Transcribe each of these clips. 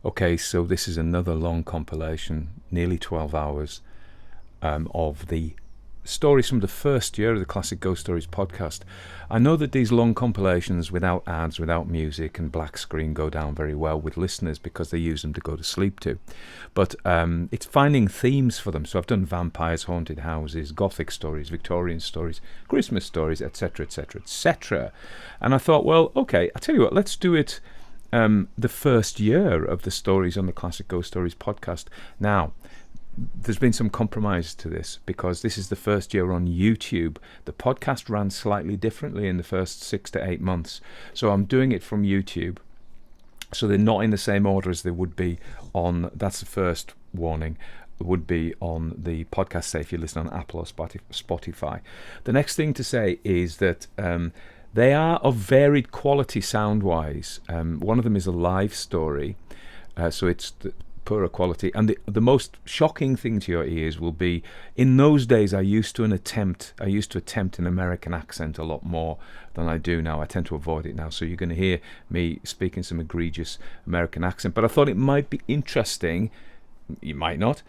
Okay, so this is another long compilation, nearly 12 hours, of the stories from the first year of the Classic Ghost Stories podcast. I know that these long compilations without ads, without music and black screen go down very well with listeners because they use them to go to sleep to. But it's finding themes for them. So I've done vampires, haunted houses, Gothic stories, Victorian stories, Christmas stories, etc., etc., etc. And I thought, well, okay, I'll tell you what, let's do it the first year of the stories on the Classic Ghost Stories podcast. Now, there's been some compromise to this because this is the first year on YouTube. The podcast ran slightly differently in the first 6 to 8 months. So I'm doing it from YouTube. So they're not in the same order as they would be on, that's the first warning, would be on the podcast, say if you listen on Apple or Spotify. The next thing to say is that they are of varied quality sound-wise. One of them is a live story, so it's poorer quality. And the most shocking thing to your ears will be, in those days I used to attempt an American accent a lot more than I do now. I tend to avoid it now, so you're going to hear me speaking some egregious American accent. But I thought it might be interesting, you might not,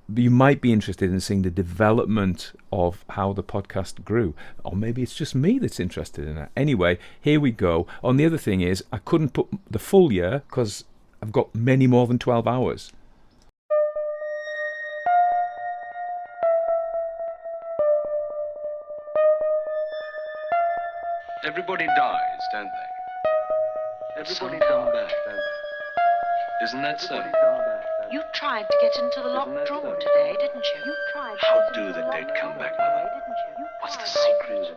but you might be interested in seeing the development of how the podcast grew. Or maybe it's just me that's interested in it. Anyway, here we go. And the other thing is, I couldn't put the full year because I've got many more than 12 hours. Everybody dies, don't they? Everybody come back, don't they? Isn't that so? You tried to get into the locked room today, didn't you? How do the dead come back, Mother? What's the secret?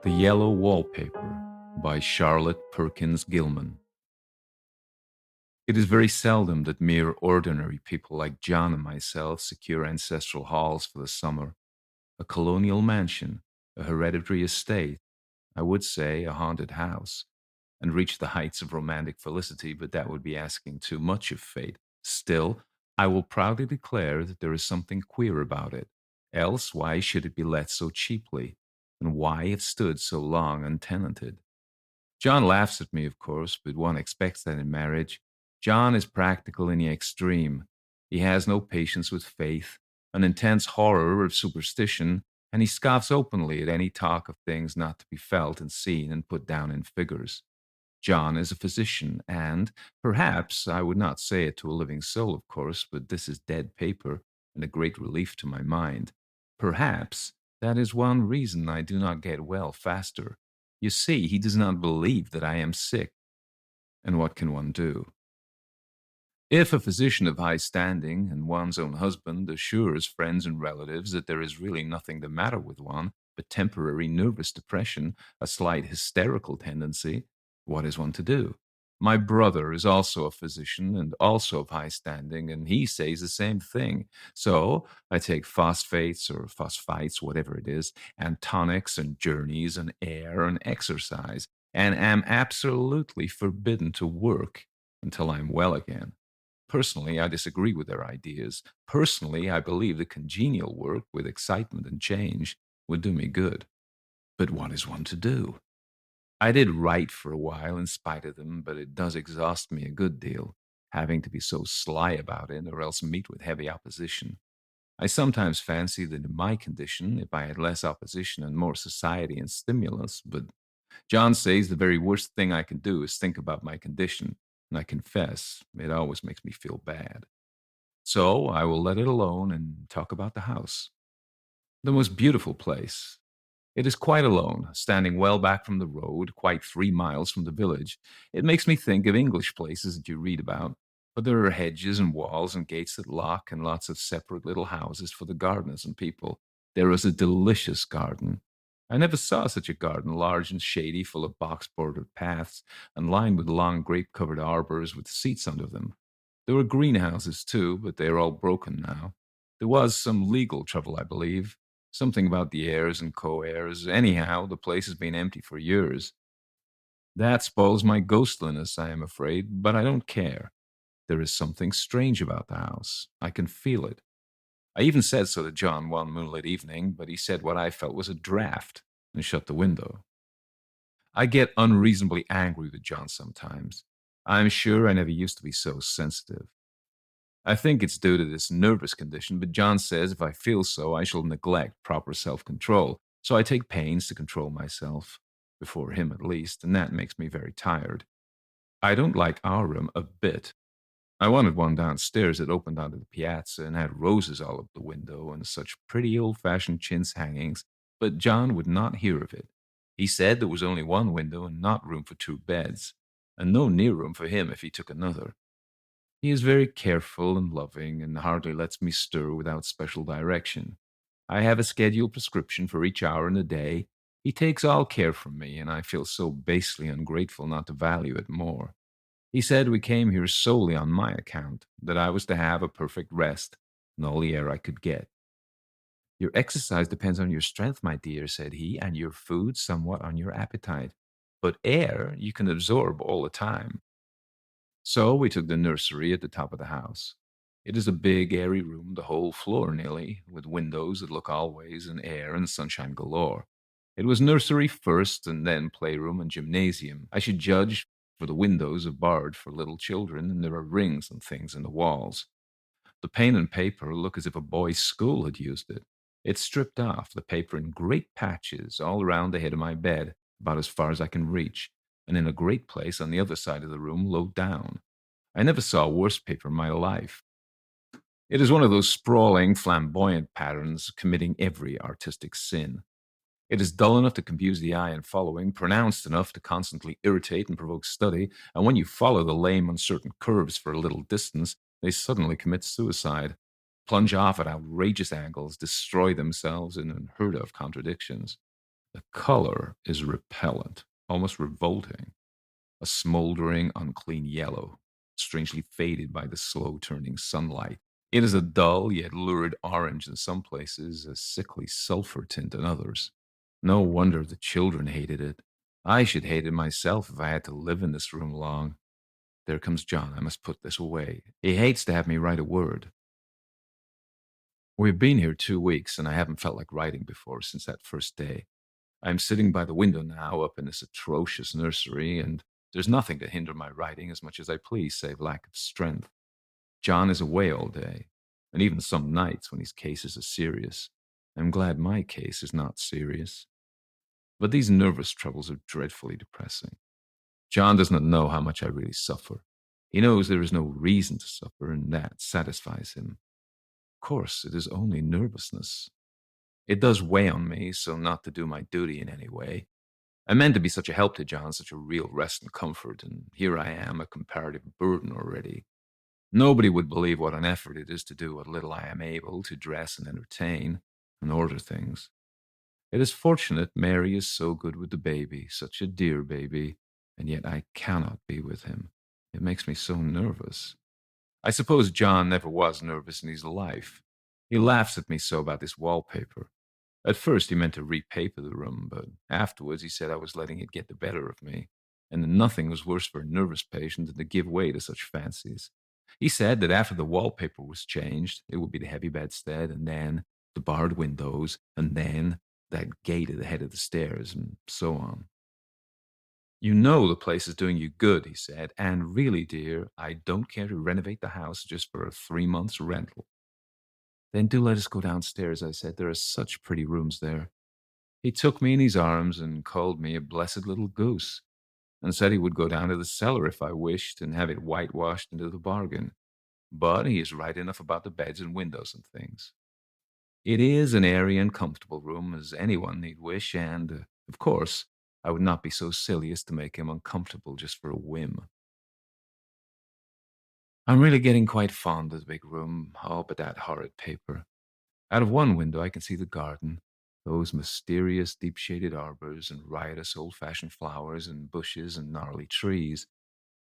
The Yellow Wallpaper by Charlotte Perkins Gilman. It is very seldom that mere ordinary people like John and myself secure ancestral halls for the summer. A colonial mansion, a hereditary estate, I would say a haunted house, and reach the heights of romantic felicity, but that would be asking too much of fate. Still, I will proudly declare that there is something queer about it. Else, why should it be let so cheaply? And why it stood so long untenanted? John laughs at me, of course, but one expects that in marriage. John is practical in the extreme. He has no patience with faith, an intense horror of superstition, and he scoffs openly at any talk of things not to be felt and seen and put down in figures. John is a physician, and perhaps, I would not say it to a living soul, of course, but this is dead paper and a great relief to my mind. Perhaps that is one reason I do not get well faster. You see, he does not believe that I am sick. And what can one do? If a physician of high standing and one's own husband assures friends and relatives that there is really nothing the matter with one but temporary nervous depression, a slight hysterical tendency, what is one to do? My brother is also a physician and also of high standing, and he says the same thing. So I take phosphates or phosphites, whatever it is, and tonics and journeys and air and exercise, and am absolutely forbidden to work until I'm well again. Personally, I disagree with their ideas. Personally, I believe that congenial work with excitement and change would do me good. But what is one to do? I did write for a while in spite of them, but it does exhaust me a good deal, having to be so sly about it or else meet with heavy opposition. I sometimes fancy that in my condition, if I had less opposition and more society and stimulus, but John says the very worst thing I can do is think about my condition, and I confess it always makes me feel bad. So I will let it alone and talk about the house. The most beautiful place. It is quite alone, standing well back from the road, quite 3 miles from the village. It makes me think of English places that you read about, but there are hedges and walls and gates that lock and lots of separate little houses for the gardeners and people. There is a delicious garden. I never saw such a garden, large and shady, full of box-bordered paths and lined with long grape-covered arbors with seats under them. There were greenhouses, too, but they are all broken now. There was some legal trouble, I believe. Something about the heirs and co-heirs. Anyhow, the place has been empty for years. That spoils my ghostliness, I am afraid, but I don't care. There is something strange about the house. I can feel it. I even said so to John one moonlit evening, but he said what I felt was a draft and shut the window. I get unreasonably angry with John sometimes. I'm sure I never used to be so sensitive. I think it's due to this nervous condition, but John says if I feel so, I shall neglect proper self control. So I take pains to control myself, before him at least, and that makes me very tired. I don't like our room a bit. I wanted one downstairs that opened onto the piazza and had roses all up the window and such pretty old fashioned chintz hangings, but John would not hear of it. He said there was only one window and not room for two beds, and no near room for him if he took another. He is very careful and loving and hardly lets me stir without special direction. I have a scheduled prescription for each hour in the day. He takes all care from me, and I feel so basely ungrateful not to value it more. He said we came here solely on my account, that I was to have a perfect rest and all the air I could get. Your exercise depends on your strength, my dear, said he, and your food somewhat on your appetite. But air you can absorb all the time. So we took the nursery at the top of the house. It is a big, airy room, the whole floor nearly, with windows that look all ways and air and sunshine galore. It was nursery first, and then playroom and gymnasium. I should judge, for the windows are barred for little children, and there are rings and things in the walls. The paint and paper look as if a boys' school had used it. It's stripped off, the paper in great patches all around the head of my bed, about as far as I can reach, and in a great place on the other side of the room, low down. I never saw worse paper in my life. It is one of those sprawling, flamboyant patterns committing every artistic sin. It is dull enough to confuse the eye in following, pronounced enough to constantly irritate and provoke study, and when you follow the lame, uncertain curves for a little distance, they suddenly commit suicide, plunge off at outrageous angles, destroy themselves in unheard of contradictions. The color is repellent, almost revolting, a smoldering, unclean yellow, strangely faded by the slow turning sunlight. It is a dull yet lurid orange in some places, a sickly sulphur tint in others. No wonder the children hated it. I should hate it myself if I had to live in this room long. There comes John. I must put this away. He hates to have me write a word. We've been here 2 weeks, and I haven't felt like writing before since that first day. I'm sitting by the window now up in this atrocious nursery, and there's nothing to hinder my writing as much as I please, save lack of strength. John is away all day, and even some nights when his cases are serious. I'm glad my case is not serious. But these nervous troubles are dreadfully depressing. John does not know how much I really suffer. He knows there is no reason to suffer, and that satisfies him. Of course, it is only nervousness. It does weigh on me, so not to do my duty in any way. I meant to be such a help to John, such a real rest and comfort, and here I am, a comparative burden already. Nobody would believe what an effort it is to do what little I am able to dress and entertain and order things. It is fortunate Mary is so good with the baby, such a dear baby, and yet I cannot be with him. It makes me so nervous. I suppose John never was nervous in his life. He laughs at me so about this wallpaper. At first he meant to repaper the room, but afterwards he said I was letting it get the better of me, and that nothing was worse for a nervous patient than to give way to such fancies. He said that after the wallpaper was changed, it would be the heavy bedstead, and then the barred windows, and then that gate at the head of the stairs, and so on. You know the place is doing you good, he said, and really, dear, I don't care to renovate the house just for a 3 months' rental. Then do let us go downstairs, I said. There are such pretty rooms there. He took me in his arms and called me a blessed little goose, and said he would go down to the cellar if I wished and have it whitewashed into the bargain. But he is right enough about the beds and windows and things. It is an airy and comfortable room, as anyone need wish, and, of course, I would not be so silly as to make him uncomfortable just for a whim. I'm really getting quite fond of the big room, all but that horrid paper. Out of one window I can see the garden, those mysterious deep-shaded arbors and riotous old-fashioned flowers and bushes and gnarly trees.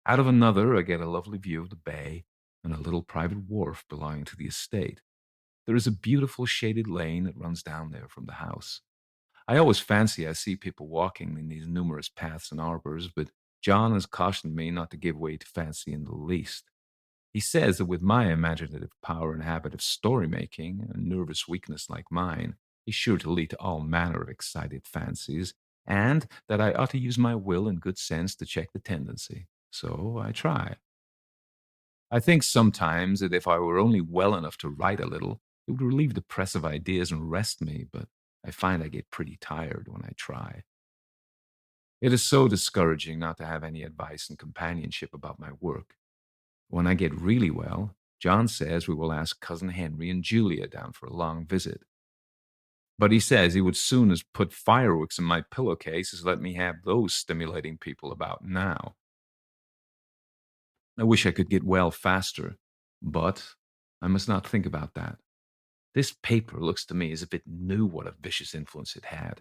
Out of another I get a lovely view of the bay and a little private wharf belonging to the estate. There is a beautiful shaded lane that runs down there from the house. I always fancy I see people walking in these numerous paths and arbors, but John has cautioned me not to give way to fancy in the least. He says that with my imaginative power and habit of story making, a nervous weakness like mine is sure to lead to all manner of excited fancies, and that I ought to use my will and good sense to check the tendency. So I try. I think sometimes that if I were only well enough to write a little, it would relieve the press of ideas and rest me, but I find I get pretty tired when I try. It is so discouraging not to have any advice and companionship about my work. When I get really well, John says we will ask Cousin Henry and Julia down for a long visit. But he says he would soon as put fireworks in my pillowcase as let me have those stimulating people about now. I wish I could get well faster, but I must not think about that. This paper looks to me as if it knew what a vicious influence it had.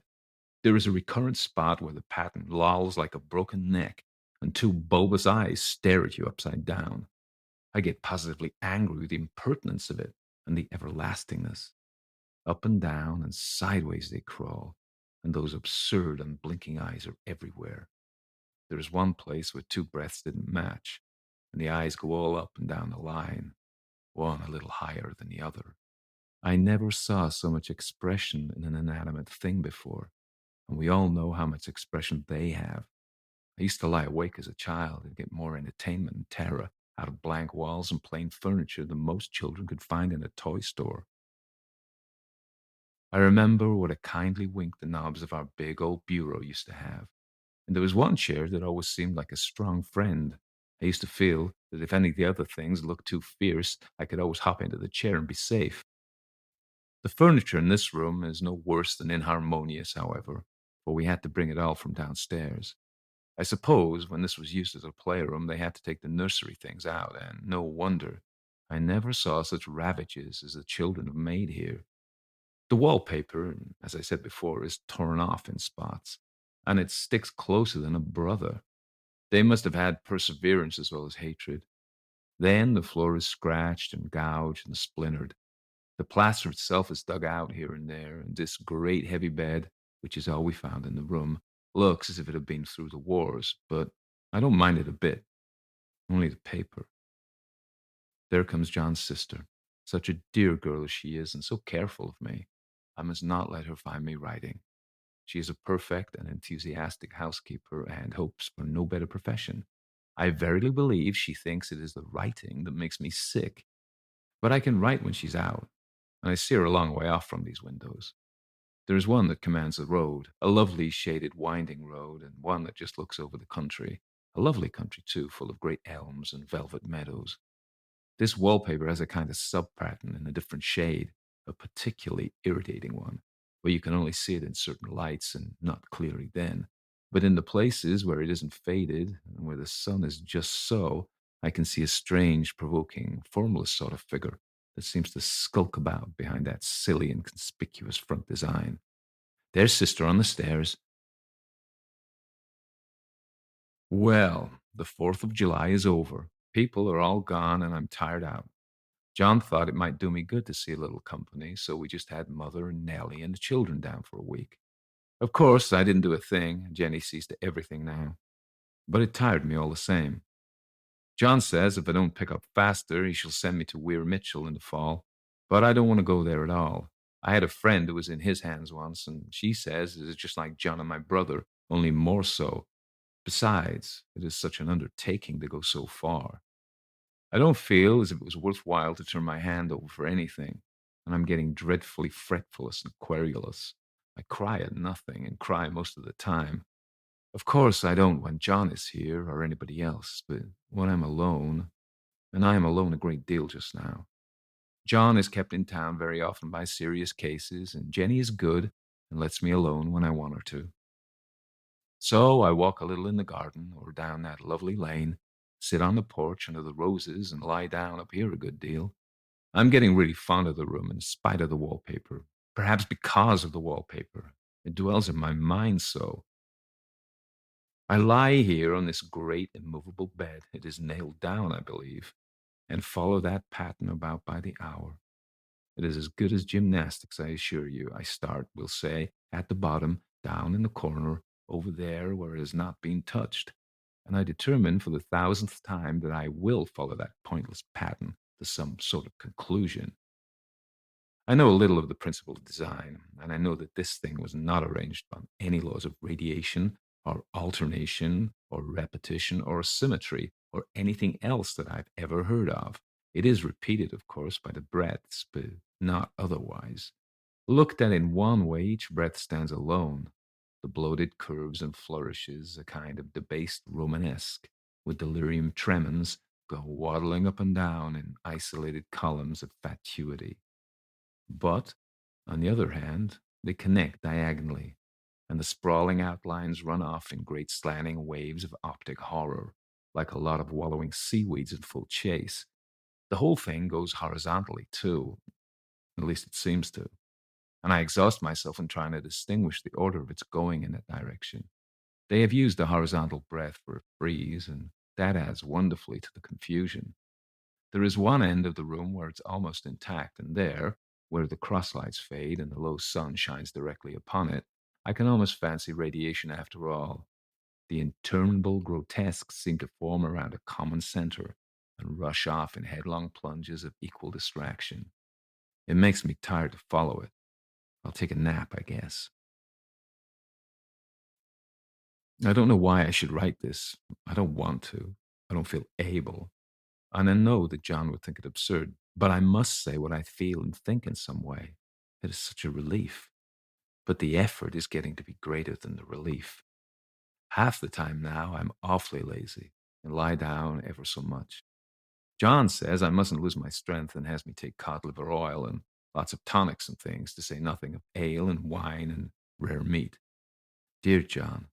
There is a recurrent spot where the pattern lolls like a broken neck, and two bulbous eyes stare at you upside down. I get positively angry with the impertinence of it and the everlastingness. Up and down and sideways they crawl, and those absurd unblinking eyes are everywhere. There is one place where two breaths didn't match, and the eyes go all up and down the line, one a little higher than the other. I never saw so much expression in an inanimate thing before, and we all know how much expression they have. I used to lie awake as a child and get more entertainment and terror out of blank walls and plain furniture than most children could find in a toy store. I remember what a kindly wink the knobs of our big old bureau used to have. And there was one chair that always seemed like a strong friend. I used to feel that if any of the other things looked too fierce, I could always hop into the chair and be safe. The furniture in this room is no worse than inharmonious, however, for we had to bring it all from downstairs. I suppose when this was used as a playroom, they had to take the nursery things out, and no wonder. I never saw such ravages as the children have made here. The wallpaper, as I said before, is torn off in spots, and it sticks closer than a brother. They must have had perseverance as well as hatred. Then the floor is scratched and gouged and splintered. The plaster itself is dug out here and there, and this great heavy bed, which is all we found in the room, looks as if it had been through the wars, but I don't mind it a bit, only the paper. There comes John's sister. Such a dear girl as she is, and so careful of me. I must not let her find me writing. She is a perfect and enthusiastic housekeeper and hopes for no better profession. I verily believe she thinks it is the writing that makes me sick. But I can write when she's out, and I see her a long way off from these windows. There is one that commands the road, a lovely shaded winding road, and one that just looks over the country. A lovely country, too, full of great elms and velvet meadows. This wallpaper has a kind of sub-pattern in a different shade, a particularly irritating one, where you can only see it in certain lights and not clearly then. But in the places where it isn't faded and where the sun is just so, I can see a strange, provoking, formless sort of figure that seems to skulk about behind that silly and conspicuous front design. There's sister on the stairs. Well, the 4th of July is over. People are all gone and I'm tired out. John thought it might do me good to see a little company, so we just had Mother and Nellie and the children down for a week. Of course, I didn't do a thing. Jenny sees to everything now. But it tired me all the same. John says if I don't pick up faster, he shall send me to Weir Mitchell in the fall. But I don't want to go there at all. I had a friend who was in his hands once, and she says it is just like John and my brother, only more so. Besides, it is such an undertaking to go so far. I don't feel as if it was worthwhile to turn my hand over for anything, and I'm getting dreadfully fretful and querulous. I cry at nothing and cry most of the time. Of course, I don't when John is here or anybody else, but when I'm alone, and I am alone a great deal just now. John is kept in town very often by serious cases, and Jenny is good and lets me alone when I want her to. So I walk a little in the garden or down that lovely lane, sit on the porch under the roses, and lie down up here a good deal. I'm getting really fond of the room in spite of the wallpaper, perhaps because of the wallpaper. It dwells in my mind so. I lie here on this great immovable bed, it is nailed down, I believe, and follow that pattern about by the hour. It is as good as gymnastics, I assure you. I start, we'll say, at the bottom, down in the corner, over there where it has not been touched. And I determine for the thousandth time that I will follow that pointless pattern to some sort of conclusion. I know a little of the principle of design, and I know that this thing was not arranged on any laws of radiation or alternation, or repetition, or symmetry, or anything else that I've ever heard of. It is repeated, of course, by the breaths, but not otherwise. Looked at in one way, each breath stands alone. The bloated curves and flourishes, a kind of debased Romanesque, with delirium tremens, go waddling up and down in isolated columns of fatuity. But, on the other hand, they connect diagonally, and the sprawling outlines run off in great slanting waves of optic horror, like a lot of wallowing seaweeds in full chase. The whole thing goes horizontally, too, at least it seems to, and I exhaust myself in trying to distinguish the order of its going in that direction. They have used the horizontal breath for a frieze, and that adds wonderfully to the confusion. There is one end of the room where it's almost intact, and there, where the crosslights fade and the low sun shines directly upon it, I can almost fancy radiation after all. The interminable grotesques seem to form around a common center and rush off in headlong plunges of equal distraction. It makes me tired to follow it. I'll take a nap, I guess. I don't know why I should write this. I don't want to. I don't feel able. And I know that John would think it absurd, but I must say what I feel and think in some way. It is such a relief. But the effort is getting to be greater than the relief. Half the time now, I'm awfully lazy and lie down ever so much. John says I mustn't lose my strength and has me take cod liver oil and lots of tonics and things, to say nothing of ale and wine and rare meat. Dear John,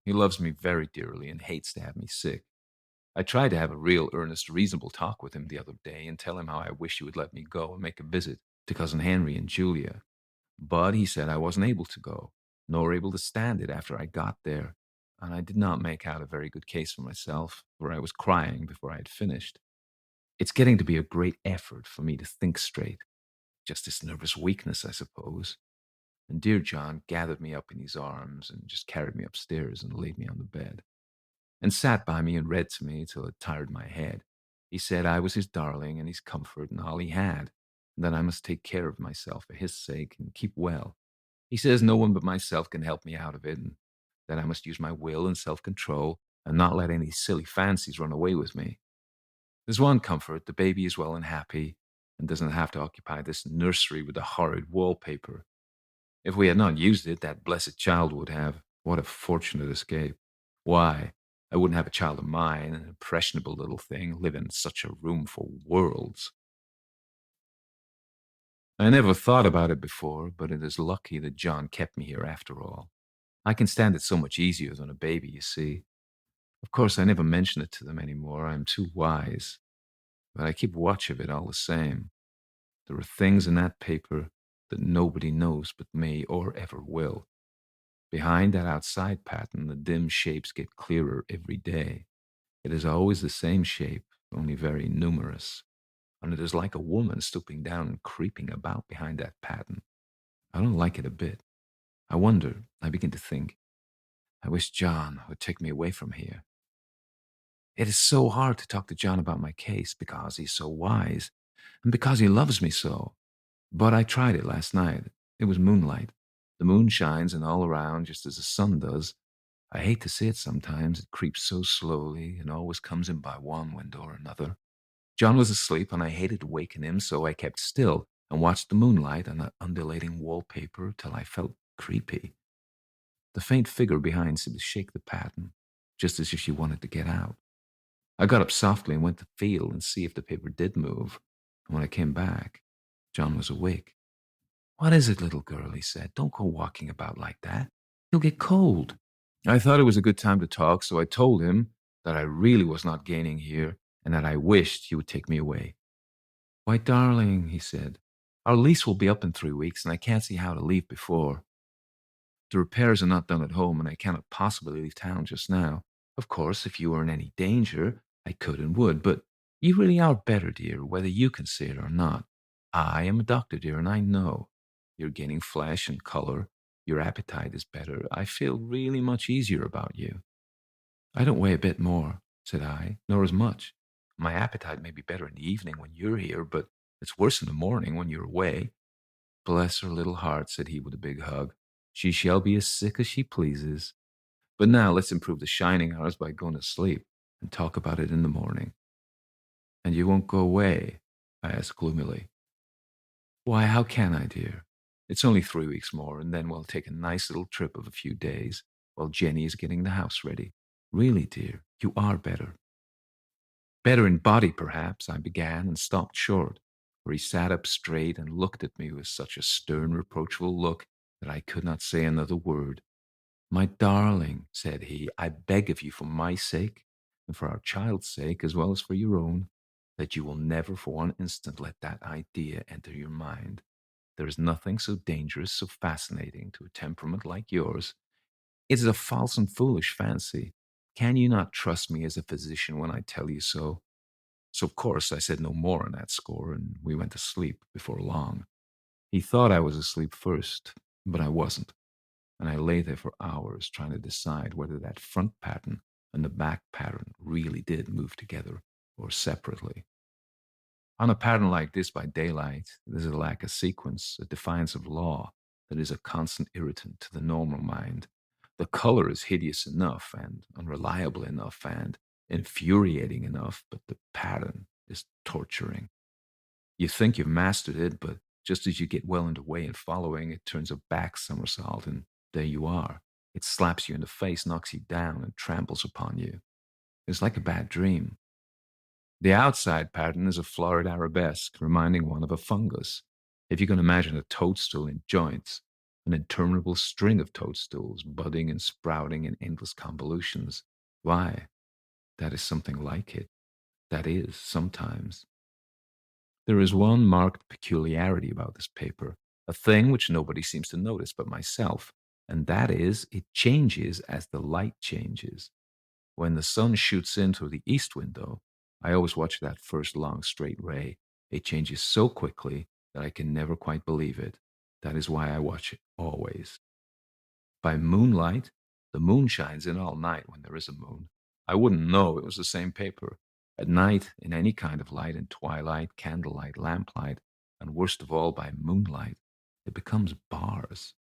he loves me very dearly and hates to have me sick. I tried to have a real, earnest, reasonable talk with him the other day and tell him how I wish he would let me go and make a visit to Cousin Henry and Julia. But he said I wasn't able to go, nor able to stand it after I got there, and I did not make out a very good case for myself, for I was crying before I had finished. It's getting to be a great effort for me to think straight. Just this nervous weakness, I suppose. And dear John gathered me up in his arms and just carried me upstairs and laid me on the bed, and sat by me and read to me till it tired my head. He said I was his darling and his comfort and all he had, and that I must take care of myself for his sake and keep well. He says no one but myself can help me out of it, and that I must use my will and self control and not let any silly fancies run away with me. There's one comfort: the baby is well and happy, and doesn't have to occupy this nursery with the horrid wallpaper. If we had not used it, that blessed child would have. What a fortunate escape. Why, I wouldn't have a child of mine, an impressionable little thing, live in such a room for worlds. I never thought about it before, but it is lucky that John kept me here after all. I can stand it so much easier than a baby, you see. Of course, I never mention it to them anymore. I'm too wise. But I keep watch of it all the same. There are things in that paper that nobody knows but me or ever will. Behind that outside pattern, the dim shapes get clearer every day. It is always the same shape, only very numerous. And it is like a woman stooping down and creeping about behind that pattern. I don't like it a bit. I begin to think, I wish John would take me away from here. It is so hard to talk to John about my case because he's so wise and because he loves me so. But I tried it last night. It was moonlight. The moon shines and all around just as the sun does. I hate to see it sometimes. It creeps so slowly and always comes in by one window or another. John was asleep and I hated to waken him, so I kept still and watched the moonlight on the undulating wallpaper till I felt creepy. The faint figure behind seemed to shake the pattern, just as if she wanted to get out. I got up softly and went to feel and see if the paper did move. And when I came back, John was awake. "What is it, little girl?" he said. "Don't go walking about like that. You'll get cold." I thought it was a good time to talk, so I told him that I really was not gaining here and that I wished he would take me away. "Why, darling," he said, "our lease will be up in 3 weeks and I can't see how to leave before. The repairs are not done at home and I cannot possibly leave town just now. Of course, if you were in any danger, I could and would, but you really are better, dear, whether you can see it or not. I am a doctor, dear, and I know. You're gaining flesh and color. Your appetite is better. I feel really much easier about you." "I don't weigh a bit more," said I, "nor as much. My appetite may be better in the evening when you're here, but it's worse in the morning when you're away." "Bless her little heart," said he with a big hug. "She shall be as sick as she pleases." But now let's improve the shining hours by going to sleep and talk about it in the morning. And you won't go away? I asked gloomily. Why, how can I, dear? It's only 3 weeks more, and then we'll take a nice little trip of a few days while Jenny is getting the house ready. Really, dear, you are better. Better in body, perhaps, I began and stopped short, for he sat up straight and looked at me with such a stern, reproachful look that I could not say another word. My darling, said he, I beg of you for my sake, and for our child's sake, as well as for your own, that you will never for one instant let that idea enter your mind. There is nothing so dangerous, so fascinating to a temperament like yours. It is a false and foolish fancy. Can you not trust me as a physician when I tell you so? So, of course, I said no more on that score, and we went to sleep before long. He thought I was asleep first, but I wasn't, and I lay there for hours trying to decide whether that front pattern and the back pattern really did move together or separately. On a pattern like this by daylight, there's a lack of sequence, a defiance of law that is a constant irritant to the normal mind. The color is hideous enough and unreliable enough and infuriating enough, but the pattern is torturing. You think you've mastered it, but just as you get well underway in following, it turns a back somersault, and there you are. It slaps you in the face, knocks you down, and tramples upon you. It's like a bad dream. The outside pattern is a florid arabesque, reminding one of a fungus. If you can imagine a toadstool in joints, an interminable string of toadstools budding and sprouting in endless convolutions, why, that is something like it. That is, sometimes. There is one marked peculiarity about this paper, a thing which nobody seems to notice but myself, and that is, it changes as the light changes. When the sun shoots in through the east window, I always watch that first long straight ray. It changes so quickly that I can never quite believe it. That is why I watch it always. By moonlight, the moon shines in all night when there is a moon. I wouldn't know it was the same paper. At night, in any kind of light, in twilight, candlelight, lamplight, and worst of all, by moonlight, it becomes bars.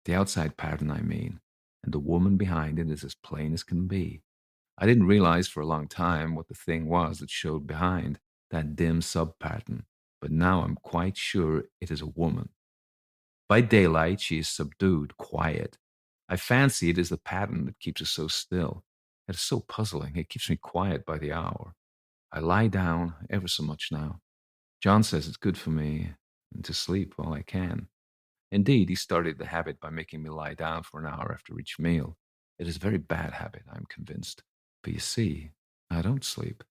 The outside pattern, I mean, and the woman behind it is as plain as can be. I didn't realize for a long time what the thing was that showed behind that dim sub-pattern, but now I'm quite sure it is a woman. By daylight, she is subdued, quiet. I fancy it is the pattern that keeps us so still. It is so puzzling. It keeps me quiet by the hour. I lie down ever so much now. John says it's good for me and to sleep while I can. Indeed, he started the habit by making me lie down for an hour after each meal. It is a very bad habit, I'm convinced. But you see, I don't sleep,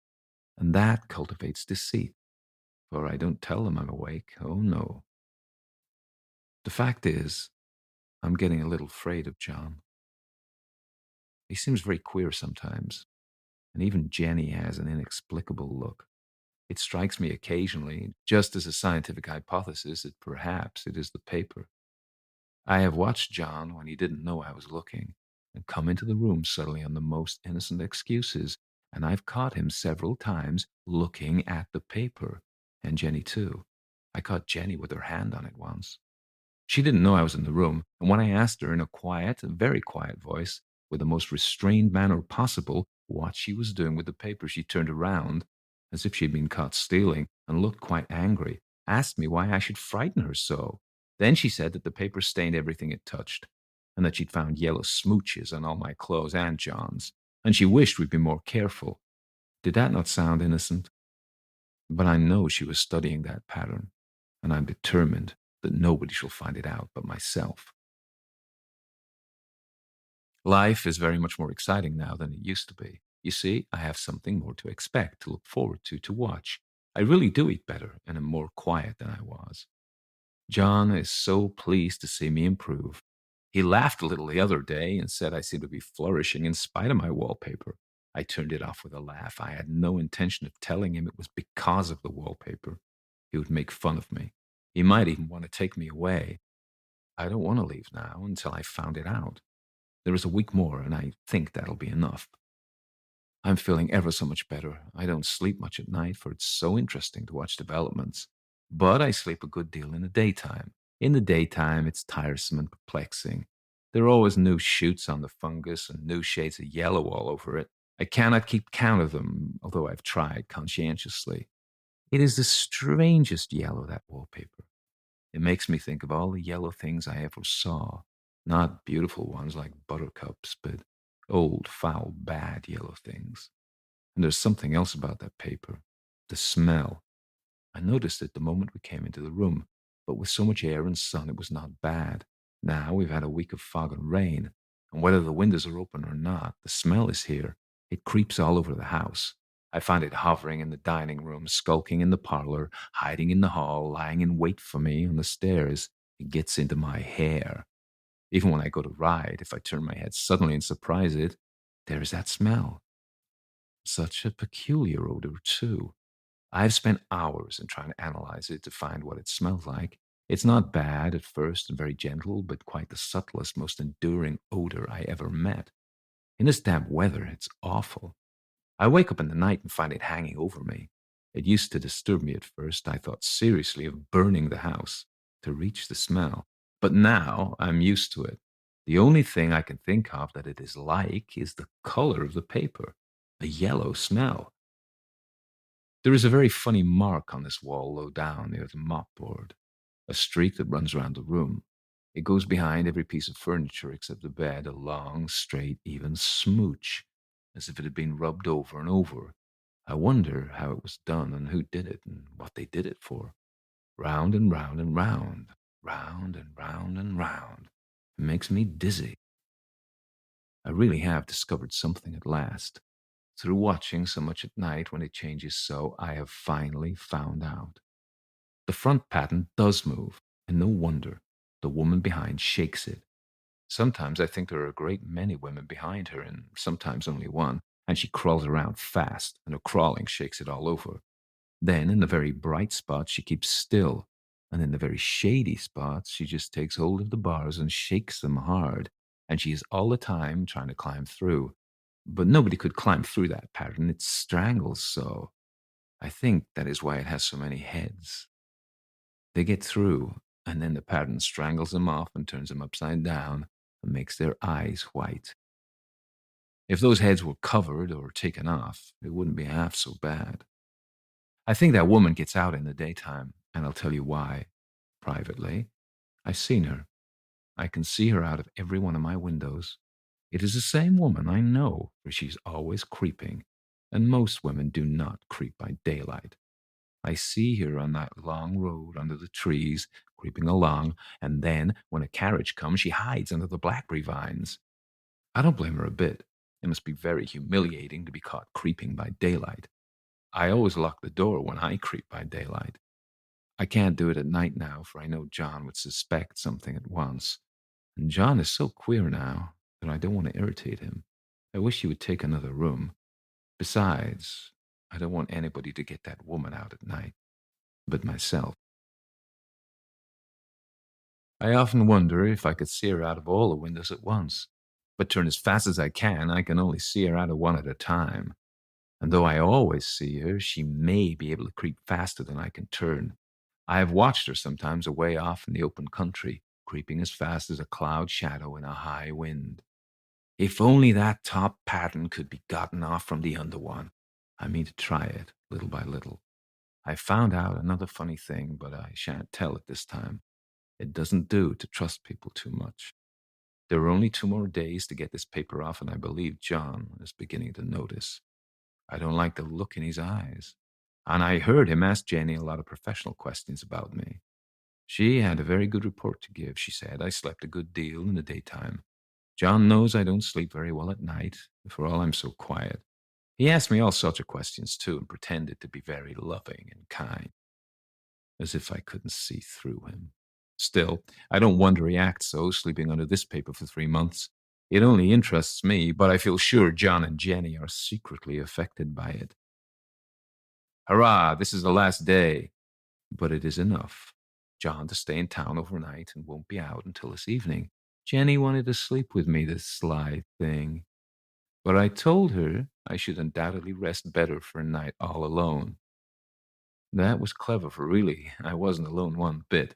and that cultivates deceit, for I don't tell them I'm awake. Oh, no. The fact is, I'm getting a little afraid of John. He seems very queer sometimes, and even Jenny has an inexplicable look. It strikes me occasionally, just as a scientific hypothesis, that perhaps it is the paper. I have watched John when he didn't know I was looking, and come into the room suddenly on the most innocent excuses, and I've caught him several times looking at the paper, and Jenny too. I caught Jenny with her hand on it once. She didn't know I was in the room, and when I asked her in a quiet, very quiet voice, with the most restrained manner possible, what she was doing with the paper, she turned around, as if she had been caught stealing, and looked quite angry, asked me why I should frighten her so. Then she said that the paper stained everything it touched, and that she'd found yellow smooches on all my clothes and John's, and she wished we'd be more careful. Did that not sound innocent? But I know she was studying that pattern, and I'm determined that nobody shall find it out but myself. Life is very much more exciting now than it used to be. You see, I have something more to expect, to look forward to watch. I really do eat better and am more quiet than I was. John is so pleased to see me improve. He laughed a little the other day and said I seemed to be flourishing in spite of my wallpaper. I turned it off with a laugh. I had no intention of telling him it was because of the wallpaper. He would make fun of me. He might even want to take me away. I don't want to leave now until I've found it out. There is a week more, and I think that'll be enough. I'm feeling ever so much better. I don't sleep much at night, for it's so interesting to watch developments. But I sleep a good deal in the daytime. In the daytime, it's tiresome and perplexing. There are always new shoots on the fungus and new shades of yellow all over it. I cannot keep count of them, although I've tried conscientiously. It is the strangest yellow, that wallpaper. It makes me think of all the yellow things I ever saw. Not beautiful ones like buttercups, but old, foul, bad yellow things. And there's something else about that paper. The smell. I noticed it the moment we came into the room, but with so much air and sun, it was not bad. Now we've had a week of fog and rain, and whether the windows are open or not, the smell is here. It creeps all over the house. I find it hovering in the dining room, skulking in the parlor, hiding in the hall, lying in wait for me on the stairs. It gets into my hair. Even when I go to ride, if I turn my head suddenly and surprise it, there is that smell. Such a peculiar odor, too. I've spent hours in trying to analyze it to find what it smells like. It's not bad at first and very gentle, but quite the subtlest, most enduring odor I ever met. In this damp weather, it's awful. I wake up in the night and find it hanging over me. It used to disturb me at first. I thought seriously of burning the house to reach the smell. But now I'm used to it. The only thing I can think of that it is like is the color of the paper, a yellow smell. There is a very funny mark on this wall low down near the mopboard, a streak that runs around the room. It goes behind every piece of furniture except the bed, a long, straight, even smooch, as if it had been rubbed over and over. I wonder how it was done and who did it and what they did it for. Round and round and round, round and round and round. It makes me dizzy. I really have discovered something at last. Through watching so much at night when it changes so, I have finally found out. The front pattern does move, and no wonder. The woman behind shakes it. Sometimes I think there are a great many women behind her, and sometimes only one, and she crawls around fast, and her crawling shakes it all over. Then, in the very bright spots, she keeps still, and in the very shady spots, she just takes hold of the bars and shakes them hard, and she is all the time trying to climb through. But nobody could climb through that pattern. It strangles so. I think that is why it has so many heads. They get through, and then the pattern strangles them off and turns them upside down and makes their eyes white. If those heads were covered or taken off, it wouldn't be half so bad. I think that woman gets out in the daytime, and I'll tell you why. Privately, I've seen her. I can see her out of every one of my windows. It is the same woman, I know, for she's always creeping, and most women do not creep by daylight. I see her on that long road under the trees, creeping along, and then, when a carriage comes, she hides under the blackberry vines. I don't blame her a bit. It must be very humiliating to be caught creeping by daylight. I always lock the door when I creep by daylight. I can't do it at night now, for I know John would suspect something at once. And John is so queer now that I don't want to irritate him. I wish he would take another room. Besides, I don't want anybody to get that woman out at night, but myself. I often wonder if I could see her out of all the windows at once, but turn as fast as I can only see her out of one at a time. And though I always see her, she may be able to creep faster than I can turn. I have watched her sometimes away off in the open country, creeping as fast as a cloud shadow in a high wind. If only that top pattern could be gotten off from the under one. I mean to try it, little by little. I found out another funny thing, but I shan't tell it this time. It doesn't do to trust people too much. There are only 2 more days to get this paper off, and I believe John is beginning to notice. I don't like the look in his eyes. And I heard him ask Jenny a lot of professional questions about me. She had a very good report to give, she said. I slept a good deal in the daytime. John knows I don't sleep very well at night, for all I'm so quiet. He asked me all sorts of questions, too, and pretended to be very loving and kind, as if I couldn't see through him. Still, I don't wonder he acts so, sleeping under this paper for 3 months. It only interests me, but I feel sure John and Jenny are secretly affected by it. Hurrah, this is the last day. But it is enough. John to stay in town overnight and won't be out until this evening. Jenny wanted to sleep with me, this sly thing. But I told her I should undoubtedly rest better for a night all alone. That was clever, for really, I wasn't alone one bit.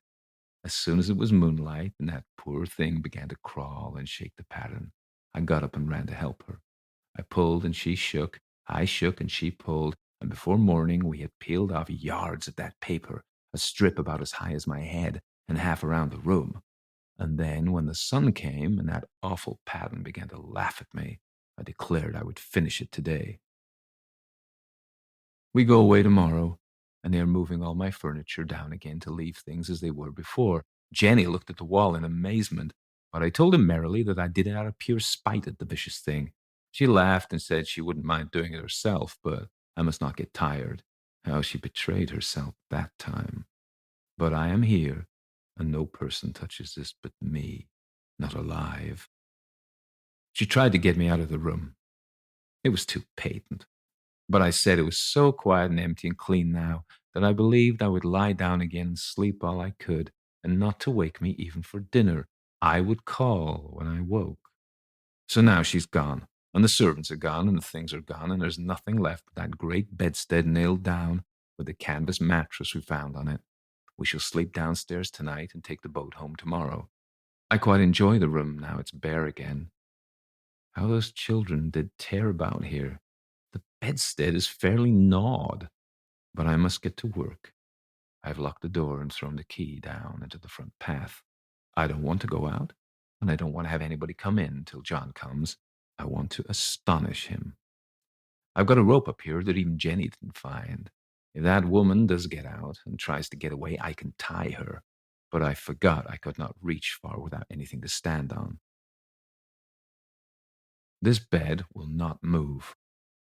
As soon as it was moonlight and that poor thing began to crawl and shake the pattern, I got up and ran to help her. I pulled and she shook. I shook and she pulled. And before morning, we had peeled off yards of that paper, a strip about as high as my head and half around the room. And then, when the sun came and that awful pattern began to laugh at me, I declared I would finish it today. We go away tomorrow, and they are moving all my furniture down again to leave things as they were before. Jenny looked at the wall in amazement, but I told him merrily that I did it out of pure spite at the vicious thing. She laughed and said she wouldn't mind doing it herself, but I must not get tired. How she betrayed herself that time. But I am here, and no person touches this but me, not alive. She tried to get me out of the room. It was too patent. But I said it was so quiet and empty and clean now that I believed I would lie down again and sleep all I could, and not to wake me even for dinner. I would call when I woke. So now she's gone, and the servants are gone, and the things are gone, and there's nothing left but that great bedstead nailed down with the canvas mattress we found on it. We shall sleep downstairs tonight and take the boat home tomorrow. I quite enjoy the room now it's bare again. How those children did tear about here. The bedstead is fairly gnawed, but I must get to work. I've locked the door and thrown the key down into the front path. I don't want to go out, and I don't want to have anybody come in till John comes. I want to astonish him. I've got a rope up here that even Jenny didn't find. If that woman does get out and tries to get away, I can tie her. But I forgot I could not reach far without anything to stand on. This bed will not move.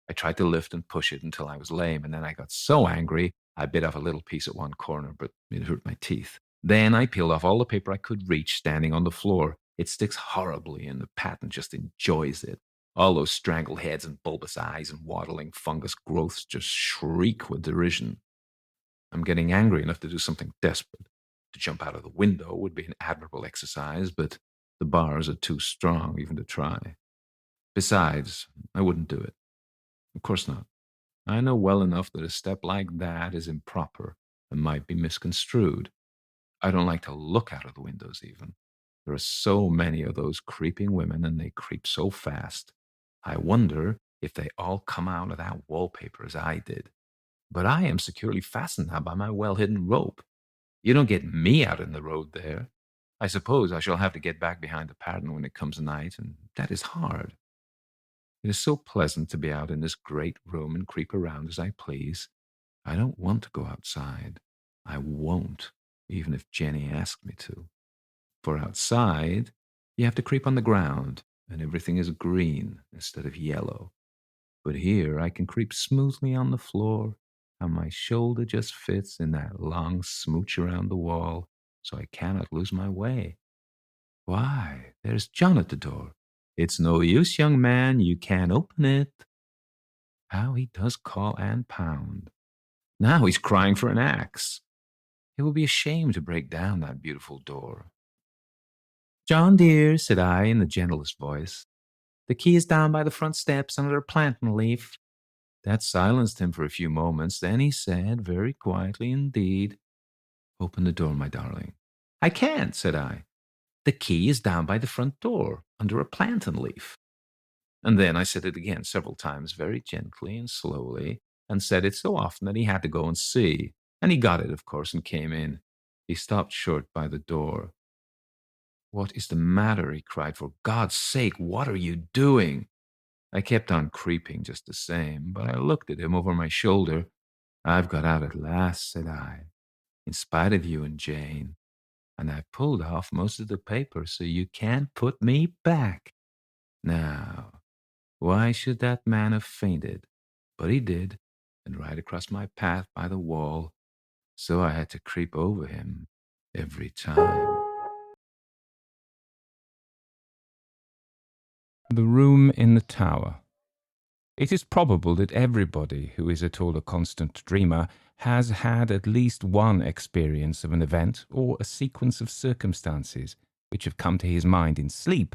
I tried to lift and push it until I was lame, and then I got so angry I bit off a little piece at one corner, but it hurt my teeth. Then I peeled off all the paper I could reach standing on the floor. It sticks horribly, and the pattern just enjoys it. All those strangled heads and bulbous eyes and waddling fungus growths just shriek with derision. I'm getting angry enough to do something desperate. To jump out of the window would be an admirable exercise, but the bars are too strong even to try. Besides, I wouldn't do it. Of course not. I know well enough that a step like that is improper and might be misconstrued. I don't like to look out of the windows even. There are so many of those creeping women, and they creep so fast. I wonder if they all come out of that wallpaper as I did. But I am securely fastened now by my well-hidden rope. You don't get me out in the road there. I suppose I shall have to get back behind the pattern when it comes night, and that is hard. It is so pleasant to be out in this great room and creep around as I please. I don't want to go outside. I won't, even if Jenny asks me to. For outside, you have to creep on the ground, and everything is green instead of yellow. But here I can creep smoothly on the floor, and my shoulder just fits in that long smooch around the wall, so I cannot lose my way. Why, there's John at the door. It's no use, young man, you can't open it. How he does call and pound. Now he's crying for an axe. It would be a shame to break down that beautiful door. John, dear, said I in the gentlest voice, the key is down by the front steps under a plantain leaf. That silenced him for a few moments. Then he said, very quietly indeed, open the door, my darling. I can't, said I. The key is down by the front door, under a plantain leaf. And then I said it again several times, very gently and slowly, and said it so often that he had to go and see. And he got it, of course, and came in. He stopped short by the door. What is the matter? He cried. For God's sake, what are you doing? I kept on creeping just the same, but I looked at him over my shoulder. I've got out at last, said I, in spite of you and Jane. And I pulled off most of the paper, so you can't put me back. Now, why should that man have fainted? But he did, and right across my path by the wall, so I had to creep over him every time. The Room in the Tower. It is probable that everybody who is at all a constant dreamer has had at least one experience of an event or a sequence of circumstances which have come to his mind in sleep,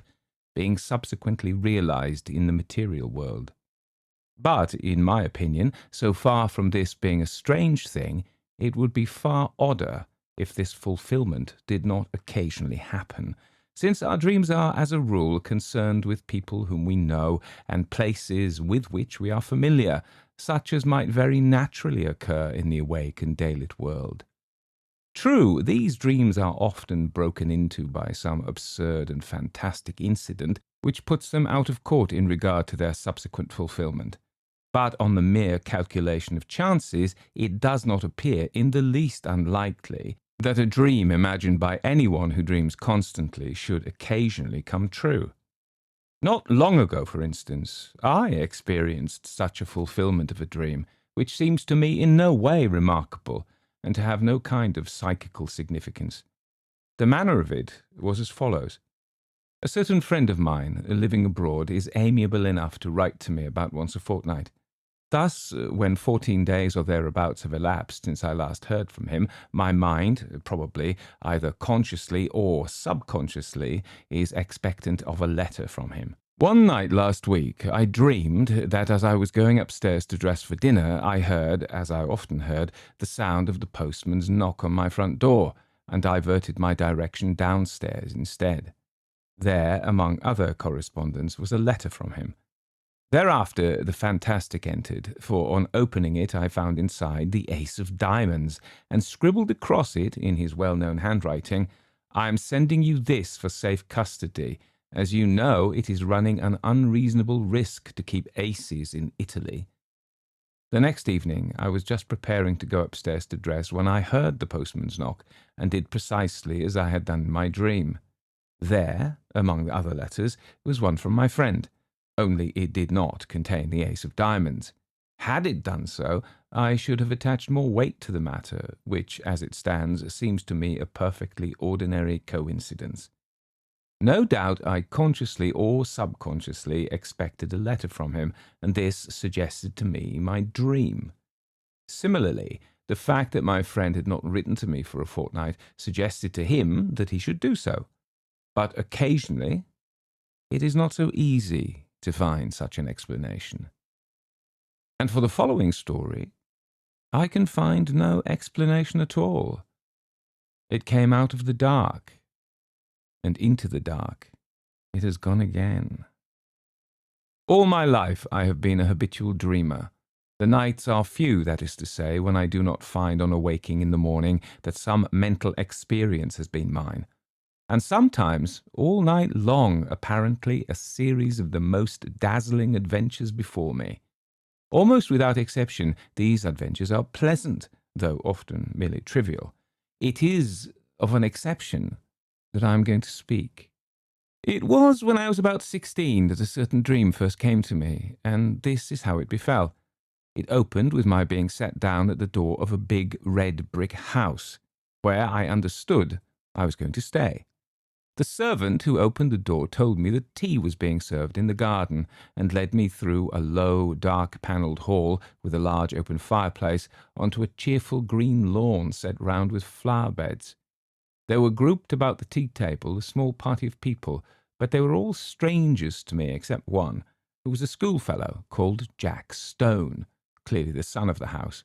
being subsequently realized in the material world. But, in my opinion, so far from this being a strange thing, it would be far odder if this fulfillment did not occasionally happen, since our dreams are, as a rule, concerned with people whom we know and places with which we are familiar, such as might very naturally occur in the awake and daylit world. True, these dreams are often broken into by some absurd and fantastic incident which puts them out of court in regard to their subsequent fulfillment. But on the mere calculation of chances, it does not appear in the least unlikely that a dream imagined by anyone who dreams constantly should occasionally come true. Not long ago, for instance, I experienced such a fulfillment of a dream, which seems to me in no way remarkable, and to have no kind of psychical significance. The manner of it was as follows. A certain friend of mine, living abroad, is amiable enough to write to me about once a fortnight. Thus, when 14 days or thereabouts have elapsed since I last heard from him, my mind, probably either consciously or subconsciously, is expectant of a letter from him. One night last week, I dreamed that as I was going upstairs to dress for dinner, I heard, as I often heard, the sound of the postman's knock on my front door, and diverted my direction downstairs instead. There, among other correspondence, was a letter from him. Thereafter the fantastic entered, for on opening it I found inside the ace of diamonds, and scribbled across it, in his well-known handwriting, "I am sending you this for safe custody, as you know it is running an unreasonable risk to keep aces in Italy." The next evening I was just preparing to go upstairs to dress when I heard the postman's knock, and did precisely as I had done in my dream. There, among the other letters, was one from my friend, only it did not contain the ace of diamonds. Had it done so, I should have attached more weight to the matter, which, as it stands, seems to me a perfectly ordinary coincidence. No doubt I consciously or subconsciously expected a letter from him, and this suggested to me my dream. Similarly, the fact that my friend had not written to me for a fortnight suggested to him that he should do so. But occasionally it is not so easy to find such an explanation. And for the following story, I can find no explanation at all. It came out of the dark, and into the dark it has gone again. All my life I have been a habitual dreamer. The nights are few, that is to say, when I do not find on awaking in the morning that some mental experience has been mine. And sometimes, all night long, apparently, a series of the most dazzling adventures before me. Almost without exception, these adventures are pleasant, though often merely trivial. It is of an exception that I am going to speak. It was when I was about 16 that a certain dream first came to me, and this is how it befell. It opened with my being set down at the door of a big red brick house, where I understood I was going to stay. The servant who opened the door told me that tea was being served in the garden, and led me through a low, dark-panelled hall with a large open fireplace onto a cheerful green lawn set round with flower-beds. There were grouped about the tea-table a small party of people, but they were all strangers to me except one, who was a schoolfellow called Jack Stone, clearly the son of the house,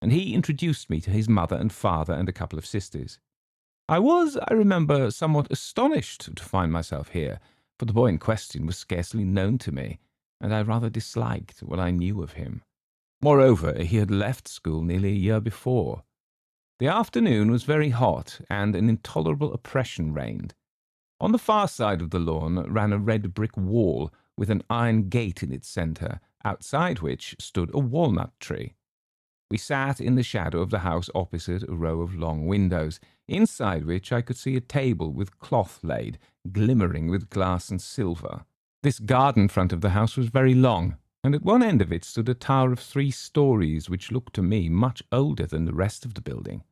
and he introduced me to his mother and father and a couple of sisters. I was, I remember, somewhat astonished to find myself here, for the boy in question was scarcely known to me, and I rather disliked what I knew of him. Moreover, he had left school nearly a year before. The afternoon was very hot, and an intolerable oppression reigned. On the far side of the lawn ran a red brick wall with an iron gate in its centre, outside which stood a walnut tree. We sat in the shadow of the house opposite a row of long windows, inside which I could see a table with cloth laid, glimmering with glass and silver. This garden front of the house was very long, and at one end of it stood a tower of 3 stories which looked to me much older than the rest of the building.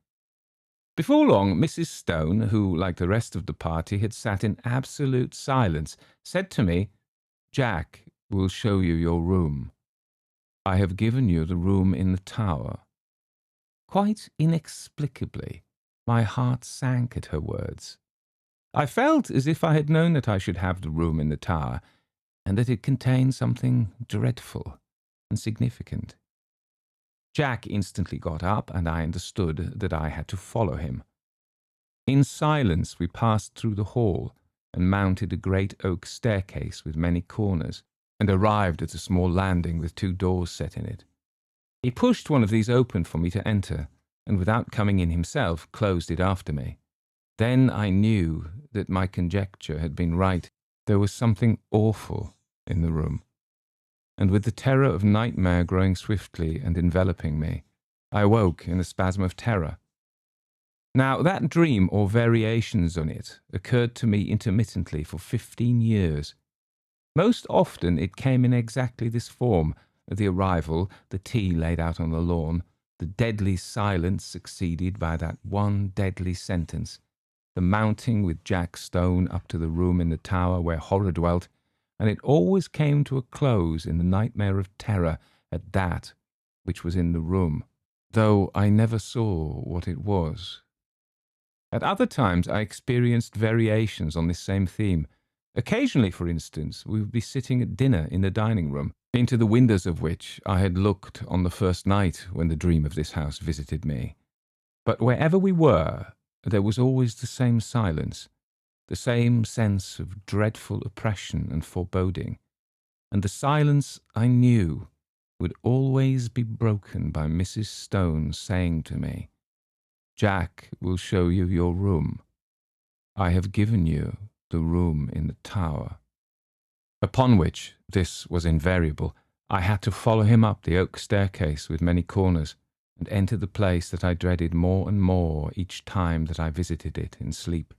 Before long, Mrs. Stone, who, like the rest of the party, had sat in absolute silence, said to me, "Jack will show you your room. I have given you the room in the tower." Quite inexplicably, my heart sank at her words. I felt as if I had known that I should have the room in the tower, and that it contained something dreadful and significant. Jack instantly got up, and I understood that I had to follow him. In silence we passed through the hall and mounted a great oak staircase with many corners, and arrived at a small landing with 2 doors set in it. He pushed one of these open for me to enter, and without coming in himself, closed it after me. Then I knew that my conjecture had been right. There was something awful in the room, and with the terror of nightmare growing swiftly and enveloping me, I woke in a spasm of terror. Now, that dream, or variations on it, occurred to me intermittently for 15 years. Most often it came in exactly this form: the arrival, the tea laid out on the lawn, the deadly silence succeeded by that one deadly sentence, the mounting with Jack Stone up to the room in the tower where horror dwelt, and it always came to a close in the nightmare of terror at that which was in the room, though I never saw what it was. At other times I experienced variations on this same theme. Occasionally, for instance, we would be sitting at dinner in the dining room, into the windows of which I had looked on the first night when the dream of this house visited me. But wherever we were, there was always the same silence, the same sense of dreadful oppression and foreboding, and the silence, I knew, would always be broken by Mrs. Stone saying to me, "Jack will show you your room. I have given you the room in the tower." Upon which, this was invariable, I had to follow him up the oak staircase with many corners, and enter the place that I dreaded more and more each time that I visited it in sleep.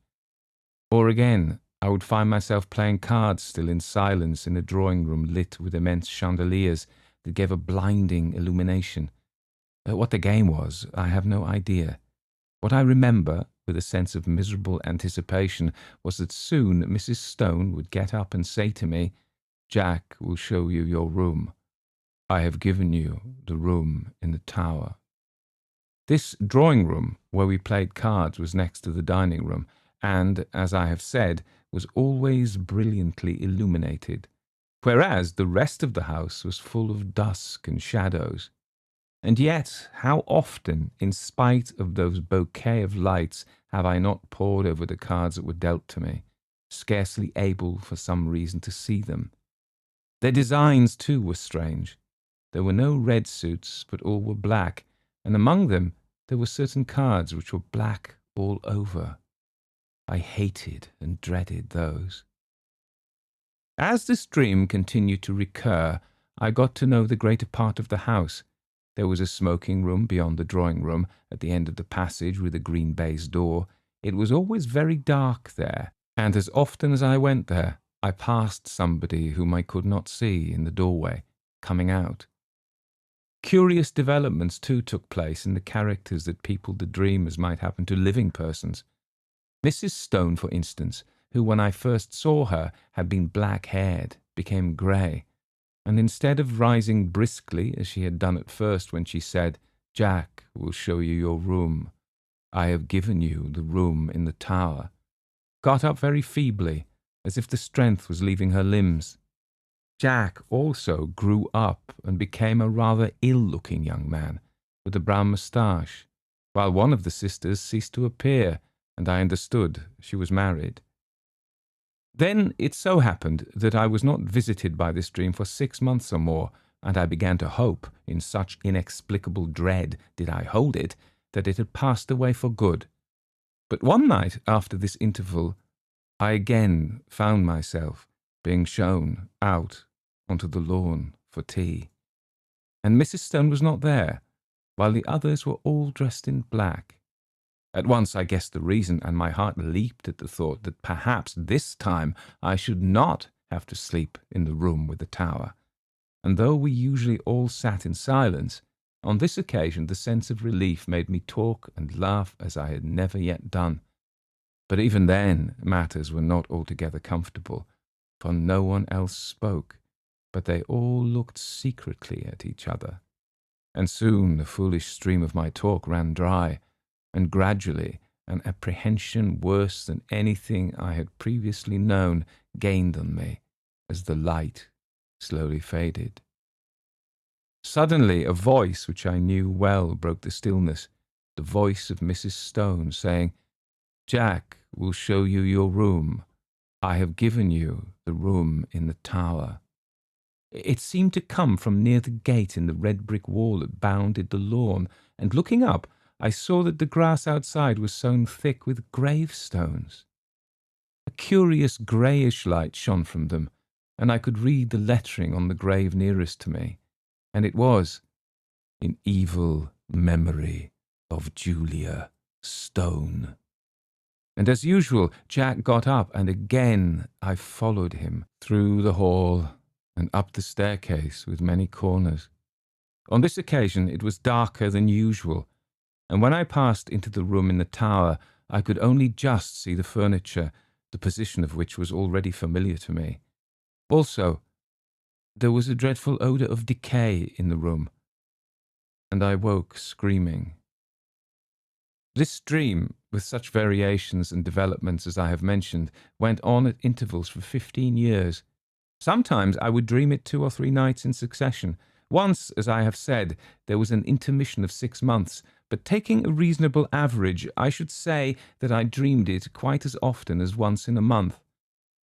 Or again, I would find myself playing cards still in silence in a drawing-room lit with immense chandeliers that gave a blinding illumination. But what the game was, I have no idea. What I remember, with a sense of miserable anticipation, was that soon Mrs. Stone would get up and say to me, "Jack will show you your room. I have given you the room in the tower." This drawing-room, where we played cards, was next to the dining-room, and, as I have said, was always brilliantly illuminated, whereas the rest of the house was full of dusk and shadows. And yet, how often, in spite of those bouquet of lights, have I not pored over the cards that were dealt to me, scarcely able for some reason to see them. Their designs, too, were strange. There were no red suits, but all were black, and among them there were certain cards which were black all over. I hated and dreaded those. As this dream continued to recur, I got to know the greater part of the house. There was a smoking room beyond the drawing-room, at the end of the passage with a green baize door. It was always very dark there, and as often as I went there, I passed somebody whom I could not see in the doorway, coming out. Curious developments, too, took place in the characters that peopled the dream as might happen to living persons. Mrs. Stone, for instance, who when I first saw her had been black-haired, became grey, and instead of rising briskly as she had done at first when she said, "Jack will show you your room. I have given you the room in the tower," got up very feebly, as if the strength was leaving her limbs. Jack also grew up and became a rather ill-looking young man, with a brown moustache, while one of the sisters ceased to appear, and I understood she was married. Then it so happened that I was not visited by this dream for 6 months or more, and I began to hope, in such inexplicable dread did I hold it, that it had passed away for good. But one night after this interval, I again found myself being shown out onto the lawn for tea, and Mrs. Stone was not there, while the others were all dressed in black. At once I guessed the reason, and my heart leaped at the thought that perhaps this time I should not have to sleep in the room with the tower. And though we usually all sat in silence, on this occasion the sense of relief made me talk and laugh as I had never yet done. But even then matters were not altogether comfortable, for no one else spoke, but they all looked secretly at each other. And soon the foolish stream of my talk ran dry, and gradually an apprehension worse than anything I had previously known gained on me as the light slowly faded. Suddenly a voice which I knew well broke the stillness, the voice of Mrs. Stone, saying, Jack will show you your room. I have given you the room in the tower. It seemed to come from near the gate in the red brick wall that bounded the lawn, and looking up, I saw that the grass outside was sown thick with gravestones. A curious greyish light shone from them, and I could read the lettering on the grave nearest to me, and it was, "In evil memory of Julia Stone." And as usual, Jack got up, and again I followed him through the hall and up the staircase with many corners. On this occasion it was darker than usual, and when I passed into the room in the tower, I could only just see the furniture, the position of which was already familiar to me. Also, there was a dreadful odour of decay in the room, and I woke screaming. This dream, with such variations and developments as I have mentioned, went on at intervals for 15 years. Sometimes I would dream it 2 or 3 nights in succession. Once, as I have said, there was an intermission of 6 months, but taking a reasonable average, I should say that I dreamed it quite as often as once in a month.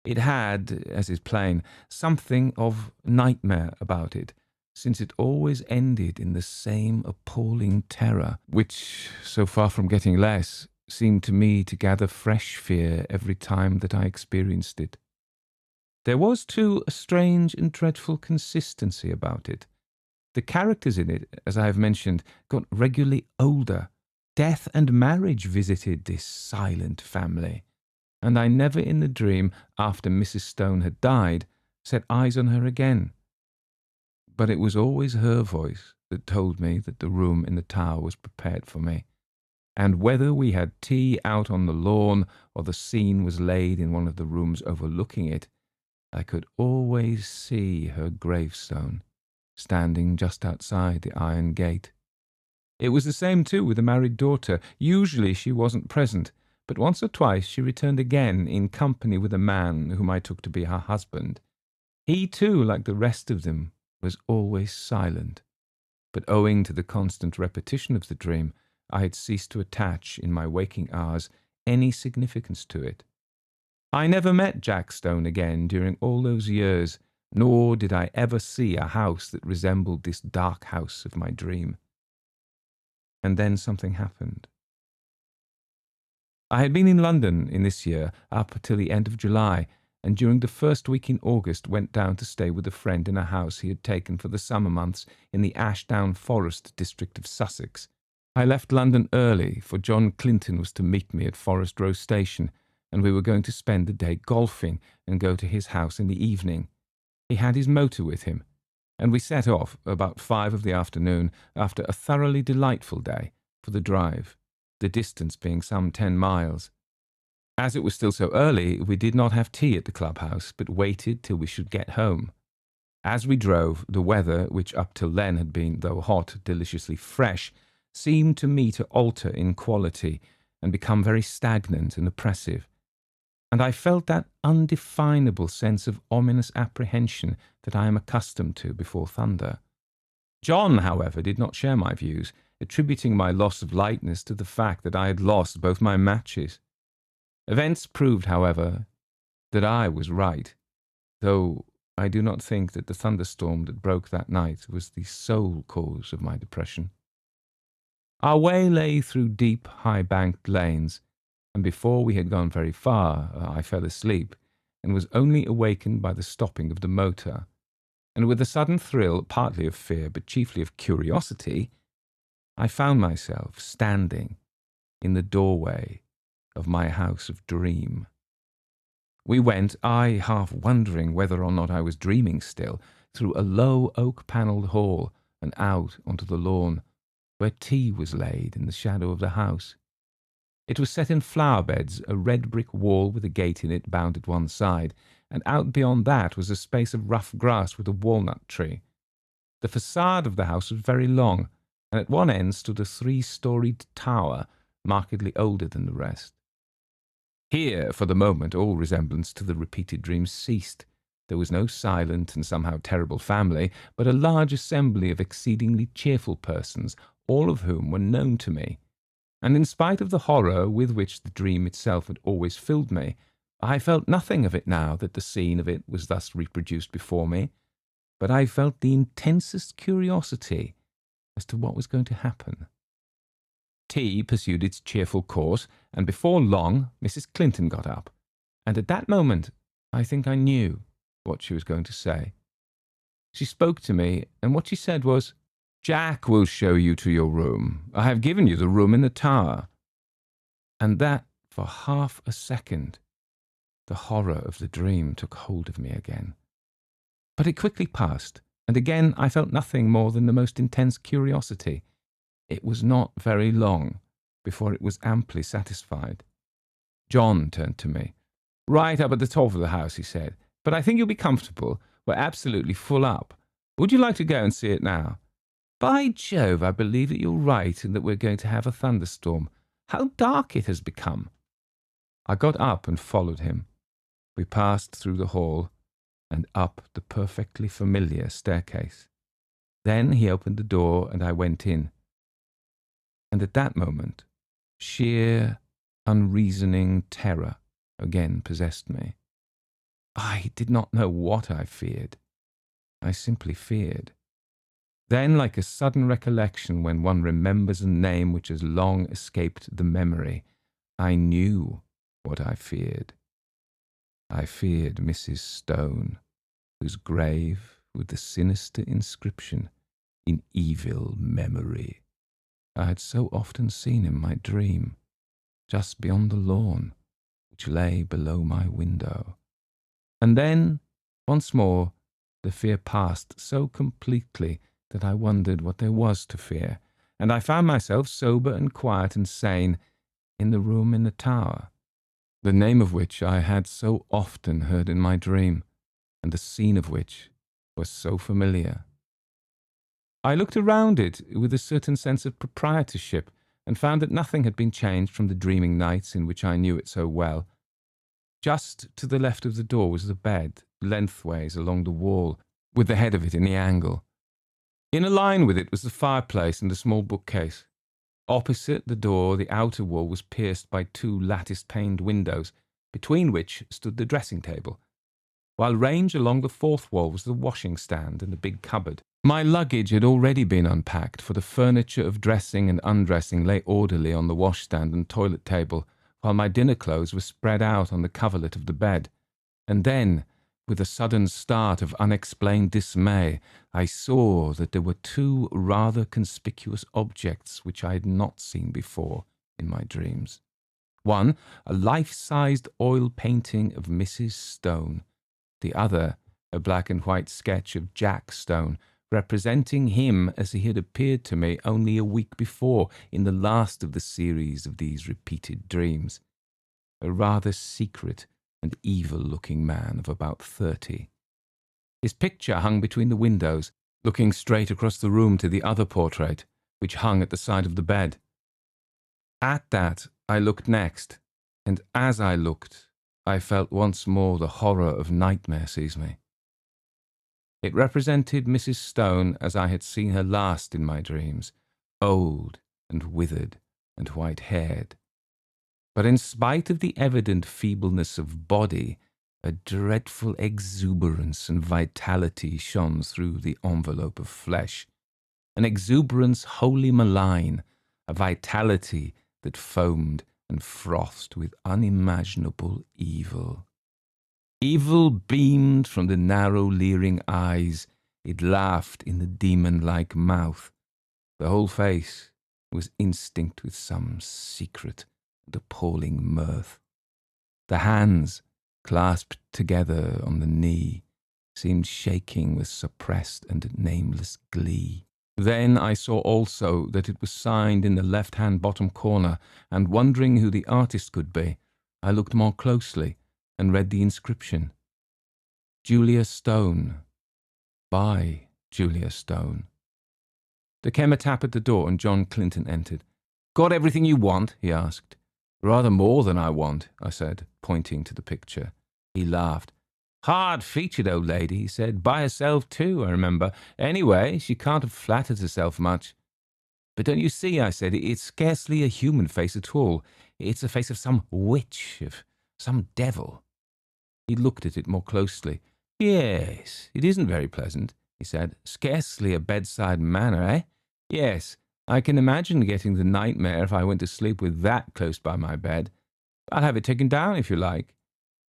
It had, as is plain, something of nightmare about it, since it always ended in the same appalling terror, which, so far from getting less, seemed to me to gather fresh fear every time that I experienced it. There was, too, a strange and dreadful consistency about it. The characters in it, as I have mentioned, got regularly older. Death and marriage visited this silent family, and I never in the dream, after Mrs. Stone had died, set eyes on her again. But it was always her voice that told me that the room in the tower was prepared for me, and whether we had tea out on the lawn or the scene was laid in one of the rooms overlooking it, I could always see her gravestone, standing just outside the iron gate. It was the same, too, with the married daughter. Usually she wasn't present, but once or twice she returned again in company with a man whom I took to be her husband. He, too, like the rest of them, was always silent, but owing to the constant repetition of the dream, I had ceased to attach, in my waking hours, any significance to it. I never met Jack Stone again during all those years, nor did I ever see a house that resembled this dark house of my dream. And then something happened. I had been in London in this year up till the end of July, and during the first week in August went down to stay with a friend in a house he had taken for the summer months in the Ashdown Forest district of Sussex. I left London early, for John Clinton was to meet me at Forest Row Station, and we were going to spend the day golfing and go to his house in the evening. He had his motor with him, and we set off about 5 of the afternoon after a thoroughly delightful day for the drive, the distance being some 10 miles. As it was still so early, we did not have tea at the clubhouse, but waited till we should get home. As we drove, the weather, which up till then had been, though hot, deliciously fresh, seemed to me to alter in quality and become very stagnant and oppressive, and I felt that undefinable sense of ominous apprehension that I am accustomed to before thunder. John, however, did not share my views, attributing my loss of lightness to the fact that I had lost both my matches. Events proved, however, that I was right, though I do not think that the thunderstorm that broke that night was the sole cause of my depression. Our way lay through deep, high-banked lanes, and before we had gone very far, I fell asleep, and was only awakened by the stopping of the motor, and with a sudden thrill, partly of fear, but chiefly of curiosity, I found myself standing in the doorway of my house of dream. We went, I half wondering whether or not I was dreaming still, through a low oak-panelled hall and out onto the lawn, where tea was laid in the shadow of the house. It was set in flower beds, a red brick wall with a gate in it bounded one side, and out beyond that was a space of rough grass with a walnut tree. The facade of the house was very long, and at one end stood a 3-storied tower, markedly older than the rest. Here, for the moment, all resemblance to the repeated dream ceased. There was no silent and somehow terrible family, but a large assembly of exceedingly cheerful persons, all of whom were known to me, and in spite of the horror with which the dream itself had always filled me, I felt nothing of it now that the scene of it was thus reproduced before me, but I felt the intensest curiosity as to what was going to happen. Tea pursued its cheerful course, and before long Mrs. Clinton got up, and at that moment I think I knew what she was going to say. She spoke to me, and what she said was, "Jack will show you to your room. I have given you the room in the tower." And that, for half a second, the horror of the dream took hold of me again. But it quickly passed, and again I felt nothing more than the most intense curiosity. It was not very long before it was amply satisfied. John turned to me. "Right up at the top of the house," he said, "but I think you'll be comfortable. We're absolutely full up. Would you like to go and see it now?" "By Jove, I believe that you're right and that we're going to have a thunderstorm. How dark it has become." I got up and followed him. We passed through the hall and up the perfectly familiar staircase. Then he opened the door and I went in. And at that moment, sheer, unreasoning terror again possessed me. I did not know what I feared. I simply feared. Then, like a sudden recollection when one remembers a name which has long escaped the memory, I knew what I feared. I feared Mrs. Stone, whose grave, with the sinister inscription, "In evil memory," I had so often seen in my dream, just beyond the lawn, which lay below my window. And then, once more, the fear passed so completely that I wondered what there was to fear, and I found myself sober and quiet and sane in the room in the tower, the name of which I had so often heard in my dream, and the scene of which was so familiar. I looked around it with a certain sense of proprietorship, and found that nothing had been changed from the dreaming nights in which I knew it so well. Just to the left of the door was the bed, lengthways along the wall, with the head of it in the angle. In a line with it was the fireplace and a small bookcase. Opposite the door, the outer wall was pierced by two lattice-paned windows, between which stood the dressing-table, while ranged along the fourth wall was the washing-stand and the big cupboard. My luggage had already been unpacked, for the furniture of dressing and undressing lay orderly on the washstand and toilet table, while my dinner clothes were spread out on the coverlet of the bed. And then, with a sudden start of unexplained dismay, I saw that there were two rather conspicuous objects which I had not seen before in my dreams. One, a life-sized oil painting of Mrs. Stone. The other, a black and white sketch of Jack Stone, representing him as he had appeared to me only a week before in the last of the series of these repeated dreams. A rather secret and evil-looking man of about 30. His picture hung between the windows, looking straight across the room to the other portrait, which hung at the side of the bed. At that I looked next, and as I looked, I felt once more the horror of nightmare seize me. It represented Mrs. Stone as I had seen her last in my dreams, old and withered and white-haired. But in spite of the evident feebleness of body, a dreadful exuberance and vitality shone through the envelope of flesh, an exuberance wholly malign, a vitality that foamed and frothed with unimaginable evil. Evil beamed from the narrow, leering eyes. It laughed in the demon-like mouth. The whole face was instinct with some secret and appalling mirth. The hands, clasped together on the knee, seemed shaking with suppressed and nameless glee. Then I saw also that it was signed in the left-hand bottom corner, and wondering who the artist could be, I looked more closely and read the inscription. Julia Stone, by Julia Stone. There came a tap at the door, and John Clinton entered. "Got everything you want?" he asked. "Rather more than I want," I said, pointing to the picture. He laughed. "Hard-featured old lady," he said. "By herself, too, I remember. Anyway, she can't have flattered herself much." But don't you see, I said, it's scarcely a human face at all. It's the face of some witch, of some devil. He looked at it more closely. Yes, it isn't very pleasant, he said. Scarcely a bedside manner, eh? Yes, I can imagine getting the nightmare if I went to sleep with that close by my bed. I'll have it taken down if you like.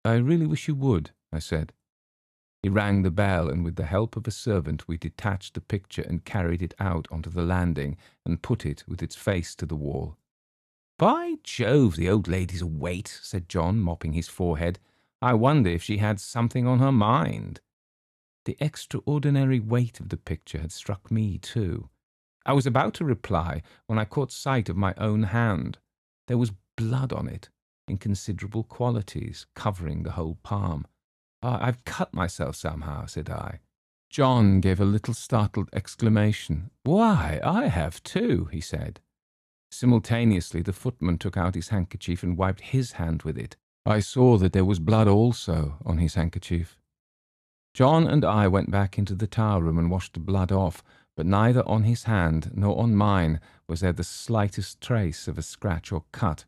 I really wish you would, I said. He rang the bell, and with the help of a servant we detached the picture and carried it out onto the landing and put it with its face to the wall. By Jove, the old lady's a weight, said John, mopping his forehead. I wonder if she had something on her mind. The extraordinary weight of the picture had struck me too. I was about to reply when I caught sight of my own hand. There was blood on it, in considerable quantities, covering the whole palm. I've cut myself somehow, said I. John gave a little startled exclamation. Why, I have too, he said. Simultaneously, the footman took out his handkerchief and wiped his hand with it. I saw that there was blood also on his handkerchief. John and I went back into the tower room and washed the blood off, but neither on his hand nor on mine was there the slightest trace of a scratch or cut.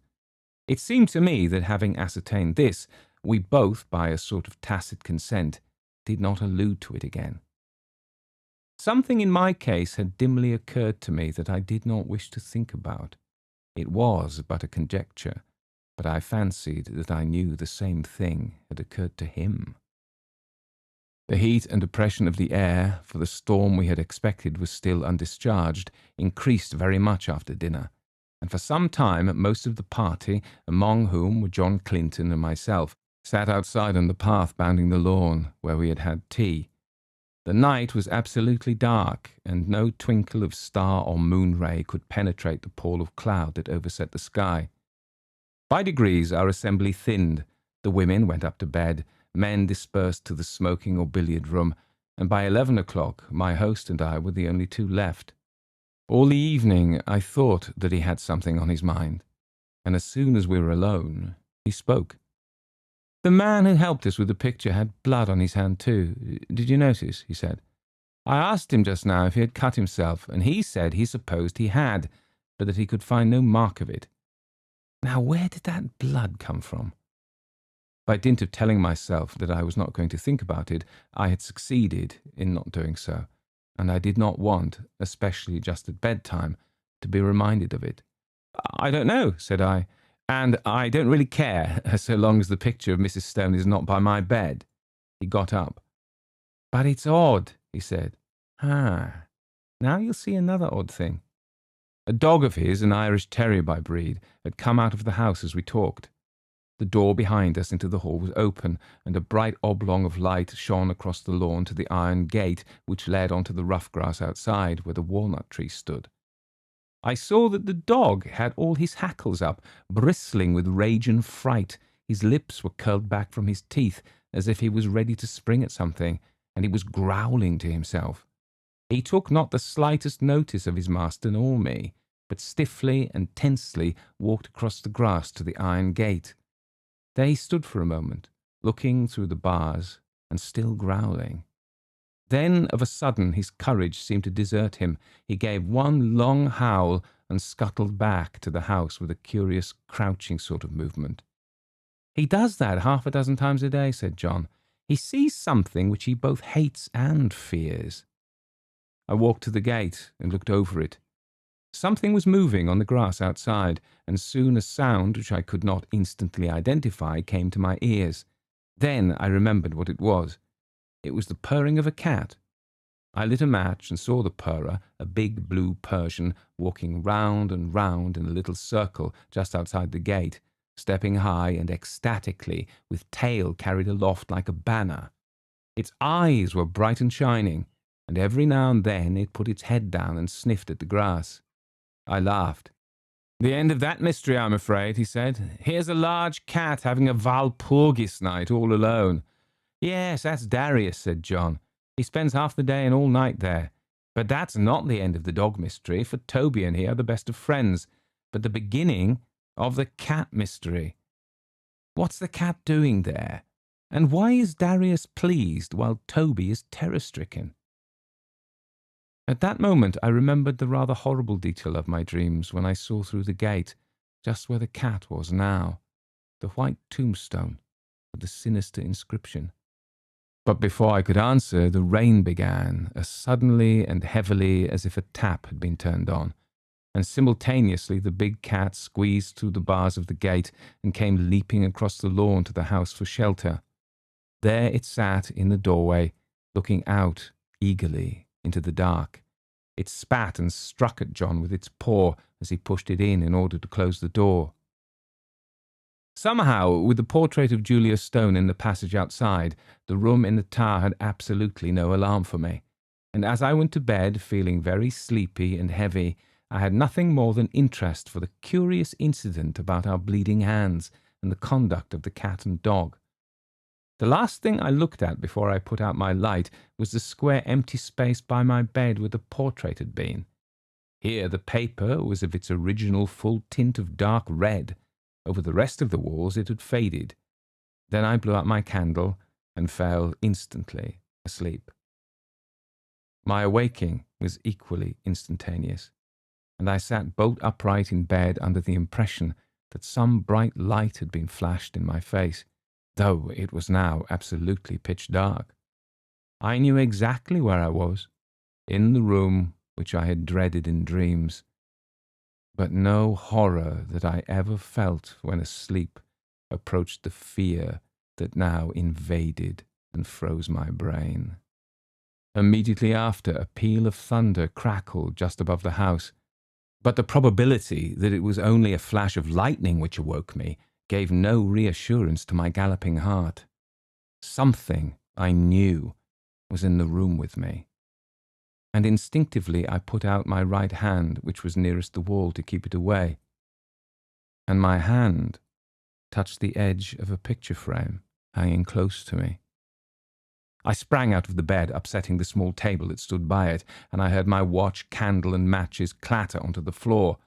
It seemed to me that, having ascertained this, we both, by a sort of tacit consent, did not allude to it again. Something in my case had dimly occurred to me that I did not wish to think about. It was but a conjecture, but I fancied that I knew the same thing had occurred to him. The heat and oppression of the air, for the storm we had expected was still undischarged, increased very much after dinner, and for some time most of the party, among whom were John Clinton and myself, sat outside on the path bounding the lawn, where we had had tea. The night was absolutely dark, and no twinkle of star or moon ray could penetrate the pall of cloud that overset the sky. By degrees our assembly thinned. The women went up to bed, men dispersed to the smoking or billiard room, and by 11 o'clock my host and I were the only two left. All the evening I thought that he had something on his mind, and as soon as we were alone, he spoke. The man who helped us with the picture had blood on his hand too. Did you notice? He said. I asked him just now if he had cut himself, and he said he supposed he had, but that he could find no mark of it. Now, where did that blood come from? By dint of telling myself that I was not going to think about it, I had succeeded in not doing so, and I did not want, especially just at bedtime, to be reminded of it. I don't know, said I, and I don't really care, so long as the picture of Mrs. Stone is not by my bed. He got up. But it's odd, he said. Now you'll see another odd thing. A dog of his, an Irish terrier by breed, had come out of the house as we talked. The door behind us into the hall was open, and a bright oblong of light shone across the lawn to the iron gate which led onto the rough grass outside, where the walnut tree stood. I saw that the dog had all his hackles up, bristling with rage and fright. His lips were curled back from his teeth, as if he was ready to spring at something, and he was growling to himself. He took not the slightest notice of his master nor me, but stiffly and tensely walked across the grass to the iron gate. There he stood for a moment, looking through the bars, and still growling. Then, of a sudden, his courage seemed to desert him. He gave one long howl and scuttled back to the house with a curious, crouching sort of movement. He does that 6 times a day, said John. He sees something which he both hates and fears. I walked to the gate and looked over it. Something was moving on the grass outside, and soon a sound which I could not instantly identify came to my ears. Then I remembered what it was. It was the purring of a cat. I lit a match and saw the purrer, a big blue Persian, walking round and round in a little circle just outside the gate, stepping high and ecstatically, with tail carried aloft like a banner. Its eyes were bright and shining, and every now and then it put its head down and sniffed at the grass. I laughed. The end of that mystery, I'm afraid, he said. Here's a large cat having a Walpurgis night all alone. Yes, that's Darius, said John. He spends half the day and all night there. But that's not the end of the dog mystery, for Toby and he are the best of friends, but the beginning of the cat mystery. What's the cat doing there? And why is Darius pleased while Toby is terror-stricken? At that moment I remembered the rather horrible detail of my dreams when I saw through the gate, just where the cat was now, the white tombstone with the sinister inscription. But before I could answer, the rain began, as suddenly and heavily as if a tap had been turned on, and simultaneously the big cat squeezed through the bars of the gate and came leaping across the lawn to the house for shelter. There it sat in the doorway, looking out eagerly into the dark. It spat and struck at John with its paw as he pushed it in order to close the door. Somehow, with the portrait of Julia Stone in the passage outside, the room in the tower had absolutely no alarm for me, and as I went to bed, feeling very sleepy and heavy, I had nothing more than interest for the curious incident about our bleeding hands and the conduct of the cat and dog. The last thing I looked at before I put out my light was the square empty space by my bed where the portrait had been. Here the paper was of its original full tint of dark red. Over the rest of the walls it had faded. Then I blew out my candle and fell instantly asleep. My awaking was equally instantaneous, and I sat bolt upright in bed under the impression that some bright light had been flashed in my face, though it was now absolutely pitch dark. I knew exactly where I was, in the room which I had dreaded in dreams, but no horror that I ever felt when asleep approached the fear that now invaded and froze my brain. Immediately after, a peal of thunder crackled just above the house, but the probability that it was only a flash of lightning which awoke me gave no reassurance to my galloping heart. Something, I knew, was in the room with me, and instinctively I put out my right hand, which was nearest the wall, to keep it away, and my hand touched the edge of a picture frame hanging close to me. I sprang out of the bed, upsetting the small table that stood by it, and I heard my watch, candle, and matches clatter onto the floor.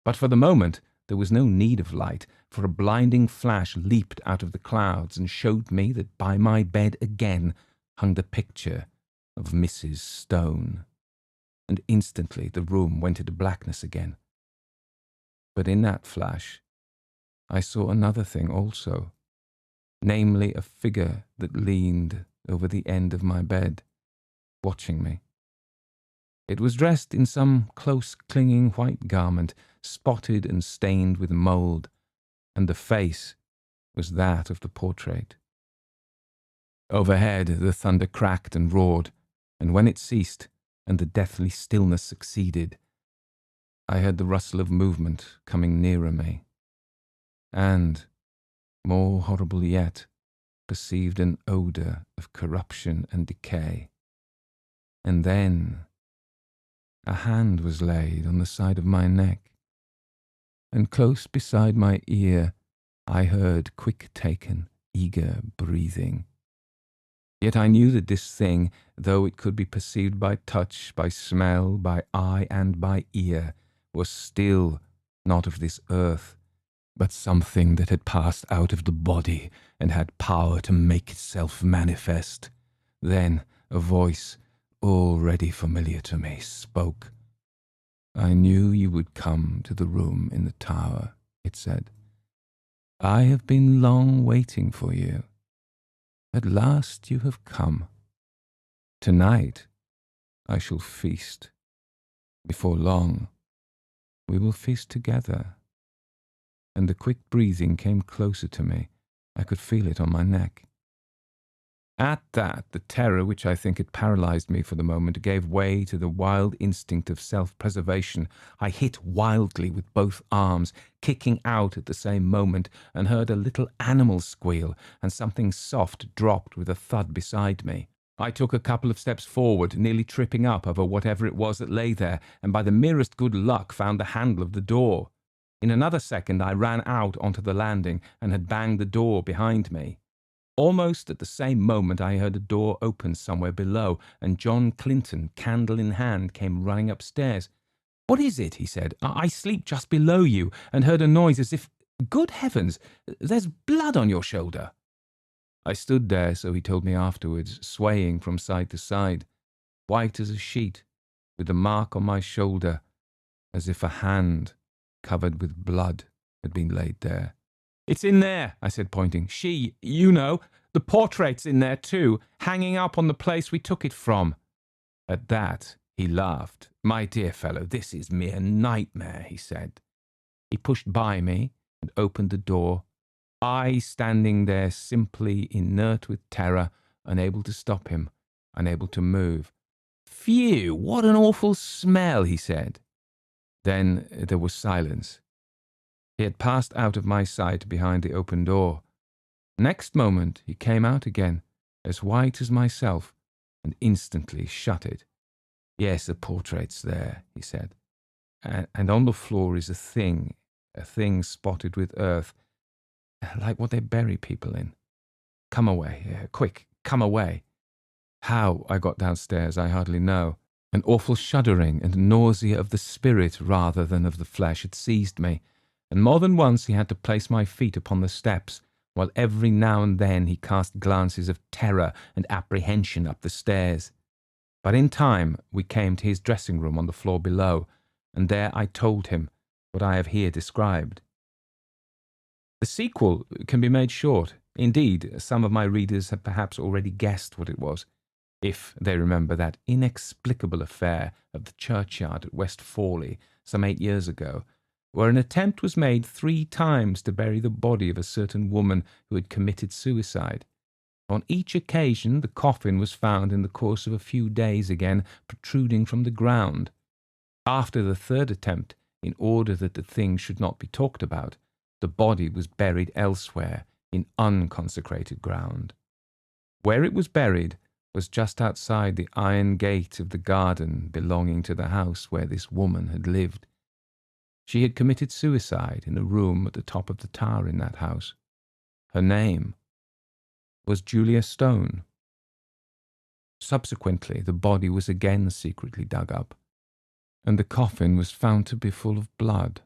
But for the moment there was no need of light, for a blinding flash leaped out of the clouds and showed me that by my bed again hung the picture of Mrs. Stone, and instantly the room went into blackness again. But in that flash I saw another thing also, namely a figure that leaned over the end of my bed, watching me. It was dressed in some close-clinging white garment, spotted and stained with mould, and the face was that of the portrait. Overhead the thunder cracked and roared, and when it ceased, and the deathly stillness succeeded, I heard the rustle of movement coming nearer me, and, more horrible yet, perceived an odour of corruption and decay. And then a hand was laid on the side of my neck, and close beside my ear I heard quick-taken, eager breathing. Yet I knew that this thing, though it could be perceived by touch, by smell, by eye, and by ear, was still not of this earth, but something that had passed out of the body and had power to make itself manifest. Then a voice, already familiar to me, spoke. "I knew you would come to the room in the tower," it said. "I have been long waiting for you. At last you have come. Tonight I shall feast. Before long we will feast together." And the quick breathing came closer to me. I could feel it on my neck. At that, the terror which I think had paralyzed me for the moment gave way to the wild instinct of self-preservation. I hit wildly with both arms, kicking out at the same moment, and heard a little animal squeal, and something soft dropped with a thud beside me. I took a couple of steps forward, nearly tripping up over whatever it was that lay there, and by the merest good luck found the handle of the door. In another second I ran out onto the landing and had banged the door behind me. Almost at the same moment I heard a door open somewhere below, and John Clinton, candle in hand, came running upstairs. "What is it?" he said. "I sleep just below you, and heard a noise as if— Good heavens, there's blood on your shoulder." I stood there, so he told me afterwards, swaying from side to side, white as a sheet, with a mark on my shoulder, as if a hand covered with blood had been laid there. "It's in there," I said, pointing. "She, you know, the portrait's in there too, hanging up on the place we took it from." At that, he laughed. "My dear fellow, this is mere nightmare," he said. He pushed by me and opened the door, I standing there simply inert with terror, unable to stop him, unable to move. "Phew, what an awful smell," he said. Then there was silence. He had passed out of my sight behind the open door. Next moment he came out again, as white as myself, and instantly shut it. "Yes, the portrait's there," he said. And on the floor is a thing spotted with earth, like what they bury people in. Come away, quick, come away." How I got downstairs I hardly know. An awful shuddering and nausea of the spirit rather than of the flesh had seized me, and more than once he had to place my feet upon the steps, while every now and then he cast glances of terror and apprehension up the stairs. But in time we came to his dressing-room on the floor below, and there I told him what I have here described. The sequel can be made short. Indeed, some of my readers have perhaps already guessed what it was, if they remember that inexplicable affair of the churchyard at West Fawley some 8 years ago, where an attempt was made 3 times to bury the body of a certain woman who had committed suicide. On each occasion the coffin was found in the course of a few days again protruding from the ground. After the 3rd attempt, in order that the thing should not be talked about, the body was buried elsewhere in unconsecrated ground. Where it was buried was just outside the iron gate of the garden belonging to the house where this woman had lived. She had committed suicide in a room at the top of the tower in that house. Her name was Julia Stone. Subsequently, the body was again secretly dug up, and the coffin was found to be full of blood.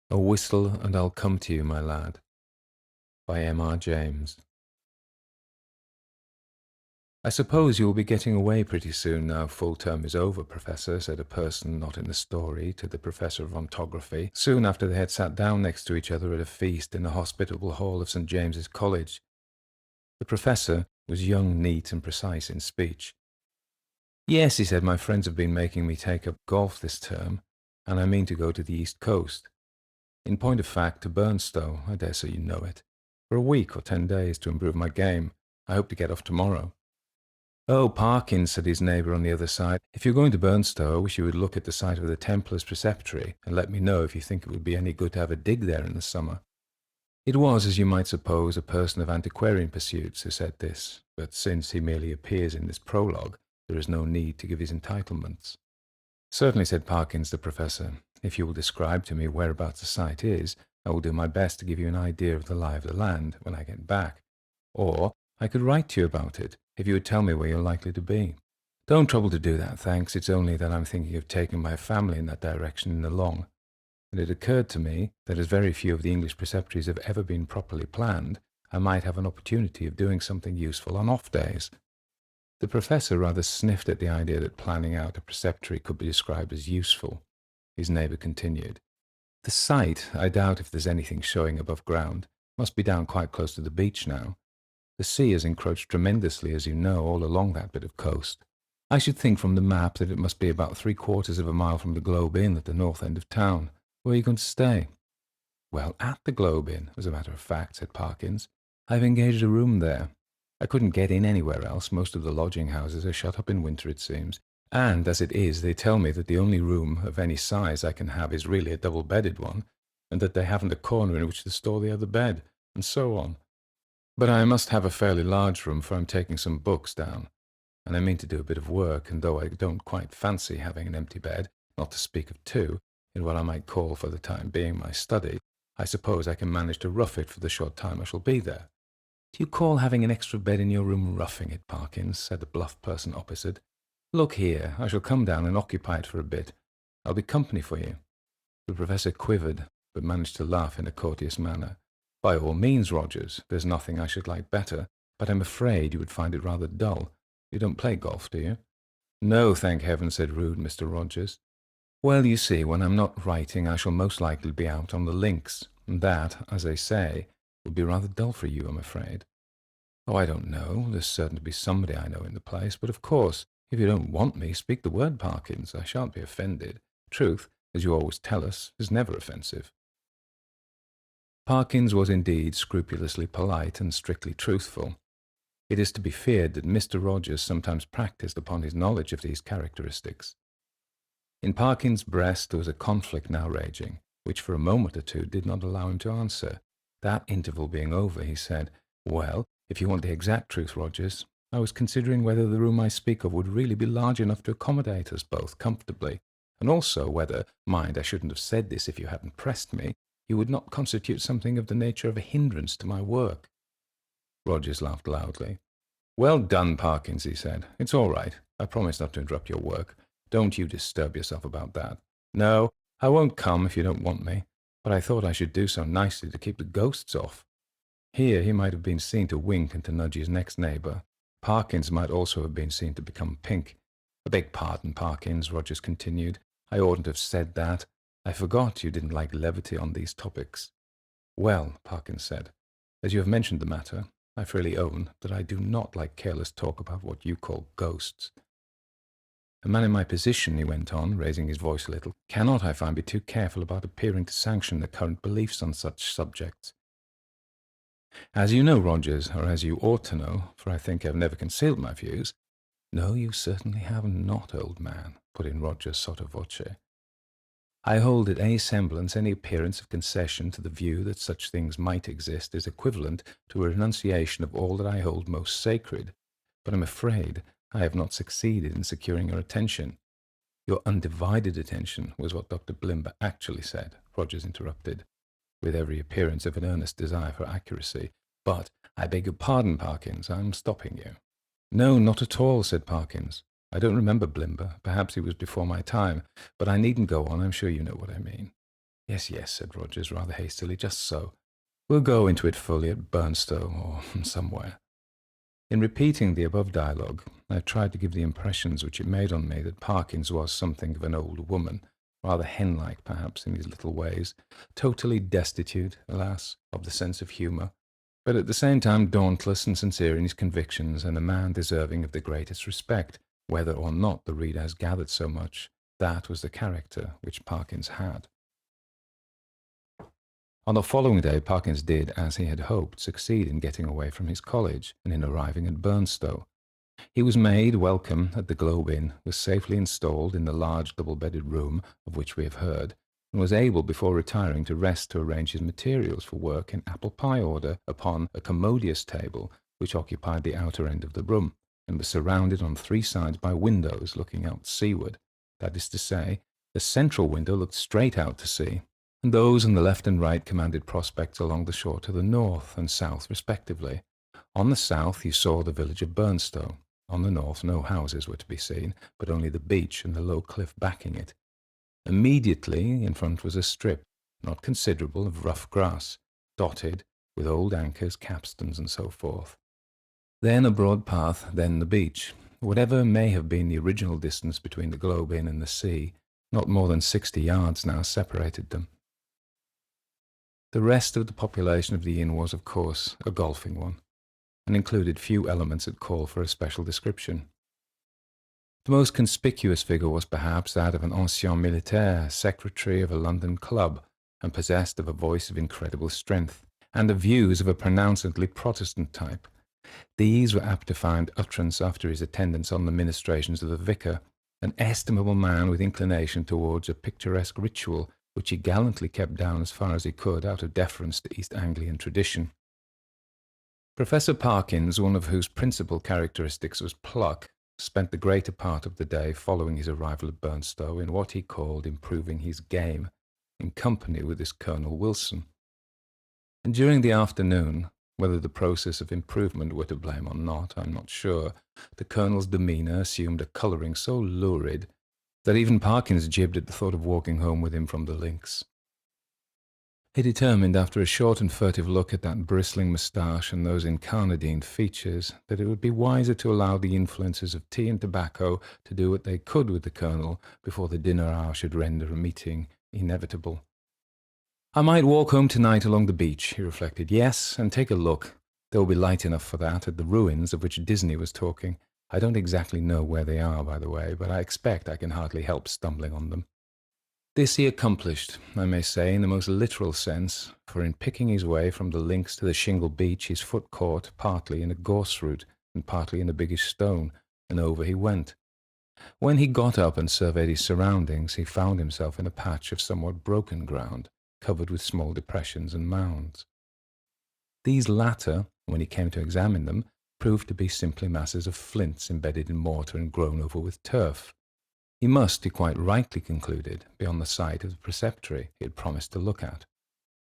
A Whistle and I'll Come to You, My Lad, by M.R. James. "I suppose you will be getting away pretty soon now full term is over, Professor," said a person not in the story to the Professor of Ontography, soon after they had sat down next to each other at a feast in the hospitable hall of St. James's College. The Professor was young, neat, and precise in speech. "Yes," he said, "my friends have been making me take up golf this term, and I mean to go to the East Coast. In point of fact, to Burnstow, I dare say you know it, for a week or 10 days to improve my game. I hope to get off tomorrow." "Oh, Perkins," said his neighbour on the other side, "if you're going to Burnstow, I wish you would look at the site of the Templars' Preceptory, and let me know if you think it would be any good to have a dig there in the summer." It was, as you might suppose, a person of antiquarian pursuits who said this, but since he merely appears in this prologue, there is no need to give his entitlements. "Certainly," said Perkins the Professor. "If you will describe to me whereabouts the site is, I will do my best to give you an idea of the lie of the land when I get back. Or I could write to you about it, if you would tell me where you're likely to be." "Don't trouble to do that, thanks. It's only that I'm thinking of taking my family in that direction in the long. And it occurred to me that as very few of the English preceptories have ever been properly planned, I might have an opportunity of doing something useful on off days." The Professor rather sniffed at the idea that planning out a preceptory could be described as useful. His neighbour continued. "The site, I doubt if there's anything showing above ground, must be down quite close to the beach now. The sea has encroached tremendously, as you know, all along that bit of coast. I should think from the map that it must be about 3/4 of a mile from the Globe Inn at the north end of town. Where are you going to stay?" "Well, at the Globe Inn, as a matter of fact," said Perkins. "I've engaged a room there. I couldn't get in anywhere else. Most of the lodging-houses are shut up in winter, it seems. And as it is, they tell me that the only room of any size I can have is really a double-bedded one, and that they haven't a corner in which to store the other bed, and so on. But I must have a fairly large room, for I'm taking some books down, and I mean to do a bit of work, and though I don't quite fancy having an empty bed, not to speak of 2, in what I might call for the time being my study, I suppose I can manage to rough it for the short time I shall be there." "Do you call having an extra bed in your room roughing it, Parkins?" said the bluff person opposite. "Look here, I shall come down and occupy it for a bit. I'll be company for you." The Professor quivered, but managed to laugh in a courteous manner. "By all means, Rogers. There's nothing I should like better, but I'm afraid you would find it rather dull. You don't play golf, do you?" "No, thank heaven," said rude Mr. Rogers. "Well, you see, when I'm not writing, I shall most likely be out on the links, and that, as I say, would be rather dull for you, I'm afraid." "Oh, I don't know. There's certain to be somebody I know in the place, but of course, if you don't want me, speak the word, Parkins. I shan't be offended. Truth, as you always tell us, is never offensive." Parkins was indeed scrupulously polite and strictly truthful. It is to be feared that Mr. Rogers sometimes practised upon his knowledge of these characteristics. In Parkins' breast there was a conflict now raging, which for a moment or two did not allow him to answer. That interval being over, he said, "Well, if you want the exact truth, Rogers, I was considering whether the room I speak of would really be large enough to accommodate us both comfortably, and also whether, mind, I shouldn't have said this if you hadn't pressed me, you would not constitute something of the nature of a hindrance to my work." Rogers laughed loudly. "Well done, Parkins," he said. "It's all right. I promise not to interrupt your work. Don't you disturb yourself about that. No, I won't come if you don't want me, but I thought I should do so nicely to keep the ghosts off." Here he might have been seen to wink and to nudge his next neighbour. Parkins might also have been seen to become pink. "I beg pardon, Parkins," Rogers continued. "I oughtn't to have said that. I forgot you didn't like levity on these topics." "Well," Parkins said, "as you have mentioned the matter, I freely own that I do not like careless talk about what you call ghosts. A man in my position," he went on, raising his voice a little, "cannot, I find, be too careful about appearing to sanction the current beliefs on such subjects. As you know, Rogers, or as you ought to know, for I think I have never concealed my views—" "No, you certainly have not, old man," put in Rogers sotto voce. "I hold that any semblance, any appearance of concession to the view that such things might exist is equivalent to a renunciation of all that I hold most sacred, but I'm afraid I have not succeeded in securing your attention." "Your undivided attention," was what Dr. Blimber actually said, Rogers interrupted, with every appearance of an earnest desire for accuracy. "But I beg your pardon, Parkins, I'm stopping you." "No, not at all," said Parkins. "I don't remember Blimber. Perhaps he was before my time, but I needn't go on. I'm sure you know what I mean." Yes, said Rogers rather hastily, "just so. We'll go into it fully at Burnstow or somewhere." In repeating the above dialogue, I tried to give the impressions which it made on me that Parkins was something of an old woman, rather hen-like perhaps in his little ways, totally destitute, alas, of the sense of humour, but at the same time dauntless and sincere in his convictions, and a man deserving of the greatest respect, whether or not the reader has gathered so much. That was the character which Parkins had. On the following day, Parkins did, as he had hoped, succeed in getting away from his college and in arriving at Burnstow. He was made welcome at the Globe Inn, was safely installed in the large double-bedded room of which we have heard, and was able before retiring to rest to arrange his materials for work in apple pie order upon a commodious table which occupied the outer end of the room, and was surrounded on 3 sides by windows looking out seaward. That is to say, the central window looked straight out to sea, and those on the left and right commanded prospects along the shore to the north and south respectively. On the south you saw the village of Burnstow. On the north no houses were to be seen, but only the beach and the low cliff backing it. Immediately in front was a strip, not considerable, of rough grass, dotted with old anchors, capstans, and so forth. Then a broad path, then the beach. Whatever may have been the original distance between the Globe Inn and the sea, not more than 60 yards now separated them. The rest of the population of the inn was, of course, a golfing one, and included few elements that call for a special description. The most conspicuous figure was perhaps that of an ancien militaire, secretary of a London club, and possessed of a voice of incredible strength, and of views of a pronouncedly Protestant type. These were apt to find utterance after his attendance on the ministrations of the vicar, an estimable man with inclination towards a picturesque ritual, which he gallantly kept down as far as he could out of deference to East Anglian tradition. Professor Parkins, one of whose principal characteristics was pluck, spent the greater part of the day following his arrival at Burnstow in what he called improving his game, in company with this Colonel Wilson, And during the afternoon, whether the process of improvement were to blame or not, I'm not sure, the Colonel's demeanour assumed a colouring so lurid that even Perkins jibbed at the thought of walking home with him from the links. He determined, after a short and furtive look at that bristling moustache and those incarnadine features, that it would be wiser to allow the influences of tea and tobacco to do what they could with the Colonel before the dinner hour should render a meeting inevitable. I might walk home tonight along the beach, he reflected. Yes, and take a look. There will be light enough for that at the ruins of which Disney was talking. I don't exactly know where they are, by the way, but I expect I can hardly help stumbling on them. This he accomplished, I may say, in the most literal sense, for in picking his way from the links to the shingle beach, his foot caught partly in a gorse root and partly in a biggish stone, and over he went. When he got up and surveyed his surroundings, he found himself in a patch of somewhat broken ground, covered with small depressions and mounds. These latter, when he came to examine them, proved to be simply masses of flints embedded in mortar and grown over with turf. He must, he quite rightly concluded, be on the site of the preceptory he had promised to look at.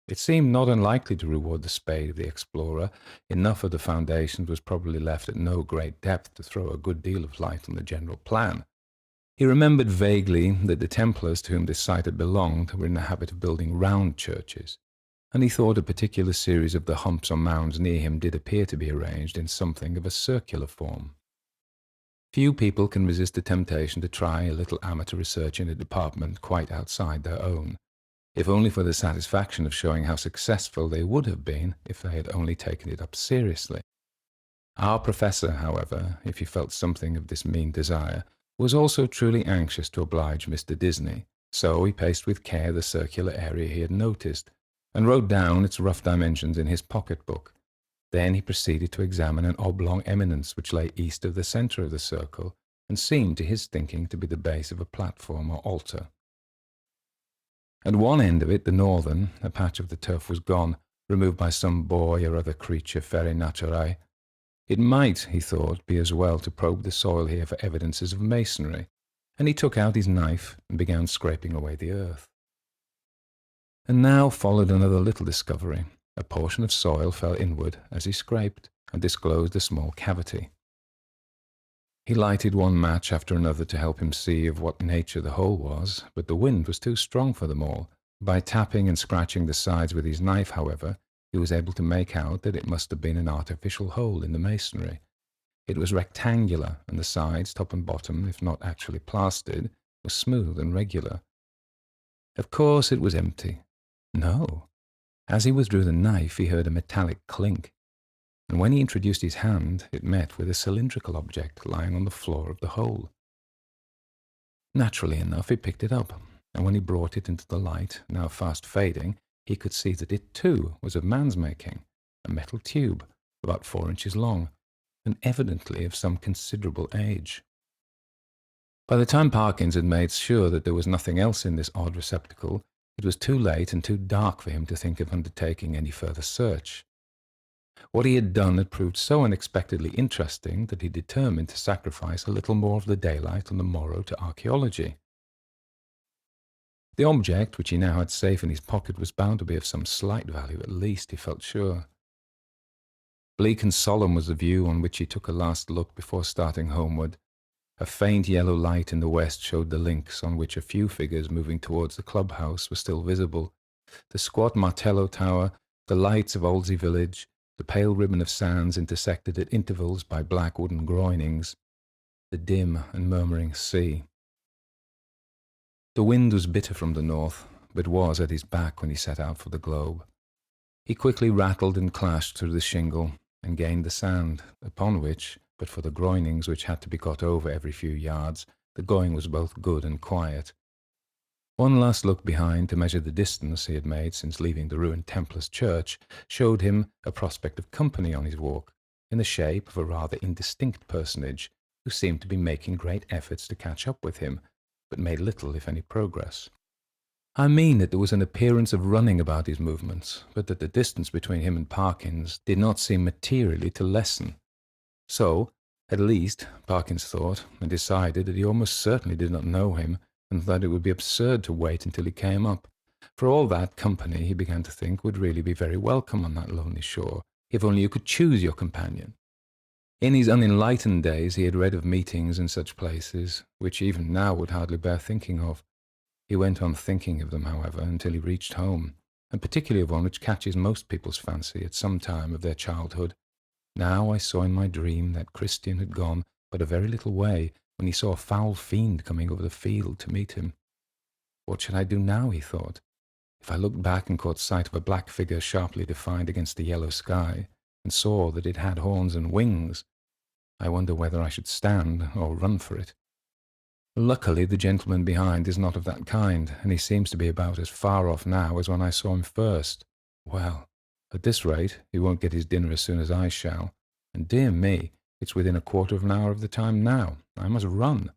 It seemed not unlikely to reward the spade of the explorer. Enough of the foundations was probably left at no great depth to throw a good deal of light on the general plan. He remembered vaguely that the Templars to whom this site had belonged were in the habit of building round churches, and he thought a particular series of the humps or mounds near him did appear to be arranged in something of a circular form. Few people can resist the temptation to try a little amateur research in a department quite outside their own, if only for the satisfaction of showing how successful they would have been if they had only taken it up seriously. Our professor, however, if he felt something of this mean desire, was also truly anxious to oblige Mr. Disney, so he paced with care the circular area he had noticed, and wrote down its rough dimensions in his pocket-book. Then he proceeded to examine an oblong eminence which lay east of the centre of the circle, and seemed to his thinking to be the base of a platform or altar. At one end of it, the northern, a patch of the turf was gone, removed by some boy or other creature fere naturae. It might, he thought, be as well to probe the soil here for evidences of masonry, and he took out his knife and began scraping away the earth. And now followed another little discovery. A portion of soil fell inward as he scraped, and disclosed a small cavity. He lighted one match after another to help him see of what nature the hole was, but the wind was too strong for them all. By tapping and scratching the sides with his knife, however, he was able to make out that it must have been an artificial hole in the masonry. It was rectangular, and the sides, top and bottom, if not actually plastered, were smooth and regular. Of course it was empty. No. As he withdrew the knife, he heard a metallic clink, and when he introduced his hand, it met with a cylindrical object lying on the floor of the hole. Naturally enough, he picked it up, and when he brought it into the light, now fast fading, he could see that it too was of man's making, a metal tube, about 4 inches long, and evidently of some considerable age. By the time Perkins had made sure that there was nothing else in this odd receptacle, it was too late and too dark for him to think of undertaking any further search. What he had done had proved so unexpectedly interesting that he determined to sacrifice a little more of the daylight on the morrow to archaeology. The object, which he now had safe in his pocket, was bound to be of some slight value at least, he felt sure. Bleak and solemn was the view on which he took a last look before starting homeward. A faint yellow light in the west showed the links on which a few figures moving towards the clubhouse were still visible. The squat Martello Tower, the lights of Oldsey village, the pale ribbon of sands intersected at intervals by black wooden groinings, the dim and murmuring sea. The wind was bitter from the north, but was at his back when he set out for the globe. He quickly rattled and clashed through the shingle, and gained the sand, upon which, but for the groinings which had to be got over every few yards, the going was both good and quiet. One last look behind to measure the distance he had made since leaving the ruined Templars' church showed him a prospect of company on his walk, in the shape of a rather indistinct personage who seemed to be making great efforts to catch up with him, but made little, if any, progress. I mean that there was an appearance of running about his movements, but that the distance between him and Perkins did not seem materially to lessen. So, at least, Perkins thought, and decided that he almost certainly did not know him, and that it would be absurd to wait until he came up. For all that, company, he began to think, would really be very welcome on that lonely shore, if only you could choose your companion. In his unenlightened days he had read of meetings in such places, which even now would hardly bear thinking of. He went on thinking of them, however, until he reached home, and particularly of one which catches most people's fancy at some time of their childhood. Now I saw in my dream that Christian had gone but a very little way when he saw a foul fiend coming over the field to meet him. What should I do now, he thought. If I looked back and caught sight of a black figure sharply defined against the yellow sky, and saw that it had horns and wings, I wonder whether I should stand or run for it. Luckily, the gentleman behind is not of that kind, and he seems to be about as far off now as when I saw him first. Well, at this rate, he won't get his dinner as soon as I shall, and dear me, it's within a quarter of an hour of the time now. I must run.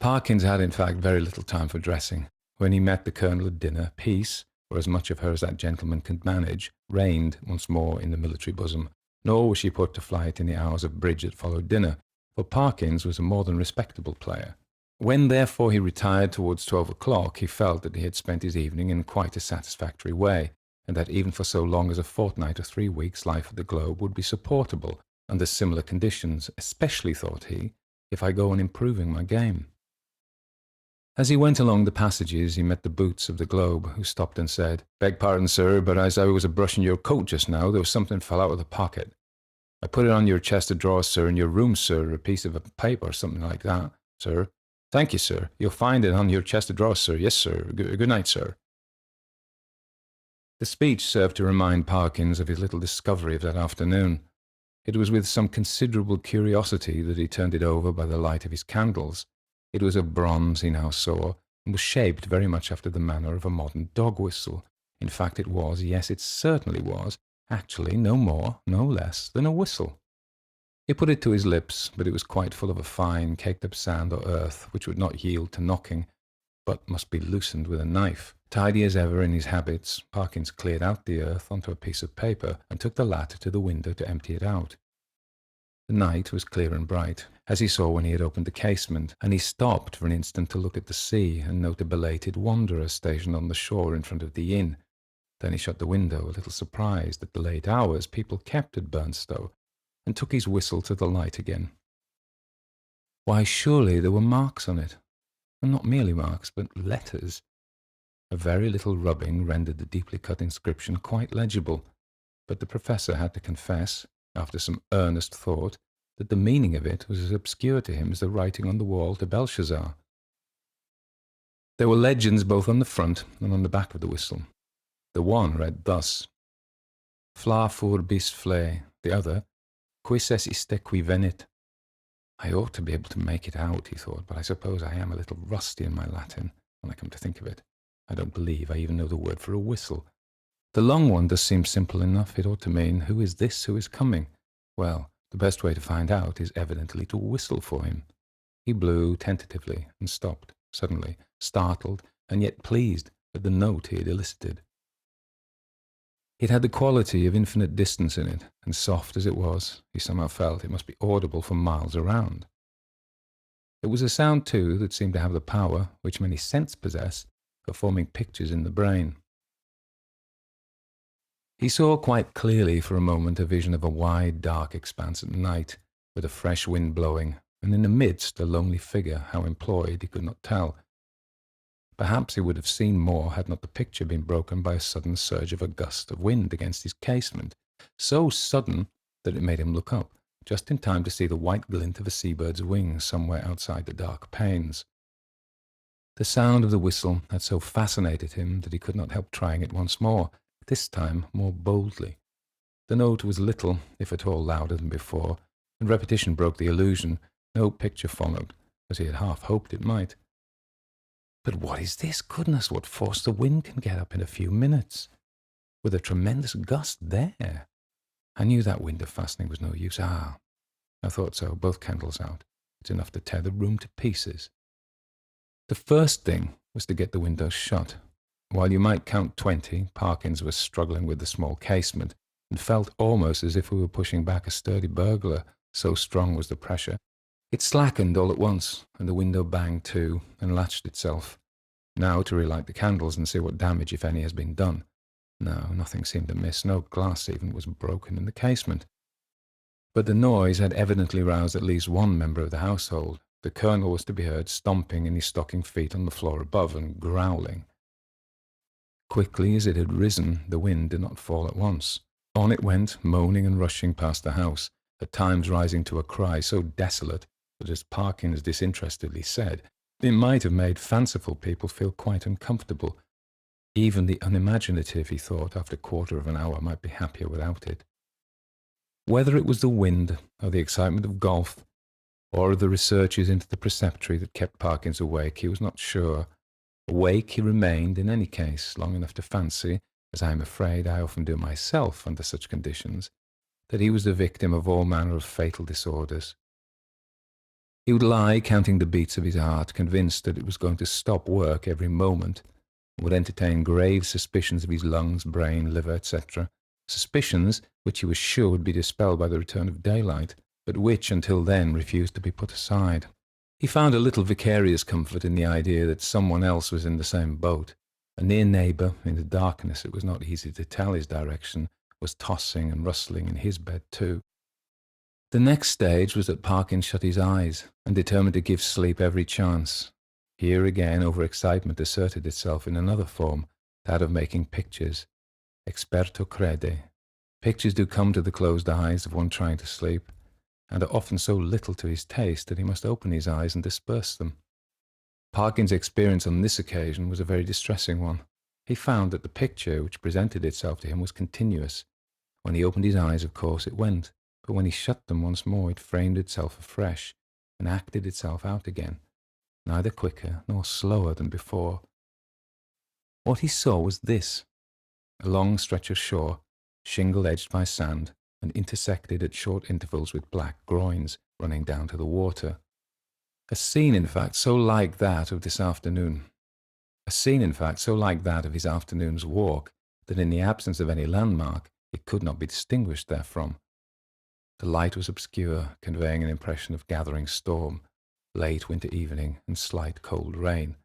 Perkins had, in fact, very little time for dressing. When he met the Colonel at dinner, peace, or as much of her as that gentleman could manage, reigned once more in the military bosom, nor was she put to flight in the hours of bridge that followed dinner, for Perkins was a more than respectable player. When, therefore, he retired towards 12 o'clock, he felt that he had spent his evening in quite a satisfactory way, and that even for so long as a fortnight or 3 weeks' life at the Globe would be supportable under similar conditions, especially, thought he, if I go on improving my game. As he went along the passages, he met the boots of the Globe, who stopped and said, "Beg pardon, sir, but as I was a-brushing your coat just now, there was something fell out of the pocket. I put it on your chest of drawers, sir, in your room, sir, a piece of a paper or something like that, sir. Thank you, sir. You'll find it on your chest of drawers, sir. Yes, sir. Good night, sir." The speech served to remind Perkins of his little discovery of that afternoon. It was with some considerable curiosity that he turned it over by the light of his candles. It was of bronze, he now saw, and was shaped very much after the manner of a modern dog whistle. In fact, it was, yes, it certainly was, actually no more, no less than a whistle. He put it to his lips, but it was quite full of a fine, caked-up sand or earth, which would not yield to knocking, but must be loosened with a knife. Tidy as ever in his habits, Perkins cleared out the earth onto a piece of paper and took the latter to the window to empty it out. The night was clear and bright, as he saw when he had opened the casement, and he stopped for an instant to look at the sea and note a belated wanderer stationed on the shore in front of the inn. Then he shut the window, a little surprised at the late hours people kept at Burnstow, and took his whistle to the light again. Why, surely there were marks on it, and not merely marks, but letters. A very little rubbing rendered the deeply cut inscription quite legible, but the professor had to confess, after some earnest thought, that the meaning of it was as obscure to him as the writing on the wall to Belshazzar. There were legends both on the front and on the back of the whistle. The one read thus: "Fla fur bis fle," the other, "Quis es iste qui venit." I ought to be able to make it out, he thought, but I suppose I am a little rusty in my Latin, when I come to think of it. I don't believe I even know the word for a whistle. The long one does seem simple enough. It ought to mean, "Who is this who is coming?" Well, the best way to find out is evidently to whistle for him. He blew tentatively and stopped, suddenly, startled and yet pleased at the note he had elicited. It had the quality of infinite distance in it, and soft as it was, he somehow felt it must be audible for miles around. It was a sound, too, that seemed to have the power, which many scents possess, of forming pictures in the brain. He saw quite clearly for a moment a vision of a wide, dark expanse at night, with a fresh wind blowing, and in the midst a lonely figure, how employed he could not tell. Perhaps he would have seen more had not the picture been broken by a sudden surge of a gust of wind against his casement, so sudden that it made him look up, just in time to see the white glint of a seabird's wings somewhere outside the dark panes. The sound of the whistle had so fascinated him that he could not help trying it once more, this time more boldly. The note was little, if at all louder than before, and repetition broke the illusion. No picture followed, as he had half hoped it might. But what is this? Goodness, what force the wind can get up in a few minutes, with a tremendous gust there. I knew that window fastening was no use. I thought so, both candles out. It's enough to tear the room to pieces. The first thing was to get the windows shut. While you might count 20, Perkins was struggling with the small casement, and felt almost as if we were pushing back a sturdy burglar, so strong was the pressure. It slackened all at once, and the window banged to and latched itself. Now to relight the candles and see what damage, if any, has been done. No, nothing seemed amiss. No glass even was broken in the casement. But the noise had evidently roused at least one member of the household. The Colonel was to be heard stomping in his stocking feet on the floor above and growling. Quickly as it had risen, the wind did not fall at once. On it went, moaning and rushing past the house, at times rising to a cry so desolate that, as Perkins disinterestedly said, it might have made fanciful people feel quite uncomfortable. Even the unimaginative, he thought, after a quarter of an hour might be happier without it. Whether it was the wind, or the excitement of golf, or the researches into the preceptory that kept Perkins awake, he was not sure. Awake he remained, in any case, long enough to fancy, as I am afraid I often do myself under such conditions, that he was the victim of all manner of fatal disorders. He would lie counting the beats of his heart, convinced that it was going to stop work every moment, and would entertain grave suspicions of his lungs, brain, liver, etc., suspicions which he was sure would be dispelled by the return of daylight, but which until then refused to be put aside. He found a little vicarious comfort in the idea that someone else was in the same boat. A near neighbour, in the darkness it was not easy to tell his direction, was tossing and rustling in his bed too. The next stage was that Perkins shut his eyes, and determined to give sleep every chance. Here again over-excitement asserted itself in another form, that of making pictures. Experto crede. Pictures do come to the closed eyes of one trying to sleep, and are often so little to his taste that he must open his eyes and disperse them. Perkins' experience on this occasion was a very distressing one. He found that the picture which presented itself to him was continuous. When he opened his eyes, of course, it went, but when he shut them once more, it framed itself afresh and acted itself out again, neither quicker nor slower than before. What he saw was this: a long stretch of shore, shingle-edged by sand, and intersected at short intervals with black groins running down to the water. A scene, in fact, so like that of this afternoon. A scene, in fact, so like that of his afternoon's walk, that in the absence of any landmark, it could not be distinguished therefrom. The light was obscure, conveying an impression of gathering storm, late winter evening, and slight cold rain.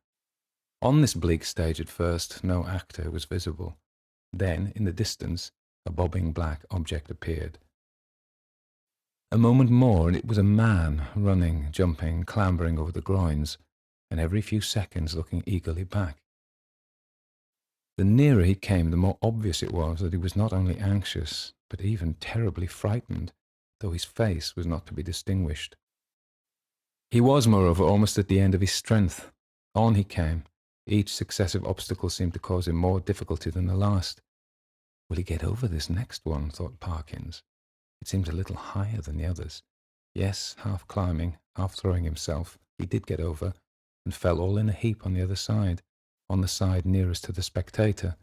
On this bleak stage at first, no actor was visible. Then, in the distance, a bobbing black object appeared. A moment more, and it was a man, running, jumping, clambering over the groins, and every few seconds looking eagerly back. The nearer he came, the more obvious it was that he was not only anxious, but even terribly frightened, though his face was not to be distinguished. He was, moreover, almost at the end of his strength. On he came. Each successive obstacle seemed to cause him more difficulty than the last. Will he get over this next one, thought Perkins. It seems a little higher than the others. Yes, half climbing, half throwing himself, he did get over, and fell all in a heap on the other side, on the side nearest to the spectator.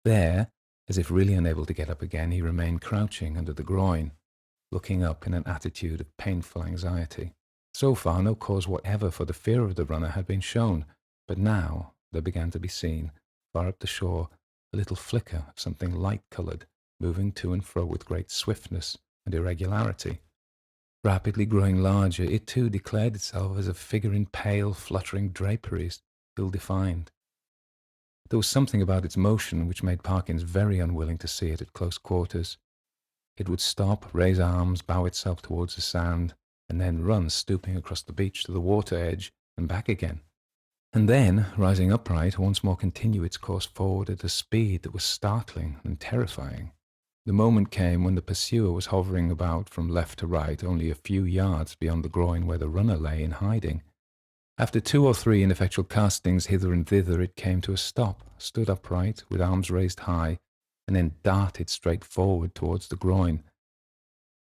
There, as if really unable to get up again, he remained crouching under the groin, looking up in an attitude of painful anxiety. So far, no cause whatever for the fear of the runner had been shown, but now there began to be seen, far up the shore, a little flicker of something light-coloured, moving to and fro with great swiftness and irregularity. Rapidly growing larger, it too declared itself as a figure in pale, fluttering draperies, ill-defined. There was something about its motion which made Perkins very unwilling to see it at close quarters. It would stop, raise arms, bow itself towards the sand, and then run stooping across the beach to the water edge and back again. And then, rising upright, once more continue its course forward at a speed that was startling and terrifying. The moment came when the pursuer was hovering about from left to right, only a few yards beyond the groin where the runner lay in hiding. After 2 or 3 ineffectual castings hither and thither, it came to a stop, stood upright, with arms raised high, and then darted straight forward towards the groin.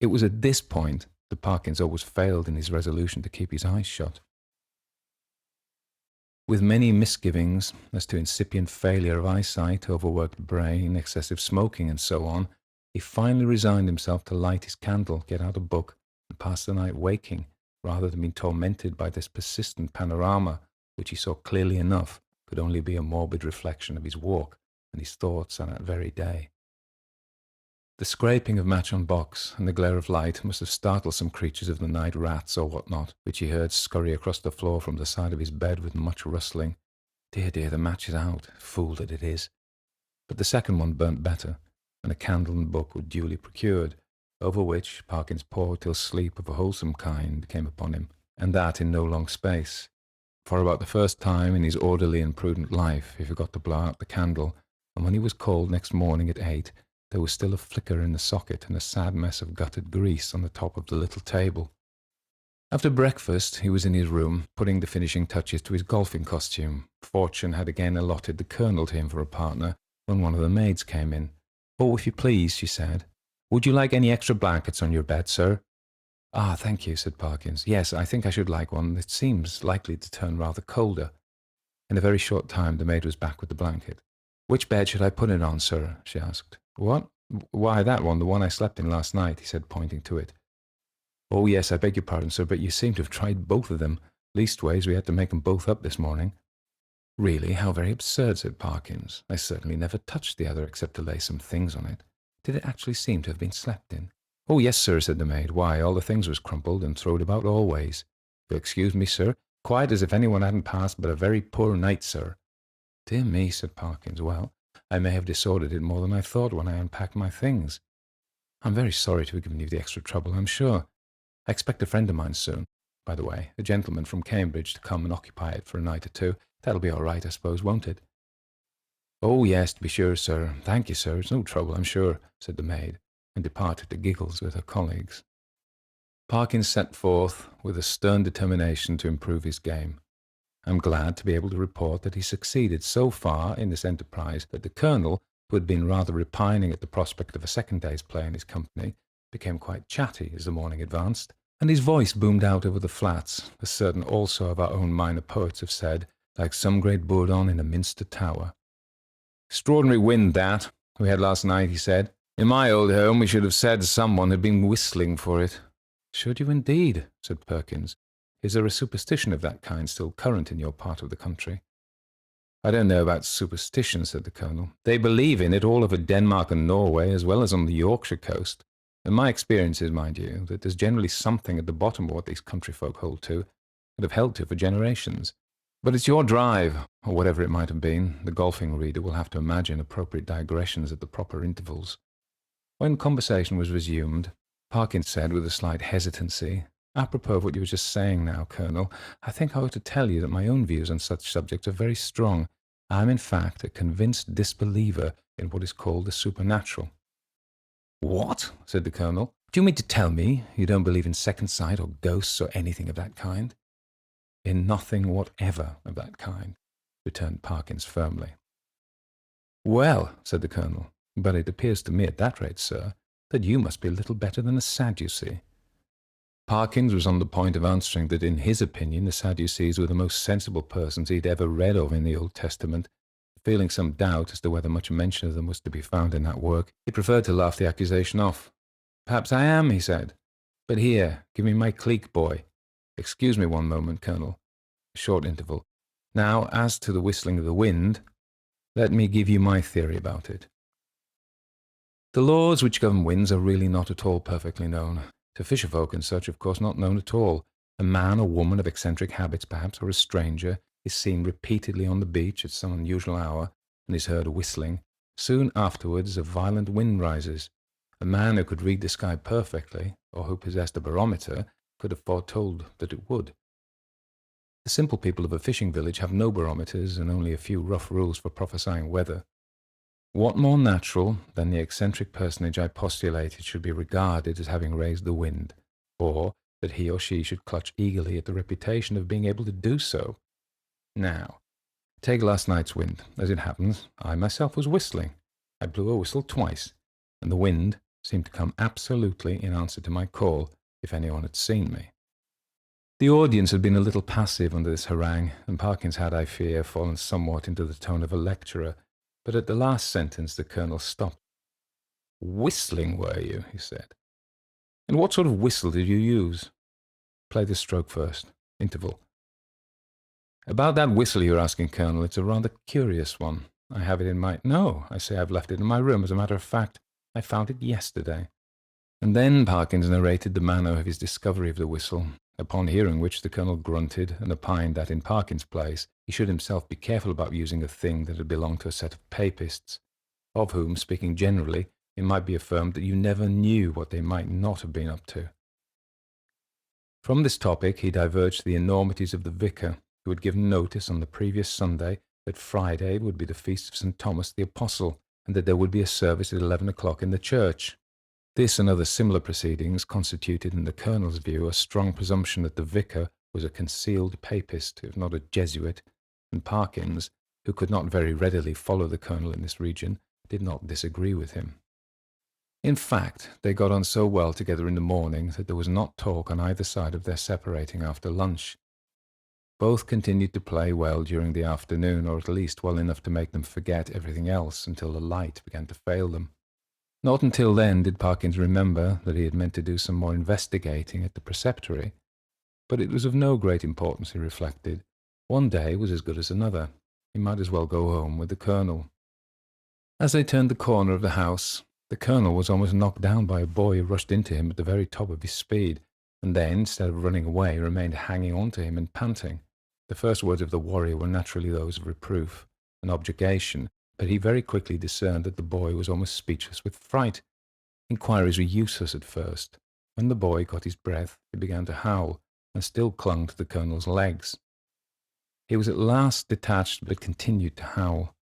It was at this point that Perkins always failed in his resolution to keep his eyes shut. With many misgivings as to incipient failure of eyesight, overworked brain, excessive smoking, and so on, he finally resigned himself to light his candle, get out a book, and pass the night waking, rather than being tormented by this persistent panorama, which he saw clearly enough could only be a morbid reflection of his walk and his thoughts on that very day. The scraping of match on box and the glare of light must have startled some creatures of the night, rats or what not, which he heard scurry across the floor from the side of his bed with much rustling. Dear, dear, the match is out. Fool that it is. But the second one burnt better, and a candle and book were duly procured, over which Parkins pored till sleep of a wholesome kind came upon him, and that in no long space. For about the first time in his orderly and prudent life he forgot to blow out the candle, and when he was called next morning at 8, there was still a flicker in the socket and a sad mess of guttered grease on the top of the little table. After breakfast he was in his room, putting the finishing touches to his golfing costume. Fortune had again allotted the Colonel to him for a partner, when one of the maids came in. "Oh, if you please," she said. "Would you like any extra blankets on your bed, sir?" "Ah, thank you," said Parkins. "Yes, I think I should like one. It seems likely to turn rather colder." In a very short time the maid was back with the blanket. "Which bed should I put it on, sir?" she asked. "What? Why, that one, the one I slept in last night," he said, pointing to it. "Oh, yes, I beg your pardon, sir, but you seem to have tried both of them. Leastways, we had to make them both up this morning." "Really, how very absurd," said Parkins. "I certainly never touched the other except to lay some things on it. Did it actually seem to have been slept in?" "Oh, yes, sir," said the maid. "Why, all the things was crumpled and throwed about always. You'll excuse me, sir, quite as if anyone hadn't passed but a very poor night, sir." "Dear me," said Parkins. "Well, I may have disordered it more than I thought when I unpacked my things. I'm very sorry to have given you the extra trouble, I'm sure. I expect a friend of mine soon, by the way, a gentleman from Cambridge, to come and occupy it for a night or two. That'll be all right, I suppose, won't it?" "Oh, yes, to be sure, sir. Thank you, sir. It's no trouble, I'm sure," said the maid, and departed to giggles with her colleagues. Parkins set forth with a stern determination to improve his game. I'm glad to be able to report that he succeeded so far in this enterprise that the Colonel, who had been rather repining at the prospect of a second day's play in his company, became quite chatty as the morning advanced, and his voice boomed out over the flats, as certain also of our own minor poets have said, like some great bourdon in a minster tower. "Extraordinary wind, that, we had last night," he said. "In my old home we should have said someone had been whistling for it." "Should you indeed?" said Perkins. "Is there a superstition of that kind still current in your part of the country?" "I don't know about superstition," said the Colonel. "They believe in it all over Denmark and Norway, as well as on the Yorkshire coast. And my experience is, mind you, that there's generally something at the bottom of what these country folk hold to, and have held to for generations. But it's your drive, or whatever it might have been. The golfing reader will have to imagine appropriate digressions at the proper intervals." When conversation was resumed, Parkins said with a slight hesitancy, "Apropos of what you were just saying now, Colonel, I think I ought to tell you that my own views on such subjects are very strong. I am, in fact, a convinced disbeliever in what is called the supernatural." "What?" said the Colonel. "Do you mean to tell me you don't believe in second sight or ghosts or anything of that kind?" "In nothing whatever of that kind," returned Parkins firmly. "Well," said the Colonel, "but it appears to me at that rate, sir, that you must be a little better than a Sadducee." Parkins was on the point of answering that in his opinion the Sadducees were the most sensible persons he had ever read of in the Old Testament. Feeling some doubt as to whether much mention of them was to be found in that work, he preferred to laugh the accusation off. "Perhaps I am," he said. "But here, give me my cleek, boy. Excuse me one moment, Colonel." A short interval. "Now, as to the whistling of the wind, let me give you my theory about it. The laws which govern winds are really not at all perfectly known. To fisherfolk and such, of course, not known at all. A man or woman of eccentric habits, perhaps, or a stranger, is seen repeatedly on the beach at some unusual hour, and is heard whistling. Soon afterwards a violent wind rises. A man who could read the sky perfectly, or who possessed a barometer, could have foretold that it would. The simple people of a fishing village have no barometers and only a few rough rules for prophesying weather. What more natural than the eccentric personage I postulated should be regarded as having raised the wind, or that he or she should clutch eagerly at the reputation of being able to do so? Now, take last night's wind. As it happens, I myself was whistling. I blew a whistle twice, and the wind seemed to come absolutely in answer to my call, if anyone had seen me. The audience had been a little passive under this harangue, and Parkins had, I fear, fallen somewhat into the tone of a lecturer, but at the last sentence the Colonel stopped. "Whistling, were you?" he said. "And what sort of whistle did you use?" "Play the stroke first. Interval." "About that whistle you're asking, Colonel, it's a rather curious one. I have it in my— No, I say I've left it in my room. As a matter of fact, I found it yesterday." And then Parkins narrated the manner of his discovery of the whistle, upon hearing which the Colonel grunted and opined that in Parkins' place he should himself be careful about using a thing that had belonged to a set of papists, of whom, speaking generally, it might be affirmed that you never knew what they might not have been up to. From this topic he diverged to the enormities of the vicar, who had given notice on the previous Sunday that Friday would be the feast of St. Thomas the Apostle, and that there would be a service at 11 o'clock in the church. This and other similar proceedings constituted, in the Colonel's view, a strong presumption that the vicar was a concealed papist, if not a Jesuit, and Parkins, who could not very readily follow the Colonel in this region, did not disagree with him. In fact, they got on so well together in the morning that there was not talk on either side of their separating after lunch. Both continued to play well during the afternoon, or at least well enough to make them forget everything else until the light began to fail them. Not until then did Parkins remember that he had meant to do some more investigating at the preceptory, but it was of no great importance, he reflected. One day was as good as another. He might as well go home with the Colonel. As they turned the corner of the house, the Colonel was almost knocked down by a boy who rushed into him at the very top of his speed, and then, instead of running away, remained hanging on to him and panting. The first words of the warrior were naturally those of reproof and objurgation, but he very quickly discerned that the boy was almost speechless with fright. Inquiries were useless at first. When the boy got his breath, he began to howl, and still clung to the Colonel's legs. He was at last detached, but continued to howl.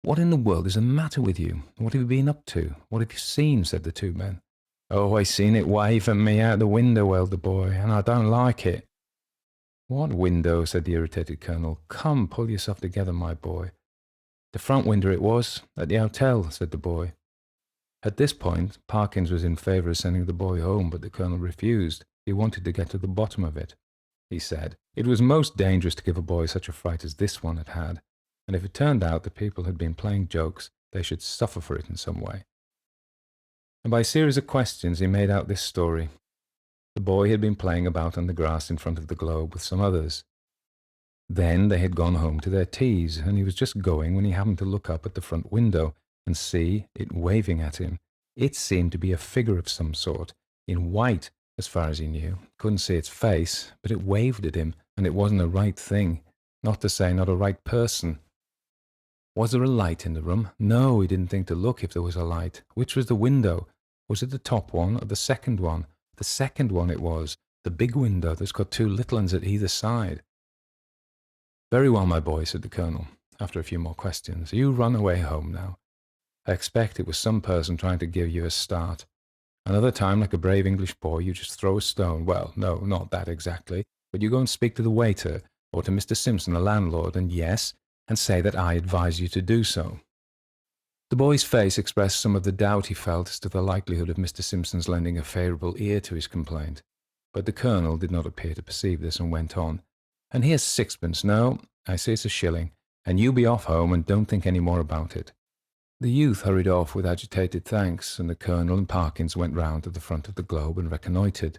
"What in the world is the matter with you? What have you been up to? What have you seen?" said the two men. "Oh, I seen it wave at me out the window," wailed the boy, "and I don't like it." "What window?" said the irritated Colonel. "Come, pull yourself together, my boy." "The front window it was, at the hotel," said the boy. At this point, Parkins was in favour of sending the boy home, but the Colonel refused. He wanted to get to the bottom of it. He said it was most dangerous to give a boy such a fright as this one had had, and if it turned out that people had been playing jokes, they should suffer for it in some way. And by a series of questions he made out this story. The boy had been playing about on the grass in front of the globe with some others. Then they had gone home to their teas, and he was just going when he happened to look up at the front window and see it waving at him. It seemed to be a figure of some sort, in white, as far as he knew. Couldn't see its face, but it waved at him, and it wasn't a right thing, not to say not a right person. Was there a light in the room? No, he didn't think to look if there was a light. Which was the window? Was it the top one or the second one? The second one it was, the big window that's got two little ones at either side. "Very well, my boy," said the Colonel, after a few more questions. "You run away home now. I expect it was some person trying to give you a start. Another time, like a brave English boy, you just throw a stone. Well, no, not that exactly, but you go and speak to the waiter, or to Mr. Simpson, the landlord, and say that I advise you to do so." The boy's face expressed some of the doubt he felt as to the likelihood of Mr. Simpson's lending a favourable ear to his complaint, but the Colonel did not appear to perceive this and went on. "And here's sixpence. No, I say it's a shilling, and you be off home and don't think any more about it." The youth hurried off with agitated thanks, and the Colonel and Parkins went round to the front of the globe and reconnoitred.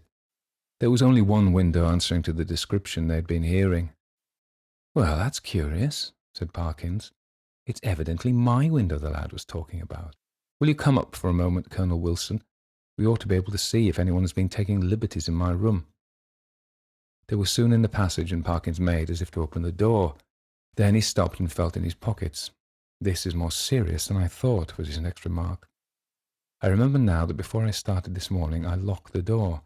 There was only one window answering to the description they had been hearing. "Well, that's curious," said Parkins. "It's evidently my window the lad was talking about. Will you come up for a moment, Colonel Wilson? We ought to be able to see if anyone has been taking liberties in my room." They were soon in the passage, and Parkins made as if to open the door. Then he stopped and felt in his pockets. "This is more serious than I thought," was his next remark. "I remember now that before I started this morning I locked the door.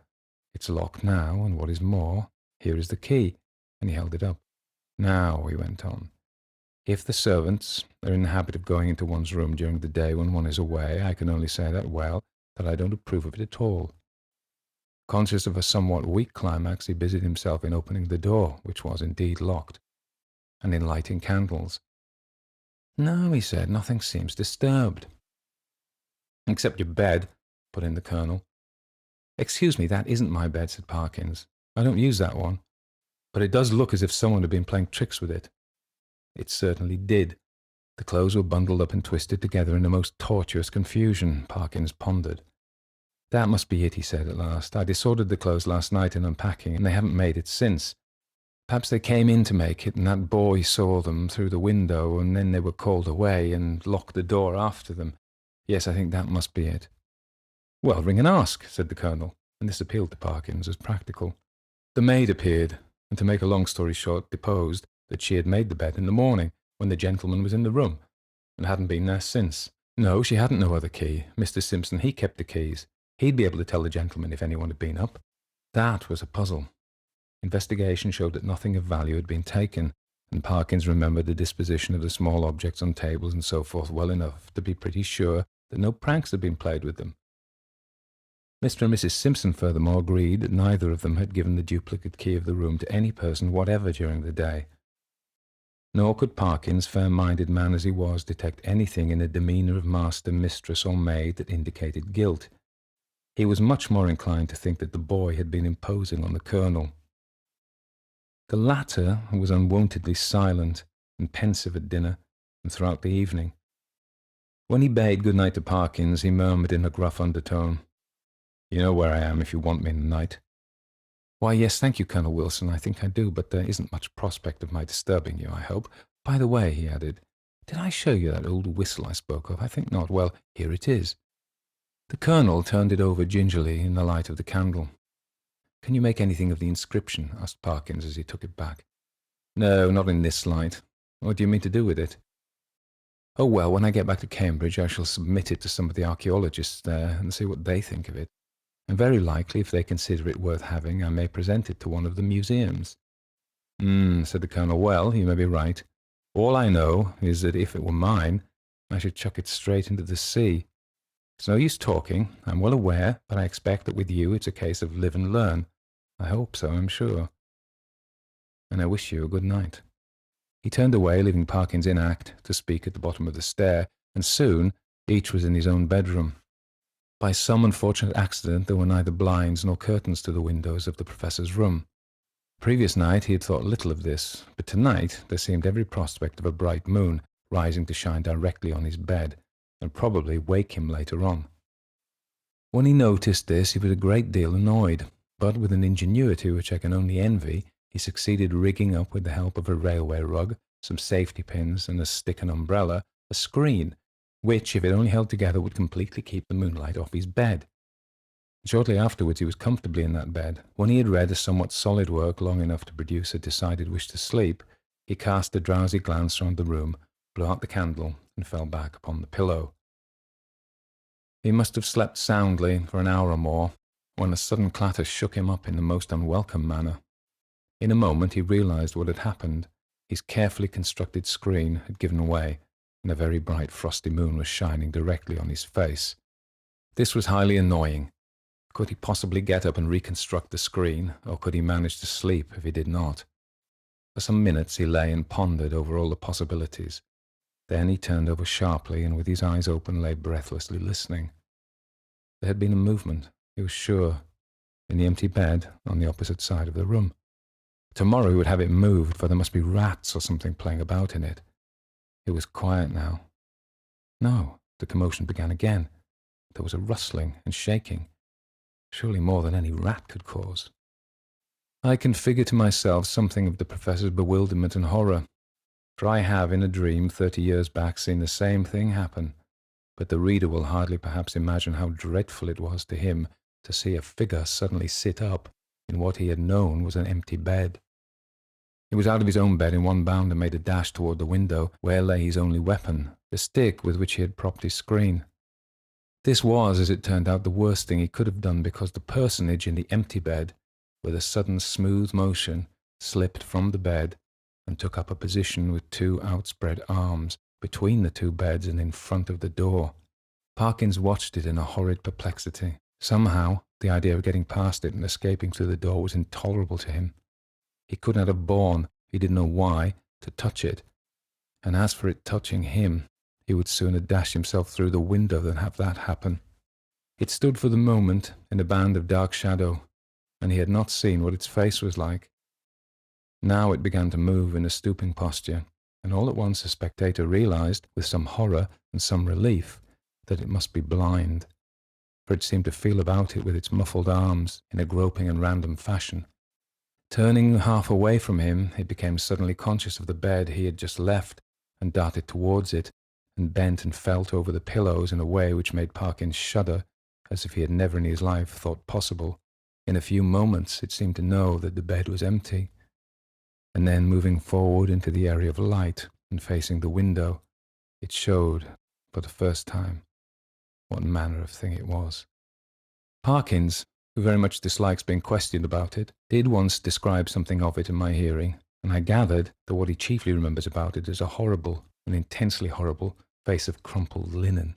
It's locked now, and what is more, here is the key," and he held it up. "Now," he went on, "if the servants are in the habit of going into one's room during the day when one is away, I can only say that I don't approve of it at all." Conscious of a somewhat weak climax, he busied himself in opening the door, which was indeed locked, and in lighting candles. "No," he said, "nothing seems disturbed." "Except your bed," put in the Colonel. "Excuse me, that isn't my bed," said Parkins. "I don't use that one. But it does look as if someone had been playing tricks with it." It certainly did. The clothes were bundled up and twisted together in the most tortuous confusion. Parkins pondered. "That must be it," he said at last. "I disordered the clothes last night in unpacking, and they haven't made it since. Perhaps they came in to make it, and that boy saw them through the window, and then they were called away and locked the door after them. Yes, I think that must be it." "Well, ring and ask," said the Colonel, and this appealed to Parkins as practical. The maid appeared, and to make a long story short, deposed that she had made the bed in the morning, when the gentleman was in the room, and hadn't been there since. No, she hadn't no other key. Mr. Simpson, he kept the keys. He'd be able to tell the gentleman if anyone had been up. That was a puzzle. Investigation showed that nothing of value had been taken, and Parkins remembered the disposition of the small objects on tables and so forth well enough to be pretty sure that no pranks had been played with them. Mr. and Mrs. Simpson furthermore agreed that neither of them had given the duplicate key of the room to any person whatever during the day. Nor could Parkins, fair-minded man as he was, detect anything in the demeanour of master, mistress, or maid that indicated guilt. He was much more inclined to think that the boy had been imposing on the Colonel. The latter was unwontedly silent and pensive at dinner and throughout the evening. When he bade good night to Parkins, he murmured in a gruff undertone, "You know where I am if you want me in the night." "Why, yes, thank you, Colonel Wilson, I think I do, but there isn't much prospect of my disturbing you, I hope. By the way," he added, "did I show you that old whistle I spoke of? I think not. Well, here it is." The Colonel turned it over gingerly in the light of the candle. "Can you make anything of the inscription?" asked Parkins as he took it back. "No, not in this light. What do you mean to do with it?" "Oh, well, when I get back to Cambridge, I shall submit it to some of the archaeologists there and see what they think of it. And very likely, if they consider it worth having, I may present it to one of the museums." Said the Colonel. "Well, you may be right. All I know is that if it were mine, I should chuck it straight into the sea. It's no use talking, I'm well aware, but I expect that with you it's a case of live and learn. I hope so, I'm sure. And I wish you a good night." He turned away, leaving Parkins in act to speak at the bottom of the stair, and soon each was in his own bedroom. By some unfortunate accident there were neither blinds nor curtains to the windows of the Professor's room. The previous night he had thought little of this, but tonight there seemed every prospect of a bright moon rising to shine directly on his bed, and probably wake him later on. When he noticed this, he was a great deal annoyed, but with an ingenuity which I can only envy, he succeeded rigging up, with the help of a railway rug, some safety pins, and a stick and umbrella, a screen, which, if it only held together, would completely keep the moonlight off his bed. Shortly afterwards he was comfortably in that bed. When he had read a somewhat solid work long enough to produce a decided wish to sleep, he cast a drowsy glance round the room, blew out the candle, and fell back upon the pillow. He must have slept soundly for an hour or more, when a sudden clatter shook him up in the most unwelcome manner. In a moment he realized what had happened. His carefully constructed screen had given way, and a very bright frosty moon was shining directly on his face. This was highly annoying. Could he possibly get up and reconstruct the screen, or could he manage to sleep if he did not? For some minutes he lay and pondered over all the possibilities. Then he turned over sharply, and with his eyes open lay breathlessly listening. There had been a movement, he was sure, in the empty bed on the opposite side of the room. Tomorrow he would have it moved, for there must be rats or something playing about in it. It was quiet now. No, the commotion began again. There was a rustling and shaking, surely more than any rat could cause. I can figure to myself something of the Professor's bewilderment and horror, for I have in a dream 30 years back seen the same thing happen, but the reader will hardly perhaps imagine how dreadful it was to him to see a figure suddenly sit up in what he had known was an empty bed. He was out of his own bed in one bound and made a dash toward the window, where lay his only weapon, the stick with which he had propped his screen. This was, as it turned out, the worst thing he could have done, because the personage in the empty bed, with a sudden smooth motion, slipped from the bed and took up a position with two outspread arms between the two beds and in front of the door. Parkins watched it in a horrid perplexity. Somehow, the idea of getting past it and escaping through the door was intolerable to him. He could not have borne, he didn't know why, to touch it, and as for it touching him, he would sooner dash himself through the window than have that happen. It stood for the moment in a band of dark shadow, and he had not seen what its face was like. Now it began to move in a stooping posture, and all at once the spectator realized, with some horror and some relief, that it must be blind, for it seemed to feel about it with its muffled arms in a groping and random fashion. Turning half away from him, it became suddenly conscious of the bed he had just left, and darted towards it, and bent and felt over the pillows in a way which made Parkins shudder, as if he had never in his life thought possible. In a few moments it seemed to know that the bed was empty, and then moving forward into the area of light and facing the window, it showed, for the first time, what manner of thing it was. Perkins, who very much dislikes being questioned about it, did once describe something of it in my hearing, and I gathered that what he chiefly remembers about it is a horrible, an intensely horrible, face of crumpled linen.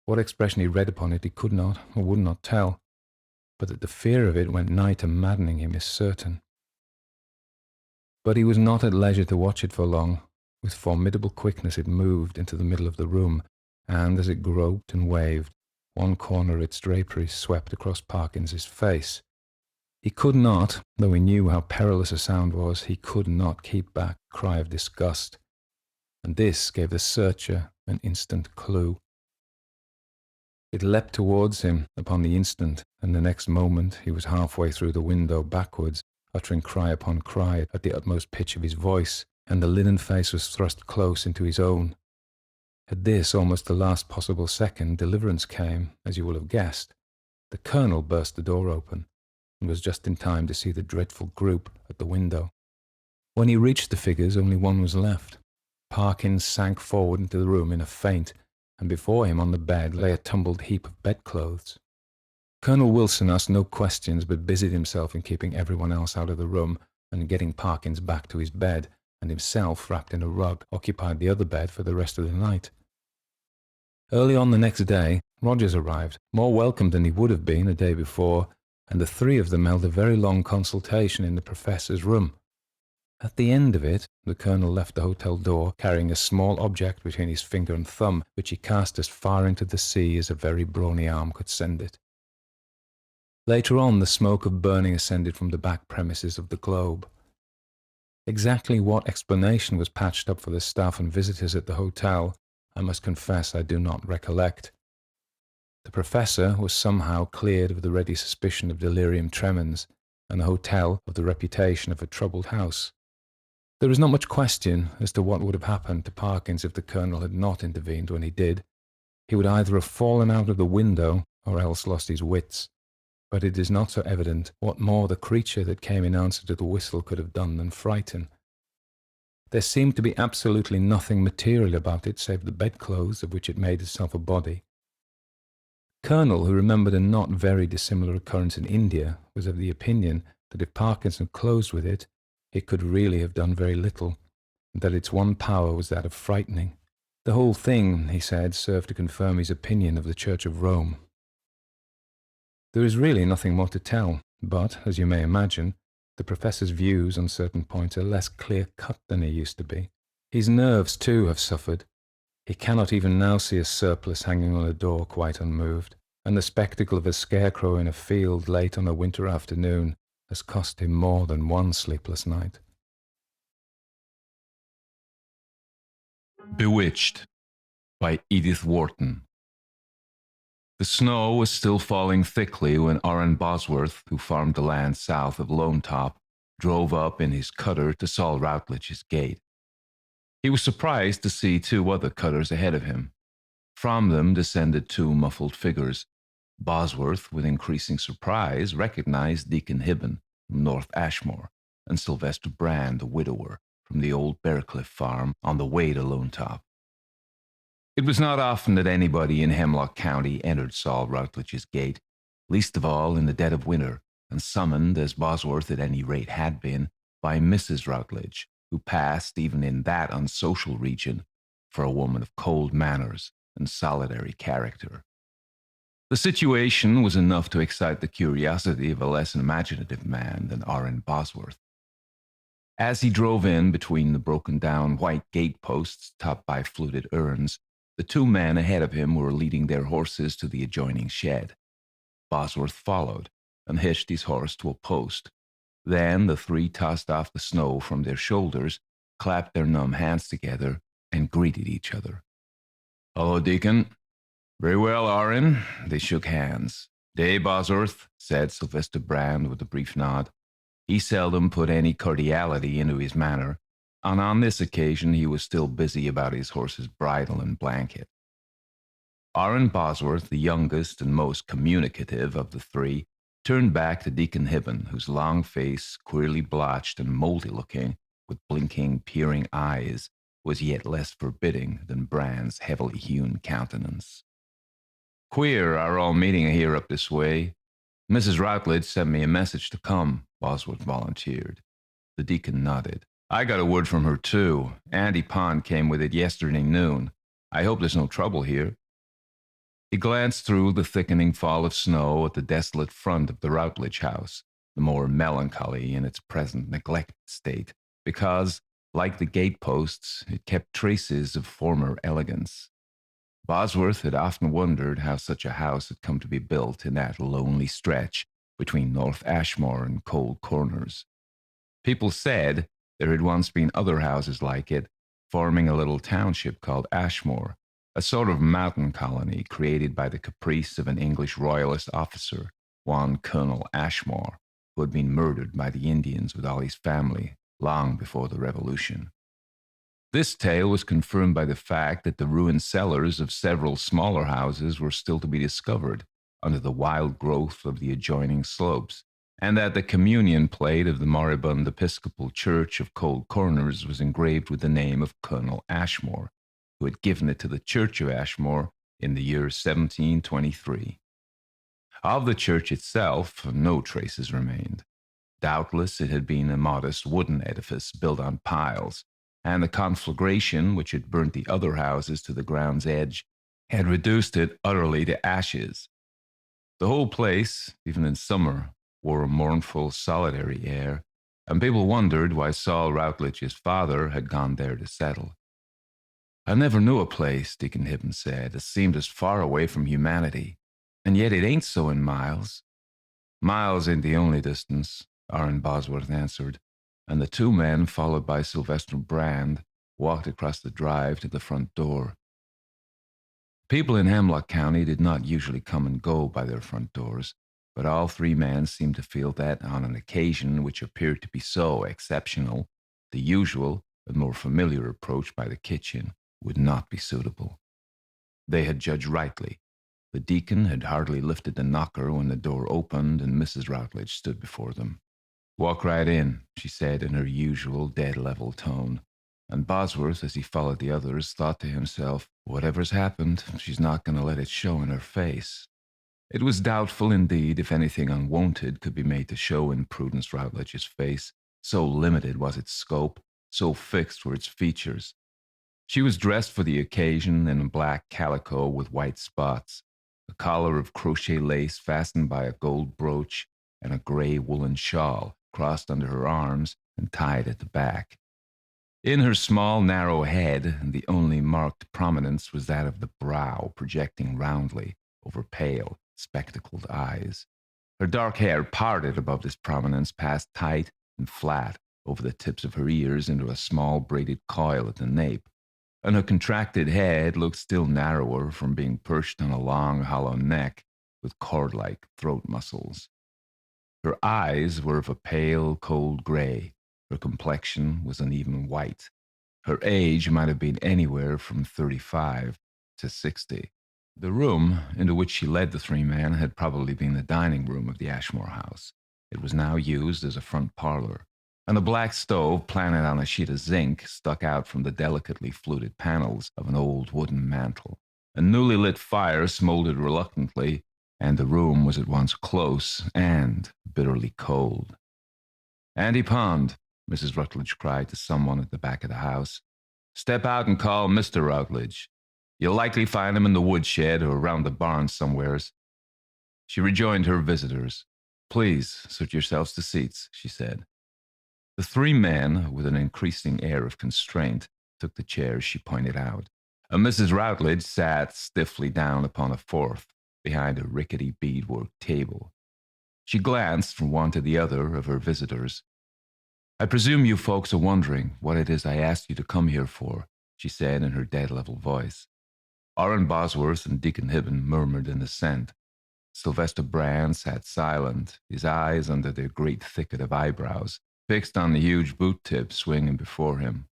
What expression he read upon it he could not or would not tell, but that the fear of it went nigh to maddening him is certain. But he was not at leisure to watch it for long. With formidable quickness it moved into the middle of the room, and as it groped and waved, one corner of its draperies swept across Parkins's face. He could not, though he knew how perilous a sound was, he could not keep back a cry of disgust, and this gave the searcher an instant clue. It leapt towards him upon the instant, and the next moment he was halfway through the window backwards, uttering cry upon cry at the utmost pitch of his voice, and the linen face was thrust close into his own. At this, almost the last possible second, deliverance came, as you will have guessed. The Colonel burst the door open, and was just in time to see the dreadful group at the window. When he reached the figures, only one was left. Parkins sank forward into the room in a faint, and before him on the bed lay a tumbled heap of bedclothes. Colonel Wilson asked no questions, but busied himself in keeping everyone else out of the room and getting Parkins back to his bed, and himself, wrapped in a rug, occupied the other bed for the rest of the night. Early on the next day, Rogers arrived, more welcome than he would have been a day before, and the three of them held a very long consultation in the Professor's room. At the end of it, the Colonel left the hotel door, carrying a small object between his finger and thumb, which he cast as far into the sea as a very brawny arm could send it. Later on, the smoke of burning ascended from the back premises of the Globe. Exactly what explanation was patched up for the staff and visitors at the hotel, I must confess I do not recollect. The Professor was somehow cleared of the ready suspicion of delirium tremens, and the hotel of the reputation of a troubled house. There is not much question as to what would have happened to Parkins if the Colonel had not intervened when he did. He would either have fallen out of the window or else lost his wits. But it is not so evident what more the creature that came in answer to the whistle could have done than frighten. There seemed to be absolutely nothing material about it save the bedclothes of which it made itself a body. The Colonel, who remembered a not very dissimilar occurrence in India, was of the opinion that if Parkins had closed with it, it could really have done very little, and that its one power was that of frightening. The whole thing, he said, served to confirm his opinion of the Church of Rome. There is really nothing more to tell, but, as you may imagine, the Professor's views on certain points are less clear-cut than they used to be. His nerves, too, have suffered. He cannot even now see a surplice hanging on a door quite unmoved, and the spectacle of a scarecrow in a field late on a winter afternoon has cost him more than one sleepless night. Bewitched by Edith Wharton. The snow was still falling thickly when Aaron Bosworth, who farmed the land south of Lone Top, drove up in his cutter to Saul Routledge's gate. He was surprised to see two other cutters ahead of him. From them descended two muffled figures. Bosworth, with increasing surprise, recognized Deacon Hibben from North Ashmore and Sylvester Brand, the widower, from the old Bearcliff farm on the way to Lone Top. It was not often that anybody in Hemlock County entered Saul Routledge's gate, least of all in the dead of winter, and summoned, as Bosworth at any rate had been, by Mrs. Routledge, who passed, even in that unsocial region, for a woman of cold manners and solitary character. The situation was enough to excite the curiosity of a less imaginative man than Aaron Bosworth. As he drove in between the broken-down white gate-posts topped by fluted urns, the two men ahead of him were leading their horses to the adjoining shed. Bosworth followed and hitched his horse to a post. Then the three tossed off the snow from their shoulders, clapped their numb hands together, and greeted each other. "Hello, Deacon." "Very well, Aaron." They shook hands. "Day, Bosworth," said Sylvester Brand with a brief nod. He seldom put any cordiality into his manner, and on this occasion he was still busy about his horse's bridle and blanket. Aaron Bosworth, the youngest and most communicative of the three, turned back to Deacon Hibben, whose long face, queerly blotched and mouldy-looking, with blinking, peering eyes, was yet less forbidding than Bran's heavily hewn countenance. "Queer our all meeting here up this way. Mrs. Routledge sent me a message to come," Bosworth volunteered. The deacon nodded. "I got a word from her, too. Auntie Pond came with it yesterday noon. I hope there's no trouble here." He glanced through the thickening fall of snow at the desolate front of the Routledge house, the more melancholy in its present neglected state, because, like the gateposts, it kept traces of former elegance. Bosworth had often wondered how such a house had come to be built in that lonely stretch between North Ashmore and Cold Corners. People said there had once been other houses like it, forming a little township called Ashmore, a sort of mountain colony created by the caprice of an English royalist officer, one Colonel Ashmore, who had been murdered by the Indians with all his family long before the Revolution. This tale was confirmed by the fact that the ruined cellars of several smaller houses were still to be discovered under the wild growth of the adjoining slopes, and that the communion plate of the moribund Episcopal Church of Cold Corners was engraved with the name of Colonel Ashmore, who had given it to the Church of Ashmore in the year 1723. Of the church itself, no traces remained. Doubtless it had been a modest wooden edifice built on piles, and the conflagration which had burnt the other houses to the ground's edge had reduced it utterly to ashes. The whole place, even in summer, wore a mournful, solitary air, and people wondered why Saul Routledge's father had gone there to settle. "I never knew a place," Deacon Hibben said, "that seemed as far away from humanity, and yet it ain't so in miles." "Miles ain't the only distance," Aaron Bosworth answered, and the two men, followed by Sylvester Brand, walked across the drive to the front door. People in Hemlock County did not usually come and go by their front doors, but all three men seemed to feel that on an occasion which appeared to be so exceptional, the usual and more familiar approach by the kitchen would not be suitable. They had judged rightly. The deacon had hardly lifted the knocker when the door opened and Mrs. Routledge stood before them. "Walk right in," she said in her usual dead-level tone, and Bosworth, as he followed the others, thought to himself, "Whatever's happened, she's not going to let it show in her face." It was doubtful, indeed, if anything unwonted could be made to show in Prudence Routledge's face, so limited was its scope, so fixed were its features. She was dressed for the occasion in a black calico with white spots, a collar of crochet lace fastened by a gold brooch, and a gray woolen shawl crossed under her arms and tied at the back. In her small, narrow head, the only marked prominence was that of the brow projecting roundly over pale, spectacled eyes. Her dark hair parted above this prominence, passed tight and flat over the tips of her ears into a small braided coil at the nape, and her contracted head looked still narrower from being perched on a long, hollow neck with cord-like throat muscles. Her eyes were of a pale, cold gray. Her complexion was an even white. Her age might have been anywhere from 35 to 60. The room into which she led the three men had probably been the dining room of the Ashmore house. It was now used as a front parlor, and a black stove planted on a sheet of zinc stuck out from the delicately fluted panels of an old wooden mantel. A newly lit fire smoldered reluctantly, and the room was at once close and bitterly cold. "Auntie Pond," Mrs. Routledge cried to someone at the back of the house. "Step out and call Mr. Routledge. You'll likely find him in the woodshed or around the barn somewheres." She rejoined her visitors. "Please, suit yourselves to seats," she said. The three men, with an increasing air of constraint, took the chairs she pointed out, and Mrs. Routledge sat stiffly down upon a fourth, behind a rickety beadwork table. She glanced from one to the other of her visitors. "I presume you folks are wondering what it is I asked you to come here for," she said in her dead-level voice. Aaron Bosworth and Deacon Hibben murmured in assent. Sylvester Brand sat silent, his eyes under their great thicket of eyebrows, fixed on the huge boot tip swinging before him.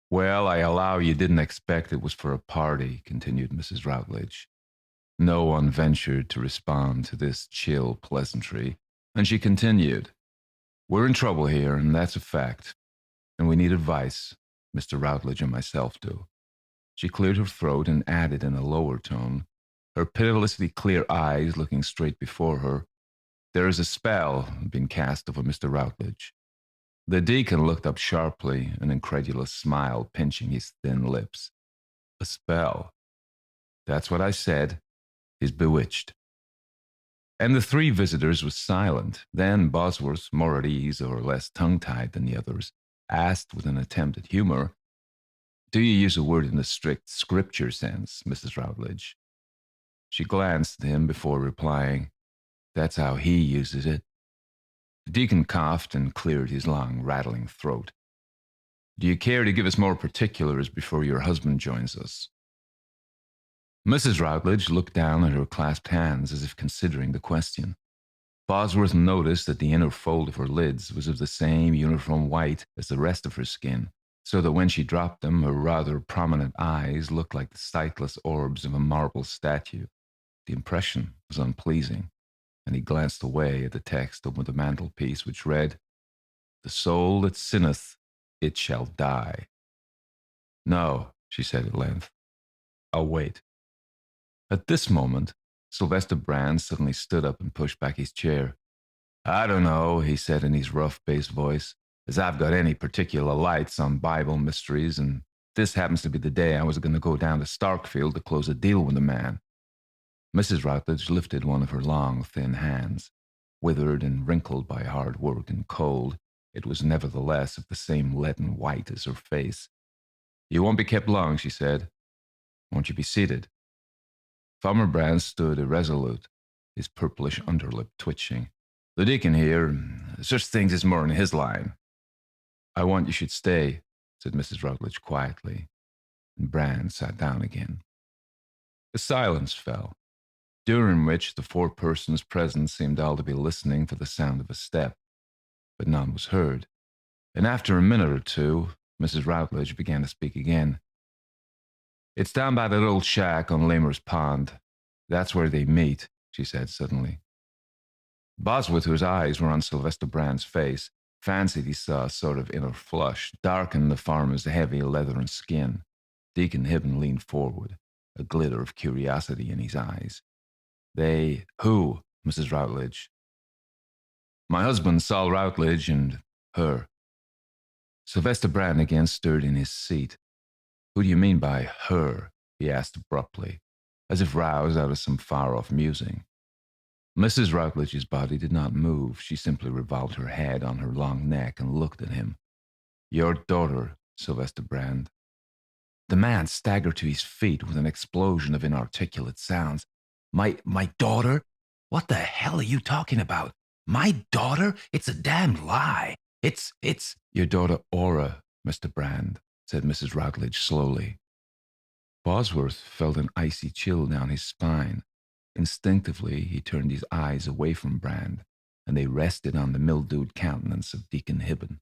"Well, I allow you didn't expect it was for a party," continued Mrs. Routledge. No one ventured to respond to this chill pleasantry, And she continued, "We're in trouble here, and that's a fact. And we need advice. Mr. Routledge and myself do." She cleared her throat and added in a lower tone, her pitilessly clear eyes looking straight before her, "There is a spell being cast over Mr. Routledge." The deacon looked up sharply, an incredulous smile pinching his thin lips. "A spell? That's what I said. He's bewitched." And the three visitors were silent. Then Bosworth, more at ease or less tongue-tied than the others, asked with an attempt at humor, "Do you use a word in the strict scripture sense, Mrs. Routledge?" She glanced at him before replying, "That's how he uses it." The deacon coughed and cleared his long, rattling throat. "Do you care to give us more particulars before your husband joins us?" Mrs. Routledge looked down at her clasped hands as if considering the question. Bosworth noticed that the inner fold of her lids was of the same uniform white as the rest of her skin, so that when she dropped them, her rather prominent eyes looked like the sightless orbs of a marble statue. The impression was unpleasing, and he glanced away at the text over the mantelpiece, which read, "The soul that sinneth, it shall die." "No," she said at length. "I'll wait." At this moment, Sylvester Brand suddenly stood up and pushed back his chair. "I don't know," he said in his rough bass voice, "as I've got any particular lights on Bible mysteries, and this happens to be the day I was going to go down to Starkfield to close a deal with a man." Mrs. Routledge lifted one of her long, thin hands. Withered and wrinkled by hard work and cold, it was nevertheless of the same leaden white as her face. "You won't be kept long," she said. "Won't you be seated?" Farmer Brand stood irresolute, his purplish underlip twitching. "The deacon here, such things is more in his line." "I want you should stay," said Mrs. Routledge quietly, and Brand sat down again. A silence fell, during which the four persons present seemed all to be listening for the sound of a step, but none was heard, and after a minute or two, Mrs. Routledge began to speak again. "It's down by that old shack on Lamer's Pond. That's where they meet," she said suddenly. Bosworth, whose eyes were on Sylvester Brand's face, fancied he saw a sort of inner flush darken the farmer's heavy leathern skin. Deacon Hibben leaned forward, a glitter of curiosity in his eyes. "They who, Mrs. Routledge?" "My husband, Saul Routledge, and her." Sylvester Brand again stirred in his seat. "Who do you mean by her?" he asked abruptly, as if roused out of some far-off musing. Mrs. Routledge's body did not move. She simply revolved her head on her long neck and looked at him. "Your daughter, Sylvester Brand." The man staggered to his feet with an explosion of inarticulate sounds. My daughter? What the hell are you talking about? My daughter? It's a damned lie. It's... "Your daughter Aura, Mr. Brand," said Mrs. Routledge slowly. Bosworth felt an icy chill down his spine. Instinctively, he turned his eyes away from Brand, and they rested on the mildewed countenance of Deacon Hibben.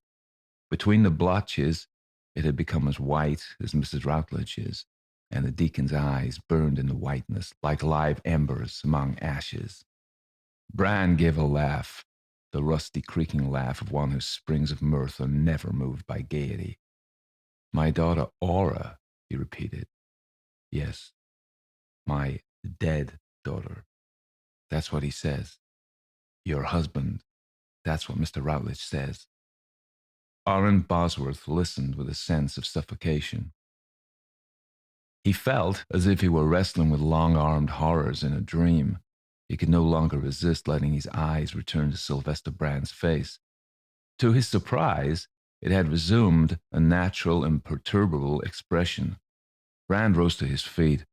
Between the blotches, it had become as white as Mrs. Routledge's, and the deacon's eyes burned into whiteness like live embers among ashes. Brand gave a laugh, the rusty creaking laugh of one whose springs of mirth are never moved by gaiety. "My daughter Aura," he repeated. "Yes, my dead daughter. That's what he says. Your husband, that's what Mr. Routledge says." Aaron Bosworth listened with a sense of suffocation. He felt as if he were wrestling with long-armed horrors in a dream. He could no longer resist letting his eyes return to Sylvester Brand's face. To his surprise, it had resumed a natural, imperturbable expression. Brand rose to his feet.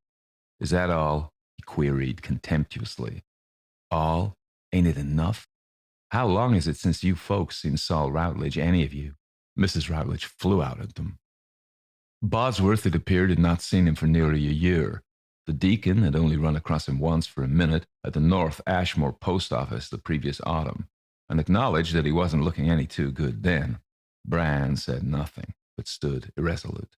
"Is that all?" he queried contemptuously. "All? Ain't it enough? How long is it since you folks seen Saul Routledge, any of you?" Mrs. Routledge flew out at them. Bosworth, it appeared, had not seen him for nearly a year. The deacon had only run across him once for a minute at the North Ashmore post office the previous autumn, and acknowledged that he wasn't looking any too good then. Brand said nothing, but stood irresolute.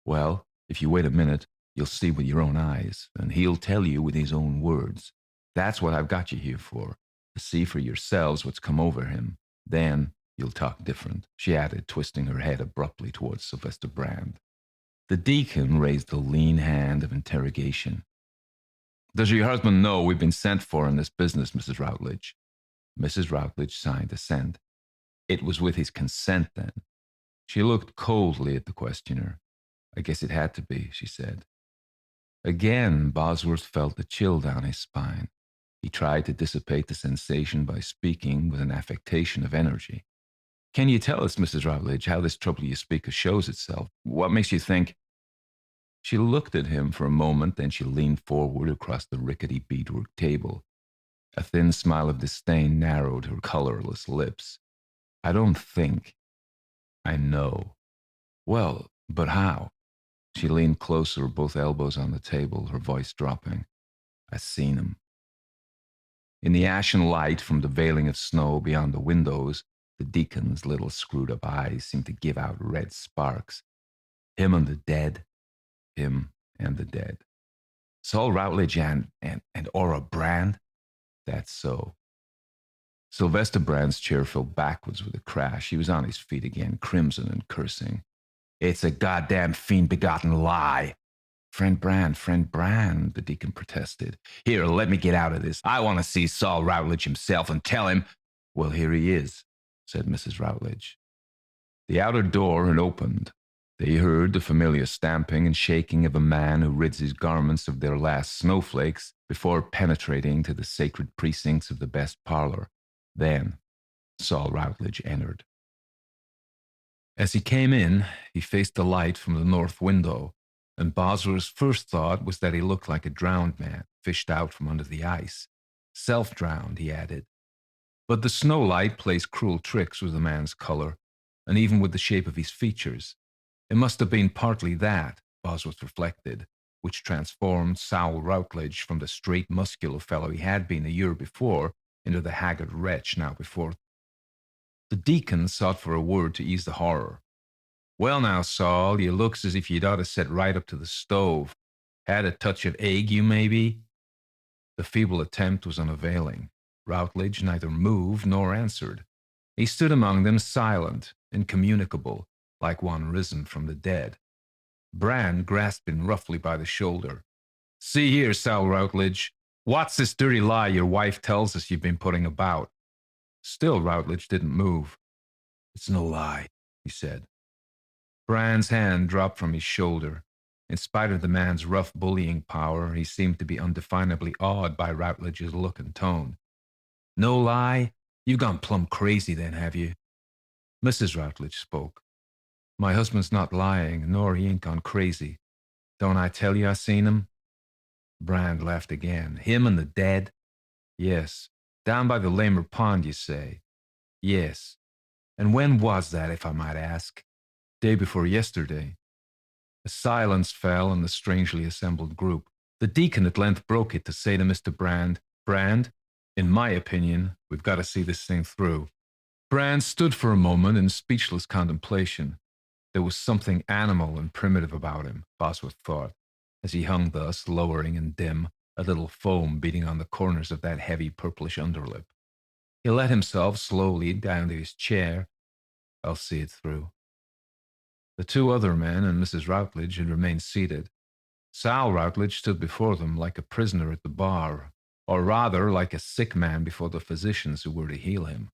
"Well, if you wait a minute, you'll see with your own eyes, and he'll tell you with his own words. That's what I've got you here for. to see for yourselves what's come over him. Then you'll talk different," she added, twisting her head abruptly towards Sylvester Brand. The deacon raised a lean hand of interrogation. "Does your husband know we've been sent for in this business, Mrs. Routledge?" Mrs. Routledge signed assent. "It was with his consent, then?" She looked coldly at the questioner. "I guess it had to be," she said. Again, Bosworth felt the chill down his spine. He tried to dissipate the sensation by speaking with an affectation of energy. "Can you tell us, Mrs. Routledge, how this trouble you speak of shows itself? What makes you think—" She looked at him for a moment, then she leaned forward across the rickety beadwork table. A thin smile of disdain narrowed her colorless lips. "I don't think. I know." "Well, but how?" She leaned closer, both elbows on the table, her voice dropping. "I seen him." In the ashen light from the veiling of snow beyond the windows, the deacon's little screwed-up eyes seemed to give out red sparks. "Him and the dead." "Him and the dead." "Saul Routledge and Ora Brand?" "That's so." Sylvester Brand's chair fell backwards with a crash. He was on his feet again, crimson and cursing. "It's a goddamn fiend-begotten lie." Friend Brand," the deacon protested. "Here, let me get out of this. I want to see Saul Routledge himself and tell him—" "Well, here he is," said Mrs. Routledge. The outer door had opened. They heard the familiar stamping and shaking of a man who rids his garments of their last snowflakes before penetrating to the sacred precincts of the best parlor. Then Saul Routledge entered. As he came in, he faced the light from the north window, and Bosworth's first thought was that he looked like a drowned man, fished out from under the ice. Self-drowned, he added. But the snowlight plays cruel tricks with a man's color, and even with the shape of his features. It must have been partly that, Bosworth reflected, which transformed Saul Routledge from the straight, muscular fellow he had been a year before into the haggard wretch now before them. The deacon sought for a word to ease the horror. "Well now, Saul, you looks as if you'd ought to set right up to the stove. Had a touch of ague, maybe?" The feeble attempt was unavailing. Routledge neither moved nor answered. He stood among them silent, incommunicable, like one risen from the dead. Brand grasped him roughly by the shoulder. "See here, Saul Routledge, what's this dirty lie your wife tells us you've been putting about?" Still Routledge didn't move. "It's no lie," he said. Brand's hand dropped from his shoulder. In spite of the man's rough bullying power, he seemed to be undefinably awed by Routledge's look and tone. "No lie? You've gone plumb crazy then, have you?" Mrs. Routledge spoke. "My husband's not lying, nor he ain't gone crazy. Don't I tell you I seen him?" Brand laughed again. "Him and the dead?" "Yes. Down by the Lamer Pond, you say?" "Yes. And when was that, if I might ask?" "Day before yesterday." A silence fell on the strangely assembled group. The deacon at length broke it to say to Mr. Brand, "Brand, in my opinion, we've got to see this thing through." Brand stood for a moment in speechless contemplation. There was something animal and primitive about him, Bosworth thought, as he hung thus, lowering and dim, a little foam beating on the corners of that heavy purplish underlip. He let himself slowly down to his chair. "I'll see it through." The two other men and Mrs. Routledge had remained seated. Sal Routledge stood before them like a prisoner at the bar, or rather like a sick man before the physicians who were to heal him.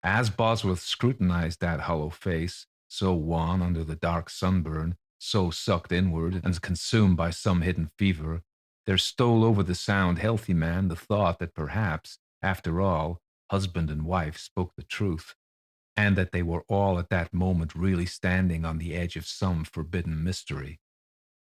As Bosworth scrutinized that hollow face, so wan under the dark sunburn, so sucked inward and consumed by some hidden fever, there stole over the sound, healthy man the thought that perhaps, after all, husband and wife spoke the truth, and that they were all at that moment really standing on the edge of some forbidden mystery.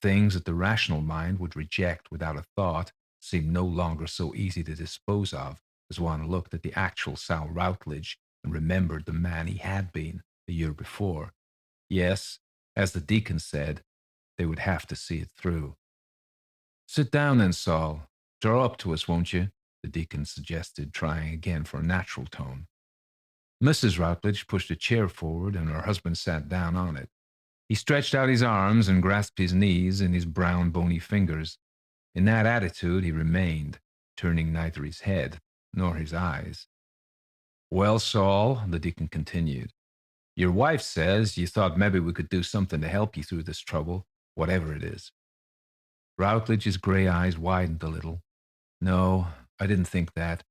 Things that the rational mind would reject without a thought seemed no longer so easy to dispose of as one looked at the actual Sal Routledge and remembered the man he had been a year before. Yes, as the deacon said, they would have to see it through. "Sit down then, Saul. Draw up to us, won't you?" the deacon suggested, trying again for a natural tone. Mrs. Routledge pushed a chair forward, and her husband sat down on it. He stretched out his arms and grasped his knees in his brown, bony fingers. In that attitude he remained, turning neither his head nor his eyes. Well, Saul, the deacon continued, your wife says you thought maybe we could do something to help you through this trouble, whatever it is. Routledge's gray eyes widened a little. No, I didn't think that.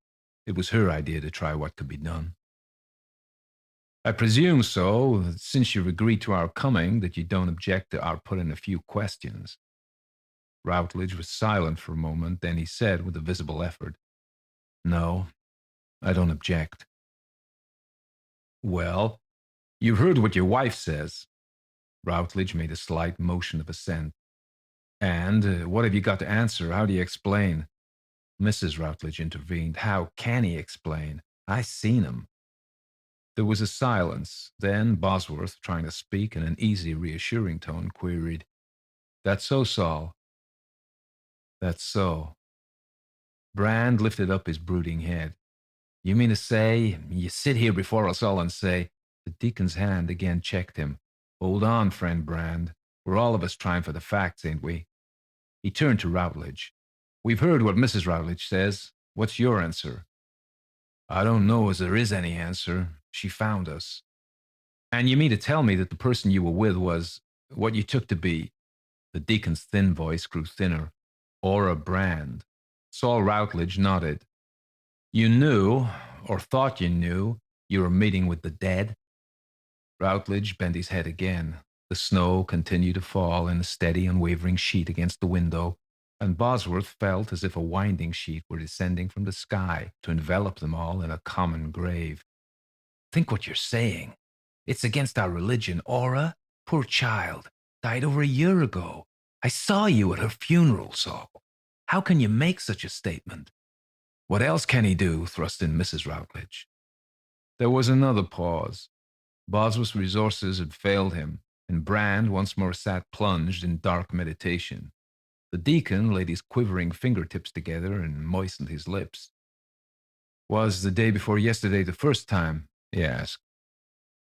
It was her idea to try what could be done. I presume so, since you've agreed to our coming, that you don't object to our putting a few questions. Routledge was silent for a moment, then he said with a visible effort, no, I don't object. Well, you've heard what your wife says. Routledge made a slight motion of assent. And what have you got to answer? How do you explain? Mrs. Routledge intervened. How can he explain? I seen him. There was a silence. Then Bosworth, trying to speak in an easy, reassuring tone, queried, That's so, Saul? That's so. Brand lifted up his brooding head. You mean to say, you sit here before us all and say, the deacon's hand again checked him. Hold on, friend Brand. We're all of us trying for the facts, ain't we? He turned to Routledge. We've heard what Mrs. Routledge says. What's your answer? I don't know as there is any answer. She found us. And you mean to tell me that the person you were with was what you took to be? The deacon's thin voice grew thinner. Ora Brand. Saul Routledge nodded. You knew, or thought you were meeting with the dead? Routledge bent his head again. The snow continued to fall in a steady, unwavering sheet against the window, and Bosworth felt as if a winding sheet were descending from the sky to envelop them all in a common grave. Think what you're saying. It's against our religion. Ora, poor child, died over a year ago. I saw you at her funeral, Saul. How can you make such a statement? What else can he do? Thrust in Mrs. Routledge. There was another pause. Bosworth's resources had failed him, and Brand once more sat plunged in dark meditation. The deacon laid his quivering fingertips together and moistened his lips. Was the day before yesterday the first time? He asked.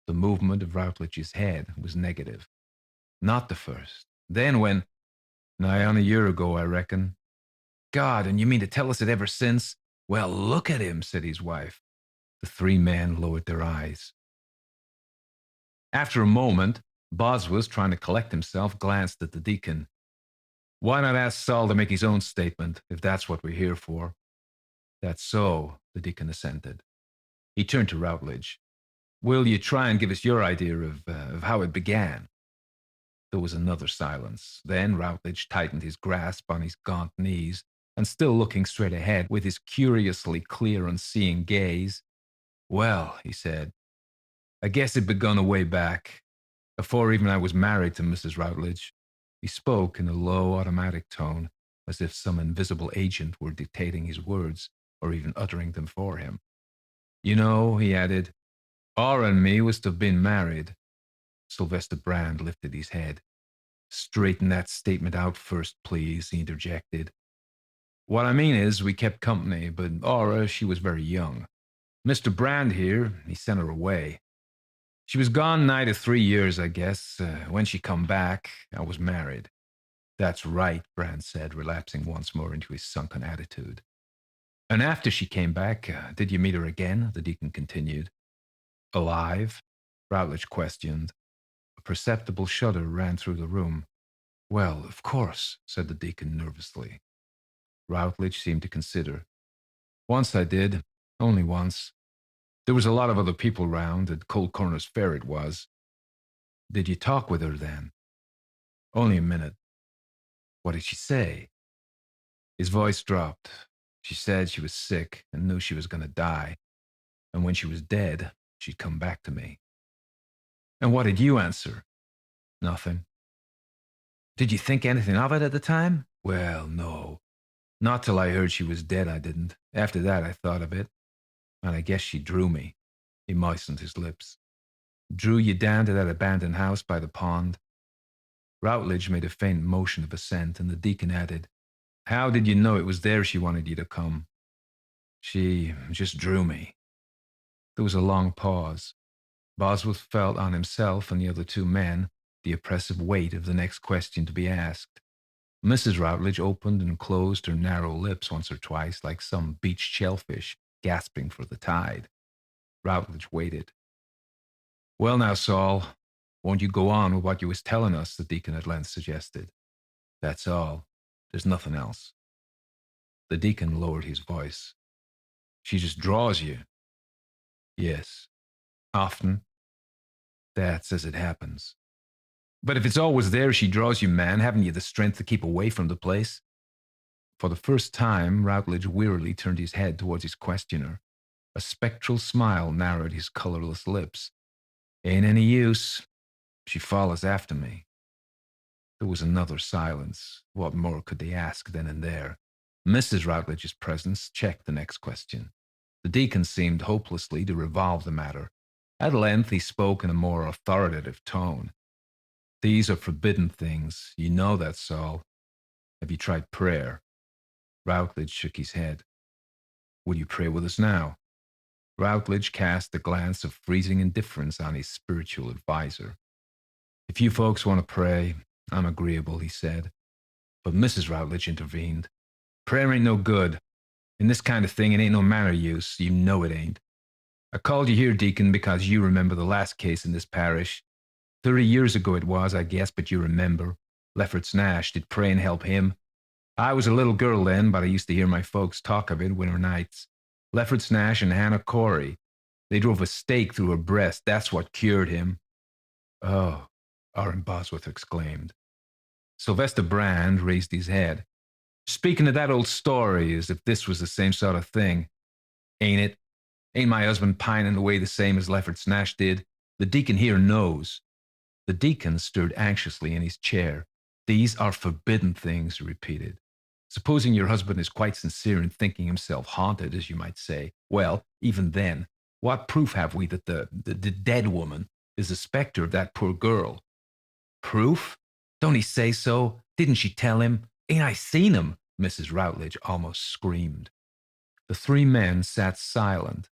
The movement of Routledge's head was negative. Not the first. Then when? Nigh on a year ago, I reckon. God, and you mean to tell us it ever since? Well, look at him, said his wife. The three men lowered their eyes. After a moment, Bosworth, trying to collect himself, glanced at the deacon. Why not ask Saul to make his own statement, if that's what we're here for? That's so, the deacon assented. He turned to Routledge. Will you try and give us your idea of how it began? There was another silence. Then Routledge tightened his grasp on his gaunt knees, and still looking straight ahead with his curiously clear, unseeing gaze. Well, he said, I guess it begun a way back, afore even I was married to Mrs. Routledge. He spoke in a low, automatic tone, as if some invisible agent were dictating his words, or even uttering them for him. You know, he added, Ora and me was to have been married. Sylvester Brand lifted his head. Straighten that statement out first, please, he interjected. What I mean is, we kept company, but Ora, she was very young. Mr. Brand here, he sent her away. She was gone nigh to 3 years, I guess. When she come back, I was married. That's right, Brand said, relapsing once more into his sunken attitude. And after she came back, did you meet her again? The deacon continued. Alive? Routledge questioned. A perceptible shudder ran through the room. Well, of course, said the deacon nervously. Routledge seemed to consider. Once I did, only once. There was a lot of other people round, at Cold Corners Fair it was. Did you talk with her then? Only a minute. What did she say? His voice dropped. She said she was sick and knew she was going to die. And when she was dead, she'd come back to me. And what did you answer? Nothing. Did you think anything of it at the time? Well, no. Not till I heard she was dead, I didn't. After that, I thought of it. And I guess she drew me. He moistened his lips. Drew you down to that abandoned house by the pond? Routledge made a faint motion of assent, and the deacon added, How did you know it was there she wanted you to come? She just drew me. There was a long pause. Bosworth felt on himself and the other two men the oppressive weight of the next question to be asked. Mrs. Routledge opened and closed her narrow lips once or twice like some beached shellfish, gasping for the tide. Routledge waited. "Well now, Saul, won't you go on with what you was telling us?" the deacon at length suggested. "That's all. There's nothing else." The deacon lowered his voice. "She just draws you." "Yes. Often. That's as it happens." "But if it's always there she draws you, man, haven't you the strength to keep away from the place?" For the first time, Routledge wearily turned his head towards his questioner. A spectral smile narrowed his colorless lips. "Ain't any use. She follows after me." There was another silence. What more could they ask then and there? Mrs. Routledge's presence checked the next question. The deacon seemed hopelessly to revolve the matter. At length he spoke in a more authoritative tone. "These are forbidden things. You know that, Saul. Have you tried prayer?" Routledge shook his head. "Will you pray with us now?" Routledge cast a glance of freezing indifference on his spiritual adviser. "If you folks want to pray, I'm agreeable," he said. But Mrs. Routledge intervened. "Prayer ain't no good. In this kind of thing, it ain't no manner of use. You know it ain't. I called you here, Deacon, because you remember the last case in this parish. 30 years ago it was, I guess, but you remember. Lefferts Nash, did praying help him? I was a little girl then, but I used to hear my folks talk of it winter nights. Lefferts Nash and Hannah Corey. They drove a stake through her breast. That's what cured him." "Oh," Aaron Bosworth exclaimed. Sylvester Brand raised his head. "Speaking of that old story, as if this was the same sort of thing. Ain't it? Ain't my husband pining away the same as Lefferts Nash did? The deacon here knows." The deacon stirred anxiously in his chair. "These are forbidden things," he repeated. "Supposing your husband is quite sincere in thinking himself haunted, as you might say, well, even then, what proof have we that the dead woman is the specter of that poor girl?" "Proof? Don't he say so? Didn't she tell him? Ain't I seen him?" Mrs. Routledge almost screamed. The three men sat silent,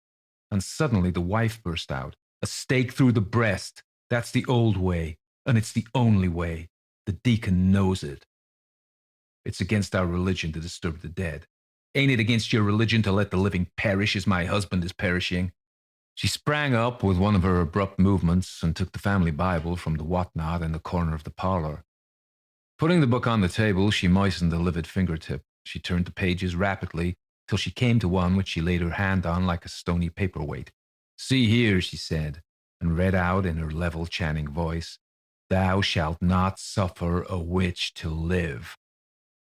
and suddenly the wife burst out. "A stake through the breast. That's the old way, and it's the only way. The deacon knows it." "It's against our religion to disturb the dead." "Ain't it against your religion to let the living perish as my husband is perishing?" She sprang up with one of her abrupt movements and took the family Bible from the whatnot in the corner of the parlor. Putting the book on the table, she moistened the livid fingertip. She turned the pages rapidly till she came to one which she laid her hand on like a stony paperweight. "See here," she said, and read out in her level, chanting voice, "Thou shalt not suffer a witch to live."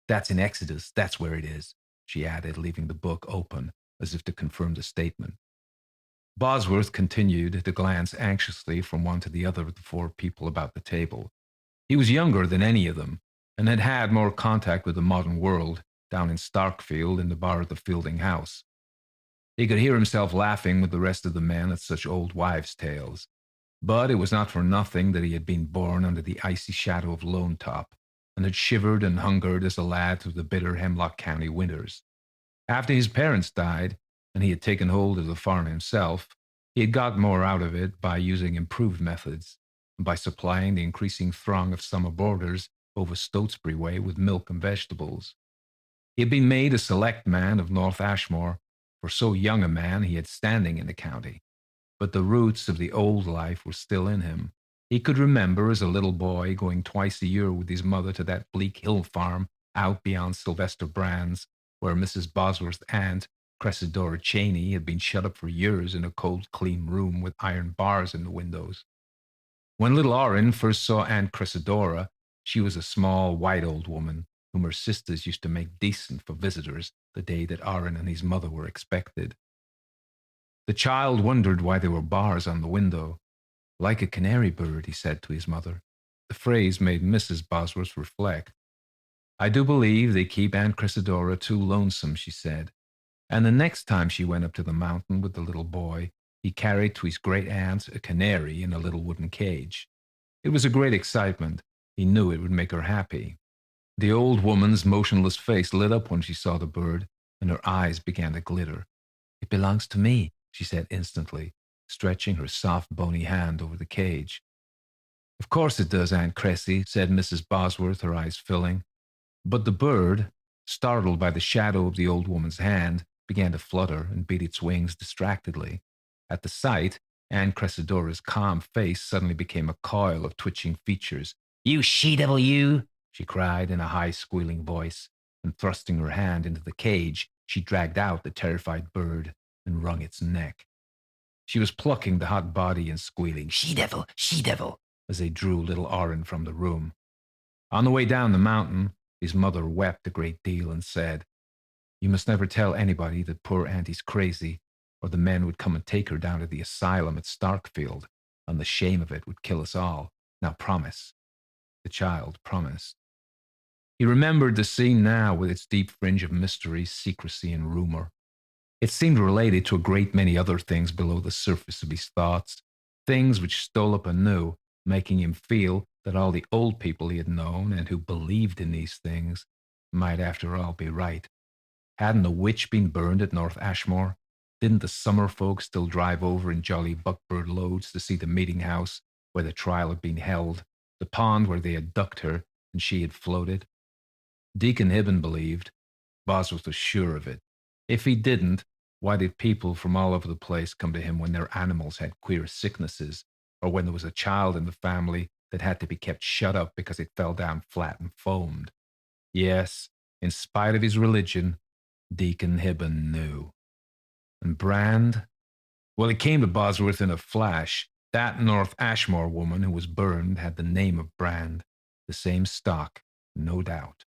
"That's in Exodus. That's where it is," she added, leaving the book open as if to confirm the statement. Bosworth continued to glance anxiously from one to the other of the four people about the table. He was younger than any of them, and had had more contact with the modern world down in Starkfield in the bar of the Fielding house. He could hear himself laughing with the rest of the men at such old wives' tales, but it was not for nothing that he had been born under the icy shadow of Lone Top, and had shivered and hungered as a lad through the bitter Hemlock County winters. After his parents died, and he had taken hold of the farm himself, he had got more out of it by using improved methods, and by supplying the increasing throng of summer boarders over Stotesbury way with milk and vegetables. He had been made a select man of North Ashmore. For so young a man, he had standing in the county. But the roots of the old life were still in him. He could remember as a little boy going twice a year with his mother to that bleak hill farm out beyond Sylvester Brand's, where Mrs. Bosworth's aunt, Cressidora Cheney, had been shut up for years in a cold, clean room with iron bars in the windows. When little Orrin first saw Aunt Cressidora, she was a small, white old woman whom her sisters used to make decent for visitors the day that Orrin and his mother were expected. The child wondered why there were bars on the window. "Like a canary bird," he said to his mother. The phrase made Mrs. Bosworth reflect. "I do believe they keep Aunt Cressidora too lonesome," she said. And the next time she went up to the mountain with the little boy, he carried to his great aunt a canary in a little wooden cage. It was a great excitement. He knew it would make her happy. The old woman's motionless face lit up when she saw the bird, and her eyes began to glitter. "It belongs to me," she said instantly, stretching her soft, bony hand over the cage. "Of course it does, Aunt Cressy," said Mrs. Bosworth, her eyes filling. But the bird, startled by the shadow of the old woman's hand, began to flutter and beat its wings distractedly. At the sight, Anne Cressidora's calm face suddenly became a coil of twitching features. "You she-devil, you!" she cried in a high, squealing voice, and thrusting her hand into the cage, she dragged out the terrified bird and wrung its neck. She was plucking the hot body and squealing, "She-devil, she-devil," as they drew little Orrin from the room. On the way down the mountain, his mother wept a great deal and said, "You must never tell anybody that poor Auntie's crazy, or the men would come and take her down to the asylum at Starkfield, and the shame of it would kill us all. Now promise." The child promised. He remembered the scene now with its deep fringe of mystery, secrecy, and rumor. It seemed related to a great many other things below the surface of his thoughts, things which stole up anew, making him feel that all the old people he had known and who believed in these things might after all be right. Hadn't a witch been burned at North Ashmore? Didn't the summer folk still drive over in jolly buckbird loads to see the meeting house where the trial had been held, the pond where they had ducked her and she had floated? Deacon Hibben believed. Bosworth was sure of it. If he didn't, why did people from all over the place come to him when their animals had queer sicknesses, or when there was a child in the family that had to be kept shut up because it fell down flat and foamed? Yes, in spite of his religion, Deacon Hibben knew. And Brand? Well, it came to Bosworth in a flash. That North Ashmore woman who was burned had the name of Brand. The same stock, no doubt.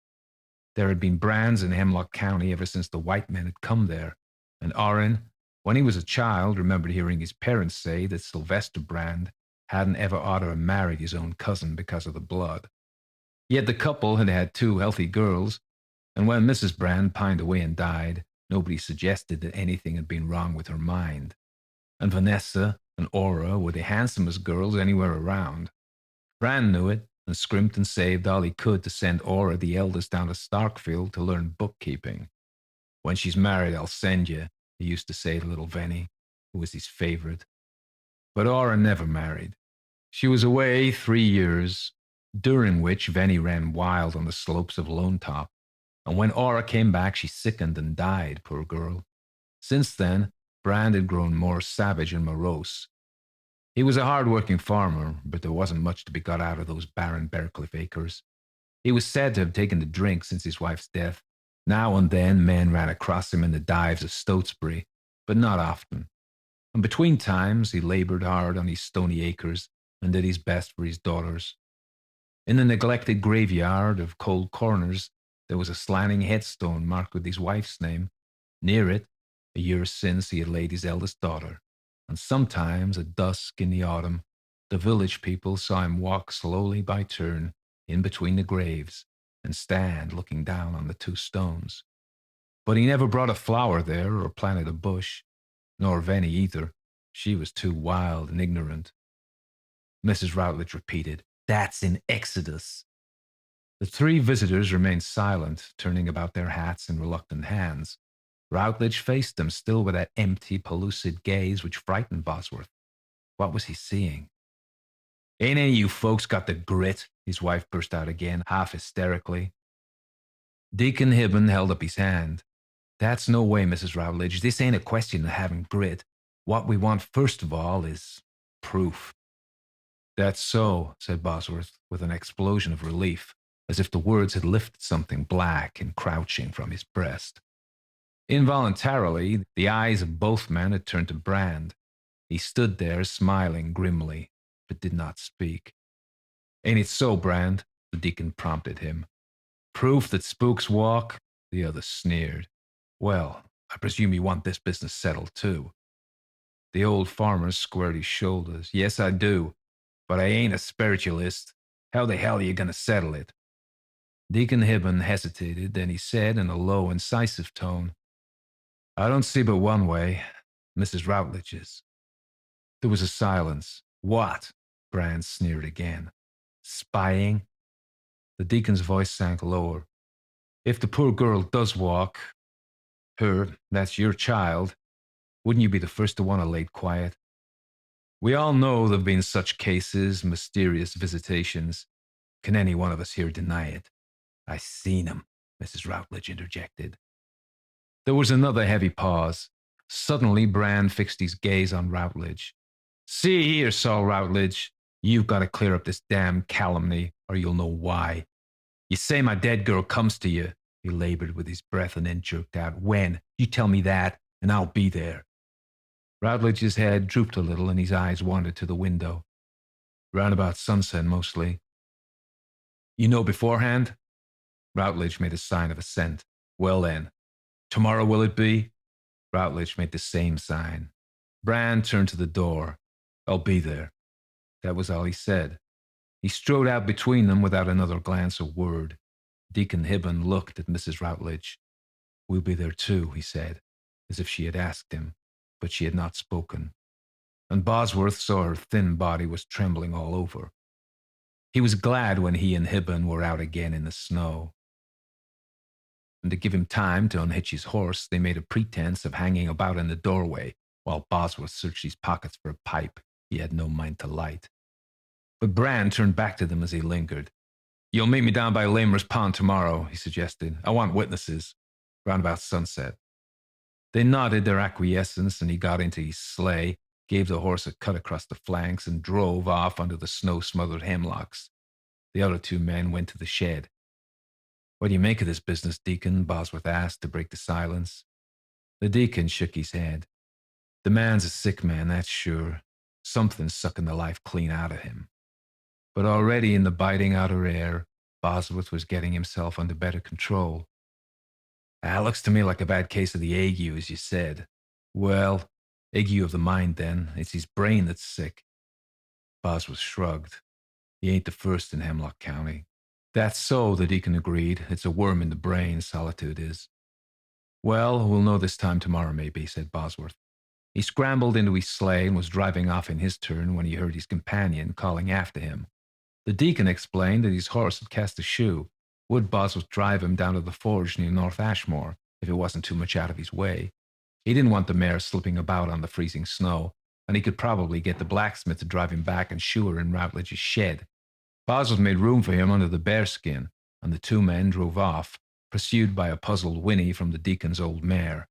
There had been Brands in Hemlock County ever since the white men had come there. And Orrin, when he was a child, remembered hearing his parents say that Sylvester Brand hadn't ever ought to have married his own cousin because of the blood. Yet the couple had had 2 healthy girls, and when Mrs. Brand pined away and died, nobody suggested that anything had been wrong with her mind. And Vanessa and Aura were the handsomest girls anywhere around. Brand knew it, and scrimped and saved all he could to send Aura, the eldest, down to Starkfield to learn bookkeeping. "When she's married, I'll send you," he used to say to little Venny, who was his favorite. But Aura never married. She was away 3 years, during which Venny ran wild on the slopes of Lone Top, and when Aura came back, she sickened and died, poor girl. Since then, Brand had grown more savage and morose. He was a hard-working farmer, but there wasn't much to be got out of those barren Bearcliff acres. He was said to have taken to drink since his wife's death. Now and then men ran across him in the dives of Stotesbury, but not often. And between times he labored hard on his stony acres and did his best for his daughters. In the neglected graveyard of Cold Corners, there was a slanting headstone marked with his wife's name. Near it, a year since, he had laid his eldest daughter. And sometimes, at dusk in the autumn, the village people saw him walk slowly by turn in between the graves and stand looking down on the 2 stones. But he never brought a flower there or planted a bush, nor Venny either. She was too wild and ignorant. Mrs. Routledge repeated, "That's in Exodus." The 3 visitors remained silent, turning about their hats in reluctant hands. Routledge faced them, still with that empty, pellucid gaze which frightened Bosworth. What was he seeing? "Ain't any of you folks got the grit?" his wife burst out again, half hysterically. Deacon Hibben held up his hand. "That's no way, Mrs. Routledge. This ain't a question of having grit. What we want first of all is proof." "That's so," said Bosworth, with an explosion of relief, as if the words had lifted something black and crouching from his breast. Involuntarily, the eyes of both men had turned to Brand. He stood there, smiling grimly, but did not speak. "Ain't it so, Brand?" the deacon prompted him. "Proof that spooks walk?" The other sneered. "Well, I presume you want this business settled, too." The old farmer squared his shoulders. "Yes, I do. But I ain't a spiritualist. How the hell are you going to settle it?" Deacon Hibben hesitated, then he said in a low, incisive tone, "I don't see but one way. Mrs. Routledge's." There was a silence. "What?" Brand sneered again. "Spying?" The deacon's voice sank lower. "If the poor girl does walk, that's your child, wouldn't you be the first to want her laid quiet? We all know there have been such cases, mysterious visitations. Can any one of us here deny it?" "I seen 'em," Mrs. Routledge interjected. There was another heavy pause. Suddenly, Bram fixed his gaze on Routledge. See here, Saul Routledge, you've got to clear up this damn calumny, or you'll know why. You say my dead girl comes to you, he labored with his breath and then jerked out. When? You tell me that, and I'll be there. Routledge's head drooped a little, and his eyes wandered to the window. Round about sunset, mostly. You know beforehand? Routledge made a sign of assent. Well then, tomorrow will it be? Routledge made the same sign. Bram turned to the door. I'll be there. That was all he said. He strode out between them without another glance or word. Deacon Hibben looked at Mrs. Routledge. We'll be there too, he said, as if she had asked him, but she had not spoken. And Bosworth saw her thin body was trembling all over. He was glad when he and Hibben were out again in the snow. And to give him time to unhitch his horse, they made a pretense of hanging about in the doorway while Bosworth searched his pockets for a pipe he had no mind to light. But Bram turned back to them as he lingered. You'll meet me down by Lamer's Pond tomorrow, he suggested. I want witnesses. Round about sunset. They nodded their acquiescence, and he got into his sleigh, gave the horse a cut across the flanks, and drove off under the snow-smothered hemlocks. The other two men went to the shed. What do you make of this business, Deacon? Bosworth asked to break the silence. The deacon shook his head. The man's a sick man, that's sure. Something's sucking the life clean out of him. But already in the biting outer air, Bosworth was getting himself under better control. Looks to me like a bad case of the ague, as you said. Well, ague of the mind, then. It's his brain that's sick. Bosworth shrugged. He ain't the first in Hemlock County. That's so, the deacon agreed. It's a worm in the brain, solitude is. Well, we'll know this time tomorrow, maybe, said Bosworth. He scrambled into his sleigh and was driving off in his turn when he heard his companion calling after him. The deacon explained that his horse had cast a shoe. Would Bosworth drive him down to the forge near North Ashmore, if it wasn't too much out of his way? He didn't want the mare slipping about on the freezing snow, and he could probably get the blacksmith to drive him back and shoe her in Routledge's shed. Bosworth made room for him under the bearskin, and the two men drove off, pursued by a puzzled whinny from the deacon's old mare.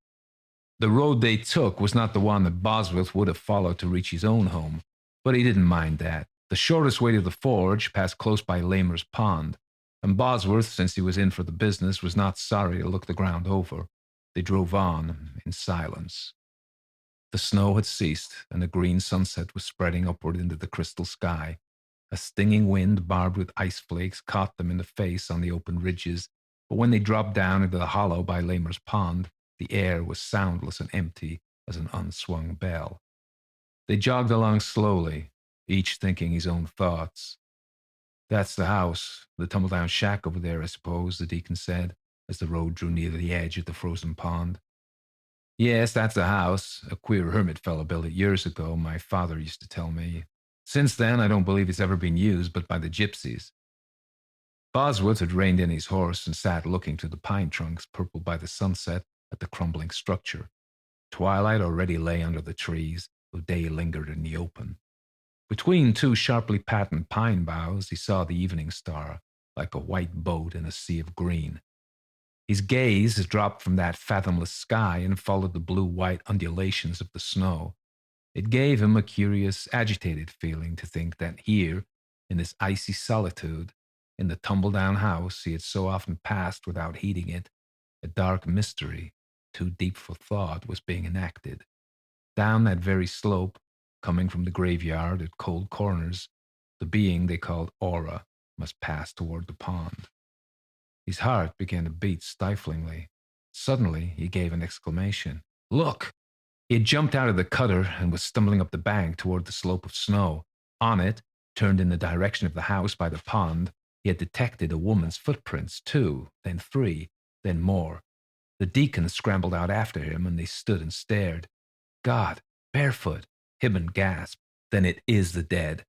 The road they took was not the one that Bosworth would have followed to reach his own home, but he didn't mind that. The shortest way to the forge passed close by Lamer's Pond, and Bosworth, since he was in for the business, was not sorry to look the ground over. They drove on in silence. The snow had ceased, and a green sunset was spreading upward into the crystal sky. A stinging wind, barbed with ice flakes, caught them in the face on the open ridges, but when they dropped down into the hollow by Lamer's Pond, the air was soundless and empty as an unswung bell. They jogged along slowly, each thinking his own thoughts. That's the house, the tumble-down shack over there, I suppose, the deacon said, as the road drew near the edge of the frozen pond. Yes, that's the house. A queer hermit fellow built it years ago, my father used to tell me. Since then, I don't believe it's ever been used but by the gypsies. Bosworth had reined in his horse and sat looking to the pine trunks purpled by the sunset at the crumbling structure. Twilight already lay under the trees, though day lingered in the open. Between two sharply patterned pine boughs, he saw the evening star, like a white boat in a sea of green. His gaze dropped from that fathomless sky and followed the blue-white undulations of the snow. It gave him a curious, agitated feeling to think that here, in this icy solitude, in the tumble-down house he had so often passed without heeding it, a dark mystery, too deep for thought, was being enacted. Down that very slope, coming from the graveyard at cold corners, the being they called Aura must pass toward the pond. His heart began to beat stiflingly. Suddenly, he gave an exclamation. Look! He had jumped out of the cutter and was stumbling up the bank toward the slope of snow. On it, turned in the direction of the house by the pond, he had detected a woman's footprints, 2, then 3, then more. The deacon scrambled out after him, and they stood and stared. God, barefoot! Hibben gasped. Then it is the dead.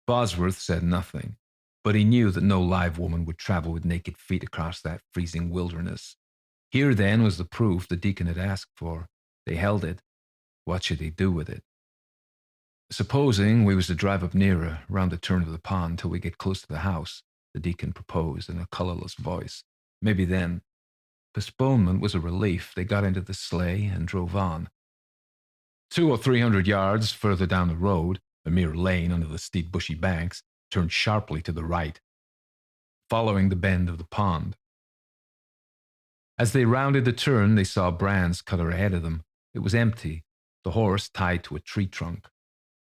Bosworth said nothing, but he knew that no live woman would travel with naked feet across that freezing wilderness. Here, then, was the proof the deacon had asked for. They held it. What should they do with it? Supposing we was to drive up nearer, round the turn of the pond till we get close to the house, the deacon proposed in a colorless voice. Maybe then. Postponement was a relief. They got into the sleigh and drove on. 200 or 300 yards further down the road, a mere lane under the steep bushy banks, turned sharply to the right, following the bend of the pond. As they rounded the turn, they saw Bran's cutter ahead of them. It was empty, the horse tied to a tree trunk.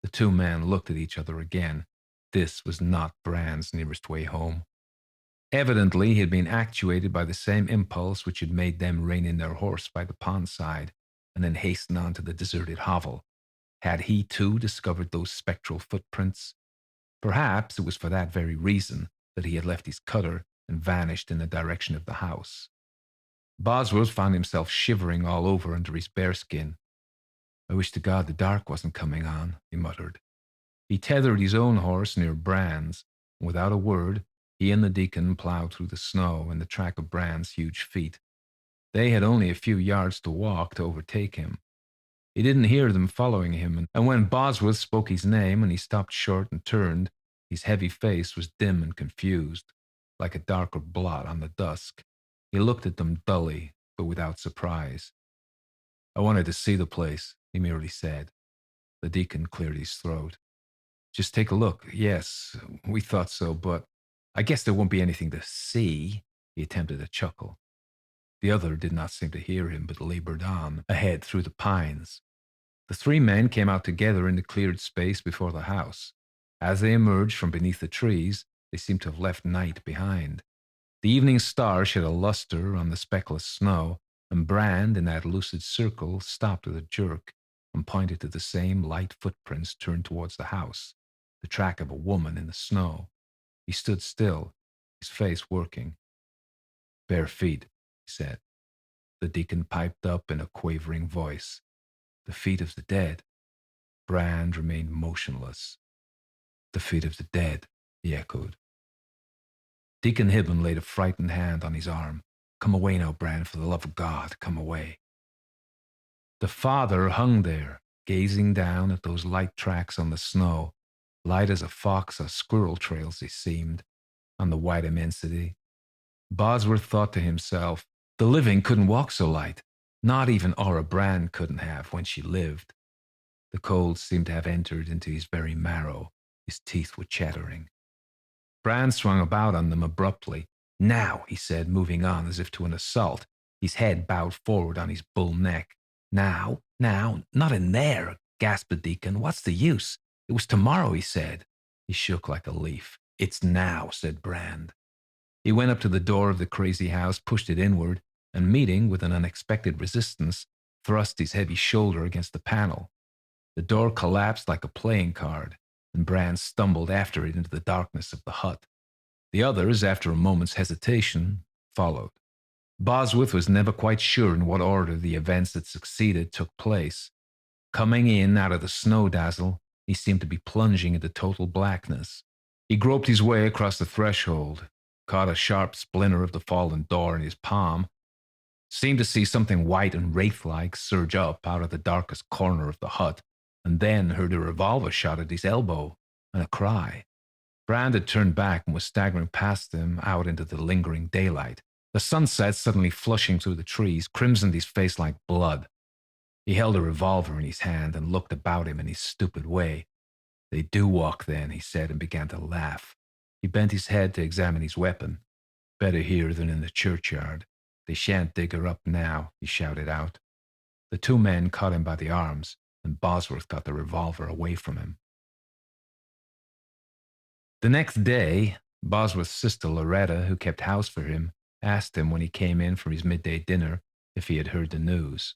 The two men looked at each other again. This was not Bran's nearest way home. Evidently, he had been actuated by the same impulse which had made them rein in their horse by the pond side, and then hasten on to the deserted hovel. Had he, too, discovered those spectral footprints? Perhaps it was for that very reason that he had left his cutter and vanished in the direction of the house. Bosworth found himself shivering all over under his bearskin. "I wish to God the dark wasn't coming on," he muttered. He tethered his own horse near Bran's, and without a word, he and the deacon plowed through the snow in the track of Bran's huge feet. They had only a few yards to walk to overtake him. He didn't hear them following him, and when Bosworth spoke his name and he stopped short and turned, his heavy face was dim and confused, like a darker blot on the dusk. He looked at them dully, but without surprise. "I wanted to see the place," he merely said. The deacon cleared his throat. "Just take a look. Yes, we thought so, but I guess there won't be anything to see." He attempted a chuckle. The other did not seem to hear him, but labored on, ahead through the pines. The three men came out together in the cleared space before the house. As they emerged from beneath the trees, they seemed to have left night behind. The evening star shed a luster on the speckless snow, and Brand, in that lucid circle, stopped with a jerk and pointed to the same light footprints turned towards the house, the track of a woman in the snow. He stood still, his face working. "Bare feet," he said. The deacon piped up in a quavering voice. "The feet of the dead." Brand remained motionless. "The feet of the dead," he echoed. Deacon Hibben laid a frightened hand on his arm. "Come away now, Brand, for the love of God, come away." The father hung there, gazing down at those light tracks on the snow, light as a fox or squirrel trails they seemed, on the white immensity. Bosworth thought to himself, the living couldn't walk so light. Not even Aura Brand couldn't have when she lived. The cold seemed to have entered into his very marrow. His teeth were chattering. Brand swung about on them abruptly. "Now," he said, moving on as if to an assault, his head bowed forward on his bull neck. Now, not in there," gasped the deacon. "What's the use? It was tomorrow," he said. He shook like a leaf. "It's now," said Brand. He went up to the door of the crazy house, pushed it inward, and meeting with an unexpected resistance, thrust his heavy shoulder against the panel. The door collapsed like a playing card, and Brand stumbled after it into the darkness of the hut. The others, after a moment's hesitation, followed. Bosworth was never quite sure in what order the events that succeeded took place. Coming in out of the snow dazzle, he seemed to be plunging into total blackness. He groped his way across the threshold, caught a sharp splinter of the fallen door in his palm, seemed to see something white and wraith-like surge up out of the darkest corner of the hut, and then heard a revolver shot at his elbow, and a cry. Brand had turned back and was staggering past him out into the lingering daylight. The sunset, suddenly flushing through the trees, crimsoned his face like blood. He held a revolver in his hand and looked about him in his stupid way. "They do walk then," he said, and began to laugh. He bent his head to examine his weapon. "Better here than in the churchyard. They shan't dig her up now," he shouted out. The two men caught him by the arms, and Bosworth got the revolver away from him. The next day, Bosworth's sister Loretta, who kept house for him, asked him when he came in for his midday dinner if he had heard the news.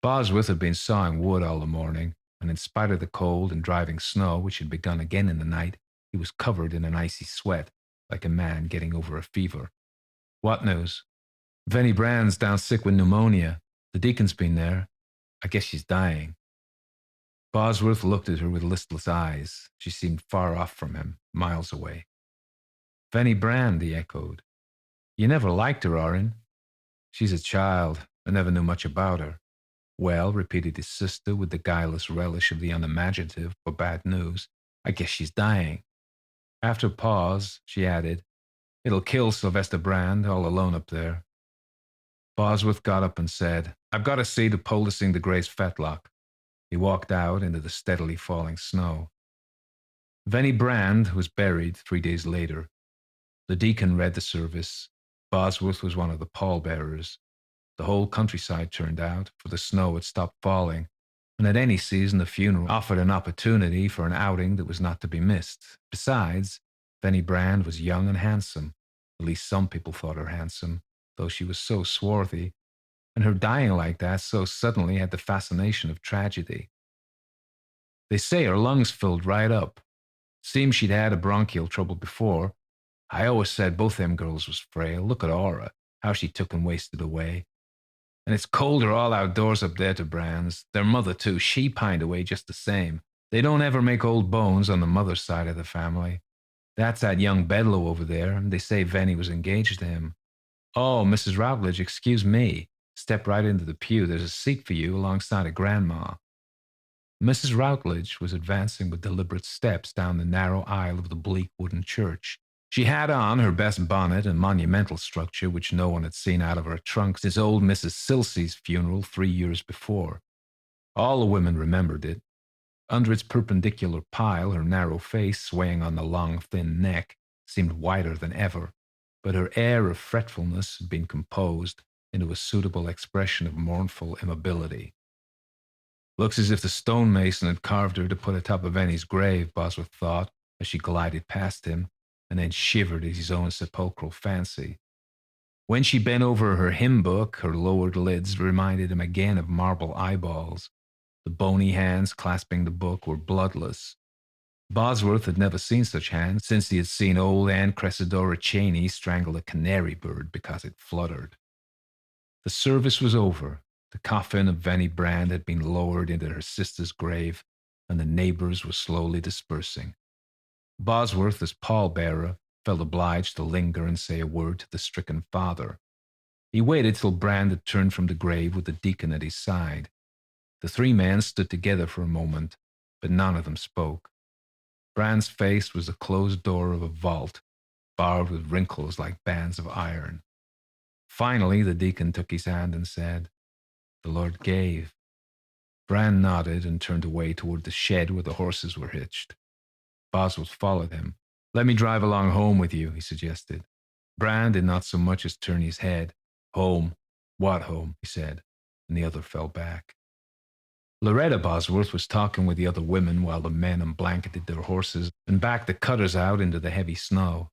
Bosworth had been sawing wood all the morning, and in spite of the cold and driving snow, which had begun again in the night, he was covered in an icy sweat, like a man getting over a fever. "What news?" "Venny Brand's down sick with pneumonia. The deacon's been there. I guess she's dying." Bosworth looked at her with listless eyes. She seemed far off from him, miles away. "Venny Brand," he echoed. "You never liked her, Orrin." "She's a child. I never knew much about her." "Well," repeated his sister with the guileless relish of the unimaginative for bad news, "I guess she's dying." After a pause, she added, "It'll kill Sylvester Brand, all alone up there." Bosworth got up and said, "I've got to see to poulticing the Gray's fetlock." He walked out into the steadily falling snow. Venny Brand was buried 3 days later. The deacon read the service. Bosworth was one of the pallbearers. The whole countryside turned out, for the snow had stopped falling, and at any season the funeral offered an opportunity for an outing that was not to be missed. Besides, Venny Brand was young and handsome. At least some people thought her handsome, though she was so swarthy, and her dying like that so suddenly had the fascination of tragedy. They say her lungs filled right up. Seems she'd had a bronchial trouble before. I always said both them girls was frail. Look at Aura, how she took and wasted away. And it's colder all outdoors up there to Brand's. Their mother, too, she pined away just the same. They don't ever make old bones on the mother's side of the family. That's that young Bedlow over there, and they say Venny was engaged to him. Oh, Mrs. Routledge, excuse me. Step right into the pew. There's a seat for you alongside of Grandma. Mrs. Routledge was advancing with deliberate steps down the narrow aisle of the bleak wooden church. She had on her best bonnet and monumental structure, which no one had seen out of her trunk since old Mrs. Silsey's funeral 3 years before. All the women remembered it. Under its perpendicular pile, her narrow face, swaying on the long, thin neck, seemed whiter than ever, but her air of fretfulness had been composed into a suitable expression of mournful immobility. Looks as if the stonemason had carved her to put atop of Venny's grave, Bosworth thought, as she glided past him, and then shivered at his own sepulchral fancy. When she bent over her hymn book, her lowered lids reminded him again of marble eyeballs. The bony hands clasping the book were bloodless. Bosworth had never seen such hands since he had seen old Anne Cressidora Cheney strangle a canary bird because it fluttered. The service was over. The coffin of Venny Brand had been lowered into her sister's grave, and the neighbors were slowly dispersing. Bosworth, as pallbearer, felt obliged to linger and say a word to the stricken father. He waited till Brand had turned from the grave with the deacon at his side. The three men stood together for a moment, but none of them spoke. Brand's face was the closed door of a vault, barred with wrinkles like bands of iron. Finally, the deacon took his hand and said, "The Lord gave." Brand nodded and turned away toward the shed where the horses were hitched. Bosworth followed him. "Let me drive along home with you," he suggested. Brand did not so much as turn his head. "Home? What home?" he said, and the other fell back. Loretta Bosworth was talking with the other women while the men unblanketed their horses and backed the cutters out into the heavy snow.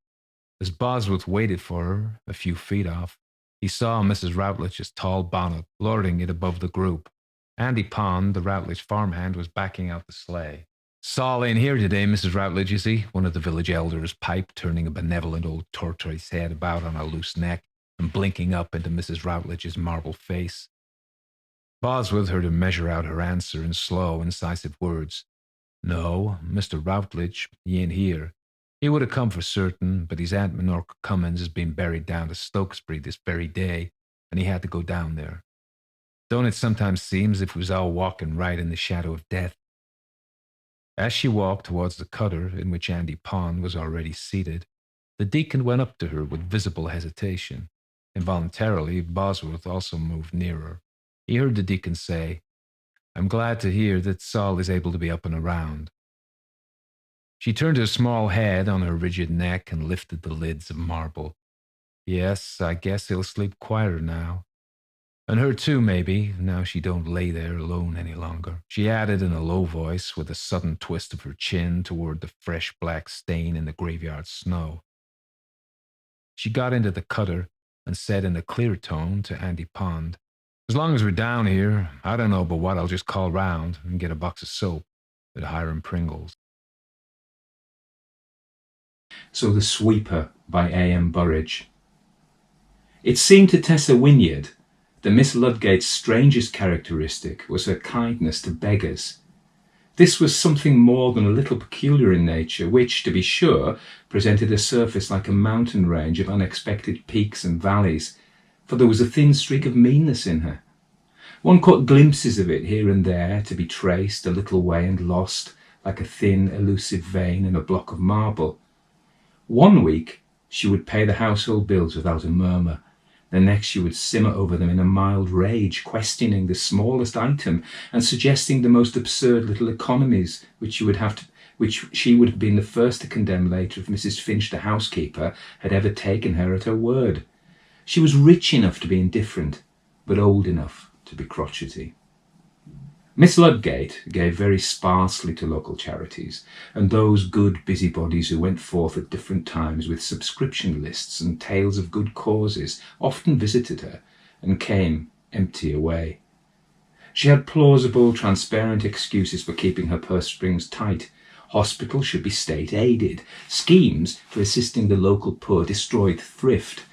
As Bosworth waited for her, a few feet off, he saw Mrs. Routledge's tall bonnet, lording it above the group. Andy Pond, the Routledge farmhand, was backing out the sleigh. "Saul ain't here today, Mrs. Routledge, you see," one of the village elders piped, turning a benevolent old tortoise head about on a loose neck and blinking up into Mrs. Routledge's marble face. Bosworth heard him measure out her answer in slow, incisive words. "No, Mr. Routledge, he ain't here. He would have come for certain, but his Aunt Minorca Cummins has been buried down to Stokesbury this very day, and he had to go down there. Don't it sometimes seem as if we was all walking right in the shadow of death?" As she walked towards the cutter in which Andy Pond was already seated, the deacon went up to her with visible hesitation. Involuntarily, Bosworth also moved nearer. He heard the deacon say, "I'm glad to hear that Saul is able to be up and around." She turned her small head on her rigid neck and lifted the lids of marble. "Yes, I guess he'll sleep quieter now. And her too, maybe, now she don't lay there alone any longer," she added in a low voice with a sudden twist of her chin toward the fresh black stain in the graveyard snow. She got into the cutter and said in a clear tone to Andy Pond, "As long as we're down here, I don't know but what I'll just call round and get a box of soap at Hiram Pringle's." So The Sweeper by A.M. Burrage. It seemed to Tessa Wynyard that Miss Ludgate's strangest characteristic was her kindness to beggars. This was something more than a little peculiar in nature, which, to be sure, presented a surface like a mountain range of unexpected peaks and valleys, for there was a thin streak of meanness in her. One caught glimpses of it here and there, to be traced a little way and lost, like a thin, elusive vein in a block of marble. One week she would pay the household bills without a murmur, The next she would simmer over them in a mild rage, questioning the smallest item and suggesting the most absurd little economies which she would have been the first to condemn later if Mrs. Finch, the housekeeper, had ever taken her at her word. She was rich enough to be indifferent, but old enough to be crotchety. Miss Ludgate gave very sparsely to local charities, and those good busybodies who went forth at different times with subscription lists and tales of good causes often visited her and came empty away. She had plausible, transparent excuses for keeping her purse strings tight. Hospitals should be state-aided. Schemes for assisting the local poor destroyed thrift.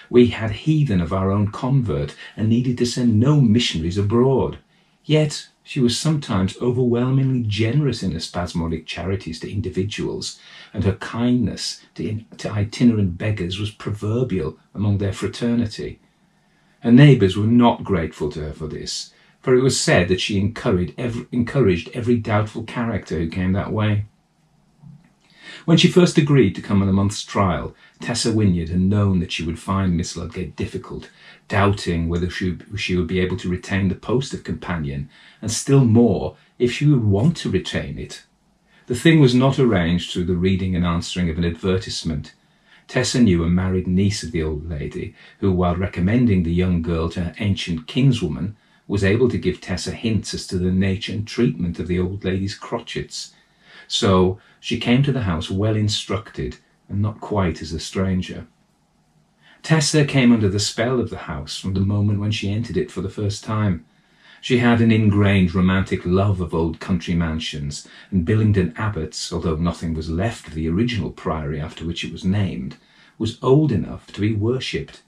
We had heathen of our own convert and needed to send no missionaries abroad. Yet she was sometimes overwhelmingly generous in her spasmodic charities to individuals, and her kindness to itinerant beggars was proverbial among their fraternity. Her neighbours were not grateful to her for this, for it was said that she encouraged every doubtful character who came that way. When she first agreed to come on a month's trial, Tessa Wynyard had known that she would find Miss Ludgate difficult, doubting whether she would be able to retain the post of companion, and still more, if she would want to retain it. The thing was not arranged through the reading and answering of an advertisement. Tessa knew a married niece of the old lady, who, while recommending the young girl to her ancient kinswoman, was able to give Tessa hints as to the nature and treatment of the old lady's crotchets. So she came to the house well instructed, and not quite as a stranger. Tessa came under the spell of the house from the moment when she entered it for the first time. She had an ingrained romantic love of old country mansions, and Billingdon Abbots, although nothing was left of the original priory after which it was named, was old enough to be worshipped.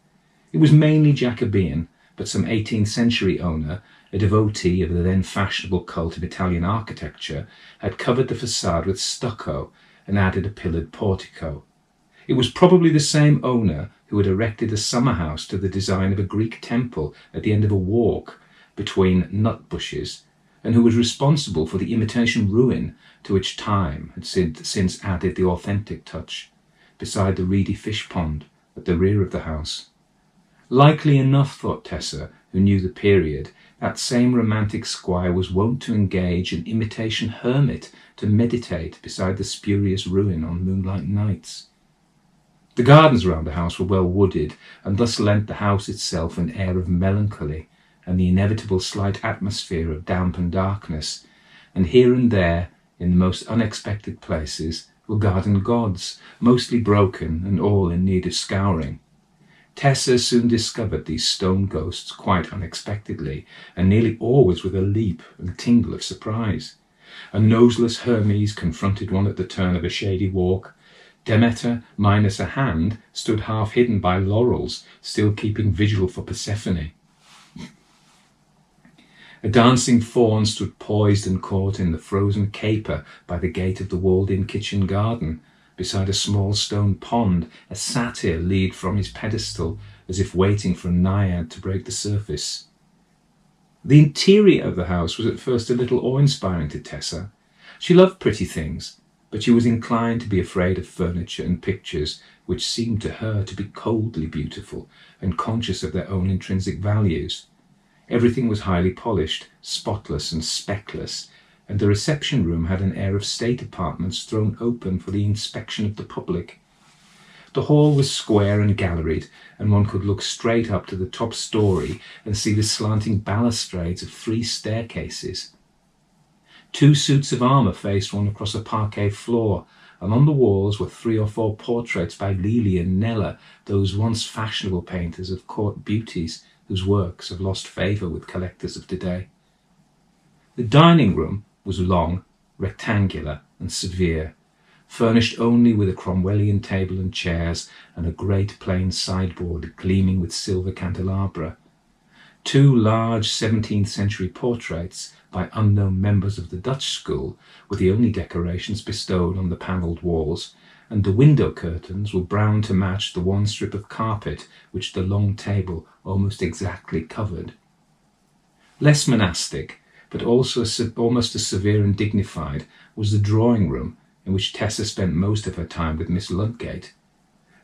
It was mainly Jacobean, but some 18th century owner, a devotee of the then fashionable cult of Italian architecture, had covered the facade with stucco and added a pillared portico. It was probably the same owner who had erected a summer house to the design of a Greek temple at the end of a walk between nut bushes, and who was responsible for the imitation ruin to which time had since added the authentic touch, beside the reedy fish pond at the rear of the house. Likely enough, thought Tessa, who knew the period, that same romantic squire was wont to engage an imitation hermit to meditate beside the spurious ruin on moonlight nights. The gardens round the house were well wooded, and thus lent the house itself an air of melancholy and the inevitable slight atmosphere of damp and darkness, and here and there, in the most unexpected places, were garden gods, mostly broken and all in need of scouring. Tessa soon discovered these stone ghosts quite unexpectedly, and nearly always with a leap and tingle of surprise. A noseless Hermes confronted one at the turn of a shady walk. Demeter, minus a hand, stood half hidden by laurels, still keeping vigil for Persephone. A dancing fawn stood poised and caught in the frozen caper by the gate of the walled-in kitchen garden. Beside a small stone pond, a satyr leaned from his pedestal, as if waiting for a naiad to break the surface. The interior of the house was at first a little awe-inspiring to Tessa. She loved pretty things, but she was inclined to be afraid of furniture and pictures which seemed to her to be coldly beautiful and conscious of their own intrinsic values. Everything was highly polished, spotless and speckless, and the reception room had an air of state apartments thrown open for the inspection of the public. The hall was square and galleried, and one could look straight up to the top story and see the slanting balustrades of 3 staircases. 2 suits of armour faced one across a parquet floor, and on the walls were 3 or 4 portraits by Lely and Kneller, those once fashionable painters of court beauties whose works have lost favour with collectors of today. The dining room was long, rectangular and severe, furnished only with a Cromwellian table and chairs and a great plain sideboard gleaming with silver candelabra. 2 large 17th century portraits by unknown members of the Dutch school were the only decorations bestowed on the panelled walls, and the window curtains were brown to match the one strip of carpet which the long table almost exactly covered. Less monastic, but also almost as severe and dignified, was the drawing-room, in which Tessa spent most of her time with Miss Ludgate.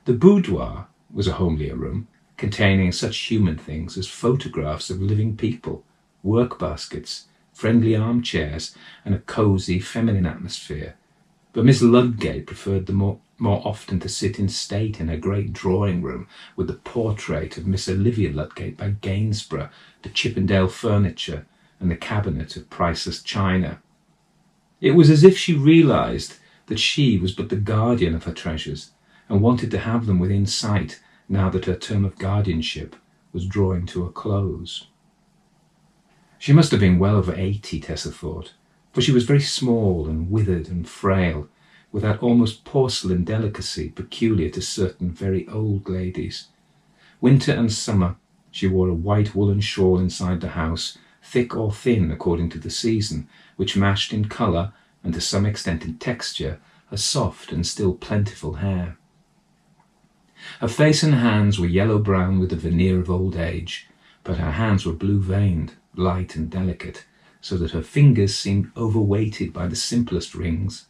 The boudoir was a homelier room, containing such human things as photographs of living people, work baskets, friendly armchairs, and a cosy feminine atmosphere. But Miss Ludgate preferred more often to sit in state in her great drawing room with the portrait of Miss Olivia Ludgate by Gainsborough, the Chippendale furniture, and the cabinet of priceless china. It was as if she realised that she was but the guardian of her treasures, and wanted to have them within sight now that her term of guardianship was drawing to a close. She must have been well over 80, Tessa thought, for she was very small and withered and frail, with that almost porcelain delicacy peculiar to certain very old ladies. Winter and summer she wore a white woolen shawl inside the house, thick or thin according to the season, which matched in colour and to some extent in texture her soft and still plentiful hair. Her face and hands were yellow-brown with the veneer of old age, but her hands were blue-veined, light and delicate, so that her fingers seemed overweighted by the simplest rings.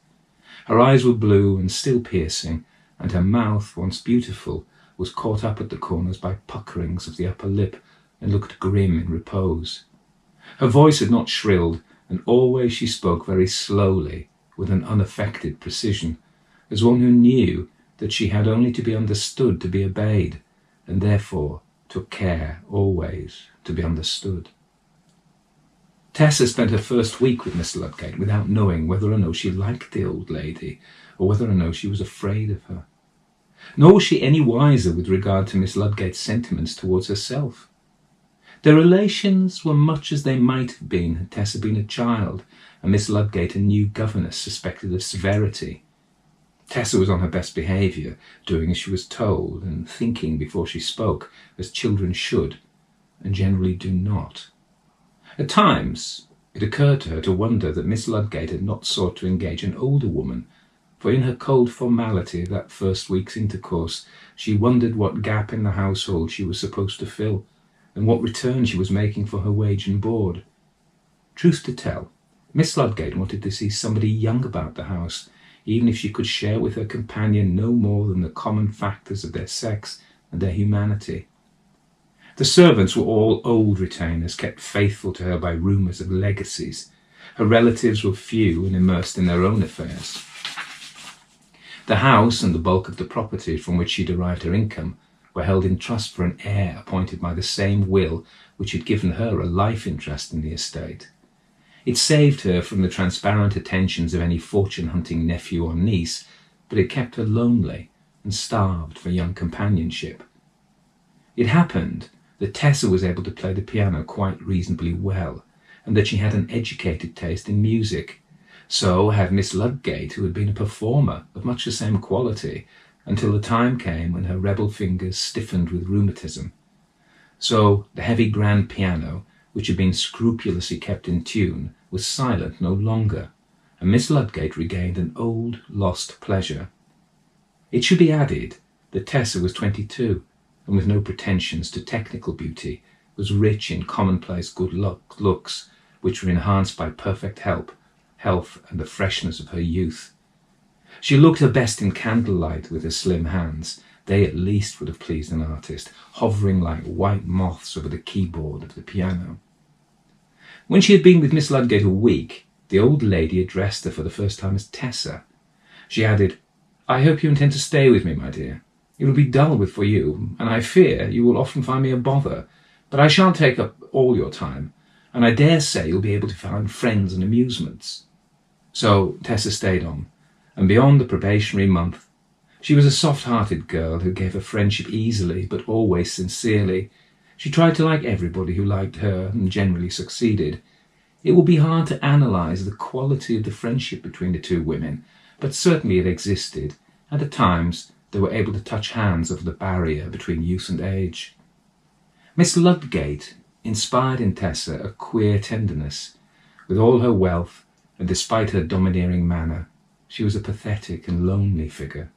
Her eyes were blue and still piercing, and her mouth, once beautiful, was caught up at the corners by puckerings of the upper lip and looked grim in repose. Her voice had not shrilled, and always she spoke very slowly, with an unaffected precision, as one who knew that she had only to be understood to be obeyed, and therefore took care always to be understood. Tessa spent her first week with Miss Ludgate without knowing whether or no she liked the old lady, or whether or no she was afraid of her. Nor was she any wiser with regard to Miss Ludgate's sentiments towards herself. Their relations were much as they might have been had Tessa been a child, and Miss Ludgate a new governess suspected of severity. Tessa was on her best behaviour, doing as she was told, and thinking before she spoke, as children should, and generally do not. At times it occurred to her to wonder that Miss Ludgate had not sought to engage an older woman, for in her cold formality of that first week's intercourse she wondered what gap in the household she was supposed to fill, and what return she was making for her wage and board. Truth to tell, Miss Ludgate wanted to see somebody young about the house, even if she could share with her companion no more than the common factors of their sex and their humanity. The servants were all old retainers, kept faithful to her by rumours of legacies. Her relatives were few and immersed in their own affairs. The house and the bulk of the property from which she derived her income were held in trust for an heir appointed by the same will which had given her a life interest in the estate. It saved her from the transparent attentions of any fortune-hunting nephew or niece, but it kept her lonely and starved for young companionship. It happened that Tessa was able to play the piano quite reasonably well, and that she had an educated taste in music. So had Miss Ludgate, who had been a performer of much the same quality, until the time came when her rebel fingers stiffened with rheumatism. So the heavy grand piano, which had been scrupulously kept in tune, was silent no longer, and Miss Ludgate regained an old, lost pleasure. It should be added that Tessa was 22, and with no pretensions to technical beauty, was rich in commonplace good looks, which were enhanced by perfect health, and the freshness of her youth. She looked her best in candlelight with her slim hands. They at least would have pleased an artist, hovering like white moths over the keyboard of the piano. When she had been with Miss Ludgate a week, the old lady addressed her for the first time as Tessa. She added, "I hope you intend to stay with me, my dear. It will be dull for you, and I fear you will often find me a bother, but I shan't take up all your time, and I dare say you'll be able to find friends and amusements." So Tessa stayed on, and beyond the probationary month, she was a soft-hearted girl who gave her friendship easily but always sincerely. She tried to like everybody who liked her, and generally succeeded. It will be hard to analyse the quality of the friendship between the two women, but certainly it existed, and at times they were able to touch hands over the barrier between youth and age. Miss Ludgate inspired in Tessa a queer tenderness. With all her wealth, and despite her domineering manner, she was a pathetic and lonely figure.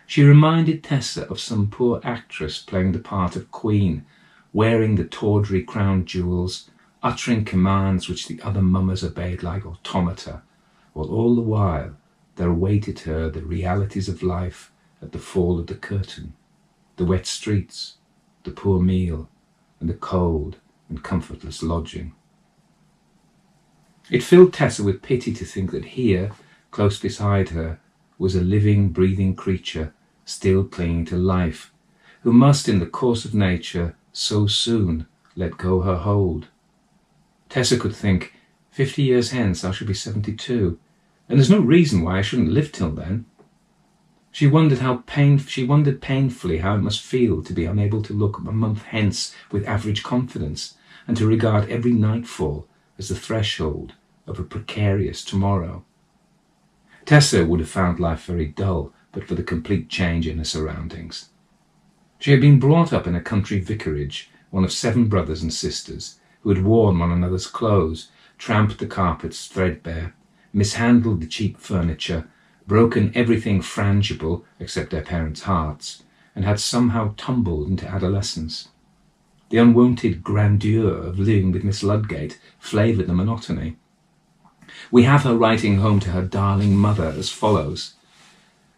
She reminded Tessa of some poor actress playing the part of queen, wearing the tawdry crown jewels, uttering commands which the other mummers obeyed like automata, while all the while there awaited her the realities of life at the fall of the curtain, the wet streets, the poor meal, and the cold and comfortless lodging. It filled Tessa with pity to think that here, close beside her, was a living, breathing creature still clinging to life, who must, in the course of nature, so soon let go her hold. Tessa could think, 50 years hence I shall be 72, and there's no reason why I shouldn't live till then. She wondered painfully how it must feel to be unable to look a month hence with average confidence, and to regard every nightfall as the threshold of a precarious tomorrow. Tessa would have found life very dull, but for the complete change in her surroundings. She had been brought up in a country vicarage, one of 7 brothers and sisters, who had worn one another's clothes, tramped the carpets threadbare, mishandled the cheap furniture, broken everything frangible except their parents' hearts, and had somehow tumbled into adolescence. The unwonted grandeur of living with Miss Ludgate flavoured the monotony. We have her writing home to her darling mother as follows: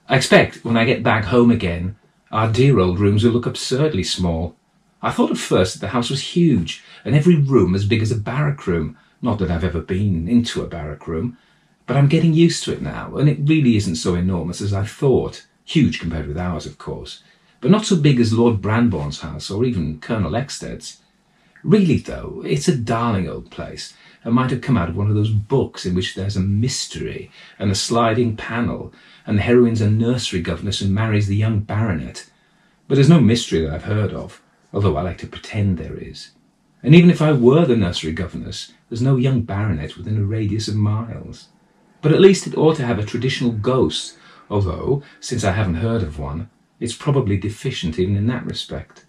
I expect when I get back home again, our dear old rooms will look absurdly small. I thought at first that the house was huge, and every room as big as a barrack room. Not that I've ever been into a barrack room, but I'm getting used to it now, and it really isn't so enormous as I thought. Huge compared with ours, of course, but not so big as Lord Branbourne's house, or even Colonel Exstead's. Really, though, it's a darling old place, and might have come out of one of those books in which there's a mystery and a sliding panel, and the heroine's a nursery governess who marries the young baronet. But there's no mystery that I've heard of, although I like to pretend there is. And even if I were the nursery governess, there's no young baronet within a radius of miles. But at least it ought to have a traditional ghost, although, since I haven't heard of one, it's probably deficient even in that respect.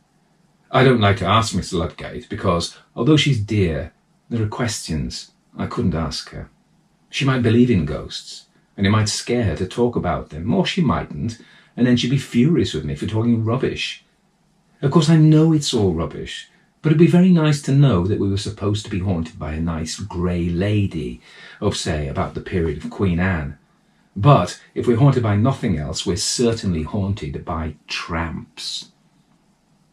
I don't like to ask Miss Ludgate because, although she's dear, there are questions I couldn't ask her. She might believe in ghosts, and it might scare her to talk about them, or she mightn't, and then she'd be furious with me for talking rubbish. Of course, I know it's all rubbish, but it'd be very nice to know that we were supposed to be haunted by a nice grey lady, of, say, about the period of Queen Anne. But if we're haunted by nothing else, we're certainly haunted by tramps.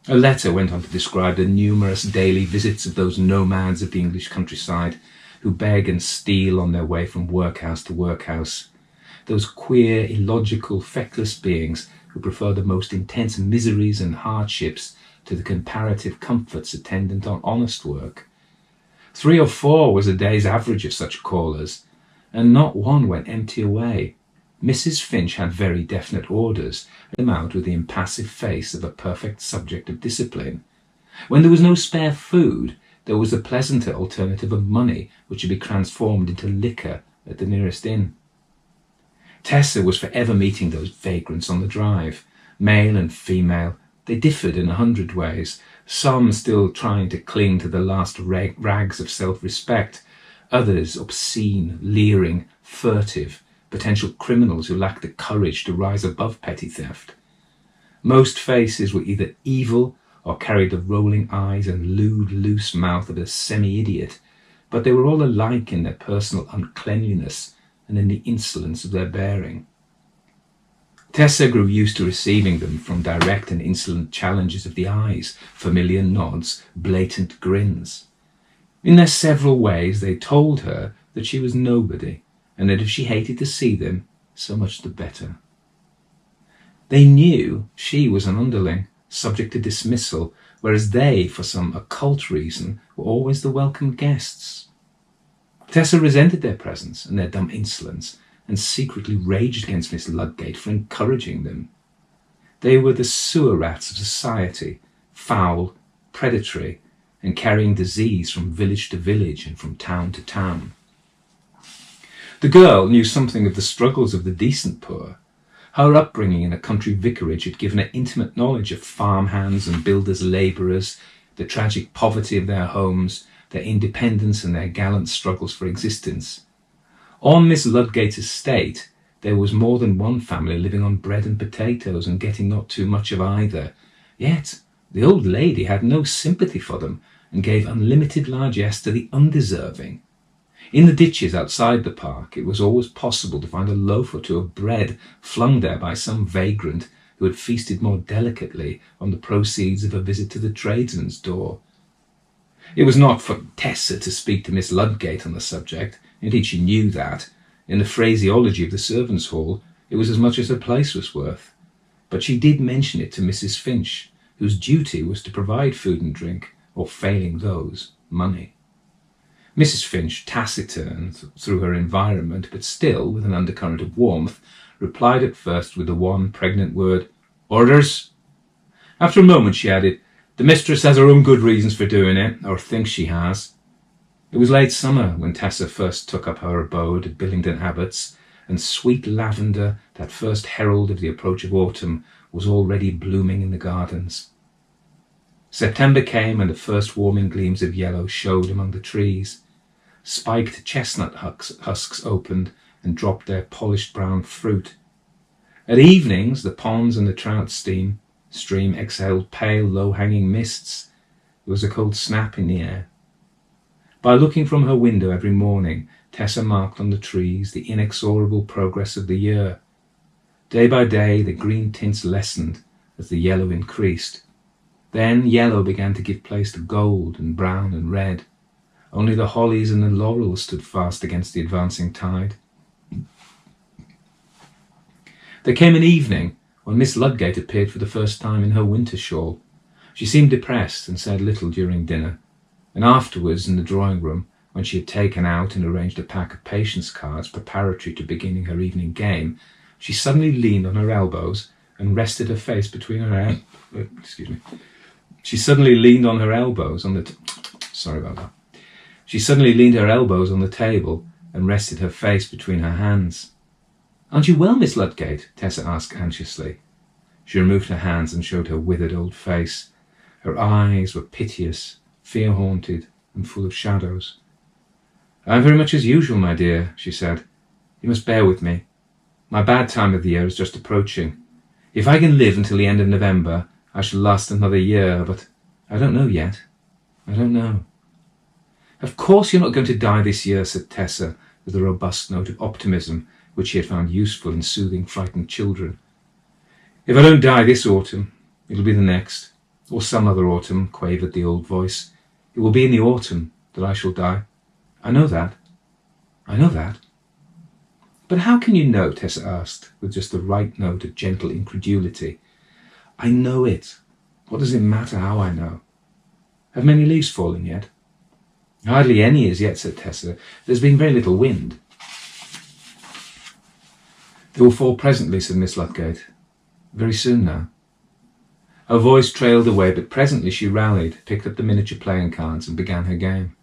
A letter went on to describe the numerous daily visits of those nomads of the English countryside who beg and steal on their way from workhouse to workhouse, those queer, illogical, feckless beings who prefer the most intense miseries and hardships to the comparative comforts attendant on honest work. 3 or 4 was a day's average of such callers, and not one went empty away. Mrs. Finch had very definite orders, and them out with the impassive face of a perfect subject of discipline. When there was no spare food, there was the pleasanter alternative of money, which would be transformed into liquor at the nearest inn. Tessa was forever meeting those vagrants on the drive, male and female. They differed in 100 ways, some still trying to cling to the last rags of self-respect, others obscene, leering, furtive, potential criminals who lacked the courage to rise above petty theft. Most faces were either evil or carried the rolling eyes and lewd, loose mouth of a semi-idiot, but they were all alike in their personal uncleanliness and in the insolence of their bearing. Tessa grew used to receiving them from direct and insolent challenges of the eyes, familiar nods, blatant grins. In their several ways they told her that she was nobody, and that if she hated to see them, so much the better. They knew she was an underling, subject to dismissal, whereas they, for some occult reason, were always the welcome guests. Tessa resented their presence and their dumb insolence, and secretly raged against Miss Ludgate for encouraging them. They were the sewer rats of society, foul, predatory, and carrying disease from village to village and from town to town. The girl knew something of the struggles of the decent poor. Her upbringing in a country vicarage had given her intimate knowledge of farmhands and builders' labourers, the tragic poverty of their homes, their independence and their gallant struggles for existence. On Miss Ludgate's estate, there was more than one family living on bread and potatoes and getting not too much of either. Yet the old lady had no sympathy for them and gave unlimited largesse to the undeserving. In the ditches outside the park, it was always possible to find a loaf or two of bread flung there by some vagrant who had feasted more delicately on the proceeds of a visit to the tradesman's door. It was not for Tessa to speak to Miss Ludgate on the subject. Indeed, she knew that, in the phraseology of the servants' hall, it was as much as her place was worth. But she did mention it to Mrs. Finch, whose duty was to provide food and drink, or failing those, money. Mrs. Finch, taciturn through her environment, but still with an undercurrent of warmth, replied at first with the one pregnant word, "Orders?" After a moment she added, "The mistress has her own good reasons for doing it, or thinks she has." It was late summer when Tessa first took up her abode at Billingdon Abbots, and sweet lavender, that first herald of the approach of autumn, was already blooming in the gardens. September came, and the first warming gleams of yellow showed among the trees. Spiked chestnut husks opened and dropped their polished brown fruit. At evenings the ponds and the trout stream exhaled pale, low-hanging mists. There was a cold snap in the air. By looking from her window every morning, Tessa marked on the trees the inexorable progress of the year. Day by day the green tints lessened as the yellow increased. Then yellow began to give place to gold and brown and red. Only the hollies and the laurels stood fast against the advancing tide. There came an evening when Miss Ludgate appeared for the first time in her winter shawl. She seemed depressed and said little during dinner, and afterwards in the drawing-room, when she had taken out and arranged a pack of patience cards preparatory to beginning her evening game, she suddenly leaned on her elbows and rested her face between her She suddenly leaned on her elbows on the She suddenly leaned her elbows on the table and rested her face between her hands. "Aren't you well, Miss Ludgate?" Tessa asked anxiously. She removed her hands and showed her withered old face. Her eyes were piteous, fear-haunted, and full of shadows. "I am very much as usual, my dear," she said. "You must bear with me. My bad time of the year is just approaching. If I can live until the end of November, I shall last another year, but I don't know yet. I don't know." "Of course you're not going to die this year," said Tessa, with a robust note of optimism which she had found useful in soothing frightened children. "If I don't die this autumn, it'll be the next, or some other autumn," quavered the old voice. "It will be in the autumn that I shall die. I know that. I know that." "But how can you know?" Tessa asked, with just the right note of gentle incredulity. "I know it. What does it matter how I know? Have many leaves fallen yet?" "Hardly any as yet," said Tessa. "There's been very little wind." "They will fall presently," said Miss Ludgate. "Very soon now." Her voice trailed away, but presently she rallied, picked up the miniature playing cards, and began her game.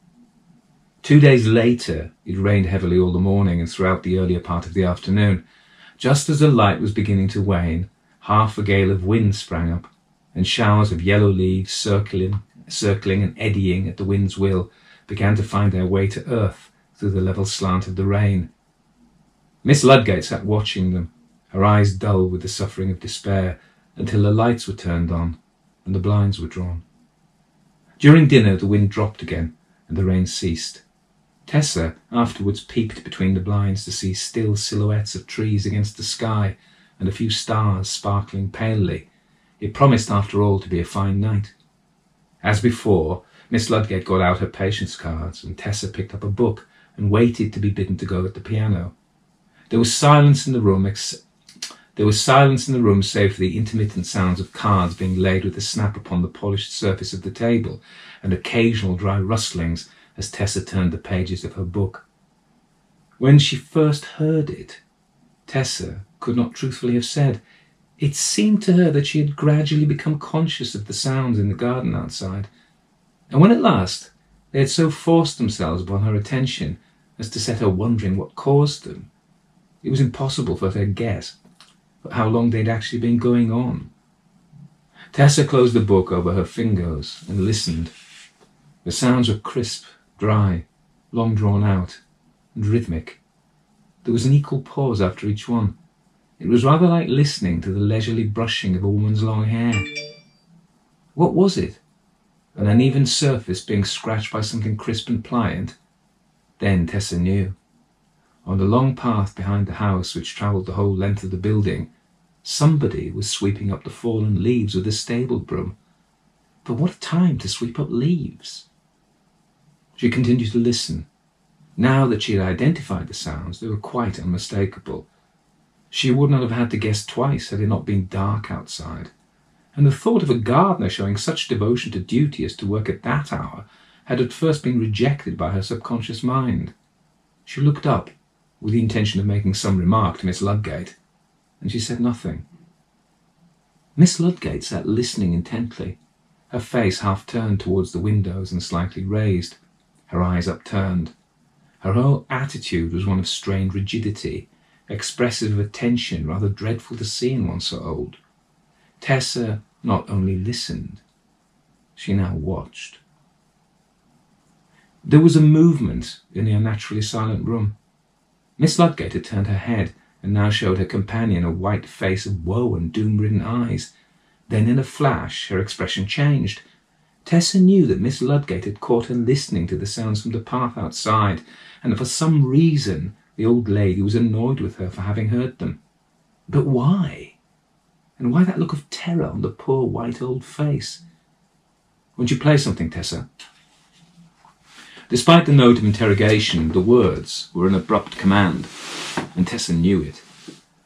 2 days later, it rained heavily all the morning and throughout the earlier part of the afternoon. Just as the light was beginning to wane, half a gale of wind sprang up, and showers of yellow leaves, circling and eddying at the wind's will, began to find their way to earth through the level slant of the rain. Miss Ludgate sat watching them, her eyes dull with the suffering of despair, until the lights were turned on and the blinds were drawn. During dinner the wind dropped again and the rain ceased. Tessa afterwards peeped between the blinds to see still silhouettes of trees against the sky and a few stars sparkling palely. It promised after all to be a fine night. As before, Miss Ludgate got out her patience cards, and Tessa picked up a book and waited to be bidden to go at the piano. There was silence in the room save for the intermittent sounds of cards being laid with a snap upon the polished surface of the table, and occasional dry rustlings as Tessa turned the pages of her book. When she first heard it, Tessa could not truthfully have said. It seemed to her that she had gradually become conscious of the sounds in the garden outside, and when at last they had so forced themselves upon her attention as to set her wondering what caused them, it was impossible for her to guess how long they'd actually been going on. Tessa closed the book over her fingers and listened. The sounds were crisp, dry, long drawn out, and rhythmic. There was an equal pause after each one. It was rather like listening to the leisurely brushing of a woman's long hair. What was it? An uneven surface being scratched by something crisp and pliant? Then Tessa knew. On the long path behind the house, which travelled the whole length of the building, Somebody was sweeping up the fallen leaves with a stable broom. But what a time to sweep up leaves! She continued to listen. Now that she had identified the sounds, they were quite unmistakable. She would not have had to guess twice had it not been dark outside. And the thought of a gardener showing such devotion to duty as to work at that hour had at first been rejected by her subconscious mind. She looked up, with the intention of making some remark to Miss Ludgate, and she said nothing. Miss Ludgate sat listening intently, her face half turned towards the windows and slightly raised, her eyes upturned. Her whole attitude was one of strained rigidity, expressive of a tension rather dreadful to see in one so old. Tessa not only listened, she now watched. There was a movement in the unnaturally silent room. Miss Ludgate had turned her head and now showed her companion a white face of woe and doom-ridden eyes. Then in a flash her expression changed. Tessa knew that Miss Ludgate had caught her listening to the sounds from the path outside, and that for some reason the old lady was annoyed with her for having heard them. But why? And why that look of terror on the poor white old face? Won't you play something, Tessa? Despite the note of interrogation, the words were an abrupt command, and Tessa knew it.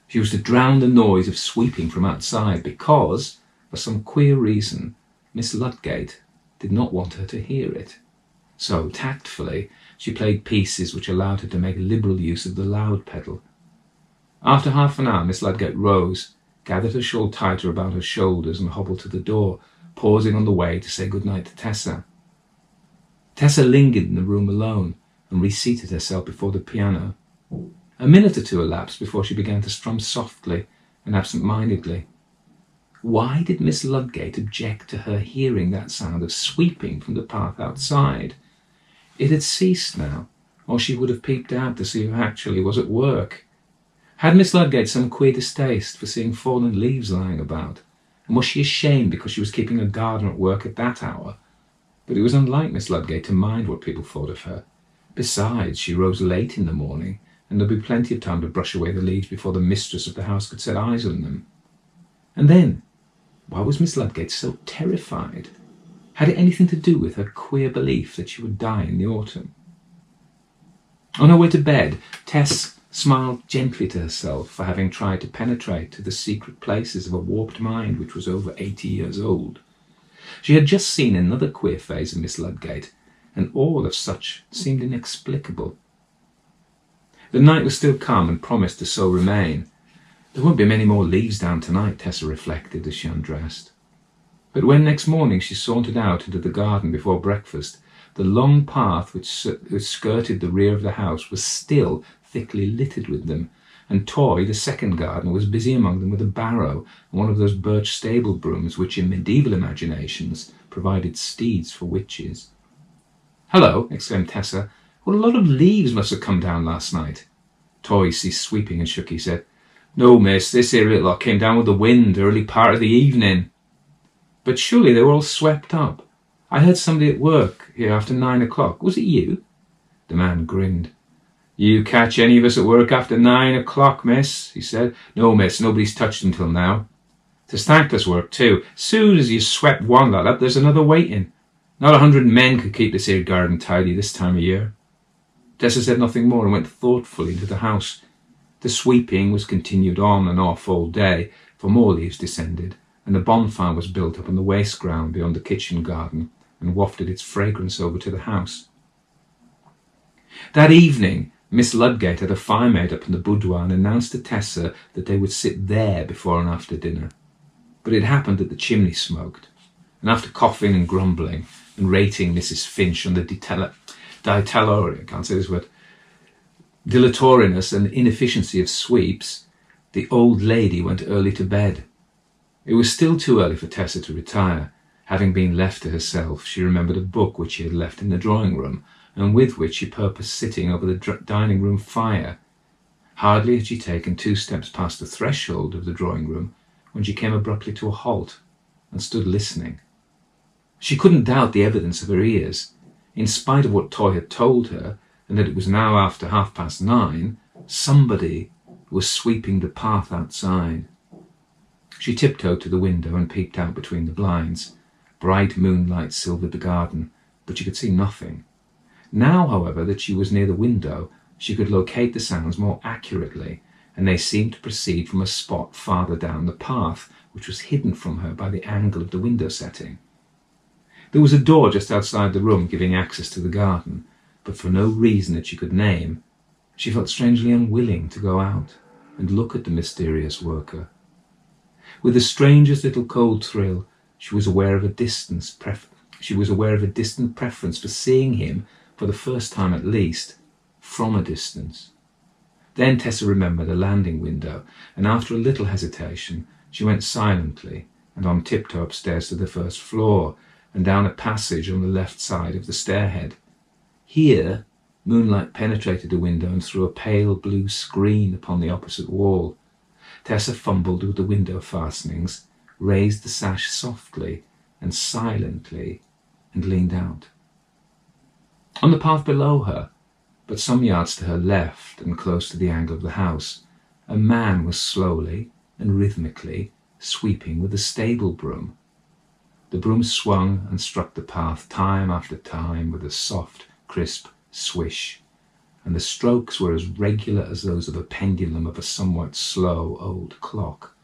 She was to drown the noise of sweeping from outside because, for some queer reason, Miss Ludgate did not want her to hear it. So, tactfully, she played pieces which allowed her to make liberal use of the loud pedal. After half an hour, Miss Ludgate rose, gathered her shawl tighter about her shoulders and hobbled to the door, pausing on the way to say good night to Tessa. Tessa lingered in the room alone and reseated herself before the piano. A minute or two elapsed before she began to strum softly and absent-mindedly. Why did Miss Ludgate object to her hearing that sound of sweeping from the path outside? It had ceased now, or she would have peeped out to see who actually was at work. Had Miss Ludgate some queer distaste for seeing fallen leaves lying about, and was she ashamed because she was keeping a gardener at work at that hour? But it was unlike Miss Ludgate to mind what people thought of her. Besides, she rose late in the morning, and there'd be plenty of time to brush away the leaves before the mistress of the house could set eyes on them. And then, why was Miss Ludgate so terrified? Had it anything to do with her queer belief that she would die in the autumn? On her way to bed, Tess smiled gently to herself for having tried to penetrate to the secret places of a warped mind which was over 80 years old. She had just seen another queer phase of Miss Ludgate, and all of such seemed inexplicable. The night was still calm and promised to so remain. There won't be many more leaves down tonight, Tessa reflected as she undressed. But when next morning she sauntered out into the garden before breakfast, the long path which skirted the rear of the house was still thickly littered with them, and Toy, the second gardener, was busy among them with a barrow and one of those birch stable brooms which in medieval imaginations provided steeds for witches. "Hello!" exclaimed Tessa. "What a lot of leaves must have come down last night." Toy ceased sweeping and shook his head. "No, miss, this here little lot came down with the wind early part of the evening." "But surely they were all swept up. I heard somebody at work here after 9 o'clock. Was it you?" The man grinned. "You catch any of us at work after 9 o'clock, miss?" he said. "No, miss, nobody's touched them till now. It's thankless work, too. Soon as you swept one lot up, there's another waiting. Not 100 men could keep this here garden tidy this time of year." Tessa said nothing more and went thoughtfully into the house. The sweeping was continued on and off all day, for more leaves descended, and a bonfire was built up on the waste ground beyond the kitchen garden and wafted its fragrance over to the house. That evening, Miss Ludgate had a fire made up in the boudoir and announced to Tessa that they would sit there before and after dinner. But it happened that the chimney smoked, and after coughing and grumbling and rating Mrs. Finch on the dilatoriness and inefficiency of sweeps, the old lady went early to bed. It was still too early for Tessa to retire. Having been left to herself, she remembered a book which she had left in the drawing-room, and with which she purposed sitting over the dining-room fire. Hardly had she taken 2 steps past the threshold of the drawing-room when she came abruptly to a halt and stood listening. She couldn't doubt the evidence of her ears. In spite of what Toy had told her, and that it was now after 9:30, somebody was sweeping the path outside. She tiptoed to the window and peeped out between the blinds. Bright moonlight silvered the garden, but she could see nothing. Now, however, that she was near the window, she could locate the sounds more accurately, and they seemed to proceed from a spot farther down the path, which was hidden from her by the angle of the window setting. There was a door just outside the room giving access to the garden, but for no reason that she could name, she felt strangely unwilling to go out and look at the mysterious worker. With the strangest little cold thrill, she was aware of a distant preference for seeing him, for the first time at least, from a distance. Then Tessa remembered a landing window, and after a little hesitation, she went silently and on tiptoe upstairs to the first floor, and down a passage on the left side of the stairhead. Here, moonlight penetrated the window and threw a pale blue screen upon the opposite wall. Tessa fumbled with the window fastenings, raised the sash softly and silently, and leaned out. On the path below her, but some yards to her left and close to the angle of the house, a man was slowly and rhythmically sweeping with a stable broom. The broom swung and struck the path time after time with a soft, crisp swish, and the strokes were as regular as those of a pendulum of a somewhat slow old clock.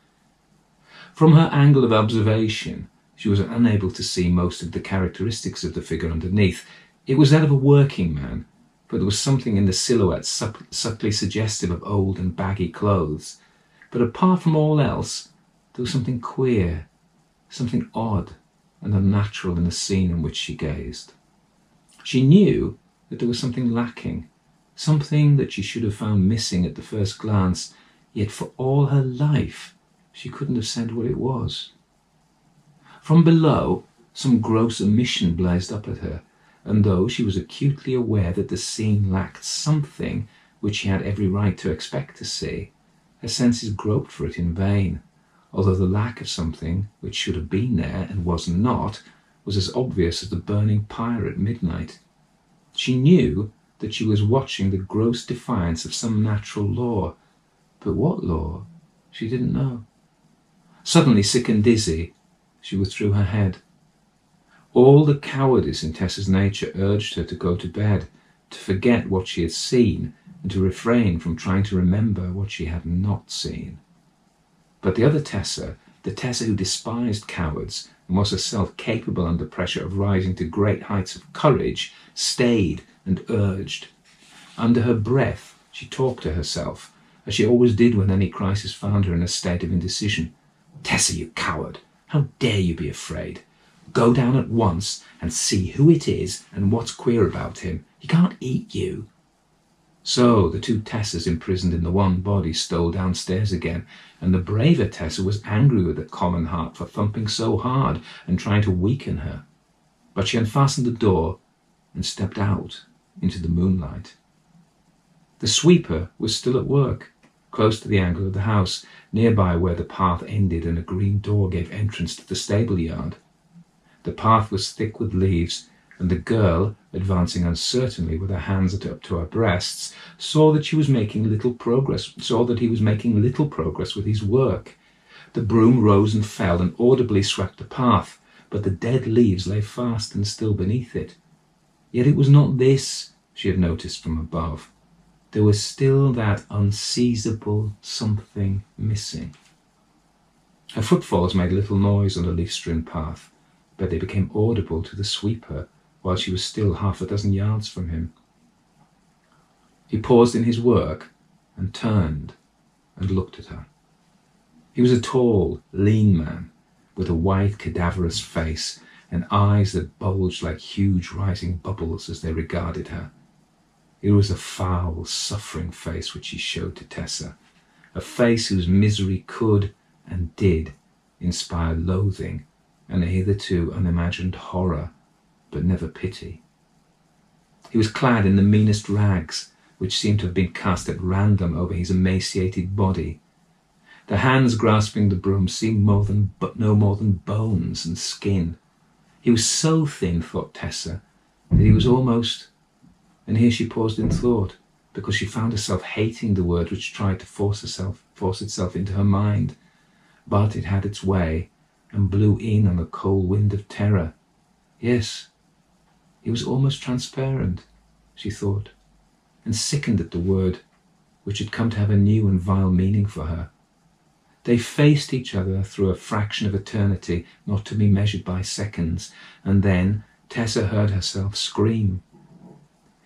From her angle of observation, she was unable to see most of the characteristics of the figure underneath. It was that of a working man, but there was something in the silhouette subtly suggestive of old and baggy clothes. But apart from all else, there was something queer, something odd and unnatural in the scene in which she gazed. She knew that there was something lacking, something that she should have found missing at the first glance, yet for all her life she couldn't have said what it was. From below, some gross omission blazed up at her, and though she was acutely aware that the scene lacked something which she had every right to expect to see, her senses groped for it in vain, although the lack of something which should have been there and was not was as obvious as the burning pyre at midnight. She knew that she was watching the gross defiance of some natural law, but what law she didn't know. Suddenly, sick and dizzy, she withdrew her head. All the cowardice in Tessa's nature urged her to go to bed, to forget what she had seen, and to refrain from trying to remember what she had not seen. But the other Tessa, the Tessa who despised cowards and was herself capable under pressure of rising to great heights of courage, stayed and urged. Under her breath, she talked to herself, as she always did when any crisis found her in a state of indecision. "Tessa, you coward! How dare you be afraid? Go down at once and see who it is and what's queer about him. He can't eat you." So the two Tessas imprisoned in the one body stole downstairs again, and the braver Tessa was angry with the common heart for thumping so hard and trying to weaken her. But she unfastened the door and stepped out into the moonlight. The sweeper was still at work, close to the angle of the house, nearby where the path ended and a green door gave entrance to the stable yard. The path was thick with leaves, and the girl, advancing uncertainly with her hands up to her breasts, saw that he was making little progress with his work. The broom rose and fell and audibly swept the path, but the dead leaves lay fast and still beneath it. Yet it was not this she had noticed from above. There was still that unseizable something missing. Her footfalls made little noise on the leaf-strewn path, but they became audible to the sweeper while she was still half a dozen yards from him. He paused in his work and turned and looked at her. He was a tall, lean man with a white, cadaverous face and eyes that bulged like huge rising bubbles as they regarded her. It was a foul, suffering face which he showed to Tessa, a face whose misery could and did inspire loathing and a hitherto unimagined horror, but never pity. He was clad in the meanest rags, which seemed to have been cast at random over his emaciated body. The hands grasping the broom seemed no more than bones and skin. He was so thin, thought Tessa, that he was almost... And here she paused in thought, because she found herself hating the word which tried to force itself into her mind. but it had its way and blew in on a cold wind of terror. Yes, he was almost transparent, she thought, and sickened at the word, which had come to have a new and vile meaning for her. They faced each other through a fraction of eternity, not to be measured by seconds, and then Tessa heard herself scream.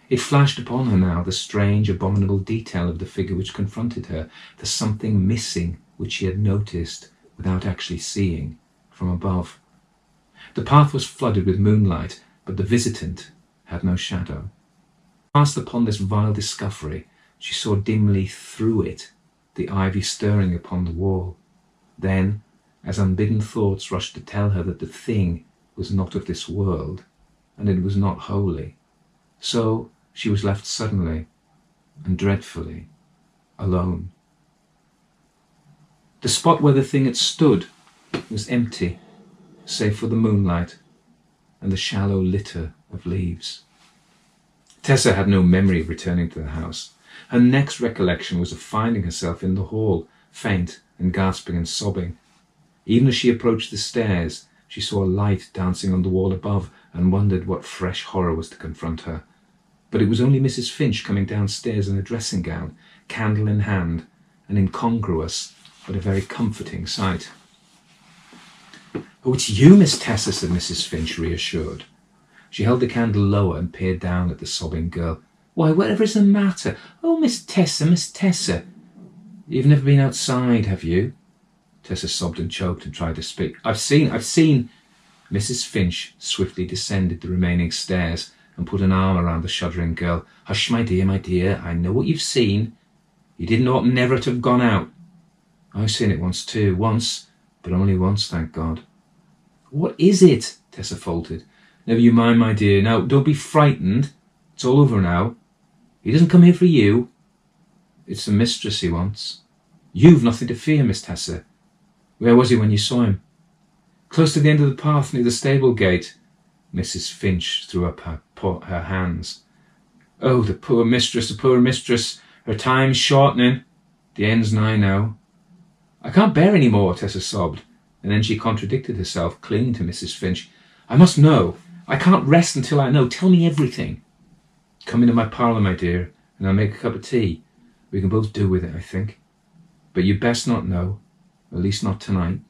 It flashed upon her now, the strange, abominable detail of the figure which confronted her, the something missing which she had noticed, without actually seeing, from above. The path was flooded with moonlight, but the visitant had no shadow. Passed upon this vile discovery, she saw dimly through it, the ivy stirring upon the wall. Then, as unbidden thoughts rushed to tell her that the thing was not of this world, and it was not holy, so she was left suddenly and dreadfully alone. The spot where the thing had stood was empty, save for the moonlight and the shallow litter of leaves. Tessa had no memory of returning to the house. Her next recollection was of finding herself in the hall, faint and gasping and sobbing. Even as she approached the stairs, she saw a light dancing on the wall above and wondered what fresh horror was to confront her. But it was only Mrs. Finch coming downstairs in a dressing gown, candle in hand, an incongruous but a very comforting sight. "Oh, it's you, Miss Tessa," said Mrs. Finch, reassured. She held the candle lower and peered down at the sobbing girl. "Why, whatever is the matter? Oh, Miss Tessa, Miss Tessa. You've never been outside, have you?" Tessa sobbed and choked and tried to speak. I've seen. Mrs. Finch swiftly descended the remaining stairs and put an arm around the shuddering girl. "Hush, my dear, I know what you've seen. You didn't ought never to have gone out." "I've seen it once too, but only once, thank God." "What is it?" Tessa faltered. "Never you mind, my dear. Now, don't be frightened. It's all over now. He doesn't come here for you. It's the mistress he wants. You've nothing to fear, Miss Tessa. Where was he when you saw him?" "Close to the end of the path near the stable gate." Mrs. Finch threw up her hands. "Oh, the poor mistress. Her time's shortening. The end's nigh now." "I can't bear any more," Tessa sobbed, and then she contradicted herself, clinging to Mrs. Finch. "I must know. I can't rest until I know. Tell me everything." "Come into my parlour, my dear, and I'll make a cup of tea. We can both do with it, I think. But you'd best not know, at least not tonight."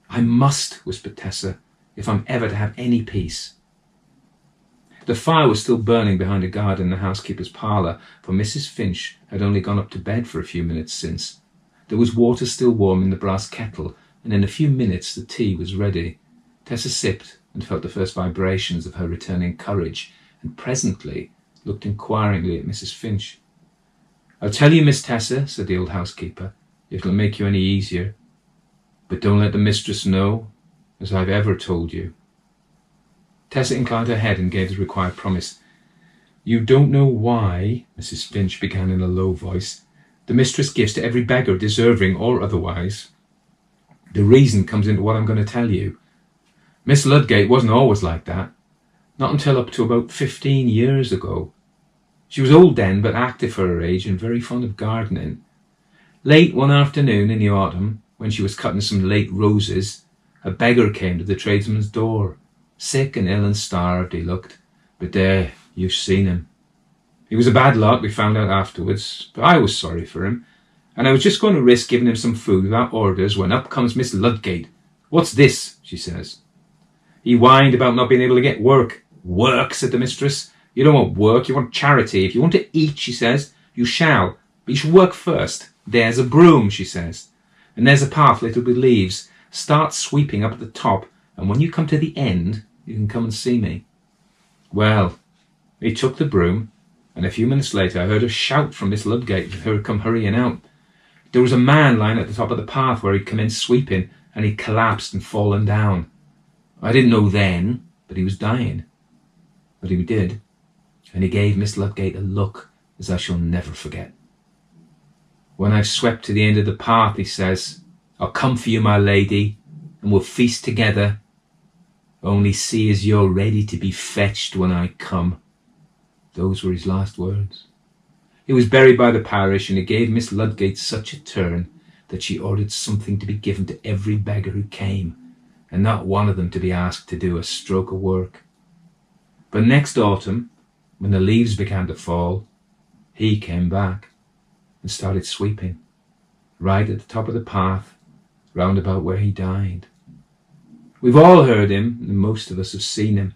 "I must," whispered Tessa, "if I'm ever to have any peace." The fire was still burning behind a guard in the housekeeper's parlour, for Mrs. Finch had only gone up to bed for a few minutes since. There was water still warm in the brass kettle, and in a few minutes the tea was ready. Tessa sipped and felt the first vibrations of her returning courage, and presently looked inquiringly at Mrs. Finch. "I'll tell you, Miss Tessa," said the old housekeeper, "if it'll make you any easier. But don't let the mistress know, as I've ever told you." Tessa inclined her head and gave the required promise. "You don't know why," Mrs. Finch began in a low voice, "the mistress gives to every beggar, deserving or otherwise. The reason comes into what I'm going to tell you. Miss Ludgate wasn't always like that, not until up to about 15 years ago. She was old then, but active for her age and very fond of gardening. Late one afternoon in the autumn, when she was cutting some late roses, a beggar came to the tradesman's door. Sick and ill and starved he looked, but there, you've seen him. He was a bad lot, we found out afterwards, but I was sorry for him, and I was just going to risk giving him some food without orders when up comes Miss Ludgate. 'What's this?' she says. He whined about not being able to get work. 'Work?' said the mistress. 'You don't want work, you want charity. If you want to eat,' she says, 'you shall, but you should work first. There's a broom,' she says, 'and there's a path littered with leaves. Start sweeping up at the top, and when you come to the end, you can come and see me.' Well, he took the broom, and a few minutes later I heard a shout from Miss Ludgate with her come hurrying out. There was a man lying at the top of the path where he'd commenced sweeping, and he'd collapsed and fallen down. I didn't know then, but he was dying. But he did, and he gave Miss Ludgate a look as I shall never forget. 'When I've swept to the end of the path,' he says, 'I'll come for you, my lady, and we'll feast together. Only see as you're ready to be fetched when I come.' Those were his last words. He was buried by the parish, and it gave Miss Ludgate such a turn that she ordered something to be given to every beggar who came, and not one of them to be asked to do a stroke of work. But next autumn, when the leaves began to fall, he came back and started sweeping, right at the top of the path, round about where he died. We've all heard him, and most of us have seen him.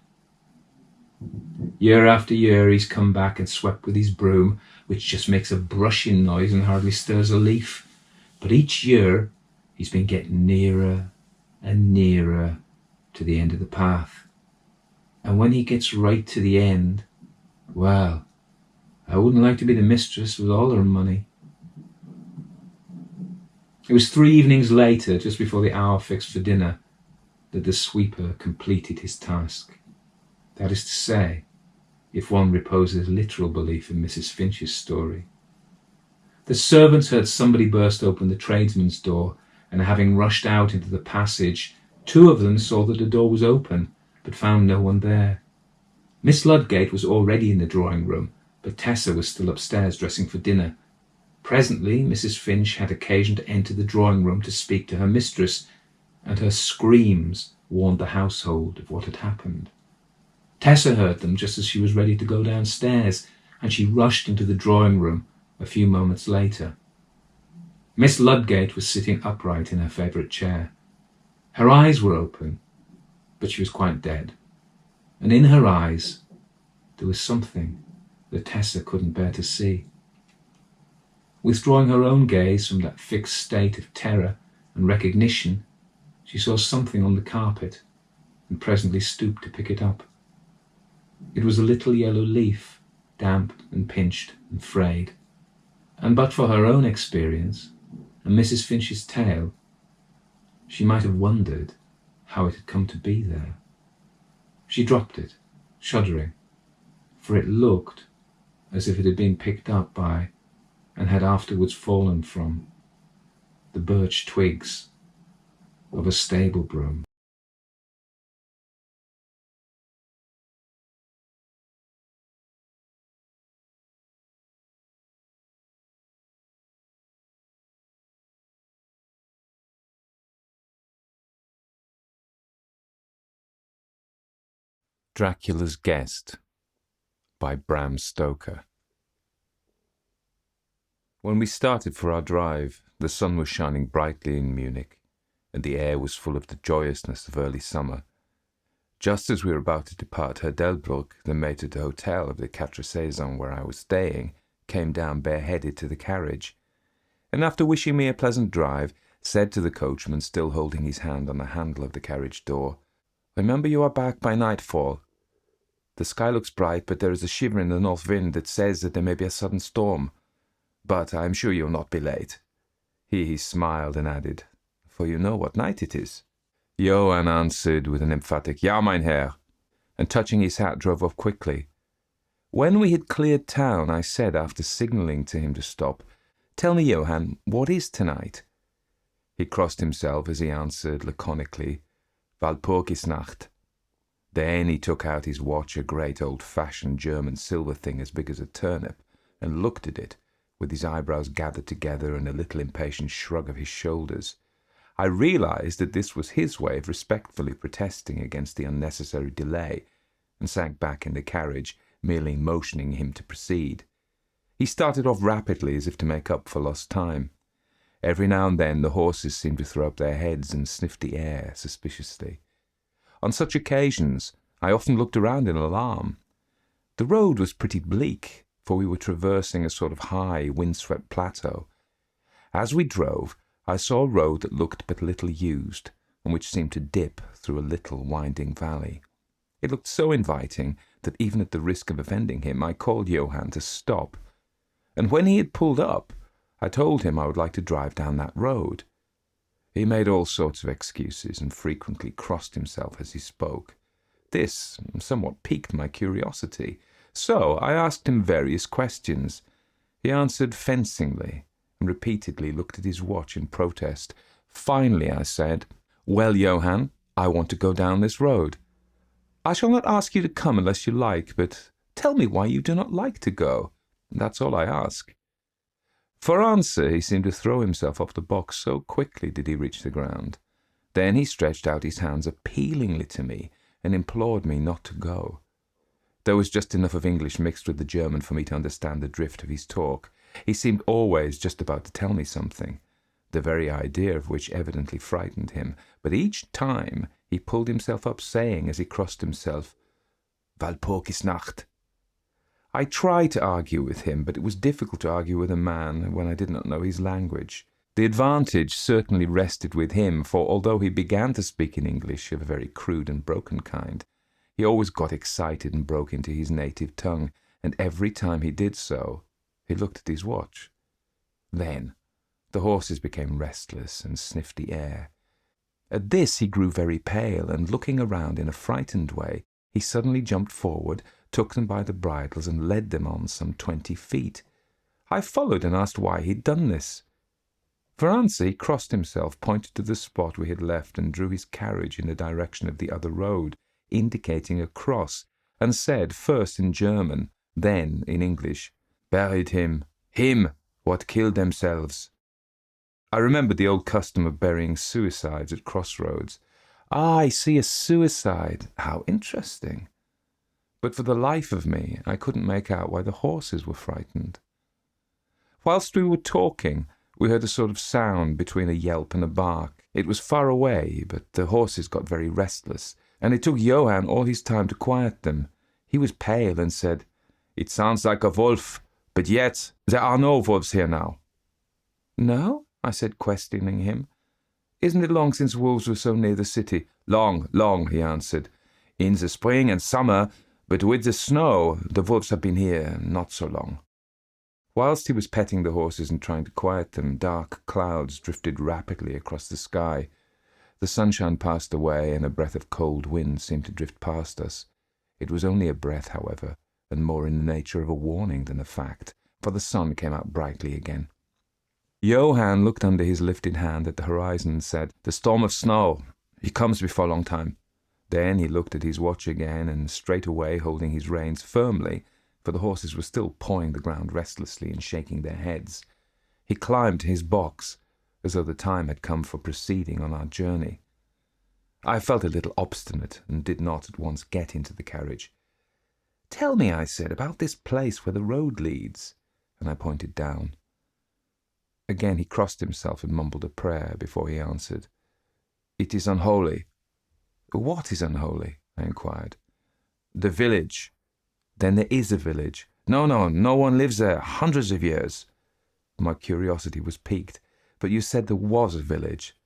Year after year he's come back and swept with his broom, which just makes a brushing noise and hardly stirs a leaf. But each year he's been getting nearer and nearer to the end of the path. And when he gets right to the end, well, I wouldn't like to be the mistress with all her money. It was 3 evenings later, just before the hour fixed for dinner, that the sweeper completed his task. That is to say, if one reposes literal belief in Mrs. Finch's story. The servants heard somebody burst open the tradesman's door, and having rushed out into the passage, 2 of them saw that the door was open, but found no one there. Miss Ludgate was already in the drawing-room, but Tessa was still upstairs dressing for dinner. Presently Mrs. Finch had occasion to enter the drawing-room to speak to her mistress, and her screams warned the household of what had happened. Tessa heard them just as she was ready to go downstairs, and she rushed into the drawing-room a few moments later. Miss Ludgate was sitting upright in her favourite chair. Her eyes were open, but she was quite dead, and in her eyes there was something that Tessa couldn't bear to see. Withdrawing her own gaze from that fixed state of terror and recognition, she saw something on the carpet, and presently stooped to pick it up. It was a little yellow leaf, damp and pinched and frayed, and but for her own experience and Mrs. Finch's tale, she might have wondered how it had come to be there. She dropped it, shuddering, for it looked as if it had been picked up by, and had afterwards fallen from, the birch twigs of a stable broom. Dracula's Guest by Bram Stoker. When we started for our drive, the sun was shining brightly in Munich, and the air was full of the joyousness of early summer. Just as we were about to depart, Herr Delbrück, the mate at the hotel of the Quatre Saisons where I was staying, came down bareheaded to the carriage, and after wishing me a pleasant drive, said to the coachman, still holding his hand on the handle of the carriage door, "Remember you are back by nightfall. The sky looks bright, but there is a shiver in the north wind that says that there may be a sudden storm. But I am sure you will not be late." He smiled and added, "For you know what night it is." Johann answered with an emphatic "Ja, mein Herr," and touching his hat drove off quickly. When we had cleared town, I said, after signalling to him to stop, "Tell me, Johann, what is tonight?" He crossed himself as he answered laconically, "Walpurgisnacht." Then he took out his watch, a great old-fashioned German silver thing as big as a turnip, and looked at it, with his eyebrows gathered together and a little impatient shrug of his shoulders. I realized that this was his way of respectfully protesting against the unnecessary delay, and sank back in the carriage, merely motioning him to proceed. He started off rapidly as if to make up for lost time. Every now and then the horses seemed to throw up their heads and sniff the air suspiciously. On such occasions I often looked around in alarm. The road was pretty bleak, for we were traversing a sort of high, windswept plateau. As we drove, I saw a road that looked but little used, and which seemed to dip through a little winding valley. It looked so inviting that even at the risk of offending him, I called Johann to stop, and when he had pulled up, I told him I would like to drive down that road. He made all sorts of excuses and frequently crossed himself as he spoke. This somewhat piqued my curiosity, so I asked him various questions. He answered fencingly, and repeatedly looked at his watch in protest. Finally I said, "Well, Johann, I want to go down this road. I shall not ask you to come unless you like, but tell me why you do not like to go. That's all I ask." For answer, he seemed to throw himself off the box, so quickly did he reach the ground. Then he stretched out his hands appealingly to me and implored me not to go. There was just enough of English mixed with the German for me to understand the drift of his talk. He seemed always just about to tell me something, the very idea of which evidently frightened him, but each time he pulled himself up, saying as he crossed himself, Walpurgisnacht. I tried to argue with him, but it was difficult to argue with a man when I did not know his language. The advantage certainly rested with him, for although he began to speak in English of a very crude and broken kind, he always got excited and broke into his native tongue, and every time he did so, he looked at his watch. Then the horses became restless and sniffed the air. At this he grew very pale, and looking around in a frightened way, he suddenly jumped forward, took them by the bridles, and led them on some 20 feet. I followed and asked why he'd done this. For answer, he crossed himself, pointed to the spot we had left, and drew his carriage in the direction of the other road, indicating a cross, and said, first in German, then in English, "Buried him what killed themselves." I remembered the old custom of burying suicides at crossroads. Ah, I see, a suicide. How interesting. But for the life of me, I couldn't make out why the horses were frightened. Whilst we were talking, we heard a sort of sound between a yelp and a bark. It was far away, but the horses got very restless, and it took Johann all his time to quiet them. He was pale and said, "It sounds like a wolf, but yet there are no wolves here now." "No?" I said, questioning him. "Isn't it long since wolves were so near the city?" "Long, long," he answered. "In the spring and summer, but with the snow, the wolves have been here not so long." Whilst he was petting the horses and trying to quiet them, dark clouds drifted rapidly across the sky. The sunshine passed away, and a breath of cold wind seemed to drift past us. It was only a breath, however, and more in the nature of a warning than a fact, for the sun came out brightly again. Johann looked under his lifted hand at the horizon and said, "The storm of snow. He comes before a long time." Then he looked at his watch again, and straightway, holding his reins firmly, for the horses were still pawing the ground restlessly and shaking their heads, he climbed to his box, as though the time had come for proceeding on our journey. I felt a little obstinate, and did not at once get into the carriage. "Tell me," I said, "about this place where the road leads," and I pointed down. Again he crossed himself and mumbled a prayer before he answered, "It is unholy." "What is unholy?" I inquired. "The village." "Then there is a village." No one lives there, hundreds of years." My curiosity was piqued. "But you said there was a village."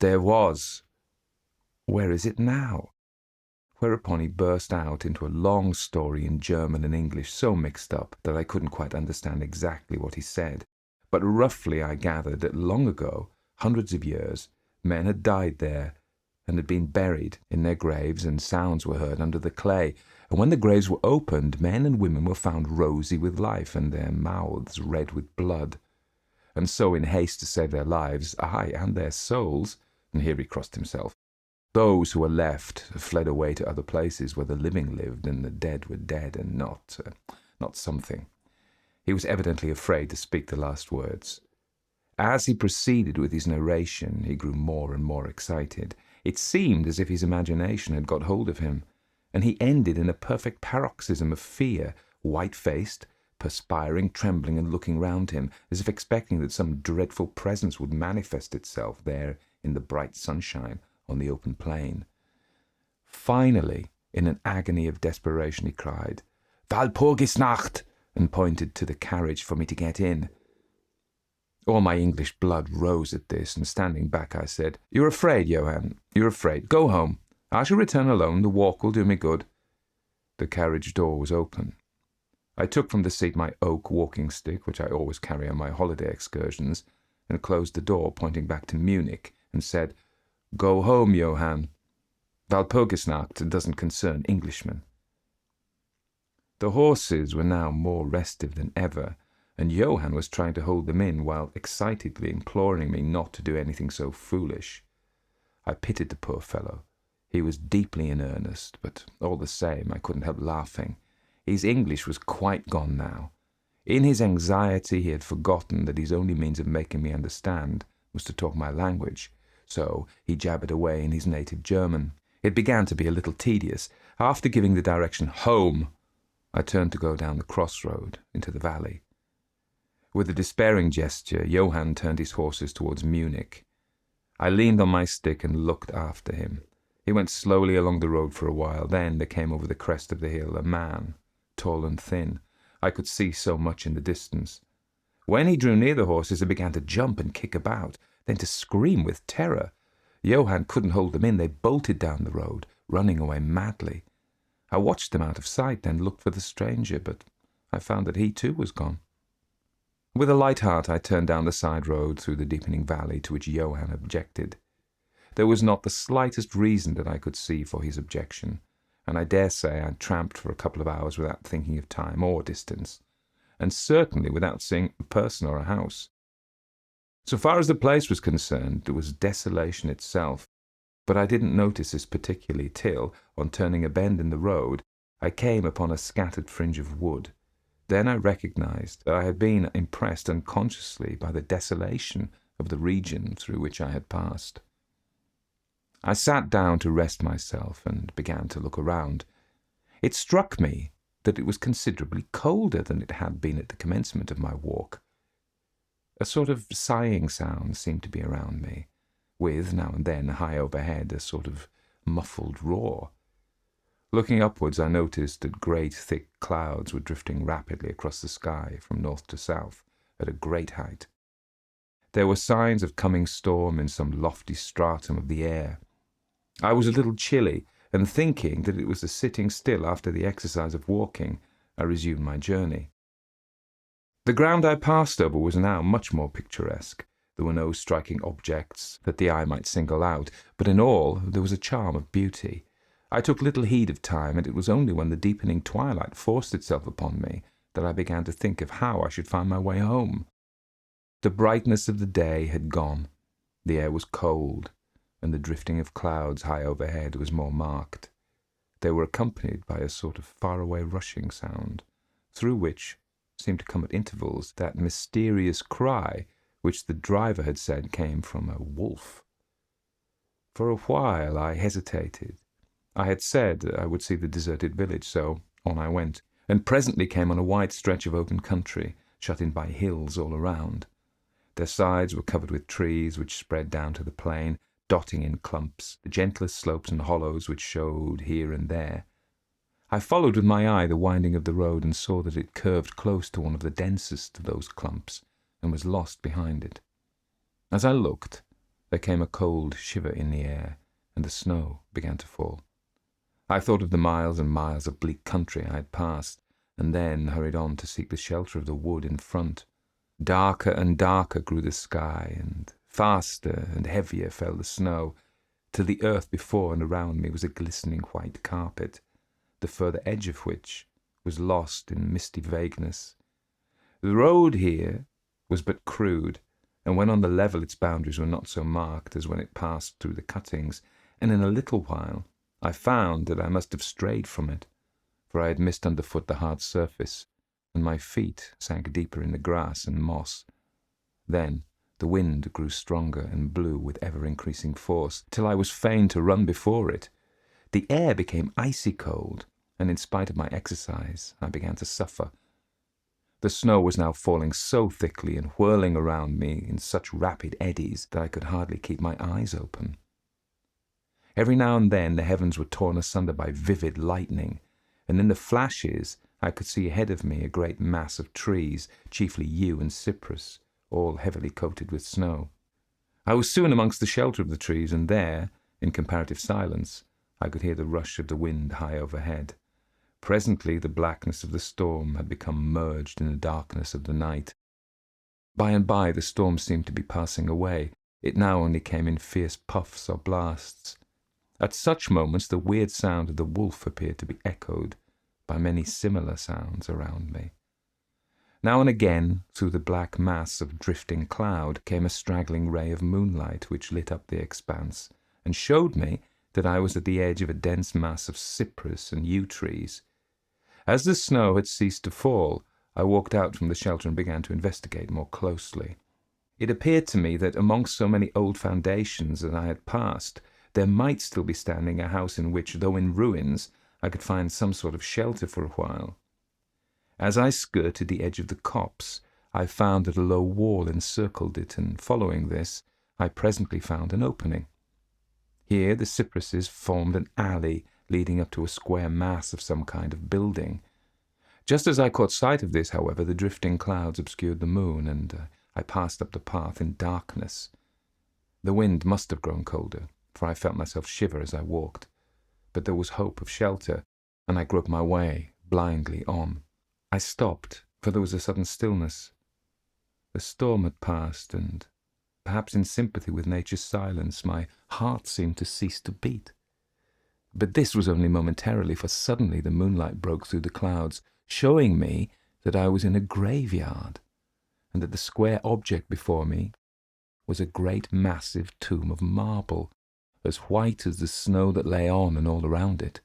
"There was." "Where is it now?" Whereupon he burst out into a long story in German and English, so mixed up that I couldn't quite understand exactly what he said. But roughly I gathered that long ago, hundreds of years, men had died there and had been buried in their graves, and sounds were heard under the clay, and when the graves were opened, men and women were found rosy with life and their mouths red with blood. And so, in haste to save their lives, aye, and their souls, and here he crossed himself, those who were left fled away to other places where the living lived and the dead were dead, and not something. He was evidently afraid to speak the last words. As he proceeded with his narration, he grew more and more excited. It seemed as if his imagination had got hold of him, and he ended in a perfect paroxysm of fear, white-faced, perspiring, trembling, and looking round him, as if expecting that some dreadful presence would manifest itself there in the bright sunshine on the open plain. Finally, in an agony of desperation, he cried, "Walpurgisnacht!" and pointed to the carriage for me to get in. All my English blood rose at this, and standing back I said, "You're afraid, Johann. You're afraid. Go home. I shall return alone. The walk will do me good." The carriage door was open. I took from the seat my oak walking stick, which I always carry on my holiday excursions, and closed the door, pointing back to Munich, and said, "Go home, Johann. Walpurgisnacht doesn't concern Englishmen." The horses were now more restive than ever, and Johann was trying to hold them in while excitedly imploring me not to do anything so foolish. I pitied the poor fellow. He was deeply in earnest, but all the same I couldn't help laughing. His English was quite gone now. In his anxiety, he had forgotten that his only means of making me understand was to talk my language, so he jabbered away in his native German. It began to be a little tedious. After giving the direction home, I turned to go down the crossroad into the valley. With a despairing gesture, Johann turned his horses towards Munich. I leaned on my stick and looked after him. He went slowly along the road for a while. Then there came over the crest of the hill a man, tall and thin. I could see so much in the distance. When he drew near the horses, they began to jump and kick about, then to scream with terror. Johann couldn't hold them in. They bolted down the road, running away madly. I watched them out of sight, then looked for the stranger, but I found that he too was gone. With a light heart, I turned down the side road through the deepening valley to which Johann objected. There was not the slightest reason that I could see for his objection, and I dare say I tramped for a couple of hours without thinking of time or distance, and certainly without seeing a person or a house. So far as the place was concerned, it was desolation itself, but I didn't notice this particularly till, on turning a bend in the road, I came upon a scattered fringe of wood. Then I recognized that I had been impressed unconsciously by the desolation of the region through which I had passed. I sat down to rest myself and began to look around. It struck me that it was considerably colder than it had been at the commencement of my walk. A sort of sighing sound seemed to be around me, with, now and then, high overhead, a sort of muffled roar. Looking upwards, I noticed that great, thick clouds were drifting rapidly across the sky from north to south at a great height. There were signs of coming storm in some lofty stratum of the air. I was a little chilly, and thinking that it was the sitting still after the exercise of walking, I resumed my journey. The ground I passed over was now much more picturesque. There were no striking objects that the eye might single out, but in all there was a charm of beauty. I took little heed of time, and it was only when the deepening twilight forced itself upon me that I began to think of how I should find my way home. The brightness of the day had gone. The air was cold, and the drifting of clouds high overhead was more marked. They were accompanied by a sort of far-away rushing sound, through which seemed to come at intervals that mysterious cry which the driver had said came from a wolf. For a while I hesitated. I had said I would see the deserted village, so on I went, and presently came on a wide stretch of open country, shut in by hills all around. Their sides were covered with trees which spread down to the plain, dotting in clumps the gentlest slopes and hollows which showed here and there. I followed with my eye the winding of the road and saw that it curved close to one of the densest of those clumps and was lost behind it. As I looked, there came a cold shiver in the air, and the snow began to fall. I thought of the miles and miles of bleak country I had passed, and then hurried on to seek the shelter of the wood in front. Darker and darker grew the sky, and faster and heavier fell the snow, till the earth before and around me was a glistening white carpet, the further edge of which was lost in misty vagueness. The road here was but crude, and when on the level its boundaries were not so marked as when it passed through the cuttings, and in a little while I found that I must have strayed from it, for I had missed underfoot the hard surface, and my feet sank deeper in the grass and moss. Then the wind grew stronger and blew with ever-increasing force, till I was fain to run before it. The air became icy cold, and in spite of my exercise, I began to suffer. The snow was now falling so thickly and whirling around me in such rapid eddies that I could hardly keep my eyes open. Every now and then the heavens were torn asunder by vivid lightning, and in the flashes I could see ahead of me a great mass of trees, chiefly yew and cypress, all heavily coated with snow. I was soon amongst the shelter of the trees, and there, in comparative silence, I could hear the rush of the wind high overhead. Presently the blackness of the storm had become merged in the darkness of the night. By and by the storm seemed to be passing away. It now only came in fierce puffs or blasts. At such moments the weird sound of the wolf appeared to be echoed by many similar sounds around me. Now and again, through the black mass of drifting cloud, came a straggling ray of moonlight which lit up the expanse, and showed me that I was at the edge of a dense mass of cypress and yew trees. As the snow had ceased to fall, I walked out from the shelter and began to investigate more closely. It appeared to me that amongst so many old foundations that I had passed, there might still be standing a house in which, though in ruins, I could find some sort of shelter for a while. As I skirted the edge of the copse, I found that a low wall encircled it, and following this, I presently found an opening. Here the cypresses formed an alley leading up to a square mass of some kind of building. Just as I caught sight of this, however, the drifting clouds obscured the moon, and I passed up the path in darkness. The wind must have grown colder, for I felt myself shiver as I walked, but there was hope of shelter, and I groped my way blindly on. I stopped, for there was a sudden stillness. The storm had passed, and perhaps in sympathy with nature's silence, my heart seemed to cease to beat. But this was only momentarily, for suddenly the moonlight broke through the clouds, showing me that I was in a graveyard, and that the square object before me was a great massive tomb of marble, as white as the snow that lay on and all around it.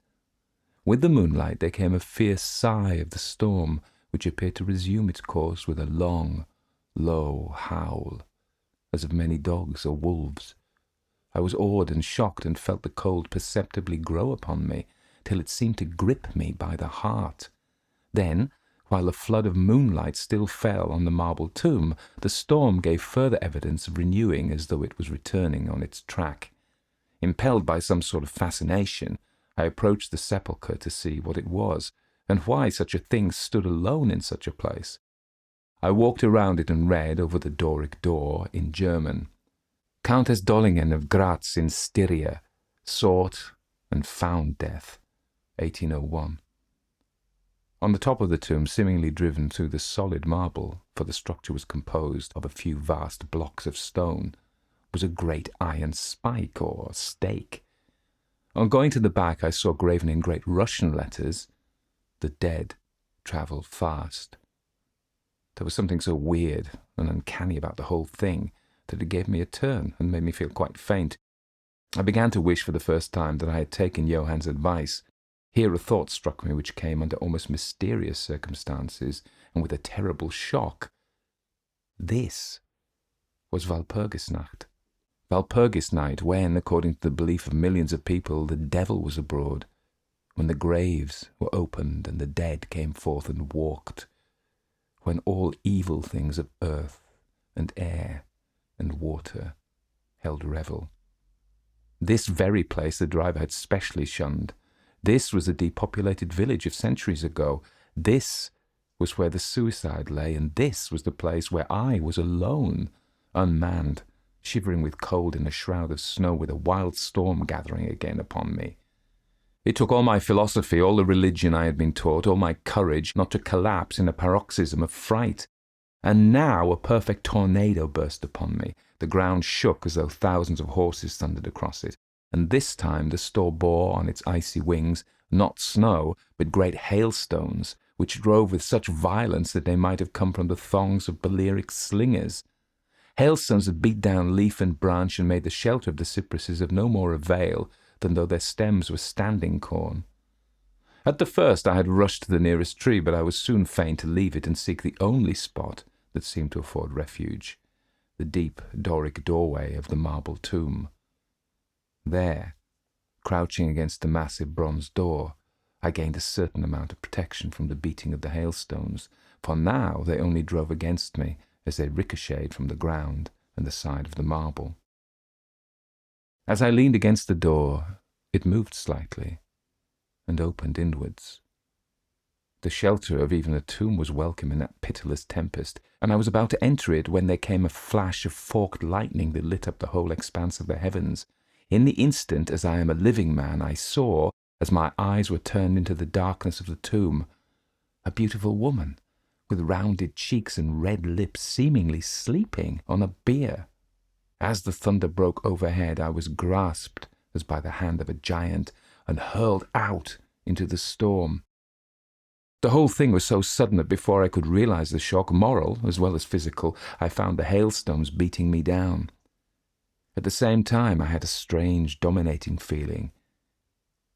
With the moonlight there came a fierce sigh of the storm, which appeared to resume its course with a long, low howl, as of many dogs or wolves. I was awed and shocked, and felt the cold perceptibly grow upon me, till it seemed to grip me by the heart. Then, while the flood of moonlight still fell on the marble tomb, the storm gave further evidence of renewing, as though it was returning on its track. Impelled by some sort of fascination, I approached the sepulchre to see what it was, and why such a thing stood alone in such a place. I walked around it and read over the Doric door in German, Countess Dollingen of Graz in Styria, sought and found death, 1801. On the top of the tomb, seemingly driven through the solid marble, for the structure was composed of a few vast blocks of stone, was a great iron spike or stake. On going to the back, I saw graven in great Russian letters, "The dead travel fast." There was something so weird and uncanny about the whole thing that it gave me a turn and made me feel quite faint. I began to wish for the first time that I had taken Johann's advice. Here a thought struck me which came under almost mysterious circumstances and with a terrible shock. This was Walpurgisnacht. Walpurgis night, when, according to the belief of millions of people, the devil was abroad, when the graves were opened and the dead came forth and walked, when all evil things of earth and air and water held revel. This very place the driver had specially shunned. This was the depopulated village of centuries ago. This was where the suicide lay, and this was the place where I was alone, unmanned, shivering with cold in a shroud of snow, with a wild storm gathering again upon me. It took all my philosophy, all the religion I had been taught, all my courage, not to collapse in a paroxysm of fright. And now a perfect tornado burst upon me. The ground shook as though thousands of horses thundered across it. And this time the storm bore on its icy wings not snow, but great hailstones, which drove with such violence that they might have come from the thongs of Balearic slingers. Hailstones that beat down leaf and branch and made the shelter of the cypresses of no more avail than though their stems were standing corn. At the first I had rushed to the nearest tree, but I was soon fain to leave it and seek the only spot that seemed to afford refuge, the deep Doric doorway of the marble tomb. There, crouching against the massive bronze door, I gained a certain amount of protection from the beating of the hailstones, for now they only drove against me as they ricocheted from the ground and the side of the marble. As I leaned against the door, it moved slightly and opened inwards. The shelter of even a tomb was welcome in that pitiless tempest, and I was about to enter it when there came a flash of forked lightning that lit up the whole expanse of the heavens. In the instant, as I am a living man, I saw, as my eyes were turned into the darkness of the tomb, a beautiful woman, with rounded cheeks and red lips, seemingly sleeping on a bier. As the thunder broke overhead, I was grasped as by the hand of a giant and hurled out into the storm. The whole thing was so sudden that before I could realize the shock, moral as well as physical, I found the hailstones beating me down. At the same time, I had a strange, dominating feeling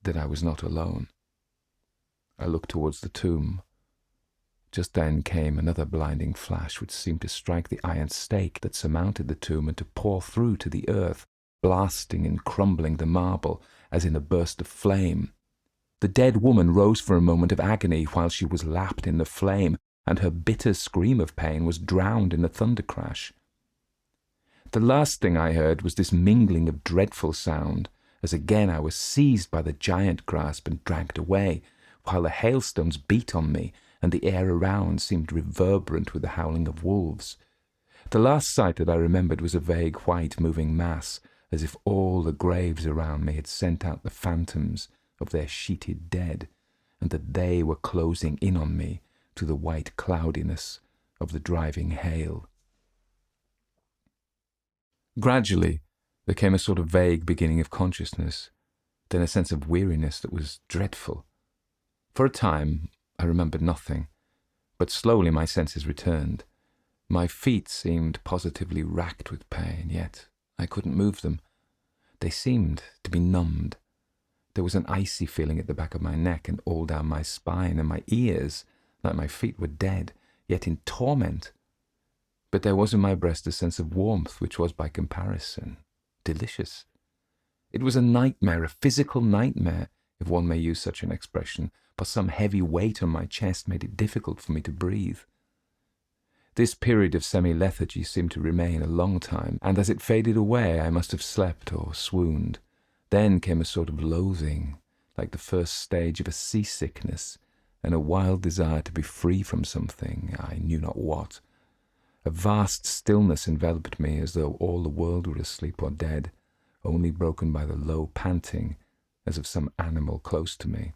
that I was not alone. I looked towards the tomb. Just then came another blinding flash which seemed to strike the iron stake that surmounted the tomb and to pour through to the earth, blasting and crumbling the marble as in a burst of flame. The dead woman rose for a moment of agony while she was lapped in the flame, and her bitter scream of pain was drowned in the thunder crash. The last thing I heard was this mingling of dreadful sound, as again I was seized by the giant grasp and dragged away, while the hailstones beat on me, and the air around seemed reverberant with the howling of wolves. The last sight that I remembered was a vague white moving mass, as if all the graves around me had sent out the phantoms of their sheeted dead, and that they were closing in on me through the white cloudiness of the driving hail. Gradually, there came a sort of vague beginning of consciousness, then a sense of weariness that was dreadful. For a time, I remembered nothing, but slowly my senses returned. My feet seemed positively racked with pain, yet I couldn't move them. They seemed to be numbed. There was an icy feeling at the back of my neck and all down my spine, and my ears, like my feet, were dead, yet in torment. But there was in my breast a sense of warmth which was, by comparison, delicious. It was a nightmare, a physical nightmare, if one may use such an expression, for some heavy weight on my chest made it difficult for me to breathe. This period of semi-lethargy seemed to remain a long time, and as it faded away I must have slept or swooned. Then came a sort of loathing, like the first stage of a seasickness, and a wild desire to be free from something, I knew not what. A vast stillness enveloped me as though all the world were asleep or dead, only broken by the low panting as of some animal close to me.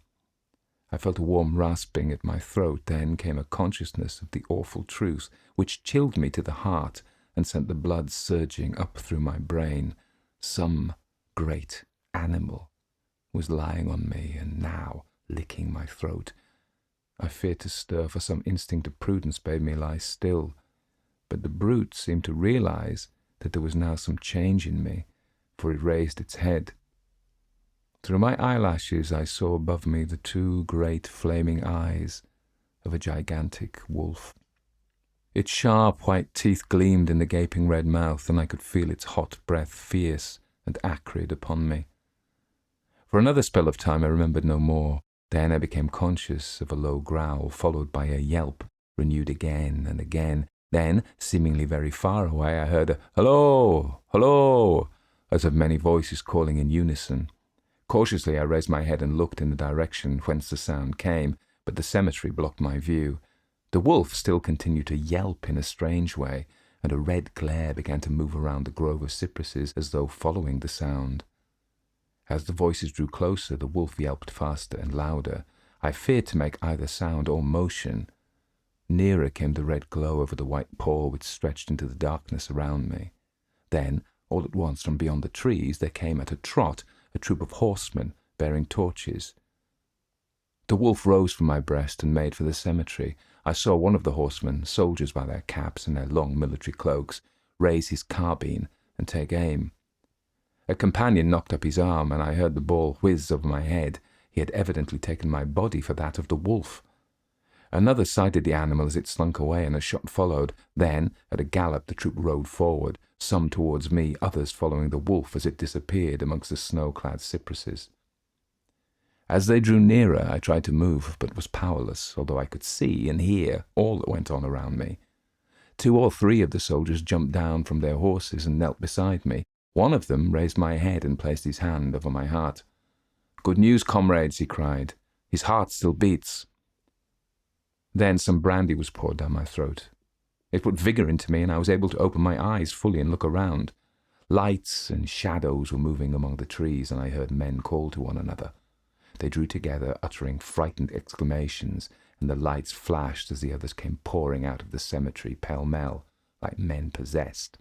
I felt a warm rasping at my throat. Then came a consciousness of the awful truth, which chilled me to the heart and sent the blood surging up through my brain. Some great animal was lying on me and now licking my throat. I feared to stir, for some instinct of prudence bade me lie still, but the brute seemed to realize that there was now some change in me, for it raised its head. Through my eyelashes I saw above me the two great flaming eyes of a gigantic wolf. Its sharp white teeth gleamed in the gaping red mouth, and I could feel its hot breath fierce and acrid upon me. For another spell of time I remembered no more. Then I became conscious of a low growl, followed by a yelp, renewed again and again. Then, seemingly very far away, I heard a "Hello! Hello!" as of many voices calling in unison. Cautiously I raised my head and looked in the direction whence the sound came, but the cemetery blocked my view. The wolf still continued to yelp in a strange way, and a red glare began to move around the grove of cypresses as though following the sound. As the voices drew closer, the wolf yelped faster and louder. I feared to make either sound or motion. Nearer came the red glow over the white paw which stretched into the darkness around me. Then, all at once, from beyond the trees, there came at a trot a troop of horsemen bearing torches. The wolf rose from my breast and made for the cemetery. I saw one of the horsemen, soldiers by their caps and their long military cloaks, raise his carbine and take aim. A companion knocked up his arm, and I heard the ball whiz over my head. He had evidently taken my body for that of the wolf. Another sighted the animal as it slunk away, and a shot followed. Then, at a gallop, the troop rode forward, some towards me, others following the wolf as it disappeared amongst the snow-clad cypresses. As they drew nearer, I tried to move, but was powerless, although I could see and hear all that went on around me. 2 or 3 of the soldiers jumped down from their horses and knelt beside me. One of them raised my head and placed his hand over my heart. "Good news, comrades," he cried. "His heart still beats." Then some brandy was poured down my throat. It put vigour into me, and I was able to open my eyes fully and look around. Lights and shadows were moving among the trees, and I heard men call to one another. They drew together, uttering frightened exclamations, and the lights flashed as the others came pouring out of the cemetery pell-mell, like men possessed.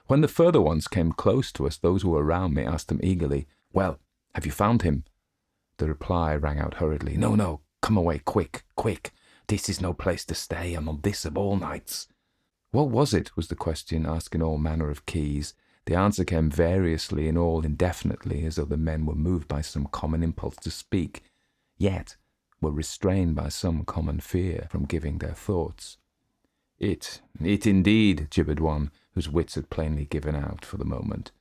When the further ones came close to us, those who were around me asked them eagerly, "Well, have you found him?" The reply rang out hurriedly, "No, come away, quick, quick. This is no place to stay, and on this of all nights." What was it, was the question, asked in all manner of keys. The answer came variously and all indefinitely, as though the men were moved by some common impulse to speak. Yet, were restrained by some common fear from giving their thoughts. It indeed, gibbered one, whose wits had plainly given out for the moment.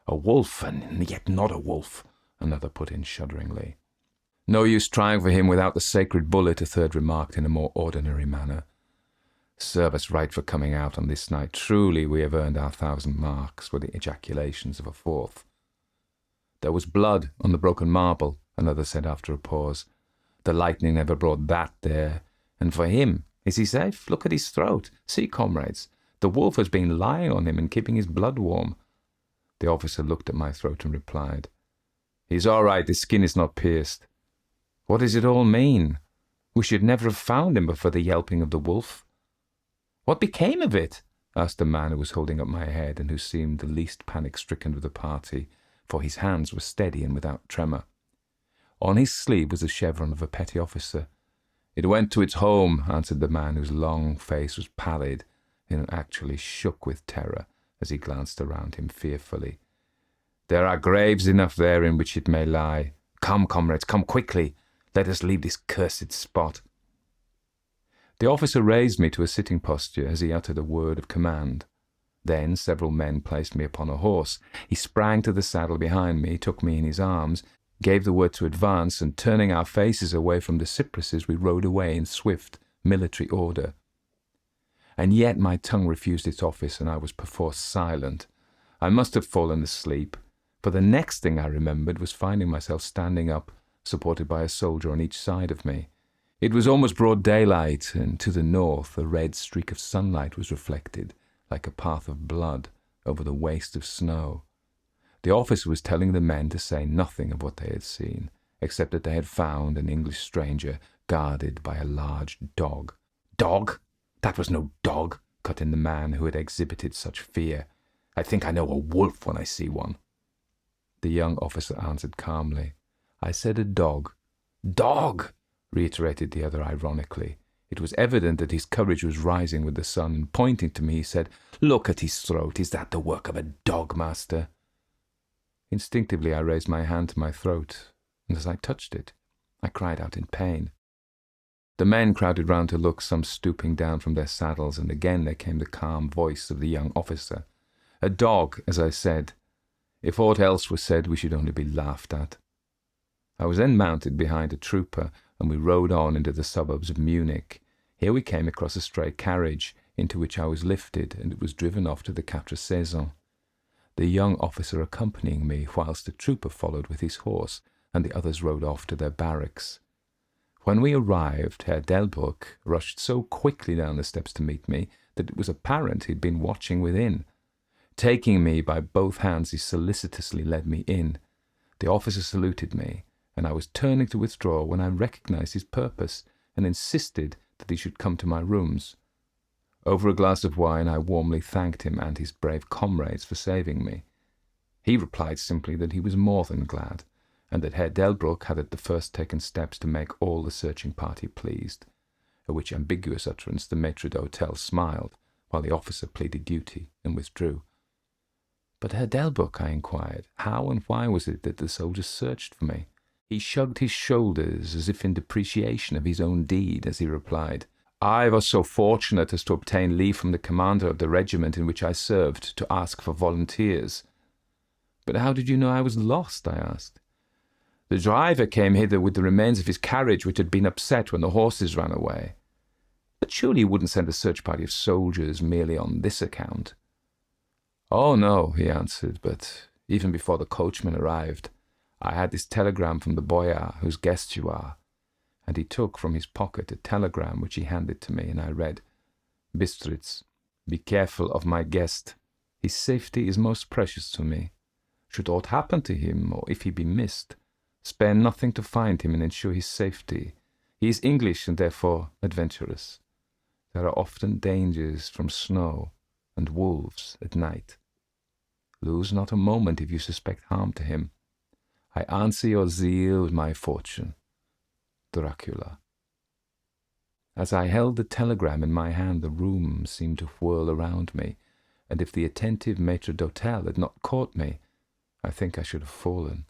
A wolf, and yet not a wolf, another put in shudderingly. No use trying for him without the sacred bullet, a third remarked in a more ordinary manner. Serve us right for coming out on this night. Truly we have earned our 1,000 marks, were the ejaculations of a fourth. There was blood on the broken marble, another said after a pause. The lightning never brought that there. And for him, is he safe? Look at his throat. See, comrades, the wolf has been lying on him and keeping his blood warm. The officer looked at my throat and replied, He's all right, his skin is not pierced. What does it all mean? We should never have found him but for the yelping of the wolf. What became of it? Asked the man who was holding up my head and who seemed the least panic-stricken of the party, for his hands were steady and without tremor. On his sleeve was the chevron of a petty officer. It went to its home, answered the man whose long face was pallid and actually shook with terror as he glanced around him fearfully. There are graves enough there in which it may lie. Come, comrades, come quickly. Let us leave this cursed spot. The officer raised me to a sitting posture as he uttered a word of command. Then several men placed me upon a horse. He sprang to the saddle behind me, took me in his arms, gave the word to advance, and turning our faces away from the cypresses, we rode away in swift military order. And yet my tongue refused its office, and I was perforce silent. I must have fallen asleep, for the next thing I remembered was finding myself standing up, supported by a soldier on each side of me. It was almost broad daylight, and to the north a red streak of sunlight was reflected, like a path of blood, over the waste of snow. The officer was telling the men to say nothing of what they had seen, except that they had found an English stranger guarded by a large dog. Dog? That was no dog, cut in the man who had exhibited such fear. I think I know a wolf when I see one. The young officer answered calmly. I said a dog. Dog! Reiterated the other ironically. It was evident that his courage was rising with the sun, and pointing to me he said, Look at his throat. Is that the work of a dog, master? Instinctively I raised my hand to my throat, and as I touched it, I cried out in pain. The men crowded round to look, some stooping down from their saddles, and again there came the calm voice of the young officer. A dog, as I said. If aught else was said, we should only be laughed at. I was then mounted behind a trooper, and we rode on into the suburbs of Munich. Here we came across a stray carriage, into which I was lifted, and it was driven off to the Quatre Saisons. The young officer accompanying me, whilst the trooper followed with his horse, and the others rode off to their barracks. When we arrived, Herr Delbruck rushed so quickly down the steps to meet me that it was apparent he had been watching within. Taking me by both hands, he solicitously led me in. The officer saluted me, and I was turning to withdraw when I recognized his purpose and insisted that he should come to my rooms. Over a glass of wine I warmly thanked him and his brave comrades for saving me. He replied simply that he was more than glad, and that Herr Delbruck had at the first taken steps to make all the searching party pleased, at which ambiguous utterance the maitre d'hotel smiled, while the officer pleaded duty and withdrew. But Herr Delbruck, I inquired, how and why was it that the soldiers searched for me? He shrugged his shoulders as if in depreciation of his own deed, as he replied, I was so fortunate as to obtain leave from the commander of the regiment in which I served to ask for volunteers. But how did you know I was lost? I asked. The driver came hither with the remains of his carriage, which had been upset when the horses ran away. But surely you wouldn't send a search party of soldiers merely on this account. Oh, no, he answered, but even before the coachman arrived, I had this telegram from the boyar whose guest you are. And he took from his pocket a telegram which he handed to me, and I read, Bistritz, be careful of my guest. His safety is most precious to me. Should aught happen to him, or if he be missed, spare nothing to find him and ensure his safety. He is English and therefore adventurous. There are often dangers from snow and wolves at night. Lose not a moment if you suspect harm to him. I answer your zeal with my fortune. Dracula. As I held the telegram in my hand, the room seemed to whirl around me, and if the attentive maitre d'hotel had not caught me, I think I should have fallen.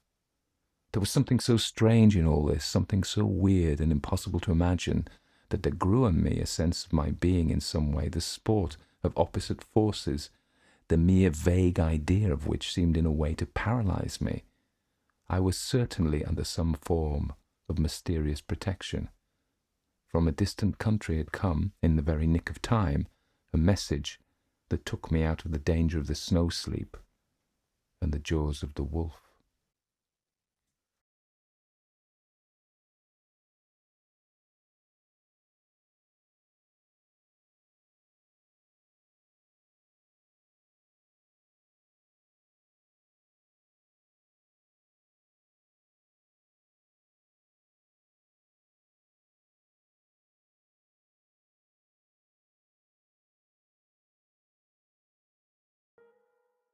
There was something so strange in all this, something so weird and impossible to imagine, that there grew on me a sense of my being in some way the sport of opposite forces, the mere vague idea of which seemed in a way to paralyze me. I was certainly under some form of mysterious protection. From a distant country had come, in the very nick of time, a message that took me out of the danger of the snow sleep and the jaws of the wolf.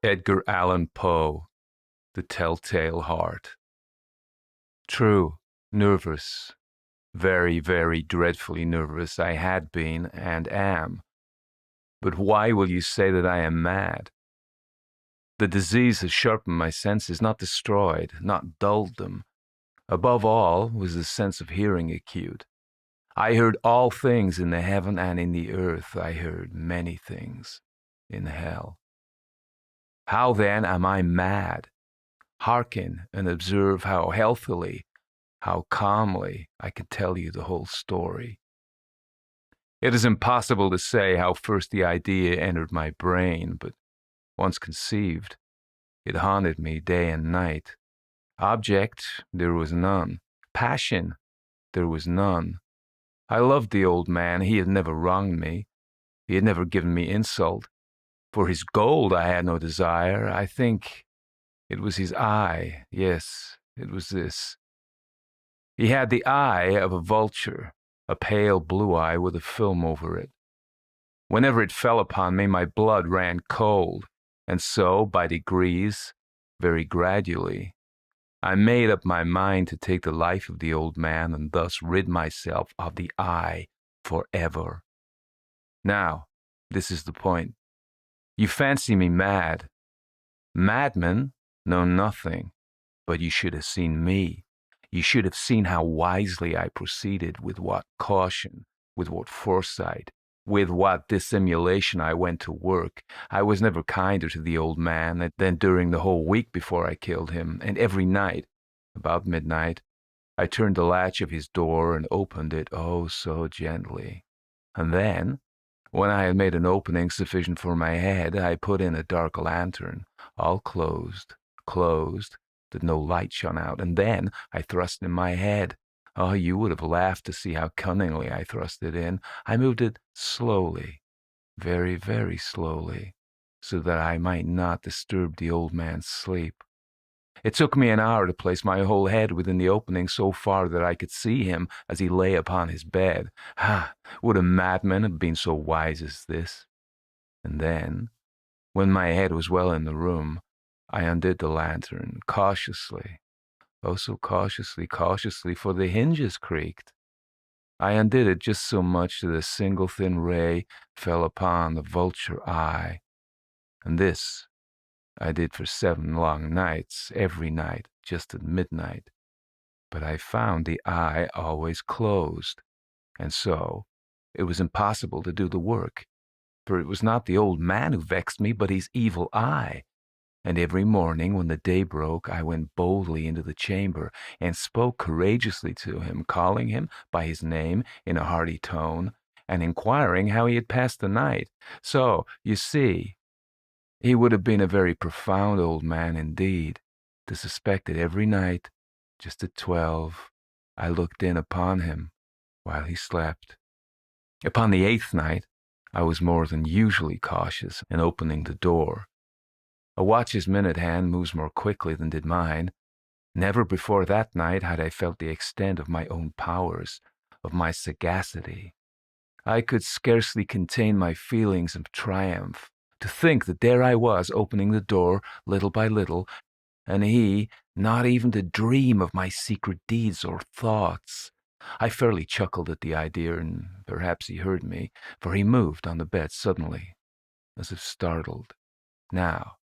Edgar Allan Poe, The Telltale Heart. True, nervous, very, very dreadfully nervous I had been and am. But why will you say that I am mad? The disease has sharpened my senses, not destroyed, not dulled them. Above all was the sense of hearing acute. I heard all things in the heaven and in the earth. I heard many things in hell. How then am I mad? Hearken and observe how healthily, how calmly I can tell you the whole story. It is impossible to say how first the idea entered my brain, but once conceived, it haunted me day and night. Object, there was none. Passion, there was none. I loved the old man. He had never wronged me. He had never given me insult. For his gold I had no desire. I think it was his eye. Yes, it was this. He had the eye of a vulture, a pale blue eye with a film over it. Whenever it fell upon me, my blood ran cold, and so, by degrees, very gradually, I made up my mind to take the life of the old man and thus rid myself of the eye forever. Now, this is the point. You fancy me mad. Madmen know nothing, but you should have seen me. You should have seen how wisely I proceeded, with what caution, with what foresight, with what dissimulation I went to work. I was never kinder to the old man than during the whole week before I killed him, and every night, about midnight, I turned the latch of his door and opened it, oh, so gently. And then, when I had made an opening sufficient for my head, I put in a dark lantern, all closed, that no light shone out, and then I thrust in my head. Oh, you would have laughed to see how cunningly I thrust it in. I moved it slowly, very, very slowly, so that I might not disturb the old man's sleep. It took me an hour to place my whole head within the opening so far that I could see him as he lay upon his bed. Ah, would a madman have been so wise as this? And then, when my head was well in the room, I undid the lantern, cautiously. Oh, so cautiously, for the hinges creaked. I undid it just so much that a single thin ray fell upon the vulture eye. And this I did for 7 long nights, every night, just at midnight. But I found the eye always closed, and so it was impossible to do the work, for it was not the old man who vexed me, but his evil eye. And every morning when the day broke, I went boldly into the chamber and spoke courageously to him, calling him by his name in a hearty tone, and inquiring how he had passed the night. So, you see, he would have been a very profound old man indeed, to suspect that every night, just at 12, I looked in upon him while he slept. Upon the 8th night, I was more than usually cautious in opening the door. A watch's minute hand moves more quickly than did mine. Never before that night had I felt the extent of my own powers, of my sagacity. I could scarcely contain my feelings of triumph. To think that there I was, opening the door little by little, and he not even to dream of my secret deeds or thoughts. I fairly chuckled at the idea, and perhaps he heard me, for he moved on the bed suddenly, as if startled. Now,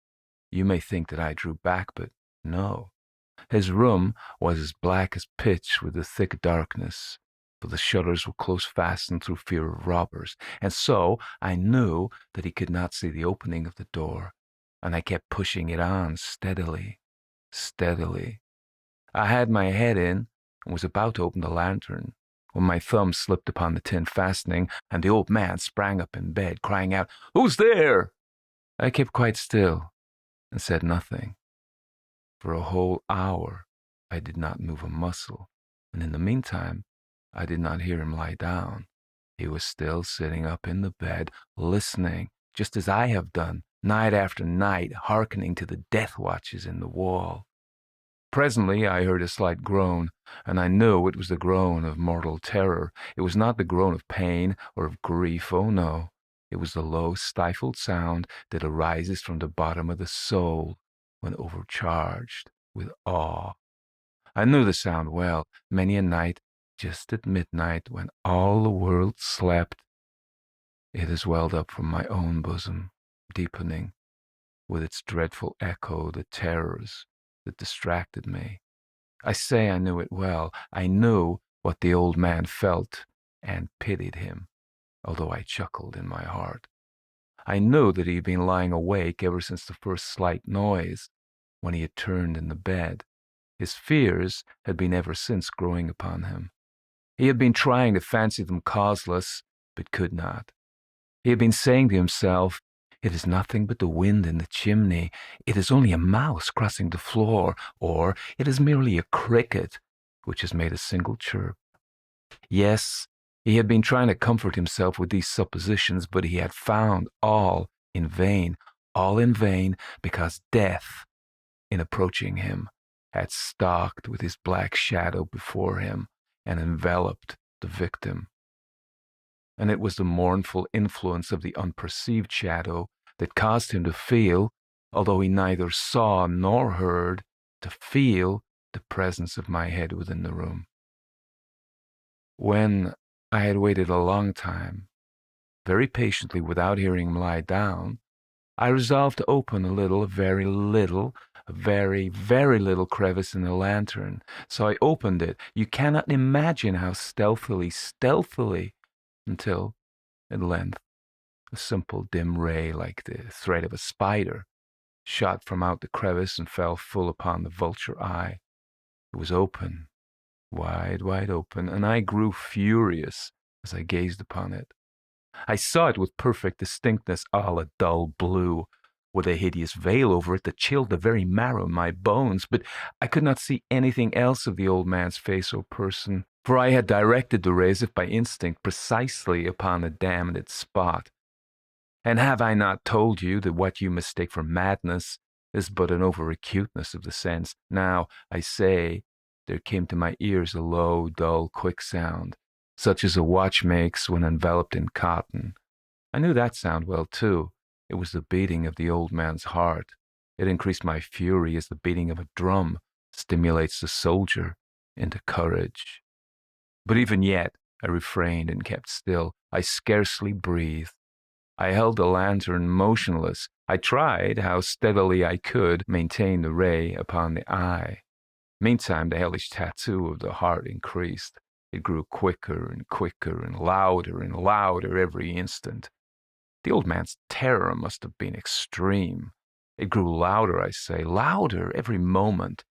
you may think that I drew back, but no. His room was as black as pitch with the thick darkness, for the shutters were close fastened through fear of robbers, and so I knew that he could not see the opening of the door, and I kept pushing it on steadily, steadily. I had my head in and was about to open the lantern when my thumb slipped upon the tin fastening, and the old man sprang up in bed, crying out, "Who's there?" I kept quite still and said nothing. For a whole hour I did not move a muscle, and in the meantime I did not hear him lie down. He was still sitting up in the bed, listening, just as I have done, night after night, hearkening to the death watches in the wall. Presently I heard a slight groan, and I knew it was the groan of mortal terror. It was not the groan of pain or of grief, oh no. It was the low, stifled sound that arises from the bottom of the soul when overcharged with awe. I knew the sound well. Many a night, just at midnight, when all the world slept, it has welled up from my own bosom, deepening, with its dreadful echo, the terrors that distracted me. I say I knew it well. I knew what the old man felt and pitied him, although I chuckled in my heart. I knew that he had been lying awake ever since the first slight noise, when he had turned in the bed. His fears had been ever since growing upon him. He had been trying to fancy them causeless, but could not. He had been saying to himself, "It is nothing but the wind in the chimney. It is only a mouse crossing the floor, or it is merely a cricket which has made a single chirp." Yes, he had been trying to comfort himself with these suppositions, but he had found all in vain, because death, in approaching him, had stalked with his black shadow before him and enveloped the victim. And it was the mournful influence of the unperceived shadow that caused him to feel, although he neither saw nor heard, to feel the presence of my head within the room. When I had waited a long time, very patiently without hearing him lie down, I resolved to open a very little crevice in the lantern. So I opened it. You cannot imagine how stealthily, until, at length, a simple dim ray like the thread of a spider shot from out the crevice and fell full upon the vulture eye. It was open, wide open, and I grew furious as I gazed upon it. I saw it with perfect distinctness, all a dull blue, with a hideous veil over it that chilled the very marrow in my bones, but I could not see anything else of the old man's face or person, for I had directed the rays, if by instinct, precisely upon the damned spot. And have I not told you that what you mistake for madness is but an over-acuteness of the sense? Now, I say, there came to my ears a low, dull, quick sound, such as a watch makes when enveloped in cotton. I knew that sound well, too. It was the beating of the old man's heart. It increased my fury as the beating of a drum stimulates the soldier into courage. But even yet, I refrained and kept still. I scarcely breathed. I held the lantern motionless. I tried, how steadily I could, maintain the ray upon the eye. Meantime, the hellish tattoo of the heart increased. It grew quicker and louder every instant. The old man's terror must have been extreme. It grew louder, I say, louder every moment.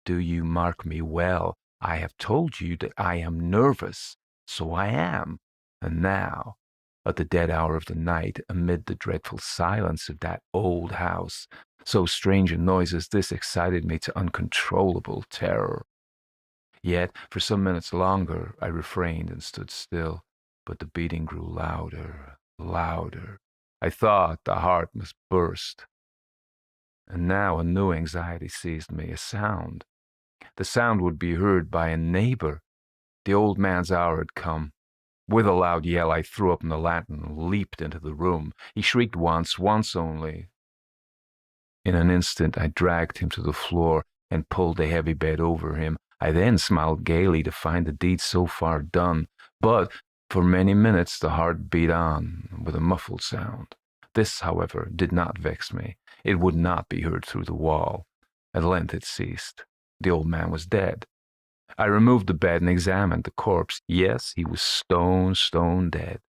Do you mark me well? I have told you that I am nervous, so I am. And now, at the dead hour of the night, amid the dreadful silence of that old house, so strange a noise as this excited me to uncontrollable terror. Yet, for some minutes longer, I refrained and stood still, but the beating grew louder. I thought the heart must burst. And now a new anxiety seized me, a sound. The sound would be heard by a neighbor. The old man's hour had come. With a loud yell, I threw open the lantern and leaped into the room. He shrieked once only. In an instant, I dragged him to the floor and pulled the heavy bed over him. I then smiled gaily to find the deed so far done, but for many minutes the heart beat on with a muffled sound. This, however, did not vex me. It would not be heard through the wall. At length it ceased. The old man was dead. I removed the bed and examined the corpse. Yes, he was stone dead.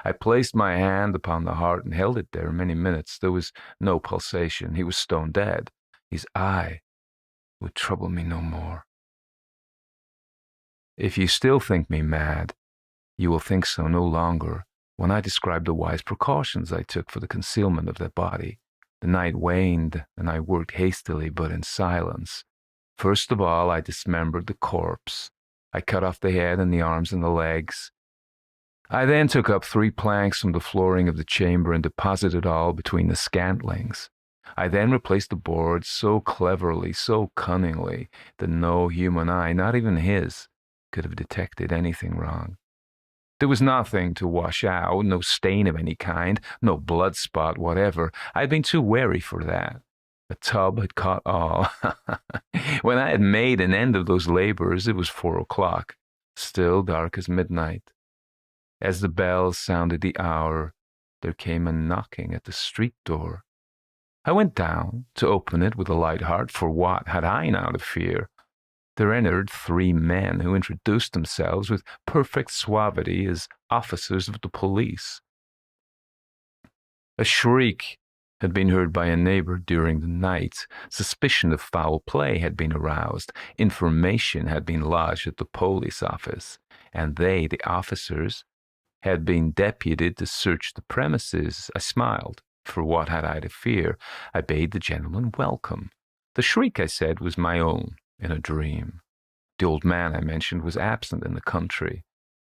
I placed my hand upon the heart and held it there many minutes. There was no pulsation. He was stone dead. His eye would trouble me no more. If you still think me mad, you will think so no longer when I describe the wise precautions I took for the concealment of that body. The night waned, and I worked hastily but in silence. First of all, I dismembered the corpse. I cut off the head and the arms and the legs. I then took up 3 planks from the flooring of the chamber and deposited all between the scantlings. I then replaced the boards so cleverly, so cunningly, that no human eye, not even his, could have detected anything wrong. There was nothing to wash out, no stain of any kind, no blood spot whatever. I had been too wary for that. A tub had caught all. When I had made an end of those labors, it was 4 o'clock, still dark as midnight. As the bells sounded the hour, there came a knocking at the street door. I went down to open it with a light heart, for what had I now to fear? There entered 3 men who introduced themselves with perfect suavity as officers of the police. A shriek had been heard by a neighbor during the night. Suspicion of foul play had been aroused. Information had been lodged at the police office, and they, the officers, had been deputed to search the premises. I smiled, for what had I to fear? I bade the gentleman welcome. The shriek, I said, was my own in a dream. The old man, I mentioned, was absent in the country.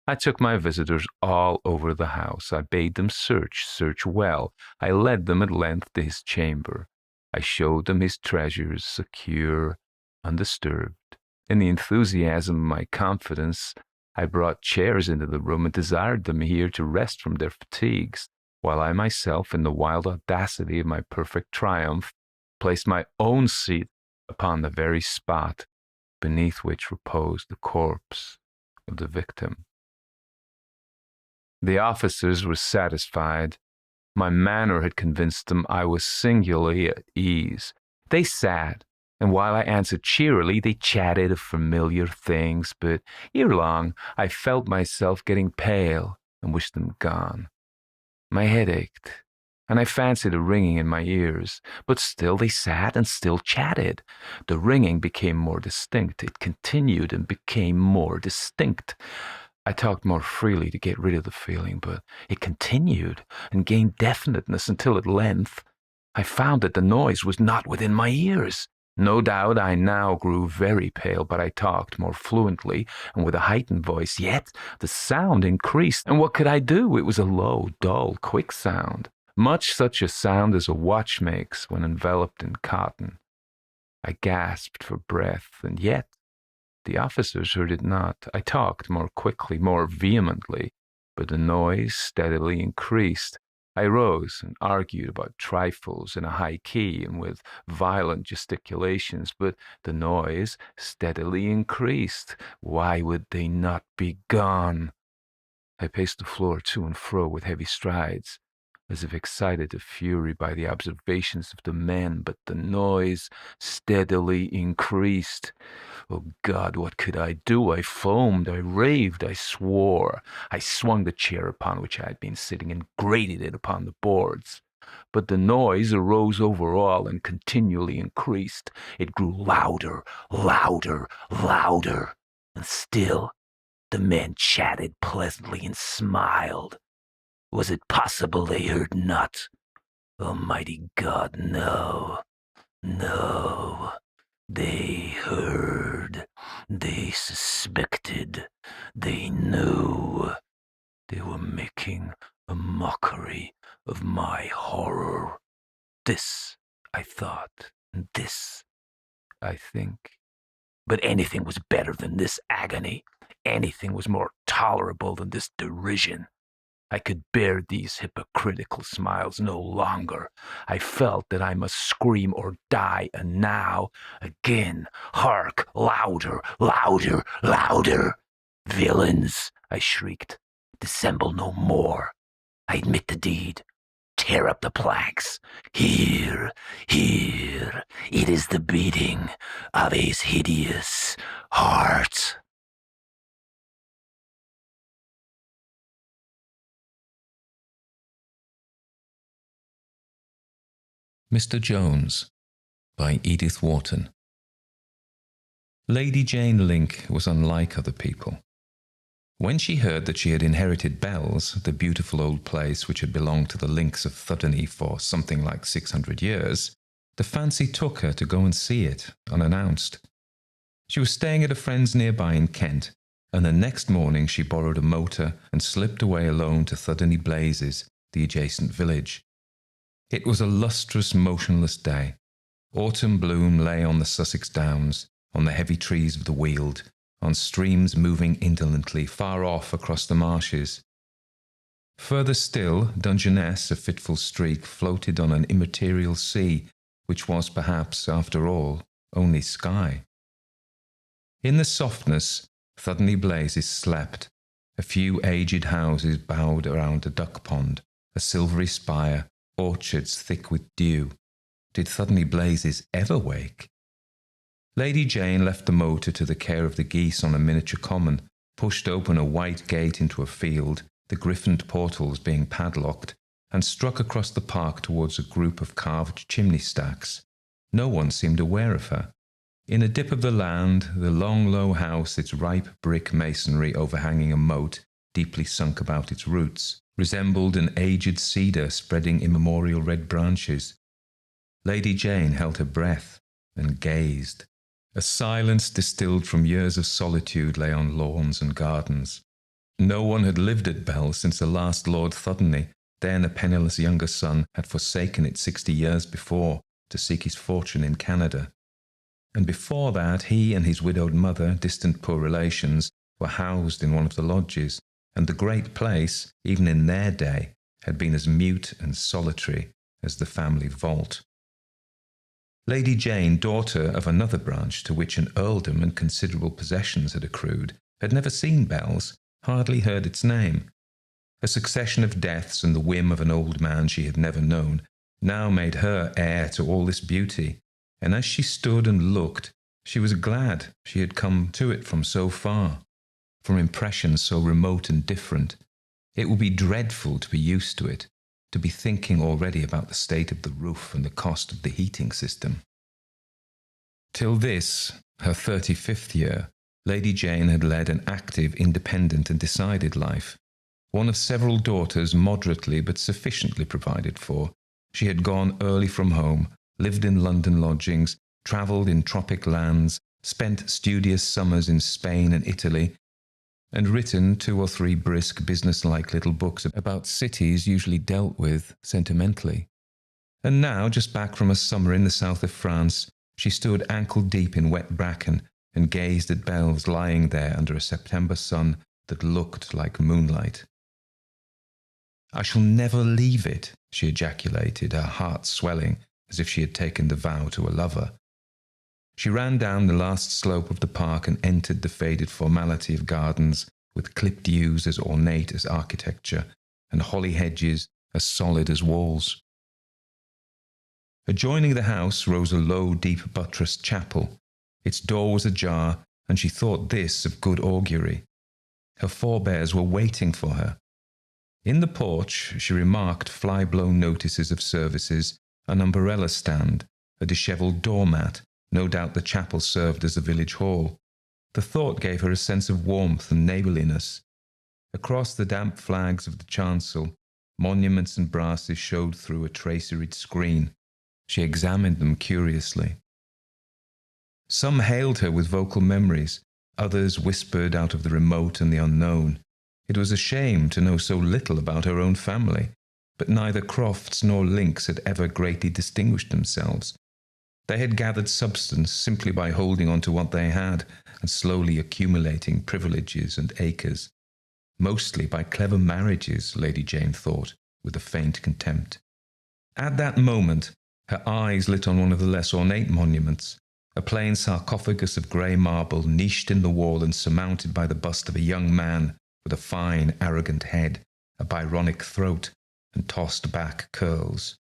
I took my visitors all over the house. I bade them search well. I led them at length to his chamber. I showed them his treasures, secure, undisturbed. In the enthusiasm of my confidence, I brought chairs into the room and desired them here to rest from their fatigues, while I myself, in the wild audacity of my perfect triumph, placed my own seat upon the very spot beneath which reposed the corpse of the victim. The officers were satisfied. My manner had convinced them I was singularly at ease. They sat, and while I answered cheerily, they chatted of familiar things, but ere long I felt myself getting pale and wished them gone. My head ached, and I fancied a ringing in my ears, but still they sat and still chatted. The ringing became more distinct. It continued and became more distinct. I talked more freely to get rid of the feeling, but it continued and gained definiteness until at length I found that the noise was not within my ears. No doubt I now grew very pale, but I talked more fluently and with a heightened voice. Yet the sound increased, and what could I do? It was a low, dull, quick sound, much such a sound as a watch makes when enveloped in cotton. I gasped for breath, and yet the officers heard it not. I talked more quickly, more vehemently, but the noise steadily increased. I rose and argued about trifles in a high key and with violent gesticulations, but the noise steadily increased. Why would they not be gone? I paced the floor to and fro with heavy strides, as if excited to fury by the observations of the men, but the noise steadily increased. Oh God, what could I do? I foamed, I raved, I swore. I swung the chair upon which I had been sitting and grated it upon the boards. But the noise arose over all and continually increased. It grew louder, louder, louder, and still the men chatted pleasantly and smiled. Was it possible they heard not? Almighty God, no, no. They heard, they suspected, they knew. They were making a mockery of my horror. This, I thought, and this, I think. But anything was better than this agony. Anything was more tolerable than this derision. I could bear these hypocritical smiles no longer. I felt that I must scream or die, and now, again, hark, louder, louder, louder. Villains, I shrieked, dissemble no more. I admit the deed. tear up the planks. Here, here, it is the beating of his hideous heart. Mr. Jones by Edith Wharton. Lady Jane Link was unlike other people. When she heard that she had inherited Bell's, the beautiful old place which had belonged to the Links of Thuddony for something like 600 years, the fancy took her to go and see it, unannounced. She was staying at a friend's nearby in Kent, and the next morning she borrowed a motor and slipped away alone to Thuddony Blazes, the adjacent village. It was a lustrous, motionless day. Autumn bloom lay on the Sussex downs, on the heavy trees of the Weald, on streams moving indolently far off across the marshes. Further still, Dungeness, a fitful streak, floated on an immaterial sea, which was perhaps, after all, only sky. In the softness, Thuddony Blazes slept. A few aged houses bowed around a duck pond, a silvery spire, orchards thick with dew. Did Thuddony Blazes ever wake? Lady Jane left the motor to the care of the geese on a miniature common, pushed open a white gate into a field, the griffoned portals being padlocked, and struck across the park towards a group of carved chimney stacks. No one seemed aware of her. In a dip of the land, the long low house, its ripe brick masonry overhanging a moat deeply sunk about its roots, resembled an aged cedar spreading immemorial red branches. Lady Jane held her breath and gazed. A silence distilled from years of solitude lay on lawns and gardens. No one had lived at Bell since the last Lord Thuddony, then a penniless younger son, had forsaken it 60 years before to seek his fortune in Canada. And before that, he and his widowed mother, distant poor relations, were housed in one of the lodges, and the great place, even in their day, had been as mute and solitary as the family vault. Lady Jane, daughter of another branch to which an earldom and considerable possessions had accrued, had never seen Bell's, hardly heard its name. A succession of deaths and the whim of an old man she had never known now made her heir to all this beauty, and as she stood and looked, she was glad she had come to it from so far, from impressions so remote and different. It would be dreadful to be used to it, to be thinking already about the state of the roof and the cost of the heating system. Till this, her 35th year, Lady Jane had led an active, independent and decided life. One of several daughters, moderately but sufficiently provided for, she had gone early from home, lived in London lodgings, travelled in tropic lands, spent studious summers in Spain and Italy, and written 2 or 3 brisk, business-like little books about cities usually dealt with sentimentally. And now, just back from a summer in the south of France, she stood ankle-deep in wet bracken and gazed at Bell's lying there under a September sun that looked like moonlight. "I shall never leave it," she ejaculated, her heart swelling as if she had taken the vow to a lover. She ran down the last slope of the park and entered the faded formality of gardens with clipped yews as ornate as architecture and holly hedges as solid as walls. Adjoining the house rose a low, deep buttressed chapel. Its door was ajar, and she thought this of good augury. Her forebears were waiting for her. In the porch she remarked fly-blown notices of services, an umbrella stand, a dishevelled doormat. No doubt the chapel served as a village hall. The thought gave her a sense of warmth and neighbourliness. Across the damp flags of the chancel, monuments and brasses showed through a traceried screen. She examined them curiously. Some hailed her with vocal memories, others whispered out of the remote and the unknown. It was a shame to know so little about her own family, but neither Crofts nor Links had ever greatly distinguished themselves. They had gathered substance simply by holding on to what they had and slowly accumulating privileges and acres. Mostly by clever marriages, Lady Jane thought, with a faint contempt. At that moment, her eyes lit on one of the less ornate monuments, a plain sarcophagus of grey marble niched in the wall and surmounted by the bust of a young man with a fine, arrogant head, a Byronic throat, and tossed back curls.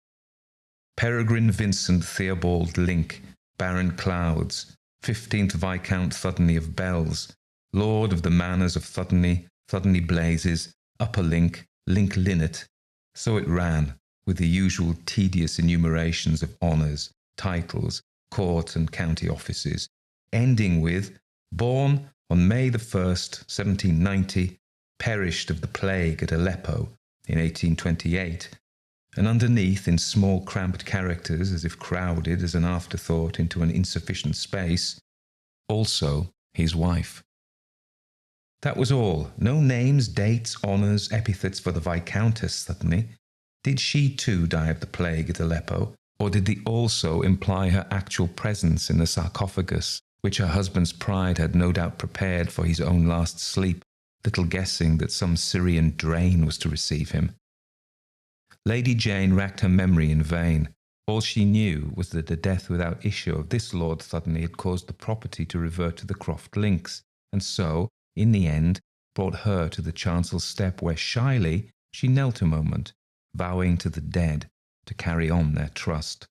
Peregrine Vincent Theobald Link, Baron Clouds, 15th Viscount Thudney of Bells, Lord of the Manors of Thudney, Thudney Blazes, Upper Link, Link Linnet. So it ran, with the usual tedious enumerations of honours, titles, court and county offices, ending with, born on May the 1st, 1790, perished of the plague at Aleppo in 1828, and underneath, in small cramped characters, as if crowded as an afterthought into an insufficient space, also his wife. That was all. No names, dates, honours, epithets for the Viscountess Thudney. Did she too die of the plague at Aleppo, or did they also imply her actual presence in the sarcophagus, which her husband's pride had no doubt prepared for his own last sleep, little guessing that some Syrian drain was to receive him? Lady Jane racked her memory in vain. All she knew was that the death without issue of this Lord Thudney had caused the property to revert to the Croft Links, and so, in the end, brought her to the chancel step where shyly she knelt a moment, vowing to the dead to carry on their trust.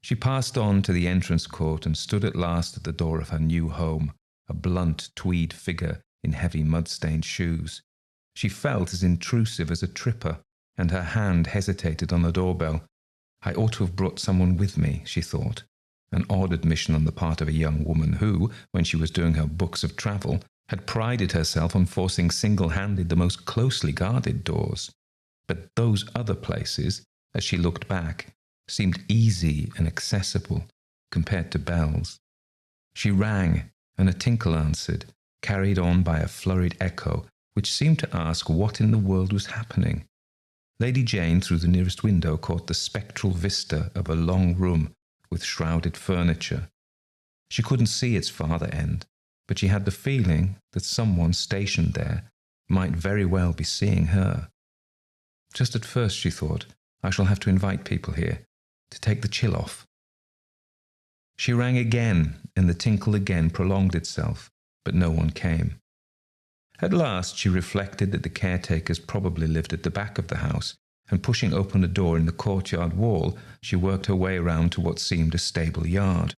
She passed on to the entrance court and stood at last at the door of her new home, a blunt tweed figure in heavy mud-stained shoes. She felt as intrusive as a tripper, and her hand hesitated on the doorbell. I ought to have brought someone with me, she thought, an odd admission on the part of a young woman who, when she was doing her books of travel, had prided herself on forcing single-handed the most closely guarded doors. But those other places, as she looked back, seemed easy and accessible compared to bells. She rang, and a tinkle answered, carried on by a flurried echo, which seemed to ask what in the world was happening. Lady Jane, through the nearest window, caught the spectral vista of a long room with shrouded furniture. She couldn't see its farther end, but she had the feeling that someone stationed there might very well be seeing her. Just at first, she thought, I shall have to invite people here, to take the chill off. She rang again, and the tinkle again prolonged itself, but no one came. At last she reflected that the caretakers probably lived at the back of the house, and pushing open a door in the courtyard wall, she worked her way round to what seemed a stable yard.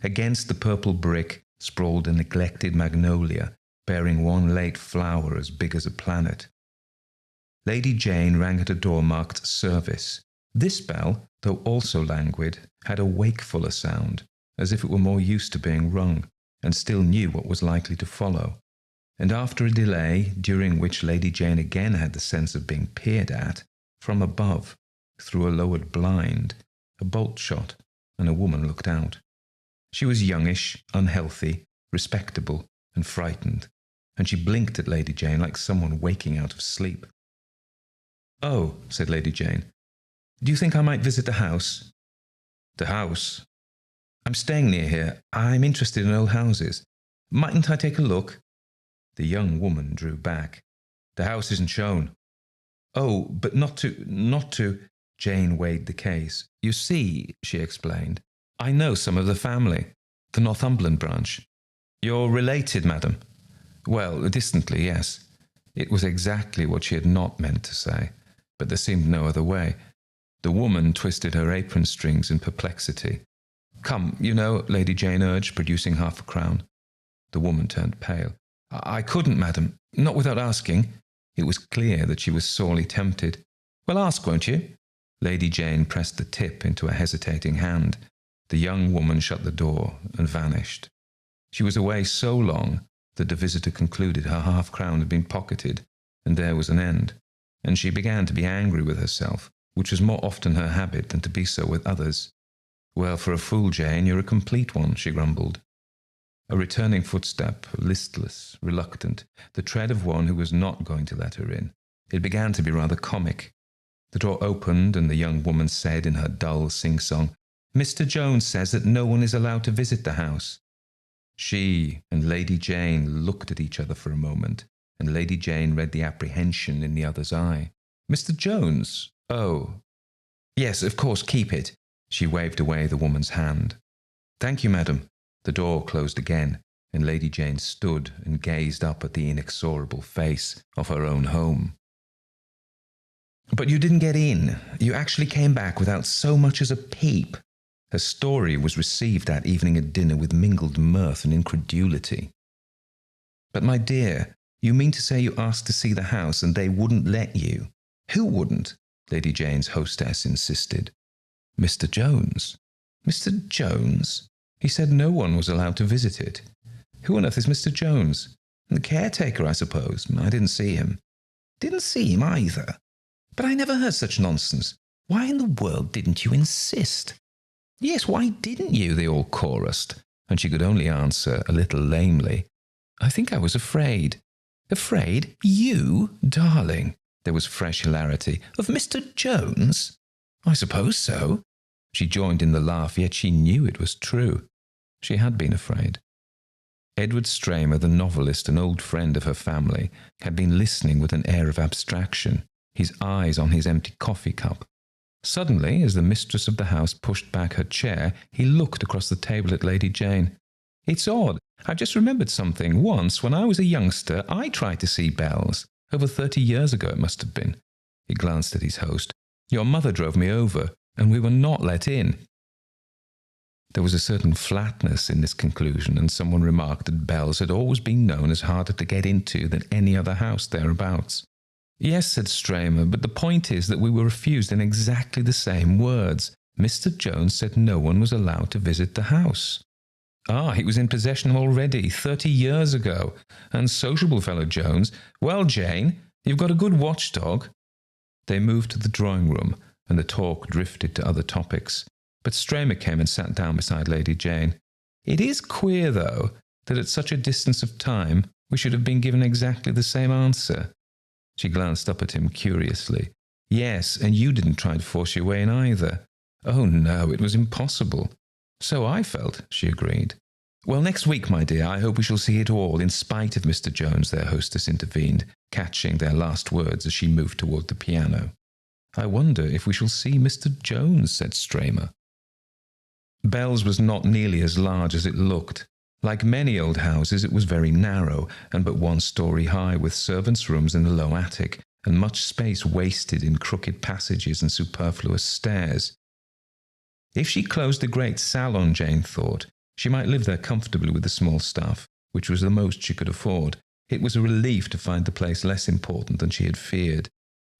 Against the purple brick sprawled a neglected magnolia, bearing one late flower as big as a planet. Lady Jane rang at a door marked Service. This bell, though also languid, had a wakefuller sound, as if it were more used to being rung, and still knew what was likely to follow. And after a delay, during which Lady Jane again had the sense of being peered at, from above, through a lowered blind, a bolt shot, and a woman looked out. She was youngish, unhealthy, respectable, and frightened, and she blinked at Lady Jane like someone waking out of sleep. "Oh," said Lady Jane, "do you think I might visit the house?" "The house?" "I'm staying near here. I'm interested in old houses. Mightn't I take a look?" The young woman drew back. "The house isn't shown." "Oh, but not to... Jane weighed the case. "You see," she explained, "I know some of the family, the Northumberland branch." "You're related, madam?" "Well, distantly, yes." It was exactly what she had not meant to say, but there seemed no other way. The woman twisted her apron strings in perplexity. "Come, you know," Lady Jane urged, producing half a crown. The woman turned pale. "I couldn't, madam, not without asking." It was clear that she was sorely tempted. "Well, ask, won't you?" Lady Jane pressed the tip into a hesitating hand. The young woman shut the door and vanished. She was away so long that the visitor concluded her half-crown had been pocketed, and there was an end, and she began to be angry with herself, which was more often her habit than to be so with others. "Well, for a fool, Jane, you're a complete one," she grumbled. A returning footstep, listless, reluctant, the tread of one who was not going to let her in. It began to be rather comic. The door opened, and the young woman said in her dull sing-song, "Mr. Jones says that no one is allowed to visit the house." She and Lady Jane looked at each other for a moment, and Lady Jane read the apprehension in the other's eye. "Mr. Jones? Oh. Yes, of course, keep it." She waved away the woman's hand. "Thank you, madam." The door closed again, and Lady Jane stood and gazed up at the inexorable face of her own home. But you didn't get in. You actually came back without so much as a peep. Her story was received that evening at dinner with mingled mirth and incredulity. But my dear, you mean to say you asked to see the house and they wouldn't let you? Who wouldn't? Lady Jane's hostess insisted. Mr. Jones. Mr. Jones? He said no one was allowed to visit it. Who on earth is Mr. Jones? The caretaker, I suppose. I didn't see him. Didn't see him either. But I never heard such nonsense. Why in the world didn't you insist? Yes, why didn't you? They all chorused, and she could only answer, a little lamely, I think I was afraid. Afraid? You? Darling. There was fresh hilarity. Of Mr. Jones? I suppose so. She joined in the laugh, yet she knew it was true. She had been afraid. Edward Stramer, the novelist, an old friend of her family, had been listening with an air of abstraction, his eyes on his empty coffee cup. Suddenly, as the mistress of the house pushed back her chair, he looked across the table at Lady Jane. It's odd. I've just remembered something. Once, when I was a youngster, I tried to see bells. Over 30 years ago it must have been. He glanced at his host. Your mother drove me over, and we were not let in. There was a certain flatness in this conclusion, and someone remarked that bells had always been known as harder to get into than any other house thereabouts. Yes, said Stramer, but the point is that we were refused in exactly the same words. Mr. Jones said no one was allowed to visit the house. Ah, he was in possession already, 30 years ago. And sociable fellow Jones. Well, Jane, you've got a good watchdog. They moved to the drawing room, and the talk drifted to other topics. But Stramer came and sat down beside Lady Jane. It is queer, though, that at such a distance of time we should have been given exactly the same answer. She glanced up at him curiously. Yes, and you didn't try to force your way in either. Oh, no, it was impossible. So I felt, she agreed. Well, next week, my dear, I hope we shall see it all, in spite of Mr. Jones, their hostess intervened, catching their last words as she moved toward the piano. I wonder if we shall see Mr. Jones, said Stramer. Bell's was not nearly as large as it looked. Like many old houses, it was very narrow, and but one story high, with servants' rooms in the low attic, and much space wasted in crooked passages and superfluous stairs. If she closed the great salon, Jane thought, she might live there comfortably with the small staff, which was the most she could afford. It was a relief to find the place less important than she had feared,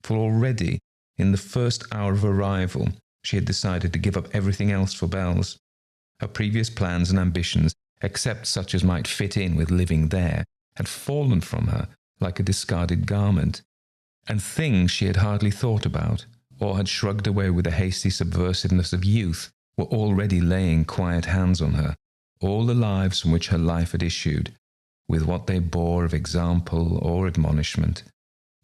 for already, in the first hour of arrival, she had decided to give up everything else for Bell's. Her previous plans and ambitions, except such as might fit in with living there, had fallen from her like a discarded garment, and things she had hardly thought about, or had shrugged away with the hasty subversiveness of youth, were already laying quiet hands on her, all the lives from which her life had issued, with what they bore of example or admonishment.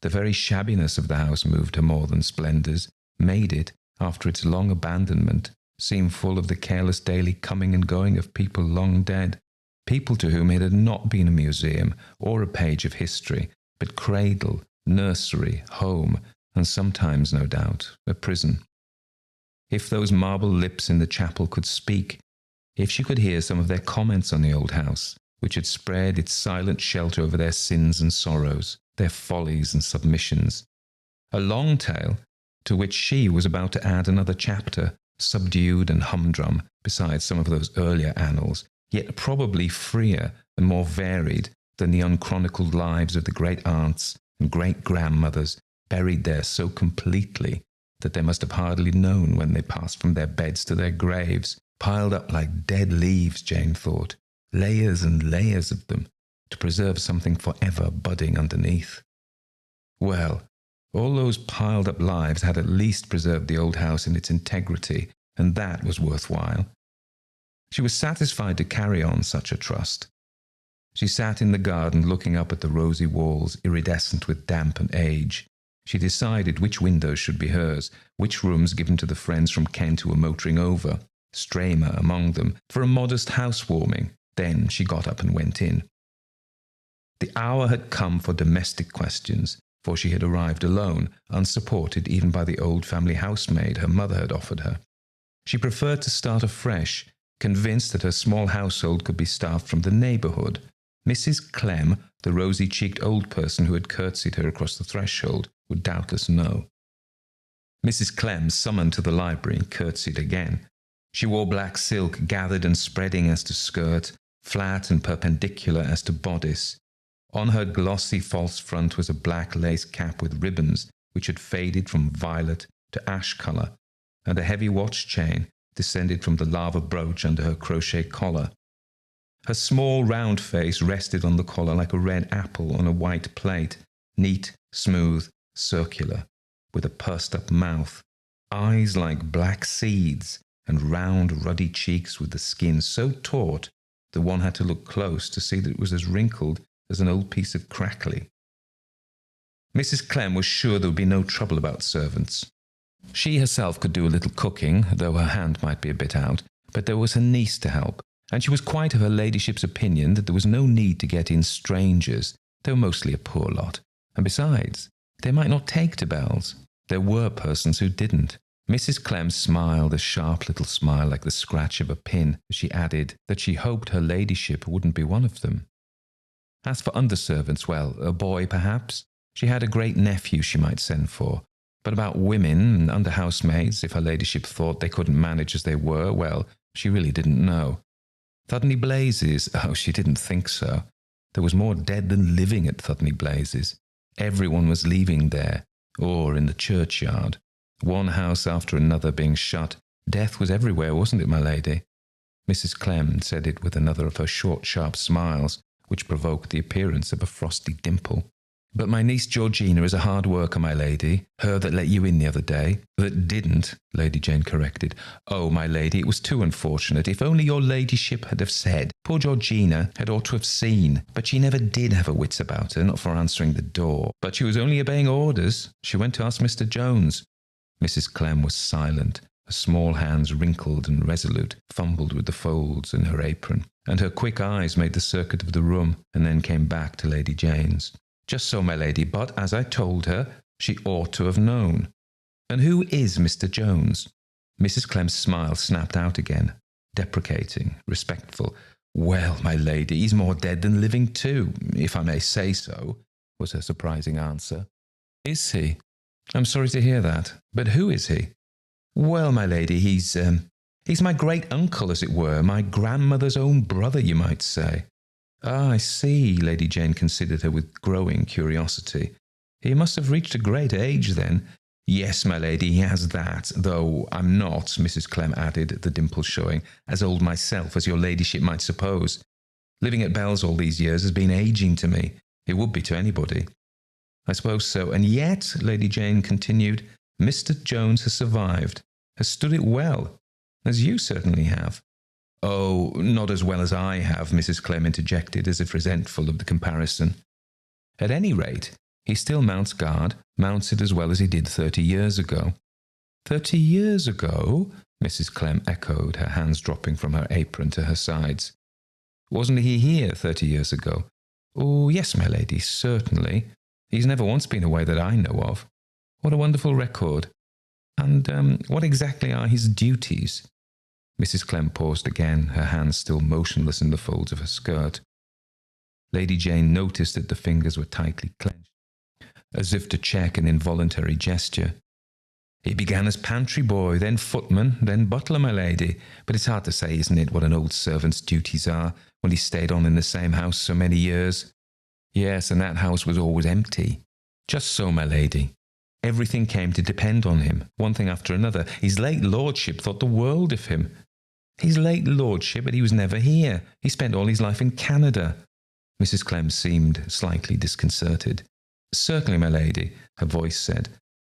The very shabbiness of the house moved her more than splendours, made it, after its long abandonment, seem full of the careless daily coming and going of people long dead, people to whom it had not been a museum or a page of history, but cradle, nursery, home, and sometimes, no doubt, a prison. If those marble lips in the chapel could speak, if she could hear some of their comments on the old house, which had spread its silent shelter over their sins and sorrows, their follies and submissions, a long tale to which she was about to add another chapter, subdued and humdrum besides some of those earlier annals, yet probably freer and more varied than the unchronicled lives of the great-aunts and great-grandmothers buried there so completely that they must have hardly known when they passed from their beds to their graves, piled up like dead leaves, Jane thought, layers and layers of them, to preserve something forever budding underneath. Well, all those piled-up lives had at least preserved the old house in its integrity, and that was worthwhile. She was satisfied to carry on such a trust. She sat in the garden looking up at the rosy walls, iridescent with damp and age. She decided which windows should be hers, which rooms given to the friends from Kent who were motoring over, Stramer among them, for a modest housewarming. Then she got up and went in. The hour had come for domestic questions, for she had arrived alone, unsupported even by the old family housemaid her mother had offered her. She preferred to start afresh, convinced that her small household could be staffed from the neighbourhood. Mrs. Clem, the rosy-cheeked old person who had curtsied her across the threshold, would doubtless know. Mrs. Clem, summoned to the library, curtsied again. She wore black silk, gathered and spreading as to skirt, flat and perpendicular as to bodice. On her glossy false front was a black lace cap with ribbons which had faded from violet to ash colour, and a heavy watch chain descended from the lava brooch under her crochet collar. Her small round face rested on the collar like a red apple on a white plate, neat, smooth, circular, with a pursed-up mouth, eyes like black seeds, and round, ruddy cheeks with the skin so taut that one had to look close to see that it was as wrinkled as an old piece of crackly. Mrs. Clem was sure there would be no trouble about servants. She herself could do a little cooking, though her hand might be a bit out, but there was her niece to help, and she was quite of her ladyship's opinion that there was no need to get in strangers. They were mostly a poor lot, and besides, they might not take to bells. There were persons who didn't. Mrs. Clem smiled a sharp little smile like the scratch of a pin as she added that she hoped her ladyship wouldn't be one of them. As for underservants, well, a boy perhaps. She had a great nephew she might send for. But about women and under housemaids, if her ladyship thought they couldn't manage as they were, well, she really didn't know. Thudney Blazes, oh, she didn't think so. There was more dead than living at Thudney Blazes. Everyone was leaving there, or in the churchyard. One house after another being shut. Death was everywhere, wasn't it, my lady? Mrs. Clem said it with another of her short, sharp smiles, which provoked the appearance of a frosty dimple. But my niece Georgina is a hard worker, my lady. Her that let you in the other day. That didn't, Lady Jane corrected. Oh, my lady, it was too unfortunate. If only your ladyship had have said. Poor Georgina had ought to have seen. But she never did have her wits about her, not for answering the door. But she was only obeying orders. She went to ask Mr. Jones. Mrs. Clem was silent. Her small hands, wrinkled and resolute, fumbled with the folds in her apron, and her quick eyes made the circuit of the room, and then came back to Lady Jane's. Just so, my lady, but as I told her, she ought to have known. And who is Mr. Jones? Mrs. Clem's smile snapped out again, deprecating, respectful. Well, my lady, he's more dead than living too, if I may say so, was her surprising answer. Is he? I'm sorry to hear that. But who is he? Well, my lady, he's my great-uncle, as it were, my grandmother's own brother, you might say. Ah, I see, Lady Jane considered her with growing curiosity. He must have reached a great age, then. Yes, my lady, he has that, though I'm not, Mrs. Clem added, the dimple showing, as old myself as your ladyship might suppose. Living at Bells all these years has been ageing to me. It would be to anybody. I suppose so. And yet, Lady Jane continued, Mr. Jones has survived, has stood it well, as you certainly have. Oh, not as well as I have, Mrs. Clem interjected, as if resentful of the comparison. At any rate, he still mounts guard, mounts it as well as he did 30 years ago. 30 years ago? Mrs. Clem echoed, her hands dropping from her apron to her sides. Wasn't he here 30 years ago? Oh, yes, my lady, certainly. He's never once been away that I know of. What a wonderful record. And what exactly are his duties? Mrs. Clem paused again, her hands still motionless in the folds of her skirt. Lady Jane noticed that the fingers were tightly clenched, as if to check an involuntary gesture. He began as pantry boy, then footman, then butler, my lady. But it's hard to say, isn't it, what an old servant's duties are when he stayed on in the same house so many years? Yes, and that house was always empty. Just so, my lady. Everything came to depend on him, one thing after another. His late lordship thought the world of him. His late lordship, but he was never here. He spent all his life in Canada. Mrs. Clem seemed slightly disconcerted. Certainly, my lady, her voice said.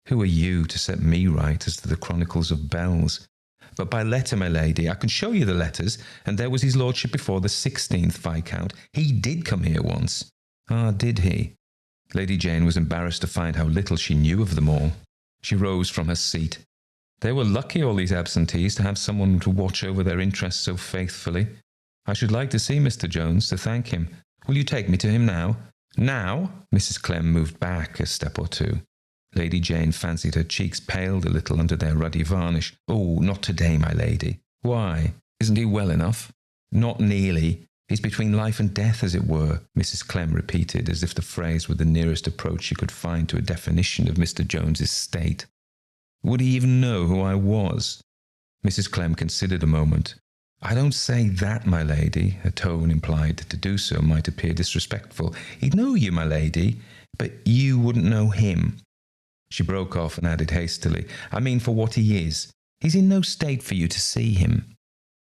Who are you to set me right as to the chronicles of Bells? But by letter, my lady, I can show you the letters, and there was his lordship before the 16th Viscount. He did come here once. Ah, did he? Lady Jane was embarrassed to find how little she knew of them all. She rose from her seat. They were lucky, all these absentees, to have someone to watch over their interests so faithfully. I should like to see Mr. Jones, to thank him. Will you take me to him now? Now? Mrs. Clem moved back a step or two. Lady Jane fancied her cheeks paled a little under their ruddy varnish. Oh, not today, my lady. Why? Isn't he well enough? Not nearly. He's between life and death, as it were, Mrs. Clem repeated, as if the phrase were the nearest approach she could find to a definition of Mr. Jones's state. Would he even know who I was? Mrs. Clem considered a moment. I don't say that, my lady. Her tone implied that to do so might appear disrespectful. He'd know you, my lady, but you wouldn't know him. She broke off and added hastily, I mean for what he is. He's in no state for you to see him.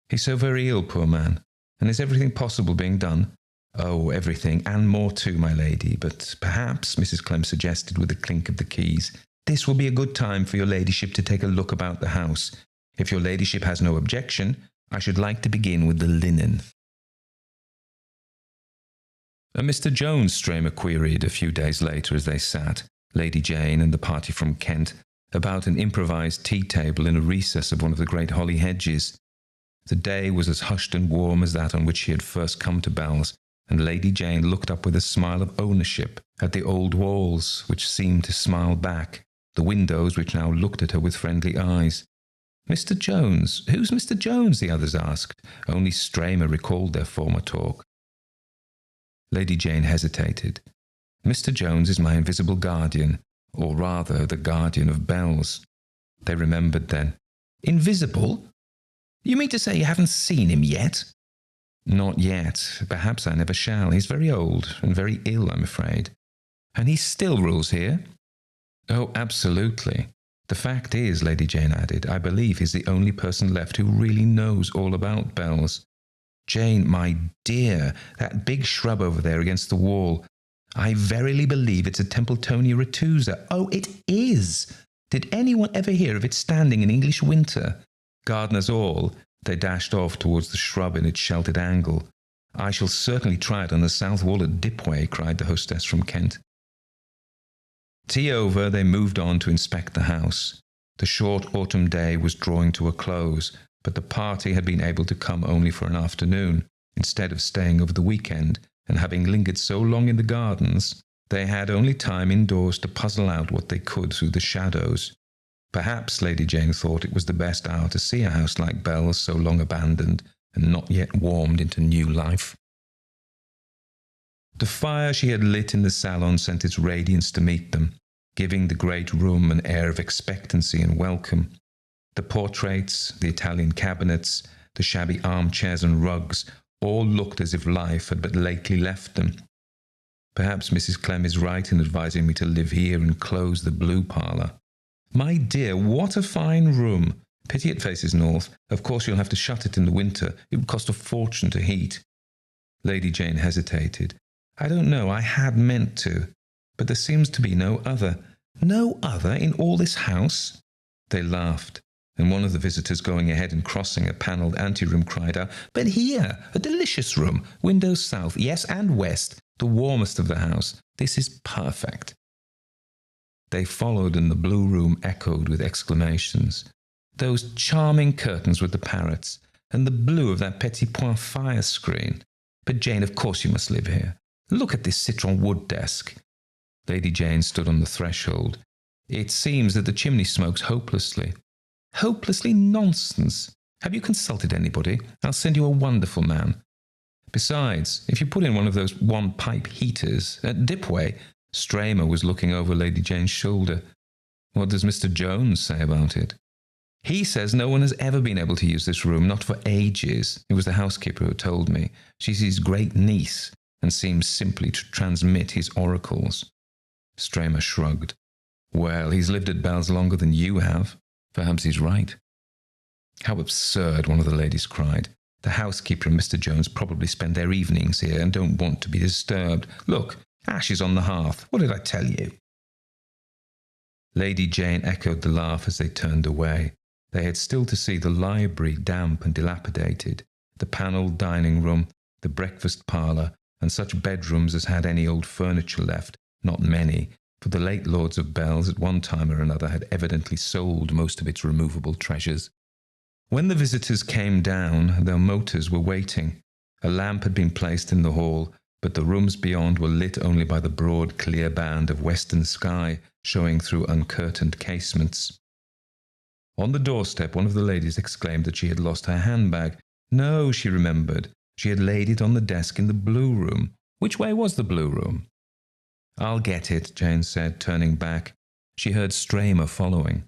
He's so very ill, poor man. And is everything possible being done? Oh, everything, and more too, my lady. But perhaps, Mrs. Clem suggested with a clink of the keys, this will be a good time for your ladyship to take a look about the house. If your ladyship has no objection, I should like to begin with the linen. Mr. Jones, Stramer queried a few days later as they sat, Lady Jane and the party from Kent, about an improvised tea-table in a recess of one of the great holly hedges. The day was as hushed and warm as that on which she had first come to Bells, and Lady Jane looked up with a smile of ownership at the old walls, which seemed to smile back, the windows which now looked at her with friendly eyes. Mr. Jones? Who's Mr. Jones? The others asked. Only Stramer recalled their former talk. Lady Jane hesitated. Mr. Jones is my invisible guardian, or rather the guardian of Bells. They remembered then. Invisible? You mean to say you haven't seen him yet? Not yet. Perhaps I never shall. He's very old and very ill, I'm afraid. And he still rules here? Oh, absolutely. The fact is, Lady Jane added, I believe he's the only person left who really knows all about Bells. Jane, my dear, that big shrub over there against the wall, I verily believe it's a Templetonia retusa. Oh, it is! Did anyone ever hear of it standing in English winter? Gardeners all, they dashed off towards the shrub in its sheltered angle. I shall certainly try it on the south wall at Dipway, cried the hostess from Kent. Tea over, they moved on to inspect the house. The short autumn day was drawing to a close, but the party had been able to come only for an afternoon, instead of staying over the weekend, and having lingered so long in the gardens, they had only time indoors to puzzle out what they could through the shadows. Perhaps Lady Jane thought it was the best hour to see a house like Bells so long abandoned and not yet warmed into new life. The fire she had lit in the salon sent its radiance to meet them, giving the great room an air of expectancy and welcome. The portraits, the Italian cabinets, the shabby armchairs and rugs all looked as if life had but lately left them. Perhaps Mrs. Clem is right in advising me to live here and close the blue parlour. My dear, what a fine room! Pity it faces north. Of course you'll have to shut it in the winter. It would cost a fortune to heat. Lady Jane hesitated. I don't know, I had meant to. But there seems to be no other. No other in all this house? They laughed, and one of the visitors going ahead and crossing a panelled anteroom cried out, But here, a delicious room, windows south, yes, and west, the warmest of the house. This is perfect. They followed, and the blue room echoed with exclamations. Those charming curtains with the parrots, and the blue of that petit point fire screen. But Jane, of course you must live here. Look at this citron wood desk. Lady Jane stood on the threshold. It seems that the chimney smokes hopelessly. Hopelessly? Nonsense. Have you consulted anybody? I'll send you a wonderful man. Besides, if you put in one of those one-pipe heaters at Dipway, Stramer was looking over Lady Jane's shoulder. What does Mr. Jones say about it? He says no one has ever been able to use this room, not for ages. It was the housekeeper who told me. She's his great niece, and seems simply to transmit his oracles. Stramer shrugged. Well, he's lived at Bells longer than you have. Perhaps he's right. How absurd, one of the ladies cried. The housekeeper and Mr. Jones probably spend their evenings here and don't want to be disturbed. Look, ashes on the hearth. What did I tell you? Lady Jane echoed the laugh as they turned away. They had still to see the library damp and dilapidated, the panelled dining room, the breakfast parlour, and such bedrooms as had any old furniture left, not many, for the late lords of Bells at one time or another had evidently sold most of its removable treasures. When the visitors came down, their motors were waiting. A lamp had been placed in the hall, but the rooms beyond were lit only by the broad, clear band of western sky showing through uncurtained casements. On the doorstep, one of the ladies exclaimed that she had lost her handbag. No, she remembered. She had laid it on the desk in the blue room. Which way was the blue room? I'll get it, Jane said, turning back. She heard Stramer following.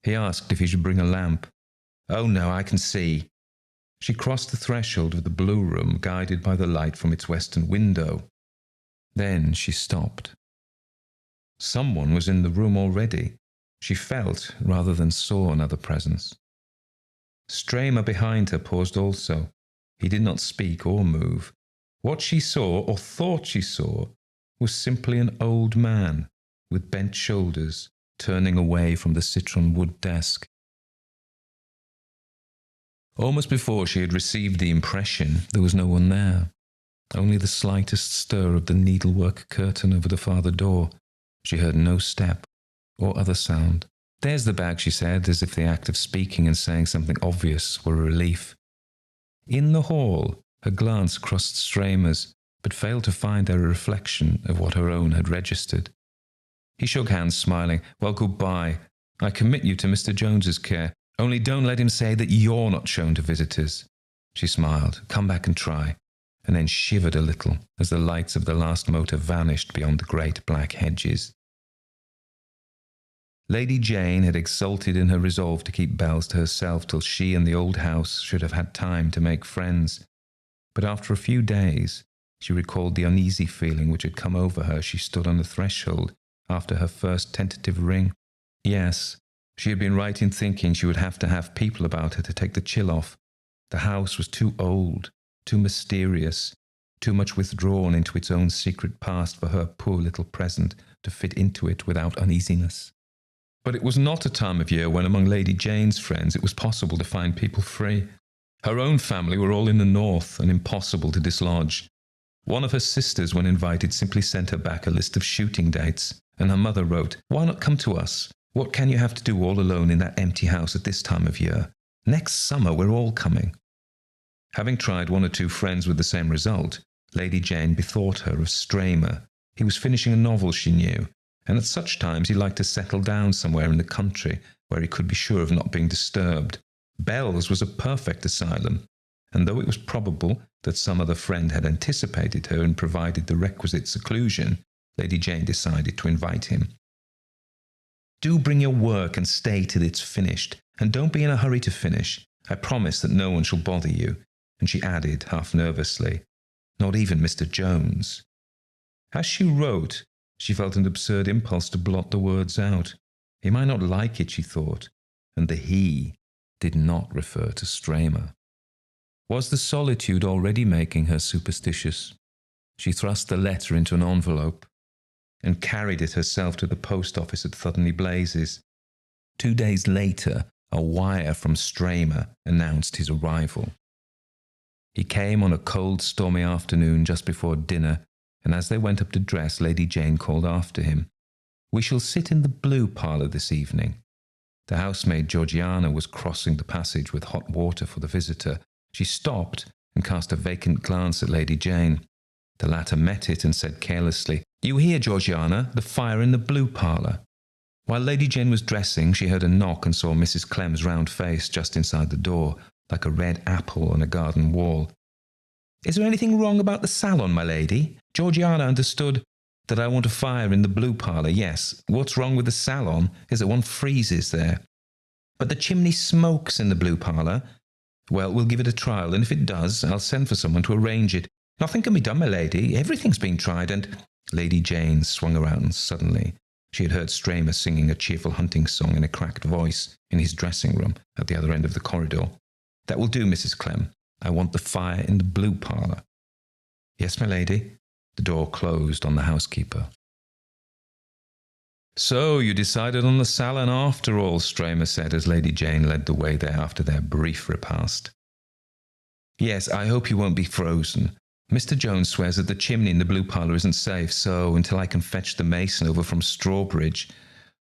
He asked if he should bring a lamp. "Oh no, I can see." She crossed the threshold of the blue room, guided by the light from its western window. Then she stopped. Someone was in the room already. She felt, rather than saw, another presence. Stramer behind her paused also. He did not speak or move. What she saw, or thought she saw, was simply an old man with bent shoulders, turning away from the citron wood desk. Almost before she had received the impression, there was no one there. Only the slightest stir of the needlework curtain over the farther door. She heard no step or other sound. "There's the bag," she said, as if the act of speaking and saying something obvious were a relief. In the hall, her glance crossed Stramer's, but failed to find a reflection of what her own had registered. He shook hands, smiling. "Well, goodbye. I commit you to Mr. Jones's care. Only don't let him say that you're not shown to visitors." She smiled. "Come back and try," and then shivered a little as the lights of the last motor vanished beyond the great black hedges. Lady Jane had exulted in her resolve to keep Bells to herself till she and the old house should have had time to make friends. But after a few days, she recalled the uneasy feeling which had come over her as she stood on the threshold after her first tentative ring. Yes, she had been right in thinking she would have to have people about her to take the chill off. The house was too old, too mysterious, too much withdrawn into its own secret past for her poor little present to fit into it without uneasiness. But it was not a time of year when among Lady Jane's friends it was possible to find people free. Her own family were all in the north and impossible to dislodge. One of her sisters, when invited, simply sent her back a list of shooting dates, and her mother wrote, "Why not come to us? What can you have to do all alone in that empty house at this time of year? Next summer we're all coming." Having tried one or two friends with the same result, Lady Jane bethought her of Stramer. He was finishing a novel, she knew, and at such times he liked to settle down somewhere in the country where he could be sure of not being disturbed. Bells was a perfect asylum, and though it was probable that some other friend had anticipated her and provided the requisite seclusion, Lady Jane decided to invite him. "Do bring your work and stay till it's finished, and don't be in a hurry to finish. I promise that no one shall bother you." And she added, half nervously, "Not even Mr. Jones." As she wrote, she felt an absurd impulse to blot the words out. He might not like it, she thought, and the "he" did not refer to Stramer. Was the solitude already making her superstitious? She thrust the letter into an envelope and carried it herself to the post office at Thuddeney Blazes. 2 days later, a wire from Stramer announced his arrival. He came on a cold, stormy afternoon just before dinner, and as they went up to dress, Lady Jane called after him, "We shall sit in the blue parlour this evening." The housemaid Georgiana was crossing the passage with hot water for the visitor. She stopped and cast a vacant glance at Lady Jane. The latter met it and said carelessly, "You hear, Georgiana, the fire in the blue parlour." While Lady Jane was dressing, she heard a knock and saw Mrs. Clem's round face just inside the door, like a red apple on a garden wall. "Is there anything wrong about the salon, my lady? Georgiana understood that I want a fire in the blue parlour. Yes, what's wrong with the salon is that one freezes there. But the chimney smokes in the blue parlour. Well, we'll give it a trial, and if it does, I'll send for someone to arrange it. Nothing can be done, my lady. Everything's been tried, and—" Lady Jane swung around suddenly. She had heard Stramer singing a cheerful hunting song in a cracked voice in his dressing room at the other end of the corridor. "That will do, Mrs. Clem. I want the fire in the blue parlour." "Yes, my lady." The door closed on the housekeeper. "So you decided on the salon after all," Stramer said as Lady Jane led the way there after their brief repast. "Yes, I hope you won't be frozen. Mr. Jones swears that the chimney in the blue parlour isn't safe, so until I can fetch the mason over from Strawbridge—"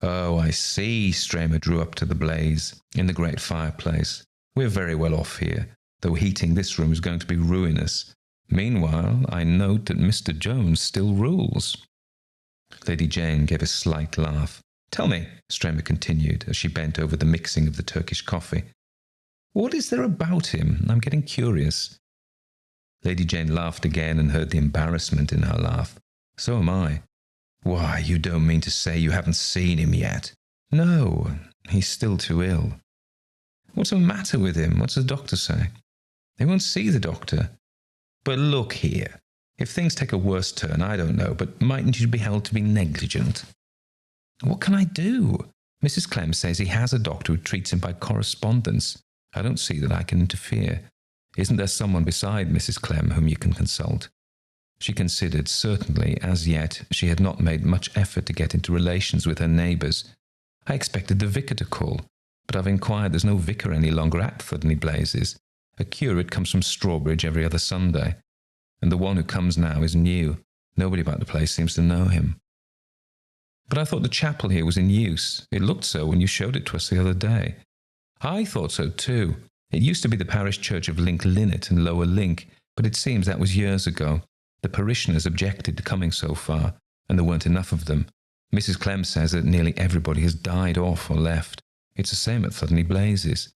"Oh, I see." Stramer drew up to the blaze in the great fireplace. "We're very well off here, though heating this room is going to be ruinous. Meanwhile, I note that Mr. Jones still rules." Lady Jane gave a slight laugh. "Tell me," Stramer continued, as she bent over the mixing of the Turkish coffee, "what is there about him? I'm getting curious." Lady Jane laughed again and heard the embarrassment in her laugh. "So am I." "Why, you don't mean to say you haven't seen him yet?" "No, He's still too ill. What's the matter with him? What's the doctor say? They won't see the doctor. But look here. If things take a worse turn, I don't know, but mightn't you be held to be negligent? What can I do? Mrs. Clem says he has a doctor who treats him by correspondence. I don't see that I can interfere. Isn't there someone beside Mrs. Clem whom you can consult? She considered, certainly, as yet, she had not made much effort to get into relations with her neighbours. I expected the vicar to call, but I've inquired there's no vicar any longer at Thudney Blazes. A curate comes from Strawbridge every other Sunday, and the one who comes now is new. Nobody about the place seems to know him. But I thought the chapel here was in use. It looked so when you showed it to us the other day. I thought so too. It used to be the parish church of Link Linnet and Lower Link, but it seems that was years ago. The parishioners objected to coming so far, and there weren't enough of them. Mrs. Clem says that nearly everybody has died off or left. It's the same at Thudney Blazes.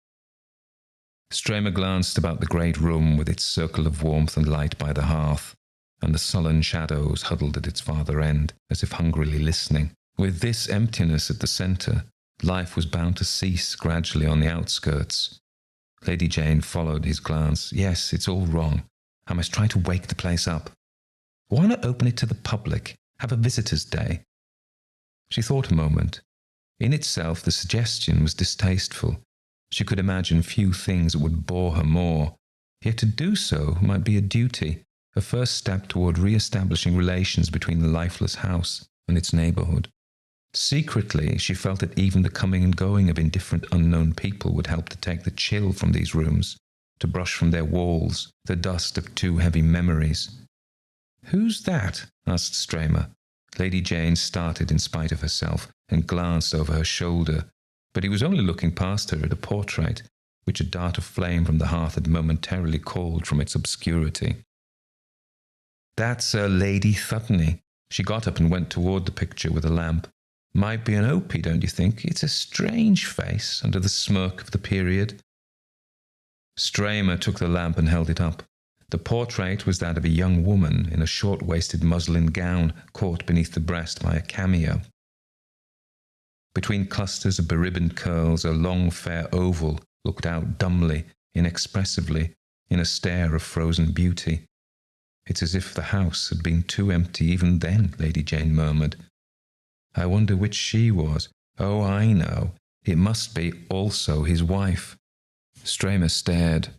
Stramer glanced about the great room with its circle of warmth and light by the hearth, and the sullen shadows huddled at its farther end, as if hungrily listening. With this emptiness at the centre, life was bound to cease gradually on the outskirts. Lady Jane followed his glance. Yes, it's all wrong. I must try to wake the place up. Why not open it to the public? Have a visitors' day? She thought a moment. In itself, the suggestion was distasteful. She could imagine few things that would bore her more. Yet to do so might be a duty, a first step toward re-establishing relations between the lifeless house and its neighbourhood. Secretly, she felt that even the coming and going of indifferent unknown people would help to take the chill from these rooms, to brush from their walls the dust of too heavy memories. "Who's that?" asked Stramer. Lady Jane started in spite of herself and glanced over her shoulder, but he was only looking past her at a portrait, which a dart of flame from the hearth had momentarily called from its obscurity. "That's Lady Thudney." She got up and went toward the picture with a lamp. "Might be an Opie, don't you think? It's a strange face under the smirk of the period." Stramer took the lamp and held it up. The portrait was that of a young woman in a short-waisted muslin gown caught beneath the breast by a cameo. Between clusters of beribboned curls, a long, fair oval looked out dumbly, inexpressively, in a stare of frozen beauty. "It's as if the house had been too empty even then," Lady Jane murmured. "I wonder which she was. Oh, I know. It must be also his wife." Stramer stared.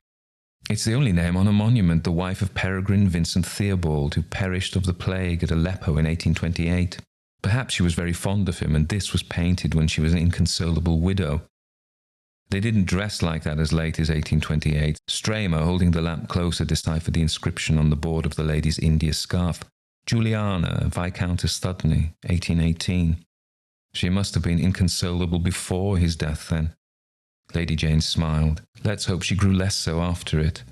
"It's the only name on a monument, the wife of Peregrine Vincent Theobald, who perished of the plague at Aleppo in 1828. Perhaps she was very fond of him, and this was painted when she was an inconsolable widow. They didn't dress like that as late as 1828. Stramer, holding the lamp closer, deciphered the inscription on the board of the lady's India scarf. Juliana, Viscountess Thudney, 1818. She must have been inconsolable before his death, then. Lady Jane smiled. Let's hope she grew less so after it.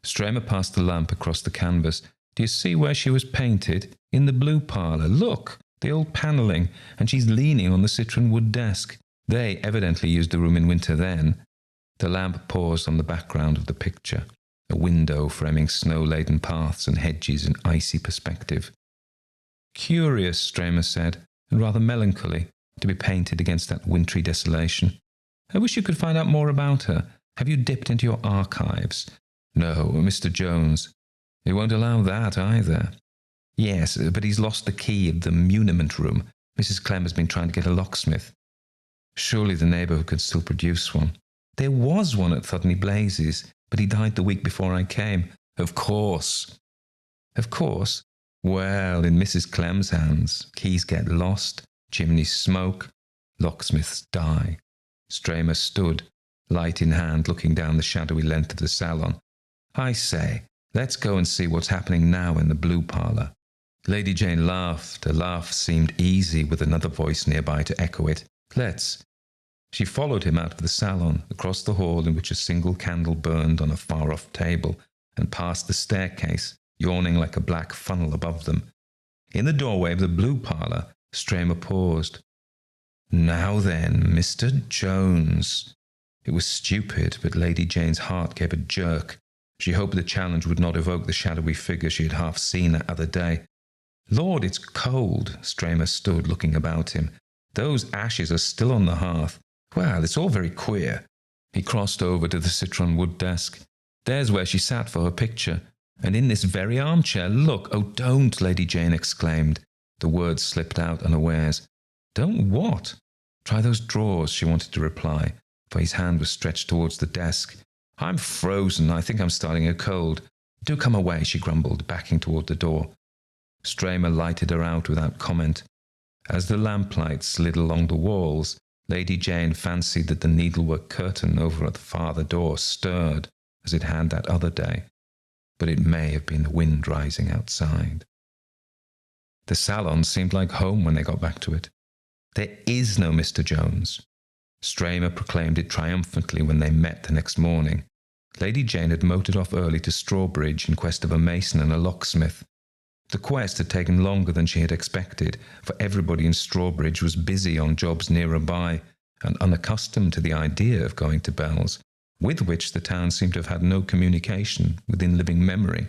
Stramer passed the lamp across the canvas. Do you see where she was painted? In the blue parlour. Look, the old panelling, and she's leaning on the citron wood desk. They evidently used the room in winter then. The lamp paused on the background of the picture, a window framing snow-laden paths and hedges in icy perspective. Curious, Stramer said, and rather melancholy, to be painted against that wintry desolation. I wish you could find out more about her. Have you dipped into your archives? No, Mr. Jones. He won't allow that either. Yes, but he's lost the key of the muniment room. Mrs. Clem has been trying to get a locksmith. Surely the neighbourhood could still produce one. There was one at Thudney Blazes, but he died the week before I came. Of course. Of course? Well, in Mrs. Clem's hands, keys get lost, chimneys smoke, locksmiths die. Stramer stood, light in hand, looking down the shadowy length of the salon. I say, let's go and see what's happening now in the blue parlour. Lady Jane laughed. A laugh seemed easy with another voice nearby to echo it. Let's. She followed him out of the salon, across the hall in which a single candle burned on a far-off table, and past the staircase, yawning like a black funnel above them. In the doorway of the blue parlour, Stramer paused. Now then, Mr. Jones. It was stupid, but Lady Jane's heart gave a jerk. She hoped the challenge would not evoke the shadowy figure she had half seen that other day. Lord, it's cold. Stramer stood looking about him. Those ashes are still on the hearth. Well, it's all very queer. He crossed over to the citron wood desk. There's where she sat for her picture. And in this very armchair, look. Oh, don't, Lady Jane exclaimed. The words slipped out unawares. Don't what? Try those drawers, she wanted to reply, for his hand was stretched towards the desk. I'm frozen. I think I'm starting a cold. Do come away, she grumbled, backing toward the door. Stramer lighted her out without comment. As the lamplight slid along the walls, Lady Jane fancied that the needlework curtain over at the farther door stirred, as it had that other day, but it may have been the wind rising outside. The salon seemed like home when they got back to it. There is no Mr. Jones. Stramer proclaimed it triumphantly when they met the next morning. Lady Jane had motored off early to Strawbridge in quest of a mason and a locksmith. The quest had taken longer than she had expected, for everybody in Strawbridge was busy on jobs nearer by and unaccustomed to the idea of going to Bell's, with which the town seemed to have had no communication within living memory.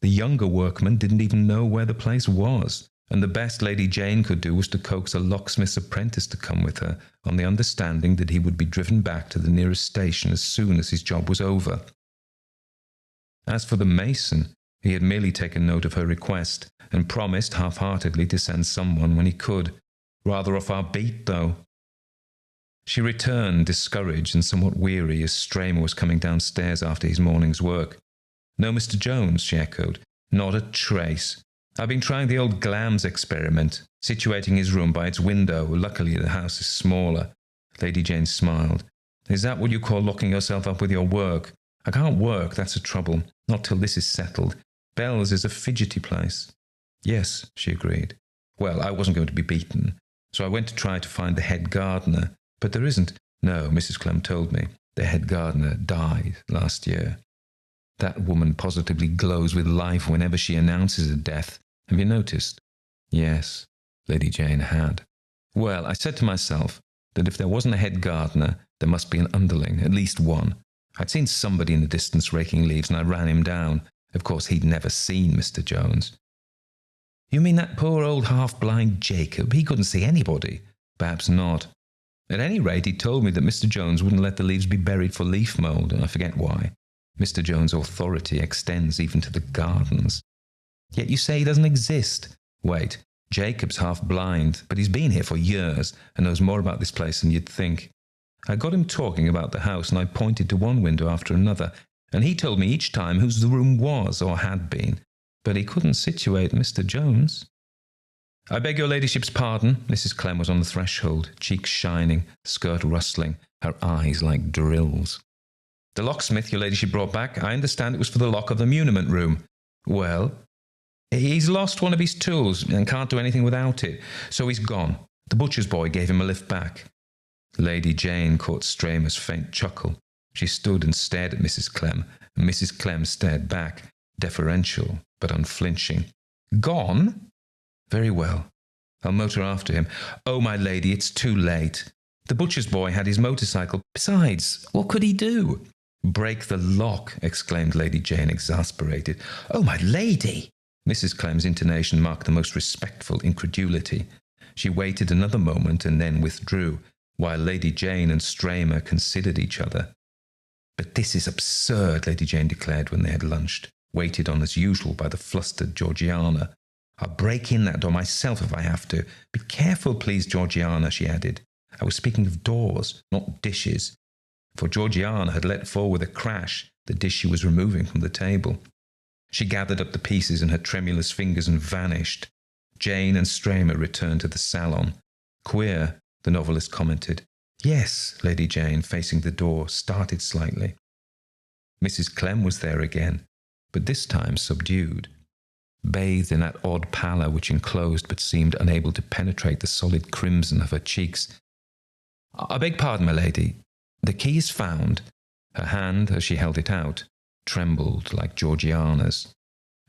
The younger workmen didn't even know where the place was, and the best Lady Jane could do was to coax a locksmith's apprentice to come with her, on the understanding that he would be driven back to the nearest station as soon as his job was over. As for the mason, he had merely taken note of her request, and promised half-heartedly to send someone when he could. Rather off our beat, though. She returned, discouraged and somewhat weary, as Stramer was coming downstairs after his morning's work. No Mr. Jones, she echoed. Not a trace. I've been trying the old Glams experiment, situating his room by its window. Luckily, the house is smaller. Lady Jane smiled. Is that what you call locking yourself up with your work? I can't work, that's a trouble. Not till this is settled. Bell's is a fidgety place. Yes, she agreed. Well, I wasn't going to be beaten, so I went to try to find the head gardener. But there isn't. No, Mrs. Clem told me. The head gardener died last year. That woman positively glows with life whenever she announces a death. Have you noticed? Yes, Lady Jane had. Well, I said to myself that if there wasn't a head gardener, there must be an underling, at least one. I'd seen somebody in the distance raking leaves, and I ran him down. Of course, he'd never seen Mr. Jones. You mean that poor old half-blind Jacob? He couldn't see anybody. Perhaps not. At any rate, he told me that Mr. Jones wouldn't let the leaves be buried for leaf mould, and I forget why. Mr. Jones' authority extends even to the gardens. Yet you say he doesn't exist. Wait, Jacob's half-blind, but he's been here for years and knows more about this place than you'd think. I got him talking about the house, and I pointed to one window after another, and he told me each time whose the room was or had been, but he couldn't situate Mr. Jones. I beg your ladyship's pardon. Mrs. Clem was on the threshold, cheeks shining, skirt rustling, her eyes like drills. The locksmith your ladyship brought back, I understand it was for the lock of the muniment room. Well, he's lost one of his tools and can't do anything without it, so he's gone. The butcher's boy gave him a lift back. Lady Jane caught Stramer's faint chuckle. She stood and stared at Mrs. Clem, and Mrs. Clem stared back, deferential but unflinching. Gone? Very well. I'll motor after him. Oh, my lady, it's too late. The butcher's boy had his motorcycle. Besides, what could he do? Break the lock, exclaimed Lady Jane, exasperated. Oh, my lady! Mrs. Clem's intonation marked the most respectful incredulity. She waited another moment and then withdrew, while Lady Jane and Stramer considered each other. But this is absurd, Lady Jane declared when they had lunched, waited on as usual by the flustered Georgiana. I'll break in that door myself if I have to. Be careful, please, Georgiana, she added. I was speaking of doors, not dishes. For Georgiana had let fall with a crash the dish she was removing from the table. She gathered up the pieces in her tremulous fingers and vanished. Jane and Stramer returned to the salon. Queer, the novelist commented. Yes, Lady Jane, facing the door, started slightly. Mrs. Clem was there again, but this time subdued, bathed in that odd pallor which enclosed but seemed unable to penetrate the solid crimson of her cheeks. I beg pardon, my lady. The key is found. Her hand, as she held it out, trembled like Georgiana's.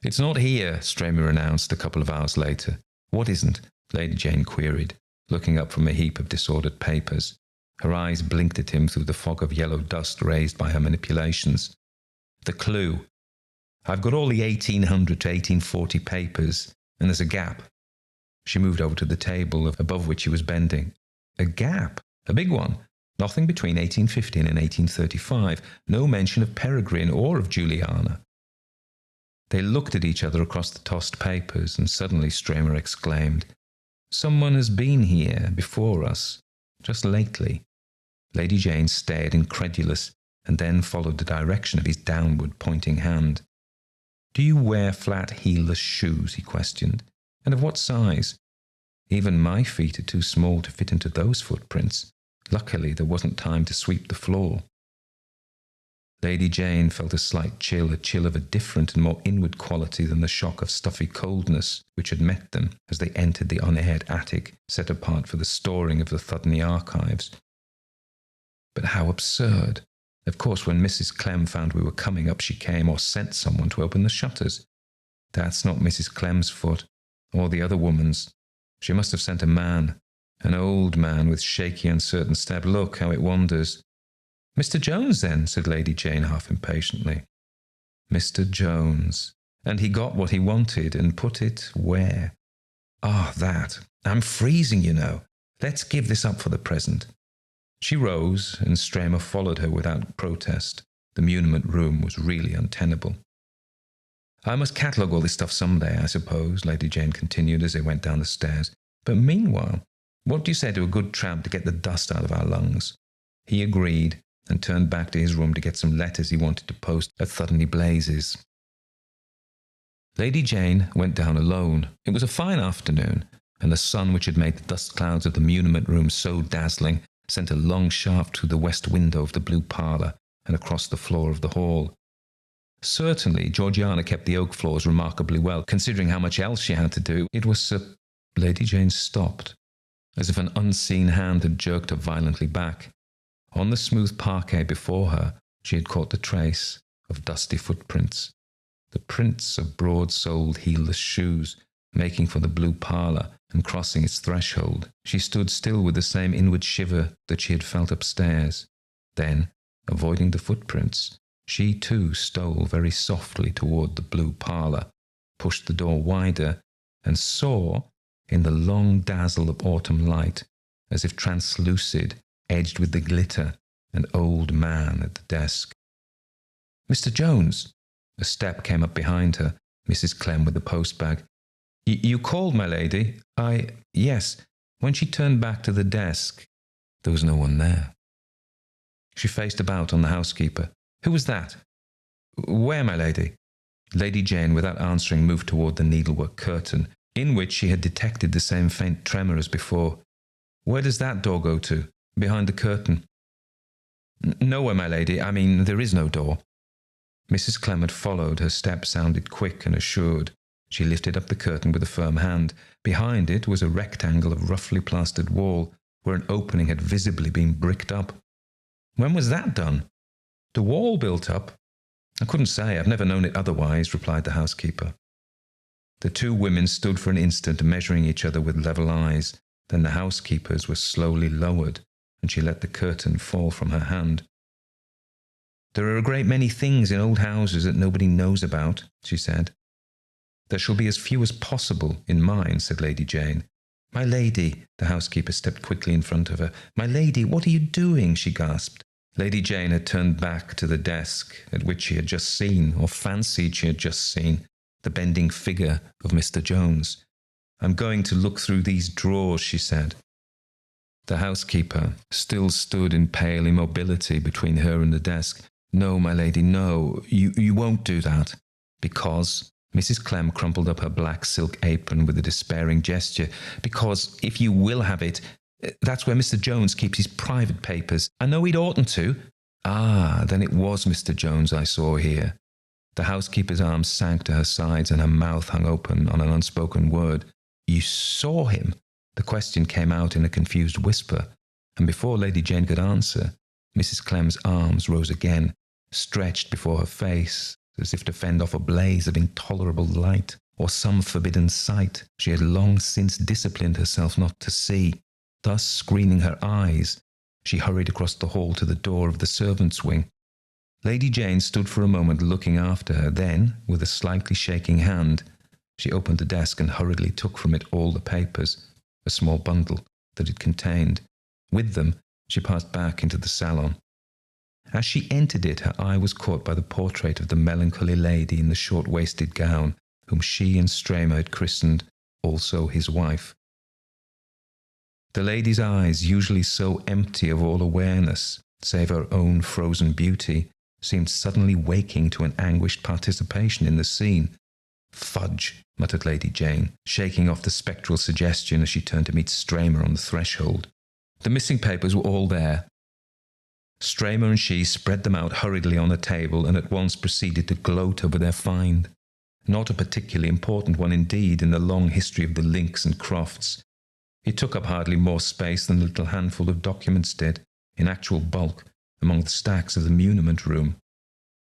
It's not here, Stramer announced a couple of hours later. What isn't? Lady Jane queried, looking up from a heap of disordered papers. Her eyes blinked at him through the fog of yellow dust raised by her manipulations. The clue. I've got all the 1800 to 1840 papers, and there's a gap. She moved over to the table above which he was bending. A gap? A big one? Nothing between 1815 and 1835. No mention of Peregrine or of Juliana. They looked at each other across the tossed papers, and suddenly Stramer exclaimed, "Someone has been here before us, just lately." Lady Jane stared incredulous, and then followed the direction of his downward pointing hand. "Do you wear flat heelless shoes?" he questioned. "And of what size? Even my feet are too small to fit into those footprints. Luckily, there wasn't time to sweep the floor." Lady Jane felt a slight chill, a chill of a different and more inward quality than the shock of stuffy coldness which had met them as they entered the unaired attic set apart for the storing of the Thudney archives. But how absurd! Of course, when Mrs. Clem found we were coming up, she came or sent someone to open the shutters. That's not Mrs. Clem's foot, or the other woman's. She must have sent a man, an old man with shaky, uncertain step. Look how it wanders. "Mr. Jones, then," said Lady Jane half impatiently. Mr. Jones. And he got what he wanted and put it where? "Ah, that. I'm freezing, you know. Let's give this up for the present." She rose, and Stramer followed her without protest. The muniment room was really untenable. "I must catalogue all this stuff some day, I suppose," Lady Jane continued as they went down the stairs. "But meanwhile, what do you say to a good tramp to get the dust out of our lungs?" He agreed, and turned back to his room to get some letters he wanted to post at Thudney Blazes. Lady Jane went down alone. It was a fine afternoon, and the sun, which had made the dust clouds of the muniment room so dazzling, sent a long shaft through the west window of the blue parlour and across the floor of the hall. Certainly, Georgiana kept the oak floors remarkably well, considering how much else she had to do. It was Lady Jane stopped, as if an unseen hand had jerked her violently back. On the smooth parquet before her, she had caught the trace of dusty footprints, the prints of broad-soled heelless shoes, making for the blue parlour and crossing its threshold. She stood still with the same inward shiver that she had felt upstairs. Then, avoiding the footprints, she too stole very softly toward the blue parlour, pushed the door wider, and saw, in the long dazzle of autumn light, as if translucid, edged with the glitter, an old man at the desk. "Mr. Jones!" A step came up behind her, Mrs. Clem with the postbag. You called, my lady?" Yes." When she turned back to the desk, there was no one there. She faced about on the housekeeper. "Who was that?" "Where, my lady?" Lady Jane, without answering, moved toward the needlework curtain, in which she had detected the same faint tremor as before. "Where does that door go to? Behind the curtain?" "Nowhere, my lady. I mean, there is no door." Mrs. Clem had followed. Her step sounded quick and assured. She lifted up the curtain with a firm hand. Behind it was a rectangle of roughly plastered wall, where an opening had visibly been bricked up. "When was that done?" "The wall built up?" "I couldn't say. I've never known it otherwise," replied the housekeeper. The two women stood for an instant measuring each other with level eyes. Then the housekeeper's was slowly lowered, and she let the curtain fall from her hand. "There are a great many things in old houses that nobody knows about," she said. "There shall be as few as possible in mine," said Lady Jane. "My lady," the housekeeper stepped quickly in front of her. "My lady, what are you doing?" she gasped. Lady Jane had turned back to the desk at which she had just seen, or fancied she had just seen, the bending figure of Mr. Jones. "I'm going to look through these drawers," she said. The housekeeper still stood in pale immobility between her and the desk. "No, my lady, no, you won't do that." "Because," Mrs. Clem crumpled up her black silk apron with a despairing gesture, "because if you will have it, that's where Mr. Jones keeps his private papers. I know he'd oughtn't to." "Ah, then it was Mr. Jones I saw here." The housekeeper's arms sank to her sides and her mouth hung open on an unspoken word. "You saw him?" The question came out in a confused whisper, and before Lady Jane could answer, Mrs. Clem's arms rose again, stretched before her face, as if to fend off a blaze of intolerable light, or some forbidden sight she had long since disciplined herself not to see. Thus screening her eyes, she hurried across the hall to the door of the servants' wing. Lady Jane stood for a moment looking after her. Then, with a slightly shaking hand, she opened the desk and hurriedly took from it all the papers, a small bundle that it contained. With them, She passed back into the salon. As she entered it, her eye was caught by the portrait of the melancholy lady in the short-waisted gown, whom she and Stramer had christened also his wife. The lady's eyes, usually so empty of all awareness, save her own frozen beauty, seemed suddenly waking to an anguished participation in the scene. "Fudge," muttered Lady Jane, shaking off the spectral suggestion as she turned to meet Stramer on the threshold. The missing papers were all there. Stramer and she spread them out hurriedly on a table and at once proceeded to gloat over their find. Not a particularly important one indeed in the long history of the Links and Crofts. It took up hardly more space than the little handful of documents did, in actual bulk, among the stacks of the muniment room.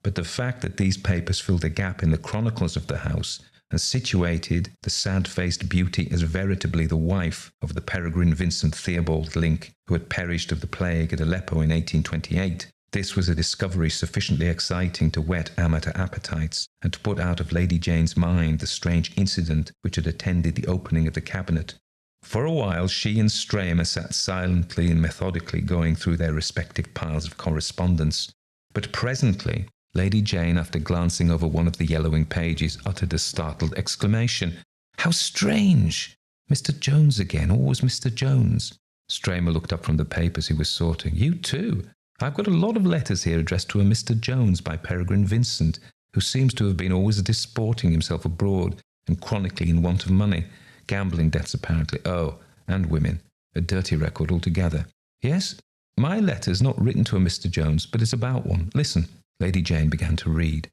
But the fact that these papers filled a gap in the chronicles of the house and situated the sad-faced beauty as veritably the wife of the Peregrine Vincent Theobald Link, who had perished of the plague at Aleppo in 1828, this was a discovery sufficiently exciting to whet amateur appetites and to put out of Lady Jane's mind the strange incident which had attended the opening of the cabinet. For a while she and Stramer sat silently and methodically going through their respective piles of correspondence. But presently Lady Jane, after glancing over one of the yellowing pages, uttered a startled exclamation. "How strange! Mr. Jones again, always Mr. Jones." Stramer looked up from the papers he was sorting. "You too? I've got a lot of letters here addressed to a Mr. Jones by Peregrine Vincent, who seems to have been always disporting himself abroad and chronically in want of money. Gambling debts apparently. Oh, and women. A dirty record altogether. Yes, my letter's not written to a Mr. Jones, but it's about one. Listen." Lady Jane began to read.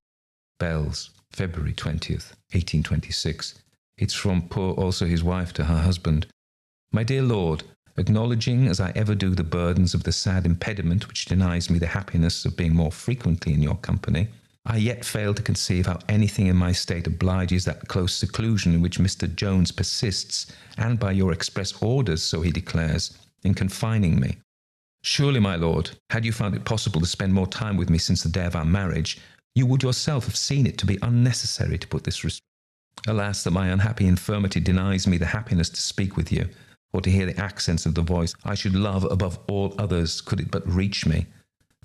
Bells, February 20th, 1826. It's from poor also his wife to her husband. "My dear Lord, acknowledging as I ever do the burdens of the sad impediment which denies me the happiness of being more frequently in your company, I yet fail to conceive how anything in my state obliges that close seclusion in which Mr. Jones persists, and by your express orders, so he declares, in confining me. Surely, my lord, had you found it possible to spend more time with me since the day of our marriage, you would yourself have seen it to be unnecessary to put this restraint. Alas, that my unhappy infirmity denies me the happiness to speak with you, or to hear the accents of the voice I should love above all others, could it but reach me.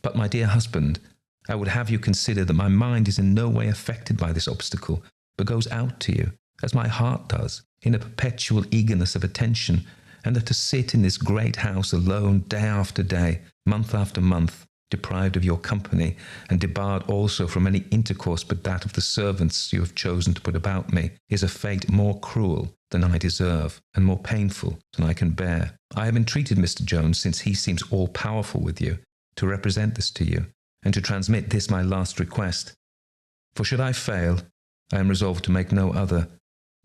But, my dear husband, I would have you consider that my mind is in no way affected by this obstacle, but goes out to you, as my heart does, in a perpetual eagerness of attention, and that to sit in this great house alone day after day, month after month, deprived of your company, and debarred also from any intercourse but that of the servants you have chosen to put about me, is a fate more cruel than I deserve, and more painful than I can bear. I have entreated Mr. Jones, since he seems all-powerful with you, to represent this to you, and to transmit this my last request. For should I fail, I am resolved to make no other,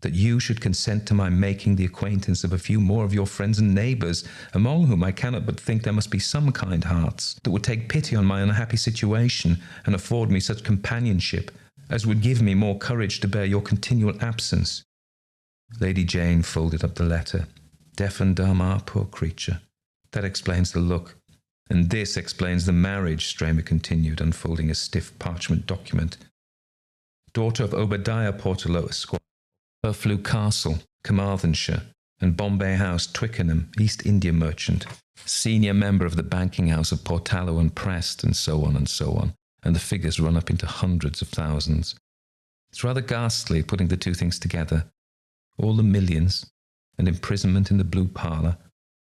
that you should consent to my making the acquaintance of a few more of your friends and neighbours, among whom I cannot but think there must be some kind hearts that would take pity on my unhappy situation and afford me such companionship as would give me more courage to bear your continual absence." Lady Jane folded up the letter. Deaf and dumb, our poor creature. That explains the look. And this explains the marriage, Stramer continued, unfolding a stiff parchment document. Daughter of Obadiah Portaloe, Esquire, Burflew Castle, Carmarthenshire, and Bombay House, Twickenham, East India merchant, senior member of the banking house of Portallo and Prest, and so on, and the figures run up into hundreds of thousands. It's rather ghastly putting the two things together. All the millions, and imprisonment in the Blue Parlour.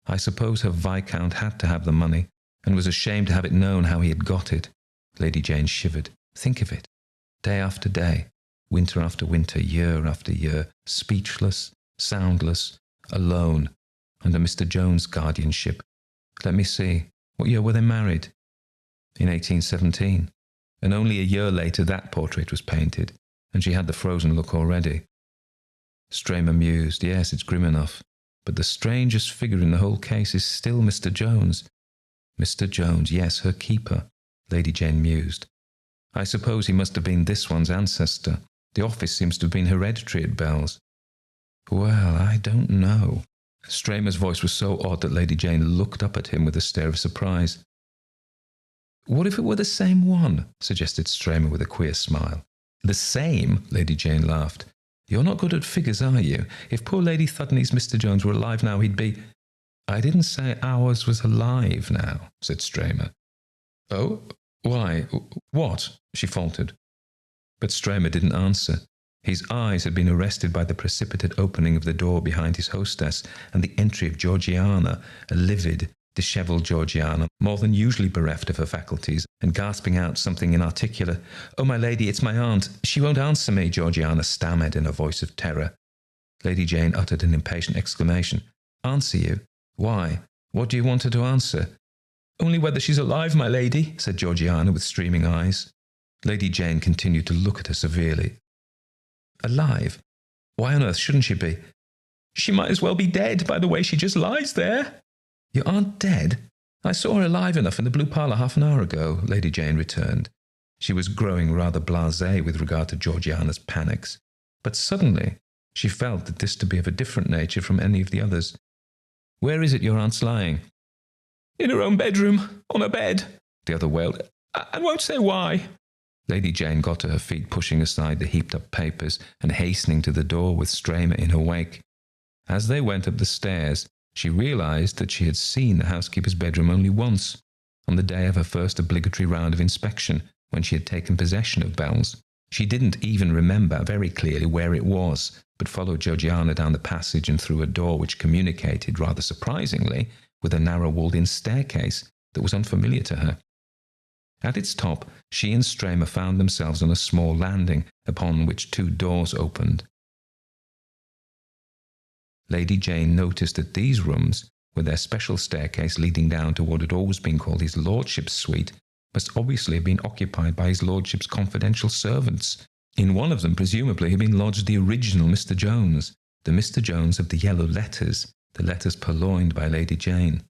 I suppose her Viscount had to have the money, and was ashamed to have it known how he had got it. Lady Jane shivered. Think of it. Day after day, winter after winter, year after year, speechless, soundless, alone, under Mr. Jones' guardianship. Let me see, what year were they married? In 1817. And only a year later that portrait was painted, and she had the frozen look already. Stramer mused. Yes, it's grim enough. But the strangest figure in the whole case is still Mr. Jones. Mr. Jones, yes, her keeper, Lady Jane mused. I suppose he must have been this one's ancestor. The office seems to have been hereditary at Bell's. Well, I don't know. Stramer's voice was so odd that Lady Jane looked up at him with a stare of surprise. What if it were the same one? Suggested Stramer with a queer smile. The same? Lady Jane laughed. You're not good at figures, are you? If poor Lady Thudney's Mr. Jones were alive now, he'd be... I didn't say ours was alive now, said Stramer. Oh, why, what? She faltered. But Stramer didn't answer. His eyes had been arrested by the precipitate opening of the door behind his hostess and the entry of Georgiana, a livid, dishevelled Georgiana, more than usually bereft of her faculties, and gasping out something inarticulate. "Oh, my lady, it's my aunt. She won't answer me," Georgiana stammered in a voice of terror. Lady Jane uttered an impatient exclamation. "Answer you? Why? What do you want her to answer?" "Only whether she's alive, my lady," said Georgiana with streaming eyes. Lady Jane continued to look at her severely. "Alive? Why on earth shouldn't she be?" "She might as well be dead by the way she just lies there." "Your aunt dead? I saw her alive enough in the blue parlour half an hour ago," Lady Jane returned. She was growing rather blasé with regard to Georgiana's panics, but suddenly she felt that this to be of a different nature from any of the others. "Where is it your aunt's lying?" "In her own bedroom, on her bed," the other wailed. "I won't say why." Lady Jane got to her feet, pushing aside the heaped-up papers and hastening to the door with Stramer in her wake. As they went up the stairs, she realised that she had seen the housekeeper's bedroom only once, on the day of her first obligatory round of inspection, when she had taken possession of Bell's. She didn't even remember very clearly where it was, but followed Georgiana down the passage and through a door which communicated, rather surprisingly, with a narrow walled-in staircase that was unfamiliar to her. At its top, she and Stramer found themselves on a small landing, upon which two doors opened. Lady Jane noticed that these rooms, with their special staircase leading down to what had always been called his lordship's suite, must obviously have been occupied by his lordship's confidential servants. In one of them, presumably, had been lodged the original Mr. Jones, the Mr. Jones of the yellow letters, the letters purloined by Lady Jane.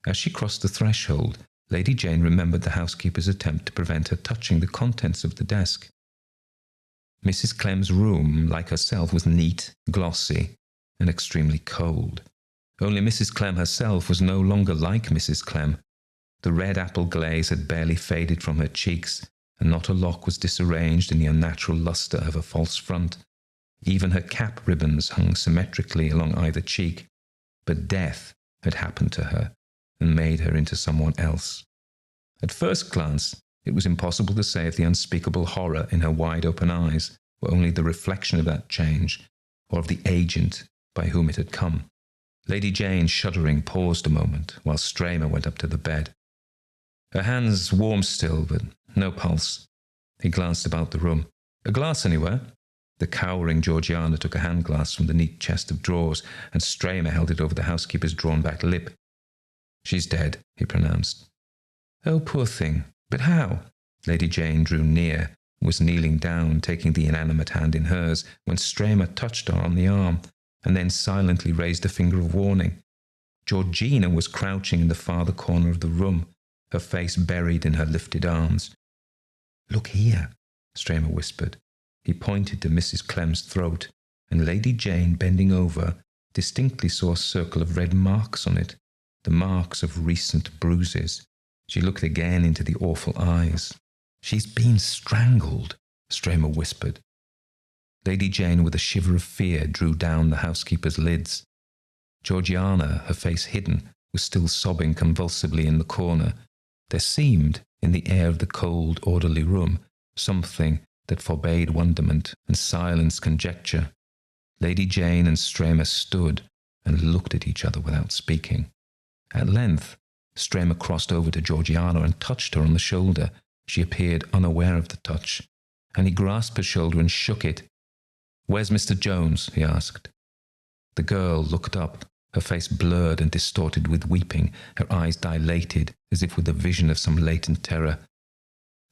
As she crossed the threshold, Lady Jane remembered the housekeeper's attempt to prevent her touching the contents of the desk. Mrs. Clem's room, like herself, was neat, glossy, and extremely cold. Only Mrs. Clem herself was no longer like Mrs. Clem. The red apple glaze had barely faded from her cheeks, and not a lock was disarranged in the unnatural lustre of her false front. Even her cap ribbons hung symmetrically along either cheek. But death had happened to her, and made her into someone else. At first glance, it was impossible to say if the unspeakable horror in her wide-open eyes were only the reflection of that change, or of the agent by whom it had come. Lady Jane, shuddering, paused a moment, while Stramer went up to the bed. Her hands warm still, but no pulse. He glanced about the room. "A glass anywhere?" The cowering Georgiana took a hand-glass from the neat chest of drawers, and Stramer held it over the housekeeper's drawn-back lip. "She's dead," he pronounced. "Oh, poor thing. But how?" Lady Jane drew near, was kneeling down, taking the inanimate hand in hers, when Stramer touched her on the arm, and then silently raised a finger of warning. Georgina was crouching in the farther corner of the room, her face buried in her lifted arms. "Look here," Stramer whispered. He pointed to Mrs. Clem's throat, and Lady Jane, bending over, distinctly saw a circle of red marks on it, the marks of recent bruises. She looked again into the awful eyes. "She's been strangled," Stramer whispered. Lady Jane, with a shiver of fear, drew down the housekeeper's lids. Georgiana, her face hidden, was still sobbing convulsively in the corner. There seemed, in the air of the cold, orderly room, something that forbade wonderment and silenced conjecture. Lady Jane and Stramer stood and looked at each other without speaking. At length, Stramer crossed over to Georgiana and touched her on the shoulder. She appeared unaware of the touch, and he grasped her shoulder and shook it. "Where's Mr. Jones?" he asked. The girl looked up, her face blurred and distorted with weeping, her eyes dilated as if with a vision of some latent terror.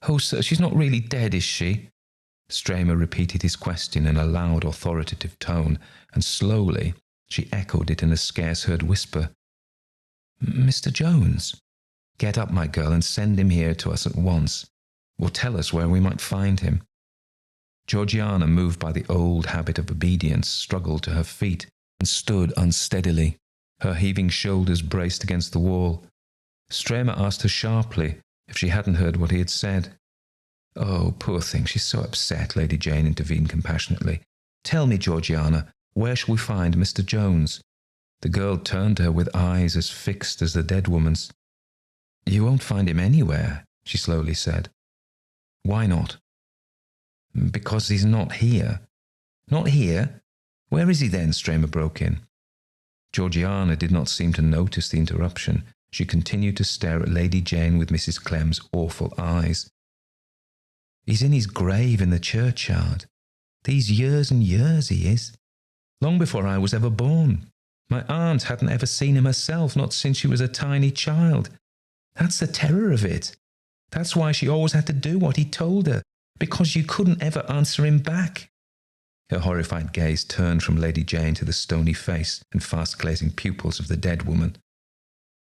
"Oh, sir, she's not really dead, is she?" Stramer repeated his question in a loud, authoritative tone, and slowly she echoed it in a scarce-heard whisper. "Mr. Jones? Get up, my girl, and send him here to us at once, or tell us where we might find him." Georgiana, moved by the old habit of obedience, struggled to her feet and stood unsteadily, her heaving shoulders braced against the wall. Stramer asked her sharply if she hadn't heard what he had said. "Oh, poor thing, she's so upset," Lady Jane intervened compassionately. "Tell me, Georgiana, where shall we find Mr. Jones?" The girl turned to her with eyes as fixed as the dead woman's. "You won't find him anywhere," she slowly said. "Why not?" "Because he's not here." "Not here? Where is he then?" Stramer broke in. Georgiana did not seem to notice the interruption. She continued to stare at Lady Jane with Mrs. Clem's awful eyes. "He's in his grave in the churchyard. These years and years he is. Long before I was ever born. My aunt hadn't ever seen him herself, not since she was a tiny child. That's the terror of it. That's why she always had to do what he told her, because you couldn't ever answer him back." Her horrified gaze turned from Lady Jane to the stony face and fast-glazing pupils of the dead woman.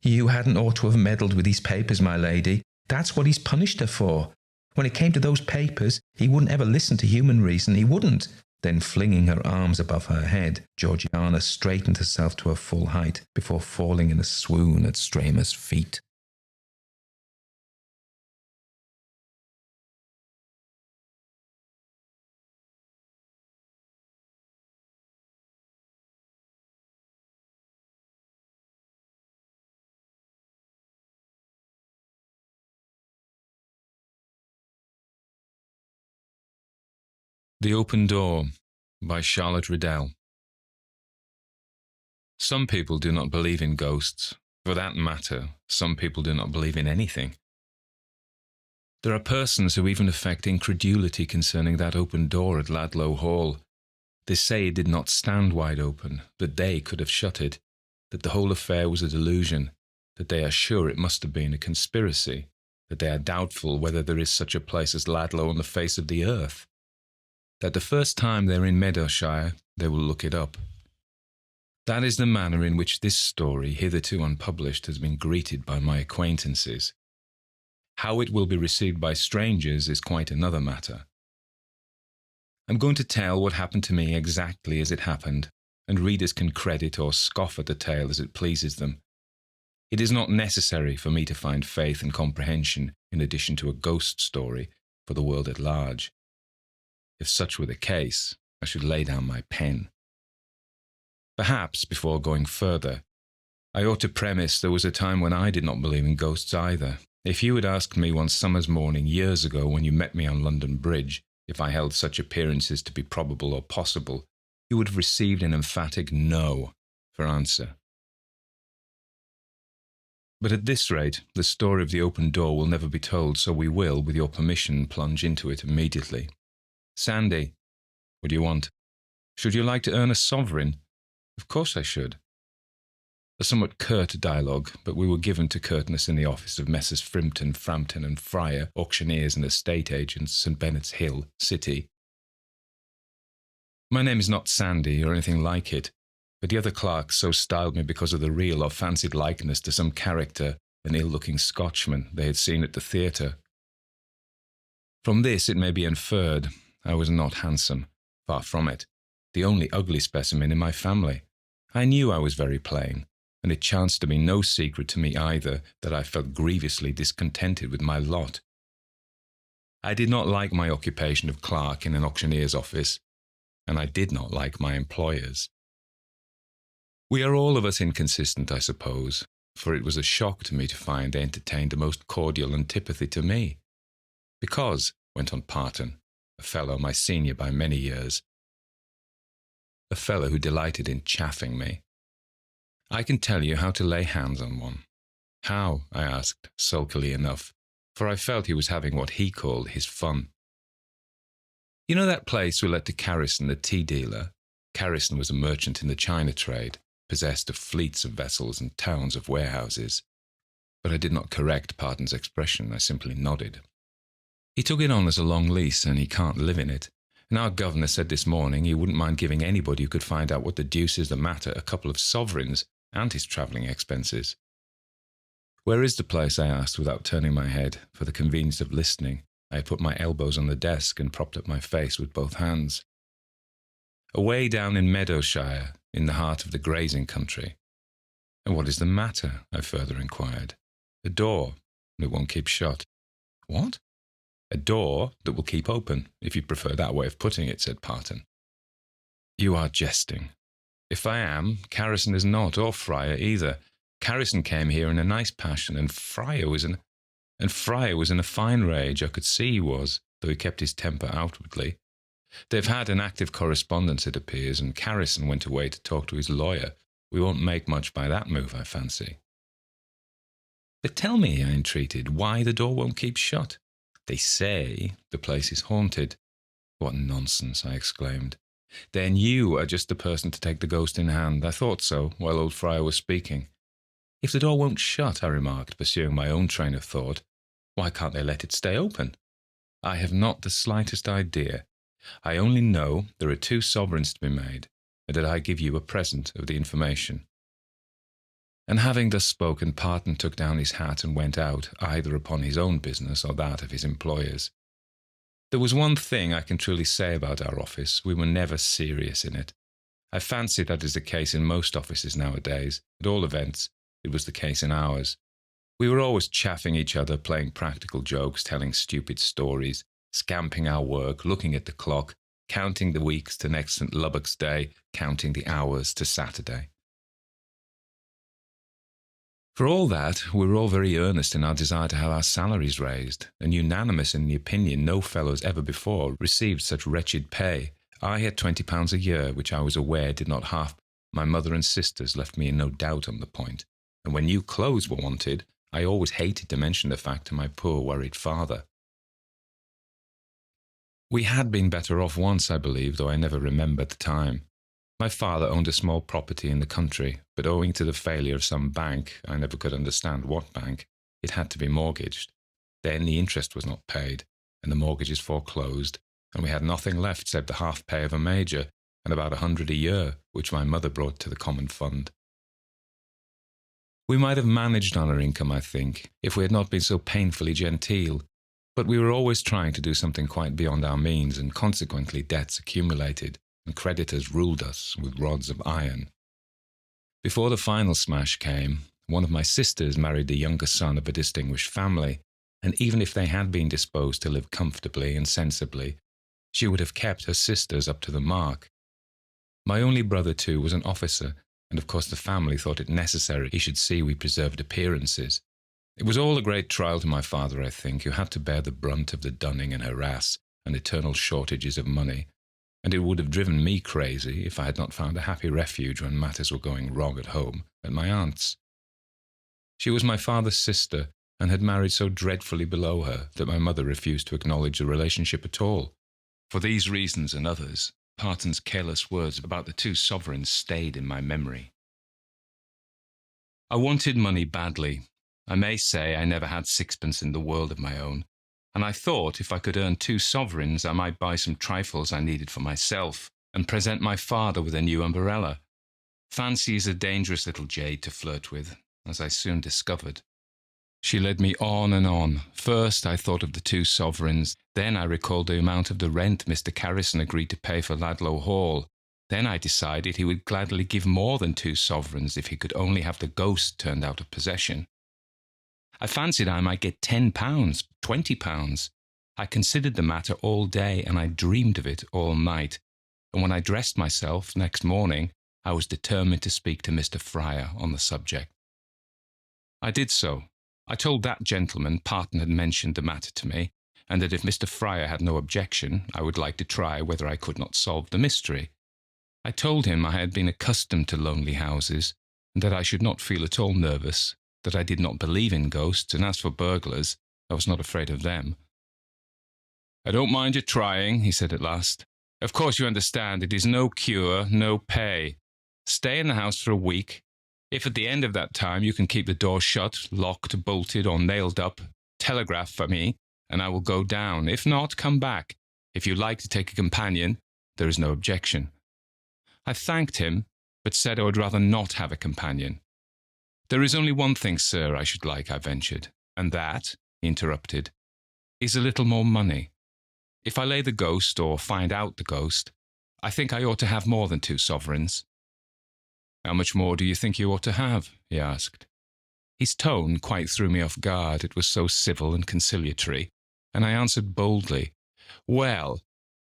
"You hadn't ought to have meddled with these papers, my lady. That's what he's punished her for. When it came to those papers, he wouldn't ever listen to human reason, he wouldn't." Then, flinging her arms above her head, Georgiana straightened herself to her full height before falling in a swoon at Stramer's feet. The Open Door by Charlotte Riddell. Some people do not believe in ghosts. For that matter, some people do not believe in anything. There are persons who even affect incredulity concerning that open door at Ludlow Hall. They say it did not stand wide open, that they could have shut it, that the whole affair was a delusion, that they are sure it must have been a conspiracy, that they are doubtful whether there is such a place as Ludlow on the face of the earth, that the first time they are in Meadowshire they will look it up. That is the manner in which this story, hitherto unpublished, has been greeted by my acquaintances. How it will be received by strangers is quite another matter. I'm going to tell what happened to me exactly as it happened, and readers can credit or scoff at the tale as it pleases them. It is not necessary for me to find faith and comprehension in addition to a ghost story for the world at large. If such were the case, I should lay down my pen. Perhaps, before going further, I ought to premise there was a time when I did not believe in ghosts either. If you had asked me one summer's morning years ago when you met me on London Bridge if I held such appearances to be probable or possible, you would have received an emphatic no for answer. But at this rate, the story of the open door will never be told, so we will, with your permission, plunge into it immediately. Sandy, what do you want? Should you like to earn a sovereign? Of course I should. A somewhat curt dialogue, but we were given to curtness in the office of Messrs. Frimpton, Frampton and Fryer, auctioneers and estate agents, St. Bennet's Hill, City. My name is not Sandy or anything like it, but the other clerks so styled me because of the real or fancied likeness to some character, an ill-looking Scotchman they had seen at the theatre. From this it may be inferred I was not handsome, far from it, the only ugly specimen in my family. I knew I was very plain, and it chanced to be no secret to me either that I felt grievously discontented with my lot. I did not like my occupation of clerk in an auctioneer's office, and I did not like my employers. We are all of us inconsistent, I suppose, for it was a shock to me to find they entertained a most cordial antipathy to me. Because, went on Parton, a fellow my senior by many years, a fellow who delighted in chaffing me, I can tell you how to lay hands on one. How? I asked, sulkily enough, for I felt he was having what he called his fun. You know that place we let to Carrison, the tea dealer? Carrison was a merchant in the China trade, possessed of fleets of vessels and towns of warehouses. But I did not correct Parton's expression, I simply nodded. He took it on as a long lease, and he can't live in it. And our governor said this morning he wouldn't mind giving anybody who could find out what the deuce is the matter a couple of sovereigns and his travelling expenses. Where is the place? I asked without turning my head. For the convenience of listening, I put my elbows on the desk and propped up my face with both hands. Away down in Meadowshire, in the heart of the grazing country. And what is the matter? I further inquired. A door that won't keep shut. What? A door that will keep open, if you prefer that way of putting it, said Parton. You are jesting. If I am, Carrison is not, or Fryer either. Carrison came here in a nice passion, and Fryer was in a fine rage. I could see he was, though he kept his temper outwardly. They've had an active correspondence, it appears, and Carrison went away to talk to his lawyer. We won't make much by that move, I fancy. But tell me, I entreated, why the door won't keep shut. They say the place is haunted. What nonsense, I exclaimed. Then you are just the person to take the ghost in hand. I thought so, while old Fryer was speaking. If the door won't shut, I remarked, pursuing my own train of thought, why can't they let it stay open? I have not the slightest idea. I only know there are 2 sovereigns to be made, and that I give you a present of the information. And having thus spoken, Parton took down his hat and went out, either upon his own business or that of his employers. There was one thing I can truly say about our office. We were never serious in it. I fancy that is the case in most offices nowadays. At all events, it was the case in ours. We were always chaffing each other, playing practical jokes, telling stupid stories, scamping our work, looking at the clock, counting the weeks to next St. Lubbock's Day, counting the hours to Saturday. For all that, we were all very earnest in our desire to have our salaries raised, and unanimous in the opinion no fellows ever before received such wretched pay. I had £20 a year, which I was aware did not half. My mother and sisters left me in no doubt on the point, and when new clothes were wanted, I always hated to mention the fact to my poor worried father. We had been better off once, I believe, though I never remembered the time. My father owned a small property in the country, but owing to the failure of some bank, I never could understand what bank, it had to be mortgaged. Then the interest was not paid, and the mortgages foreclosed, and we had nothing left save the half pay of a major, and about 100 a year, which my mother brought to the common fund. We might have managed on our income, I think, if we had not been so painfully genteel, but we were always trying to do something quite beyond our means, and consequently debts accumulated, and creditors ruled us with rods of iron. Before the final smash came, one of my sisters married the younger son of a distinguished family, and even if they had been disposed to live comfortably and sensibly, she would have kept her sisters up to the mark. My only brother, too, was an officer, and of course the family thought it necessary he should see we preserved appearances. It was all a great trial to my father, I think, who had to bear the brunt of the dunning and harass and eternal shortages of money, and it would have driven me crazy if I had not found a happy refuge when matters were going wrong at home, at my aunt's. She was my father's sister, and had married so dreadfully below her that my mother refused to acknowledge the relationship at all. For these reasons and others, Parton's careless words about the 2 sovereigns stayed in my memory. I wanted money badly. I may say I never had 6pence in the world of my own, and I thought if I could earn 2 sovereigns I might buy some trifles I needed for myself, and present my father with a new umbrella. Fancy is a dangerous little jade to flirt with, as I soon discovered. She led me on and on. First I thought of the 2 sovereigns, then I recalled the amount of the rent Mr. Carrison agreed to pay for Ladlow Hall. Then I decided he would gladly give more than 2 sovereigns if he could only have the ghost turned out of possession. I fancied I might get £10, £20. I considered the matter all day, and I dreamed of it all night. And when I dressed myself next morning, I was determined to speak to Mr. Fryer on the subject. I did so. I told that gentleman Parton had mentioned the matter to me, and that if Mr. Fryer had no objection, I would like to try whether I could not solve the mystery. I told him I had been accustomed to lonely houses, and that I should not feel at all nervous, that I did not believe in ghosts, and as for burglars, I was not afraid of them. "I don't mind your trying," he said at last. "Of course you understand it is no cure, no pay. Stay in the house for a week. If at the end of that time you can keep the door shut, locked, bolted, or nailed up, telegraph for me, and I will go down. If not, come back. If you like to take a companion, there is no objection." I thanked him, but said I would rather not have a companion. "There is only one thing, sir, I should like," I ventured. "And that," he interrupted, "is a little more money. If I lay the ghost, or find out the ghost, I think I ought to have more than 2 sovereigns." "How much more do you think you ought to have?" he asked. His tone quite threw me off guard. It was so civil and conciliatory, and I answered boldly, "Well,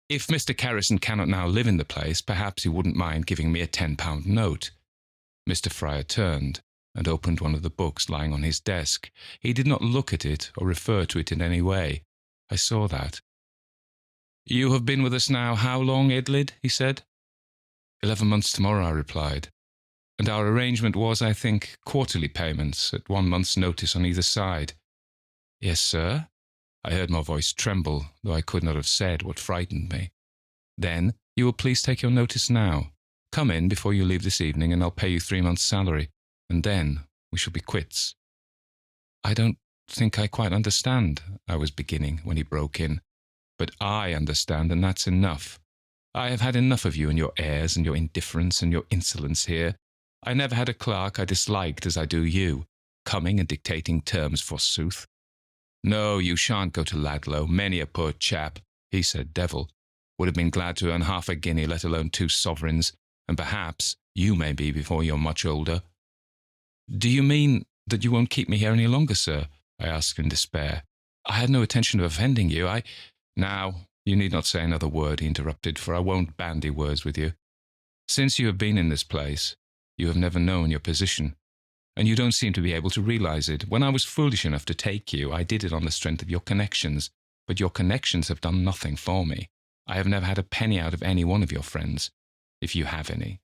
If Mr. Carrison cannot now live in the place, perhaps he wouldn't mind giving me a £10 note. Mr. Fryer turned and opened one of the books lying on his desk. He did not look at it or refer to it in any way. I saw that. "You have been with us now how long, Edlid?" he said. 11 months tomorrow, I replied. And our arrangement was, I think, quarterly payments at 1 month's notice on either side. "Yes, sir?" I heard my voice tremble, though I could not have said what frightened me. "Then you will please take your notice now. Come in before you leave this evening, and I'll pay you 3 months' salary, and then we shall be quits." "I don't think I quite understand," I was beginning, when he broke in. "But I understand, and that's enough. I have had enough of you and your airs and your indifference and your insolence here. I never had a clerk I disliked as I do you, coming and dictating terms, forsooth. No, you shan't go to Ladlow. Many a poor chap," he said, devil, "would have been glad to earn half a guinea, let alone 2 sovereigns, and perhaps you may be before you're much older." "Do you mean that you won't keep me here any longer, sir?" I asked in despair. "I had no intention of offending you. Now, you need not say another word," he interrupted, "for I won't bandy words with you. Since you have been in this place, you have never known your position, and you don't seem to be able to realize it. When I was foolish enough to take you, I did it on the strength of your connections, but your connections have done nothing for me. I have never had a penny out of any one of your friends, if you have any.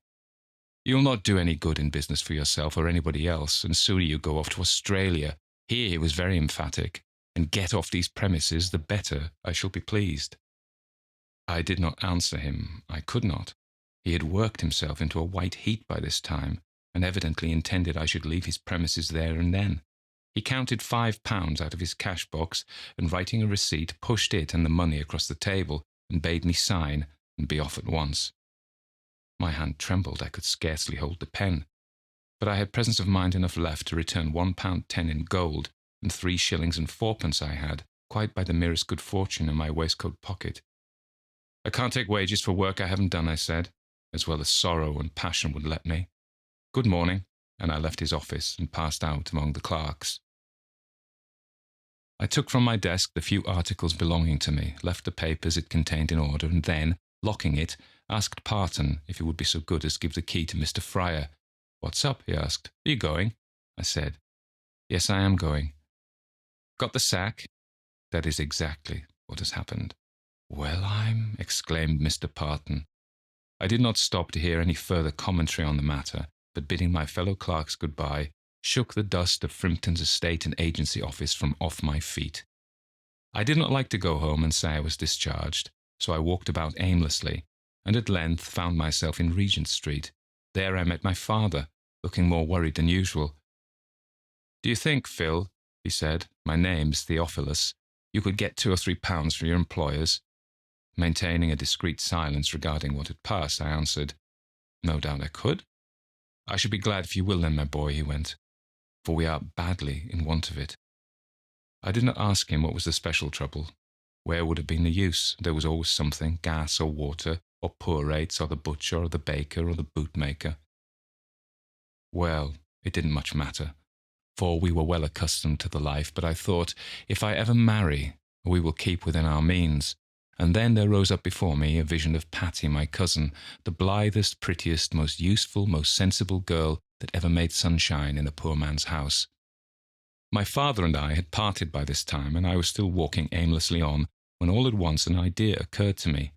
You'll not do any good in business for yourself or anybody else, and sooner you go off to Australia," here he was very emphatic, "and get off these premises, the better I shall be pleased." I did not answer him. I could not. He had worked himself into a white heat by this time, and evidently intended I should leave his premises there and then. He counted £5 out of his cash box, and writing a receipt, pushed it and the money across the table, and bade me sign and be off at once. My hand trembled. I could scarcely hold the pen, but I had presence of mind enough left to return £1.10 in gold, and 3 shillings and 4pence I had, quite by the merest good fortune, in my waistcoat pocket. "I can't take wages for work I haven't done," I said, as well as sorrow and passion would let me. "Good morning," and I left his office and passed out among the clerks. I took from my desk the few articles belonging to me, left the papers it contained in order, and then, locking it, asked Parton if he would be so good as give the key to Mr. Fryer. "What's up?" he asked. "Are you going?" I said. "Yes, I am going." "Got the sack?" "That is exactly what has happened." "Well, exclaimed Mr. Parton. I did not stop to hear any further commentary on the matter, but bidding my fellow clerks good-bye, shook the dust of Frimpton's estate and agency office from off my feet. I did not like to go home and say I was discharged, so I walked about aimlessly, and at length found myself in Regent Street. There I met my father, looking more worried than usual. "Do you think, Phil," he said, "my name's Theophilus, you could get £2 or £3 for your employers?" Maintaining a discreet silence regarding what had passed, I answered, "No doubt I could." "I should be glad if you will then, my boy," he went, "for we are badly in want of it." I did not ask him what was the special trouble. Where would have been the use? There was always something, gas or water, or poor rates, or the butcher, or the baker, or the bootmaker. Well, it didn't much matter, for we were well accustomed to the life, but I thought, if I ever marry, we will keep within our means. And then there rose up before me a vision of Patty, my cousin, the blithest, prettiest, most useful, most sensible girl that ever made sunshine in a poor man's house. My father and I had parted by this time, and I was still walking aimlessly on, when all at once an idea occurred to me.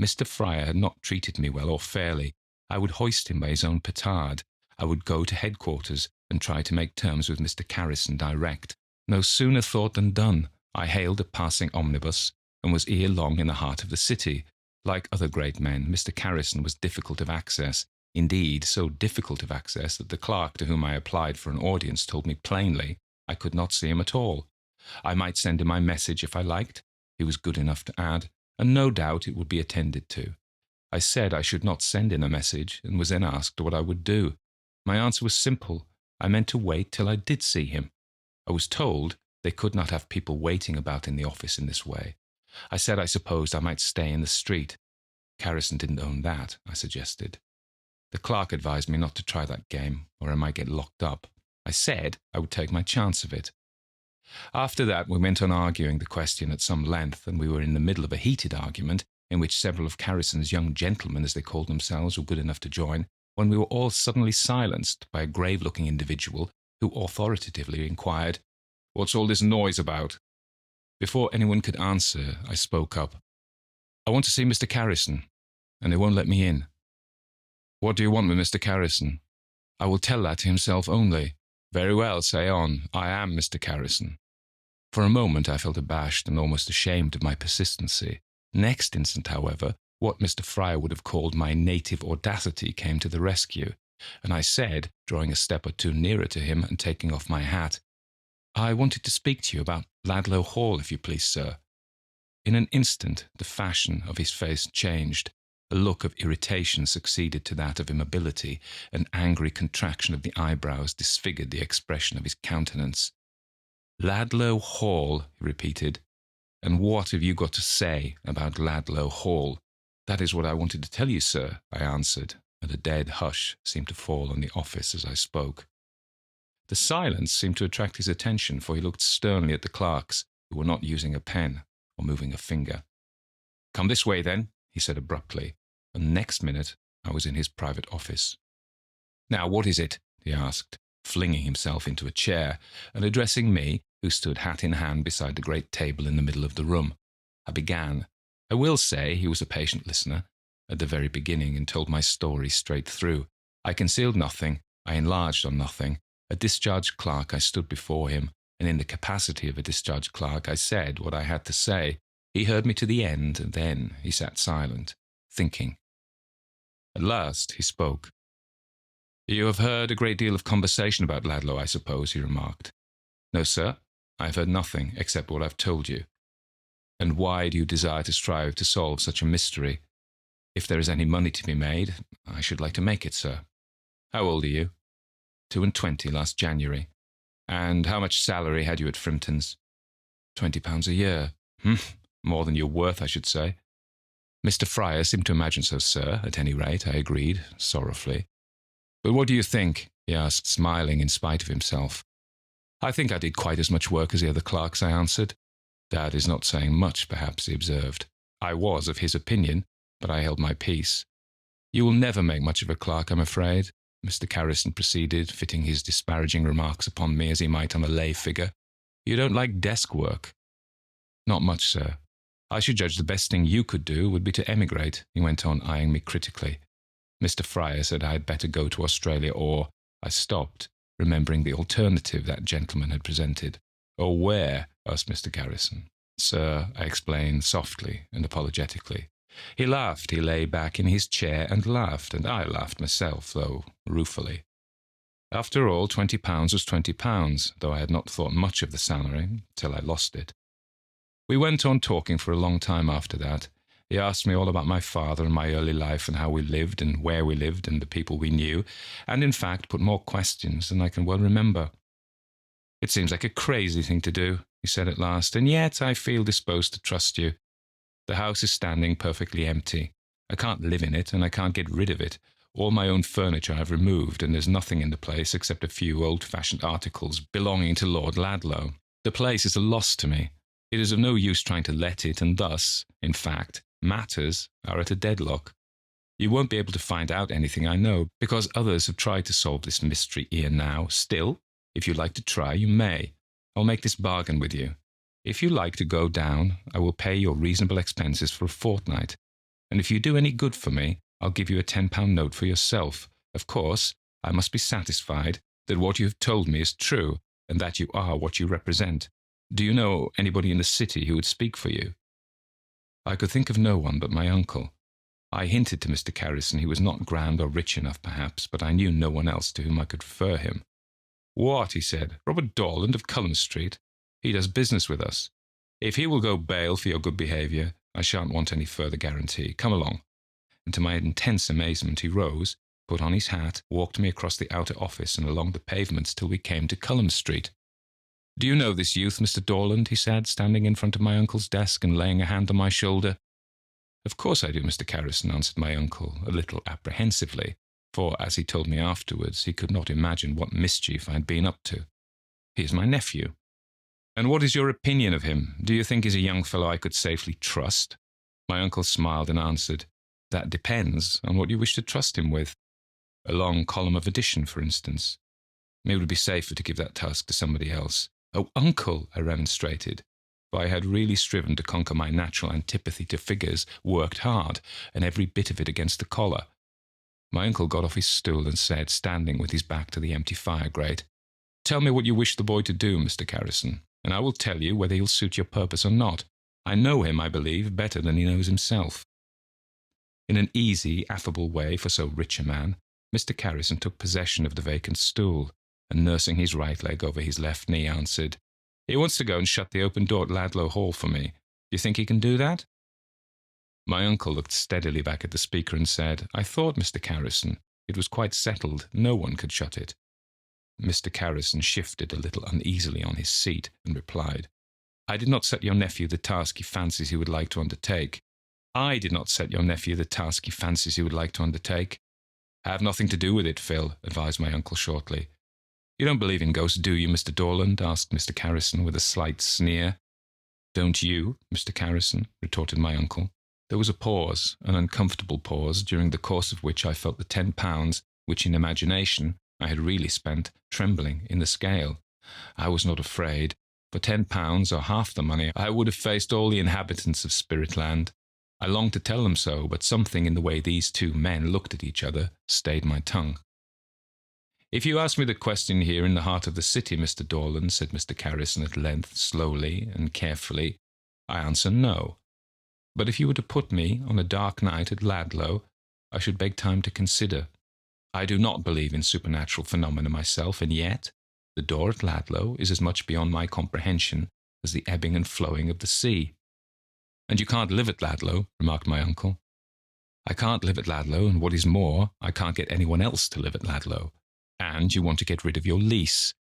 Mr. Fryer had not treated me well or fairly. I would hoist him by his own petard. I would go to headquarters and try to make terms with Mr. Carrison direct. No sooner thought than done. I hailed a passing omnibus, and was ere long in the heart of the city. Like other great men, Mr. Carrison was difficult of access, indeed so difficult of access that the clerk to whom I applied for an audience told me plainly I could not see him at all. I might send him my message if I liked, he was good enough to add, and no doubt it would be attended to. I said I should not send in a message, and was then asked what I would do. My answer was simple. I meant to wait till I did see him. I was told they could not have people waiting about in the office in this way. I said I supposed I might stay in the street. Carrison didn't own that, I suggested. The clerk advised me not to try that game, or I might get locked up. I said I would take my chance of it. After that we went on arguing the question at some length, and we were in the middle of a heated argument in which several of Carrison's young gentlemen, as they called themselves, were good enough to join, when we were all suddenly silenced by a grave-looking individual who authoritatively inquired, "What's all this noise about?" Before anyone could answer, I spoke up. "I want to see Mr. Carrison, and they won't let me in." "What do you want with Mr. Carrison?" "I will tell that to himself only." "Very well, say on. I am Mr. Carrison." For a moment I felt abashed and almost ashamed of my persistency. Next instant, however, what Mr. Fryer would have called my native audacity came to the rescue, and I said, drawing a step or two nearer to him and taking off my hat, "I wanted to speak to you about Ladlow Hall, if you please, sir." In an instant the fashion of his face changed. A look of irritation succeeded to that of immobility. An angry contraction of the eyebrows disfigured the expression of his countenance. "Ladlow Hall," he repeated. "And what have you got to say about Ladlow Hall?" "That is what I wanted to tell you, sir," I answered, and a dead hush seemed to fall on the office as I spoke. The silence seemed to attract his attention, for he looked sternly at the clerks, who were not using a pen or moving a finger. "Come this way, then," he said abruptly, and the next minute I was in his private office. "Now, what is it?" he asked, flinging himself into a chair, and addressing me, who stood hat in hand beside the great table in the middle of the room. I began. I will say he was a patient listener at the very beginning and told my story straight through. I concealed nothing, I enlarged on nothing. A discharged clerk, I stood before him, and in the capacity of a discharged clerk I said what I had to say. He heard me to the end, and then he sat silent, thinking. At last he spoke. "You have heard a great deal of conversation about Ladlow, I suppose," he remarked. "No, sir, I have heard nothing except what I have told you." "And why do you desire to strive to solve such a mystery? If there is any money to be made, I should like to make it, sir." "How old are you?" 22 last January. "And how much salary had you at Frimpton's?" £20 a year. More than you're worth, I should say." "Mr. Fryer seemed to imagine so, sir, at any rate," I agreed, sorrowfully. "But what do you think?" he asked, smiling in spite of himself. "I think I did quite as much work as the other clerks," I answered. "That is not saying much, perhaps," he observed. I was of his opinion, but I held my peace. "You will never make much of a clerk, I'm afraid," Mr. Carrison proceeded, fitting his disparaging remarks upon me as he might on a lay figure. "You don't like desk work." "Not much, sir. I should judge the best thing you could do would be to emigrate," he went on, eyeing me critically. Mr. Fryer said I had better go to Australia or— I stopped, remembering the alternative that gentleman had presented. "Or where?" asked Mr. Carrison. "Sir," I explained softly and apologetically. He laughed. He lay back in his chair and laughed, and I laughed myself, though ruefully. After all, £20 was £20, though I had not thought much of the salary till I lost it. We went on talking for a long time after that. He asked me all about my father and my early life and how we lived and where we lived and the people we knew, and in fact put more questions than I can well remember. "It seems like a crazy thing to do," he said at last, "and yet I feel disposed to trust you. The house is standing perfectly empty. I can't live in it, and I can't get rid of it. All my own furniture I've removed, and there's nothing in the place except a few old-fashioned articles belonging to Lord Ladlow. The place is a loss to me. It is of no use trying to let it, and thus, in fact, matters are at a deadlock. You won't be able to find out anything, I know, because others have tried to solve this mystery ere now. Still, if you like to try, you may. I'll make this bargain with you. If you like to go down, I will pay your reasonable expenses for a fortnight, and if you do any good for me, I'll give you a £10 note for yourself. Of course, I must be satisfied that what you have told me is true, and that you are what you represent. Do you know anybody in the city who would speak for you?" I could think of no one but my uncle. I hinted to Mr. Carrison he was not grand or rich enough, perhaps, but I knew no one else to whom I could refer him. "What?" he said. "Robert Dorland of Cullum Street? He does business with us. If he will go bail for your good behaviour, I shan't want any further guarantee. Come along." And to my intense amazement he rose, put on his hat, walked me across the outer office and along the pavements till we came to Cullum Street. "Do you know this youth, Mr. Dorland?" he said, standing in front of my uncle's desk and laying a hand on my shoulder. "Of course I do, Mr. Carrison," answered my uncle, a little apprehensively, for, as he told me afterwards, he could not imagine what mischief I had been up to. "He is my nephew." "And what is your opinion of him? Do you think he's a young fellow I could safely trust?" My uncle smiled and answered, "That depends on what you wish to trust him with. A long column of addition, for instance. It would be safer to give that task to somebody else." "Oh, uncle," I remonstrated, for I had really striven to conquer my natural antipathy to figures, worked hard, and every bit of it against the collar. My uncle got off his stool and said, standing with his back to the empty fire grate, "Tell me what you wish the boy to do, Mr. Carrison, and I will tell you whether he'll suit your purpose or not. I know him, I believe, better than he knows himself." In an easy, affable way for so rich a man, Mr. Carrison took possession of the vacant stool, and nursing his right leg over his left knee, answered, "He wants to go and shut the open door at Ladlow Hall for me. Do you think he can do that?" My uncle looked steadily back at the speaker and said, "I thought, Mr. Carrison, it was quite settled. No one could shut it." Mr. Carrison shifted a little uneasily on his seat and replied, "I did not set your nephew the task he fancies he would like to undertake. I did not set your nephew the task he fancies he would like to undertake." "Have nothing to do with it, Phil," advised my uncle shortly. "You don't believe in ghosts, do you, Mr. Dorland?" asked Mr. Carrison with a slight sneer. "Don't you, Mr. Carrison?" retorted my uncle. There was a pause, an uncomfortable pause, during the course of which I felt the £10, which in imagination I had really spent, trembling in the scale. I was not afraid. For £10, or half the money, I would have faced all the inhabitants of Spiritland. I longed to tell them so, but something in the way these two men looked at each other stayed my tongue. "If you ask me the question here in the heart of the city, Mr. Dorland," said Mr. Carrison at length, slowly and carefully, "I answer no. But if you were to put me on a dark night at Ladlow, I should beg time to consider. I do not believe in supernatural phenomena myself, and yet the door at Ladlow is as much beyond my comprehension as the ebbing and flowing of the sea." "And you can't live at Ladlow," remarked my uncle. "I can't live at Ladlow, and what is more, I can't get anyone else to live at Ladlow. And you want to get rid of your lease."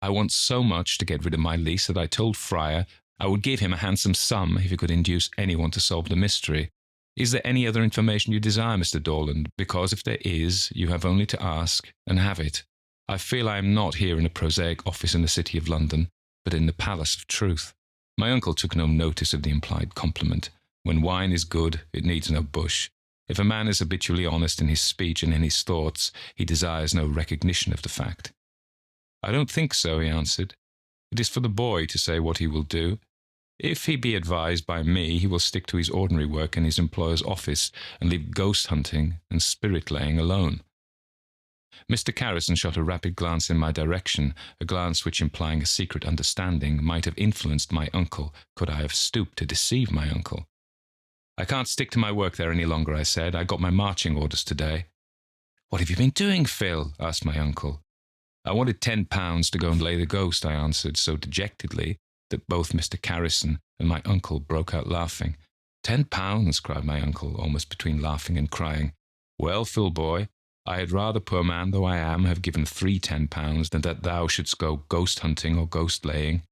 "I want so much to get rid of my lease that I told Fryer I would give him a handsome sum if he could induce anyone to solve the mystery. Is there any other information you desire, Mr. Dorland? Because if there is, you have only to ask, and have it. I feel I am not here in a prosaic office in the City of London, but in the Palace of Truth." My uncle took no notice of the implied compliment. When wine is good, it needs no bush. If a man is habitually honest in his speech and in his thoughts, he desires no recognition of the fact. "I don't think so," he answered. "It is for the boy to say what he will do. If he be advised by me, he will stick to his ordinary work in his employer's office and leave ghost hunting and spirit-laying alone." Mr. Carrison shot a rapid glance in my direction, a glance which, implying a secret understanding, might have influenced my uncle could I have stooped to deceive my uncle. "I can't stick to my work there any longer," I said. "I got my marching orders today." "What have you been doing, Phil?" asked my uncle. "I wanted £10 to go and lay the ghost," I answered, so dejectedly that both Mr. Carrison and my uncle broke out laughing. £10, cried my uncle, almost between laughing and crying. "Well, Phil, boy, I had rather, poor man though I am, have given 3 £10 than that thou shouldst go ghost hunting or ghost laying."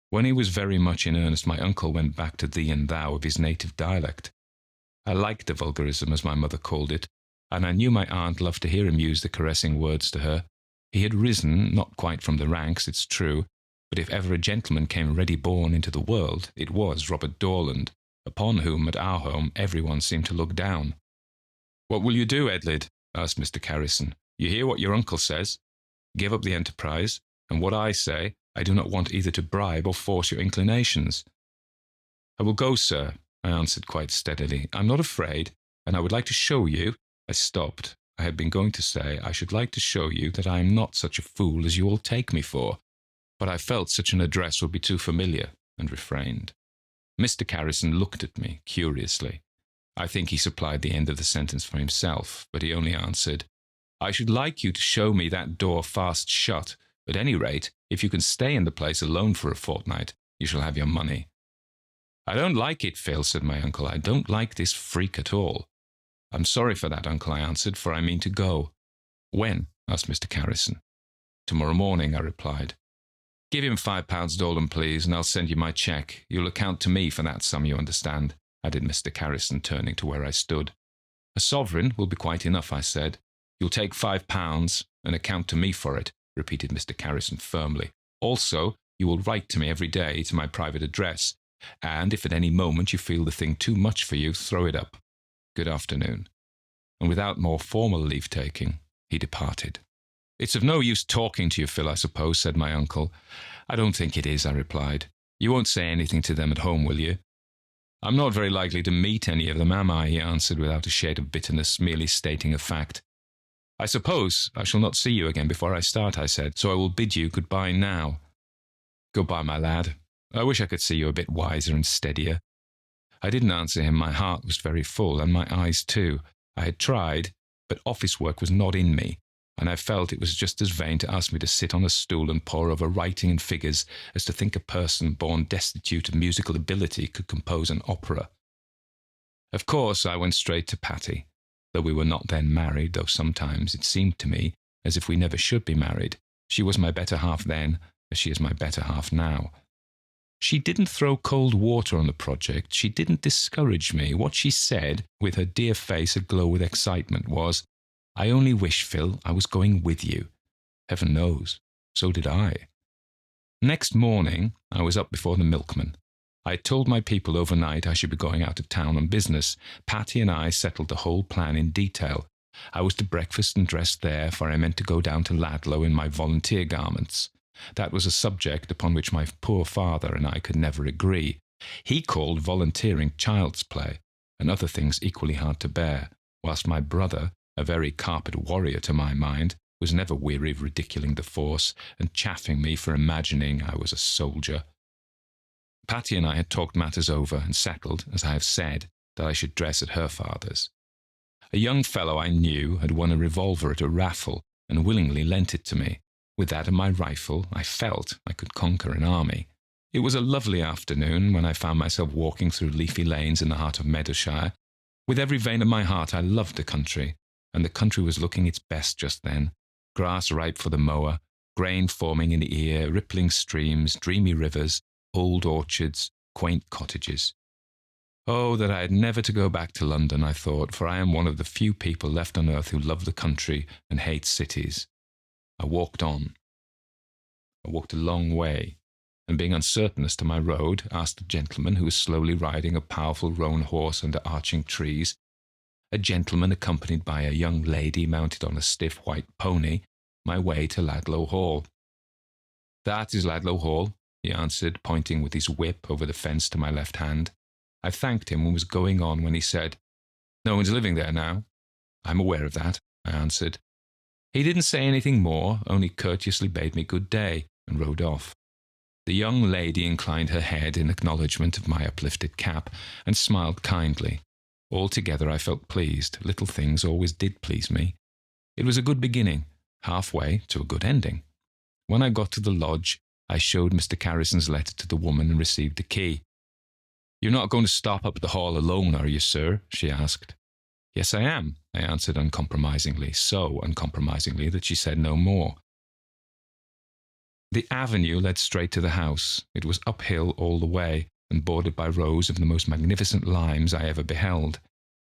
When he was very much in earnest, my uncle went back to thee and thou of his native dialect. I liked the vulgarism, as my mother called it, and I knew my aunt loved to hear him use the caressing words to her. He had risen, not quite from the ranks, it's true, but if ever a gentleman came ready-born into the world, it was Robert Dorland, upon whom, at our home, everyone seemed to look down. "What will you do, Edlid?" asked Mr. Carrison. "You hear what your uncle says. Give up the enterprise, and what I say, I do not want either to bribe or force your inclinations." "I will go, sir," I answered quite steadily. "I'm not afraid, and I would like to show you—" I stopped. I had been going to say, "I should like to show you that I am not such a fool as you all take me for," but I felt such an address would be too familiar, and refrained. Mr. Carrison looked at me curiously. I think he supplied the end of the sentence for himself, but he only answered, "I should like you to show me that door fast shut. At any rate, if you can stay in the place alone for a fortnight, you shall have your money." "I don't like it, Phil," said my uncle. "I don't like this freak at all." "I'm sorry for that, uncle," I answered, "for I mean to go." "When?" asked Mr. Carrison. "Tomorrow morning," I replied. "Give him £5, Dolan, please, and I'll send you my cheque. You'll account to me for that sum, you understand," added Mr. Carrison, turning to where I stood. "A sovereign will be quite enough," I said. "You'll take £5 and account to me for it," repeated Mr. Carrison firmly. "Also, you will write to me every day to my private address, And if at any moment you feel the thing too much for you, throw it up. Good afternoon." And without more formal leave-taking, he departed. "It's of no use talking to you, Phil, I suppose," said my uncle. "I don't think it is," I replied. "You won't say anything to them at home, will you?" "I'm not very likely to meet any of them, am I?" he answered without a shade of bitterness, merely stating a fact. "I suppose I shall not see you again before I start," I said, "so I will bid you good-bye now." "Goodbye, my lad. I wish I could see you a bit wiser and steadier." I didn't answer him. My heart was very full, and my eyes too. I had tried, but office work was not in me, and I felt it was just as vain to ask me to sit on a stool and pore over writing and figures as to think a person born destitute of musical ability could compose an opera. Of course, I went straight to Patty, though we were not then married, though sometimes it seemed to me as if we never should be married. She was my better half then, as she is my better half now. She didn't throw cold water on the project. She didn't discourage me. What she said, with her dear face aglow with excitement, was, "I only wish, Phil, I was going with you." Heaven knows, so did I. Next morning, I was up before the milkman. I had told my people overnight I should be going out of town on business. Patty and I settled the whole plan in detail. I was to breakfast and dress there, for I meant to go down to Ludlow in my volunteer garments. That was a subject upon which my poor father and I could never agree. He called volunteering child's play, and other things equally hard to bear, whilst my brother, a very carpet warrior to my mind, was never weary of ridiculing the force and chaffing me for imagining I was a soldier. Patty and I had talked matters over and settled, as I have said, that I should dress at her father's. A young fellow I knew had won a revolver at a raffle and willingly lent it to me. With that and my rifle, I felt I could conquer an army. It was a lovely afternoon when I found myself walking through leafy lanes in the heart of Meadowshire. With every vein of my heart I loved the country, and the country was looking its best just then. Grass ripe for the mower, grain forming in the ear, rippling streams, dreamy rivers, old orchards, quaint cottages. Oh, that I had never to go back to London, I thought, for I am one of the few people left on earth who love the country and hate cities. I walked on. I walked a long way, and being uncertain as to my road, asked a gentleman who was slowly riding a powerful roan horse under arching trees, a gentleman accompanied by a young lady mounted on a stiff white pony, my way to Ludlow Hall. "That is Ludlow Hall," he answered, pointing with his whip over the fence to my left hand. I thanked him and was going on when he said, "No one's living there now." "I'm aware of that," I answered. He didn't say anything more, only courteously bade me good day, and rode off. The young lady inclined her head in acknowledgment of my uplifted cap, and smiled kindly. Altogether I felt pleased. Little things always did please me. It was a good beginning, halfway to a good ending. When I got to the lodge, I showed Mr. Carrison's letter to the woman and received the key. "You're not going to stop up at the hall alone, are you, sir?" she asked. "Yes, I am," I answered uncompromisingly, so uncompromisingly that she said no more. The avenue led straight to the house. It was uphill all the way, and bordered by rows of the most magnificent limes I ever beheld.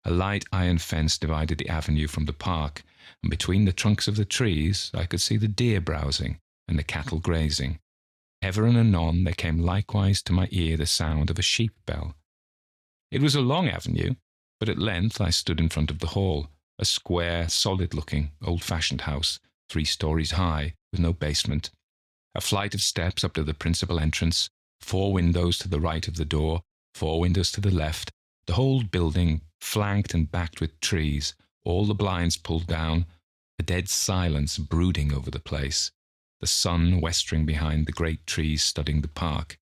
A light iron fence divided the avenue from the park, and between the trunks of the trees I could see the deer browsing and the cattle grazing. Ever and anon there came likewise to my ear the sound of a sheep bell. It was a long avenue, but at length I stood in front of the hall, a square, solid-looking, old-fashioned house, 3 stories high, with no basement. A flight of steps up to the principal entrance, 4 windows to the right of the door, 4 windows to the left, the whole building flanked and backed with trees, all the blinds pulled down, a dead silence brooding over the place, the sun westering behind the great trees studding the park.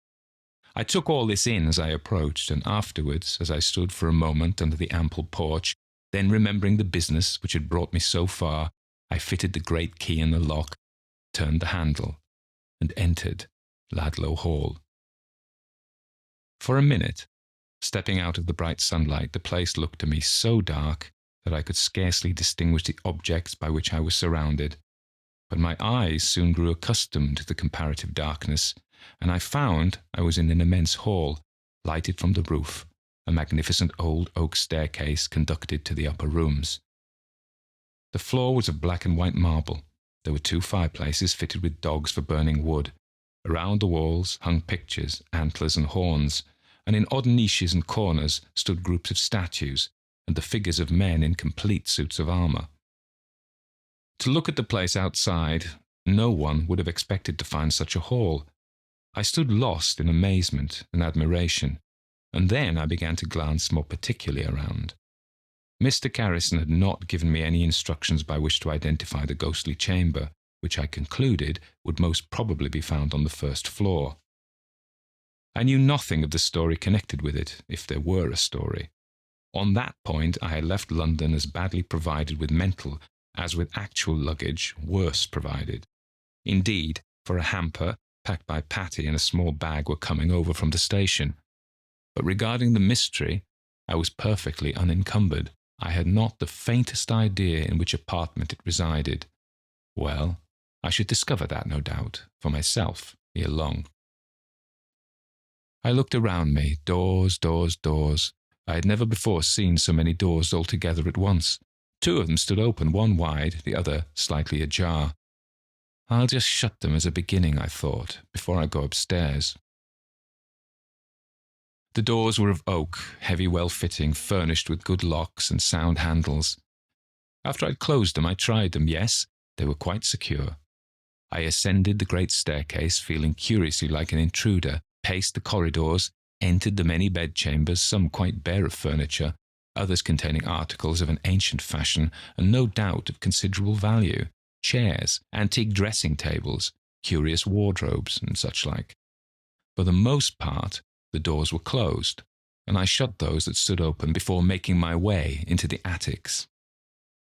I took all this in as I approached, and afterwards, as I stood for a moment under the ample porch, then remembering the business which had brought me so far, I fitted the great key in the lock, turned the handle, and entered Ludlow Hall. For a minute, stepping out of the bright sunlight, the place looked to me so dark that I could scarcely distinguish the objects by which I was surrounded. But my eyes soon grew accustomed to the comparative darkness, and I found I was in an immense hall, lighted from the roof. A magnificent old oak staircase conducted to the upper rooms. The floor was of black and white marble. There were 2 fireplaces fitted with dogs for burning wood. Around the walls hung pictures, antlers and horns, and in odd niches and corners stood groups of statues and the figures of men in complete suits of armour. To look at the place outside, no one would have expected to find such a hall. I stood lost in amazement and admiration, and then I began to glance more particularly around. Mr. Garrison had not given me any instructions by which to identify the ghostly chamber, which I concluded would most probably be found on the first floor. I knew nothing of the story connected with it, if there were a story. On that point I had left London as badly provided with mental as with actual luggage, worse provided. Indeed, for a hamper, packed by Patty, and a small bag were coming over from the station. But regarding the mystery, I was perfectly unencumbered. I had not the faintest idea in which apartment it resided. Well, I should discover that, no doubt, for myself, ere long. I looked around me, doors, doors, doors. I had never before seen so many doors all together at once. 2 of them stood open, one wide, the other slightly ajar. I'll just shut them as a beginning, I thought, before I go upstairs. The doors were of oak, heavy, well-fitting, furnished with good locks and sound handles. After I'd closed them, I tried them. Yes, they were quite secure. I ascended the great staircase, feeling curiously like an intruder, paced the corridors, entered the many bedchambers, some quite bare of furniture, others containing articles of an ancient fashion and no doubt of considerable value, chairs, antique dressing tables, curious wardrobes, and such like. For the most part, the doors were closed, and I shut those that stood open before making my way into the attics.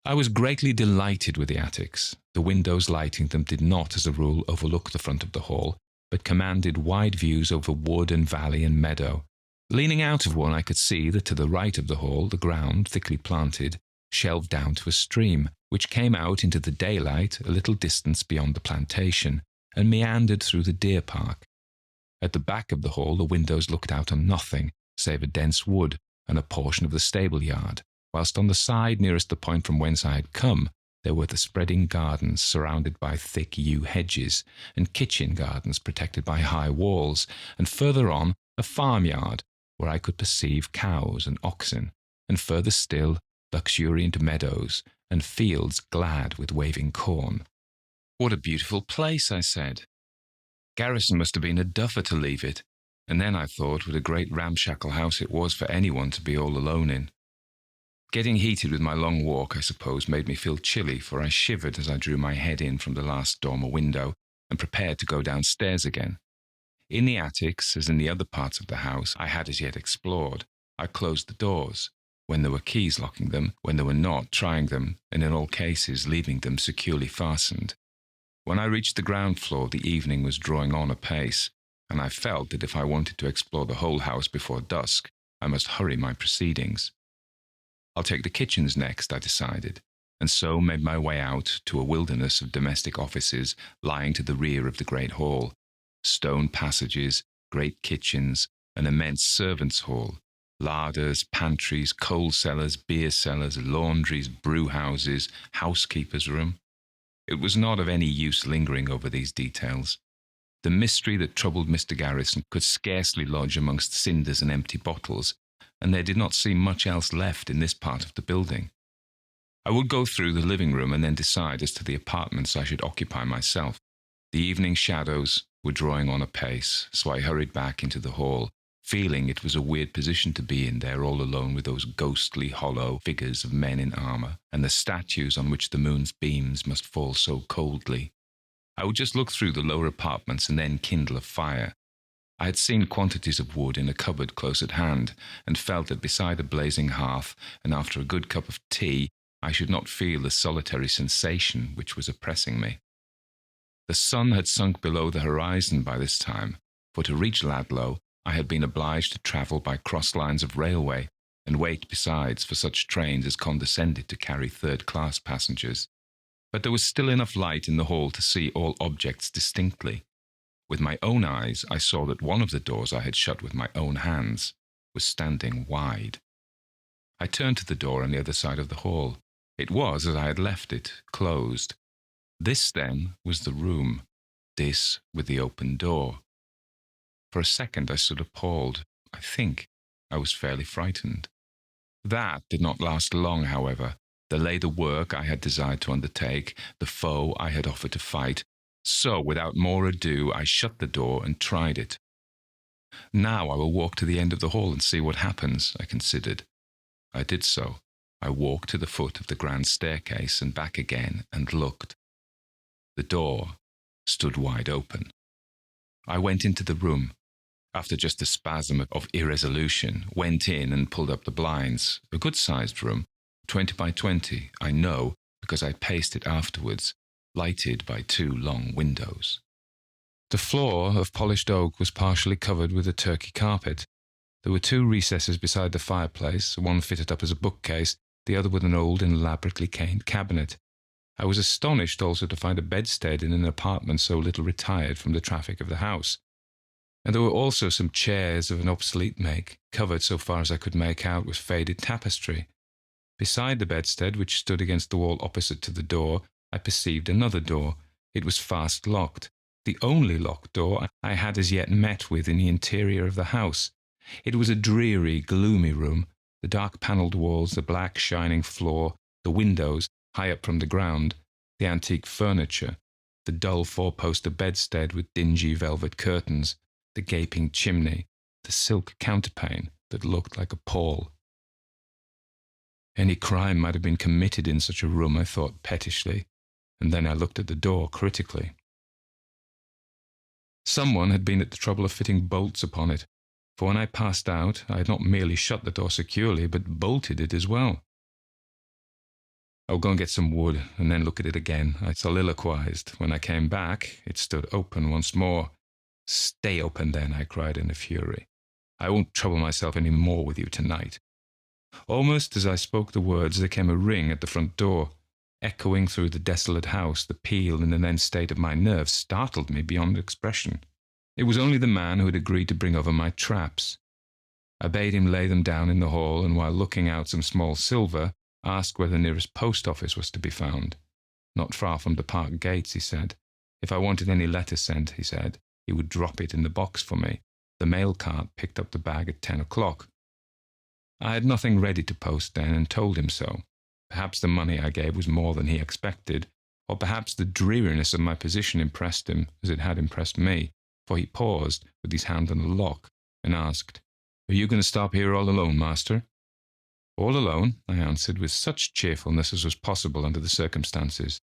I was greatly delighted with the attics. The windows lighting them did not, as a rule, overlook the front of the hall, but commanded wide views over wood and valley and meadow. Leaning out of one, I could see that to the right of the hall, the ground, thickly planted, shelved down to a stream, which came out into the daylight a little distance beyond the plantation, and meandered through the deer park. At the back of the hall, the windows looked out on nothing, save a dense wood and a portion of the stable yard, whilst on the side nearest the point from whence I had come, there were the spreading gardens surrounded by thick yew hedges, and kitchen gardens protected by high walls, and further on, a farmyard, where I could perceive cows and oxen, and further still, luxuriant meadows, and fields glad with waving corn. What a beautiful place, I said. Garrison must have been a duffer to leave it, and then I thought what a great ramshackle house it was for anyone to be all alone in. Getting heated with my long walk, I suppose, made me feel chilly, for I shivered as I drew my head in from the last dormer window and prepared to go downstairs again. In the attics, as in the other parts of the house I had as yet explored, I closed the doors, when there were keys locking them, when there were not, trying them, and in all cases leaving them securely fastened. When I reached the ground floor, the evening was drawing on apace, and I felt that if I wanted to explore the whole house before dusk, I must hurry my proceedings. I'll take the kitchens next, I decided, and so made my way out to a wilderness of domestic offices lying to the rear of the great hall. Stone passages, great kitchens, an immense servants' hall, larders, pantries, coal cellars, beer cellars, laundries, brew-houses, housekeeper's room. It was not of any use lingering over these details. The mystery that troubled Mr. Garrison could scarcely lodge amongst cinders and empty bottles, and there did not seem much else left in this part of the building. I would go through the living room and then decide as to the apartments I should occupy myself. The evening shadows were drawing on apace, so I hurried back into the hall, feeling it was a weird position to be in there all alone with those ghostly, hollow figures of men in armour, and the statues on which the moon's beams must fall so coldly. I would just look through the lower apartments and then kindle a fire. I had seen quantities of wood in a cupboard close at hand, and felt that beside a blazing hearth, and after a good cup of tea, I should not feel the solitary sensation which was oppressing me. The sun had sunk below the horizon by this time, for to reach Ludlow I had been obliged to travel by cross lines of railway, and wait besides for such trains as condescended to carry third-class passengers. But there was still enough light in the hall to see all objects distinctly. With my own eyes, I saw that one of the doors I had shut with my own hands was standing wide. I turned to the door on the other side of the hall. It was, as I had left it, closed. This, then, was the room, this with the open door. For a second I stood appalled. I think I was fairly frightened. That did not last long, however. There lay the work I had desired to undertake, the foe I had offered to fight. So, without more ado, I shut the door and tried it. Now I will walk to the end of the hall and see what happens, I considered. I did so. I walked to the foot of the grand staircase and back again and looked. The door stood wide open. I went into the room. After just a spasm of irresolution, went in and pulled up the blinds. A good-sized room, 20 by 20, I know, because I paced it afterwards, lighted by 2 long windows. The floor of polished oak was partially covered with a Turkey carpet. There were 2 recesses beside the fireplace, one fitted up as a bookcase, the other with an old and elaborately caned cabinet. I was astonished also to find a bedstead in an apartment so little retired from the traffic of the house. And there were also some chairs of an obsolete make, covered so far as I could make out with faded tapestry. Beside the bedstead, which stood against the wall opposite to the door, I perceived another door. It was fast locked, the only locked door I had as yet met with in the interior of the house. It was a dreary, gloomy room, the dark-panelled walls, the black, shining floor, the windows, high up from the ground, the antique furniture, the dull 4-poster bedstead with dingy velvet curtains, the gaping chimney, the silk counterpane that looked like a pall. Any crime might have been committed in such a room, I thought pettishly, and then I looked at the door critically. Someone had been at the trouble of fitting bolts upon it, for when I passed out, I had not merely shut the door securely, but bolted it as well. "I'll go and get some wood, and then look at it again," I soliloquized. When I came back, it stood open once more. "Stay open, then," I cried in a fury. "I won't trouble myself any more with you tonight." Almost as I spoke the words, there came a ring at the front door. Echoing through the desolate house, the peal in the then state of my nerves startled me beyond expression. It was only the man who had agreed to bring over my traps. I bade him lay them down in the hall, and while looking out some small silver, asked where the nearest post office was to be found. "Not far from the park gates," he said. "If I wanted any letter sent," he said, "he would drop it in the box for me. The mail cart picked up the bag at 10 o'clock. I had nothing ready to post then, and told him so. Perhaps the money I gave was more than he expected, or perhaps the dreariness of my position impressed him as it had impressed me, for he paused with his hand on the lock and asked, "Are you going to stop here all alone, master?" "All alone," I answered, with such cheerfulness as was possible under the circumstances.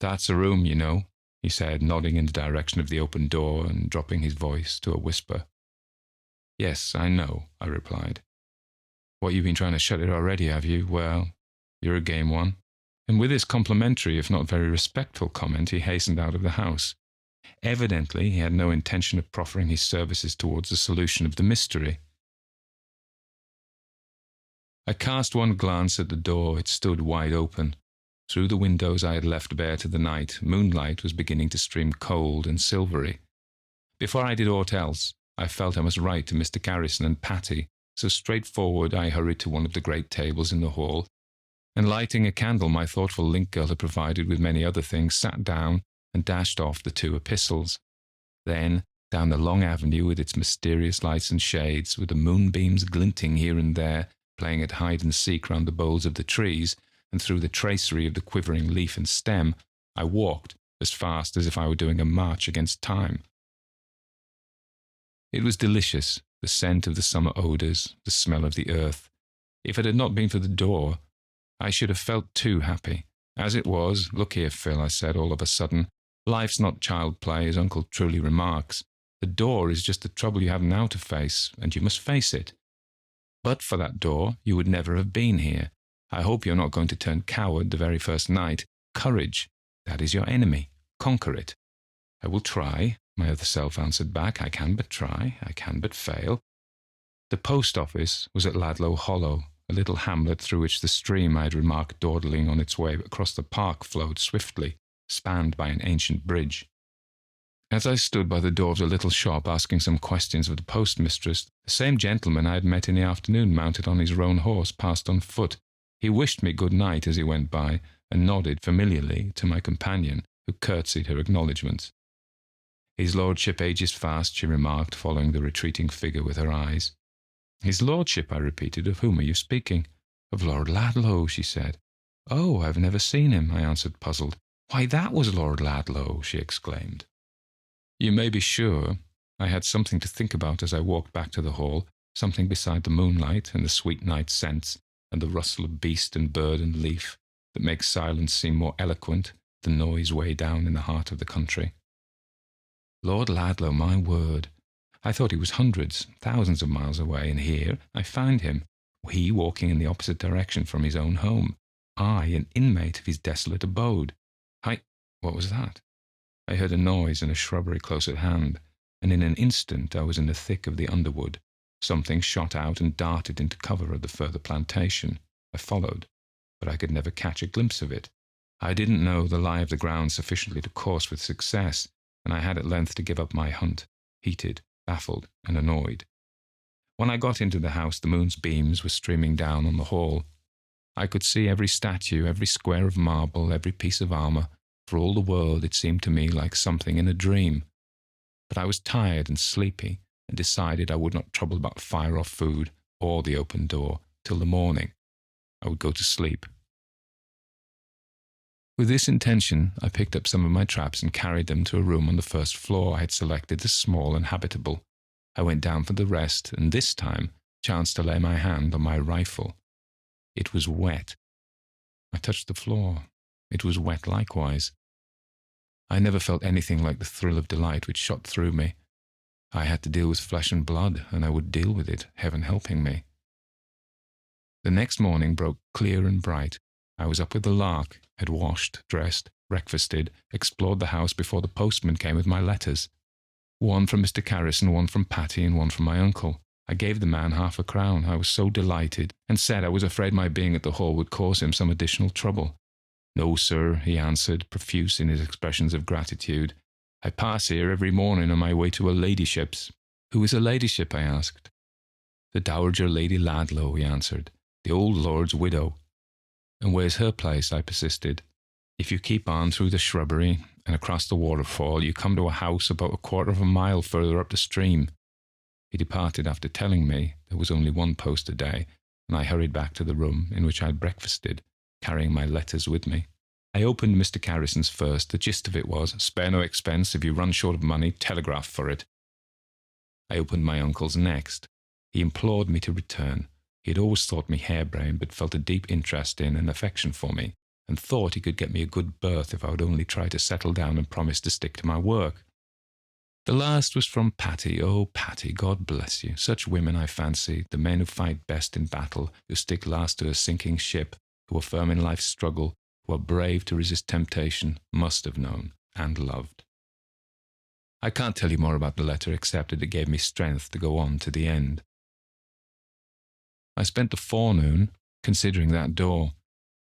"That's a room, you know," he said, nodding in the direction of the open door and dropping his voice to a whisper. "Yes, I know," I replied. "What, you've been trying to shut it already, have you? Well, you're a game one." And with this complimentary, if not very respectful comment, he hastened out of the house. Evidently, he had no intention of proffering his services towards the solution of the mystery. I cast one glance at the door. It stood wide open. Through the windows I had left bare to the night, moonlight was beginning to stream cold and silvery. Before I did aught else, I felt I must write to Mr. Garrison and Patty, so straightforward I hurried to one of the great tables in the hall, and lighting a candle my thoughtful link girl had provided with many other things, sat down and dashed off the 2 epistles. Then, down the long avenue with its mysterious lights and shades, with the moonbeams glinting here and there, playing at hide-and-seek round the boles of the trees, and through the tracery of the quivering leaf and stem, I walked as fast as if I were doing a march against time. It was delicious, the scent of the summer odours, the smell of the earth. If it had not been for the door, I should have felt too happy. As it was, "Look here, Phil," I said all of a sudden, "life's not child play, as Uncle truly remarks. The door is just the trouble you have now to face, and you must face it. But for that door, you would never have been here. I hope you're not going to turn coward the very first night. Courage, that is your enemy. Conquer it." "I will try," my other self answered back. "I can but try. I can but fail." The post office was at Ladlow Hollow, a little hamlet through which the stream I had remarked dawdling on its way across the park flowed swiftly, spanned by an ancient bridge. As I stood by the door of the little shop asking some questions of the postmistress, the same gentleman I had met in the afternoon mounted on his roan horse passed on foot. He wished me good night as he went by, and nodded familiarly to my companion, who curtsied her acknowledgments. His lordship ages fast, she remarked, following the retreating figure with her eyes. His lordship, I repeated. Of whom are you speaking? Of Lord Ladlow, she said. Oh, I've never seen him, I answered, puzzled. Why, that was Lord Ladlow, she exclaimed. You may be sure I had something to think about as I walked back to the hall, something beside the moonlight and the sweet night scents and the rustle of beast and bird and leaf that makes silence seem more eloquent than noise way down in the heart of the country. Lord Ladlow, my word! I thought he was hundreds, thousands of miles away, and here I find him, he walking in the opposite direction from his own home, I an inmate of his desolate abode. What was that? I heard a noise in a shrubbery close at hand, and in an instant I was in the thick of the underwood. Something shot out and darted into cover of the further plantation. I followed, but I could never catch a glimpse of it. I didn't know the lie of the ground sufficiently to course with success, and I had at length to give up my hunt, heated, baffled, and annoyed. When I got into the house, the moon's beams were streaming down on the hall. I could see every statue, every square of marble, every piece of armour. For all the world, it seemed to me like something in a dream. But I was tired and sleepy, and decided I would not trouble about fire or food, or the open door, till the morning. I would go to sleep. With this intention, I picked up some of my traps and carried them to a room on the first floor I had selected as small and habitable. I went down for the rest, and this time chanced to lay my hand on my rifle. It was wet. I touched the floor. It was wet likewise. I never felt anything like the thrill of delight which shot through me. I had to deal with flesh and blood, and I would deal with it, heaven helping me. The next morning broke clear and bright. I was up with the lark, had washed, dressed, breakfasted, explored the house before the postman came with my letters. One from Mr. Carrison, one from Patty, and one from my uncle. I gave the man £50. I was so delighted, and said I was afraid my being at the hall would cause him some additional trouble. No, sir, he answered, profuse in his expressions of gratitude. I pass here every morning on my way to her ladyship's. Who is her ladyship? I asked. The Dowager Lady Ladlow, he answered, the old lord's widow. And where's her place? I persisted. If you keep on through the shrubbery and across the waterfall, you come to a house about 1/4 of a mile further up the stream. He departed after telling me there was only one post a day, and I hurried back to the room in which I had breakfasted, carrying my letters with me. I opened Mr. Carrison's first. The gist of it was, spare no expense. If you run short of money, telegraph for it. I opened my uncle's next. He implored me to return. He had always thought me harebrained, but felt a deep interest in and affection for me, and thought he could get me a good berth if I would only try to settle down and promise to stick to my work. The last was from Patty. Oh, Patty, God bless you. Such women, I fancy, the men who fight best in battle, who stick last to a sinking ship, who are firm in life's struggle, who are brave to resist temptation, must have known and loved. I can't tell you more about the letter except that it gave me strength to go on to the end. I spent the forenoon considering that door.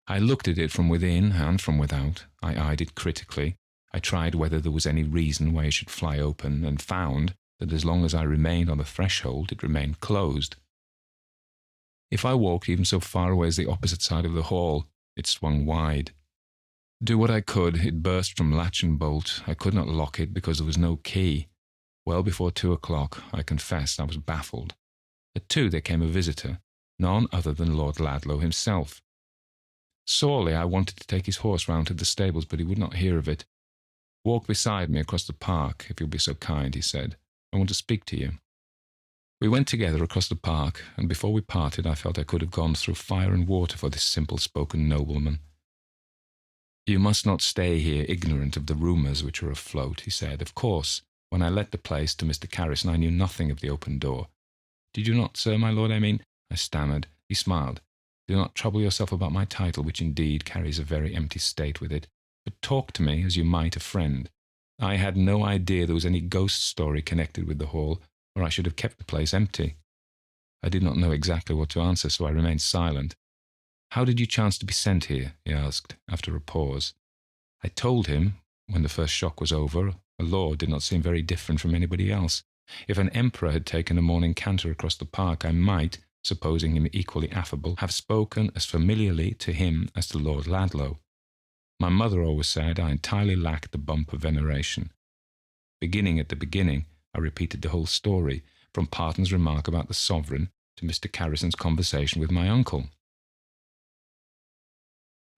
I looked at it from within and from without. I eyed it critically. I tried whether there was any reason why it should fly open, and found that as long as I remained on the threshold, it remained closed. If I walked even so far away as the opposite side of the hall, it swung wide. Do what I could, it burst from latch and bolt. I could not lock it because there was no key. Well before 2 o'clock, I confess I was baffled. At 2 there came a visitor, none other than Lord Ladlow himself. Sorely I wanted to take his horse round to the stables, but he would not hear of it. Walk beside me across the park, if you'll be so kind, he said. I want to speak to you. We went together across the park, and before we parted I felt I could have gone through fire and water for this simple-spoken nobleman. You must not stay here ignorant of the rumours which are afloat, he said. Of course, when I let the place to Mr. Carrison, I knew nothing of the open door. Did you not, sir, my lord, I mean? I stammered. He smiled. Do not trouble yourself about my title, which indeed carries a very empty state with it, but talk to me as you might a friend. I had no idea there was any ghost story connected with the hall, or I should have kept the place empty. I did not know exactly what to answer, so I remained silent. How did you chance to be sent here? He asked, after a pause. I told him, when the first shock was over, a lord did not seem very different from anybody else. If an emperor had taken a morning canter across the park, I might, supposing him equally affable, have spoken as familiarly to him as to Lord Ladlow. My mother always said I entirely lacked the bump of veneration. Beginning at the beginning, I repeated the whole story, from Parton's remark about the sovereign to Mr. Carrison's conversation with my uncle.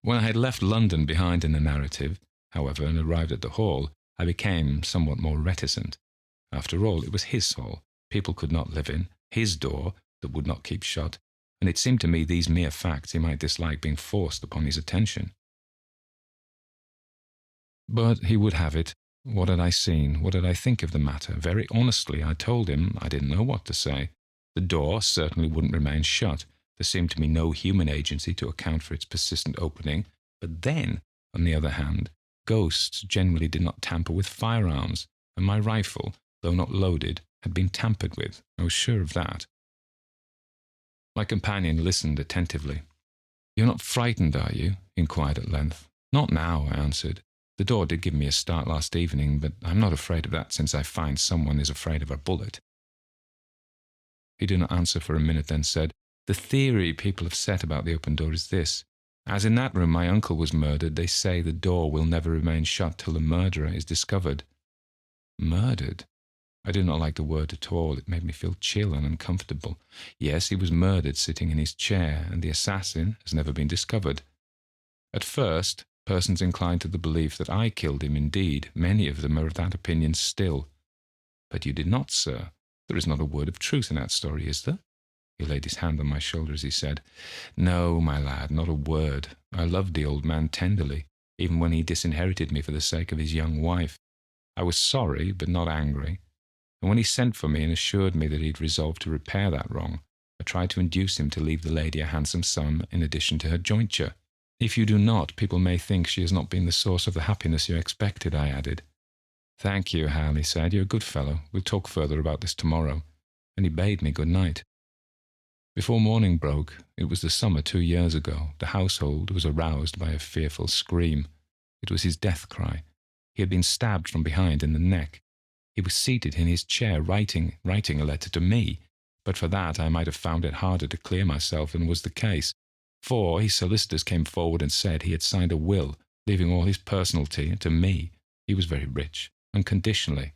When I had left London behind in the narrative, however, and arrived at the hall, I became somewhat more reticent. After all, it was his hall. People could not live in, his door that would not keep shut, and it seemed to me these mere facts he might dislike being forced upon his attention. But he would have it. What had I seen? What did I think of the matter? Very honestly, I told him I didn't know what to say. The door certainly wouldn't remain shut. There seemed to me no human agency to account for its persistent opening. But then, on the other hand, ghosts generally did not tamper with firearms, and my rifle, though not loaded, had been tampered with. I was sure of that. My companion listened attentively. "You're not frightened, are you?" he inquired at length. "Not now," I answered. "The door did give me a start last evening, but I'm not afraid of that since I find someone is afraid of a bullet." He did not answer for a minute, then said, "The theory people have set about the open door is this. As in that room my uncle was murdered, they say the door will never remain shut till the murderer is discovered." Murdered? I did not like the word at all. It made me feel chill and uncomfortable. Yes, he was murdered sitting in his chair, and the assassin has never been discovered. At first, persons inclined to the belief that I killed him indeed, many of them are of that opinion still. "But you did not, sir. There is not a word of truth in that story, is there?" He laid his hand on my shoulder as he said, "No, my lad, not a word. I loved the old man tenderly, even when he disinherited me for the sake of his young wife. I was sorry, but not angry. And when he sent for me and assured me that he had resolved to repair that wrong, I tried to induce him to leave the lady a handsome sum in addition to her jointure. If you do not, people may think she has not been the source of the happiness you expected," I added. "Thank you, Hal," he said. "You're a good fellow. We'll talk further about this tomorrow." And he bade me good night. Before morning broke, it was the summer 2 years ago, the household was aroused by a fearful scream. It was his death cry. He had been stabbed from behind in the neck. He was seated in his chair writing a letter to me, but for that I might have found it harder to clear myself than was the case. 4 his solicitors came forward and said he had signed a will, leaving all his personalty to me. He was very rich, unconditionally,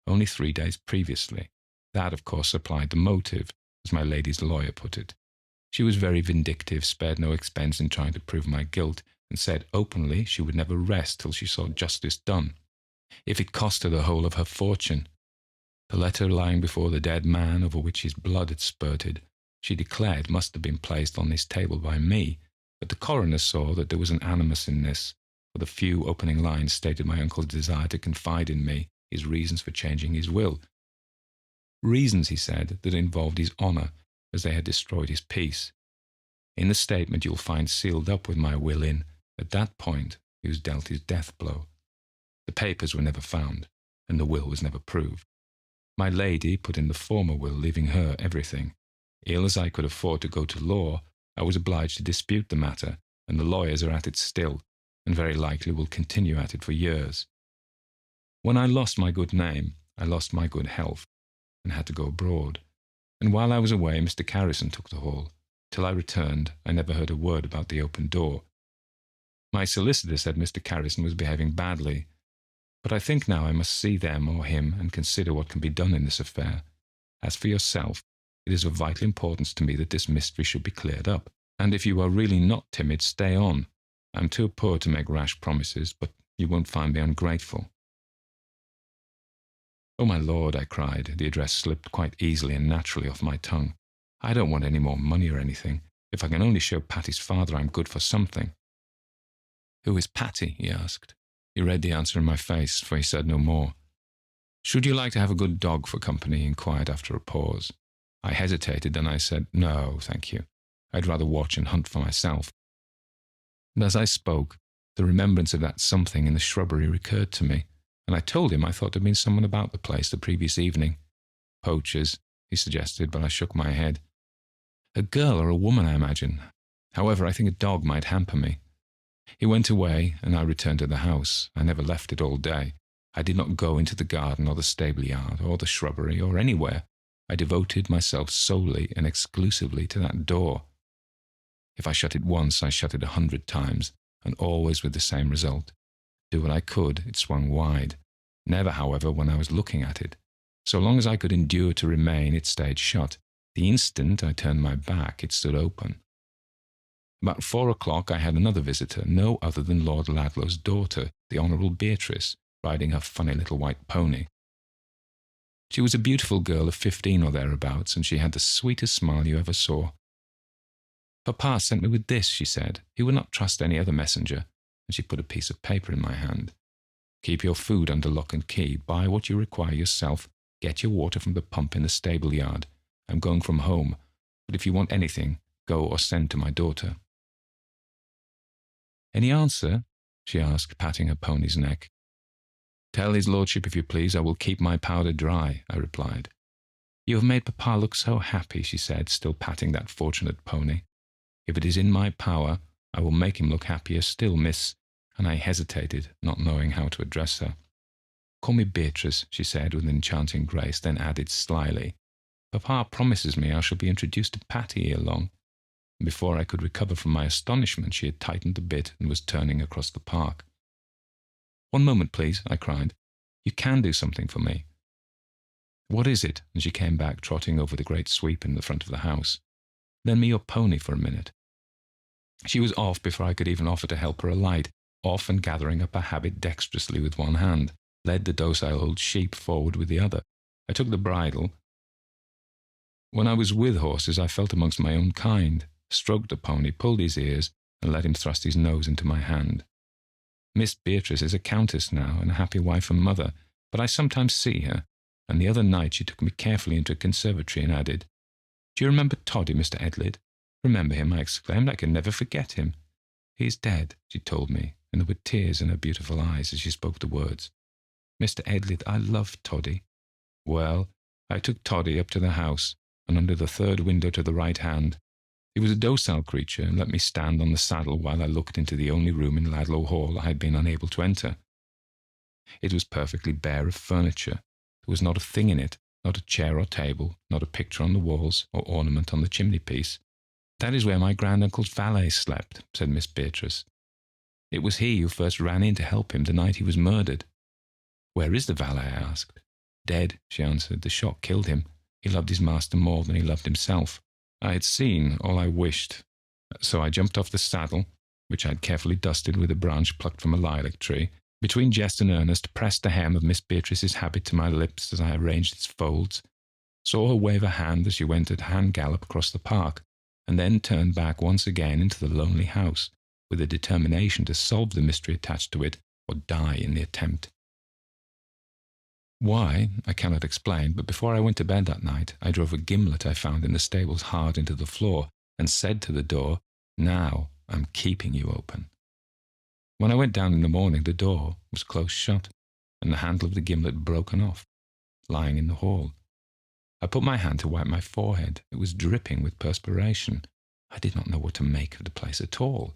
only 3 days previously. That, of course, supplied the motive, as my lady's lawyer put it. She was very vindictive, spared no expense in trying to prove my guilt, and said openly she would never rest till she saw justice done, if it cost her the whole of her fortune. The letter lying before the dead man, over which his blood had spurted, she declared must have been placed on his table by me, but the coroner saw that there was an animus in this, for the few opening lines stated my uncle's desire to confide in me his reasons for changing his will. Reasons, he said, that involved his honour, as they had destroyed his peace. In the statement you'll find sealed up with my will in, at that point, he was dealt his death blow. The papers were never found, and the will was never proved. My lady put in the former will, leaving her everything. Ill as I could afford to go to law, I was obliged to dispute the matter, and the lawyers are at it still, and very likely will continue at it for years. When I lost my good name, I lost my good health, and had to go abroad. And while I was away, Mr. Carrison took the hall. Till I returned, I never heard a word about the open door. My solicitor said Mr. Carrison was behaving badly, but I think now I must see them or him and consider what can be done in this affair. As for yourself, it is of vital importance to me that this mystery should be cleared up, and if you are really not timid, stay on. I am too poor to make rash promises, but you won't find me ungrateful." "Oh, my lord," I cried. The address slipped quite easily and naturally off my tongue. "I don't want any more money or anything. If I can only show Patty's father I'm good for something." "Who is Patty?" he asked. He read the answer in my face, for he said no more. "Should you like to have a good dog for company?" he inquired after a pause. I hesitated, then I said, "No, thank you. I'd rather watch and hunt for myself." And as I spoke, the remembrance of that something in the shrubbery recurred to me, and I told him I thought there had been someone about the place the previous evening. "Poachers," he suggested, but I shook my head. "A girl or a woman, I imagine. However, I think a dog might hamper me." He went away, and I returned to the house. I never left it all day. I did not go into the garden or the stable yard or the shrubbery or anywhere. I devoted myself solely and exclusively to that door. If I shut it once, I shut it 100 times, and always with the same result. Do what I could, it swung wide. Never, however, when I was looking at it. So long as I could endure to remain, it stayed shut. The instant I turned my back, it stood open. About 4 o'clock I had another visitor, no other than Lord Ludlow's daughter, the Honourable Beatrice, riding her funny little white pony. She was a beautiful girl of 15 or thereabouts, and she had the sweetest smile you ever saw. "Papa sent me with this," she said. "He would not trust any other messenger," and she put a piece of paper in my hand. "Keep your food under lock and key, buy what you require yourself, get your water from the pump in the stable yard. I'm going from home, but if you want anything, go or send to my daughter." "Any answer?" she asked, patting her pony's neck. "Tell his lordship, if you please, I will keep my powder dry," I replied. "You have made Papa look so happy," she said, still patting that fortunate pony. "If it is in my power, I will make him look happier still, miss," and I hesitated, not knowing how to address her. "Call me Beatrice," she said with enchanting grace, then added slyly, "Papa promises me I shall be introduced to Patty ere long." And before I could recover from my astonishment, she had tightened the bit and was turning across the park. "One moment, please," I cried. "You can do something for me." "What is it?" And she came back, trotting over the great sweep in the front of the house. "Lend me your pony for a minute." She was off before I could even offer to help her alight, off and gathering up her habit dexterously with one hand, led the docile old sheep forward with the other. I took the bridle. When I was with horses, I felt amongst my own kind, stroked the pony, pulled his ears, and let him thrust his nose into my hand. Miss Beatrice is a countess now, and a happy wife and mother, but I sometimes see her, and the other night she took me carefully into a conservatory and added, "Do you remember Toddy, Mr. Edlid?" "Remember him?" I exclaimed. "I can never forget him." "He is dead," she told me, and there were tears in her beautiful eyes as she spoke the words. "Mr. Edlid, I loved Toddy." Well, I took Toddy up to the house, and under the third window to the right hand. He was a docile creature, and let me stand on the saddle while I looked into the only room in Ludlow Hall I had been unable to enter. It was perfectly bare of furniture. There was not a thing in it, not a chair or table, not a picture on the walls, or ornament on the chimney-piece. "That is where my granduncle's valet slept," said Miss Beatrice. "It was he who first ran in to help him the night he was murdered." "Where is the valet?" I asked. "Dead," she answered. "The shock killed him. He loved his master more than he loved himself." I had seen all I wished, so I jumped off the saddle, which I had carefully dusted with a branch plucked from a lilac tree. Between jest and earnest, pressed the hem of Miss Beatrice's habit to my lips as I arranged its folds, saw her wave a hand as she went at hand gallop across the park, and then turned back once again into the lonely house, with a determination to solve the mystery attached to it, or die in the attempt. Why, I cannot explain, but before I went to bed that night, I drove a gimlet I found in the stables hard into the floor, and said to the door, "Now I'm keeping you open." When I went down in the morning, the door was close shut, and the handle of the gimlet broken off, lying in the hall. I put my hand to wipe my forehead. It was dripping with perspiration. I did not know what to make of the place at all.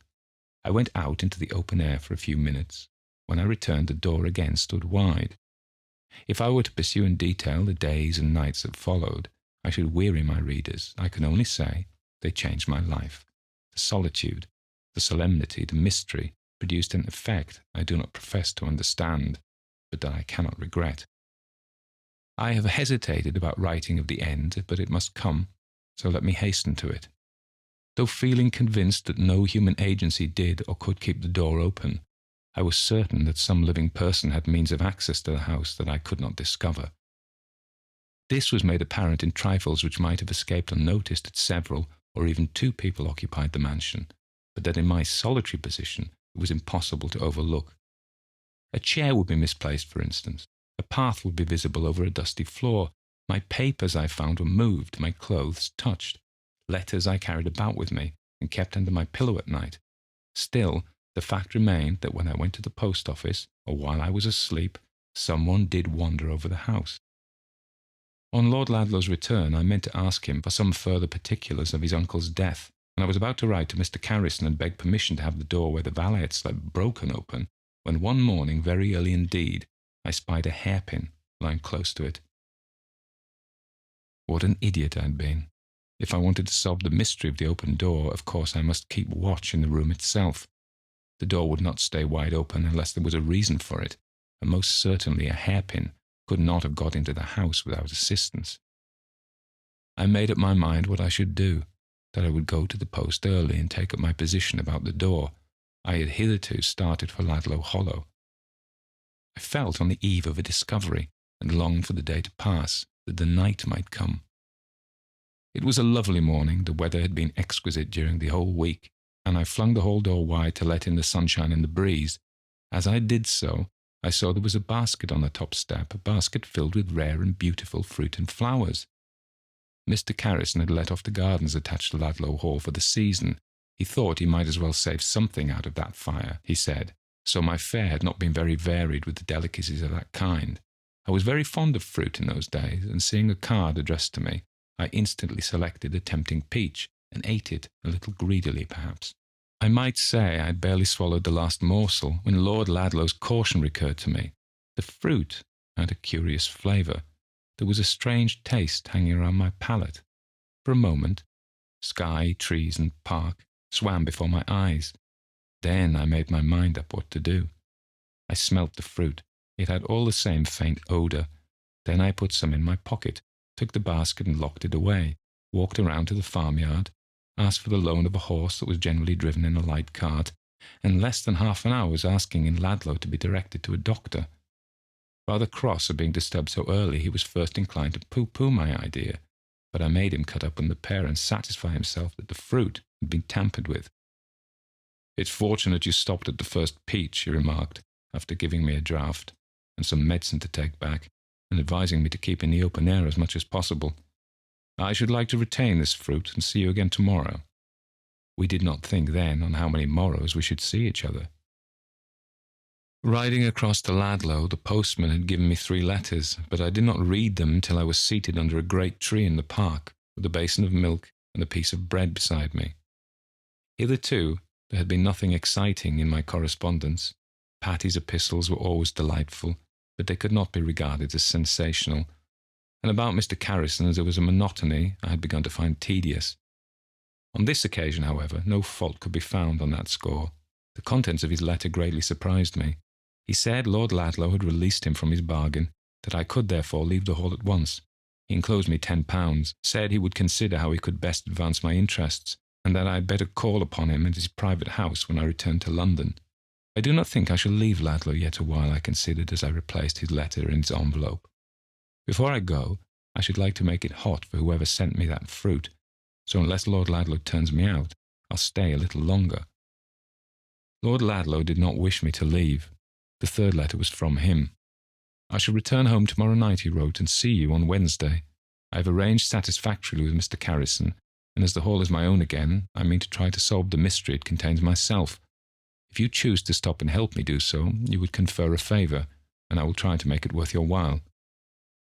I went out into the open air for a few minutes. When I returned, the door again stood wide. If I were to pursue in detail the days and nights that followed, I should weary my readers. I can only say they changed my life. The solitude, the solemnity, the mystery produced an effect I do not profess to understand, but that I cannot regret. I have hesitated about writing of the end, but it must come, so let me hasten to it. Though feeling convinced that no human agency did or could keep the door open, I was certain that some living person had means of access to the house that I could not discover. This was made apparent in trifles which might have escaped unnoticed that several or even 2 people occupied the mansion, but that in my solitary position it was impossible to overlook. A chair would be misplaced, for instance. A path would be visible over a dusty floor. My papers, I found, were moved, my clothes touched. Letters I carried about with me and kept under my pillow at night. Still, the fact remained that when I went to the post office, or while I was asleep, someone did wander over the house. On Lord Ludlow's return, I meant to ask him for some further particulars of his uncle's death, and I was about to write to Mr. Carrison and beg permission to have the door where the valet had slept broken open, when one morning, very early indeed, I spied a hairpin lying close to it. What an idiot I had been! If I wanted to solve the mystery of the open door, of course I must keep watch in the room itself. The door would not stay wide open unless there was a reason for it, and most certainly a hairpin could not have got into the house without assistance. I made up my mind what I should do, that I would go to the post early and take up my position about the door. I had hitherto started for Ludlow Hollow. I felt on the eve of a discovery, and longed for the day to pass, that the night might come. It was a lovely morning. The weather had been exquisite during the whole week, and I flung the hall door wide to let in the sunshine and the breeze. As I did so, I saw there was a basket on the top step, a basket filled with rare and beautiful fruit and flowers. Mr. Carrison had let off the gardens attached to Ludlow Hall for the season. He thought he might as well save something out of that fire, he said, so my fare had not been very varied with the delicacies of that kind. I was very fond of fruit in those days, and seeing a card addressed to me, I instantly selected a tempting peach, and ate it, a little greedily perhaps. I might say I had barely swallowed the last morsel when Lord Ludlow's caution recurred to me. The fruit had a curious flavour. There was a strange taste hanging around my palate. For a moment, sky, trees, and park swam before my eyes. Then I made my mind up what to do. I smelt the fruit. It had all the same faint odour. Then I put some in my pocket, took the basket and locked it away, walked around to the farmyard, asked for the loan of a horse that was generally driven in a light cart, and less than half an hour was asking in Ludlow to be directed to a doctor. Rather cross at being disturbed so early, he was first inclined to pooh-pooh my idea, but I made him cut open the pear and satisfy himself that the fruit had been tampered with. "It's fortunate you stopped at the first peach," he remarked, after giving me a draught and some medicine to take back, and advising me to keep in the open air as much as possible. "I should like to retain this fruit and see you again tomorrow." We did not think then on how many morrows we should see each other. Riding across to Ludlow, the postman had given me 3 letters, but I did not read them till I was seated under a great tree in the park, with a basin of milk and a piece of bread beside me. Hitherto, there had been nothing exciting in my correspondence. Patty's epistles were always delightful, but they could not be regarded as sensational, and about Mr. Carrison's there was a monotony I had begun to find tedious. On this occasion, however, no fault could be found on that score. The contents of his letter greatly surprised me. He said Lord Ludlow had released him from his bargain, that I could therefore leave the Hall at once. He enclosed me £10, said he would consider how he could best advance my interests, and that I had better call upon him at his private house when I returned to London. "I do not think I shall leave Ludlow yet awhile," I considered as I replaced his letter in its envelope. "Before I go, I should like to make it hot for whoever sent me that fruit, so unless Lord Ludlow turns me out, I'll stay a little longer." Lord Ludlow did not wish me to leave. The 3rd letter was from him. "I shall return home tomorrow night," he wrote, "and see you on Wednesday. I have arranged satisfactorily with Mr. Carrison, and as the hall is my own again, I mean to try to solve the mystery it contains myself. If you choose to stop and help me do so, you would confer a favour, and I will try to make it worth your while.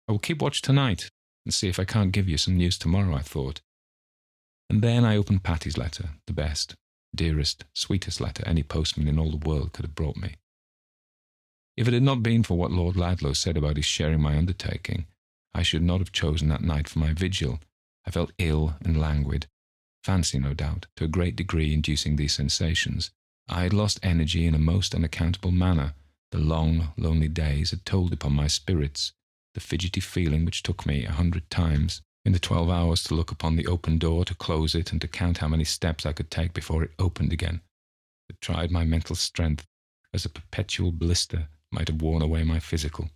I will keep watch tonight, and see if I can't give you some news tomorrow," I thought. And then I opened Patty's letter, the best, dearest, sweetest letter any postman in all the world could have brought me. If it had not been for what Lord Ludlow said about his sharing my undertaking, I should not have chosen that night for my vigil. I felt ill and languid, fancy, no doubt, to a great degree inducing these sensations. I had lost energy in a most unaccountable manner. The long, lonely days had told upon my spirits. The fidgety feeling which took me 100 times in the 12 hours to look upon the open door, to close it, and to count how many steps I could take before it opened again, had tried my mental strength as a perpetual blister might have worn away my physical.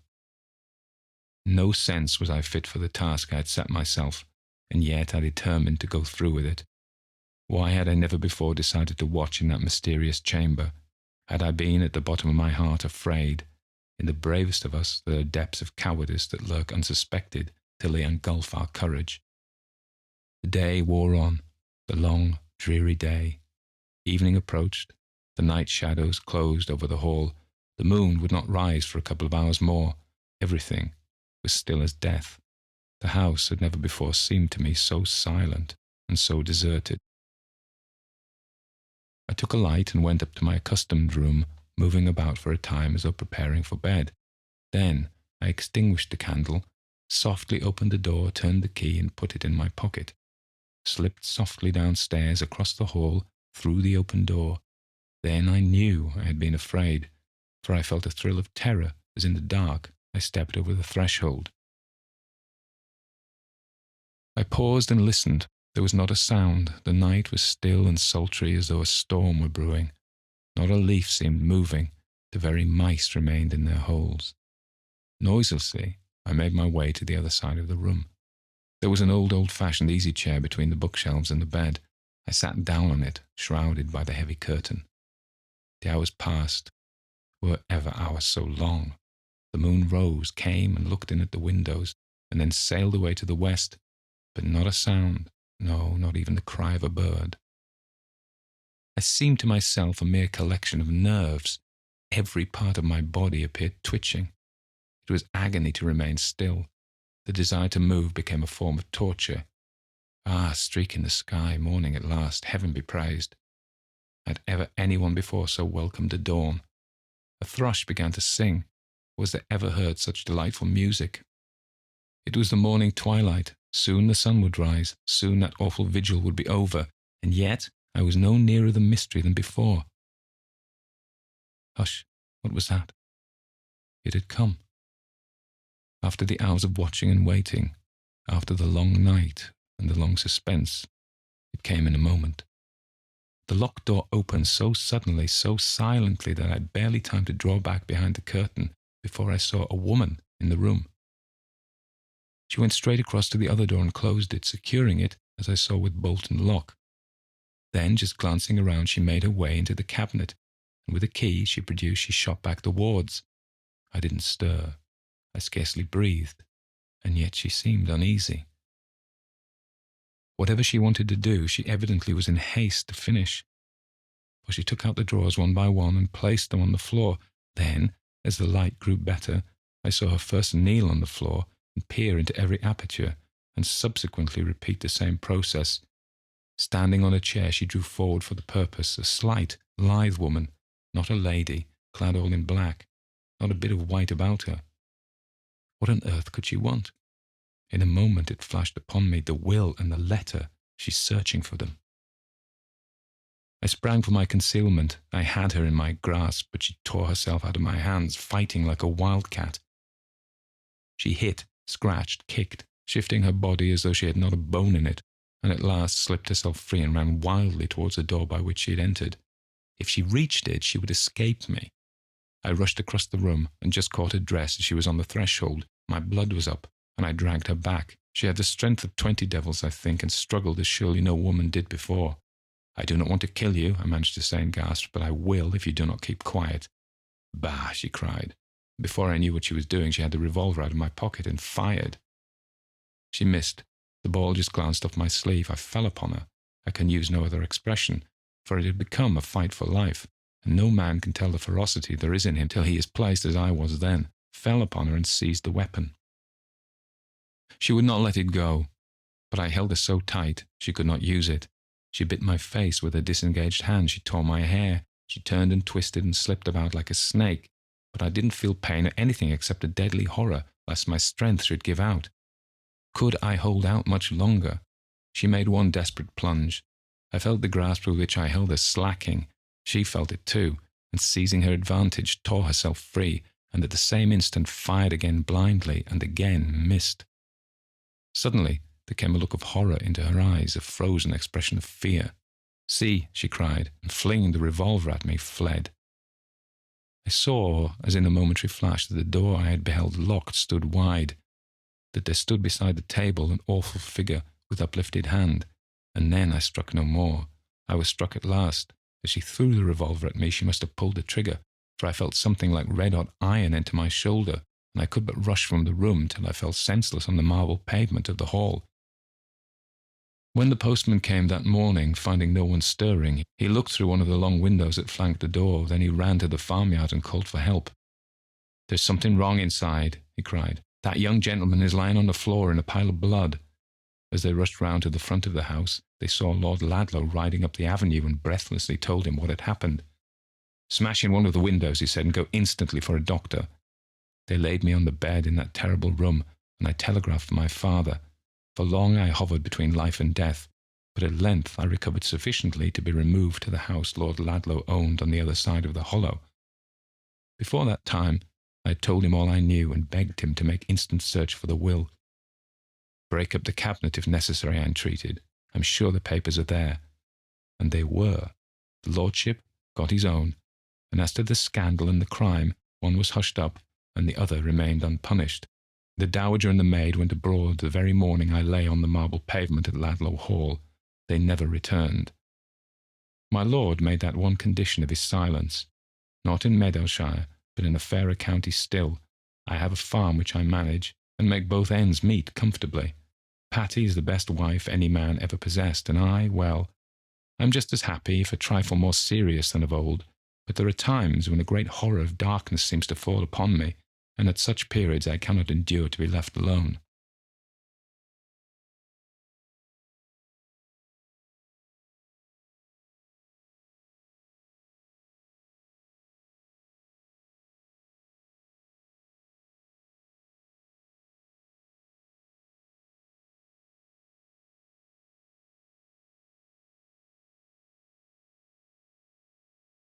No sense was I fit for the task I had set myself, and yet I determined to go through with it. Why had I never before decided to watch in that mysterious chamber? Had I been at the bottom of my heart afraid? In the bravest of us there are depths of cowardice that lurk unsuspected till they engulf our courage. The day wore on, the long, dreary day. Evening approached. The night shadows closed over the hall. The moon would not rise for a couple of hours more. Everything was still as death. The house had never before seemed to me so silent and so deserted. I took a light and went up to my accustomed room, moving about for a time as though preparing for bed. Then I extinguished the candle, softly opened the door, turned the key, and put it in my pocket. Slipped softly downstairs, across the hall, through the open door. Then I knew I had been afraid, for I felt a thrill of terror as in the dark I stepped over the threshold. I paused and listened. There was not a sound. The night was still and sultry as though a storm were brewing. Not a leaf seemed moving. The very mice remained in their holes. Noiselessly, I made my way to the other side of the room. There was an old-fashioned easy chair between the bookshelves and the bed. I sat down on it, shrouded by the heavy curtain. The hours passed. Were ever hours so long? The moon rose, came and looked in at the windows, and then sailed away to the west, but not a sound, no, not even the cry of a bird. I seemed to myself a mere collection of nerves. Every part of my body appeared twitching. It was agony to remain still. The desire to move became a form of torture. Ah, streak in the sky, morning at last, heaven be praised. Had ever anyone before so welcomed a dawn? A thrush began to sing. Was there ever heard such delightful music? It was the morning twilight. Soon the sun would rise. Soon that awful vigil would be over. And yet I was no nearer the mystery than before. Hush, what was that? It had come. After the hours of watching and waiting, after the long night and the long suspense, it came in a moment. The locked door opened so suddenly, so silently, that I had barely time to draw back behind the curtain before I saw a woman in the room. She went straight across to the other door and closed it, securing it, as I saw, with bolt and lock. Then, just glancing around, she made her way into the cabinet, and with a key she shot back the wards. I didn't stir. I scarcely breathed, and yet she seemed uneasy. Whatever she wanted to do, she evidently was in haste to finish, for she took out the drawers one by one and placed them on the floor. Then, as the light grew better, I saw her first kneel on the floor and peer into every aperture, and subsequently repeat the same process. Standing on a chair, she drew forward for the purpose a slight, lithe woman, not a lady, clad all in black, not a bit of white about her. What on earth could she want? In a moment it flashed upon me, the will and the letter. She's searching for them. I sprang for my concealment. I had her in my grasp, but she tore herself out of my hands, fighting like a wildcat. She hit, scratched, kicked, shifting her body as though she had not a bone in it, and at last slipped herself free and ran wildly towards the door by which she had entered. If she reached it, she would escape me. I rushed across the room and just caught her dress as she was on the threshold. My blood was up, and I dragged her back. She had the strength of 20 devils, I think, and struggled as surely no woman did before. "I do not want to kill you," I managed to say in gasps, "but I will if you do not keep quiet." "Bah!" she cried. Before I knew what she was doing, she had the revolver out of my pocket and fired. She missed. The ball just glanced off my sleeve. I fell upon her. I can use no other expression, for it had become a fight for life, and no man can tell the ferocity there is in him till he is placed as I was then. Fell upon her and seized the weapon. She would not let it go, but I held her so tight she could not use it. She bit my face with her disengaged hand. She tore my hair. She turned and twisted and slipped about like a snake, but I didn't feel pain or anything except a deadly horror lest my strength should give out. Could I hold out much longer? She made one desperate plunge. I felt the grasp with which I held her slacking. She felt it too, and seizing her advantage, tore herself free, and at the same instant fired again blindly, and again missed. Suddenly there came a look of horror into her eyes, a frozen expression of fear. "See," she cried, and flinging the revolver at me, fled. I saw, as in a momentary flash, that the door I had beheld locked stood wide, that there stood beside the table an awful figure with uplifted hand, and then I struck no more. I was struck at last. As she threw the revolver at me, she must have pulled the trigger, for I felt something like red-hot iron enter my shoulder, and I could but rush from the room till I fell senseless on the marble pavement of the hall. When the postman came that morning, finding no one stirring, he looked through one of the long windows that flanked the door. Then he ran to the farmyard and called for help. "There's something wrong inside," he cried. "That young gentleman is lying on the floor in a pile of blood." As they rushed round to the front of the house, they saw Lord Ludlow riding up the avenue and breathlessly told him what had happened. "Smash in one of the windows," he said, "and go instantly for a doctor." They laid me on the bed in that terrible room, and I telegraphed for my father. For long I hovered between life and death, but at length I recovered sufficiently to be removed to the house Lord Ludlow owned on the other side of the hollow. Before that time, I had told him all I knew and begged him to make instant search for the will. Break up the cabinet if necessary, I entreated. I'm sure the papers are there. And they were. The lordship got his own, and as to the scandal and the crime, one was hushed up, and the other remained unpunished. The dowager and the maid went abroad the very morning I lay on the marble pavement at Ladlow Hall. They never returned. My lord made that one condition of his silence. Not in Meadowshire, but in a fairer county still. I have a farm which I manage, and make both ends meet comfortably. Patty is the best wife any man ever possessed, and I, well, I'm just as happy, if a trifle more serious than of old, but there are times when a great horror of darkness seems to fall upon me, and at such periods I cannot endure to be left alone.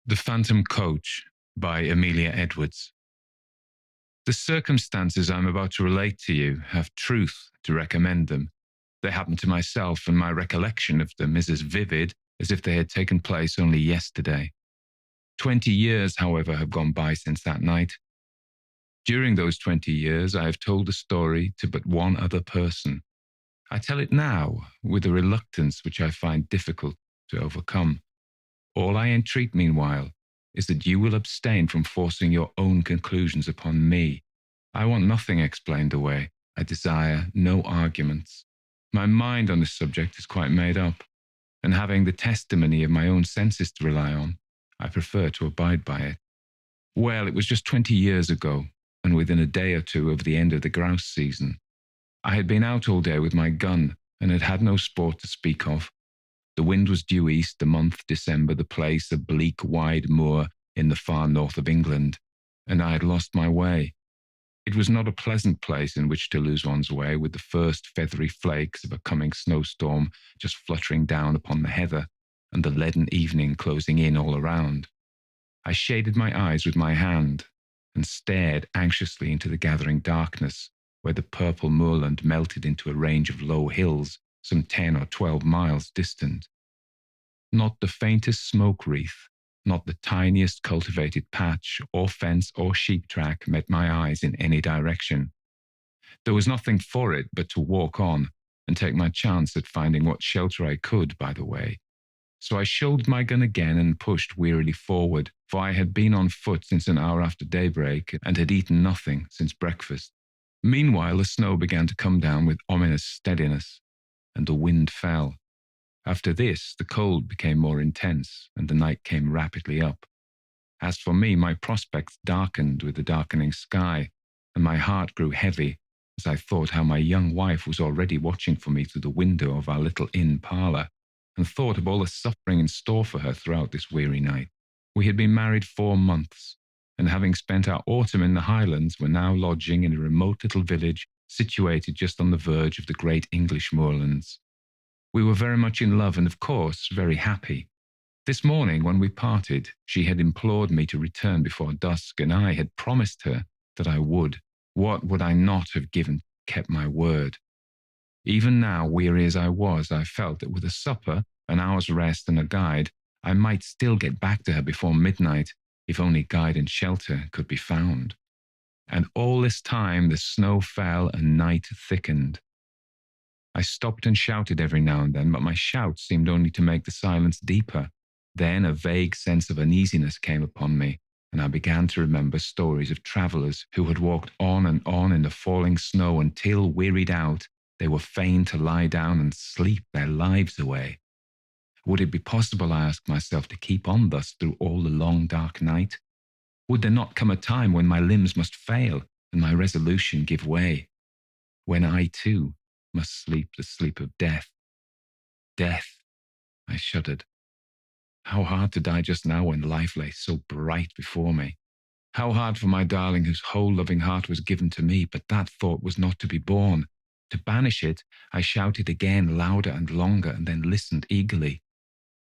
The Phantom Coach by Amelia Edwards. The circumstances I'm about to relate to you have truth to recommend them. They happened to myself, and my recollection of them is as vivid as if they had taken place only yesterday. 20 years, however, have gone by since that night. During those 20 years, I have told the story to but one other person. I tell it now with a reluctance which I find difficult to overcome. All I entreat, meanwhile, is that you will abstain from forcing your own conclusions upon me. I want nothing explained away. I desire no arguments. My mind on this subject is quite made up, and having the testimony of my own senses to rely on, I prefer to abide by it. Well, it was just 20 years ago, and within a day or two of the end of the grouse season. I had been out all day with my gun, and had had no sport to speak of. The wind was due east, the month December, the place a bleak, wide moor in the far north of England, and I had lost my way. It was not a pleasant place in which to lose one's way, with the first feathery flakes of a coming snowstorm just fluttering down upon the heather, and the leaden evening closing in all around. I shaded my eyes with my hand, and stared anxiously into the gathering darkness, where the purple moorland melted into a range of low hills, some 10 or 12 miles distant. Not the faintest smoke wreath, not the tiniest cultivated patch or fence or sheep track met my eyes in any direction. There was nothing for it but to walk on and take my chance at finding what shelter I could by the way. So I shouldered my gun again and pushed wearily forward, for I had been on foot since an hour after daybreak and had eaten nothing since breakfast. Meanwhile, the snow began to come down with ominous steadiness, and the wind fell. After this, the cold became more intense, and the night came rapidly up. As for me, my prospects darkened with the darkening sky, and my heart grew heavy as I thought how my young wife was already watching for me through the window of our little inn parlour, and thought of all the suffering in store for her throughout this weary night. We had been married 4 months, and having spent our autumn in the Highlands, were now lodging in a remote little village situated just on the verge of the great English moorlands. We were very much in love and, of course, very happy. This morning, when we parted, she had implored me to return before dusk, and I had promised her that I would. What would I not have given to keep my word? Even now, weary as I was, I felt that with a supper, an hour's rest, and a guide, I might still get back to her before midnight, if only guide and shelter could be found. And all this time the snow fell and night thickened. I stopped and shouted every now and then, but my shouts seemed only to make the silence deeper. Then a vague sense of uneasiness came upon me, and I began to remember stories of travellers who had walked on in the falling snow until, wearied out, they were fain to lie down and sleep their lives away. Would it be possible, I asked myself, to keep on thus through all the long dark night? Would there not come a time when my limbs must fail and my resolution give way? When I, too, must sleep the sleep of death? Death! I shuddered. How hard to die just now when life lay so bright before me. How hard for my darling whose whole loving heart was given to me, but that thought was not to be borne. To banish it, I shouted again, louder and longer, and then listened eagerly.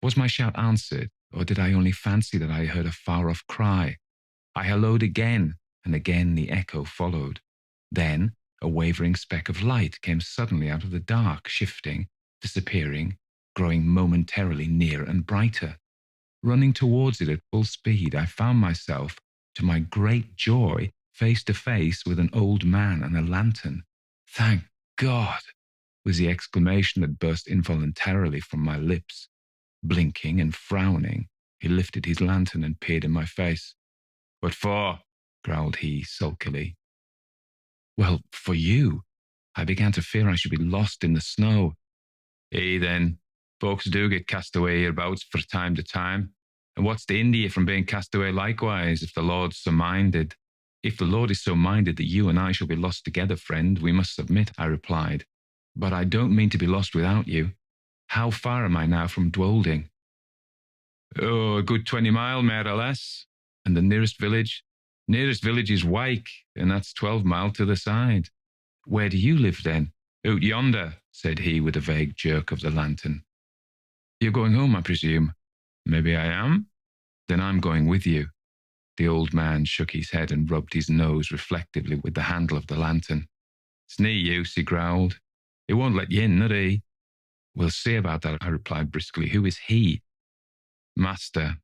Was my shout answered, or did I only fancy that I heard a far-off cry? I halloed again, and again the echo followed. Then a wavering speck of light came suddenly out of the dark, shifting, disappearing, growing momentarily nearer and brighter. Running towards it at full speed, I found myself, to my great joy, face to face with an old man and a lantern. "Thank God!" was the exclamation that burst involuntarily from my lips. Blinking and frowning, he lifted his lantern and peered in my face. "What for?" growled he sulkily. "Well, for you. I began to fear I should be lost in the snow." Then, folks do get cast away hereabouts for time to time. And what's to hinder you from being cast away likewise, if the Lord's so minded?" "If the Lord is so minded that you and I shall be lost together, friend, we must submit," I replied. "But I don't mean to be lost without you. How far am I now from Dwolding?" "Oh, a good 20 mile, more or less." "And the nearest village?" "Nearest village is Wyke, and that's 12 mile to the side." "Where do you live then?" "Out yonder," said he with a vague jerk of the lantern. "You're going home, I presume?" "Maybe I am." "Then I'm going with you." The old man shook his head and rubbed his nose reflectively with the handle of the lantern. "It's nae use," he growled. "He won't let you in, not he?" "We'll see about that," I replied briskly. "Who is he?" "Master."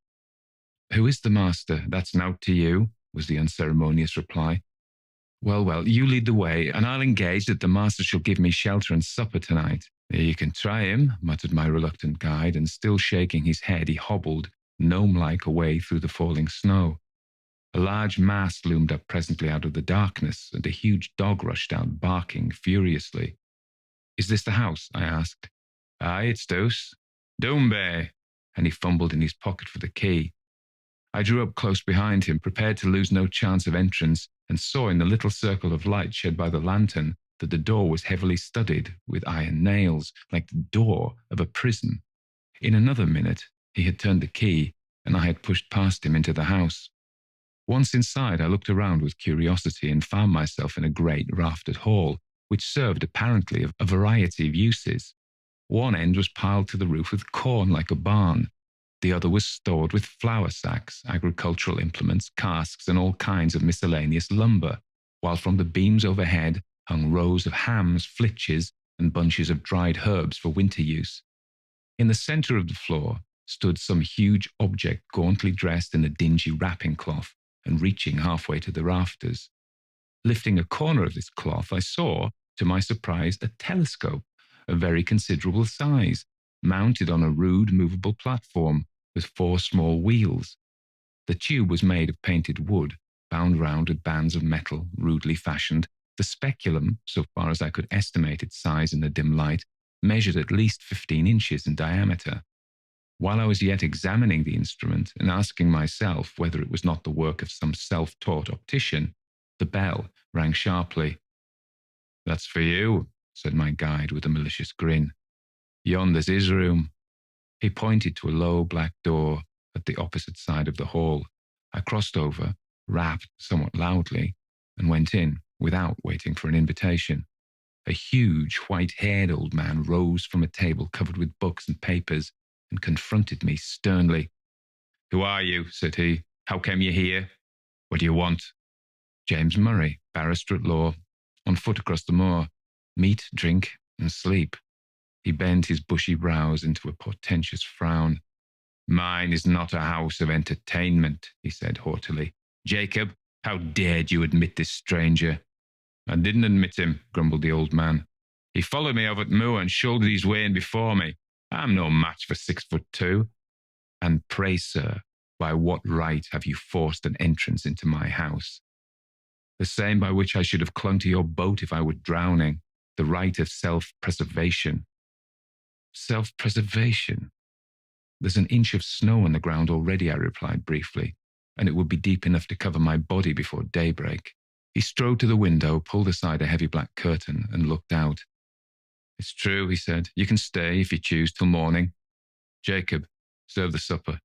"Who is the master? That's nowt to you," was the unceremonious reply. Well, you lead the way, and I'll engage that the master shall give me shelter and supper tonight." "You can try him," muttered my reluctant guide, and still shaking his head, he hobbled, gnome-like, away through the falling snow. A large mass loomed up presently out of the darkness, and a huge dog rushed out, barking furiously. "Is this the house?" I asked. "Aye, it's dose. Doombe," and he fumbled in his pocket for the key. I drew up close behind him, prepared to lose no chance of entrance, and saw in the little circle of light shed by the lantern that the door was heavily studded with iron nails, like the door of a prison. In another minute, he had turned the key, and I had pushed past him into the house. Once inside, I looked around with curiosity and found myself in a great raftered hall, which served apparently a variety of uses. One end was piled to the roof with corn like a barn. The other was stored with flour sacks, agricultural implements, casks, and all kinds of miscellaneous lumber, while from the beams overhead hung rows of hams, flitches, and bunches of dried herbs for winter use. In the center of the floor stood some huge object gauntly dressed in a dingy wrapping cloth and reaching halfway to the rafters. Lifting a corner of this cloth, I saw, to my surprise, a telescope of very considerable size, mounted on a rude movable platform with 4 small wheels. The tube was made of painted wood, bound round with bands of metal, rudely fashioned. The speculum, so far as I could estimate its size in the dim light, measured at least 15 inches in diameter. While I was yet examining the instrument and asking myself whether it was not the work of some self-taught optician, the bell rang sharply. "That's for you," said my guide with a malicious grin. "Yonder's his room." He pointed to a low black door at the opposite side of the hall. I crossed over, rapped somewhat loudly, and went in without waiting for an invitation. A huge, white-haired old man rose from a table covered with books and papers and confronted me sternly. "Who are you?" said he. "How came you here? What do you want?" "James Murray, barrister at law, on foot across the moor. Meat, drink, and sleep." He bent his bushy brows into a portentous frown. "Mine is not a house of entertainment," he said haughtily. "Jacob, how dared you admit this stranger?" "I didn't admit him," grumbled the old man. "He followed me over the moor and shouldered his way in before me. I'm no match for 6'2". "And pray, sir, by what right have you forced an entrance into my house?" "The same by which I should have clung to your boat if I were drowning. The right of self-preservation." "Self-preservation? There's an inch of snow on the ground already," I replied briefly, "and it would be deep enough to cover my body before daybreak." He strode to the window, pulled aside a heavy black curtain, and looked out. "It's true," he said. "You can stay, if you choose, till morning. Jacob, serve the supper."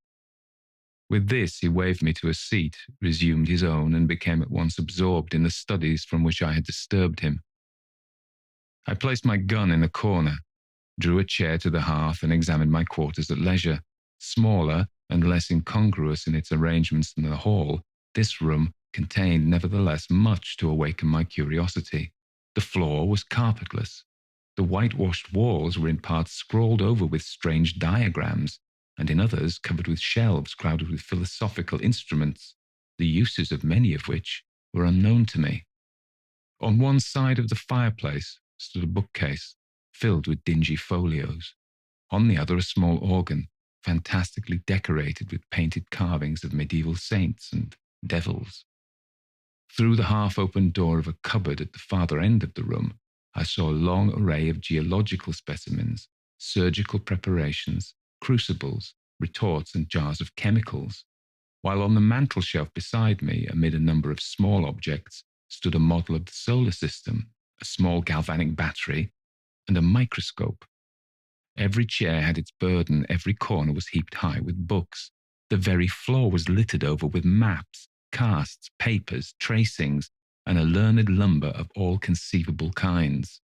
With this, he waved me to a seat, resumed his own, and became at once absorbed in the studies from which I had disturbed him. I placed my gun in a corner, drew a chair to the hearth, and examined my quarters at leisure. Smaller and less incongruous in its arrangements than the hall, this room contained nevertheless much to awaken my curiosity. The floor was carpetless. The whitewashed walls were in parts scrawled over with strange diagrams, and in others covered with shelves crowded with philosophical instruments, the uses of many of which were unknown to me. On one side of the fireplace stood a bookcase filled with dingy folios. On the other, a small organ, fantastically decorated with painted carvings of medieval saints and devils. Through the half-open door of a cupboard at the farther end of the room, I saw a long array of geological specimens, surgical preparations, crucibles, retorts, and jars of chemicals, while on the mantel-shelf beside me, amid a number of small objects, stood a model of the solar system, a small galvanic battery, and a microscope. Every chair had its burden, every corner was heaped high with books. The very floor was littered over with maps, casts, papers, tracings, and a learned lumber of all conceivable kinds.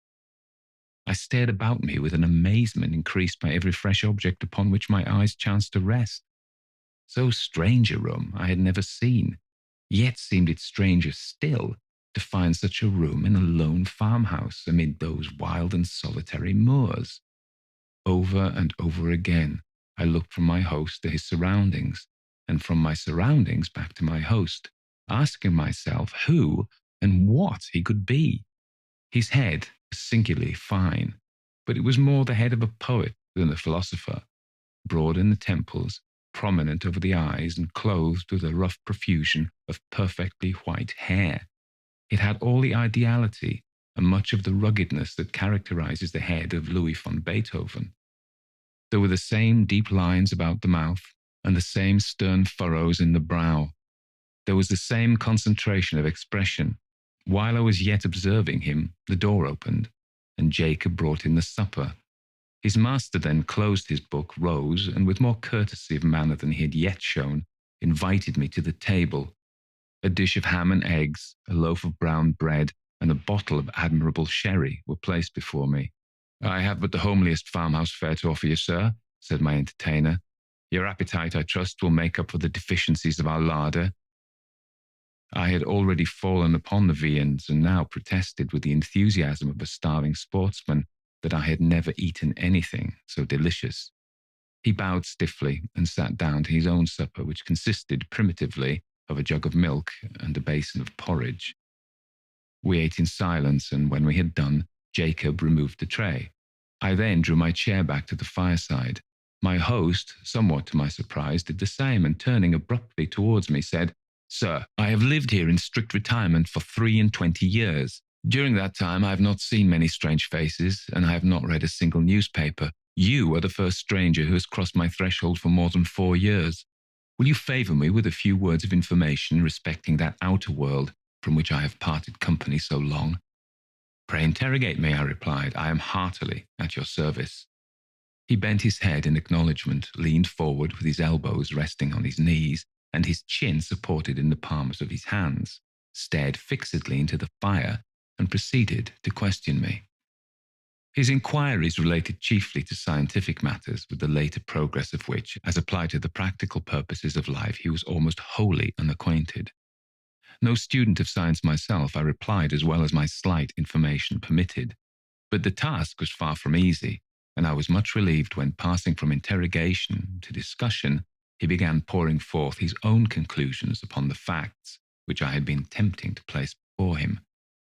I stared about me with an amazement increased by every fresh object upon which my eyes chanced to rest. So strange a room I had never seen, yet seemed it stranger still to find such a room in a lone farmhouse amid those wild and solitary moors. Over and over again, I looked from my host to his surroundings, and from my surroundings back to my host, asking myself who and what he could be. His head was singularly fine, but it was more the head of a poet than a philosopher, broad in the temples, prominent over the eyes, and clothed with a rough profusion of perfectly white hair. It had all the ideality and much of the ruggedness that characterizes the head of Louis von Beethoven. There were the same deep lines about the mouth and the same stern furrows in the brow. There was the same concentration of expression. While I was yet observing him, the door opened, and Jacob brought in the supper. His master then closed his book, rose, and with more courtesy of manner than he had yet shown, invited me to the table. A dish of ham and eggs, a loaf of brown bread, and a bottle of admirable sherry were placed before me. "I have but the homeliest farmhouse fare to offer you, sir," said my entertainer. "Your appetite, I trust, will make up for the deficiencies of our larder." I had already fallen upon the viands and now protested with the enthusiasm of a starving sportsman that I had never eaten anything so delicious. He bowed stiffly and sat down to his own supper, which consisted primitively of a jug of milk and a basin of porridge. We ate in silence, and when we had done, Jacob removed the tray. I then drew my chair back to the fireside. My host, somewhat to my surprise, did the same, and turning abruptly towards me, said, "Sir, I have lived here in strict retirement for 23 years. During that time I have not seen many strange faces, and I have not read a single newspaper. You are the first stranger who has crossed my threshold for more than 4 years. Will you favour me with a few words of information respecting that outer world from which I have parted company so long?" "Pray interrogate me," I replied. "I am heartily at your service." He bent his head in acknowledgement, leaned forward with his elbows resting on his knees, and his chin supported in the palms of his hands, stared fixedly into the fire, and proceeded to question me. His inquiries related chiefly to scientific matters, with the later progress of which, as applied to the practical purposes of life, he was almost wholly unacquainted. No student of science myself, I replied as well as my slight information permitted. But the task was far from easy, and I was much relieved when, passing from interrogation to discussion, he began pouring forth his own conclusions upon the facts which I had been attempting to place before him.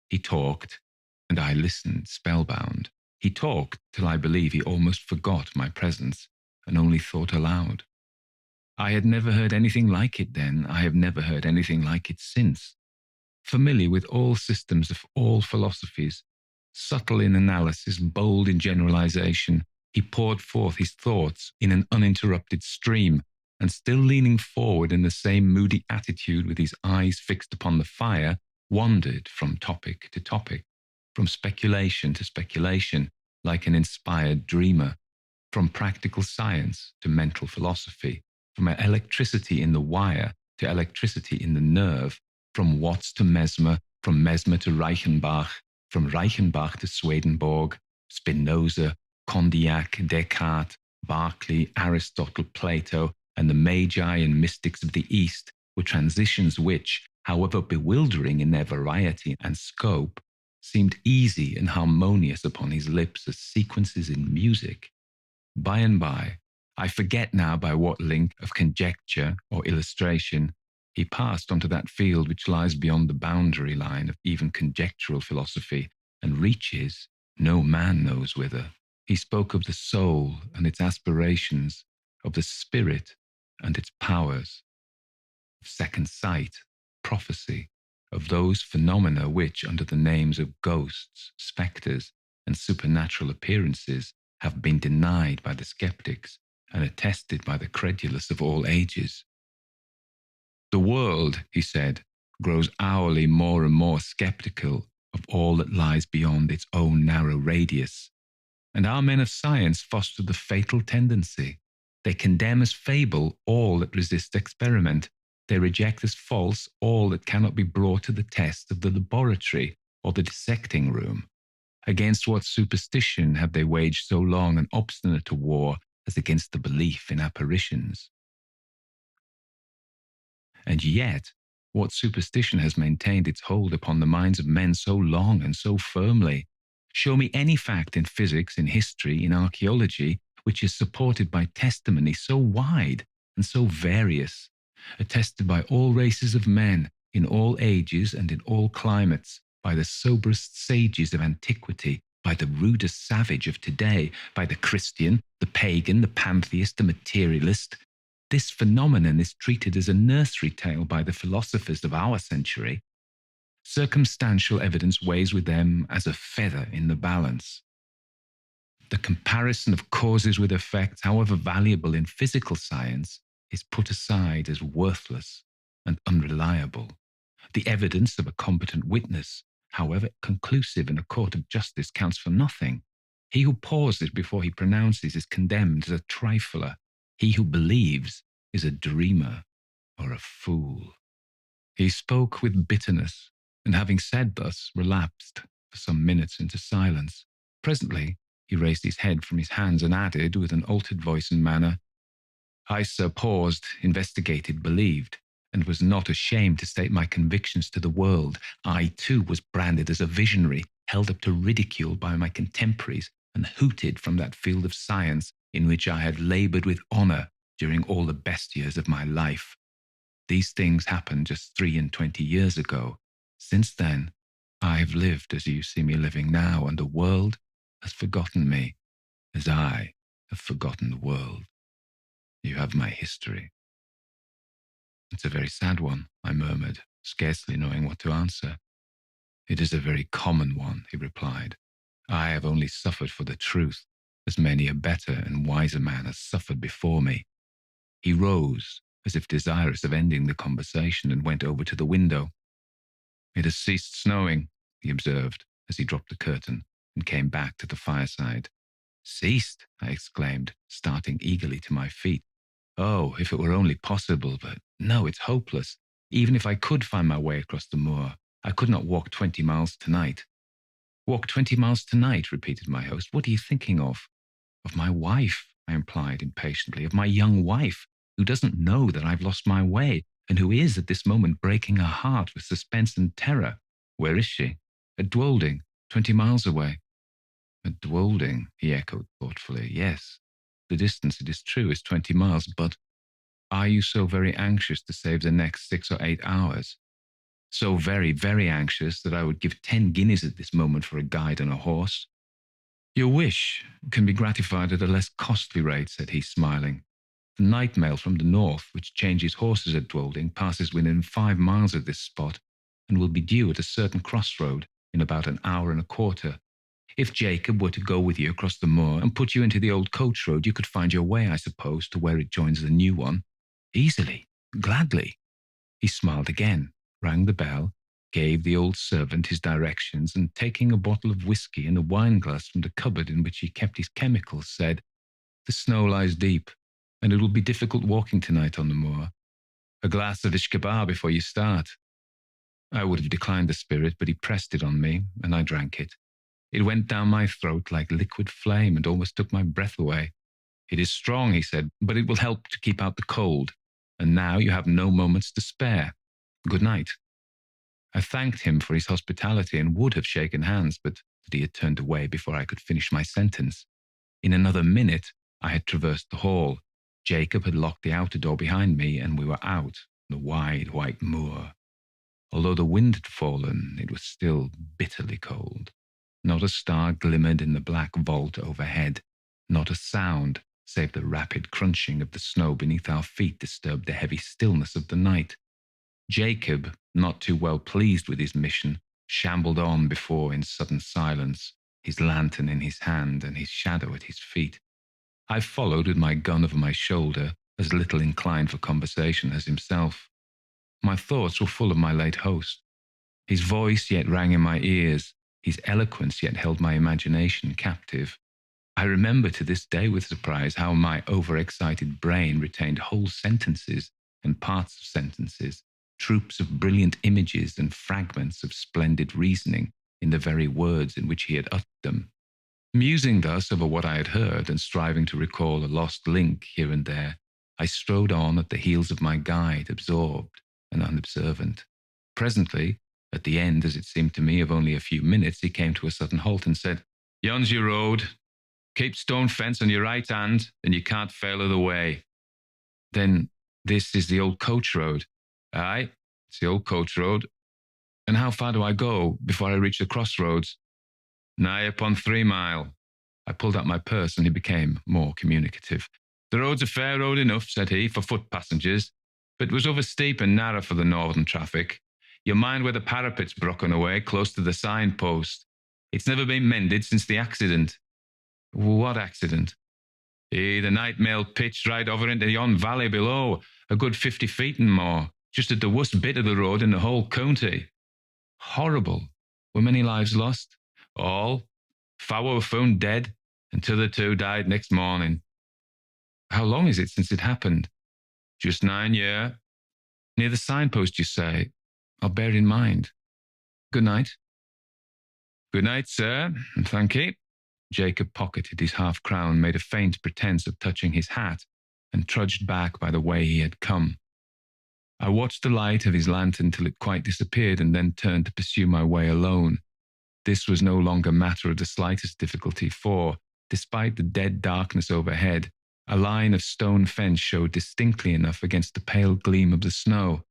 He talked, and I listened spellbound. He talked till I believe he almost forgot my presence and only thought aloud. I had never heard anything like it then. I have never heard anything like it since. Familiar with all systems of all philosophies, subtle in analysis, bold in generalization, he poured forth his thoughts in an uninterrupted stream, and still leaning forward in the same moody attitude with his eyes fixed upon the fire, wandered from topic to topic, from speculation to speculation, like an inspired dreamer, from practical science to mental philosophy, from electricity in the wire to electricity in the nerve, from Watts to Mesmer, from Mesmer to Reichenbach, from Reichenbach to Swedenborg, Spinoza, Condillac, Descartes, Berkeley, Aristotle, Plato, and the Magi and mystics of the East were transitions which, however bewildering in their variety and scope, seemed easy and harmonious upon his lips as sequences in music. By and by, I forget now by what link of conjecture or illustration, he passed onto that field which lies beyond the boundary line of even conjectural philosophy and reaches no man knows whither. He spoke of the soul and its aspirations, of the spirit and its powers, of second sight, prophecy, of those phenomena which, under the names of ghosts, spectres, and supernatural appearances, have been denied by the skeptics and attested by the credulous of all ages. The world, he said, grows hourly more and more skeptical of all that lies beyond its own narrow radius, and our men of science foster the fatal tendency. They condemn as fable all that resists experiment. They reject as false all that cannot be brought to the test of the laboratory or the dissecting room. Against what superstition have they waged so long and obstinate a war as against the belief in apparitions? And yet, what superstition has maintained its hold upon the minds of men so long and so firmly? Show me any fact in physics, in history, in archaeology, which is supported by testimony so wide and so various, attested by all races of men, in all ages and in all climates, by the soberest sages of antiquity, by the rudest savage of today, by the Christian, the pagan, the pantheist, the materialist. This phenomenon is treated as a nursery tale by the philosophers of our century. Circumstantial evidence weighs with them as a feather in the balance. The comparison of causes with effects, however valuable in physical science, is put aside as worthless and unreliable. The evidence of a competent witness, however conclusive in a court of justice, counts for nothing. He who pauses before he pronounces is condemned as a trifler. He who believes is a dreamer or a fool. He spoke with bitterness, and having said thus, relapsed for some minutes into silence. Presently, he raised his head from his hands and added, with an altered voice and manner, I, sir, paused, investigated, believed, and was not ashamed to state my convictions to the world. I, too, was branded as a visionary, held up to ridicule by my contemporaries, and hooted from that field of science in which I had laboured with honour during all the best years of my life. These things happened just 23 years ago. Since then, I have lived as you see me living now, and the world has forgotten me, as I have forgotten the world. You have my history. It's a very sad one, I murmured, scarcely knowing what to answer. It is a very common one, he replied. I have only suffered for the truth, as many a better and wiser man has suffered before me. He rose, as if desirous of ending the conversation, and went over to the window. It has ceased snowing, he observed, as he dropped the curtain and came back to the fireside. Ceased? I exclaimed, starting eagerly to my feet. Oh, if it were only possible, but no, it's hopeless. Even if I could find my way across the moor, I could not walk 20 miles tonight. Walk 20 miles tonight, repeated my host. What are you thinking of? Of my wife, I implied impatiently, of my young wife, who doesn't know that I've lost my way, and who is at this moment breaking her heart with suspense and terror. Where is she? At Dwolding, 20 miles away. At Dwolding, he echoed thoughtfully. Yes, the distance, it is true, is 20 miles, but are you so very anxious to save the next 6 or 8 hours? So very, very anxious that I would give 10 guineas at this moment for a guide and a horse. Your wish can be gratified at a less costly rate, said he, smiling. The night mail from the north, which changes horses at Dwolding, passes within 5 miles of this spot, and will be due at a certain crossroad in about an hour and a quarter. If Jacob were to go with you across the moor and put you into the old coach road, you could find your way, I suppose, to where it joins the new one. Easily, gladly. He smiled again, rang the bell, gave the old servant his directions, and taking a bottle of whisky and a wine-glass from the cupboard in which he kept his chemicals, said, The snow lies deep, and it will be difficult walking tonight on the moor. A glass of ishkabar before you start. I would have declined the spirit, but he pressed it on me, and I drank it. It went down my throat like liquid flame and almost took my breath away. It is strong, he said, but it will help to keep out the cold. And now you have no moments to spare. Good night. I thanked him for his hospitality and would have shaken hands, but that he had turned away before I could finish my sentence. In another minute, I had traversed the hall. Jacob had locked the outer door behind me, and we were out on the wide white moor. Although the wind had fallen, it was still bitterly cold. Not a star glimmered in the black vault overhead. Not a sound, save the rapid crunching of the snow beneath our feet, disturbed the heavy stillness of the night. Jacob, not too well pleased with his mission, shambled on before in sudden silence, his lantern in his hand and his shadow at his feet. I followed with my gun over my shoulder, as little inclined for conversation as himself. My thoughts were full of my late host. His voice yet rang in my ears, his eloquence yet held my imagination captive. I remember to this day with surprise how my overexcited brain retained whole sentences and parts of sentences, troops of brilliant images and fragments of splendid reasoning in the very words in which he had uttered them. Musing thus over what I had heard and striving to recall a lost link here and there, I strode on at the heels of my guide, absorbed and unobservant. Presently, at the end, as it seemed to me, of only a few minutes, he came to a sudden halt and said, "Yon's your road. Keep stone fence on your right hand, and you can't fail of the way." "Then this is the old coach road?" "Aye, it's the old coach road." "And how far do I go before I reach the crossroads?" "Nigh upon 3 mile. I pulled out my purse, and he became more communicative. "The road's a fair road enough," said he, "for foot passengers, but it was over steep and narrow for the northern traffic. You'll mind where the parapet's broken away, close to the signpost. It's never been mended since the accident." "What accident?" "The night mail pitched right over into yon valley below, a good 50 feet and more, just at the worst bit of the road in the whole county." "Horrible. Were many lives lost?" "All. 4 were found dead, and 2 died next morning." "How long is it since it happened?" "Just 9 year." "Near the signpost, you say? I'll bear it in mind. Good night." "Good night, sir, and thank ye." Jacob pocketed his half-crown, made a faint pretence of touching his hat, and trudged back by the way he had come. I watched the light of his lantern till it quite disappeared, and then turned to pursue my way alone. This was no longer matter of the slightest difficulty, for, despite the dead darkness overhead, a line of stone fence showed distinctly enough against the pale gleam of the snow.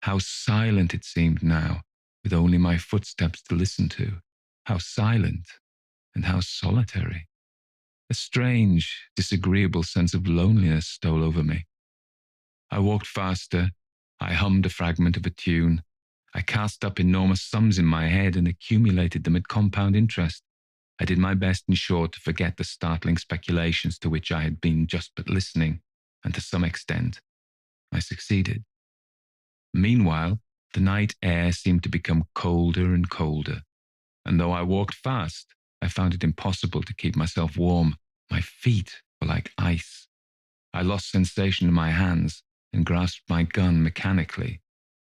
How silent it seemed now, with only my footsteps to listen to. How silent and how solitary. A strange, disagreeable sense of loneliness stole over me. I walked faster. I hummed a fragment of a tune. I cast up enormous sums in my head and accumulated them at compound interest. I did my best, in short, to forget the startling speculations to which I had been just but listening, and to some extent, I succeeded. Meanwhile, the night air seemed to become colder and colder, and though I walked fast, I found it impossible to keep myself warm. My feet were like ice. I lost sensation in my hands and grasped my gun mechanically.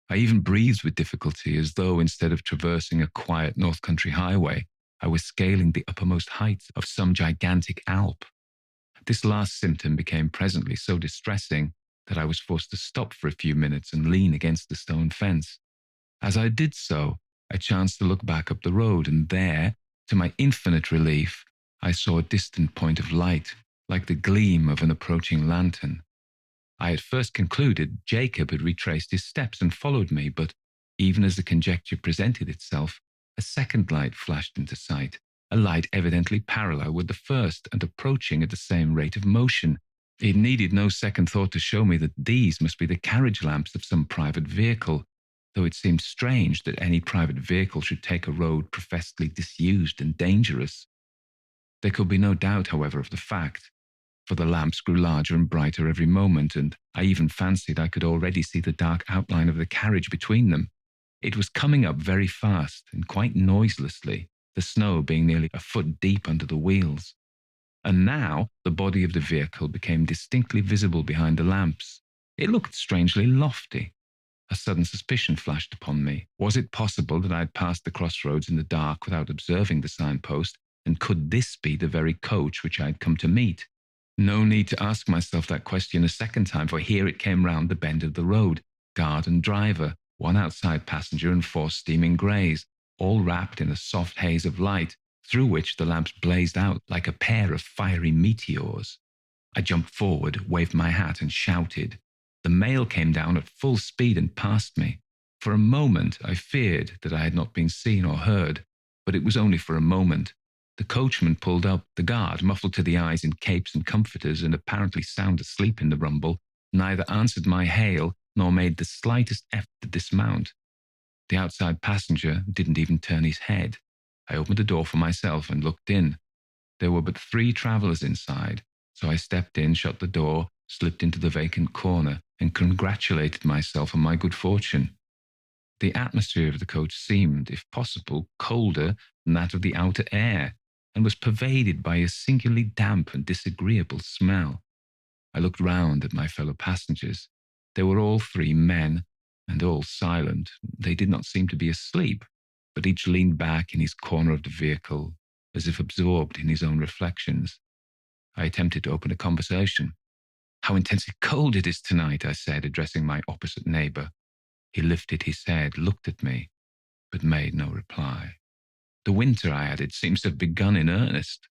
I even breathed with difficulty, as though instead of traversing a quiet north country highway, I was scaling the uppermost heights of some gigantic Alp. This last symptom became presently so distressing that I was forced to stop for a few minutes and lean against the stone fence. As I did so, I chanced to look back up the road, and there, to my infinite relief, I saw a distant point of light, like the gleam of an approaching lantern. I had first concluded Jacob had retraced his steps and followed me, but even as the conjecture presented itself, a second light flashed into sight, a light evidently parallel with the first and approaching at the same rate of motion. It needed no second thought to show me that these must be the carriage lamps of some private vehicle, though it seemed strange that any private vehicle should take a road professedly disused and dangerous. There could be no doubt, however, of the fact, for the lamps grew larger and brighter every moment, and I even fancied I could already see the dark outline of the carriage between them. It was coming up very fast and quite noiselessly, the snow being nearly a foot deep under the wheels. And now the body of the vehicle became distinctly visible behind the lamps. It looked strangely lofty. A sudden suspicion flashed upon me. Was it possible that I had passed the crossroads in the dark without observing the signpost, and could this be the very coach which I had come to meet? No need to ask myself that question a second time, for here it came round the bend of the road, guard and driver, one outside passenger and 4 steaming greys, all wrapped in a soft haze of light, through which the lamps blazed out like a pair of fiery meteors. I jumped forward, waved my hat, and shouted. The mail came down at full speed and passed me. For a moment I feared that I had not been seen or heard, but it was only for a moment. The coachman pulled up. The guard, muffled to the eyes in capes and comforters and apparently sound asleep in the rumble, neither answered my hail nor made the slightest effort to dismount. The outside passenger didn't even turn his head. I opened the door for myself and looked in. There were but 3 travellers inside, so I stepped in, shut the door, slipped into the vacant corner, and congratulated myself on my good fortune. The atmosphere of the coach seemed, if possible, colder than that of the outer air, and was pervaded by a singularly damp and disagreeable smell. I looked round at my fellow passengers. They were all 3 men, and all silent. They did not seem to be asleep, but each leaned back in his corner of the vehicle, as if absorbed in his own reflections. I attempted to open a conversation. "How intensely cold it is tonight," I said, addressing my opposite neighbour. He lifted his head, looked at me, but made no reply. "The winter," I added, "seems to have begun in earnest."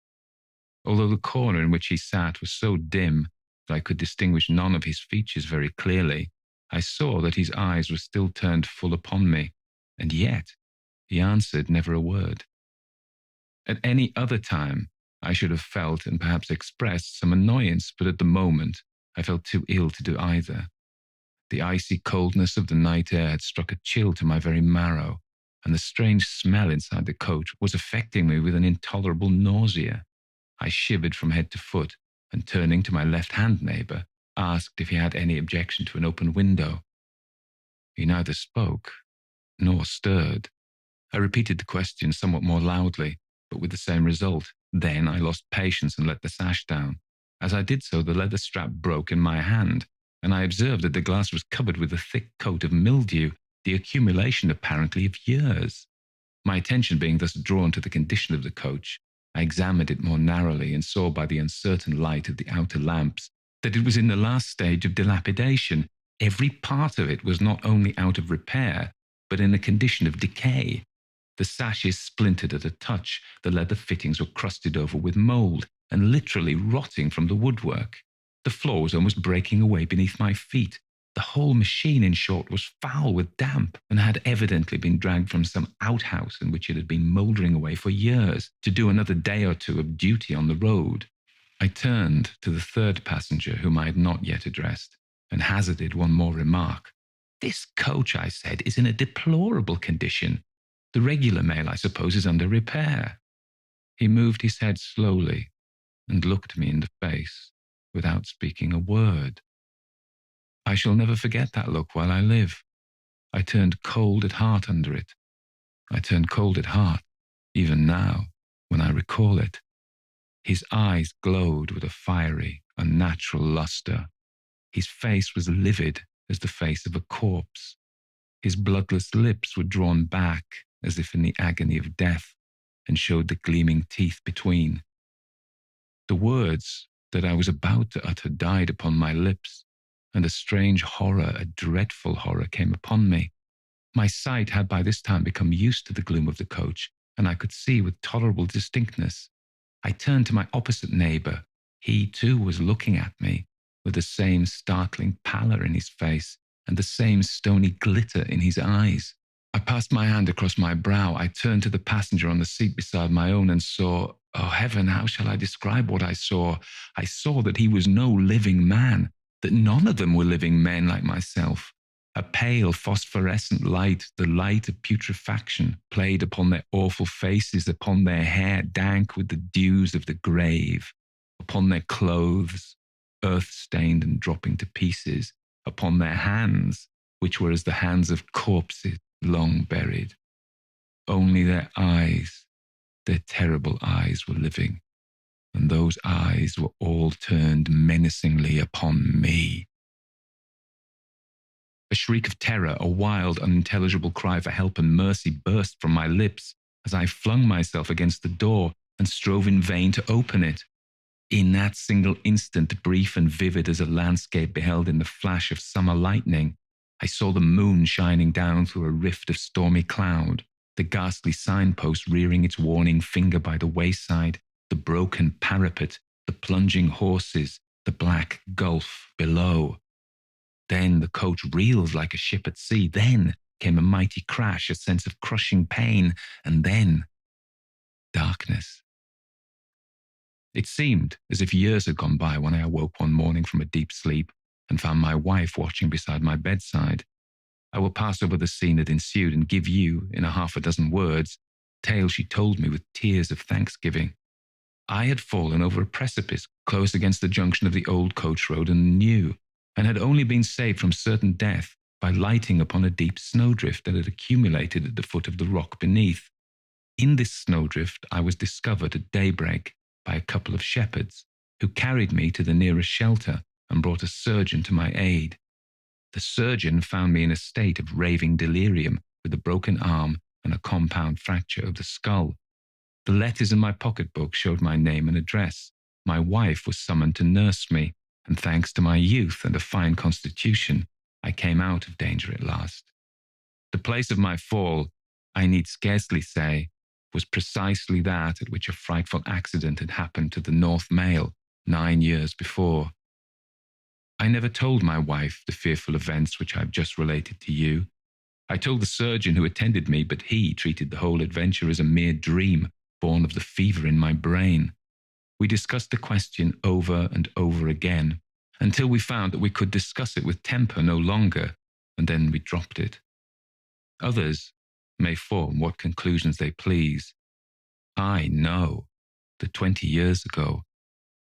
Although the corner in which he sat was so dim that I could distinguish none of his features very clearly, I saw that his eyes were still turned full upon me, and yet he answered never a word. At any other time, I should have felt and perhaps expressed some annoyance, but at the moment I felt too ill to do either. The icy coldness of the night air had struck a chill to my very marrow, and the strange smell inside the coach was affecting me with an intolerable nausea. I shivered from head to foot, and turning to my left-hand neighbour, asked if he had any objection to an open window. He neither spoke nor stirred. I repeated the question somewhat more loudly, but with the same result. Then I lost patience and let the sash down. As I did so, the leather strap broke in my hand, and I observed that the glass was covered with a thick coat of mildew, the accumulation apparently of years. My attention being thus drawn to the condition of the coach, I examined it more narrowly and saw by the uncertain light of the outer lamps that it was in the last stage of dilapidation. Every part of it was not only out of repair, but in a condition of decay. The sashes splintered at a touch, the leather fittings were crusted over with mould and literally rotting from the woodwork. The floor was almost breaking away beneath my feet. The whole machine, in short, was foul with damp and had evidently been dragged from some outhouse in which it had been mouldering away for years to do another day or 2 of duty on the road. I turned to the 3rd passenger, whom I had not yet addressed, and hazarded one more remark. "This coach," I said, "is in a deplorable condition. The regular mail, I suppose, is under repair." He moved his head slowly and looked me in the face without speaking a word. I shall never forget that look while I live. I turned cold at heart under it. I turn cold at heart even now when I recall it. His eyes glowed with a fiery, unnatural lustre. His face was livid as the face of a corpse. His bloodless lips were drawn back as if in the agony of death, and showed the gleaming teeth between. The words that I was about to utter died upon my lips, and a strange horror, a dreadful horror, came upon me. My sight had by this time become used to the gloom of the coach, and I could see with tolerable distinctness. I turned to my opposite neighbour. He, too, was looking at me, with the same startling pallor in his face and the same stony glitter in his eyes. I passed my hand across my brow. I turned to the passenger on the seat beside my own and saw, oh heaven, how shall I describe what I saw? I saw that he was no living man, that none of them were living men like myself. A pale phosphorescent light, the light of putrefaction, played upon their awful faces, upon their hair dank with the dews of the grave, upon their clothes, earth-stained and dropping to pieces, upon their hands, which were as the hands of corpses long buried. Only their eyes, their terrible eyes, were living, and those eyes were all turned menacingly upon me. A shriek of terror, a wild, unintelligible cry for help and mercy burst from my lips as I flung myself against the door and strove in vain to open it. In that single instant, brief and vivid as a landscape beheld in the flash of summer lightning, I saw the moon shining down through a rift of stormy cloud, the ghastly signpost rearing its warning finger by the wayside, the broken parapet, the plunging horses, the black gulf below. Then the coach reeled like a ship at sea. Then came a mighty crash, a sense of crushing pain, and then darkness. It seemed as if years had gone by when I awoke one morning from a deep sleep and found my wife watching beside my bedside. I will pass over the scene that ensued and give you, in a half a dozen words, tales she told me with tears of thanksgiving. I had fallen over a precipice close against the junction of the old coach road and the new, and had only been saved from certain death by lighting upon a deep snowdrift that had accumulated at the foot of the rock beneath. In this snowdrift I was discovered at daybreak by a couple of shepherds, who carried me to the nearest shelter and brought a surgeon to my aid. The surgeon found me in a state of raving delirium, with a broken arm and a compound fracture of the skull. The letters in my pocketbook showed my name and address. My wife was summoned to nurse me, and thanks to my youth and a fine constitution, I came out of danger at last. The place of my fall, I need scarcely say, was precisely that at which a frightful accident had happened to the North Mail 9 years before. I never told my wife the fearful events which I have just related to you. I told the surgeon who attended me, but he treated the whole adventure as a mere dream born of the fever in my brain. We discussed the question over and over again, until we found that we could discuss it with temper no longer, and then we dropped it. Others may form what conclusions they please. I know that 20 years ago,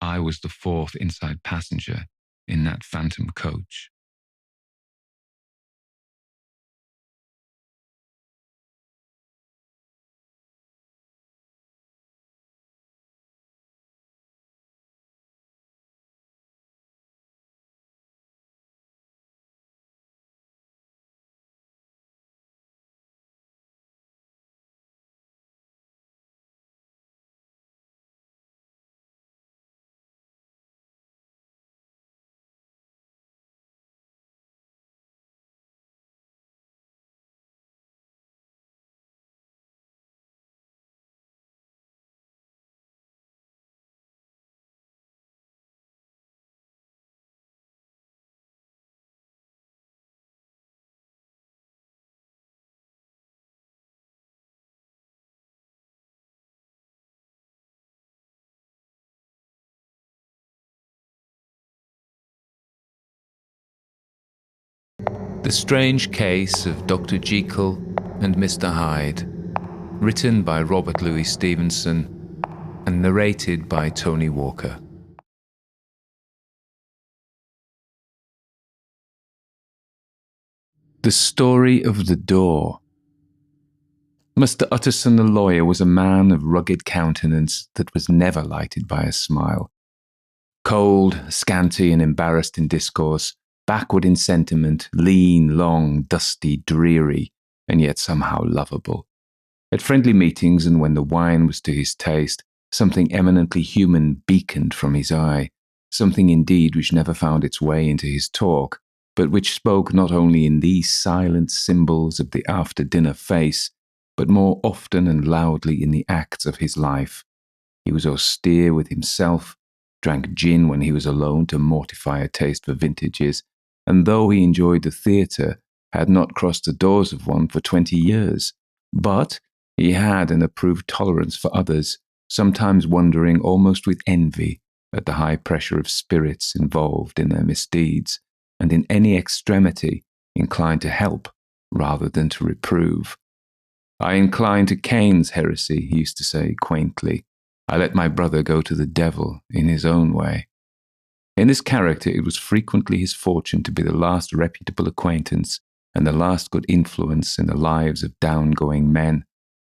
I was the fourth inside passenger in that phantom coach. The Strange Case of Dr. Jekyll and Mr. Hyde, written by Robert Louis Stevenson and narrated by Tony Walker. The Story of the Door. Mr. Utterson the lawyer was a man of rugged countenance that was never lighted by a smile. Cold, scanty, and embarrassed in discourse, backward in sentiment, lean, long, dusty, dreary, and yet somehow lovable. At friendly meetings, and when the wine was to his taste, something eminently human beaconed from his eye, something indeed which never found its way into his talk, but which spoke not only in these silent symbols of the after-dinner face, but more often and loudly in the acts of his life. He was austere with himself, drank gin when he was alone to mortify a taste for vintages, and though he enjoyed the theatre, had not crossed the doors of one for 20 years. But he had an approved tolerance for others, sometimes wondering almost with envy at the high pressure of spirits involved in their misdeeds, and in any extremity inclined to help rather than to reprove. I incline to Cain's heresy, he used to say quaintly. I let my brother go to the devil in his own way. In this character, it was frequently his fortune to be the last reputable acquaintance and the last good influence in the lives of down-going men,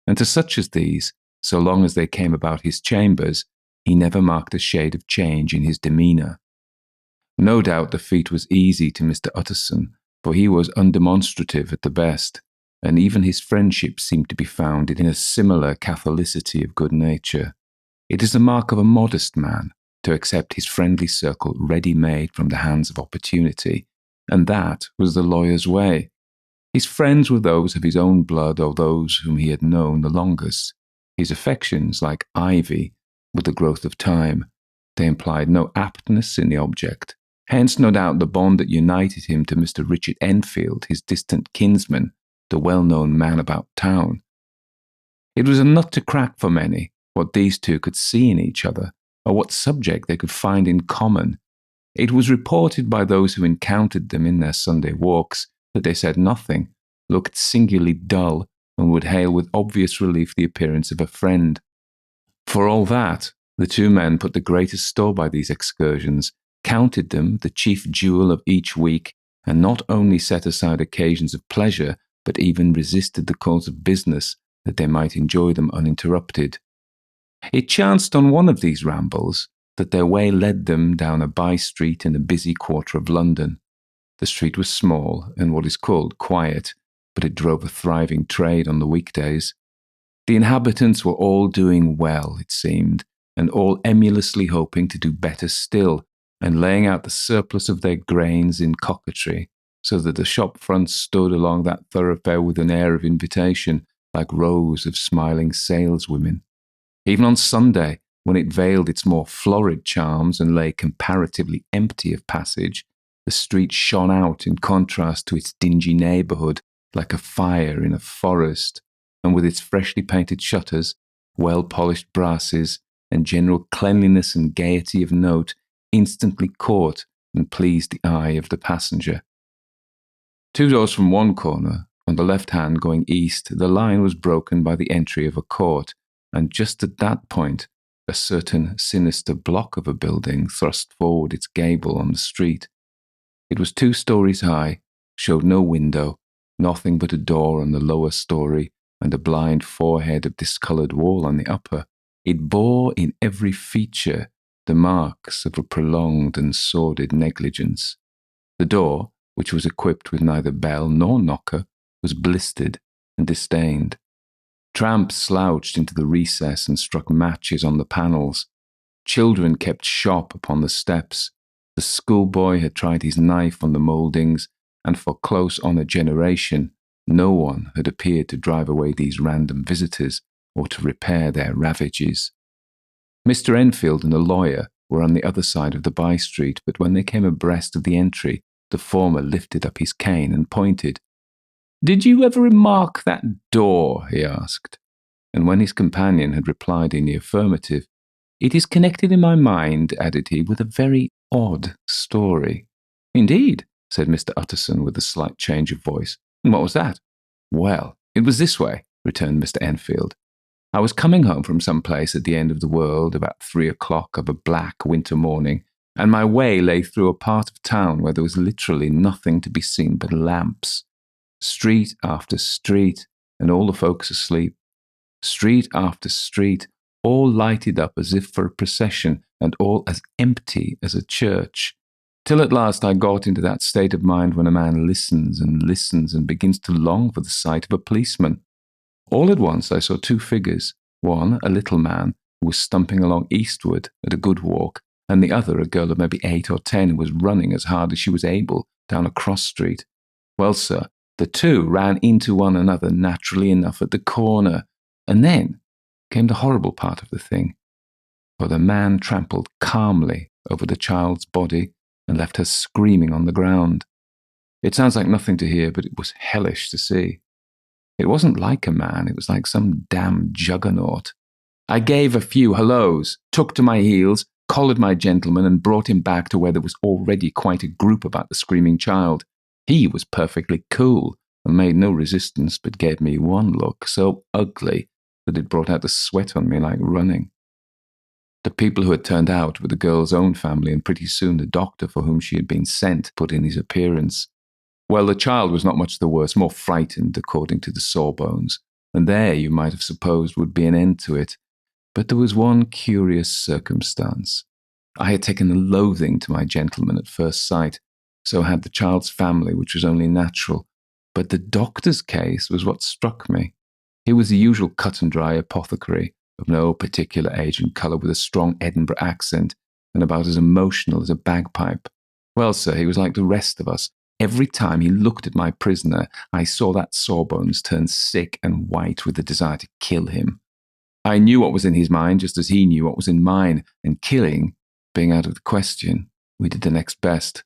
and to such as these, so long as they came about his chambers, he never marked a shade of change in his demeanour. No doubt the feat was easy to Mr. Utterson, for he was undemonstrative at the best, and even his friendship seemed to be founded in a similar catholicity of good nature. It is the mark of a modest man to accept his friendly circle ready-made from the hands of opportunity, and that was the lawyer's way. His friends were those of his own blood or those whom he had known the longest. His affections, like ivy, were the growth of time. They implied no aptness in the object. Hence, no doubt, the bond that united him to Mr. Richard Enfield, his distant kinsman, the well-known man about town. It was a nut to crack for many, what these two could see in each other, or what subject they could find in common. It was reported by those who encountered them in their Sunday walks that they said nothing, looked singularly dull, and would hail with obvious relief the appearance of a friend. For all that, the two men put the greatest store by these excursions, counted them the chief jewel of each week, and not only set aside occasions of pleasure, but even resisted the calls of business, that they might enjoy them uninterrupted. It chanced on one of these rambles that their way led them down a by-street in a busy quarter of London. The street was small and what is called quiet, but it drove a thriving trade on the weekdays. The inhabitants were all doing well, it seemed, and all emulously hoping to do better still, and laying out the surplus of their grains in coquetry, so that the shop fronts stood along that thoroughfare with an air of invitation, like rows of smiling saleswomen. Even on Sunday, when it veiled its more florid charms and lay comparatively empty of passage, the street shone out in contrast to its dingy neighbourhood like a fire in a forest, and with its freshly painted shutters, well-polished brasses, and general cleanliness and gaiety of note, instantly caught and pleased the eye of the passenger. 2 doors from one corner, on the left hand going east, the line was broken by the entry of a court, and just at that point, a certain sinister block of a building thrust forward its gable on the street. It was 2 stories high, showed no window, nothing but a door on the lower story, and a blind forehead of discoloured wall on the upper. It bore in every feature the marks of a prolonged and sordid negligence. The door, which was equipped with neither bell nor knocker, was blistered and disdained. Tramps slouched into the recess and struck matches on the panels. Children kept shop upon the steps. The schoolboy had tried his knife on the mouldings, and for close on a generation, no one had appeared to drive away these random visitors or to repair their ravages. Mr. Enfield and the lawyer were on the other side of the by-street, but when they came abreast of the entry, the former lifted up his cane and pointed. "Did you ever remark that door?" he asked. And when his companion had replied in the affirmative, "It is connected in my mind," added he, "with a very odd story." "Indeed," said Mr. Utterson with a slight change of voice. "And what was that?" "Well, it was this way," returned Mr. Enfield. "I was coming home from some place at the end of the world about 3 o'clock of a black winter morning, and my way lay through a part of town where there was literally nothing to be seen but lamps. Street after street, and all the folks asleep. Street after street, all lighted up as if for a procession, and all as empty as a church. Till at last I got into that state of mind when a man listens and begins to long for the sight of a policeman. All at once I saw 2 figures, one a little man who was stumping along eastward at a good walk, and the other a girl of maybe 8 or 10 who was running as hard as she was able down a cross street. Well, sir, the 2 ran into one another naturally enough at the corner, and then came the horrible part of the thing, for the man trampled calmly over the child's body and left her screaming on the ground. It sounds like nothing to hear, but it was hellish to see. It wasn't like a man, it was like some damn juggernaut. I gave a few hellos, took to my heels, collared my gentleman, and brought him back to where there was already quite a group about the screaming child. He was perfectly cool and made no resistance, but gave me one look so ugly that it brought out the sweat on me like running. The people who had turned out were the girl's own family, and pretty soon the doctor for whom she had been sent put in his appearance. Well, the child was not much the worse, more frightened, according to the sawbones, and there, you might have supposed, would be an end to it. But there was one curious circumstance. I had taken a loathing to my gentleman at first sight, so had the child's family, which was only natural. But the doctor's case was what struck me. He was the usual cut-and-dry apothecary, of no particular age and colour, with a strong Edinburgh accent, and about as emotional as a bagpipe. Well, sir, he was like the rest of us, Every time he looked at my prisoner, I saw that Sawbones turn sick and white with the desire to kill him. I knew what was in his mind just as he knew what was in mine, and killing being out of the question, we did the next best.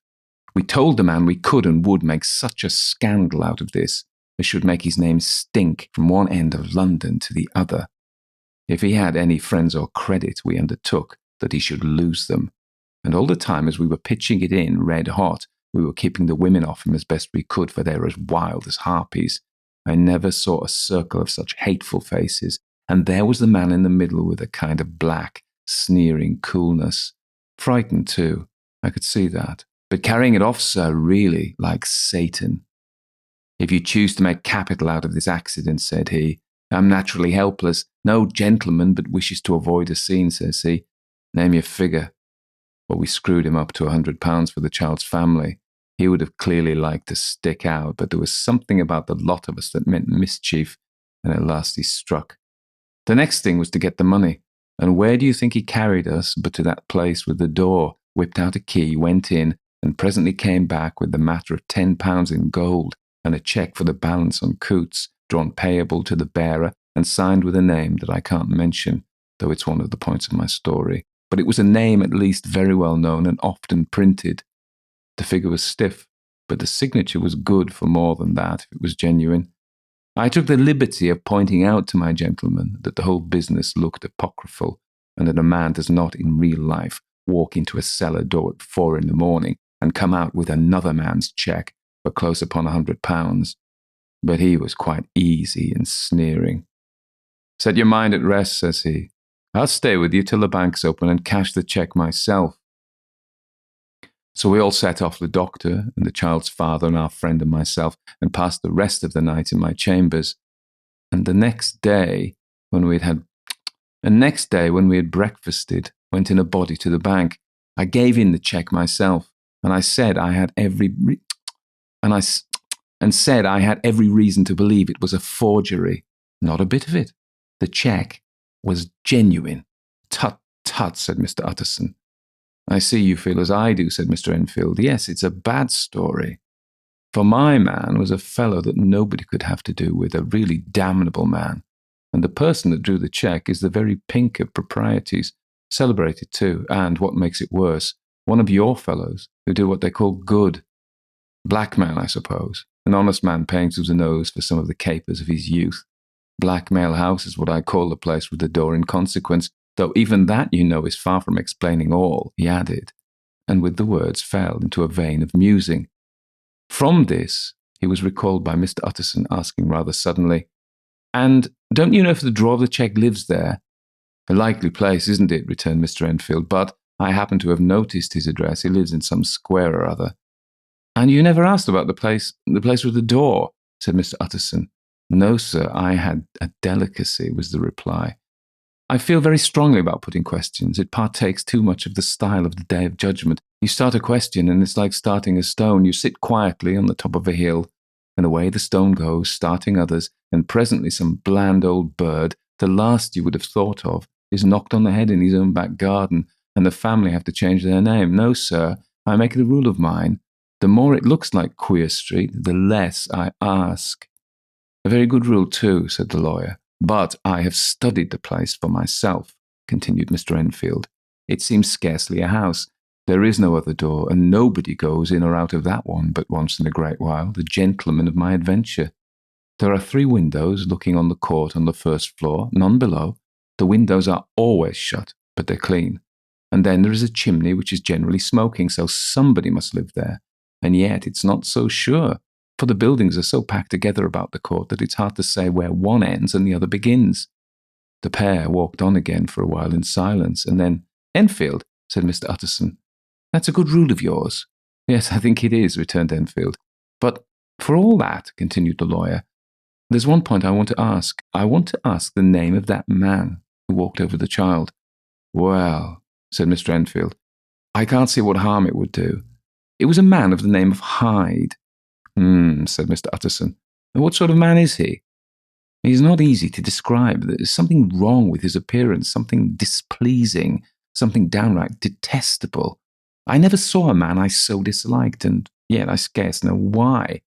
We told the man we could and would make such a scandal out of this as should make his name stink from one end of London to the other. If he had any friends or credit, we undertook that he should lose them. And all the time as we were pitching it in red hot, we were keeping the women off him as best we could, for they were as wild as harpies. I never saw a circle of such hateful faces, and there was the man in the middle with a kind of black, sneering coolness. Frightened too, I could see that, but carrying it off, sir, really like Satan. If you choose to make capital out of this accident, said he, I'm naturally helpless. No gentleman but wishes to avoid a scene, says he. Name your figure. Well, we screwed him up to £100 for the child's family. He would have clearly liked to stick out, but there was something about the lot of us that meant mischief, and at last he struck. The next thing was to get the money, and where do you think he carried us but to that place with the door, whipped out a key, went in, and presently came back with the matter of £10 in gold and a cheque for the balance on Coots, drawn payable to the bearer and signed with a name that I can't mention, though it's one of the points of my story. But it was a name at least very well known and often printed. The figure was stiff, but the signature was good for more than that if it was genuine. I took the liberty of pointing out to my gentleman that the whole business looked apocryphal, and that a man does not in real life walk into a cellar door at 4 a.m. and come out with another man's cheque for close upon £100. But he was quite easy and sneering. Set your mind at rest, says he. I'll stay with you till the bank's open and cash the cheque myself. So we all set off, the doctor and the child's father and our friend and myself, and passed the rest of the night in my chambers. And the next day, when we had breakfasted, went in a body to the bank. I gave in the cheque myself, and I said I had every reason to believe it was a forgery. Not a bit of it. The cheque was genuine. Tut, tut, said Mr. Utterson. I see you feel as I do, said Mr. Enfield. Yes, it's a bad story. For my man was a fellow that nobody could have to do with, a really damnable man. And the person that drew the cheque is the very pink of proprieties, celebrated too, and, what makes it worse, one of your fellows who do what they call good. Blackmail, I suppose. An honest man paying through the nose for some of the capers of his youth. Blackmail House is what I call the place with the door in consequence, though even that, you know, is far from explaining all, he added, and with the words fell into a vein of musing. From this, he was recalled by Mr. Utterson asking rather suddenly, And don't you know if the drawer of the cheque lives there? A likely place, isn't it? Returned Mr. Enfield, but I happen to have noticed his address. He lives in some square or other. And you never asked about the place with the door, said Mr. Utterson. No, sir, I had a delicacy, was the reply. I feel very strongly about putting questions. It partakes too much of the style of the Day of Judgment. You start a question, and it's like starting a stone. You sit quietly on the top of a hill, and away the stone goes, starting others, and presently some bland old bird, the last you would have thought of, is knocked on the head in his own back garden, and the family have to change their name. No, sir, I make it a rule of mine. The more it looks like Queer Street, the less I ask. A very good rule, too, said the lawyer. But I have studied the place for myself, continued Mr. Enfield. It seems scarcely a house. There is no other door, and nobody goes in or out of that one but once in a great while, the gentleman of my adventure. There are 3 windows looking on the court on the first floor, none below. The windows are always shut, but they're clean. And then there is a chimney which is generally smoking, so somebody must live there. And yet it's not so sure, for the buildings are so packed together about the court that it's hard to say where one ends and the other begins. The pair walked on again for a while in silence, and then, Enfield, said Mr. Utterson, that's a good rule of yours. Yes, I think it is, returned Enfield. But for all that, continued the lawyer, there's one point I want to ask. I want to ask the name of that man who walked over the child. Well, said Mr. Enfield, I can't see what harm it would do. It was a man of the name of Hyde. Said Mr. Utterson. And what sort of man is he? He's not easy to describe. There's something wrong with his appearance, something displeasing, something downright detestable. I never saw a man I so disliked, and yet I scarce know why.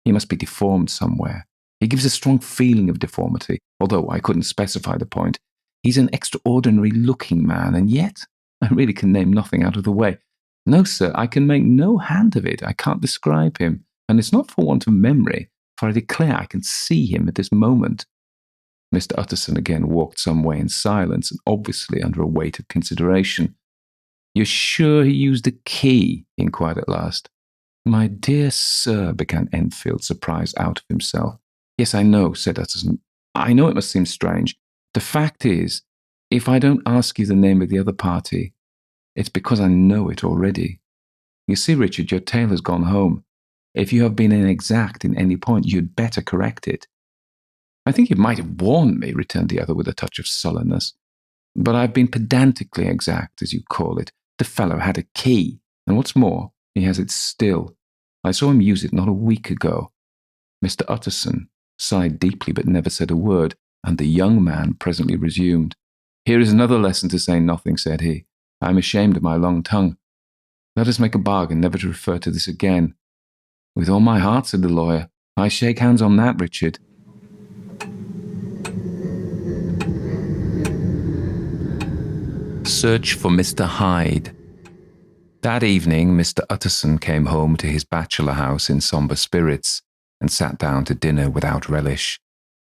He must be deformed somewhere. He gives a strong feeling of deformity, although I couldn't specify the point. He's an extraordinary-looking man, and yet I really can name nothing out of the way. No, sir, I can make no hand of it. I can't describe him, and it's not for want of memory, for I declare I can see him at this moment." Mr. Utterson again walked some way in silence, and obviously under a weight of consideration. "You're sure he used a key?" he inquired at last. "My dear sir," began Enfield, surprised out of himself. "Yes, I know," said Utterson. "I know it must seem strange. The fact is, if I don't ask you the name of the other party, it's because I know it already. You see, Richard, your tale has gone home. If you have been inexact in any point, you'd better correct it." "I think you might have warned me," returned the other with a touch of sullenness. "But I've been pedantically exact, as you call it. The fellow had a key, and what's more, he has it still. I saw him use it not a week ago." Mr. Utterson sighed deeply but never said a word, and the young man presently resumed. "Here is another lesson to say nothing," said he. "I am ashamed of my long tongue. Let us make a bargain never to refer to this again." "With all my heart," said the lawyer. "I shake hands on that, Richard." Search for Mr. Hyde. That evening, Mr. Utterson came home to his bachelor house in sombre spirits and sat down to dinner without relish.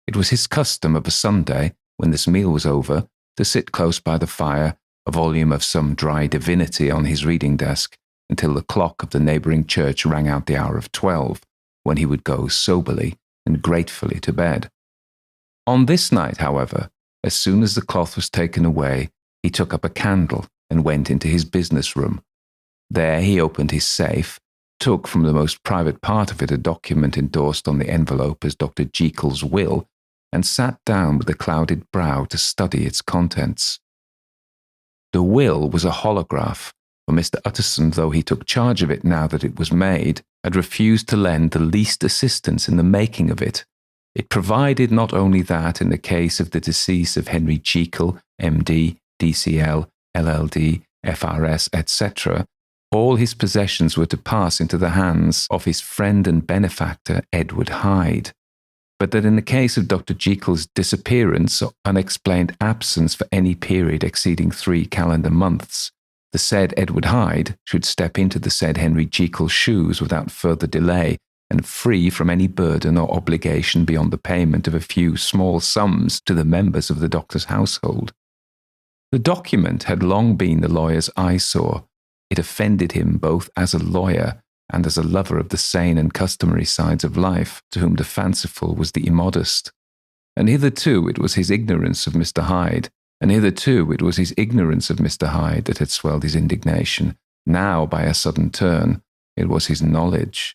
It was his custom of a Sunday, when this meal was over, to sit close by the fire, a volume of some dry divinity on his reading desk, until the clock of the neighbouring church rang out the hour of 12, when he would go soberly and gratefully to bed. On this night, however, as soon as the cloth was taken away, he took up a candle and went into his business room. There he opened his safe, took from the most private part of it a document endorsed on the envelope as Dr. Jekyll's will, and sat down with a clouded brow to study its contents. The will was a holograph, for Mr. Utterson, though he took charge of it now that it was made, had refused to lend the least assistance in the making of it. It provided not only that, in the case of the decease of Henry Jekyll, M.D., D.C.L., LL.D., F.R.S., etc., all his possessions were to pass into the hands of his friend and benefactor, Edward Hyde, but that in the case of Dr. Jekyll's disappearance or unexplained absence for any period exceeding 3 calendar months, the said Edward Hyde should step into the said Henry Jekyll's shoes without further delay and free from any burden or obligation beyond the payment of a few small sums to the members of the doctor's household. The document had long been the lawyer's eyesore. It offended him both as a lawyer and as a lover of the sane and customary sides of life, to whom the fanciful was the immodest. And hitherto it was his ignorance of Mr. Hyde, that had swelled his indignation. Now, by a sudden turn, it was his knowledge.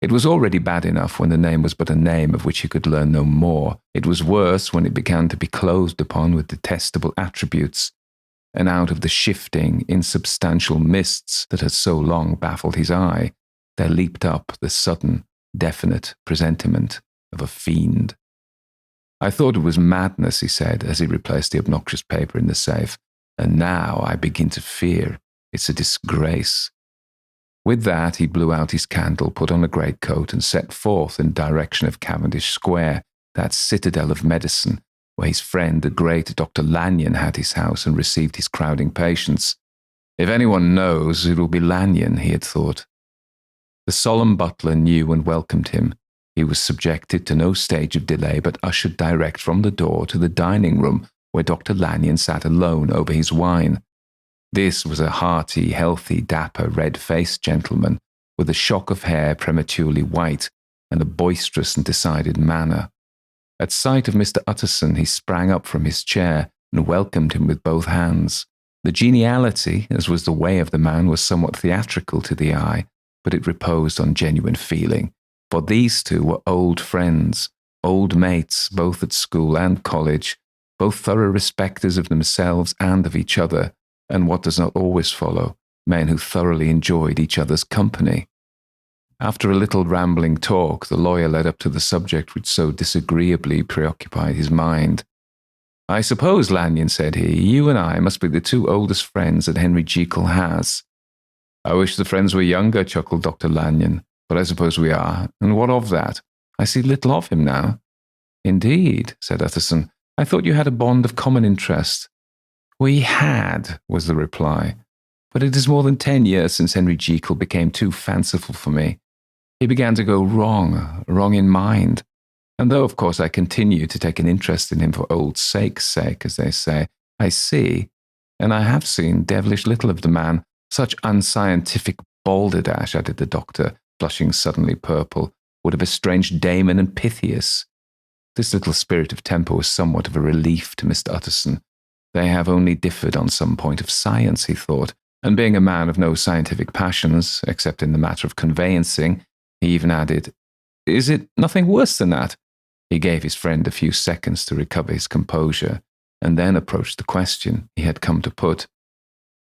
It was already bad enough when the name was but a name of which he could learn no more. It was worse when it began to be clothed upon with detestable attributes, and out of the shifting, insubstantial mists that had so long baffled his eye, there leaped up the sudden, definite presentiment of a fiend. "I thought it was madness," he said, as he replaced the obnoxious paper in the safe, "and now I begin to fear it's a disgrace." With that, he blew out his candle, put on a greatcoat, and set forth in direction of Cavendish Square, that citadel of medicine, where his friend, the great Dr. Lanyon, had his house and received his crowding patients. If anyone knows, it will be Lanyon, he had thought. The solemn butler knew and welcomed him. He was subjected to no stage of delay, but ushered direct from the door to the dining room, where Dr. Lanyon sat alone over his wine. This was a hearty, healthy, dapper, red-faced gentleman, with a shock of hair prematurely white, and a boisterous and decided manner. At sight of Mr. Utterson, he sprang up from his chair and welcomed him with both hands. The geniality, as was the way of the man, was somewhat theatrical to the eye, but it reposed on genuine feeling, for these two were old friends, old mates, both at school and college, both thorough respecters of themselves and of each other, and what does not always follow, men who thoroughly enjoyed each other's company. After a little rambling talk, the lawyer led up to the subject which so disagreeably preoccupied his mind. "I suppose, Lanyon," said he, "you and I must be the two oldest friends that Henry Jekyll has." I wish the friends were younger, chuckled Dr. Lanyon, but I suppose we are, and what of that? I see little of him now. Indeed, said Utterson. I thought you had a bond of common interest. We had, was the reply, but it is more than 10 years since Henry Jekyll became too fanciful for me. He began to go wrong in mind, and though, of course, I continue to take an interest in him for old sake's sake, as they say, I see, and I have seen devilish little of the man. Such unscientific balderdash, added the doctor, blushing suddenly purple, would have estranged Damon and Pythias. This little spirit of temper was somewhat of a relief to Mr. Utterson. They have only differed on some point of science, he thought, and being a man of no scientific passions, except in the matter of conveyancing, he even added, Is it nothing worse than that? He gave his friend a few seconds to recover his composure, and then approached the question he had come to put.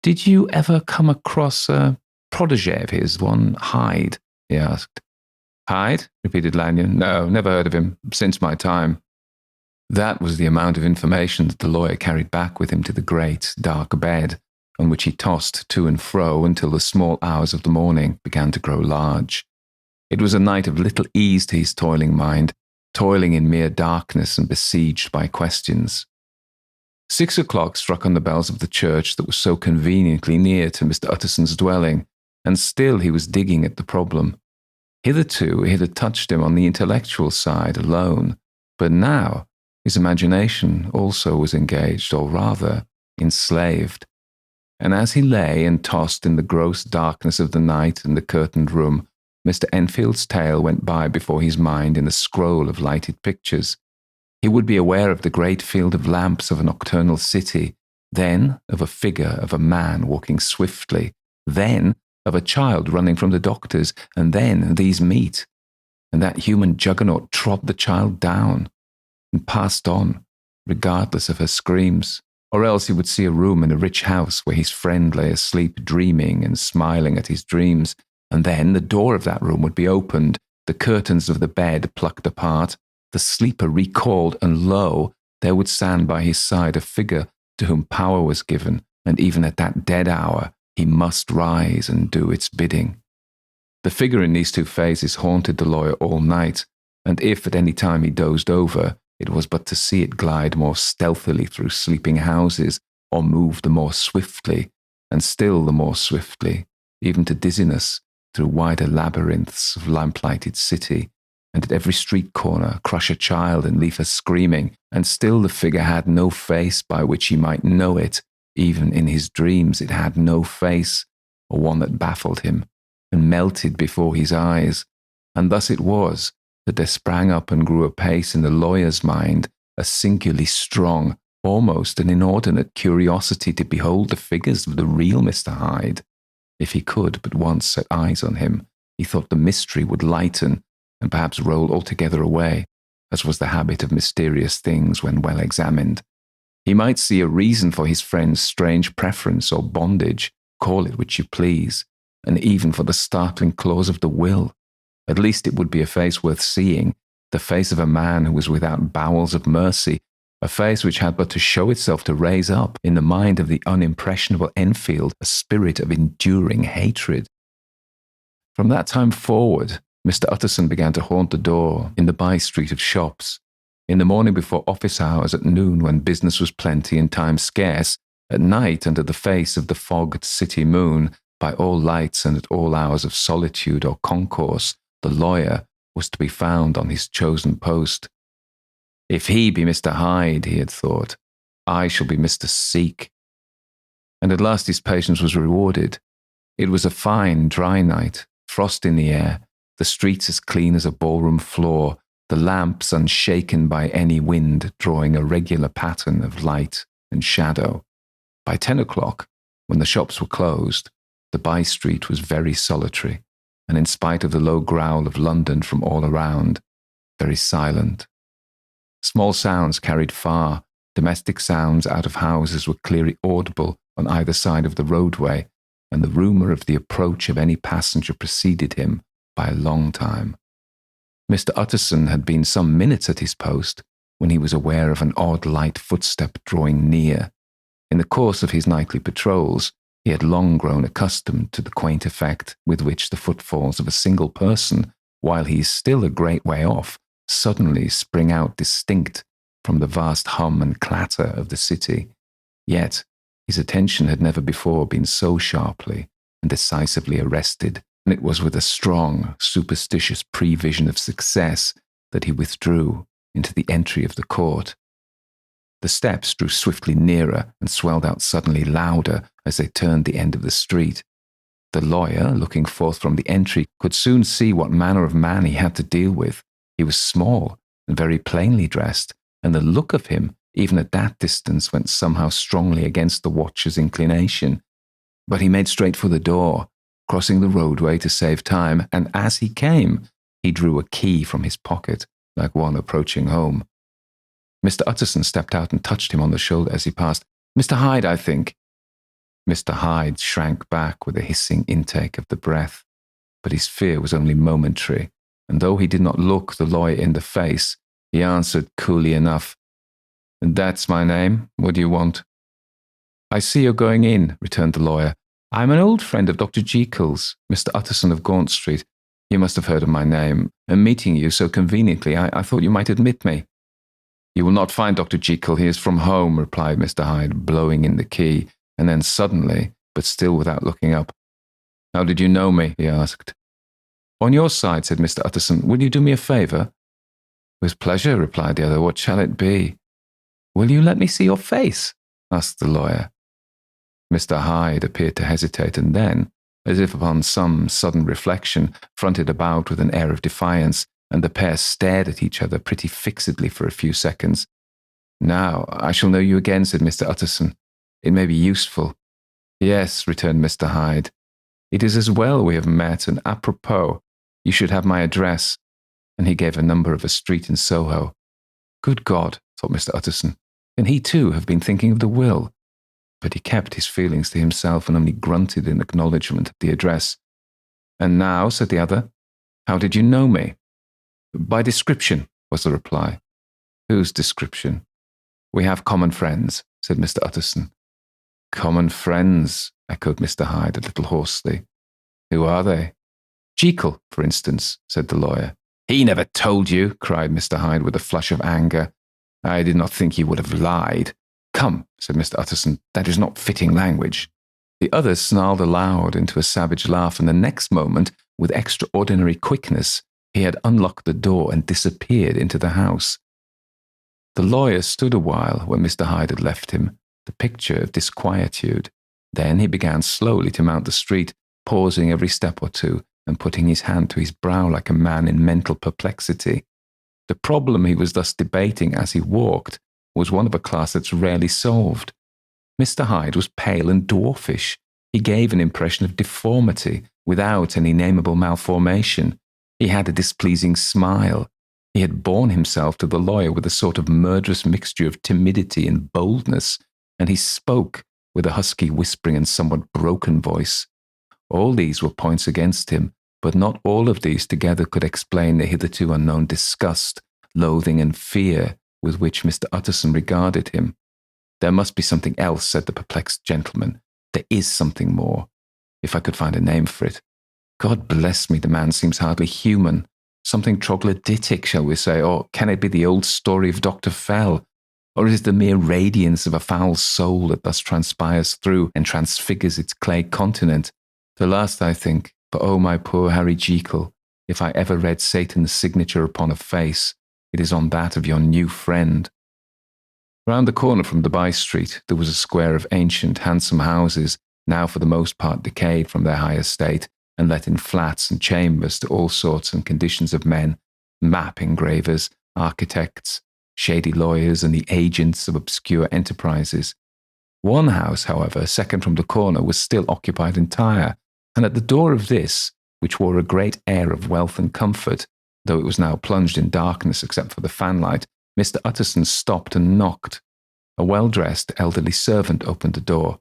Did you ever come across a protégé of his, one Hyde? He asked. Hyde? Repeated Lanyon. No, never heard of him, since my time. That was the amount of information that the lawyer carried back with him to the great, dark bed, on which he tossed to and fro until the small hours of the morning began to grow large. It was a night of little ease to his toiling mind, toiling in mere darkness and besieged by questions. 6 o'clock struck on the bells of the church that was so conveniently near to Mr. Utterson's dwelling, and still he was digging at the problem. Hitherto it had touched him on the intellectual side alone, but now his imagination also was engaged, or rather, enslaved. And as he lay and tossed in the gross darkness of the night in the curtained room, Mr. Enfield's tale went by before his mind in a scroll of lighted pictures. He would be aware of the great field of lamps of a nocturnal city, then of a figure of a man walking swiftly, then of a child running from the doctor's, and then these meet, and that human juggernaut trod the child down and passed on, regardless of her screams. Or else he would see a room in a rich house where his friend lay asleep, dreaming and smiling at his dreams, and then the door of that room would be opened, the curtains of the bed plucked apart, the sleeper recalled, and lo, there would stand by his side a figure to whom power was given, and even at that dead hour he must rise and do its bidding. The figure in these two phases haunted the lawyer all night, and if at any time he dozed over, it was but to see it glide more stealthily through sleeping houses, or move the more swiftly, and still the more swiftly, even to dizziness, through wider labyrinths of lamplighted city, and at every street corner crush a child and leave her screaming, and still the figure had no face by which he might know it. Even in his dreams it had no face, or one that baffled him, and melted before his eyes. And thus it was that there sprang up and grew apace in the lawyer's mind a singularly strong, almost an inordinate curiosity to behold the figures of the real Mr. Hyde. If he could but once set eyes on him, he thought the mystery would lighten and perhaps roll altogether away, as was the habit of mysterious things when well examined. He might see a reason for his friend's strange preference or bondage, call it which you please, and even for the startling clause of the will. At least it would be a face worth seeing, the face of a man who was without bowels of mercy, a face which had but to show itself to raise up in the mind of the unimpressionable Enfield a spirit of enduring hatred. From that time forward, Mr. Utterson began to haunt the door in the by-street of shops. In the morning before office hours, at noon when business was plenty and time scarce, at night under the face of the fogged city moon, by all lights and at all hours of solitude or concourse, the lawyer was to be found on his chosen post. If he be Mr. Hyde, he had thought, I shall be Mr. Seek. And at last his patience was rewarded. It was a fine, dry night, frost in the air, the streets as clean as a ballroom floor, the lamps unshaken by any wind, drawing a regular pattern of light and shadow. By 10 o'clock, when the shops were closed, the by-street was very solitary, and in spite of the low growl of London from all around, very silent. Small sounds carried far, domestic sounds out of houses were clearly audible on either side of the roadway, and the rumour of the approach of any passenger preceded him by a long time. Mr. Utterson had been some minutes at his post when he was aware of an odd light footstep drawing near. In the course of his nightly patrols, He had long grown accustomed to the quaint effect with which the footfalls of a single person, while he is still a great way off, suddenly spring out distinct from the vast hum and clatter of the city. Yet his attention had never before been so sharply and decisively arrested, and it was with a strong, superstitious prevision of success that he withdrew into the entry of the court. The steps drew swiftly nearer and swelled out suddenly louder as they turned the end of the street. The lawyer, looking forth from the entry, could soon see what manner of man he had to deal with. He was small and very plainly dressed, and the look of him, even at that distance, went somehow strongly against the watcher's inclination. But he made straight for the door, crossing the roadway to save time, and as he came, he drew a key from his pocket, like one approaching home. Mr. Utterson stepped out and touched him on the shoulder as he passed. "Mr. Hyde, I think." Mr. Hyde shrank back with a hissing intake of the breath, but his fear was only momentary, and though he did not look the lawyer in the face, he answered coolly enough, "That's my name. What do you want?" "I see you're going in," returned the lawyer. "I'm an old friend of Dr. Jekyll's, Mr. Utterson of Gaunt Street. You must have heard of my name, and meeting you so conveniently, I thought you might admit me." "You will not find Dr. Jekyll. He is from home," replied Mr. Hyde, blowing in the key, and then suddenly, but still without looking up, "How did you know me?" he asked. "On your side," said Mr. Utterson. "Will you do me a favour?" "With pleasure," replied the other. "What shall it be?" "Will you let me see your face?" asked the lawyer. Mr. Hyde appeared to hesitate, and then, as if upon some sudden reflection, fronted about with an air of defiance, and the pair stared at each other pretty fixedly for a few seconds. "Now, I shall know you again," said Mr. Utterson. "It may be useful." "Yes," returned Mr. Hyde. "It is as well we have met, and apropos, you should have my address." And he gave a number of a street in Soho. Good God, thought Mr. Utterson, can he too have been thinking of the will? But he kept his feelings to himself and only grunted in acknowledgement of the address. "And now," said the other, "how did you know me?" "By description," was the reply. "Whose description?" "We have common friends," said Mr. Utterson. "Common friends," echoed Mr. Hyde a little hoarsely. "Who are they?" "Jekyll, for instance," said the lawyer. "He never told you," cried Mr. Hyde with a flush of anger. "I did not think he would have lied." "Come," said Mr. Utterson, "that is not fitting language." The other snarled aloud into a savage laugh, and the next moment, with extraordinary quickness, he had unlocked the door and disappeared into the house. The lawyer stood a while when Mr. Hyde had left him, the picture of disquietude. Then he began slowly to mount the street, pausing every step or two and putting his hand to his brow like a man in mental perplexity. The problem he was thus debating as he walked was one of a class that's rarely solved. Mr. Hyde was pale and dwarfish. He gave an impression of deformity without any nameable malformation. He had a displeasing smile. He had borne himself to the lawyer with a sort of murderous mixture of timidity and boldness, and he spoke with a husky, whispering and somewhat broken voice. All these were points against him, but not all of these together could explain the hitherto unknown disgust, loathing and fear with which Mr. Utterson regarded him. "There must be something else," said the perplexed gentleman. "There is something more, if I could find a name for it. God bless me, the man seems hardly human. Something troglodytic, shall we say, or can it be the old story of Dr. Fell? Or is it the mere radiance of a foul soul that thus transpires through and transfigures its clay continent? The last, I think, but oh, my poor Harry Jekyll, if I ever read Satan's signature upon a face, it is on that of your new friend." Round the corner from the by-street, there was a square of ancient, handsome houses, now for the most part decayed from their high estate, and let in flats and chambers to all sorts and conditions of men, map engravers, architects, shady lawyers, and the agents of obscure enterprises. One house, however, second from the corner, was still occupied entire, and at the door of this, which wore a great air of wealth and comfort, though it was now plunged in darkness except for the fanlight, Mr. Utterson stopped and knocked. A well-dressed elderly servant opened the door.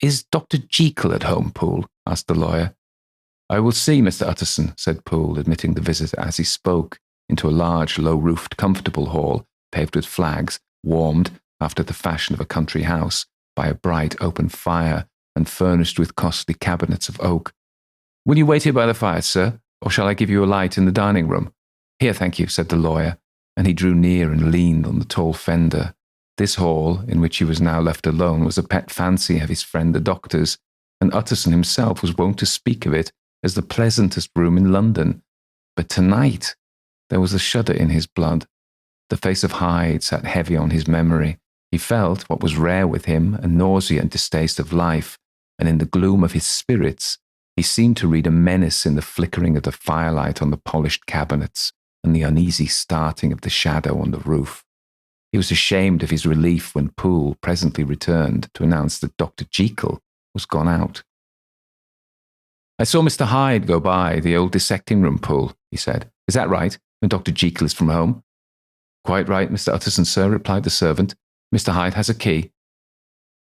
"Is Dr. Jekyll at home, Poole?" asked the lawyer. "I will see, Mr. Utterson," said Poole, admitting the visitor as he spoke, into a large, low-roofed, comfortable hall, paved with flags, warmed, after the fashion of a country house, by a bright open fire, and furnished with costly cabinets of oak. "Will you wait here by the fire, sir, or shall I give you a light in the dining room?" "Here, thank you," said the lawyer, and he drew near and leaned on the tall fender. This hall, in which he was now left alone, was a pet fancy of his friend the doctor's, and Utterson himself was wont to speak of it as the pleasantest room in London. But tonight there was a shudder in his blood. The face of Hyde sat heavy on his memory. He felt, what was rare with him, a nausea and distaste of life, and in the gloom of his spirits he seemed to read a menace in the flickering of the firelight on the polished cabinets and the uneasy starting of the shadow on the roof. He was ashamed of his relief when Poole presently returned to announce that Dr. Jekyll was gone out. "I saw Mr. Hyde go by the old dissecting room, Poole," he said. "Is that right, when Dr. Jekyll is from home?" "Quite right, Mr. Utterson, sir," replied the servant. "Mr. Hyde has a key."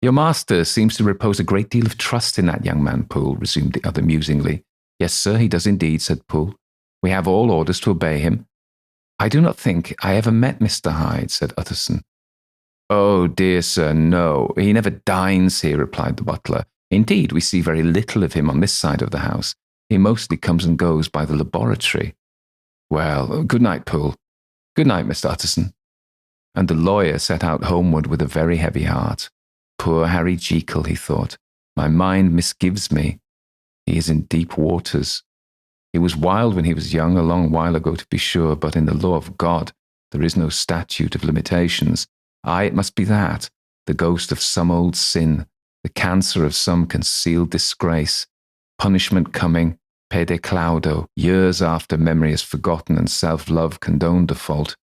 "Your master seems to repose a great deal of trust in that young man, Poole," resumed the other musingly. "Yes, sir, he does indeed," said Poole. "We have all orders to obey him." "I do not think I ever met Mr. Hyde," said Utterson. "Oh, dear sir, no. He never dines here," replied the butler. "Indeed, we see very little of him on this side of the house. He mostly comes and goes by the laboratory." "Well, good night, Poole." "Good night, Mr. Utterson." And the lawyer set out homeward with a very heavy heart. "Poor Harry Jekyll," he thought. "My mind misgives me. He is in deep waters. He was wild when he was young, a long while ago to be sure, but in the law of God there is no statute of limitations. Aye, it must be that, the ghost of some old sin, the cancer of some concealed disgrace, punishment coming, pede claudo, years after memory has forgotten and self-love condoned the fault."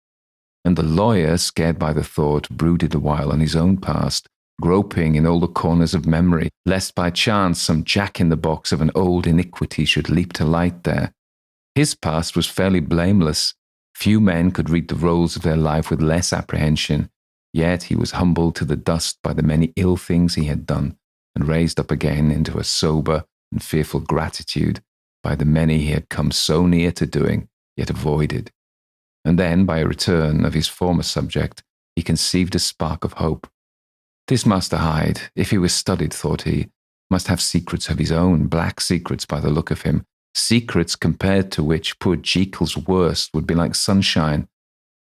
And the lawyer, scared by the thought, brooded a while on his own past, groping in all the corners of memory, lest by chance some jack-in-the-box of an old iniquity should leap to light there. His past was fairly blameless. Few men could read the rolls of their life with less apprehension, yet he was humbled to the dust by the many ill things he had done, and raised up again into a sober and fearful gratitude by the many he had come so near to doing, yet avoided. And then, by a return of his former subject, he conceived a spark of hope. This Master Hyde, if he was studied, thought he, must have secrets of his own, black secrets by the look of him, secrets compared to which poor Jekyll's worst would be like sunshine.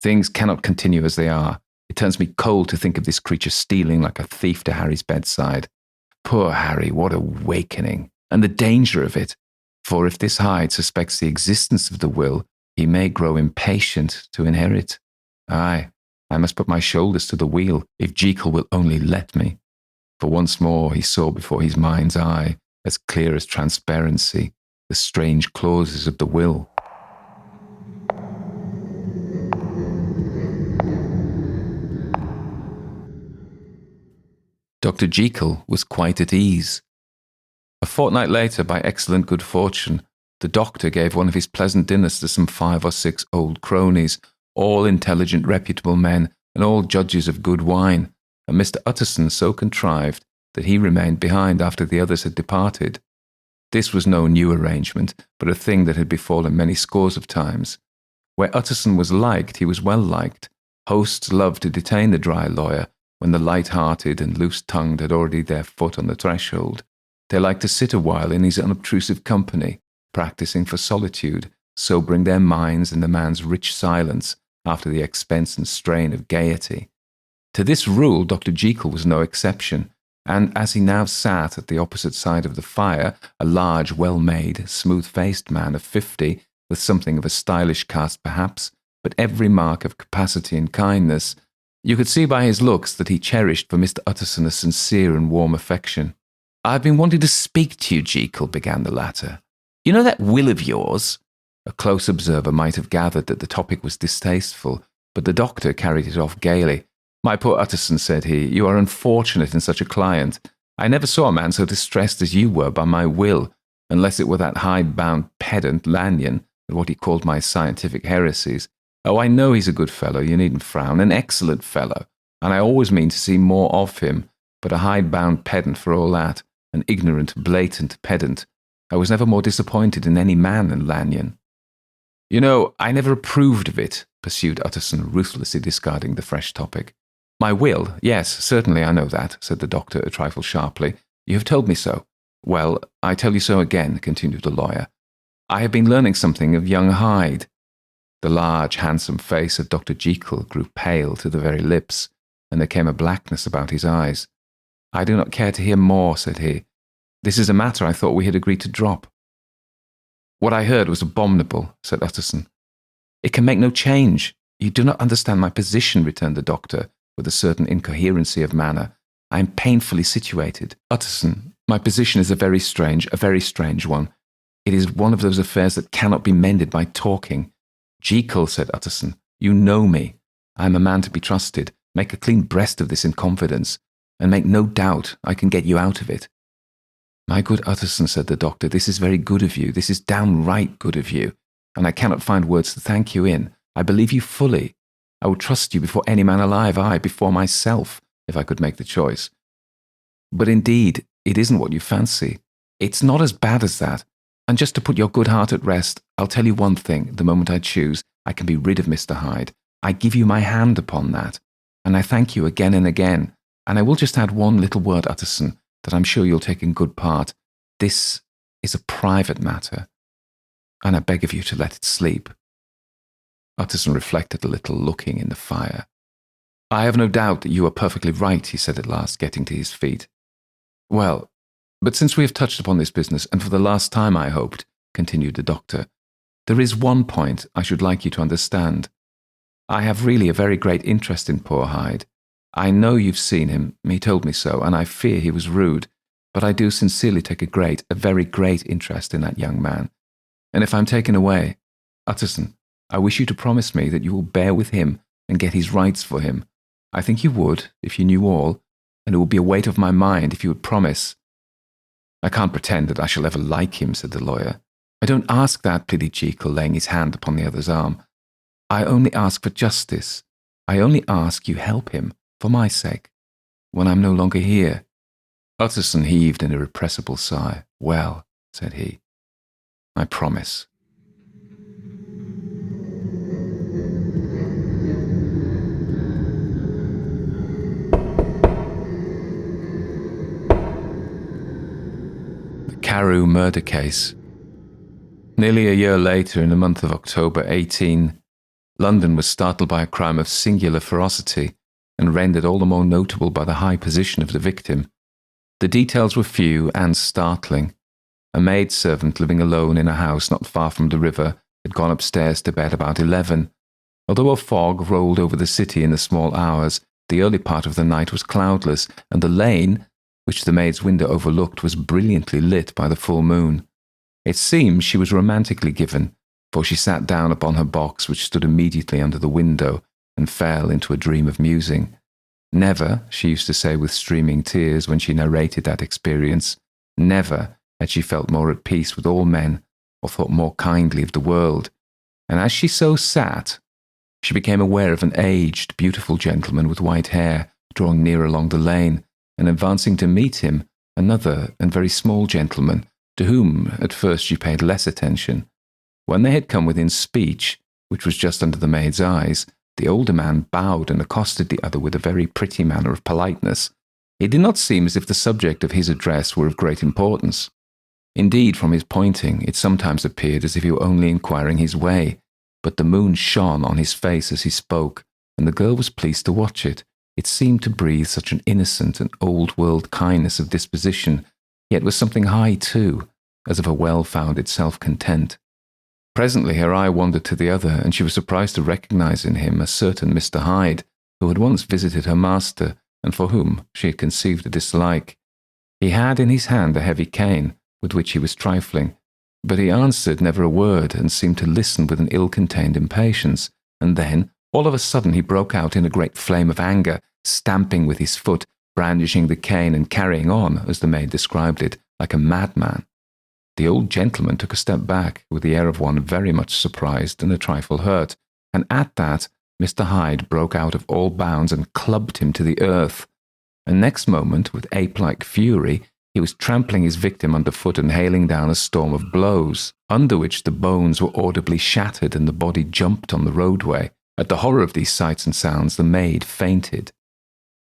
Things cannot continue as they are. It turns me cold to think of this creature stealing like a thief to Harry's bedside. Poor Harry, what awakening, and the danger of it. For if this Hyde suspects the existence of the will, he may grow impatient to inherit. Aye, I must put my shoulders to the wheel, if Jekyll will only let me. For once more he saw before his mind's eye, as clear as transparency, the strange clauses of the will. Dr. Jekyll was quite at ease. A fortnight later, by excellent good fortune, the doctor gave one of his pleasant dinners to some 5 or 6 old cronies, all intelligent, reputable men, and all judges of good wine, and Mr. Utterson so contrived that he remained behind after the others had departed. This was no new arrangement, but a thing that had befallen many scores of times. Where Utterson was liked, he was well liked. Hosts loved to detain the dry lawyer when the light-hearted and loose-tongued had already their foot on the threshold. They liked to sit a while in his unobtrusive company, practising for solitude, sobering their minds in the man's rich silence after the expense and strain of gaiety. To this rule Dr. Jekyll was no exception, and as he now sat at the opposite side of the fire, a large, well-made, smooth-faced man of 50, with something of a stylish cast perhaps, but every mark of capacity and kindness, you could see by his looks that he cherished for Mr. Utterson a sincere and warm affection. "I've been wanting to speak to you, Jekyll," began the latter. "You know that will of yours?" A close observer might have gathered that the topic was distasteful, but the doctor carried it off gaily. "My poor Utterson," said he, "you are unfortunate in such a client. I never saw a man so distressed as you were by my will, unless it were that hide-bound pedant Lanyon, at what he called my scientific heresies. Oh, I know he's a good fellow, you needn't frown, an excellent fellow, and I always mean to see more of him, but a hide-bound pedant for all that, an ignorant, blatant pedant. I was never more disappointed in any man than Lanyon." "You know, I never approved of it," pursued Utterson, ruthlessly discarding the fresh topic. "My will, yes, certainly I know that," said the doctor a trifle sharply. You have told me so. Well, I tell you so again, continued the lawyer. I have been learning something of young Hyde. The large, handsome face of Dr. Jekyll grew pale to the very lips, and there came a blackness about his eyes. I do not care to hear more, said he. This is a matter I thought we had agreed to drop. What I heard was abominable, said Utterson. It can make no change. You do not understand my position, returned the doctor, with a certain incoherency of manner. I am painfully situated. Utterson, my position is a very strange one. It is one of those affairs that cannot be mended by talking. Jekyll, said Utterson, you know me. I am a man to be trusted. Make a clean breast of this in confidence, and make no doubt I can get you out of it. My good Utterson, said the doctor, this is very good of you. This is downright good of you, and I cannot find words to thank you in. I believe you fully. I would trust you before any man alive, aye, before myself, if I could make the choice. But indeed, it isn't what you fancy. It's not as bad as that. And just to put your good heart at rest, I'll tell you one thing. The moment I choose, I can be rid of Mr. Hyde. I give you my hand upon that. And I thank you again and again. And I will just add one little word, Utterson, that I'm sure you'll take in good part. This is a private matter, and I beg of you to let it sleep. Utterson reflected a little, looking in the fire. I have no doubt that you are perfectly right, he said at last, getting to his feet. Well, but since we have touched upon this business, and for the last time, I hoped, continued the doctor, there is one point I should like you to understand. I have really a very great interest in poor Hyde. I know you've seen him, he told me so, and I fear he was rude, but I do sincerely take a very great interest in that young man. And if I'm taken away, Utterson, I wish you to promise me that you will bear with him and get his rights for him. I think you would, if you knew all, and it would be a weight off my mind if you would promise. I can't pretend that I shall ever like him, said the lawyer. I don't ask that, pleaded Jekyll, laying his hand upon the other's arm. I only ask for justice. I only ask you help him, for my sake, when I'm no longer here. Utterson heaved an irrepressible sigh. Well, said he, I promise. The Carew murder case. Nearly a year later, in the month of October 18, London was startled by a crime of singular ferocity and rendered all the more notable by the high position of the victim. The details were few and startling. A maidservant living alone in a house not far from the river had gone upstairs to bed about 11. Although a fog rolled over the city in the small hours, the early part of the night was cloudless, and the lane, which the maid's window overlooked, was brilliantly lit by the full moon. It seems she was romantically given, for she sat down upon her box, which stood immediately under the window, and fell into a dream of musing. Never, she used to say with streaming tears when she narrated that experience, never had she felt more at peace with all men, or thought more kindly of the world. And as she so sat, she became aware of an aged, beautiful gentleman with white hair drawing near along the lane, and advancing to meet him, another and very small gentleman, to whom at first she paid less attention. When they had come within speech, which was just under the maid's eyes, the older man bowed and accosted the other with a very pretty manner of politeness. It did not seem as if the subject of his address were of great importance. Indeed, from his pointing, it sometimes appeared as if he were only inquiring his way, but the moon shone on his face as he spoke, and the girl was pleased to watch it. It seemed to breathe such an innocent and old-world kindness of disposition, yet was something high too, as of a well-founded self-content. Presently her eye wandered to the other, and she was surprised to recognize in him a certain Mr. Hyde, who had once visited her master, and for whom she had conceived a dislike. He had in his hand a heavy cane, with which he was trifling, but he answered never a word, and seemed to listen with an ill-contained impatience, and then, all of a sudden, he broke out in a great flame of anger, stamping with his foot, brandishing the cane, and carrying on, as the maid described it, like a madman. The old gentleman took a step back, with the air of one very much surprised and a trifle hurt, and at that Mr. Hyde broke out of all bounds and clubbed him to the earth. And next moment, with ape-like fury, he was trampling his victim underfoot and hailing down a storm of blows, under which the bones were audibly shattered and the body jumped on the roadway. At the horror of these sights and sounds, the maid fainted.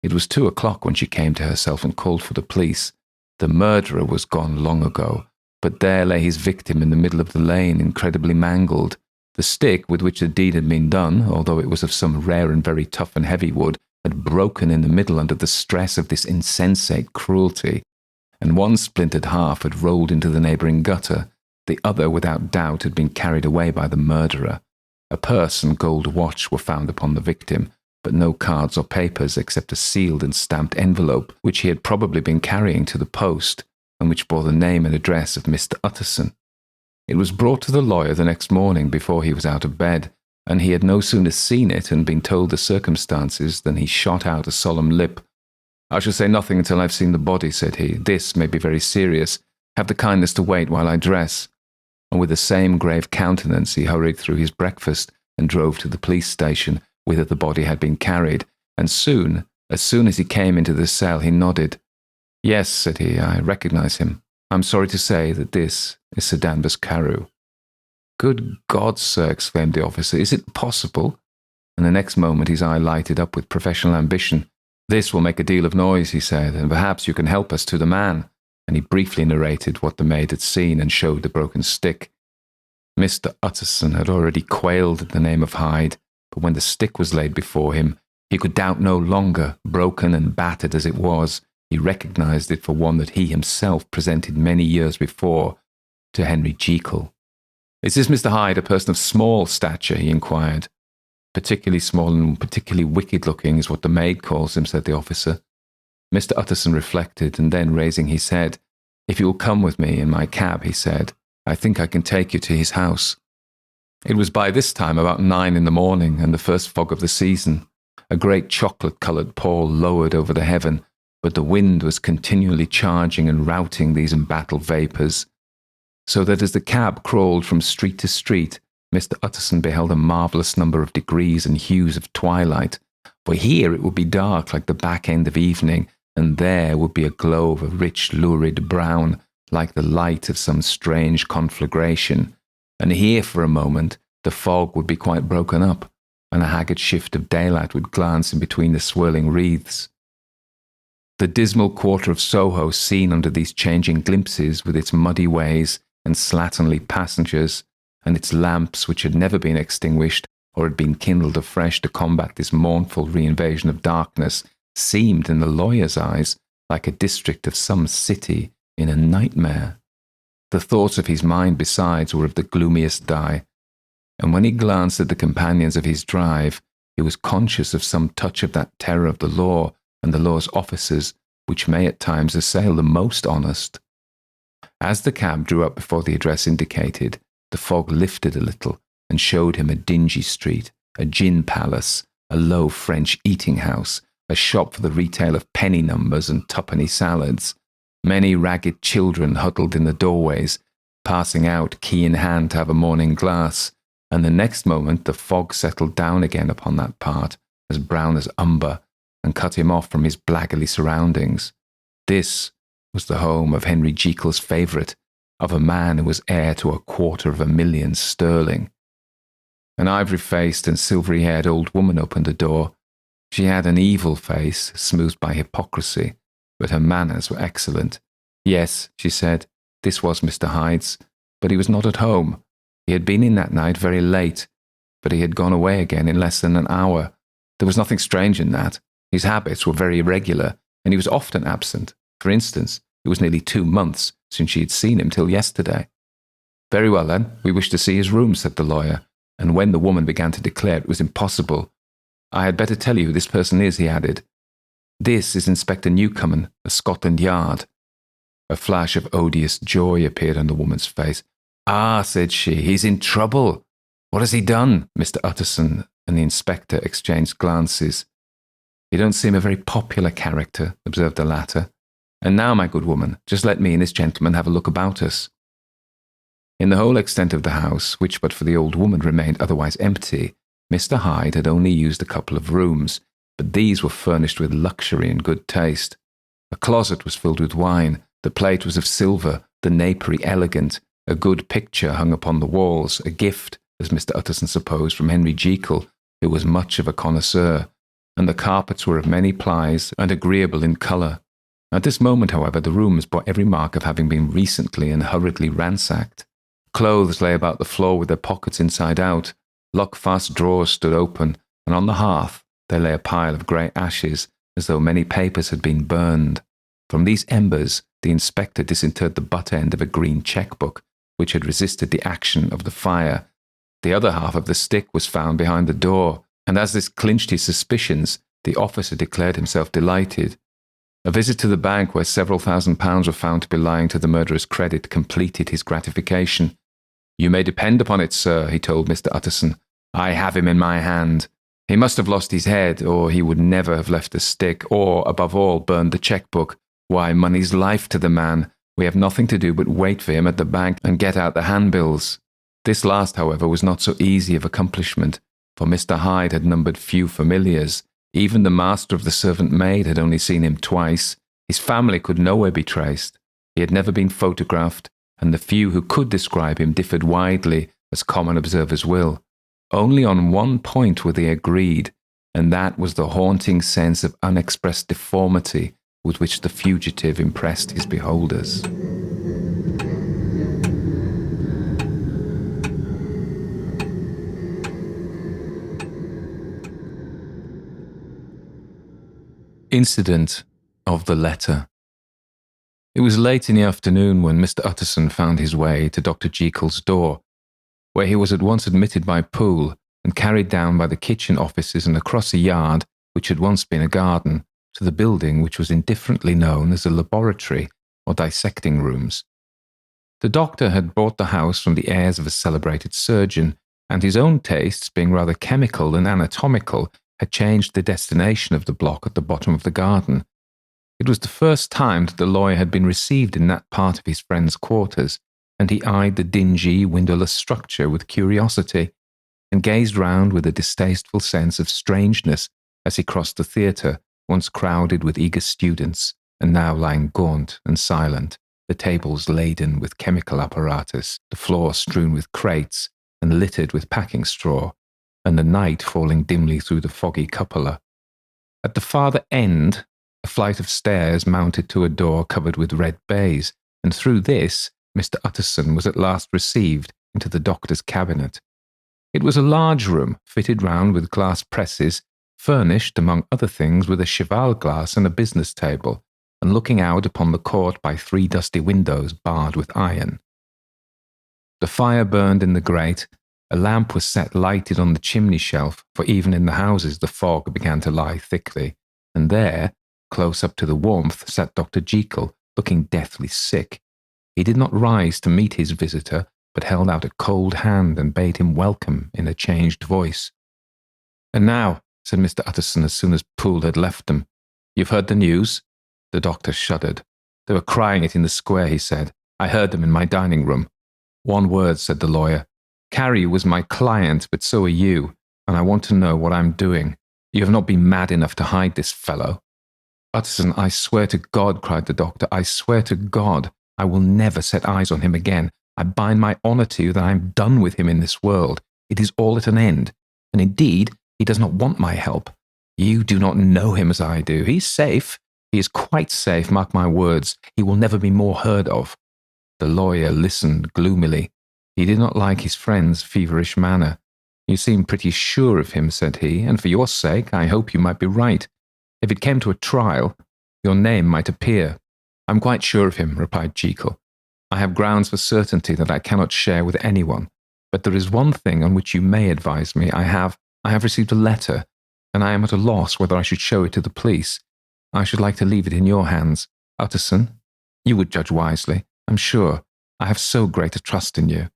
It was 2 o'clock when she came to herself and called for the police. The murderer was gone long ago, but there lay his victim in the middle of the lane, incredibly mangled. The stick with which the deed had been done, although it was of some rare and very tough and heavy wood, had broken in the middle under the stress of this insensate cruelty, and one splintered half had rolled into the neighbouring gutter. The other, without doubt, had been carried away by the murderer. A purse and gold watch were found upon the victim, but no cards or papers except a sealed and stamped envelope, which he had probably been carrying to the post, and which bore the name and address of Mr. Utterson. It was brought to the lawyer the next morning before he was out of bed, and he had no sooner seen it and been told the circumstances than he shot out a solemn lip. "I shall say nothing until I've seen the body," said he. "This may be very serious. Have the kindness to wait while I dress." And with the same grave countenance he hurried through his breakfast and drove to the police station, whither the body had been carried, and as soon as he came into the cell, he nodded. "Yes," said he, "I recognise him. I'm sorry to say that this is Sir Danvers Carew." "Good God, sir," exclaimed the officer, "is it possible?" And the next moment his eye lighted up with professional ambition. "This will make a deal of noise," he said, "and perhaps you can help us to the man." And he briefly narrated what the maid had seen and showed the broken stick. Mr. Utterson had already quailed at the name of Hyde, but when the stick was laid before him, he could doubt no longer. Broken and battered as it was, he recognised it for one that he himself presented many years before to Henry Jekyll. "Is this Mr. Hyde a person of small stature?" he inquired. "Particularly small and particularly wicked-looking is what the maid calls him," said the officer. Mr. Utterson reflected, and then, raising his head, "If you will come with me in my cab," he said, "I think I can take you to his house." It was by this time about 9 in the morning, and the first fog of the season. A great chocolate-coloured pall lowered over the heaven, but the wind was continually charging and routing these embattled vapours, so that as the cab crawled from street to street, Mr. Utterson beheld a marvellous number of degrees and hues of twilight, for here it would be dark like the back end of evening, and there would be a glow of a rich lurid brown, like the light of some strange conflagration, and here for a moment the fog would be quite broken up, and a haggard shift of daylight would glance in between the swirling wreaths. The dismal quarter of Soho seen under these changing glimpses, with its muddy ways and slatternly passengers, and its lamps which had never been extinguished or had been kindled afresh to combat this mournful reinvasion of darkness, seemed in the lawyer's eyes like a district of some city in a nightmare. The thoughts of his mind, besides, were of the gloomiest dye, and when he glanced at the companions of his drive, he was conscious of some touch of that terror of the law and the law's officers which may at times assail the most honest. As the cab drew up before the address indicated, the fog lifted a little and showed him a dingy street, a gin palace, a low French eating house, a shop for the retail of penny numbers and twopenny salads. Many ragged children huddled in the doorways, passing out key in hand to have a morning glass, and the next moment the fog settled down again upon that part, as brown as umber, and cut him off from his blackguardly surroundings. This was the home of Henry Jekyll's favourite, of a man who was heir to 250,000 sterling. An ivory-faced and silvery-haired old woman opened the door. She had an evil face, smoothed by hypocrisy, but her manners were excellent. Yes, she said, this was Mr. Hyde's, but he was not at home. He had been in that night very late, but he had gone away again in less than an hour. There was nothing strange in that. His habits were very irregular, and he was often absent. For instance, it was nearly 2 months since she had seen him till yesterday. "Very well, then, we wish to see his room," said the lawyer, and when the woman began to declare it was impossible, "I had better tell you who this person is," he added. "This is Inspector Newcomen, of Scotland Yard." A flash of odious joy appeared on the woman's face. "Ah," said she, "he's in trouble. What has he done?" Mr. Utterson and the inspector exchanged glances. "You don't seem a very popular character," observed the latter. "And now, my good woman, just let me and this gentleman have a look about us." In the whole extent of the house, which but for the old woman remained otherwise empty, Mr. Hyde had only used a couple of rooms, but these were furnished with luxury and good taste. A closet was filled with wine, the plate was of silver, the napery elegant, a good picture hung upon the walls, a gift, as Mr. Utterson supposed, from Henry Jekyll, who was much of a connoisseur, and the carpets were of many plies and agreeable in colour. At this moment, however, the rooms bore every mark of having been recently and hurriedly ransacked. Clothes lay about the floor with their pockets inside out, lock-fast drawers stood open, and on the hearth there lay a pile of grey ashes, as though many papers had been burned. From these embers the inspector disinterred the butt end of a green cheque-book, which had resisted the action of the fire. The other half of the stick was found behind the door, and as this clinched his suspicions, the officer declared himself delighted. A visit to the bank, where several £1,000s were found to be lying to the murderer's credit, completed his gratification. "You may depend upon it, sir," he told Mr. Utterson. "I have him in my hand. He must have lost his head, or he would never have left the stick, or, above all, burned the cheque-book. Why, money's life to the man. We have nothing to do but wait for him at the bank and get out the handbills." This last, however, was not so easy of accomplishment, for Mr. Hyde had numbered few familiars. Even the master of the servant maid had only seen him twice. His family could nowhere be traced. He had never been photographed, and the few who could describe him differed widely, as common observers will. Only on one point were they agreed, and that was the haunting sense of unexpressed deformity with which the fugitive impressed his beholders. Incident of the letter. It was late in the afternoon when Mr. Utterson found his way to Dr. Jekyll's door, where he was at once admitted by Poole and carried down by the kitchen offices and across a yard, which had once been a garden, to the building which was indifferently known as a laboratory or dissecting rooms. The doctor had bought the house from the heirs of a celebrated surgeon, and his own tastes, being rather chemical than anatomical, had changed the destination of the block at the bottom of the garden. It was the first time that the lawyer had been received in that part of his friend's quarters, and he eyed the dingy, windowless structure with curiosity, and gazed round with a distasteful sense of strangeness as he crossed the theatre, once crowded with eager students, and now lying gaunt and silent, the tables laden with chemical apparatus, the floor strewn with crates and littered with packing straw, and the night falling dimly through the foggy cupola. At the farther end, a flight of stairs mounted to a door covered with red baize, and through this Mr. Utterson was at last received into the doctor's cabinet. It was a large room, fitted round with glass presses, furnished, among other things, with a cheval glass and a business table, and looking out upon the court by 3 dusty windows barred with iron. The fire burned in the grate. A lamp was set lighted on the chimney shelf, for even in the houses the fog began to lie thickly, and there, close up to the warmth, sat Dr. Jekyll, looking deathly sick. He did not rise to meet his visitor, but held out a cold hand and bade him welcome in a changed voice. "And now," said Mr. Utterson as soon as Poole had left them, "you've heard the news?" The doctor shuddered. "They were crying it in the square," he said. "I heard them in my dining room." "One word," said the lawyer. "Carrie was my client, but so are you, and I want to know what I'm doing. You have not been mad enough to hide this fellow." "Utterson, I swear to God," cried the doctor, "I swear to God, I will never set eyes on him again. I bind my honour to you that I am done with him in this world. It is all at an end. And indeed, he does not want my help. You do not know him as I do. He's safe. He is quite safe, mark my words. He will never be more heard of." The lawyer listened gloomily. He did not like his friend's feverish manner. "You seem pretty sure of him," said he, "and for your sake I hope you might be right. If it came to a trial, your name might appear." "I'm quite sure of him," replied Jekyll. "I have grounds for certainty that I cannot share with anyone. But there is one thing on which you may advise me. I have received a letter, and I am at a loss whether I should show it to the police. I should like to leave it in your hands. Utterson, you would judge wisely, I'm sure. I have so great a trust in you."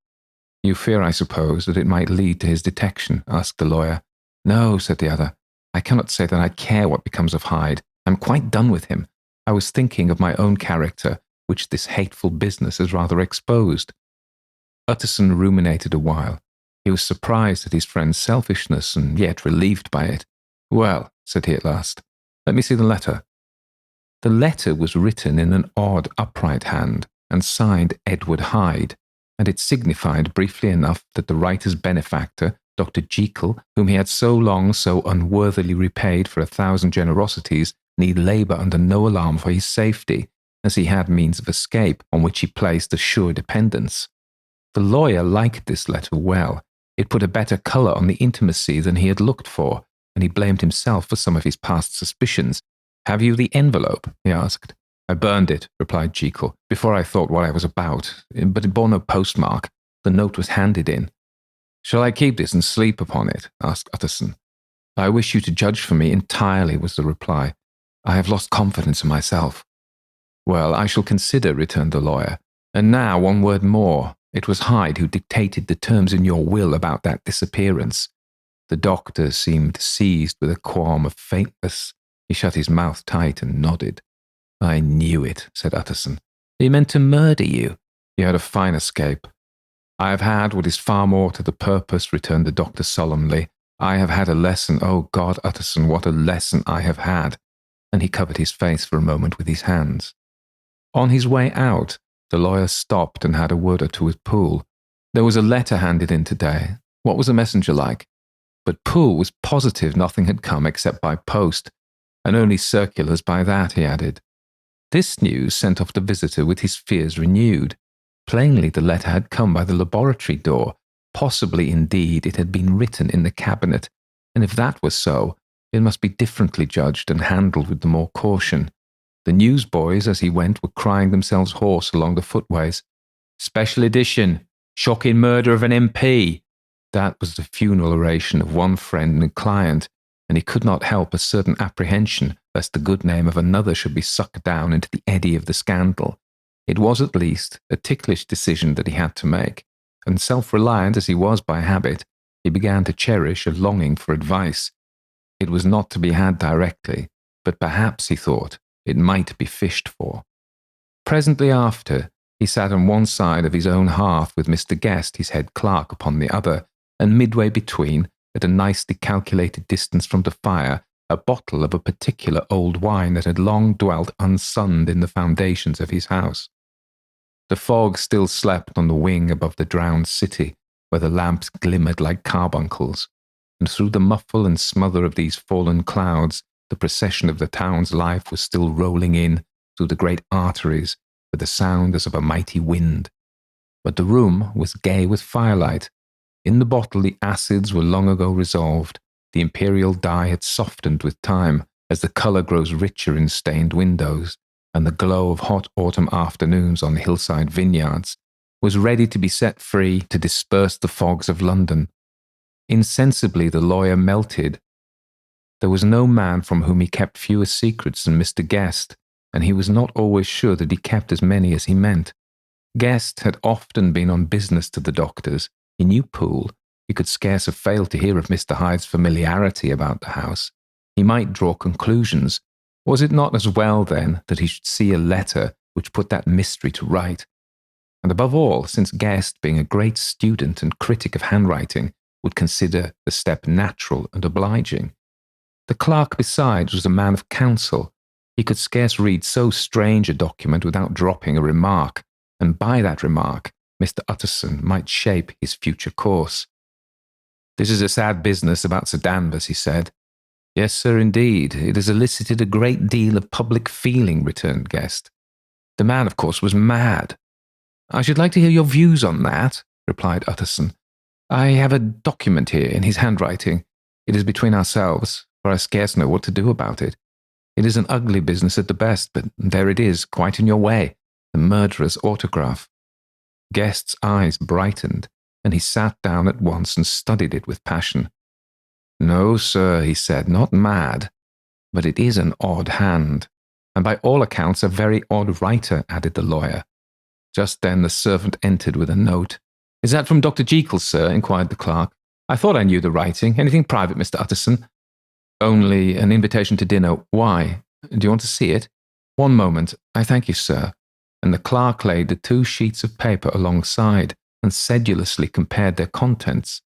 "You fear, I suppose, that it might lead to his detection?" asked the lawyer. "No," said the other. "I cannot say that I care what becomes of Hyde. I'm quite done with him. I was thinking of my own character, which this hateful business has rather exposed." Utterson ruminated a while. He was surprised at his friend's selfishness, and yet relieved by it. "Well," said he at last, "let me see the letter." The letter was written in an odd, upright hand, and signed Edward Hyde, and it signified briefly enough that the writer's benefactor, Dr. Jekyll, whom he had so long so unworthily repaid for 1,000 generosities, need labour under no alarm for his safety, as he had means of escape on which he placed a sure dependence. The lawyer liked this letter well. It put a better colour on the intimacy than he had looked for, and he blamed himself for some of his past suspicions. "Have you the envelope?" he asked. "I burned it," replied Jekyll, "before I thought what I was about, but it bore no postmark. The note was handed in." "Shall I keep this and sleep upon it?" asked Utterson. "I wish you to judge for me entirely," was the reply. "I have lost confidence in myself." "Well, I shall consider," returned the lawyer. "And now one word more. It was Hyde who dictated the terms in your will about that disappearance." The doctor seemed seized with a qualm of faintness. He shut his mouth tight and nodded. "I knew it," said Utterson. "He meant to murder you. You had a fine escape." "I have had what is far more to the purpose," returned the doctor solemnly. "I have had a lesson. Oh God, Utterson, what a lesson I have had." And he covered his face for a moment with his hands. On his way out, the lawyer stopped and had a word or two with Poole. "There was a letter handed in today. What was the messenger like?" But Poole was positive nothing had come except by post, and only circulars by that, he added. This news sent off the visitor with his fears renewed. Plainly the letter had come by the laboratory door. Possibly, indeed, it had been written in the cabinet, and if that was so, it must be differently judged and handled with the more caution. The newsboys, as he went, were crying themselves hoarse along the footways. "Special edition! Shocking murder of an MP!" That was the funeral oration of one friend and client, and he could not help a certain apprehension lest the good name of another should be sucked down into the eddy of the scandal. It was, at least, a ticklish decision that he had to make, and self-reliant as he was by habit, he began to cherish a longing for advice. It was not to be had directly, but perhaps, he thought, it might be fished for. Presently after, he sat on one side of his own hearth with Mr. Guest, his head clerk, upon the other, and midway between, at a nicely calculated distance from the fire, a bottle of a particular old wine that had long dwelt unsunned in the foundations of his house. The fog still slept on the wing above the drowned city, where the lamps glimmered like carbuncles, and through the muffle and smother of these fallen clouds, the procession of the town's life was still rolling in through the great arteries with a sound as of a mighty wind. But the room was gay with firelight. In the bottle the acids were long ago resolved. The imperial dye had softened with time, as the colour grows richer in stained windows, and the glow of hot autumn afternoons on hillside vineyards was ready to be set free to disperse the fogs of London. Insensibly the lawyer melted. There was no man from whom he kept fewer secrets than Mr. Guest, and he was not always sure that he kept as many as he meant. Guest had often been on business to the doctor's. He knew Poole. He could scarce have failed to hear of Mr. Hyde's familiarity about the house. He might draw conclusions. Was it not as well, then, that he should see a letter which put that mystery to right? And above all, since Guest, being a great student and critic of handwriting, would consider the step natural and obliging. The clerk, besides, was a man of counsel. He could scarce read so strange a document without dropping a remark, and by that remark, Mr. Utterson might shape his future course. "This is a sad business about Sir Danvers," he said. "Yes, sir, indeed. It has elicited a great deal of public feeling," returned Guest. "The man, of course, was mad." "I should like to hear your views on that," replied Utterson. "I have a document here in his handwriting. It is between ourselves, for I scarce know what to do about it. It is an ugly business at the best, but there it is, quite in your way, the murderer's autograph." Guest's eyes brightened, and he sat down at once and studied it with passion. "No, sir," he said, "not mad, but it is an odd hand, and by all accounts a very odd writer," added the lawyer. Just then the servant entered with a note. "Is that from Dr. Jekyll, sir?" inquired the clerk. "I thought I knew the writing. Anything private, Mr. Utterson?" "Only an invitation to dinner. Why? Do you want to see it?" "One moment. I thank you, sir." And the clerk laid the 2 sheets of paper alongside and sedulously compared their contents.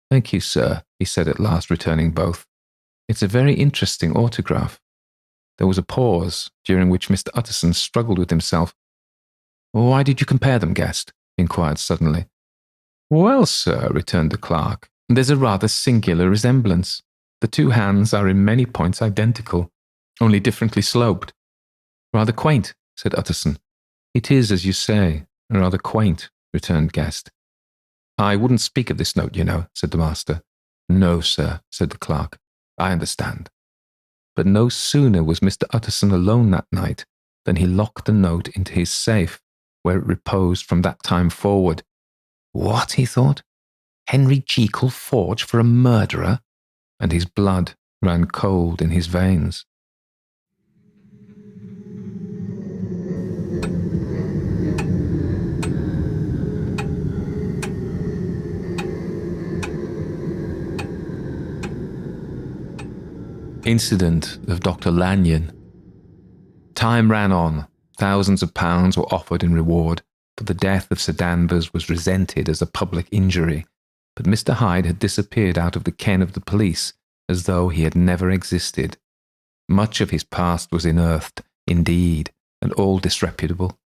"Thank you, sir," he said at last, returning both. "It's a very interesting autograph." There was a pause, during which Mr. Utterson struggled with himself. "Why did you compare them, Guest?" he inquired suddenly. "Well, sir," returned the clerk, "there's a rather singular resemblance. The 2 hands are in many points identical. only differently sloped. Rather quaint, said Utterson. It is, as you say, rather quaint, returned Guest. I wouldn't speak of this note, you know, said the master. No, sir, said the clerk. I understand. But no sooner was Mr. Utterson alone that night than he locked the note into his safe, where it reposed from that time forward. What, he thought? Henry Jekyll forged for a murderer? And his blood ran cold in his veins. Incident of Dr. Lanyon. Time ran on. Thousands of pounds were offered in reward, but the death of Sir Danvers was resented as a public injury. But Mr. Hyde had disappeared out of the ken of the police as though he had never existed. Much of his past was unearthed, indeed, and all disreputable.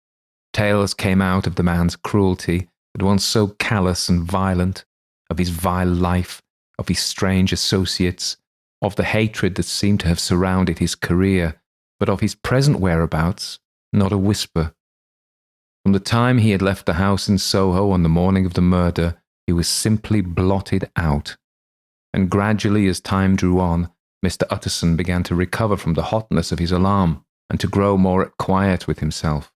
Tales came out of the man's cruelty, at once so callous and violent, of his vile life, of his strange associates, of the hatred that seemed to have surrounded his career, but of his present whereabouts, not a whisper. From the time he had left the house in Soho on the morning of the murder, he was simply blotted out. And gradually, as time drew on, Mr. Utterson began to recover from the hotness of his alarm, and to grow more at quiet with himself.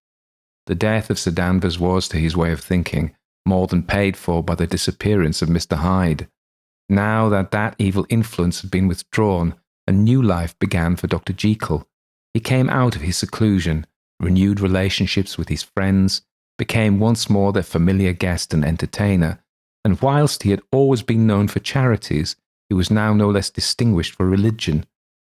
The death of Sir Danvers was, to his way of thinking, more than paid for by the disappearance of Mr. Hyde. Now that that evil influence had been withdrawn, a new life began for Dr. Jekyll. He came out of his seclusion, renewed relationships with his friends, became once more their familiar guest and entertainer, and whilst he had always been known for charities, he was now no less distinguished for religion.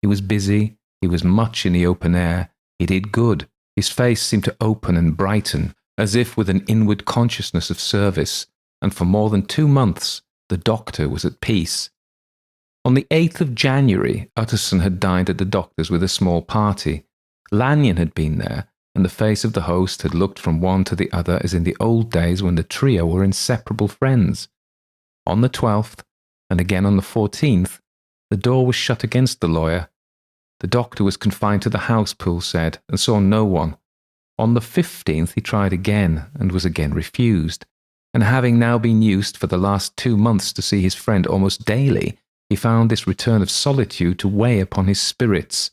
He was busy, he was much in the open air, he did good, his face seemed to open and brighten, as if with an inward consciousness of service, and for more than 2 months, the doctor was at peace. On the 8th of January, Utterson had dined at the doctor's with a small party. Lanyon had been there, and the face of the host had looked from one to the other as in the old days when the trio were inseparable friends. On the 12th, and again on the 14th, the door was shut against the lawyer. The doctor was confined to the house, Poole said, and saw no one. On the 15th he tried again, and was again refused. And having now been used for the last 2 months to see his friend almost daily, he found this return of solitude to weigh upon his spirits.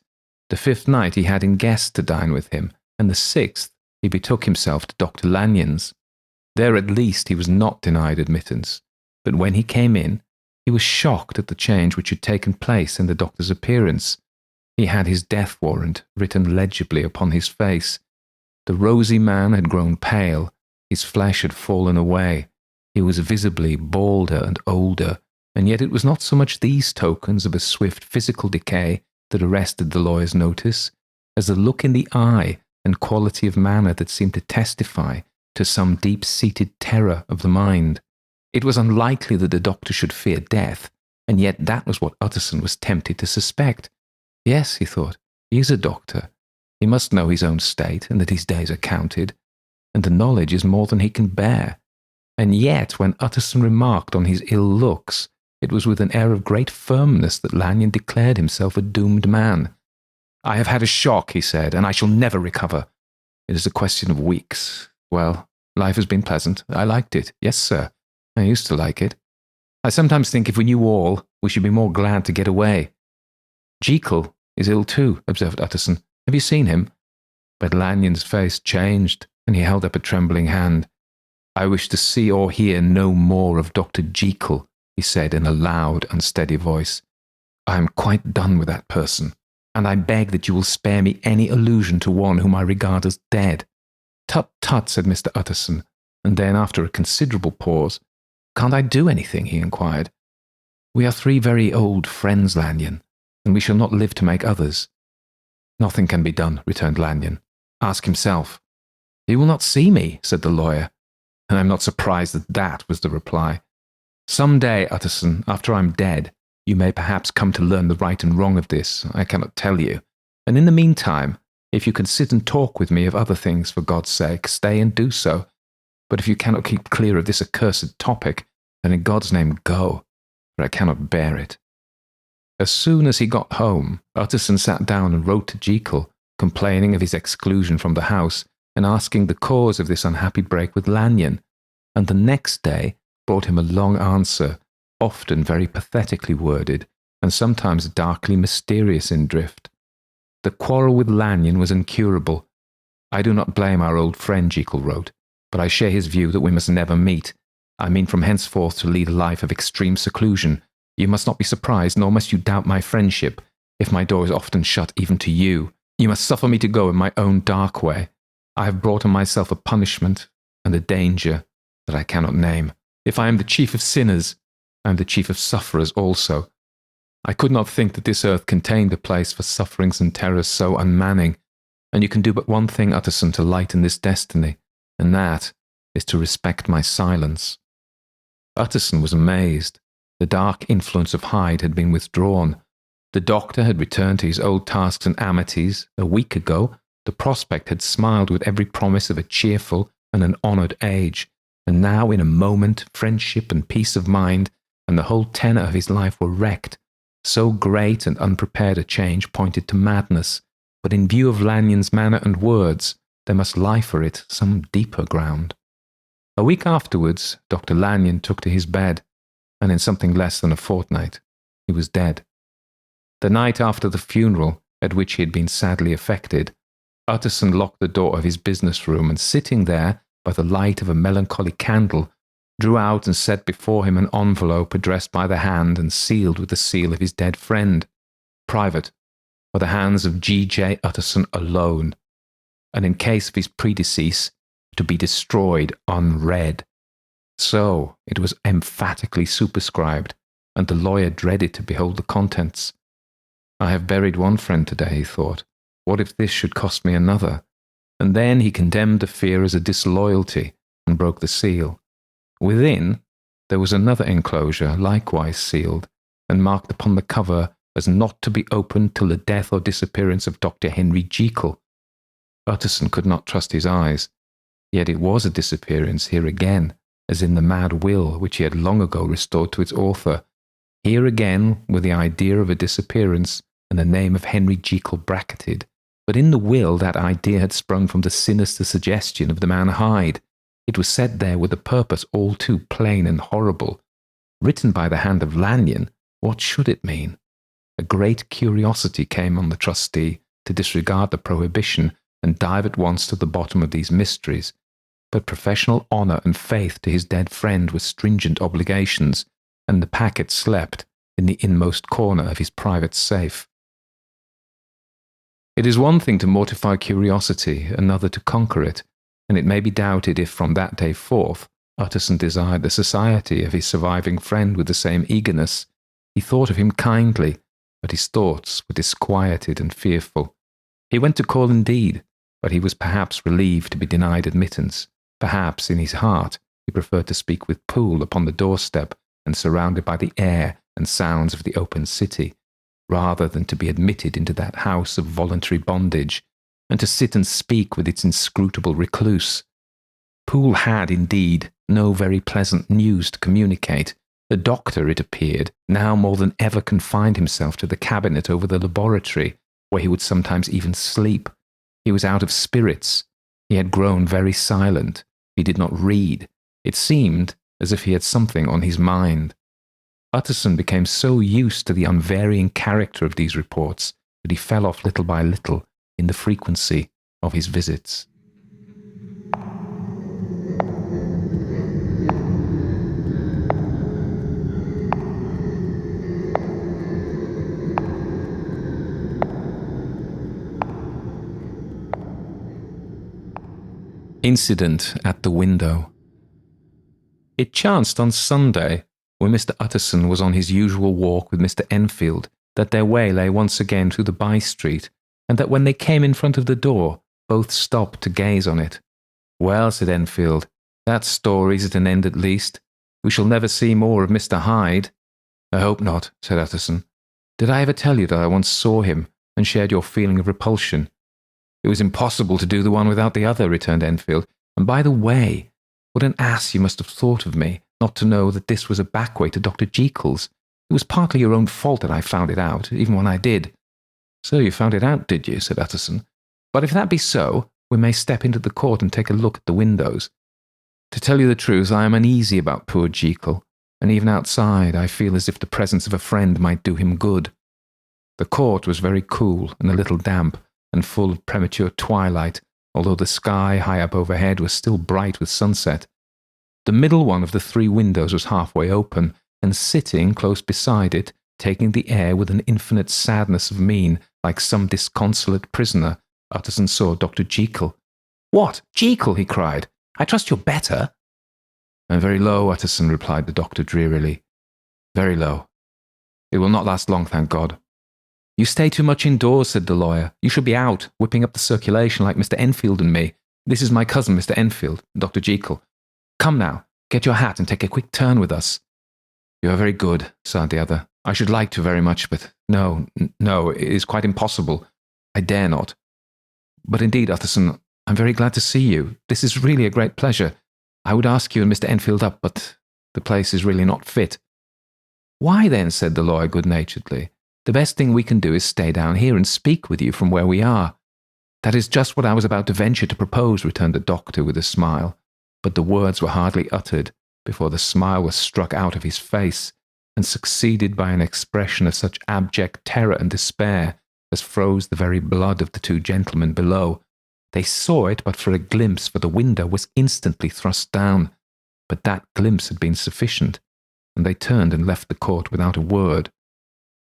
The 5th night he had in Guest to dine with him, and the 6th he betook himself to Dr. Lanyon's. There at least he was not denied admittance, but when he came in, he was shocked at the change which had taken place in the doctor's appearance. He had his death warrant written legibly upon his face. The rosy man had grown pale, his flesh had fallen away, he was visibly balder and older, and yet it was not so much these tokens of a swift physical decay that arrested the lawyer's notice, as the look in the eye and quality of manner that seemed to testify to some deep-seated terror of the mind. It was unlikely that the doctor should fear death, and yet that was what Utterson was tempted to suspect. Yes, he thought, he is a doctor. He must know his own state, and that his days are counted, and the knowledge is more than he can bear. And yet, when Utterson remarked on his ill looks, it was with an air of great firmness that Lanyon declared himself a doomed man. I have had a shock, he said, and I shall never recover. It is a question of weeks. Well, life has been pleasant. I liked it. Yes, sir. I used to like it. I sometimes think if we knew all, we should be more glad to get away. Jekyll is ill too, observed Utterson. Have you seen him? But Lanyon's face changed, and he held up a trembling hand. I wish to see or hear no more of Dr. Jekyll, he said in a loud, unsteady voice. I am quite done with that person, and I beg that you will spare me any allusion to one whom I regard as dead. Tut, tut, said Mr. Utterson, and then, after a considerable pause, can't I do anything? He inquired. We are 3 very old friends, Lanyon, and we shall not live to make others. Nothing can be done, returned Lanyon. Ask himself. He will not see me, said the lawyer, and I am not surprised that that was the reply. Some day, Utterson, after I am dead, you may perhaps come to learn the right and wrong of this. I cannot tell you. And in the meantime, if you can sit and talk with me of other things, for God's sake, stay and do so. But if you cannot keep clear of this accursed topic, then in God's name go, for I cannot bear it. As soon as he got home, Utterson sat down and wrote to Jekyll, complaining of his exclusion from the house and asking the cause of this unhappy break with Lanyon, and the next day brought him a long answer, often very pathetically worded, and sometimes darkly mysterious in drift. The quarrel with Lanyon was incurable. I do not blame our old friend, Jekyll wrote, but I share his view that we must never meet. I mean from henceforth to lead a life of extreme seclusion. You must not be surprised, nor must you doubt my friendship, if my door is often shut even to you. You must suffer me to go in my own dark way. I have brought on myself a punishment and a danger that I cannot name. If I am the chief of sinners, I am the chief of sufferers also. I could not think that this earth contained a place for sufferings and terrors so unmanning, and you can do but one thing, Utterson, to lighten this destiny, and that is to respect my silence. Utterson was amazed. The dark influence of Hyde had been withdrawn. The doctor had returned to his old tasks and amities. A week ago, the prospect had smiled with every promise of a cheerful and an honoured age, and now in a moment friendship and peace of mind and the whole tenor of his life were wrecked. So great and unprepared a change pointed to madness, but in view of Lanyon's manner and words, there must lie for it some deeper ground. A week afterwards, Dr. Lanyon took to his bed, and in something less than a fortnight, he was dead. The night after the funeral, at which he had been sadly affected, Utterson locked the door of his business room and, sitting there by the light of a melancholy candle, drew out and set before him an envelope addressed by the hand and sealed with the seal of his dead friend, private, for the hands of G.J. Utterson alone, and in case of his predecease, to be destroyed unread. So it was emphatically superscribed, and the lawyer dreaded to behold the contents. I have buried one friend today, he thought. What if this should cost me another? And then he condemned the fear as a disloyalty and broke the seal. Within, there was another enclosure, likewise sealed, and marked upon the cover as not to be opened till the death or disappearance of Dr. Henry Jekyll. Utterson could not trust his eyes. Yet it was a disappearance here again, as in the mad will which he had long ago restored to its author. Here again were the idea of a disappearance and the name of Henry Jekyll bracketed. But in the will that idea had sprung from the sinister suggestion of the man Hyde. It was set there with a purpose all too plain and horrible. Written by the hand of Lanyon, what should it mean? A great curiosity came on the trustee to disregard the prohibition and dive at once to the bottom of these mysteries. But professional honour and faith to his dead friend were stringent obligations, and the packet slept in the inmost corner of his private safe. It is one thing to mortify curiosity, another to conquer it, and it may be doubted if from that day forth Utterson desired the society of his surviving friend with the same eagerness. He thought of him kindly, but his thoughts were disquieted and fearful. He went to call indeed, but he was perhaps relieved to be denied admittance. Perhaps in his heart he preferred to speak with Poole upon the doorstep and surrounded by the air and sounds of the open city, rather than to be admitted into that house of voluntary bondage, and to sit and speak with its inscrutable recluse. Poole had, indeed, no very pleasant news to communicate. The doctor, it appeared, now more than ever confined himself to the cabinet over the laboratory, where he would sometimes even sleep. He was out of spirits. He had grown very silent. He did not read. It seemed as if he had something on his mind. Utterson became so used to the unvarying character of these reports that he fell off little by little in the frequency of his visits. Incident at the window. It chanced on Sunday, when Mr. Utterson was on his usual walk with Mr. Enfield, that their way lay once again through the by-street, and that when they came in front of the door, both stopped to gaze on it. "Well," said Enfield, "that story's at an end at least. We shall never see more of Mr. Hyde." "I hope not," said Utterson. "Did I ever tell you that I once saw him and shared your feeling of repulsion?" "It was impossible to do the one without the other," returned Enfield. "And by the way, what an ass you must have thought of me, not to know that this was a back way to Dr. Jekyll's. It was partly your own fault that I found it out, even when I did." "So you found it out, did you?" said Utterson. "But if that be so, we may step into the court and take a look at the windows. To tell you the truth, I am uneasy about poor Jekyll, and even outside I feel as if the presence of a friend might do him good." The court was very cool and a little damp, and full of premature twilight, although the sky high up overhead was still bright with sunset. The middle one of the 3 windows was halfway open, and sitting close beside it, taking the air with an infinite sadness of mien, like some disconsolate prisoner, Utterson saw Dr. Jekyll. "What, Jekyll?" he cried. "I trust you're better." "I'm very low, Utterson," replied the doctor drearily. "Very low. It will not last long, thank God." "You stay too much indoors," said the lawyer. "You should be out, whipping up the circulation like Mr. Enfield and me. This is my cousin, Mr. Enfield, Dr. Jekyll. Come now, get your hat and take a quick turn with us." "You are very good," sighed the other. "I should like to very much, but no, it is quite impossible. I dare not. But indeed, Utterson, I'm very glad to see you. This is really a great pleasure. I would ask you and Mr. Enfield up, but the place is really not fit." "Why then," said the lawyer good-naturedly, "the best thing we can do is stay down here and speak with you from where we are." "That is just what I was about to venture to propose," returned the doctor with a smile. But the words were hardly uttered before the smile was struck out of his face, and succeeded by an expression of such abject terror and despair as froze the very blood of the 2 gentlemen below. They saw it but for a glimpse, for the window was instantly thrust down. But that glimpse had been sufficient, and they turned and left the court without a word.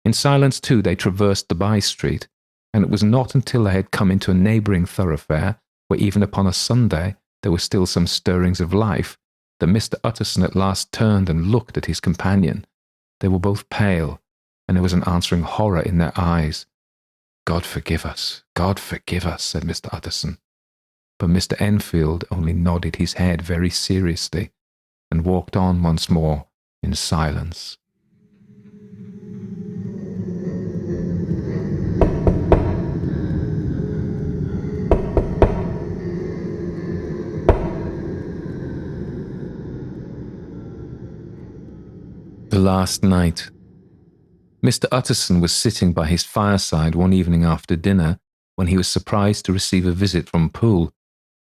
In silence, too, they traversed the by-street, and it was not until they had come into a neighbouring thoroughfare, where even upon a Sunday there were still some stirrings of life, that Mr. Utterson at last turned and looked at his companion. They were both pale, and there was an answering horror in their eyes. God forgive us, said Mr. Utterson. But Mr. Enfield only nodded his head very seriously, and walked on once more in silence. The last night. Mr. Utterson was sitting by his fireside one evening after dinner when he was surprised to receive a visit from Poole.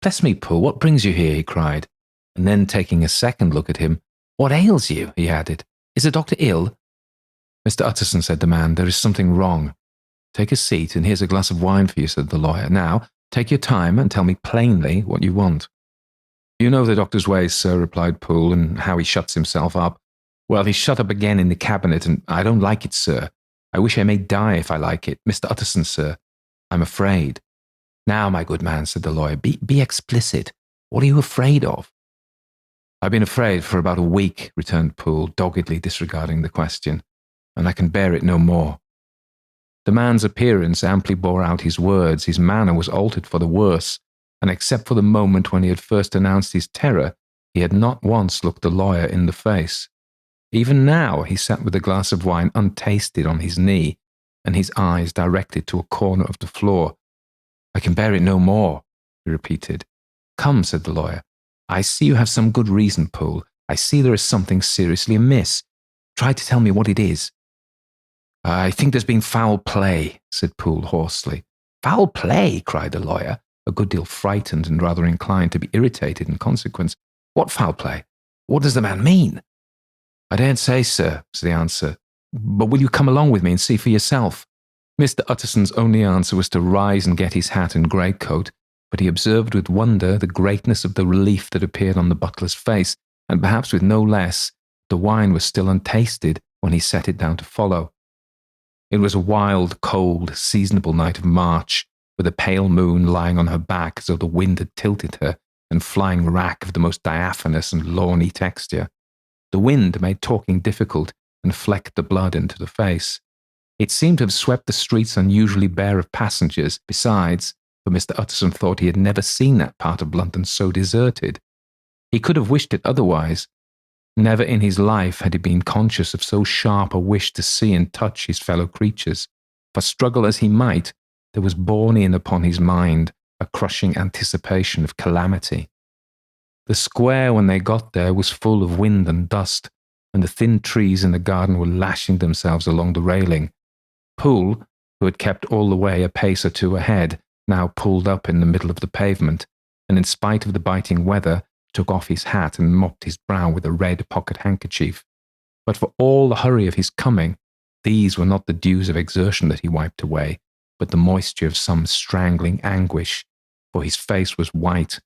"Bless me, Poole, what brings you here?" he cried, and then taking a second look at him, "What ails you?" he added. "Is the doctor ill?" "Mr. Utterson," said the man, "there is something wrong." "Take a seat, and here's a glass of wine for you," said the lawyer. "Now, take your time and tell me plainly what you want." "You know the doctor's ways, sir," replied Poole, "and how he shuts himself up. Well, he's shut up again in the cabinet, and I don't like it, sir. I wish I may die if I like it. Mr. Utterson, sir, I'm afraid." "Now, my good man," said the lawyer, be explicit. What are you afraid of?" "I've been afraid for about a week," returned Poole, doggedly disregarding the question, "and I can bear it no more." The man's appearance amply bore out his words. His manner was altered for the worse, and except for the moment when he had first announced his terror, he had not once looked the lawyer in the face. Even now he sat with a glass of wine untasted on his knee, and his eyes directed to a corner of the floor. "I can bear it no more," he repeated. "Come," said the lawyer. "I see you have some good reason, Poole. I see there is something seriously amiss. Try to tell me what it is." "I think there's been foul play," said Poole hoarsely. "Foul play?" cried the lawyer, a good deal frightened and rather inclined to be irritated in consequence. "What foul play? What does the man mean?" "I daren't say, sir," was the answer. "But will you come along with me and see for yourself?" Mr. Utterson's only answer was to rise and get his hat and greatcoat, but he observed with wonder the greatness of the relief that appeared on the butler's face, and perhaps with no less, the wine was still untasted when he set it down to follow. It was a wild, cold, seasonable night of March, with a pale moon lying on her back as though the wind had tilted her, and flying wrack of the most diaphanous and lawny texture. The wind made talking difficult and flecked the blood into the face. It seemed to have swept the streets unusually bare of passengers. Besides, for Mr. Utterson thought he had never seen that part of London so deserted. He could have wished it otherwise. Never in his life had he been conscious of so sharp a wish to see and touch his fellow creatures. For struggle as he might, there was borne in upon his mind a crushing anticipation of calamity. The square, when they got there, was full of wind and dust, and the thin trees in the garden were lashing themselves along the railing. Poole, who had kept all the way a pace or two ahead, now pulled up in the middle of the pavement, and in spite of the biting weather, took off his hat and mopped his brow with a red pocket handkerchief. But for all the hurry of his coming, these were not the dews of exertion that he wiped away, but the moisture of some strangling anguish, for his face was white,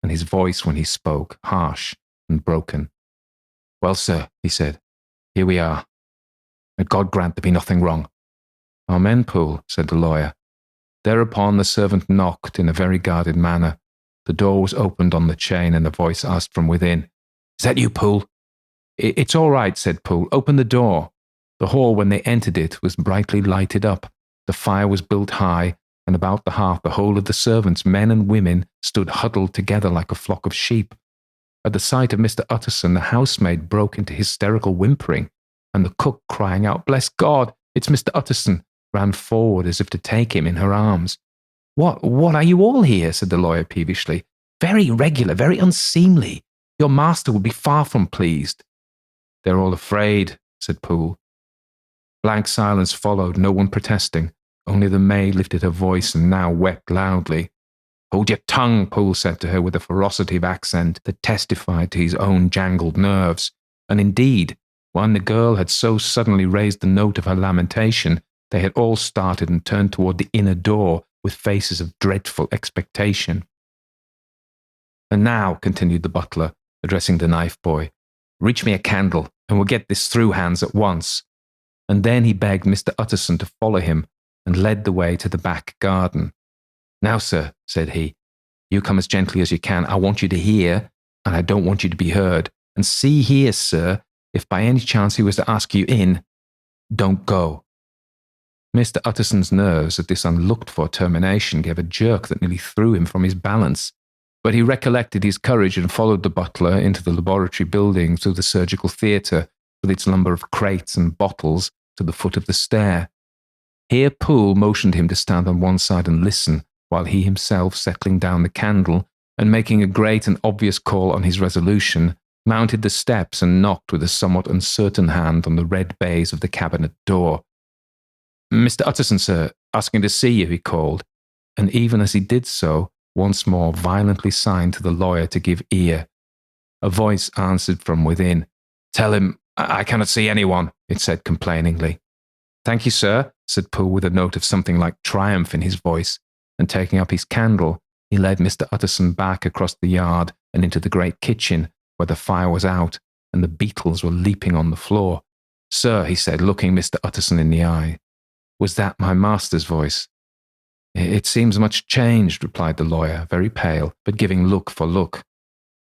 and his voice, when he spoke, harsh and broken. "Well, sir," he said, "here we are. And God grant there be nothing wrong." "Amen, Poole," said the lawyer. Thereupon the servant knocked in a very guarded manner. The door was opened on the chain, and a voice asked from within, "Is that you, Poole?" "It's all right," said Poole. "Open the door." The hall, when they entered it, was brightly lighted up. The fire was built high, and about the hearth the whole of the servants, men and women, stood huddled together like a flock of sheep. At the sight of Mr. Utterson, the housemaid broke into hysterical whimpering, and the cook, crying out, "Bless God, it's Mr. Utterson," ran forward as if to take him in her arms. What are you all here?" said the lawyer peevishly. "Very irregular, very unseemly. Your master would be far from pleased." "They're all afraid," said Poole. Blank silence followed, no one protesting. Only the maid lifted her voice and now wept loudly. "Hold your tongue," Poole said to her with a ferocity of accent that testified to his own jangled nerves. And indeed, when the girl had so suddenly raised the note of her lamentation, they had all started and turned toward the inner door with faces of dreadful expectation. "And now," continued the butler, addressing the knife boy, "reach me a candle, and we'll get this through hands at once." And then he begged Mr. Utterson to follow him, and led the way to the back garden. "Now, sir," said he, "you come as gently as you can. I want you to hear, and I don't want you to be heard. And see here, sir, if by any chance he was to ask you in, don't go." Mr. Utterson's nerves at this unlooked-for termination gave a jerk that nearly threw him from his balance. But he recollected his courage and followed the butler into the laboratory building through the surgical theatre, with its number of crates and bottles, to the foot of the stair. Here Poole motioned him to stand on one side and listen, while he himself, settling down the candle, and making a great and obvious call on his resolution, mounted the steps and knocked with a somewhat uncertain hand on the red baize of the cabinet door. "Mr. Utterson, sir, asking to see you," he called, and even as he did so, once more violently signed to the lawyer to give ear. A voice answered from within. "Tell him I cannot see anyone," it said complainingly. "Thank you, sir," said Poole with a note of something like triumph in his voice, and taking up his candle, he led Mr. Utterson back across the yard and into the great kitchen, where the fire was out and the beetles were leaping on the floor. "Sir," he said, looking Mr. Utterson in the eye, "was that my master's voice?" "It seems much changed," replied the lawyer, very pale, but giving look for look.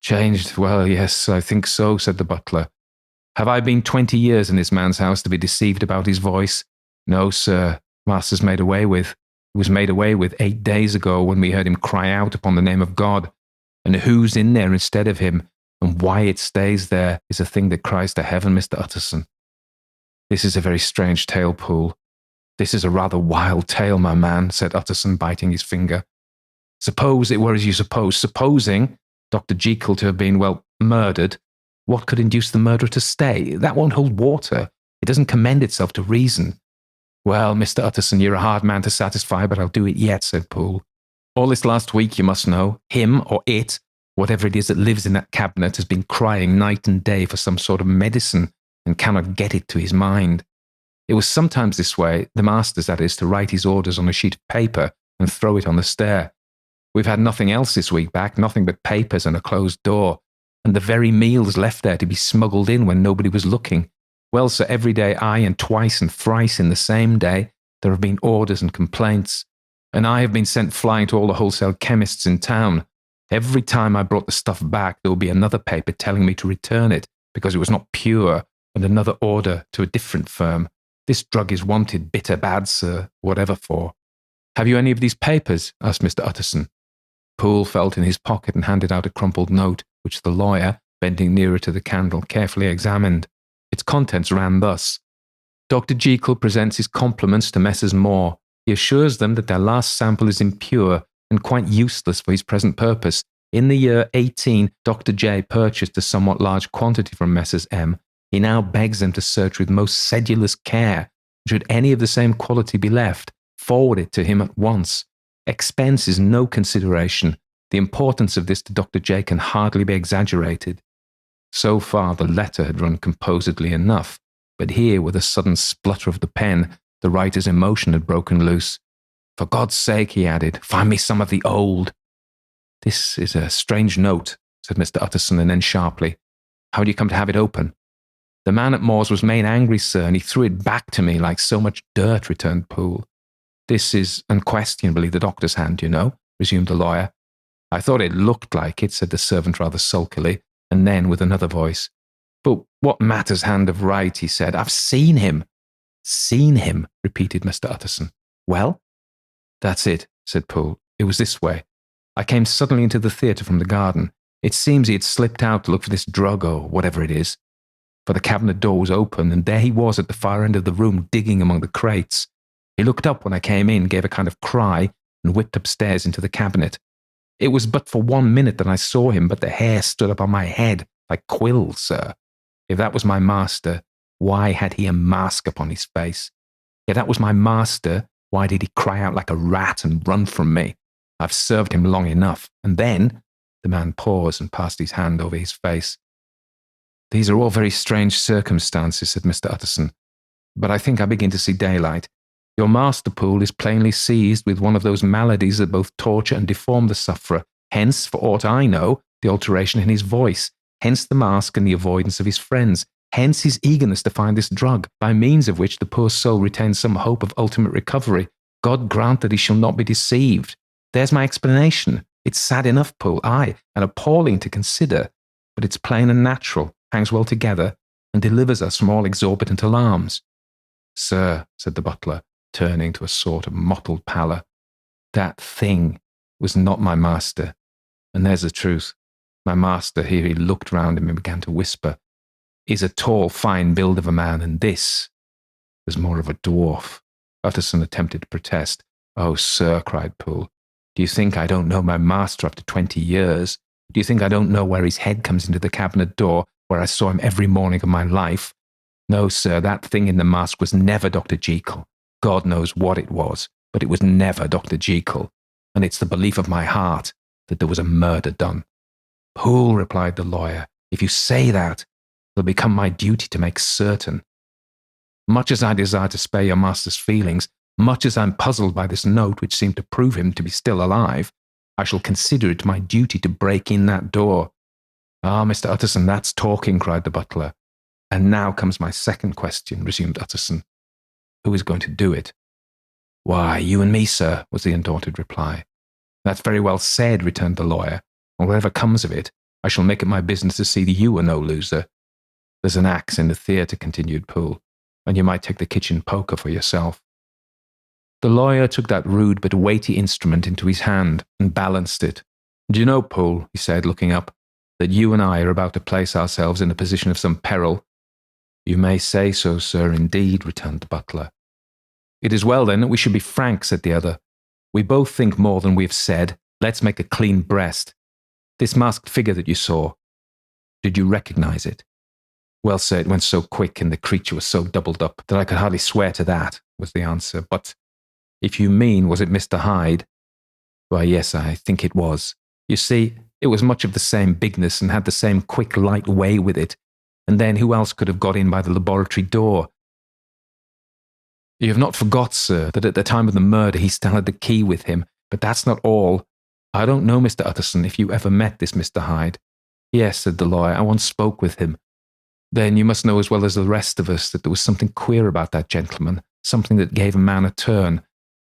"Changed? Well, yes, I think so," said the butler. "Have I been 20 years in this man's house to be deceived about his voice? No, sir. Master's made away with. He was made away with 8 days ago when we heard him cry out upon the name of God. And who's in there instead of him, and why it stays there, is a thing that cries to heaven, Mr. Utterson. This is a very strange tale, Poole. This is a rather wild tale, my man," said Utterson, biting his finger. "Suppose it were as you suppose. Supposing Dr. Jekyll to have been, well, murdered. What could induce the murderer to stay? That won't hold water. It doesn't commend itself to reason." "Well, Mr. Utterson, you're a hard man to satisfy, but I'll do it yet," said Poole. "All this last week, you must know, him or it, whatever it is that lives in that cabinet, has been crying night and day for some sort of medicine and cannot get it to his mind. It was sometimes this way, the master's, that is, to write his orders on a sheet of paper and throw it on the stair. We've had nothing else this week back, nothing but papers and a closed door, and the very meals left there to be smuggled in when nobody was looking. Well, sir, every day, aye, and twice and thrice in the same day, there have been orders and complaints, and I have been sent flying to all the wholesale chemists in town. Every time I brought the stuff back, there would be another paper telling me to return it because it was not pure, and another order to a different firm. This drug is wanted bitter bad, sir, whatever for." "Have you any of these papers?" asked Mr. Utterson. Poole felt in his pocket and handed out a crumpled note, which the lawyer, bending nearer to the candle, carefully examined. Its contents ran thus: "Dr. Jekyll presents his compliments to Messrs. Moore. He assures them that their last sample is impure and quite useless for his present purpose. In the year 18, Dr. J purchased a somewhat large quantity from Messrs. M. He now begs them to search with most sedulous care. Should any of the same quality be left, forward it to him at once. Expense is no consideration. The importance of this to Dr. J can hardly be exaggerated. So far the letter had run composedly enough, but here, with a sudden splutter of the pen, the writer's emotion had broken loose. For God's sake, he added, find me some of the old. This is a strange note, said Mr. Utterson, and then sharply, how do you come to have it open? The man at Moore's was made angry, sir, and he threw it back to me like so much dirt, returned Poole. This is unquestionably the doctor's hand, you know, resumed the lawyer. I thought it looked like it, said the servant rather sulkily, and then with another voice. But what matters hand of right, he said. I've seen him. Seen him, repeated Mr. Utterson. Well? That's it, said Poole. It was this way. I came suddenly into the theatre from the garden. It seems he had slipped out to look for this drug or whatever it is. For the cabinet door was open, and there he was at the far end of the room digging among the crates. He looked up when I came in, gave a kind of cry, and whipped upstairs into the cabinet. It was but for 1 minute that I saw him, but the hair stood up on my head like quills, sir. If that was my master, why had he a mask upon his face? If that was my master, why did he cry out like a rat and run from me? I've served him long enough. And then, the man paused and passed his hand over his face. These are all very strange circumstances, said Mr. Utterson, but I think I begin to see daylight. Your master, Poole, is plainly seized with one of those maladies that both torture and deform the sufferer. Hence, for aught I know, the alteration in his voice. Hence the mask and the avoidance of his friends. Hence his eagerness to find this drug, by means of which the poor soul retains some hope of ultimate recovery. God grant that he shall not be deceived. There's my explanation. It's sad enough, Poole, aye, and appalling to consider, but it's plain and natural, hangs well together, and delivers us from all exorbitant alarms. Sir, said the butler, turning to a sort of mottled pallor, that thing was not my master, and there's the truth. My master, here he looked round him and began to whisper, is a tall, fine build of a man, and this was more of a dwarf. Utterson attempted to protest. Oh, sir, cried Poole, do you think I don't know my master after 20 years? Do you think I don't know where his head comes into the cabinet door, where I saw him every morning of my life? No, sir, that thing in the mask was never Dr. Jekyll. God knows what it was, but it was never Dr. Jekyll, and it's the belief of my heart that there was a murder done. Poole, replied the lawyer, if you say that, it'll become my duty to make certain. Much as I desire to spare your master's feelings, much as I'm puzzled by this note which seemed to prove him to be still alive, I shall consider it my duty to break in that door. Ah, Mr. Utterson, that's talking, cried the butler. And now comes my second question, resumed Utterson. Who is going to do it? Why, you and me, sir, was the undaunted reply. That's very well said, returned the lawyer, and whatever comes of it, I shall make it my business to see that you are no loser. There's an axe in the theatre, continued Poole, and you might take the kitchen poker for yourself. The lawyer took that rude but weighty instrument into his hand and balanced it. Do you know, Poole, he said, looking up, that you and I are about to place ourselves in a position of some peril? You may say so, sir, indeed, returned the butler. It is well, then, that we should be frank, said the other. We both think more than we have said. Let's make a clean breast. This masked figure that you saw, did you recognize it? Well, sir, it went so quick and the creature was so doubled up that I could hardly swear to that, was the answer. But if you mean, was it Mr. Hyde? Why, yes, I think it was. You see, it was much of the same bigness and had the same quick, light way with it. And then who else could have got in by the laboratory door? You have not forgot, sir, that at the time of the murder he still had the key with him, but that's not all. I don't know, Mr. Utterson, if you ever met this Mr. Hyde. Yes, said the lawyer, I once spoke with him. Then you must know as well as the rest of us that there was something queer about that gentleman, something that gave a man a turn.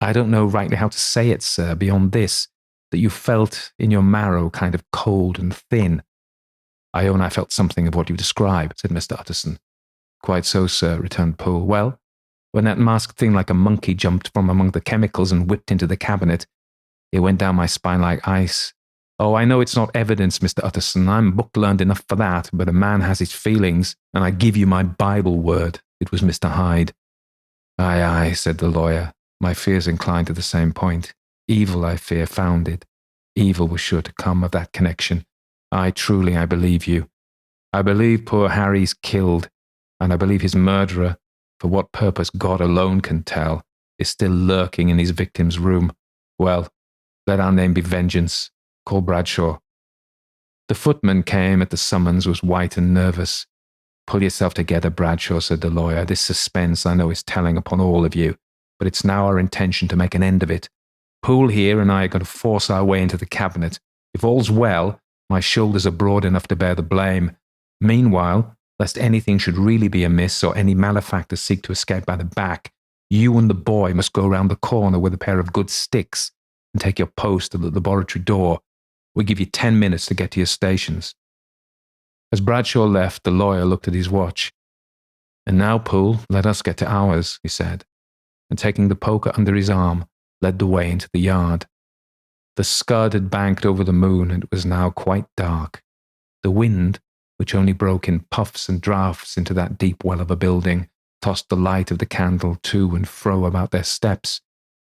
I don't know rightly how to say it, sir, beyond this, that you felt in your marrow kind of cold and thin. I own I felt something of what you describe, said Mr. Utterson. Quite so, sir, returned Poole. Well, when that masked thing like a monkey jumped from among the chemicals and whipped into the cabinet, it went down my spine like ice. Oh, I know it's not evidence, Mr. Utterson. I'm book-learned enough for that, but a man has his feelings, and I give you my Bible word. It was Mr. Hyde. Aye, aye, said the lawyer. My fears incline to the same point. Evil, I fear, found it. Evil was sure to come of that connection. Aye, truly, I believe you. I believe poor Harry's killed. and I believe his murderer, for what purpose God alone can tell, is still lurking in his victim's room. Well, let our name be Vengeance. Call Bradshaw." The footman came at the summons, was white and nervous. "Pull yourself together, Bradshaw," said the lawyer. "This suspense, I know, is telling upon all of you, but it's now our intention to make an end of it. Poole here and I are going to force our way into the cabinet. If all's well, my shoulders are broad enough to bear the blame. Meanwhile, lest anything should really be amiss or any malefactor seek to escape by the back, you and the boy must go round the corner with a pair of good sticks and take your post at the laboratory door. We give you 10 minutes to get to your stations." As Bradshaw left, the lawyer looked at his watch. "And now, Poole, let us get to ours," he said, and taking the poker under his arm, led the way into the yard. The scud had banked over the moon, and it was now quite dark. The wind, which only broke in puffs and draughts into that deep well of a building, tossed the light of the candle to and fro about their steps,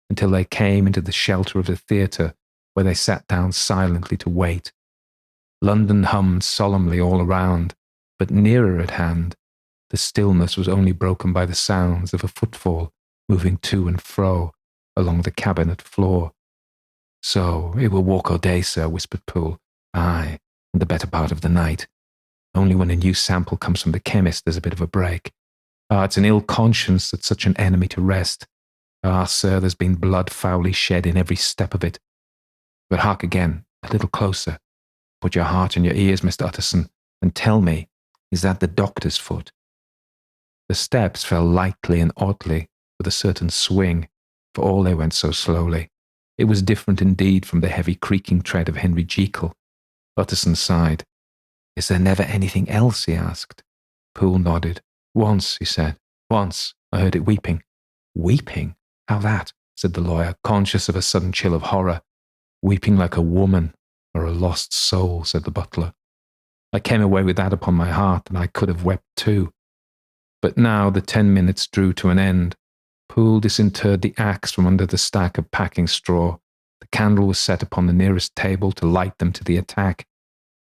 until they came into the shelter of the theatre, where they sat down silently to wait. London hummed solemnly all around, but nearer at hand, the stillness was only broken by the sounds of a footfall moving to and fro along the cabinet floor. "So it will walk all day, sir," whispered Poole. "Aye, and the better part of the night. Only when a new sample comes from the chemist there's a bit of a break. It's an ill conscience that such an enemy to rest. Sir, there's been blood foully shed in every step of it. But hark again, a little closer. Put your heart in your ears, Mr. Utterson, and tell me, is that the doctor's foot?" The steps fell lightly and oddly, with a certain swing, for all they went so slowly. It was different indeed from the heavy creaking tread of Henry Jekyll. Utterson sighed. "Is there never anything else?" he asked. Poole nodded. "Once," he said. "Once. I heard it weeping." "Weeping? How that?" said the lawyer, conscious of a sudden chill of horror. "Weeping like a woman, or a lost soul," said the butler. "I came away with that upon my heart, and I could have wept too." But now the 10 minutes drew to an end. Poole disinterred the axe from under the stack of packing straw. The candle was set upon the nearest table to light them to the attack,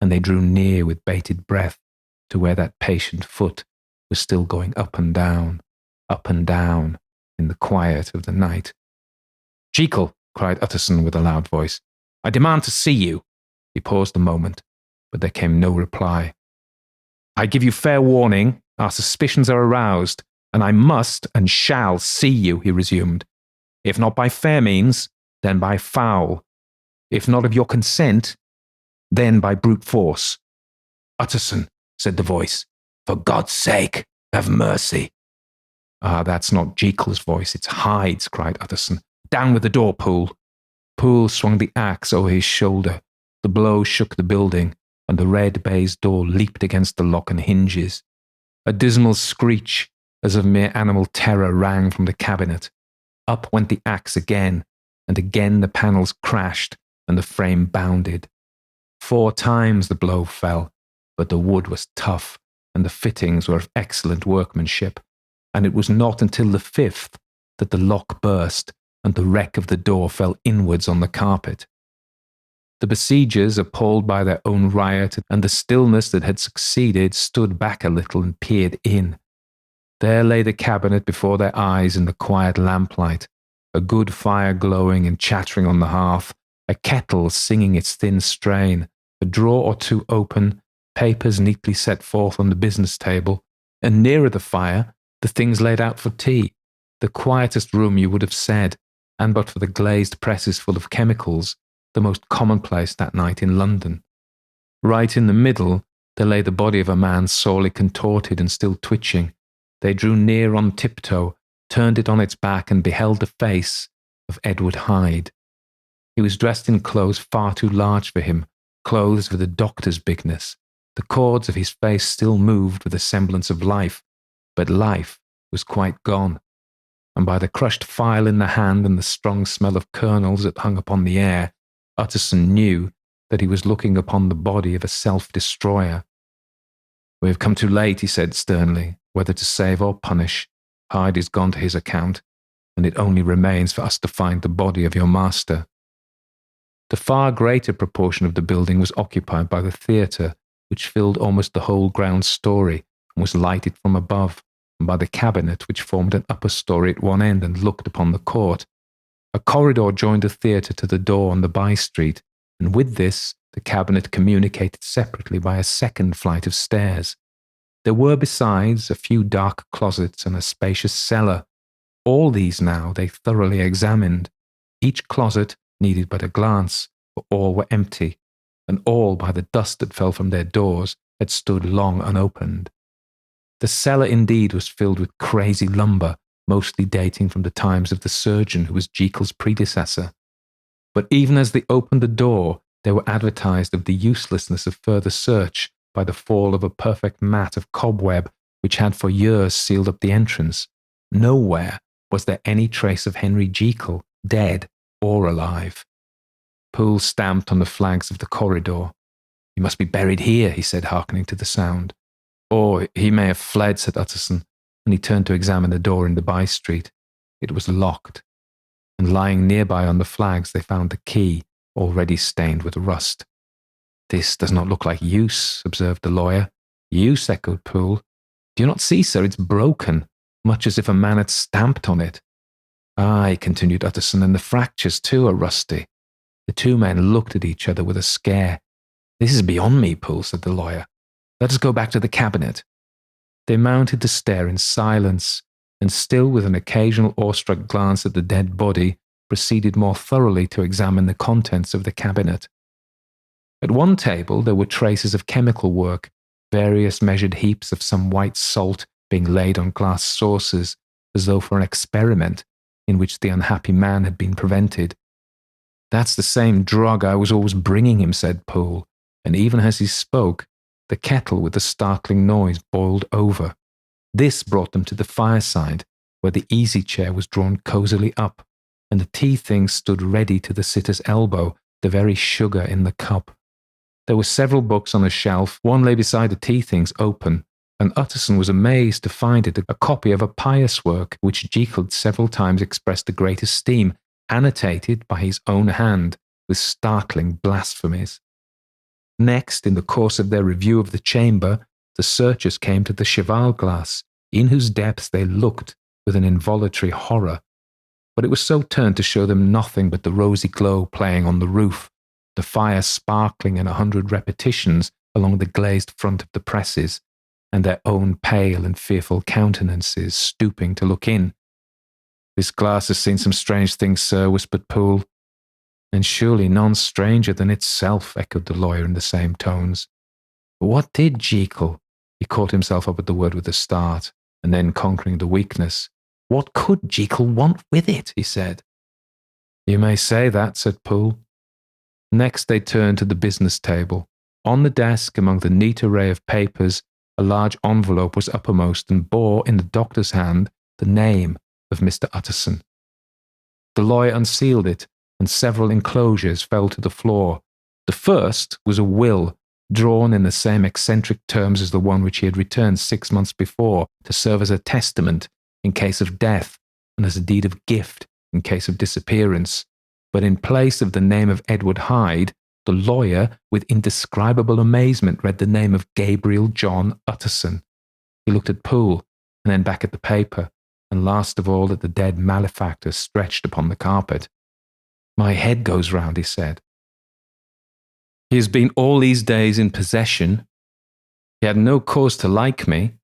and they drew near with bated breath to where that patient foot was still going up and down in the quiet of the night. "Jekyll," cried Utterson with a loud voice, "I demand to see you." He paused a moment, but there came no reply. "I give you fair warning. Our suspicions are aroused, and I must and shall see you," he resumed. "If not by fair means, then by foul. If not of your consent, then by brute force." "Utterson," said the voice, "for God's sake, have mercy." That's not Jekyll's voice, it's Hyde's," cried Utterson. "Down with the door, Poole." Poole swung the axe over his shoulder. The blow shook the building, and the red baize door leaped against the lock and hinges. A dismal screech, as of mere animal terror, rang from the cabinet. Up went the axe again, and again the panels crashed, and the frame bounded. 4 times the blow fell, but the wood was tough, and the fittings were of excellent workmanship, and it was not until the 5th that the lock burst, and the wreck of the door fell inwards on the carpet. The besiegers, appalled by their own riot and the stillness that had succeeded, stood back a little and peered in. There lay the cabinet before their eyes in the quiet lamplight, a good fire glowing and chattering on the hearth, a kettle singing its thin strain, a drawer or two open, papers neatly set forth on the business table, and nearer the fire, the things laid out for tea, the quietest room you would have said, and but for the glazed presses full of chemicals, the most commonplace that night in London. Right in the middle, there lay the body of a man sorely contorted and still twitching. They drew near on tiptoe, turned it on its back, and beheld the face of Edward Hyde. He was dressed in clothes far too large for him, clothes with a doctor's bigness. The cords of his face still moved with a semblance of life, but life was quite gone. And by the crushed file in the hand and the strong smell of kernels that hung upon the air, Utterson knew that he was looking upon the body of a self-destroyer. "We have come too late," he said sternly. "Whether to save or punish, Hyde is gone to his account, and it only remains for us to find the body of your master." The far greater proportion of the building was occupied by the theatre, which filled almost the whole ground story, and was lighted from above, and by the cabinet which formed an upper story at one end and looked upon the court. A corridor joined the theatre to the door on the by-street, and with this the cabinet communicated separately by a second flight of stairs. There were besides a few dark closets and a spacious cellar. All these now they thoroughly examined. Each closet needed but a glance, for all were empty, and all, by the dust that fell from their doors, had stood long unopened. The cellar indeed was filled with crazy lumber, mostly dating from the times of the surgeon who was Jekyll's predecessor. But even as they opened the door, they were advertised of the uselessness of further search by the fall of a perfect mat of cobweb which had for years sealed up the entrance. Nowhere was there any trace of Henry Jekyll, dead or alive. Poole stamped on the flags of the corridor. "He must be buried here," he said, hearkening to the sound. "Or he may have fled," said Utterson, and he turned to examine the door in the by-street. It was locked, and lying nearby on the flags they found the key, already stained with rust. "This does not look like use," observed the lawyer. "Use?" echoed Poole. "Do you not see, sir, it's broken, much as if a man had stamped on it." "Aye," continued Utterson, "and the fractures too are rusty." The two men looked at each other with a scare. "This is beyond me, Poole," said the lawyer. "Let us go back to the cabinet." They mounted the stair in silence, and still with an occasional awestruck glance at the dead body, proceeded more thoroughly to examine the contents of the cabinet. At one table there were traces of chemical work, various measured heaps of some white salt being laid on glass saucers, as though for an experiment in which the unhappy man had been prevented. "That's the same drug I was always bringing him," said Poole, and even as he spoke, the kettle with a startling noise boiled over. This brought them to the fireside, where the easy-chair was drawn cosily up, and the tea-things stood ready to the sitter's elbow, the very sugar in the cup. There were several books on a shelf. One lay beside the tea-things open, and Utterson was amazed to find it a copy of a pious work which Jekyll had several times expressed the great esteem, annotated by his own hand with startling blasphemies. Next, in the course of their review of the chamber, the searchers came to the cheval glass, in whose depths they looked with an involuntary horror. But it was so turned to show them nothing but the rosy glow playing on the roof, the fire sparkling in 100 repetitions along the glazed front of the presses, and their own pale and fearful countenances stooping to look in. "This glass has seen some strange things, sir," whispered Poole. "And surely none stranger than itself," echoed the lawyer in the same tones. "But what did Jekyll—" He caught himself up at the word with a start, and then conquering the weakness, "What could Jekyll want with it?" he said. "You may say that," said Poole. Next they turned to the business table. On the desk, among the neat array of papers, a large envelope was uppermost and bore in the doctor's hand the name of Mr. Utterson. The lawyer unsealed it, and several enclosures fell to the floor. The first was a will, drawn in the same eccentric terms as the one which he had returned 6 months before to serve as a testament in case of death and as a deed of gift in case of disappearance. But in place of the name of Edward Hyde, the lawyer, with indescribable amazement, read the name of Gabriel John Utterson. He looked at Poole, and then back at the paper, and last of all at the dead malefactor stretched upon the carpet. "My head goes round," he said. "He has been all these days in possession. He had no cause to like me.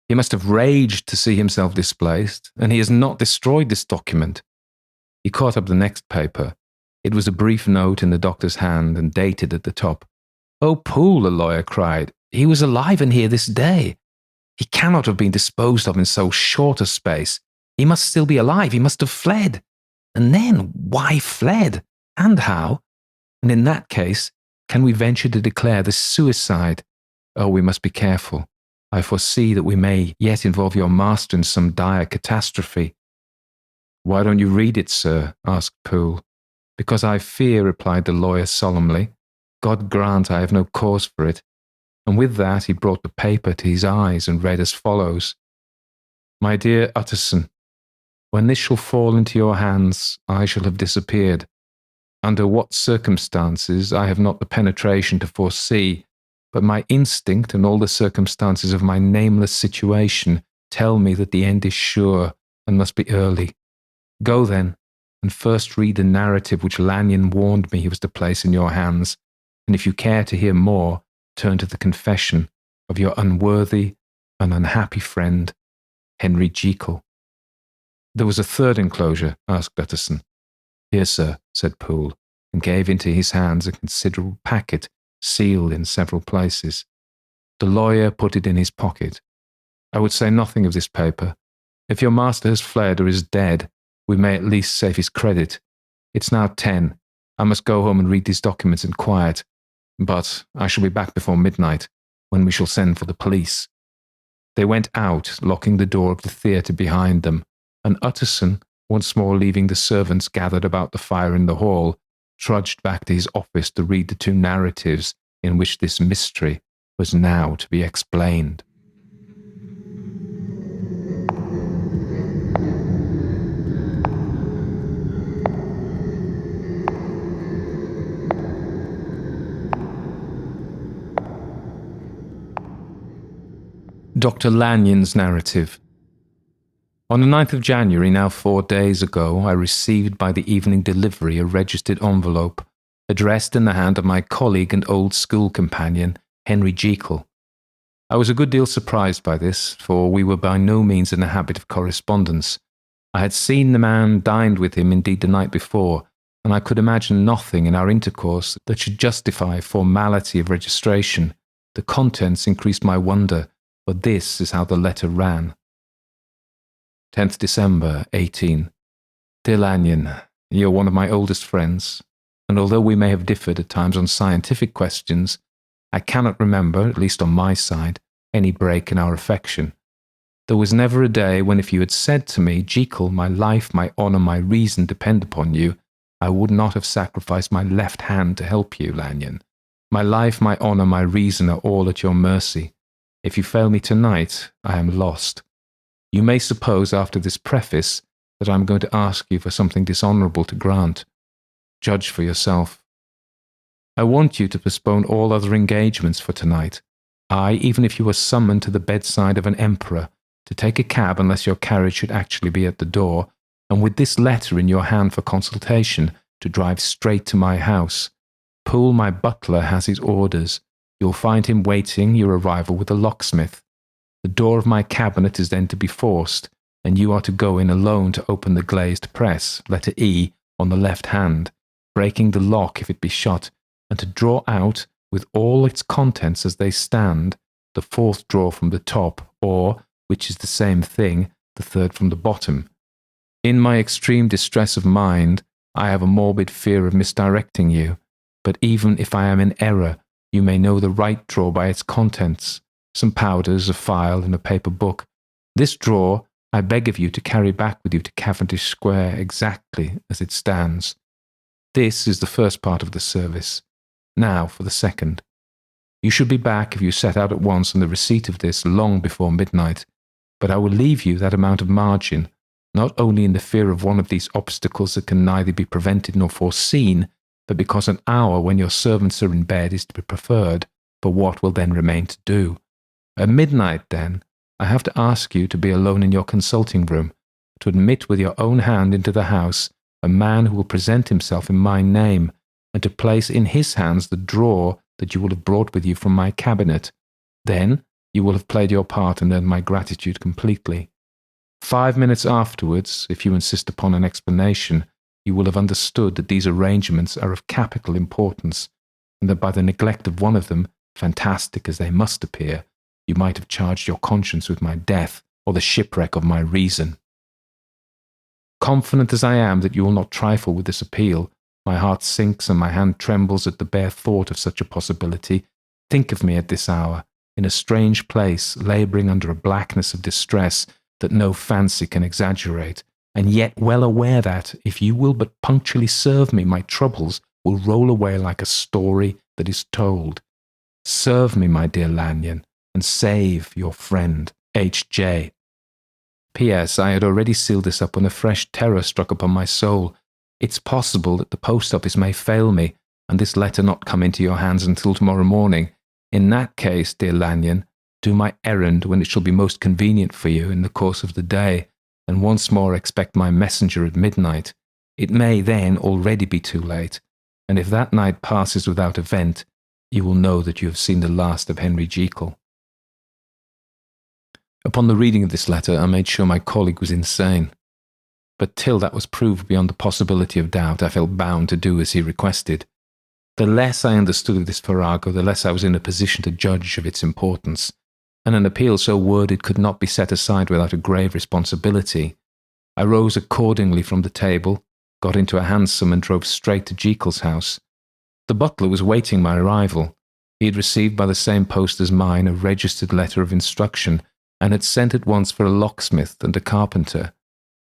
He must have raged to see himself displaced, and he has not destroyed this document." He caught up the next paper. It was a brief note in the doctor's hand and dated at the top. "Oh, Poole," the lawyer cried, "he was alive and here this day. He cannot have been disposed of in so short a space. He must still be alive. He must have fled. And then, why fled? And how? And in that case, can we venture to declare this suicide? Oh, we must be careful. I foresee that we may yet involve your master in some dire catastrophe." "Why don't you read it, sir?" asked Poole. "Because I fear," replied the lawyer solemnly. "God grant I have no cause for it." And with that he brought the paper to his eyes and read as follows: "My dear Utterson, when this shall fall into your hands, I shall have disappeared. Under what circumstances I have not the penetration to foresee, but my instinct and all the circumstances of my nameless situation tell me that the end is sure and must be early. Go then, and first read the narrative which Lanyon warned me he was to place in your hands, and if you care to hear more, turn to the confession of your unworthy and unhappy friend, Henry Jekyll. There was a third enclosure, asked Utterson. Here, sir, said Poole, and gave into his hands a considerable packet, sealed in several places. The lawyer put it in his pocket. I would say nothing of this paper. If your master has fled or is dead, we may at least save his credit. It's now 10. I must go home and read these documents in quiet. But I shall be back before midnight, when we shall send for the police. They went out, locking the door of the theatre behind them, and Utterson, once more leaving the servants gathered about the fire in the hall, trudged back to his office to read the two narratives in which this mystery was now to be explained. Dr. Lanyon's narrative. On the 9th of January, now 4 days ago, I received by the evening delivery a registered envelope, addressed in the hand of my colleague and old school companion, Henry Jekyll. I was a good deal surprised by this, for we were by no means in the habit of correspondence. I had seen the man, dined with him indeed the night before, and I could imagine nothing in our intercourse that should justify formality of registration. The contents increased my wonder, but this is how the letter ran. 10th December, 18. Dear Lanyon, you are one of my oldest friends, and although we may have differed at times on scientific questions, I cannot remember, at least on my side, any break in our affection. There was never a day when if you had said to me, Jekyll, my life, my honour, my reason depend upon you, I would not have sacrificed my left hand to help you, Lanyon. My life, my honour, my reason are all at your mercy. If you fail me tonight, I am lost. You may suppose after this preface that I am going to ask you for something dishonourable to grant. Judge for yourself. I want you to postpone all other engagements for tonight. Even if you were summoned to the bedside of an emperor, to take a cab unless your carriage should actually be at the door, and with this letter in your hand for consultation, to drive straight to my house. Poole, my butler, has his orders. You'll find him waiting your arrival with a locksmith. The door of my cabinet is then to be forced, and you are to go in alone to open the glazed press, letter E, on the left hand, breaking the lock if it be shut, and to draw out, with all its contents as they stand, the fourth drawer from the top, or, which is the same thing, the third from the bottom. In my extreme distress of mind, I have a morbid fear of misdirecting you, but even if I am in error, you may know the right drawer by its contents, some powders, a file, and a paper book. This drawer I beg of you to carry back with you to Cavendish Square exactly as it stands. This is the first part of the service. Now for the second. You should be back if you set out at once on the receipt of this long before midnight, but I will leave you that amount of margin, not only in the fear of one of these obstacles that can neither be prevented nor foreseen, but because an hour when your servants are in bed is to be preferred for what will then remain to do. At midnight, then, I have to ask you to be alone in your consulting room, to admit with your own hand into the house a man who will present himself in my name, and to place in his hands the drawer that you will have brought with you from my cabinet. Then you will have played your part and earned my gratitude completely. 5 minutes afterwards, if you insist upon an explanation, you will have understood that these arrangements are of capital importance, and that by the neglect of one of them, fantastic as they must appear, you might have charged your conscience with my death or the shipwreck of my reason. Confident as I am that you will not trifle with this appeal, my heart sinks and my hand trembles at the bare thought of such a possibility. Think of me at this hour, in a strange place, labouring under a blackness of distress that no fancy can exaggerate, and yet well aware that, if you will but punctually serve me, my troubles will roll away like a story that is told. Serve me, my dear Lanyon, and save your friend, H.J. P.S. I had already sealed this up when a fresh terror struck upon my soul. It's possible that the post office may fail me, and this letter not come into your hands until tomorrow morning. In that case, dear Lanyon, do my errand when it shall be most convenient for you in the course of the day, and once more expect my messenger at midnight. It may then already be too late, and if that night passes without event, you will know that you have seen the last of Henry Jekyll. Upon the reading of this letter, I made sure my colleague was insane. But till that was proved beyond the possibility of doubt, I felt bound to do as he requested. The less I understood of this farrago, the less I was in a position to judge of its importance, and an appeal so worded could not be set aside without a grave responsibility. I rose accordingly from the table, got into a hansom and drove straight to Jekyll's house. The butler was waiting my arrival. He had received by the same post as mine a registered letter of instruction, and had sent at once for a locksmith and a carpenter.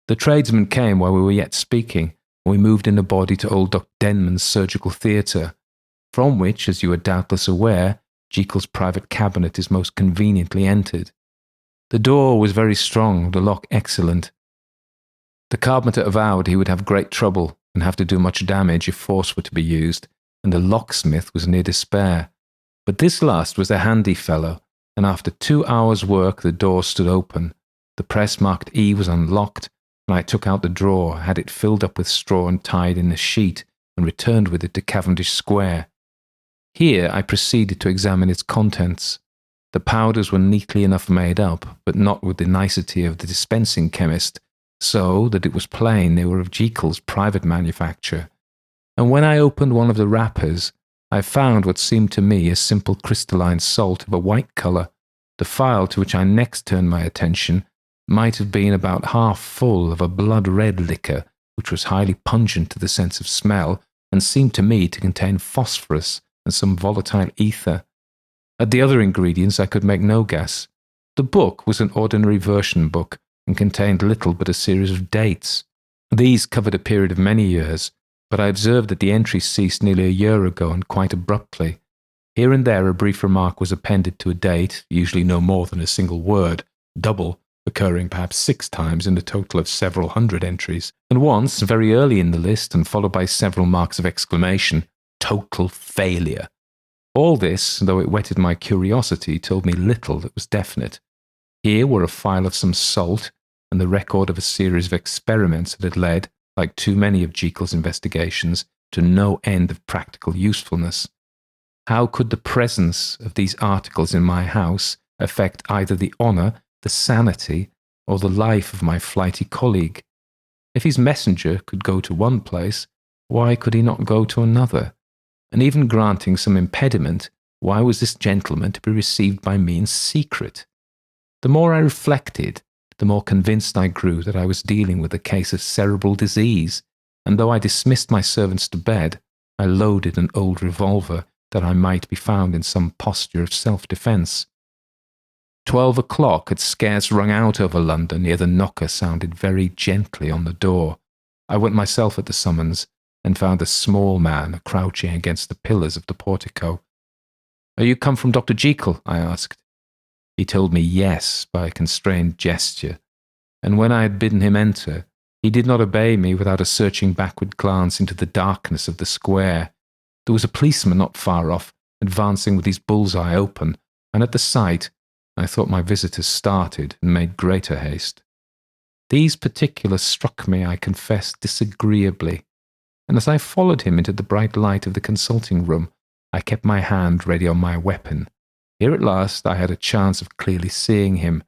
The tradesmen came while we were yet speaking, and we moved in a body to old Dr. Denman's surgical theatre, from which, as you are doubtless aware, Jekyll's private cabinet is most conveniently entered. The door was very strong, the lock excellent. The carpenter avowed he would have great trouble and have to do much damage if force were to be used, and the locksmith was near despair. But this last was a handy fellow, and after 2 hours' work the door stood open. The press marked E was unlocked, and I took out the drawer, had it filled up with straw and tied in a sheet, and returned with it to Cavendish Square. Here I proceeded to examine its contents. The powders were neatly enough made up, but not with the nicety of the dispensing chemist, so that it was plain they were of Jekyll's private manufacture. And when I opened one of the wrappers, I found what seemed to me a simple crystalline salt of a white colour. The phial to which I next turned my attention might have been about half full of a blood-red liquor, which was highly pungent to the sense of smell, and seemed to me to contain phosphorus and some volatile ether. At the other ingredients I could make no guess. The book was an ordinary version book, and contained little but a series of dates. These covered a period of many years, but I observed that the entries ceased nearly a year ago and quite abruptly. Here and there a brief remark was appended to a date, usually no more than a single word, double, occurring perhaps 6 times in the total of several hundred entries, and once, very early in the list and followed by several marks of exclamation, total failure. All this, though it whetted my curiosity, told me little that was definite. Here were a phial of some salt, and the record of a series of experiments that had led, like too many of Jekyll's investigations, to no end of practical usefulness. How could the presence of these articles in my house affect either the honour, the sanity, or the life of my flighty colleague? If his messenger could go to one place, why could he not go to another? And even granting some impediment, why was this gentleman to be received by me in secret? The more I reflected, the more convinced I grew that I was dealing with a case of cerebral disease, and though I dismissed my servants to bed, I loaded an old revolver that I might be found in some posture of self-defence. 12 o'clock had scarce rung out over London ere the knocker sounded very gently on the door. I went myself at the summons, and found a small man crouching against the pillars of the portico. "Are you come from Dr. Jekyll?" I asked. He told me yes by a constrained gesture, and when I had bidden him enter, he did not obey me without a searching backward glance into the darkness of the square. There was a policeman not far off, advancing with his bull's-eye open, and at the sight, I thought my visitors started and made greater haste. These particulars struck me, I confess, disagreeably, and as I followed him into the bright light of the consulting room, I kept my hand ready on my weapon. Here at last I had a chance of clearly seeing him.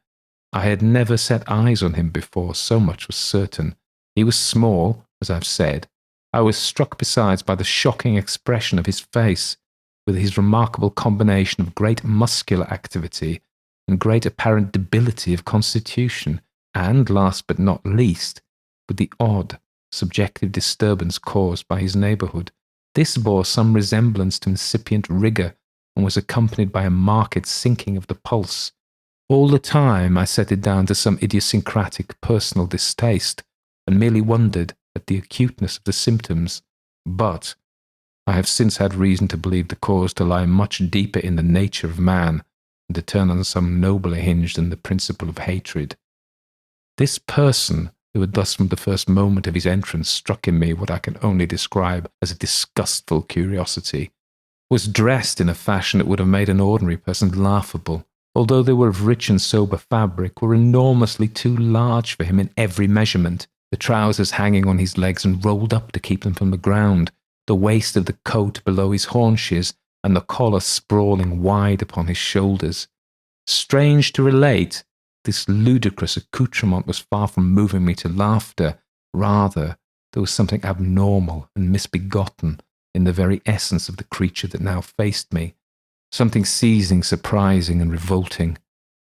I had never set eyes on him before, so much was certain. He was small, as I've said. I was struck besides by the shocking expression of his face, with his remarkable combination of great muscular activity and great apparent debility of constitution, and, last but not least, with the odd, subjective disturbance caused by his neighbourhood. This bore some resemblance to incipient rigour, and was accompanied by a marked sinking of the pulse. All the time I set it down to some idiosyncratic personal distaste, and merely wondered at the acuteness of the symptoms. But I have since had reason to believe the cause to lie much deeper in the nature of man, and to turn on some nobler hinge than the principle of hatred. This person, who had thus from the first moment of his entrance struck in me what I can only describe as a disgustful curiosity, was dressed in a fashion that would have made an ordinary person laughable, although they were of rich and sober fabric, were enormously too large for him in every measurement, the trousers hanging on his legs and rolled up to keep them from the ground, the waist of the coat below his haunches, and the collar sprawling wide upon his shoulders. Strange to relate, this ludicrous accoutrement was far from moving me to laughter. Rather, there was something abnormal and misbegotten in the very essence of the creature that now faced me, something seizing, surprising, and revolting.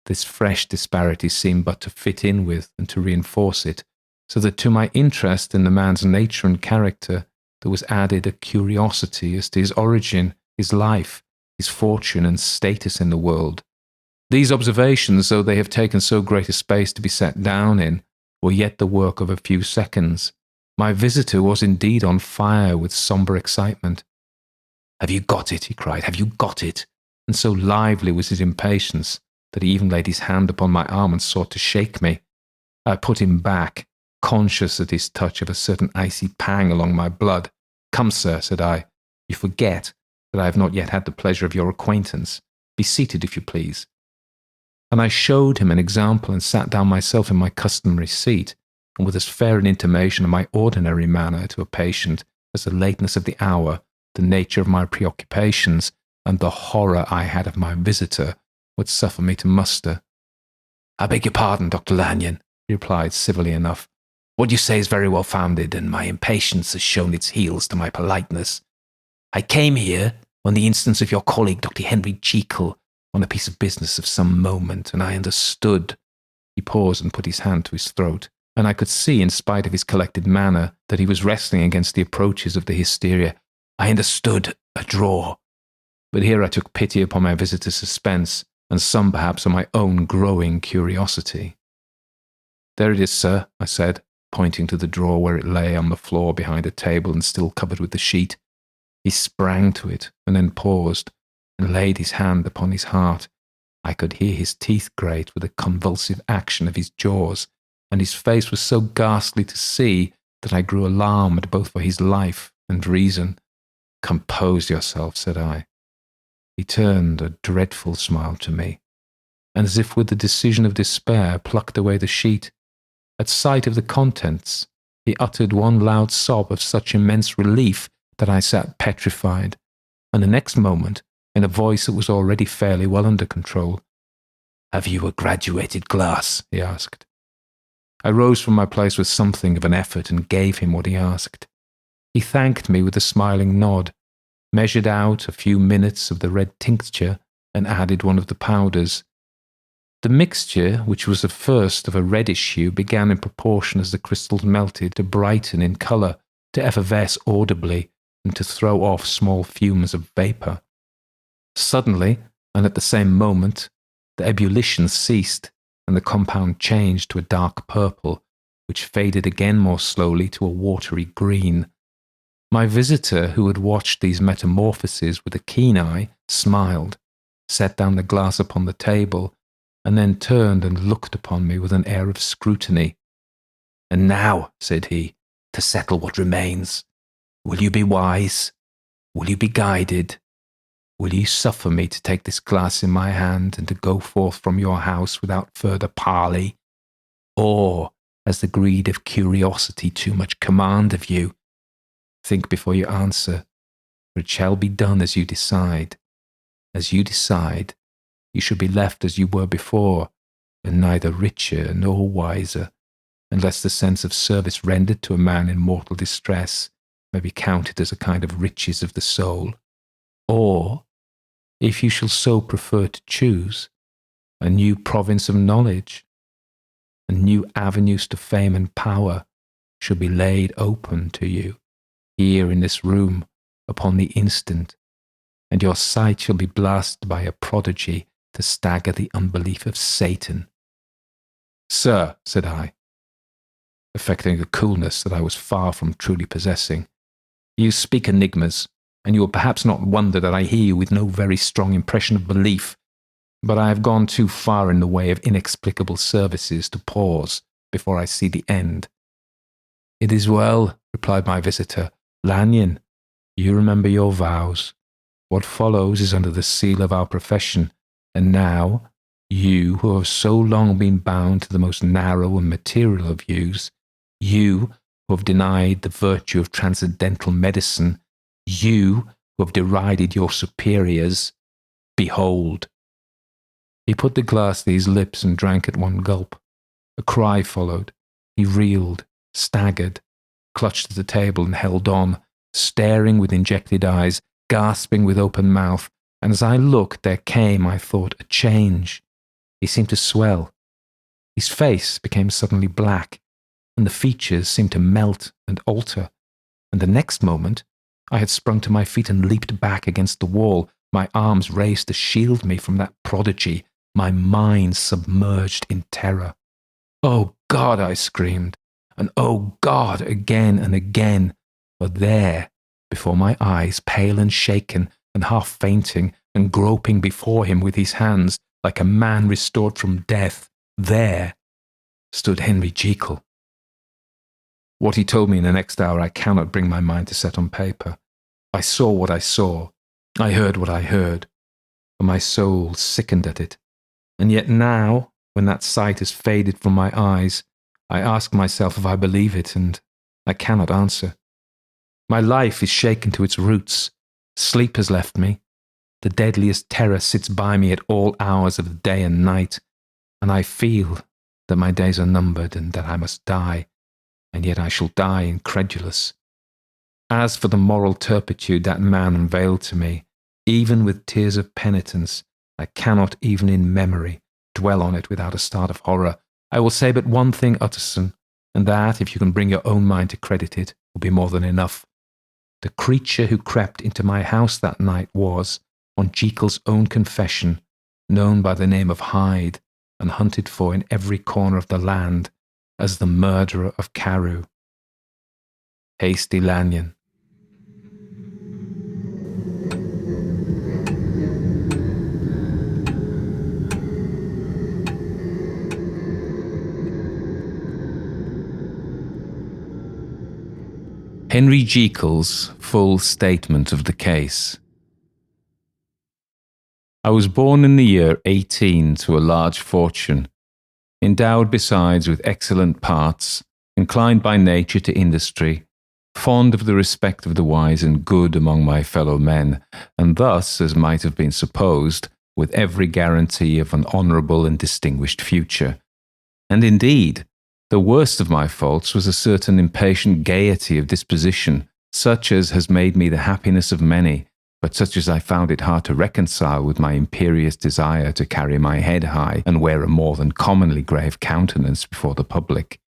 This fresh disparity seemed but to fit in with and to reinforce it, so that to my interest in the man's nature and character there was added a curiosity as to his origin, his life, his fortune and status in the world. These observations, though they have taken so great a space to be set down in, were yet the work of a few seconds. My visitor was indeed on fire with sombre excitement. "Have you got it?" he cried. "Have you got it?" And so lively was his impatience that he even laid his hand upon my arm and sought to shake me. I put him back, conscious at his touch of a certain icy pang along my blood. "Come, sir," said I, "you forget that I have not yet had the pleasure of your acquaintance. Be seated, if you please." And I showed him an example and sat down myself in my customary seat, and with as fair an intimation of my ordinary manner to a patient as the lateness of the hour, the nature of my preoccupations, and the horror I had of my visitor would suffer me to muster. "I beg your pardon, Dr. Lanyon," he replied civilly enough. "What you say is very well founded, and my impatience has shown its heels to my politeness. I came here on the instance of your colleague, Dr. Henry Jekyll, on a piece of business of some moment, and I understood." He paused and put his hand to his throat, and I could see, in spite of his collected manner, that he was wrestling against the approaches of the hysteria. "I understood a draw." But here I took pity upon my visitor's suspense, and some perhaps on my own growing curiosity. "There it is, sir," I said, pointing to the drawer where it lay on the floor behind a table and still covered with the sheet. He sprang to it, and then paused, and laid his hand upon his heart. I could hear his teeth grate with a convulsive action of his jaws, and his face was so ghastly to see that I grew alarmed both for his life and reason. "Compose yourself," said I. He turned a dreadful smile to me, and as if with the decision of despair plucked away the sheet. At sight of the contents, he uttered one loud sob of such immense relief that I sat petrified, and the next moment, in a voice that was already fairly well under control, "Have you a graduated glass?" he asked. I rose from my place with something of an effort and gave him what he asked. He thanked me with a smiling nod, measured out a few minutes of the red tincture, and added one of the powders. The mixture, which was at first of a reddish hue, began in proportion as the crystals melted to brighten in colour, to effervesce audibly, and to throw off small fumes of vapour. Suddenly, and at the same moment, the ebullition ceased, and the compound changed to a dark purple, which faded again more slowly to a watery green. My visitor, who had watched these metamorphoses with a keen eye, smiled, set down the glass upon the table, and then turned and looked upon me with an air of scrutiny. "And now," said he, "to settle what remains. Will you be wise? Will you be guided? Will you suffer me to take this glass in my hand and to go forth from your house without further parley? Or has the greed of curiosity too much command of you? Think before you answer, for it shall be done as you decide. As you decide, you should be left as you were before, and neither richer nor wiser, unless the sense of service rendered to a man in mortal distress may be counted as a kind of riches of the soul. Or, if you shall so prefer to choose, a new province of knowledge, and new avenues to fame and power should be laid open to you, here in this room, upon the instant, and your sight shall be blasted by a prodigy to stagger the unbelief of Satan." "Sir," said I, affecting a coolness that I was far from truly possessing, "you speak enigmas, and you will perhaps not wonder that I hear you with no very strong impression of belief, but I have gone too far in the way of inexplicable services to pause before I see the end." "It is well," replied my visitor. "Lanyon, you remember your vows. What follows is under the seal of our profession, and now, you who have so long been bound to the most narrow and material of views, you who have denied the virtue of transcendental medicine, you who have derided your superiors, behold. He put the glass to his lips and drank at one gulp. A cry followed. He reeled, staggered, clutched at the table and held on, staring with injected eyes, gasping with open mouth, and as I looked there came, I thought, a change. He seemed to swell. His face became suddenly black, and the features seemed to melt and alter, and the next moment I had sprung to my feet and leaped back against the wall, my arms raised to shield me from that prodigy, my mind submerged in terror. "Oh God!" I screamed, and "Oh God!" again and again, for there, before my eyes, pale and shaken, and half fainting, and groping before him with his hands, like a man restored from death, there stood Henry Jekyll. What he told me in the next hour I cannot bring my mind to set on paper. I saw what I saw, I heard what I heard, and my soul sickened at it. And yet now, when that sight has faded from my eyes, I ask myself if I believe it, and I cannot answer. My life is shaken to its roots. Sleep has left me. The deadliest terror sits by me at all hours of the day and night, and I feel that my days are numbered and that I must die, and yet I shall die incredulous. As for the moral turpitude that man unveiled to me, even with tears of penitence, I cannot even in memory dwell on it without a start of horror. I will say but one thing, Utterson, and that, if you can bring your own mind to credit it, will be more than enough. The creature who crept into my house that night was, on Jekyll's own confession, known by the name of Hyde, and hunted for in every corner of the land as the murderer of Carew. Hasty Lanyon. Henry Jekyll's full statement of the case. I was born in the year 18 to a large fortune, endowed besides with excellent parts, inclined by nature to industry, fond of the respect of the wise and good among my fellow men, and thus, as might have been supposed, with every guarantee of an honourable and distinguished future. And indeed, the worst of my faults was a certain impatient gaiety of disposition, such as has made me the happiness of many, but such as I found it hard to reconcile with my imperious desire to carry my head high and wear a more than commonly grave countenance before the public.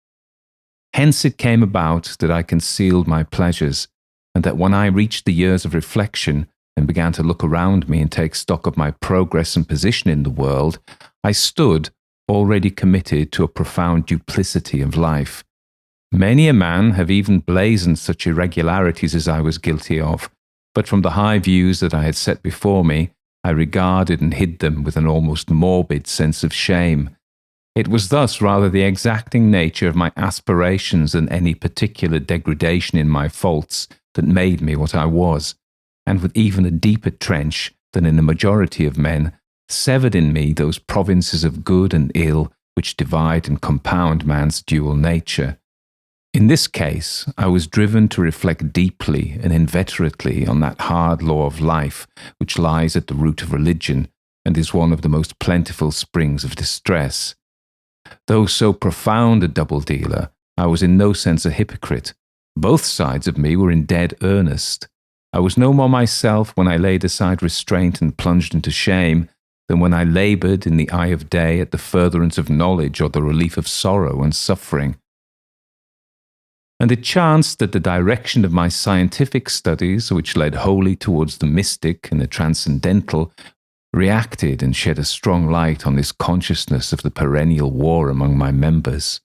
Hence it came about that I concealed my pleasures, and that when I reached the years of reflection and began to look around me and take stock of my progress and position in the world, I stood already committed to a profound duplicity of life. Many a man have even blazoned such irregularities as I was guilty of, but from the high views that I had set before me, I regarded and hid them with an almost morbid sense of shame. It was thus rather the exacting nature of my aspirations than any particular degradation in my faults that made me what I was, and with even a deeper trench than in the majority of men, severed in me those provinces of good and ill which divide and compound man's dual nature. In this case, I was driven to reflect deeply and inveterately on that hard law of life which lies at the root of religion and is one of the most plentiful springs of distress. Though so profound a double-dealer, I was in no sense a hypocrite. Both sides of me were in dead earnest. I was no more myself when I laid aside restraint and plunged into shame than when I laboured in the eye of day at the furtherance of knowledge or the relief of sorrow and suffering. And it chanced that the direction of my scientific studies, which led wholly towards the mystic and the transcendental, reacted and shed a strong light on this consciousness of the perennial war among my members.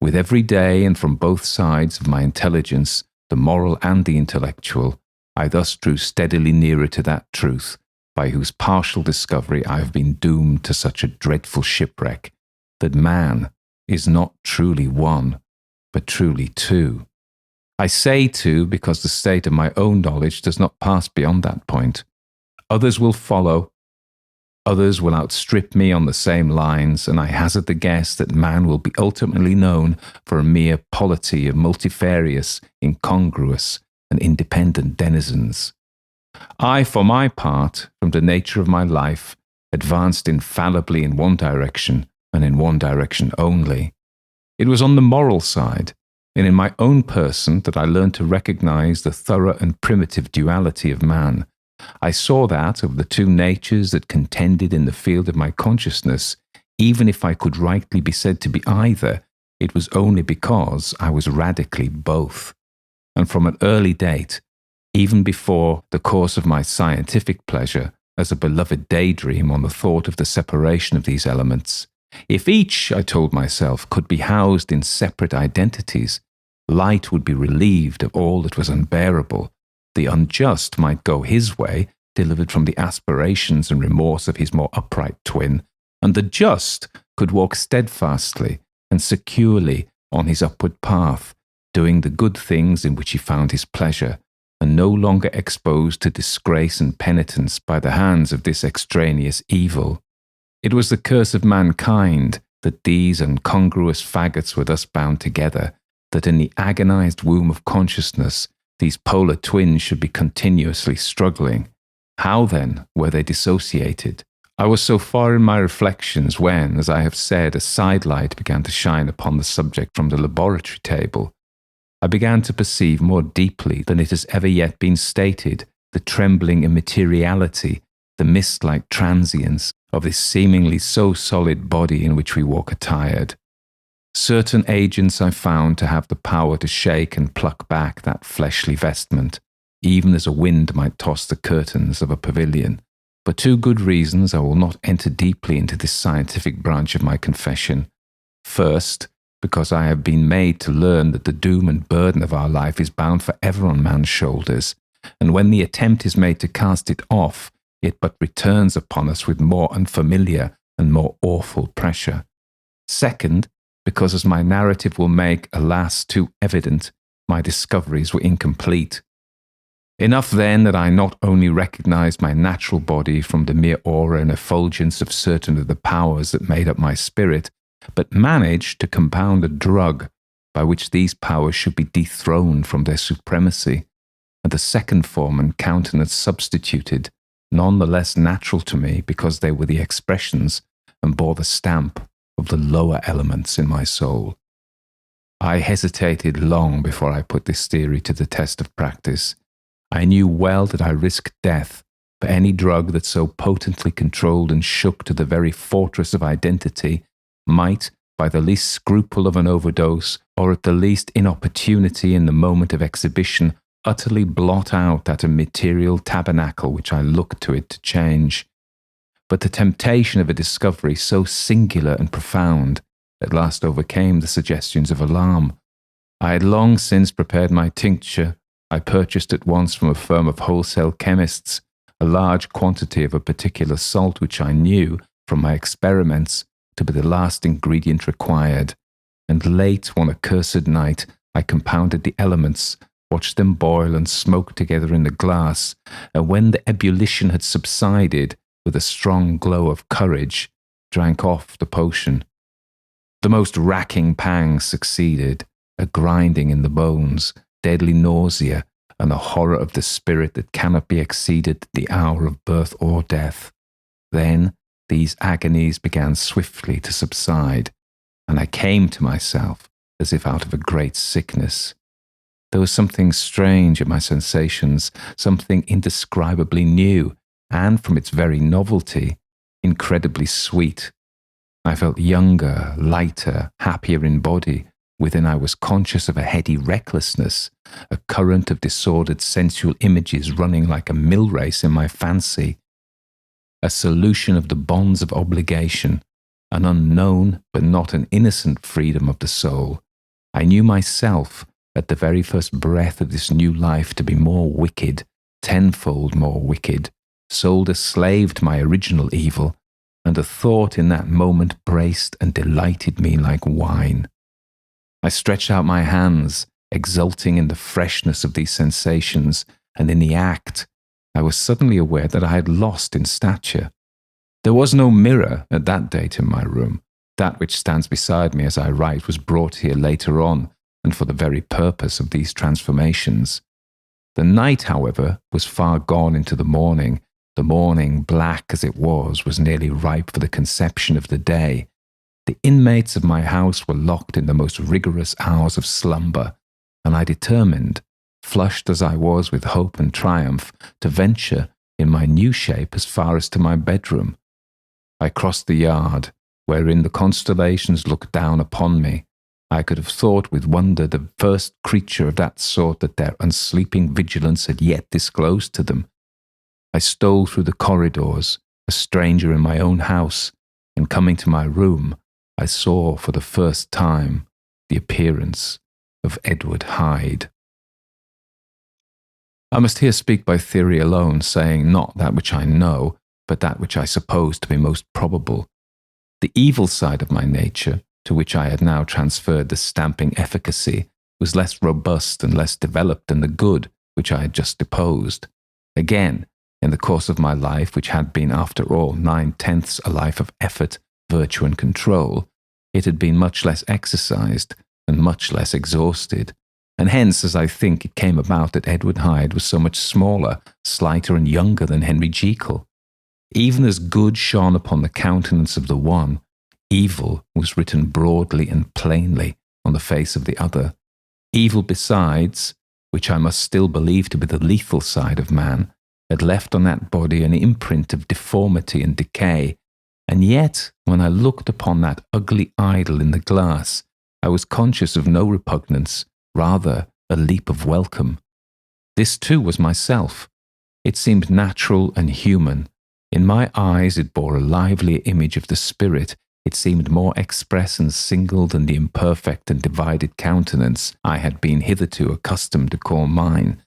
With every day and from both sides of my intelligence, the moral and the intellectual, I thus drew steadily nearer to that truth, by whose partial discovery I have been doomed to such a dreadful shipwreck, that man is not truly one, but truly two. I say two because the state of my own knowledge does not pass beyond that point. Others will follow. Others will outstrip me on the same lines, and I hazard the guess that man will be ultimately known for a mere polity of multifarious, incongruous, and independent denizens. I, for my part, from the nature of my life, advanced infallibly in one direction, and in one direction only. It was on the moral side, and in my own person, that I learned to recognize the thorough and primitive duality of man. I saw that, of the two natures that contended in the field of my consciousness, even if I could rightly be said to be either, it was only because I was radically both. And from an early date, even before the course of my scientific pleasure, as a beloved daydream on the thought of the separation of these elements, if each, I told myself, could be housed in separate identities, light would be relieved of all that was unbearable. The unjust might go his way, delivered from the aspirations and remorse of his more upright twin, and the just could walk steadfastly and securely on his upward path, doing the good things in which he found his pleasure, and no longer exposed to disgrace and penitence by the hands of this extraneous evil. It was the curse of mankind that these incongruous faggots were thus bound together, that in the agonized womb of consciousness these polar twins should be continuously struggling. How then were they dissociated? I was so far in my reflections when, as I have said, a sidelight began to shine upon the subject from the laboratory table. I began to perceive more deeply than it has ever yet been stated the trembling immateriality, the mist-like transience of this seemingly so solid body in which we walk attired. Certain agents I found to have the power to shake and pluck back that fleshly vestment, even as a wind might toss the curtains of a pavilion. For two good reasons I will not enter deeply into this scientific branch of my confession. First, because I have been made to learn that the doom and burden of our life is bound forever on man's shoulders, and when the attempt is made to cast it off, it but returns upon us with more unfamiliar and more awful pressure. Second, because as my narrative will make, alas, too evident, my discoveries were incomplete. Enough then that I not only recognized my natural body from the mere aura and effulgence of certain of the powers that made up my spirit, but managed to compound a drug by which these powers should be dethroned from their supremacy, and the second form and countenance substituted, none the less natural to me because they were the expressions and bore the stamp of the lower elements in my soul. I hesitated long before I put this theory to the test of practice. I knew well that I risked death for any drug that so potently controlled and shook to the very fortress of identity might, by the least scruple of an overdose, or at the least inopportunity in the moment of exhibition, utterly blot out that immaterial tabernacle which I looked to it to change. But the temptation of a discovery so singular and profound at last overcame the suggestions of alarm. I had long since prepared my tincture. I purchased at once from a firm of wholesale chemists a large quantity of a particular salt which I knew, from my experiments, to be the last ingredient required, and late one accursed night I compounded the elements, watched them boil and smoke together in the glass, and when the ebullition had subsided, with a strong glow of courage, drank off the potion. The most racking pangs succeeded, a grinding in the bones, deadly nausea, and a horror of the spirit that cannot be exceeded at the hour of birth or death. Then these agonies began swiftly to subside, and I came to myself as if out of a great sickness. There was something strange in my sensations, something indescribably new, and from its very novelty, incredibly sweet. I felt younger, lighter, happier in body. Within I was conscious of a heady recklessness, a current of disordered sensual images running like a mill race in my fancy, a solution of the bonds of obligation, an unknown but not an innocent freedom of the soul. I knew myself, at the very first breath of this new life, to be more wicked, tenfold more wicked, sold a slave to my original evil, and a thought in that moment braced and delighted me like wine. I stretched out my hands, exulting in the freshness of these sensations, and in the act, I was suddenly aware that I had lost in stature. There was no mirror at that date in my room. That which stands beside me as I write was brought here later on, and for the very purpose of these transformations. The night, however, was far gone into the morning. The morning, black as it was nearly ripe for the conception of the day. The inmates of my house were locked in the most rigorous hours of slumber, and I determined, flushed as I was with hope and triumph, to venture in my new shape as far as to my bedroom. I crossed the yard, wherein the constellations looked down upon me. I could have thought with wonder the first creature of that sort that their unsleeping vigilance had yet disclosed to them. I stole through the corridors, a stranger in my own house, and coming to my room, I saw for the first time the appearance of Edward Hyde. I must here speak by theory alone, saying not that which I know, but that which I suppose to be most probable. The evil side of my nature, to which I had now transferred the stamping efficacy, was less robust and less developed than the good which I had just deposed. Again, in the course of my life, which had been after all 9/10 a life of effort, virtue and control, it had been much less exercised and much less exhausted, and hence, as I think, it came about that Edward Hyde was so much smaller, slighter and younger than Henry Jekyll. Even as good shone upon the countenance of the one, evil was written broadly and plainly on the face of the other. Evil besides, which I must still believe to be the lethal side of man, had left on that body an imprint of deformity and decay, and yet, when I looked upon that ugly idol in the glass, I was conscious of no repugnance, rather a leap of welcome. This too was myself. It seemed natural and human. In my eyes it bore a livelier image of the spirit. It seemed more express and single than the imperfect and divided countenance I had been hitherto accustomed to call mine.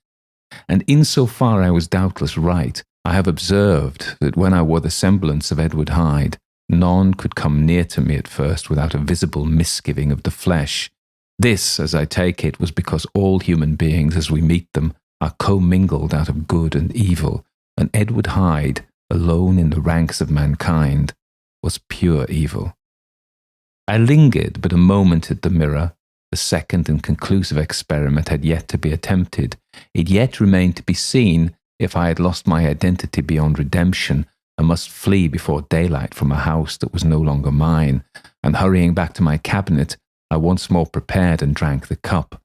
And insofar I was doubtless right, I have observed that when I wore the semblance of Edward Hyde, none could come near to me at first without a visible misgiving of the flesh. This, as I take it, was because all human beings, as we meet them, are commingled out of good and evil, and Edward Hyde, alone in the ranks of mankind, was pure evil. I lingered but a moment at the mirror. The second and conclusive experiment had yet to be attempted. It yet remained to be seen if I had lost my identity beyond redemption and must flee before daylight from a house that was no longer mine, and hurrying back to my cabinet, I once more prepared and drank the cup,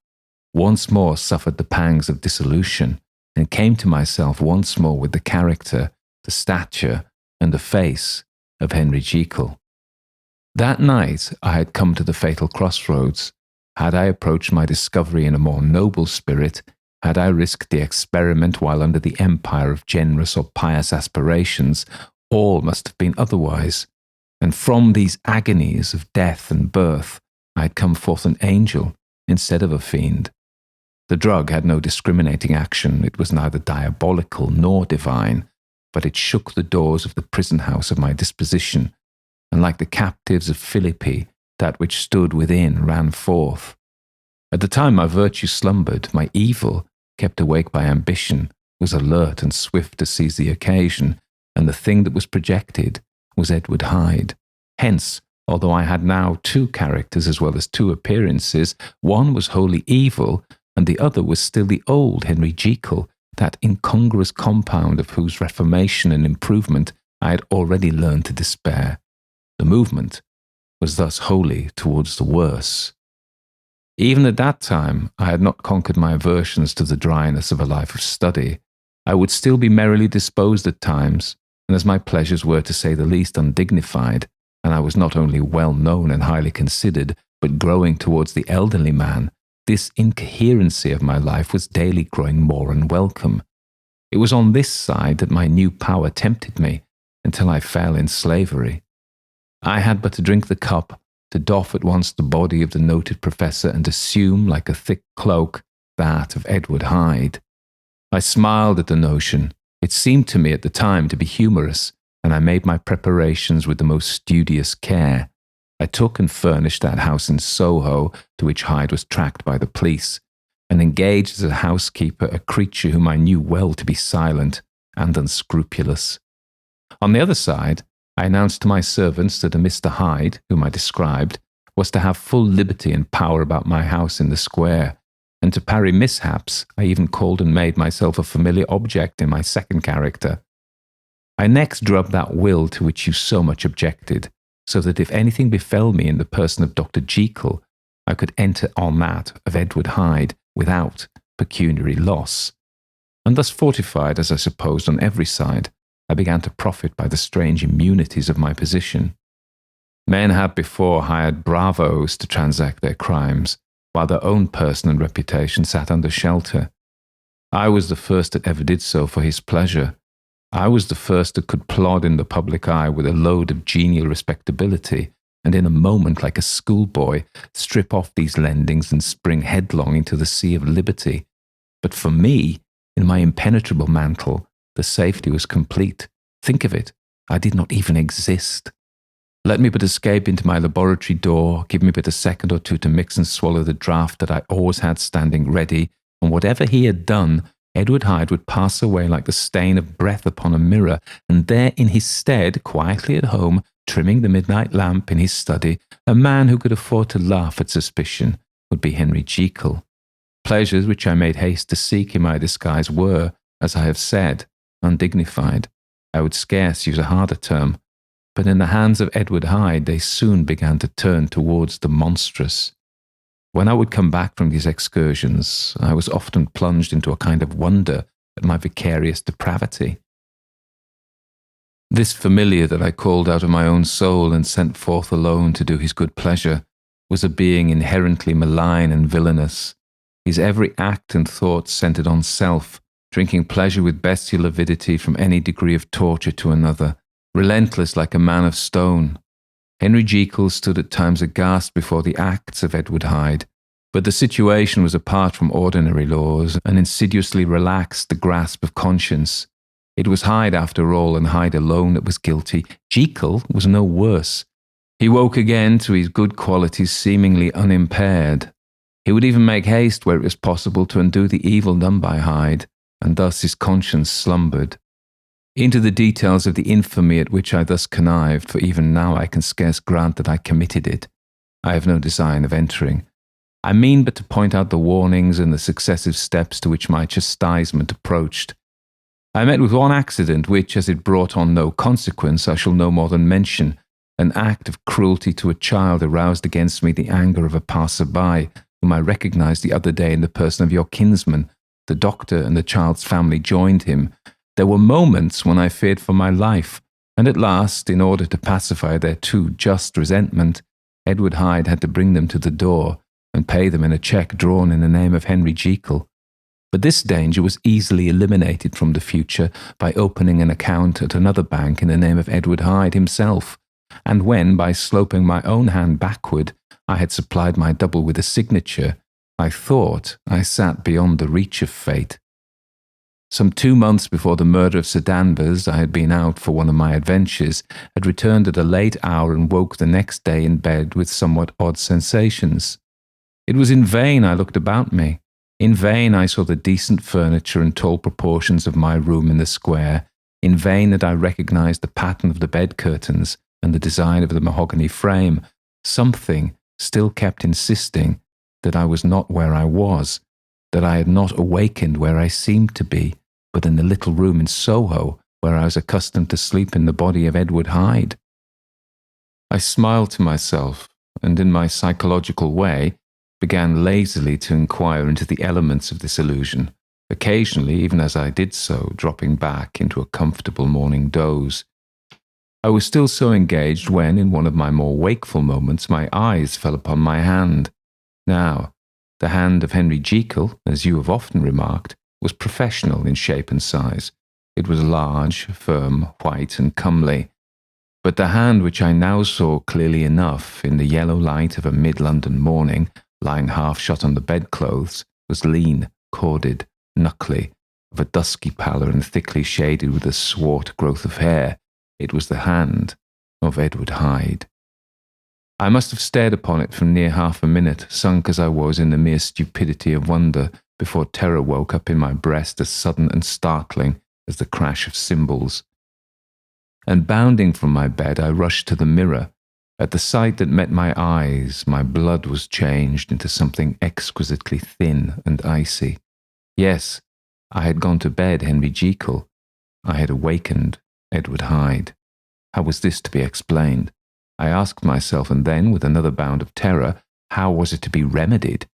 once more suffered the pangs of dissolution, and came to myself once more with the character, the stature, and the face of Henry Jekyll. That night I had come to the fatal crossroads. Had I approached my discovery in a more noble spirit, had I risked the experiment while under the empire of generous or pious aspirations, all must have been otherwise, and from these agonies of death and birth I had come forth an angel instead of a fiend. The drug had no discriminating action. It was neither diabolical nor divine, but it shook the doors of the prison house of my disposition, and like the captives of Philippi, that which stood within ran forth. At the time my virtue slumbered, my evil, kept awake by ambition, was alert and swift to seize the occasion, and the thing that was projected was Edward Hyde. Hence, although I had now two characters as well as two appearances, one was wholly evil, and the other was still the old Henry Jekyll, that incongruous compound of whose reformation and improvement I had already learned to despair. The movement was thus wholly towards the worse. Even at that time, I had not conquered my aversions to the dryness of a life of study. I would still be merrily disposed at times, and as my pleasures were, to say the least, undignified, and I was not only well known and highly considered, but growing towards the elderly man, this incoherency of my life was daily growing more unwelcome. It was on this side that my new power tempted me, until I fell in slavery. I had but to drink the cup, to doff at once the body of the noted professor and assume, like a thick cloak, that of Edward Hyde. I smiled at the notion. It seemed to me at the time to be humorous, and I made my preparations with the most studious care. I took and furnished that house in Soho, to which Hyde was tracked by the police, and engaged as a housekeeper a creature whom I knew well to be silent, and unscrupulous. On the other side, I announced to my servants that a Mr. Hyde, whom I described, was to have full liberty and power about my house in the square, and to parry mishaps, I even called and made myself a familiar object in my second character. I next drew up that will to which you so much objected, so that if anything befell me in the person of Dr. Jekyll, I could enter on that of Edward Hyde without pecuniary loss. And thus fortified, as I supposed, on every side, I began to profit by the strange immunities of my position. Men had before hired bravos to transact their crimes, while their own person and reputation sat under shelter. I was the first that ever did so for his pleasure. I was the first that could plod in the public eye with a load of genial respectability, and in a moment, like a schoolboy, strip off these lendings and spring headlong into the sea of liberty. But for me, in my impenetrable mantle, the safety was complete. Think of it, I did not even exist. Let me but escape into my laboratory door, give me but a second or two to mix and swallow the draught that I always had standing ready, and whatever he had done, Edward Hyde would pass away like the stain of breath upon a mirror, and there in his stead, quietly at home, trimming the midnight lamp in his study, a man who could afford to laugh at suspicion would be Henry Jekyll. Pleasures which I made haste to seek in my disguise were, as I have said, undignified. I would scarce use a harder term, but in the hands of Edward Hyde they soon began to turn towards the monstrous. When I would come back from these excursions, I was often plunged into a kind of wonder at my vicarious depravity. This familiar that I called out of my own soul and sent forth alone to do his good pleasure was a being inherently malign and villainous. His every act and thought centered on self, drinking pleasure with bestial avidity from any degree of torture to another, relentless like a man of stone. Henry Jekyll stood at times aghast before the acts of Edward Hyde, but the situation was apart from ordinary laws and insidiously relaxed the grasp of conscience. It was Hyde after all, and Hyde alone, that was guilty. Jekyll was no worse. He woke again to his good qualities seemingly unimpaired. He would even make haste where it was possible to undo the evil done by Hyde, and thus his conscience slumbered. Into the details of the infamy at which I thus connived, for even now I can scarce grant that I committed it, I have no design of entering. I mean but to point out the warnings and the successive steps to which my chastisement approached. I met with one accident which, as it brought on no consequence, I shall no more than mention. An act of cruelty to a child aroused against me the anger of a passer-by, whom I recognized the other day in the person of your kinsman. The doctor and the child's family joined him. There were moments when I feared for my life, and at last, in order to pacify their too just resentment, Edward Hyde had to bring them to the door and pay them in a cheque drawn in the name of Henry Jekyll. But this danger was easily eliminated from the future by opening an account at another bank in the name of Edward Hyde himself, and when, by sloping my own hand backward, I had supplied my double with a signature, I thought I sat beyond the reach of fate. Some 2 months before the murder of Sir Danvers, I had been out for one of my adventures, had returned at a late hour and woke the next day in bed with somewhat odd sensations. It was in vain I looked about me. In vain I saw the decent furniture and tall proportions of my room in the square. In vain that I recognized the pattern of the bed curtains and the design of the mahogany frame. Something still kept insisting that I was not where I was, that I had not awakened where I seemed to be, but in the little room in Soho where I was accustomed to sleep in the body of Edward Hyde. I smiled to myself, and in my psychological way began lazily to inquire into the elements of this illusion, occasionally, even as I did so, dropping back into a comfortable morning doze. I was still so engaged when, in one of my more wakeful moments, my eyes fell upon my hand. Now, the hand of Henry Jekyll, as you have often remarked, was professional in shape and size. It was large, firm, white, and comely. But the hand which I now saw clearly enough in the yellow light of a mid-London morning, lying half-shut on the bedclothes, was lean, corded, knuckly, of a dusky pallor and thickly shaded with a swart growth of hair. It was the hand of Edward Hyde. I must have stared upon it for near half a minute, sunk as I was in the mere stupidity of wonder, before terror woke up in my breast as sudden and startling as the crash of cymbals. And bounding from my bed, I rushed to the mirror. At the sight that met my eyes, my blood was changed into something exquisitely thin and icy. Yes, I had gone to bed Henry Jekyll. I had awakened Edward Hyde. How was this to be explained? I asked myself, and then, with another bound of terror, how was it to be remedied?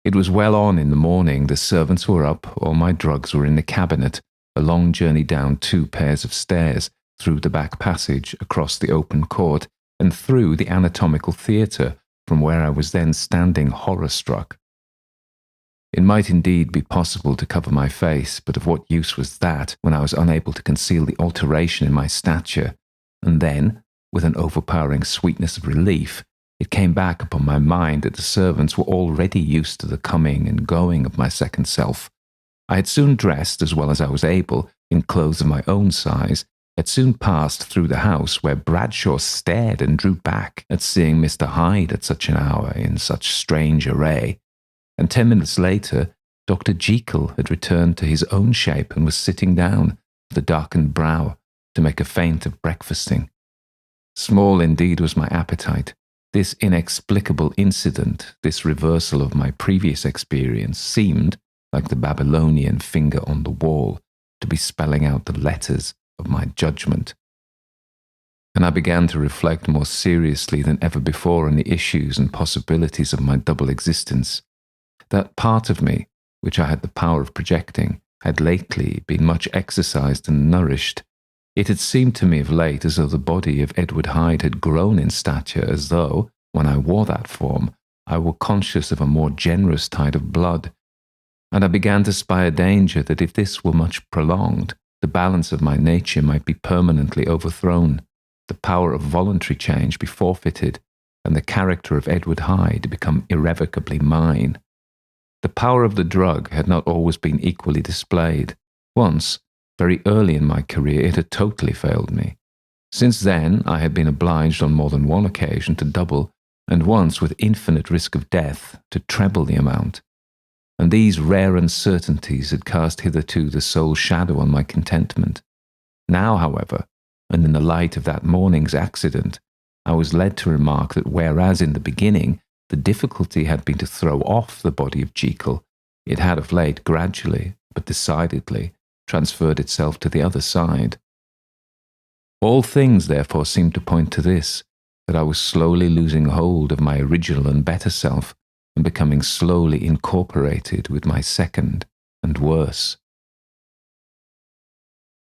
It was well on in the morning, the servants were up, all my drugs were in the cabinet, a long journey down 2 pairs of stairs, through the back passage, across the open court, and through the anatomical theatre, from where I was then standing horror-struck. It might indeed be possible to cover my face, but of what use was that when I was unable to conceal the alteration in my stature? And then, with an overpowering sweetness of relief, it came back upon my mind that the servants were already used to the coming and going of my second self. I had soon dressed, as well as I was able, in clothes of my own size, had soon passed through the house where Bradshaw stared and drew back at seeing Mr. Hyde at such an hour in such strange array, and 10 minutes later Dr. Jekyll had returned to his own shape and was sitting down, with a darkened brow, to make a feint of breakfasting. Small indeed was my appetite. This inexplicable incident, this reversal of my previous experience, seemed, like the Babylonian finger on the wall, to be spelling out the letters of my judgment. And I began to reflect more seriously than ever before on the issues and possibilities of my double existence. That part of me, which I had the power of projecting, had lately been much exercised and nourished. It had seemed to me of late as though the body of Edward Hyde had grown in stature, as though, when I wore that form, I were conscious of a more generous tide of blood. And I began to spy a danger that if this were much prolonged, the balance of my nature might be permanently overthrown, the power of voluntary change be forfeited, and the character of Edward Hyde become irrevocably mine. The power of the drug had not always been equally displayed. Once, very early in my career, it had totally failed me. Since then, I had been obliged on more than one occasion to double, and once, with infinite risk of death, to treble the amount. And these rare uncertainties had cast hitherto the sole shadow on my contentment. Now, however, and in the light of that morning's accident, I was led to remark that whereas in the beginning the difficulty had been to throw off the body of Jekyll, it had of late gradually, but decidedly, transferred itself to the other side. All things, therefore, seemed to point to this, that I was slowly losing hold of my original and better self, and becoming slowly incorporated with my second and worse.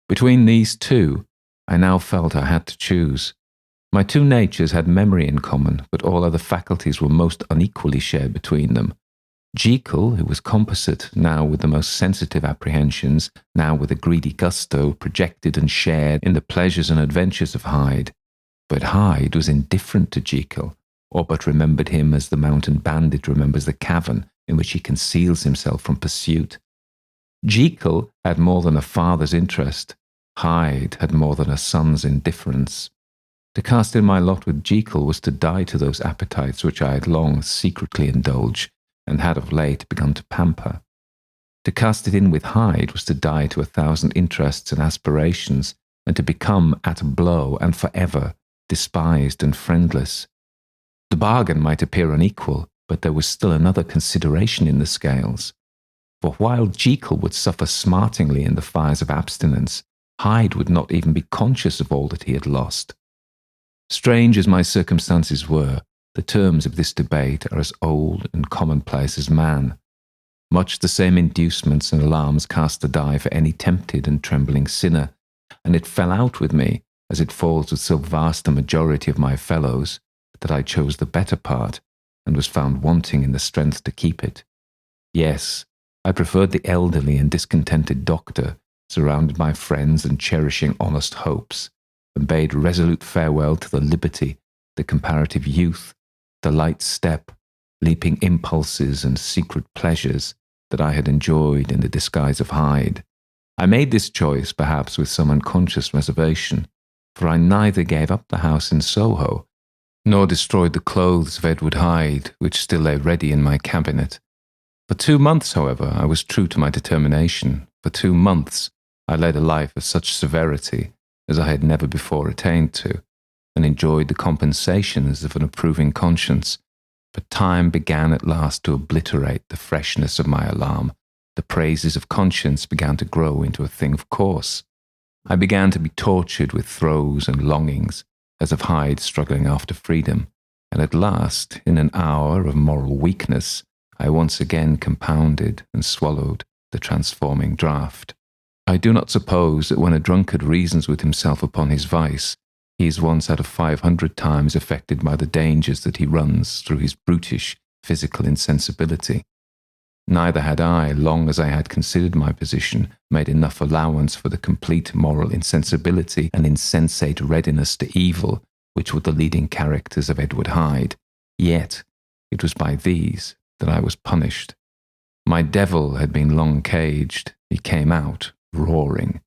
Between these two, I now felt I had to choose. My two natures had memory in common, but all other faculties were most unequally shared between them. Jekyll, who was composite, now with the most sensitive apprehensions, now with a greedy gusto, projected and shared in the pleasures and adventures of Hyde. But Hyde was indifferent to Jekyll, or but remembered him as the mountain bandit remembers the cavern in which he conceals himself from pursuit. Jekyll had more than a father's interest. Hyde had more than a son's indifference. To cast in my lot with Jekyll was to die to those appetites which I had long secretly indulged, and had of late begun to pamper. To cast it in with Hyde was to die to 1,000 interests and aspirations, and to become at a blow and forever despised and friendless. The bargain might appear unequal, but there was still another consideration in the scales. For while Jekyll would suffer smartingly in the fires of abstinence, Hyde would not even be conscious of all that he had lost. Strange as my circumstances were, the terms of this debate are as old and commonplace as man. Much the same inducements and alarms cast the die for any tempted and trembling sinner, and it fell out with me, as it falls with so vast a majority of my fellows, that I chose the better part, and was found wanting in the strength to keep it. Yes, I preferred the elderly and discontented doctor, surrounded by friends and cherishing honest hopes, and bade resolute farewell to the liberty, the comparative youth, the light step, leaping impulses and secret pleasures that I had enjoyed in the disguise of Hyde. I made this choice perhaps with some unconscious reservation, for I neither gave up the house in Soho, nor destroyed the clothes of Edward Hyde, which still lay ready in my cabinet. For 2 months, however, I was true to my determination. For 2 months, I led a life of such severity as I had never before attained to, and enjoyed the compensations of an approving conscience. But time began at last to obliterate the freshness of my alarm. The praises of conscience began to grow into a thing of course. I began to be tortured with throes and longings, as of Hyde struggling after freedom, and at last, in an hour of moral weakness, I once again compounded and swallowed the transforming draught. I do not suppose that when a drunkard reasons with himself upon his vice, he is once out of 500 times affected by the dangers that he runs through his brutish physical insensibility. Neither had I, long as I had considered my position, made enough allowance for the complete moral insensibility and insensate readiness to evil which were the leading characters of Edward Hyde. Yet it was by these that I was punished. My devil had been long caged. He came out roaring.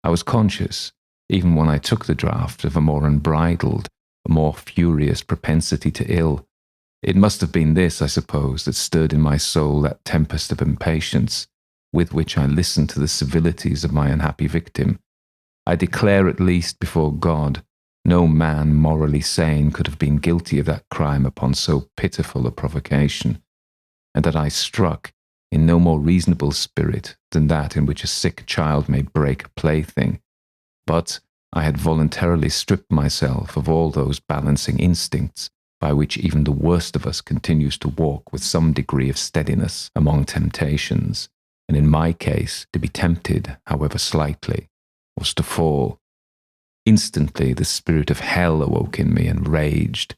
I was conscious, even when I took the draught, of a more unbridled, a more furious propensity to ill. It must have been this, I suppose, that stirred in my soul that tempest of impatience with which I listened to the civilities of my unhappy victim. I declare at least before God, no man morally sane could have been guilty of that crime upon so pitiful a provocation, and that I struck in no more reasonable spirit than that in which a sick child may break a plaything. But I had voluntarily stripped myself of all those balancing instincts by which even the worst of us continues to walk with some degree of steadiness among temptations, and in my case, to be tempted, however slightly, was to fall. Instantly the spirit of hell awoke in me and raged.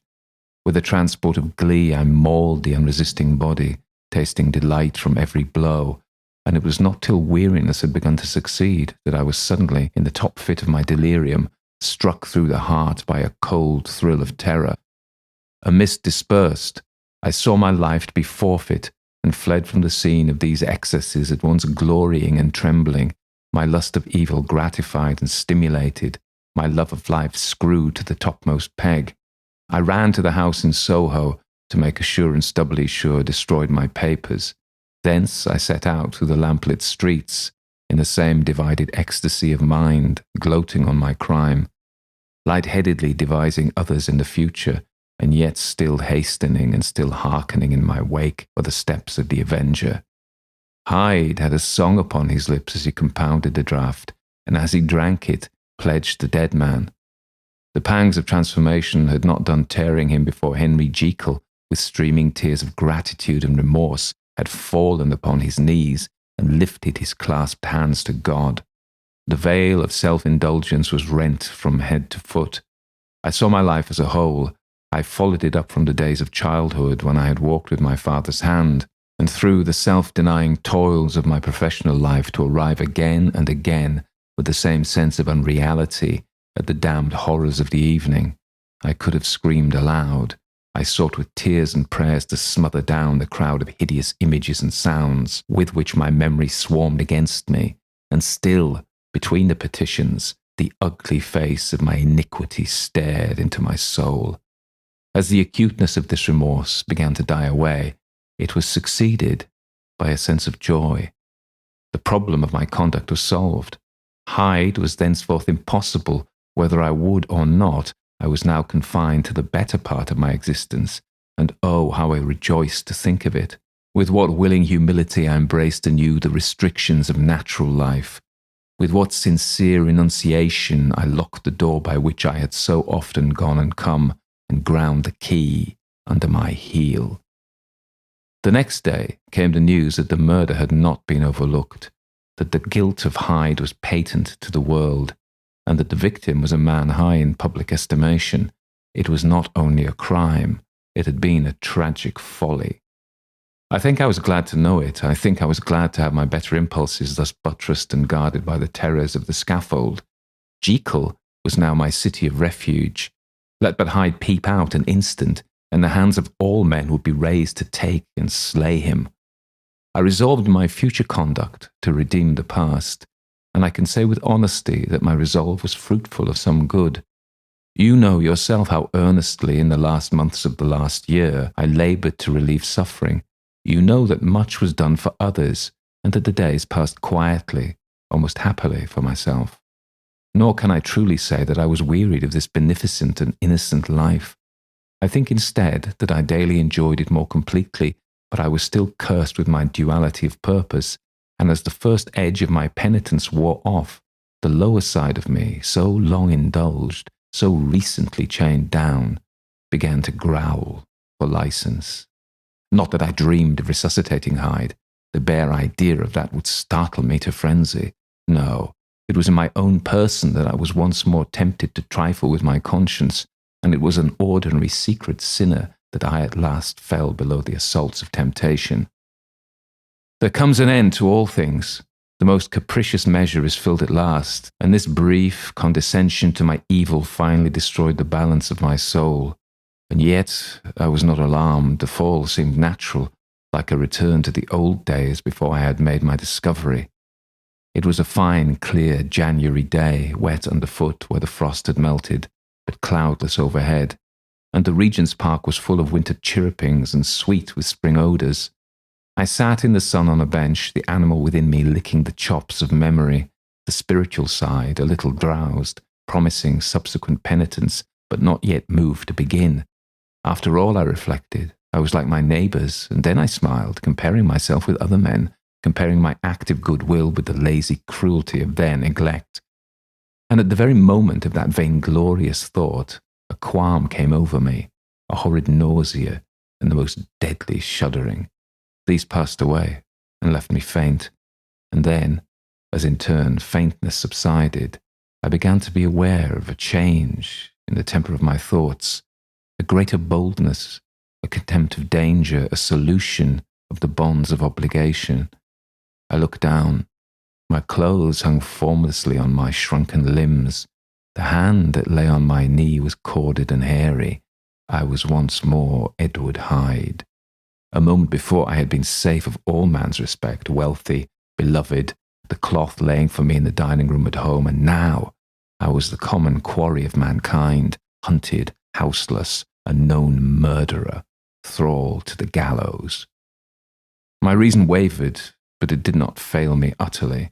With a transport of glee I mauled the unresisting body, tasting delight from every blow, and it was not till weariness had begun to succeed that I was suddenly, in the top fit of my delirium, struck through the heart by a cold thrill of terror. A mist dispersed. I saw my life to be forfeit, and fled from the scene of these excesses, at once glorying and trembling, my lust of evil gratified and stimulated, my love of life screwed to the topmost peg. I ran to the house in Soho, to make assurance doubly sure, destroyed my papers. Thence I set out through the lamplit streets, in the same divided ecstasy of mind, gloating on my crime, light-headedly devising others in the future, and yet still hastening and still hearkening in my wake for the steps of the avenger. Hyde had a song upon his lips as he compounded the draught, and as he drank it, pledged the dead man. The pangs of transformation had not done tearing him before Henry Jekyll, with streaming tears of gratitude and remorse, had fallen upon his knees and lifted his clasped hands to God. The veil of self-indulgence was rent from head to foot. I saw my life as a whole. I followed it up from the days of childhood when I had walked with my father's hand, and through the self-denying toils of my professional life to arrive again and again with the same sense of unreality at the damned horrors of the evening. I could have screamed aloud. I sought with tears and prayers to smother down the crowd of hideous images and sounds with which my memory swarmed against me, and still, between the petitions, the ugly face of my iniquity stared into my soul. As the acuteness of this remorse began to die away, it was succeeded by a sense of joy. The problem of my conduct was solved. Hyde was thenceforth impossible. Whether I would or not, I was now confined to the better part of my existence, and oh, how I rejoiced to think of it. With what willing humility I embraced anew the restrictions of natural life. With what sincere renunciation I locked the door by which I had so often gone and come, and ground the key under my heel. The next day came the news that the murder had not been overlooked, that the guilt of Hyde was patent to the world, and that the victim was a man high in public estimation. It was not only a crime, it had been a tragic folly. I think I was glad to know it. I think I was glad to have my better impulses thus buttressed and guarded by the terrors of the scaffold. Jekyll was now my city of refuge. Let but Hyde peep out an instant, and the hands of all men would be raised to take and slay him. I resolved in my future conduct to redeem the past, and I can say with honesty that my resolve was fruitful of some good. You know yourself how earnestly in the last months of the last year I laboured to relieve suffering. You know that much was done for others, and that the days passed quietly, almost happily for myself. Nor can I truly say that I was wearied of this beneficent and innocent life. I think instead that I daily enjoyed it more completely, but I was still cursed with my duality of purpose, and as the first edge of my penitence wore off, the lower side of me, so long indulged, so recently chained down, began to growl for license. Not that I dreamed of resuscitating Hyde. The bare idea of that would startle me to frenzy. No, it was in my own person that I was once more tempted to trifle with my conscience, and it was an ordinary secret sinner that I at last fell below the assaults of temptation. There comes an end to all things. The most capricious measure is filled at last, and this brief condescension to my evil finally destroyed the balance of my soul. And yet I was not alarmed. The fall seemed natural, like a return to the old days before I had made my discovery. It was a fine, clear January day, wet underfoot where the frost had melted, but cloudless overhead, and the Regent's Park was full of winter chirrupings and sweet with spring odours. I sat in the sun on a bench, the animal within me licking the chops of memory, the spiritual side a little drowsed, promising subsequent penitence, but not yet moved to begin. After all, I reflected, I was like my neighbours, and then I smiled, comparing myself with other men, comparing my active goodwill with the lazy cruelty of their neglect. And at the very moment of that vainglorious thought, a qualm came over me, a horrid nausea, and the most deadly shuddering. These passed away, and left me faint, and then, as in turn faintness subsided, I began to be aware of a change in the temper of my thoughts, a greater boldness, a contempt of danger, a solution of the bonds of obligation. I looked down. My clothes hung formlessly on my shrunken limbs. The hand that lay on my knee was corded and hairy. I was once more Edward Hyde. A moment before I had been safe of all man's respect, wealthy, beloved, the cloth laying for me in the dining room at home, and now I was the common quarry of mankind, hunted, houseless, a known murderer, thrall to the gallows. My reason wavered, but it did not fail me utterly.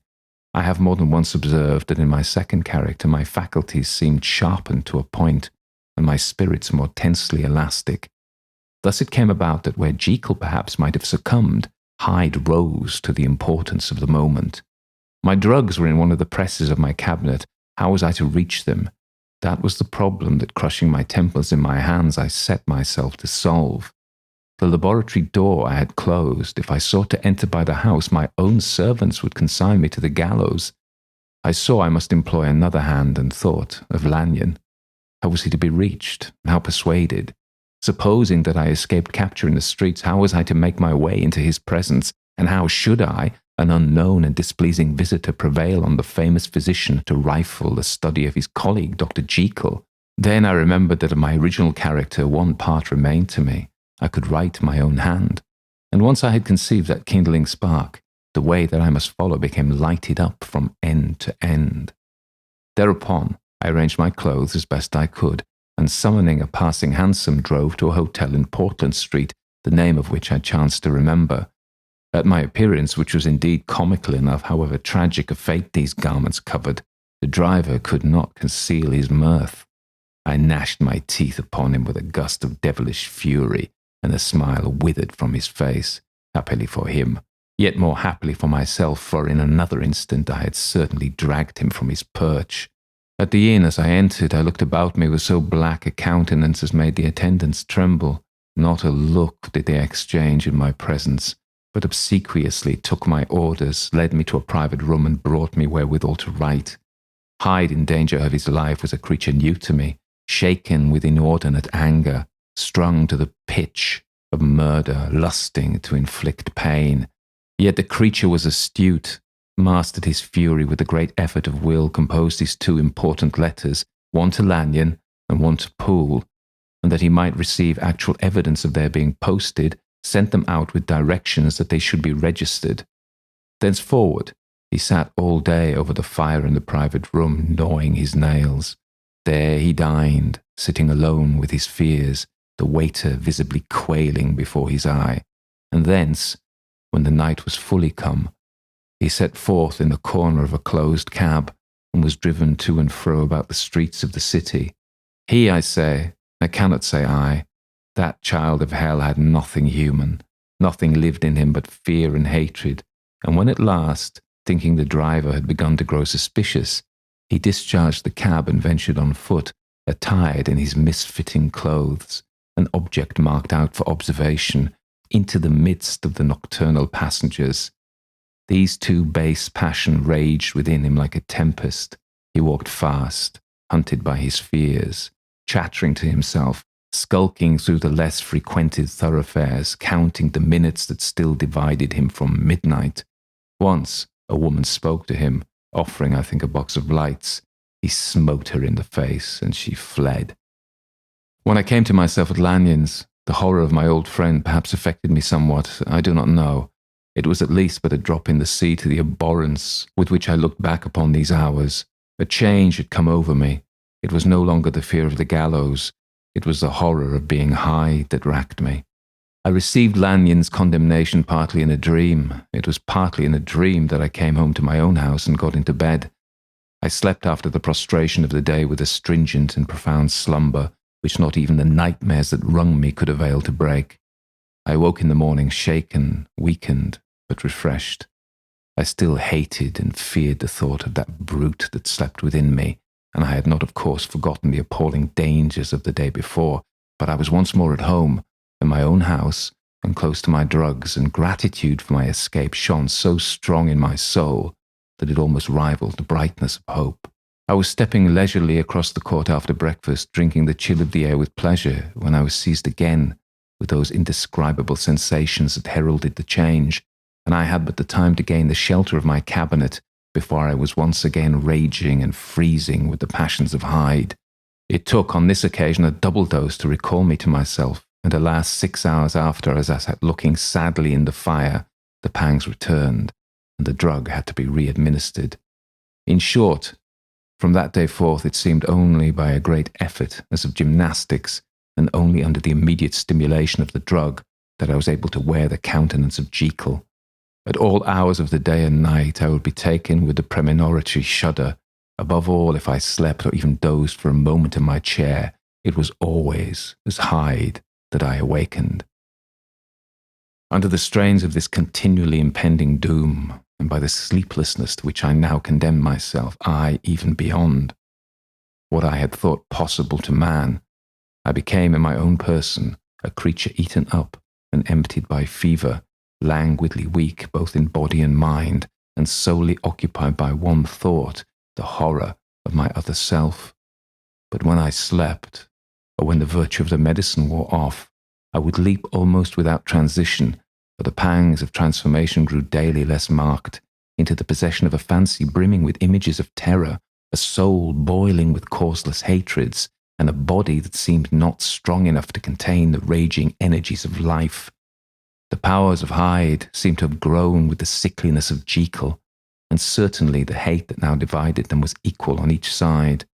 I have more than once observed that in my second character my faculties seemed sharpened to a point, and my spirits more tensely elastic. Thus it came about that where Jekyll perhaps might have succumbed, Hyde rose to the importance of the moment. My drugs were in one of the presses of my cabinet. How was I to reach them? That was the problem that, crushing my temples in my hands, I set myself to solve. The laboratory door I had closed. If I sought to enter by the house, my own servants would consign me to the gallows. I saw I must employ another hand, and thought of Lanyon. How was he to be reached? How persuaded? Supposing that I escaped capture in the streets, how was I to make my way into his presence? And how should I, an unknown and displeasing visitor, prevail on the famous physician to rifle the study of his colleague, Dr. Jekyll? Then I remembered that of my original character one part remained to me. I could write my own hand. And once I had conceived that kindling spark, the way that I must follow became lighted up from end to end. Thereupon, I arranged my clothes as best I could, and summoning a passing hansom, drove to a hotel in Portland Street, the name of which I chanced to remember. At my appearance, which was indeed comical enough, however tragic a fate these garments covered, the driver could not conceal his mirth. I gnashed my teeth upon him with a gust of devilish fury, and the smile withered from his face, happily for him, yet more happily for myself, for in another instant I had certainly dragged him from his perch. At the inn, as I entered, I looked about me with so black a countenance as made the attendants tremble. Not a look did they exchange in my presence, but obsequiously took my orders, led me to a private room, and brought me wherewithal to write. Hyde, in danger of his life, was a creature new to me, shaken with inordinate anger, strung to the pitch of murder, lusting to inflict pain. Yet the creature was astute, mastered his fury with a great effort of will, composed his two important letters, one to Lanyon and one to Poole, and that he might receive actual evidence of their being posted, sent them out with directions that they should be registered. Thenceforward, he sat all day over the fire in the private room, gnawing his nails. There he dined, sitting alone with his fears, the waiter visibly quailing before his eye. And thence, when the night was fully come, He set forth in the corner of a closed cab and was driven to and fro about the streets of the city. He, I say, I cannot say I, that child of hell had nothing human, nothing lived in him but fear and hatred, and when at last, thinking the driver had begun to grow suspicious, he discharged the cab and ventured on foot, attired in his misfitting clothes, an object marked out for observation, into the midst of the nocturnal passengers. These two base passion raged within him like a tempest. He walked fast, hunted by his fears, chattering to himself, skulking through the less frequented thoroughfares, counting the minutes that still divided him from midnight. Once, a woman spoke to him, offering, I think, a box of lights. He smote her in the face, and she fled. When I came to myself at Lanyon's, the horror of my old friend perhaps affected me somewhat, I do not know. It was at least but a drop in the sea to the abhorrence with which I looked back upon these hours. A change had come over me. It was no longer the fear of the gallows. It was the horror of being Hyde that racked me. I received Lanyon's condemnation partly in a dream. It was partly in a dream that I came home to my own house and got into bed. I slept after the prostration of the day with a stringent and profound slumber, which not even the nightmares that wrung me could avail to break. I woke in the morning shaken, weakened, but refreshed. I still hated and feared the thought of that brute that slept within me, and I had not, of course, forgotten the appalling dangers of the day before, but I was once more at home, in my own house, and close to my drugs, and gratitude for my escape shone so strong in my soul that it almost rivaled the brightness of hope. I was stepping leisurely across the court after breakfast, drinking the chill of the air with pleasure, when I was seized again with those indescribable sensations that heralded the change, and I had but the time to gain the shelter of my cabinet before I was once again raging and freezing with the passions of Hyde. It took on this occasion a double dose to recall me to myself, and alas, 6 hours after, as I sat looking sadly in the fire, the pangs returned, and the drug had to be re-administered. In short, from that day forth it seemed only by a great effort, as of gymnastics, and only under the immediate stimulation of the drug, that I was able to wear the countenance of Jekyll. At all hours of the day and night I would be taken with a premonitory shudder. Above all, if I slept or even dozed for a moment in my chair, it was always as Hyde that I awakened. Under the strains of this continually impending doom, and by the sleeplessness to which I now condemned myself, even beyond what I had thought possible to man, I became in my own person a creature eaten up and emptied by fever, languidly weak both in body and mind, and solely occupied by one thought, the horror of my other self. But when I slept, or when the virtue of the medicine wore off, I would leap almost without transition, for the pangs of transformation grew daily less marked, into the possession of a fancy brimming with images of terror, a soul boiling with causeless hatreds, and a body that seemed not strong enough to contain the raging energies of life. The powers of Hyde seemed to have grown with the sickliness of Jekyll, and certainly the hate that now divided them was equal on each side.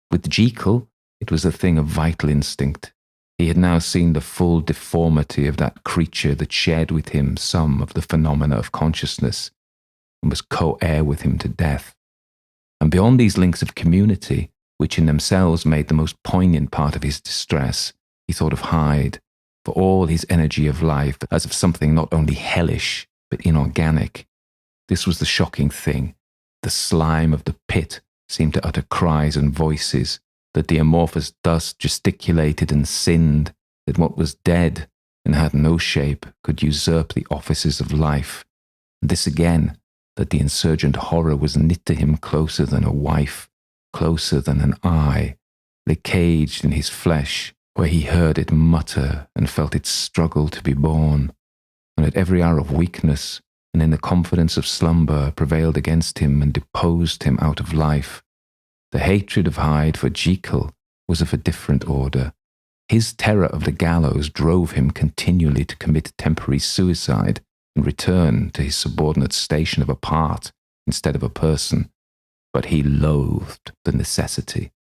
With Jekyll, it was a thing of vital instinct. He had now seen the full deformity of that creature that shared with him some of the phenomena of consciousness, and was co-heir with him to death. And beyond these links of community, which in themselves made the most poignant part of his distress, he thought of Hyde, for all his energy of life, as of something not only hellish, but inorganic. This was the shocking thing. The slime of the pit seemed to utter cries and voices, that the amorphous dust gesticulated and sinned, that what was dead and had no shape could usurp the offices of life. And this again, that the insurgent horror was knit to him closer than a wife, closer than an eye, lay caged in his flesh, where he heard it mutter and felt it struggle to be born, and at every hour of weakness and in the confidence of slumber prevailed against him and deposed him out of life. The hatred of Hyde for Jekyll was of a different order. His terror of the gallows drove him continually to commit temporary suicide and return to his subordinate station of a part instead of a person. But he loathed the necessity.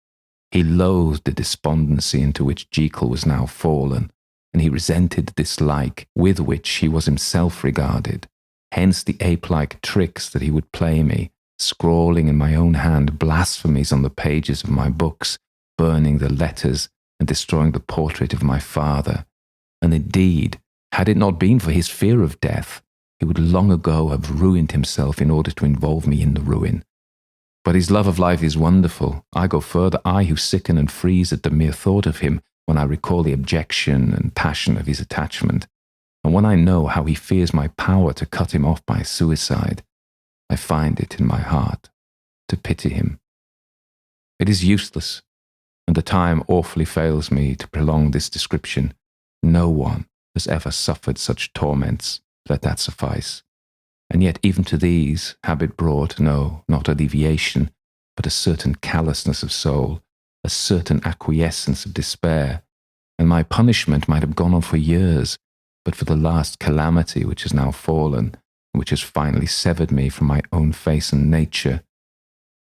He loathed the despondency into which Jekyll was now fallen, and he resented the dislike with which he was himself regarded. hence the ape-like tricks that he would play me, scrawling in my own hand blasphemies on the pages of my books, burning the letters and destroying the portrait of my father. And indeed, had it not been for his fear of death, he would long ago have ruined himself in order to involve me in the ruin. But his love of life is wonderful. I go further, I who sicken and freeze at the mere thought of him when I recall the abjection and passion of his attachment, and when I know how he fears my power to cut him off by suicide, I find it in my heart to pity him. It is useless, and the time awfully fails me to prolong this description. No one has ever suffered such torments. Let that suffice. And yet even to these, habit brought, no, not alleviation, but a certain callousness of soul, a certain acquiescence of despair, and my punishment might have gone on for years, but for the last calamity which has now fallen, and which has finally severed me from my own face and nature.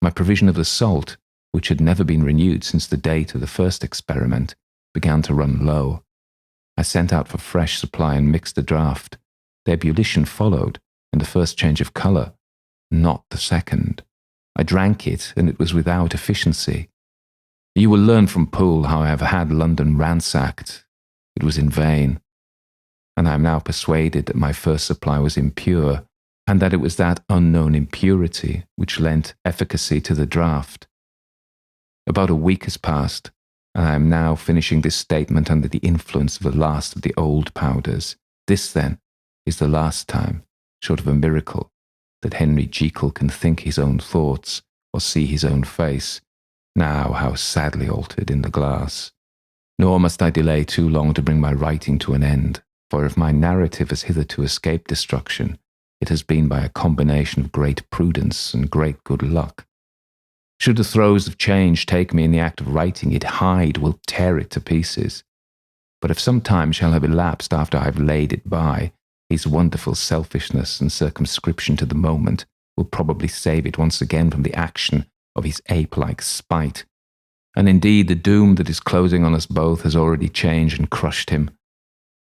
My provision of the salt, which had never been renewed since the date of the first experiment, began to run low. I sent out for fresh supply and mixed the draught. The ebullition followed, and the first change of colour, not the second. I drank it, and it was without efficiency. You will learn from Poole how I have had London ransacked. It was in vain, and I am now persuaded that my first supply was impure, and that it was that unknown impurity which lent efficacy to the draught. About a week has passed, and I am now finishing this statement under the influence of the last of the old powders. This, then, is the last time, short of a miracle, that Henry Jekyll can think his own thoughts or see his own face, now how sadly altered in the glass. Nor must I delay too long to bring my writing to an end, for if my narrative has hitherto escaped destruction, it has been by a combination of great prudence and great good luck. Should the throes of change take me in the act of writing it, Hyde will tear it to pieces. But if some time shall have elapsed after I have laid it by, his wonderful selfishness and circumscription to the moment will probably save it once again from the action of his ape-like spite. And indeed, the doom that is closing on us both has already changed and crushed him.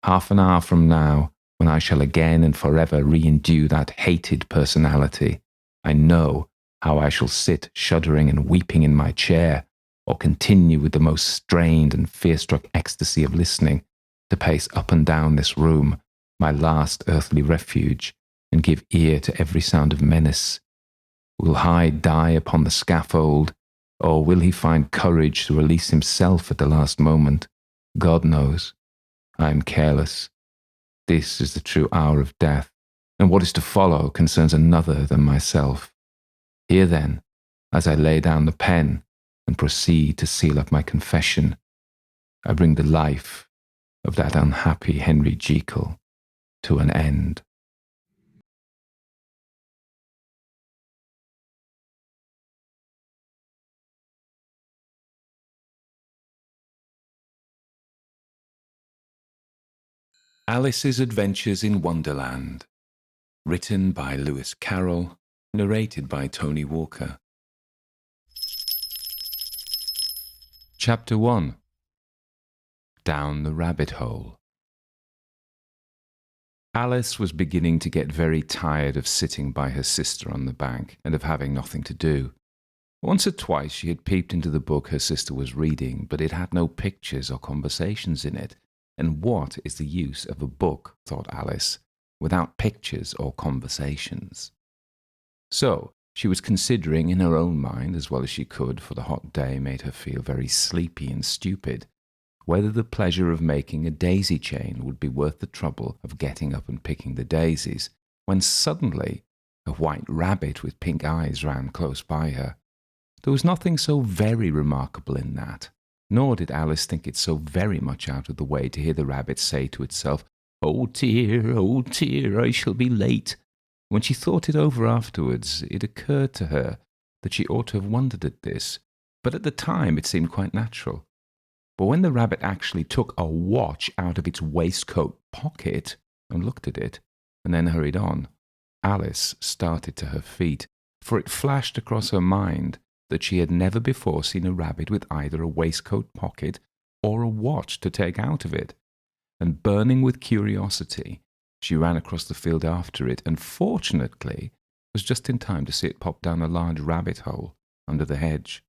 Half an hour from now, when I shall again and forever re-endue that hated personality, I know how I shall sit shuddering and weeping in my chair, or continue with the most strained and fear-struck ecstasy of listening to pace up and down this room, my last earthly refuge, and give ear to every sound of menace. Will Hyde die upon the scaffold, or will he find courage to release himself at the last moment? God knows. I am careless. This is the true hour of death, and what is to follow concerns another than myself. Here then, as I lay down the pen and proceed to seal up my confession, I bring the life of that unhappy Henry Jekyll to an end. Alice's Adventures in Wonderland, written by Lewis Carroll, narrated by Tony Walker. Chapter 1. Down the Rabbit Hole. Alice was beginning to get very tired of sitting by her sister on the bank and of having nothing to do. Once or twice she had peeped into the book her sister was reading, but it had no pictures or conversations in it. And what is the use of a book, thought Alice, without pictures or conversations? So she was considering in her own mind, as well as she could, for the hot day made her feel very sleepy and stupid, whether the pleasure of making a daisy chain would be worth the trouble of getting up and picking the daisies, when suddenly a white rabbit with pink eyes ran close by her. There was nothing so very remarkable in that, nor did Alice think it so very much out of the way to hear the rabbit say to itself, oh dear, I shall be late." When she thought it over afterwards, it occurred to her that she ought to have wondered at this, but at the time it seemed quite natural. But when the rabbit actually took a watch out of its waistcoat pocket and looked at it, and then hurried on, Alice started to her feet, for it flashed across her mind that she had never before seen a rabbit with either a waistcoat pocket or a watch to take out of it, and burning with curiosity, She ran across the field after it, and fortunately was just in time to see it pop down a large rabbit hole under the hedge.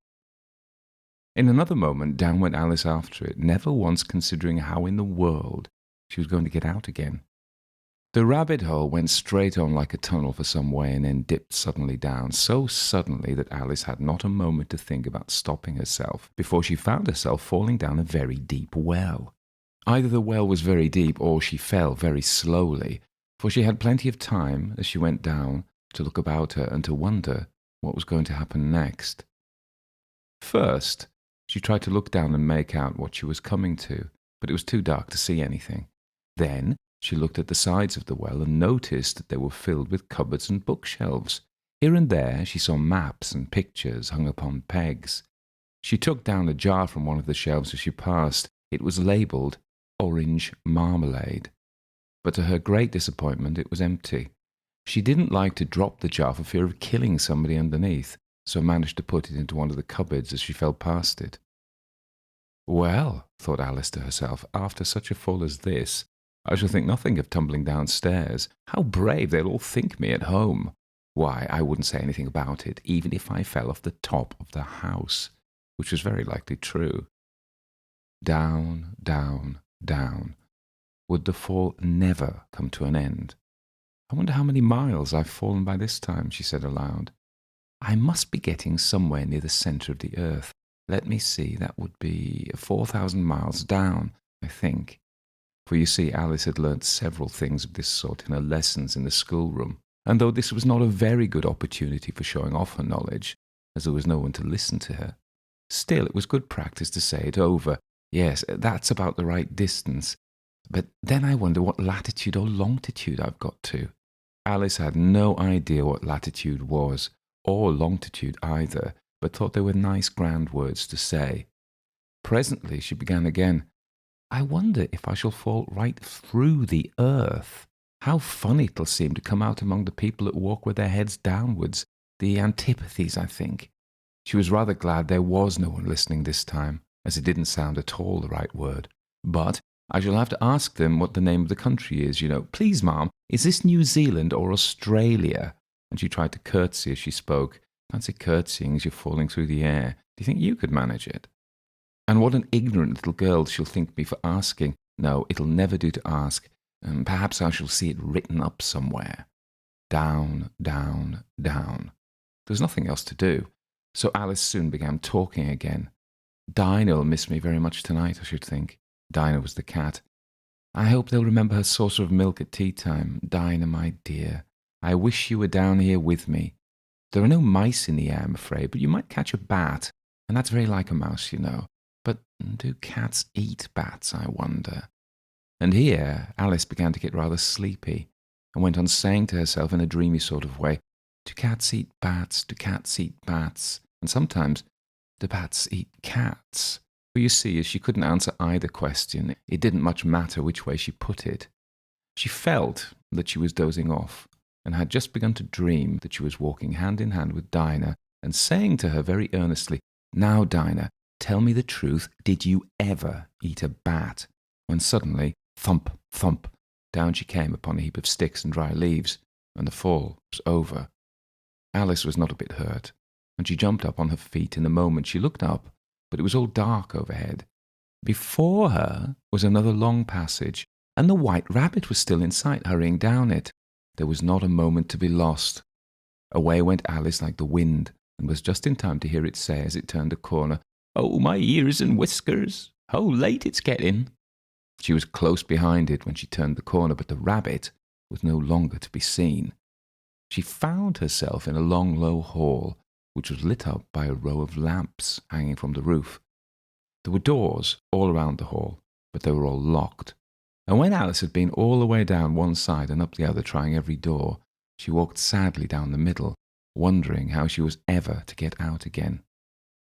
In another moment, down went Alice after it, never once considering how in the world she was going to get out again. The rabbit hole went straight on like a tunnel for some way and then dipped suddenly down, so suddenly that Alice had not a moment to think about stopping herself before she found herself falling down a very deep well. Either the well was very deep or she fell very slowly, for she had plenty of time as she went down to look about her and to wonder what was going to happen next. First, she tried to look down and make out what she was coming to, but it was too dark to see anything. Then she looked at the sides of the well and noticed that they were filled with cupboards and bookshelves. Here and there she saw maps and pictures hung upon pegs. She took down a jar from one of the shelves as she passed. It was labelled orange marmalade. But to her great disappointment, it was empty. She didn't like to drop the jar for fear of killing somebody underneath, so managed to put it into one of the cupboards as she fell past it. Well, thought Alice to herself, after such a fall as this, I shall think nothing of tumbling downstairs. How brave they'll all think me at home. Why, I wouldn't say anything about it, even if I fell off the top of the house, which was very likely true. Down, down, down. Would the fall never come to an end? I wonder how many miles I've fallen by this time, she said aloud. I must be getting somewhere near the centre of the earth. Let me see, that would be 4,000 miles down, I think. For you see, Alice had learnt several things of this sort in her lessons in the schoolroom, and though this was not a very good opportunity for showing off her knowledge, as there was no one to listen to her, still it was good practice to say it over. Yes, that's about the right distance. But then I wonder what latitude or longitude I've got to. Alice had no idea what latitude was, or longitude either, but thought they were nice grand words to say. Presently she began again. I wonder if I shall fall right through the earth. How funny it'll seem to come out among the people that walk with their heads downwards, the antipathies, I think. She was rather glad there was no one listening this time, as it didn't sound at all the right word. But I shall have to ask them what the name of the country is, you know. Please, ma'am, is this New Zealand or Australia? And she tried to curtsy as she spoke. Fancy curtsying as you're falling through the air. Do you think you could manage it? And what an ignorant little girl she'll think me for asking. No, it'll never do to ask. Perhaps I shall see it written up somewhere. Down, down, down. There was nothing else to do, so Alice soon began talking again. Dinah'll miss me very much tonight, I should think. Dinah was the cat. I hope they'll remember her saucer of milk at tea time. Dinah, my dear, I wish you were down here with me. There are no mice in the air, I'm afraid, but you might catch a bat, and that's very like a mouse, you know. But do cats eat bats, I wonder? And here Alice began to get rather sleepy, and went on saying to herself in a dreamy sort of way, do cats eat bats? Do cats eat bats? And sometimes, do bats eat cats? For you see, as she couldn't answer either question, it didn't much matter which way she put it. She felt that she was dozing off, and had just begun to dream that she was walking hand in hand with Dinah, and saying to her very earnestly, Now, Dinah, tell me the truth, did you ever eat a bat? When suddenly, thump, thump, down she came upon a heap of sticks and dry leaves, and the fall was over. Alice was not a bit hurt, and she jumped up on her feet in a moment. She looked up, but it was all dark overhead. Before her was another long passage, and the white rabbit was still in sight, hurrying down it. There was not a moment to be lost. Away went Alice like the wind, and was just in time to hear it say as it turned a corner, Oh, my ears and whiskers, how late it's getting. She was close behind it when she turned the corner, but the rabbit was no longer to be seen. She found herself in a long, low hall, which was lit up by a row of lamps hanging from the roof. There were doors all around the hall, but they were all locked. And when Alice had been all the way down one side and up the other, trying every door, she walked sadly down the middle, wondering how she was ever to get out again.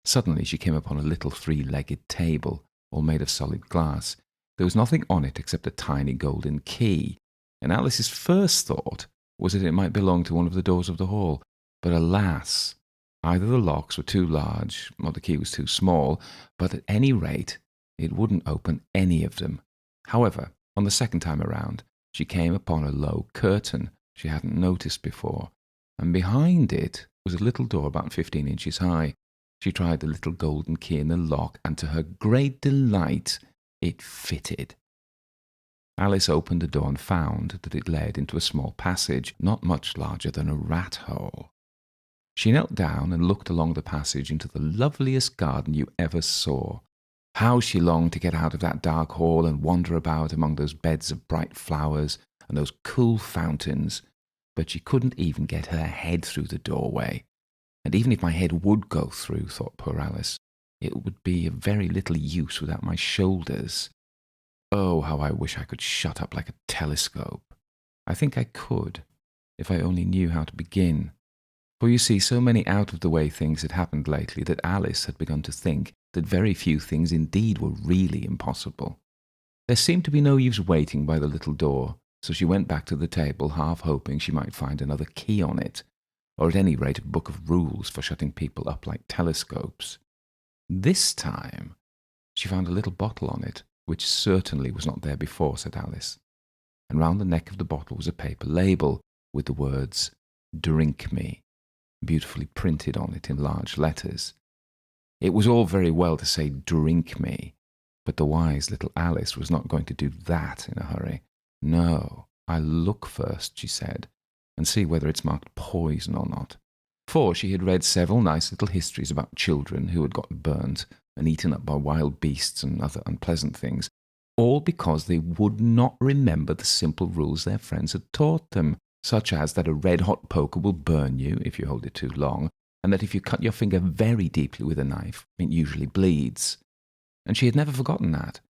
Suddenly she came upon a little three-legged table, all made of solid glass. There was nothing on it except a tiny golden key, and Alice's first thought was that it might belong to one of the doors of the hall. But alas, either the locks were too large, or the key was too small, but at any rate, it wouldn't open any of them. However, on the second time around, she came upon a low curtain she hadn't noticed before, and behind it was a little door about 15 inches high. She tried the little golden key in the lock, and to her great delight, it fitted. Alice opened the door and found that it led into a small passage, not much larger than a rat hole. She knelt down and looked along the passage into the loveliest garden you ever saw. How she longed to get out of that dark hall and wander about among those beds of bright flowers and those cool fountains, but she couldn't even get her head through the doorway. And even if my head would go through, thought poor Alice, it would be of very little use without my shoulders. Oh, how I wish I could shut up like a telescope. I think I could, if I only knew how to begin. For you see, so many out-of-the-way things had happened lately that Alice had begun to think that very few things indeed were really impossible. There seemed to be no use waiting by the little door, so she went back to the table, half hoping she might find another key on it, or at any rate a book of rules for shutting people up like telescopes. This time she found a little bottle on it, which certainly was not there before, said Alice, and round the neck of the bottle was a paper label with the words, "Drink me," beautifully printed on it in large letters. It was all very well to say "drink me," but the wise little Alice was not going to do that in a hurry. "No, I'll look first," she said, "and see whether it's marked poison or not." For she had read several nice little histories about children who had got burnt and eaten up by wild beasts and other unpleasant things, all because they would not remember the simple rules their friends had taught them, such as that a red-hot poker will burn you if you hold it too long, and that if you cut your finger very deeply with a knife, it usually bleeds. And she had never forgotten that.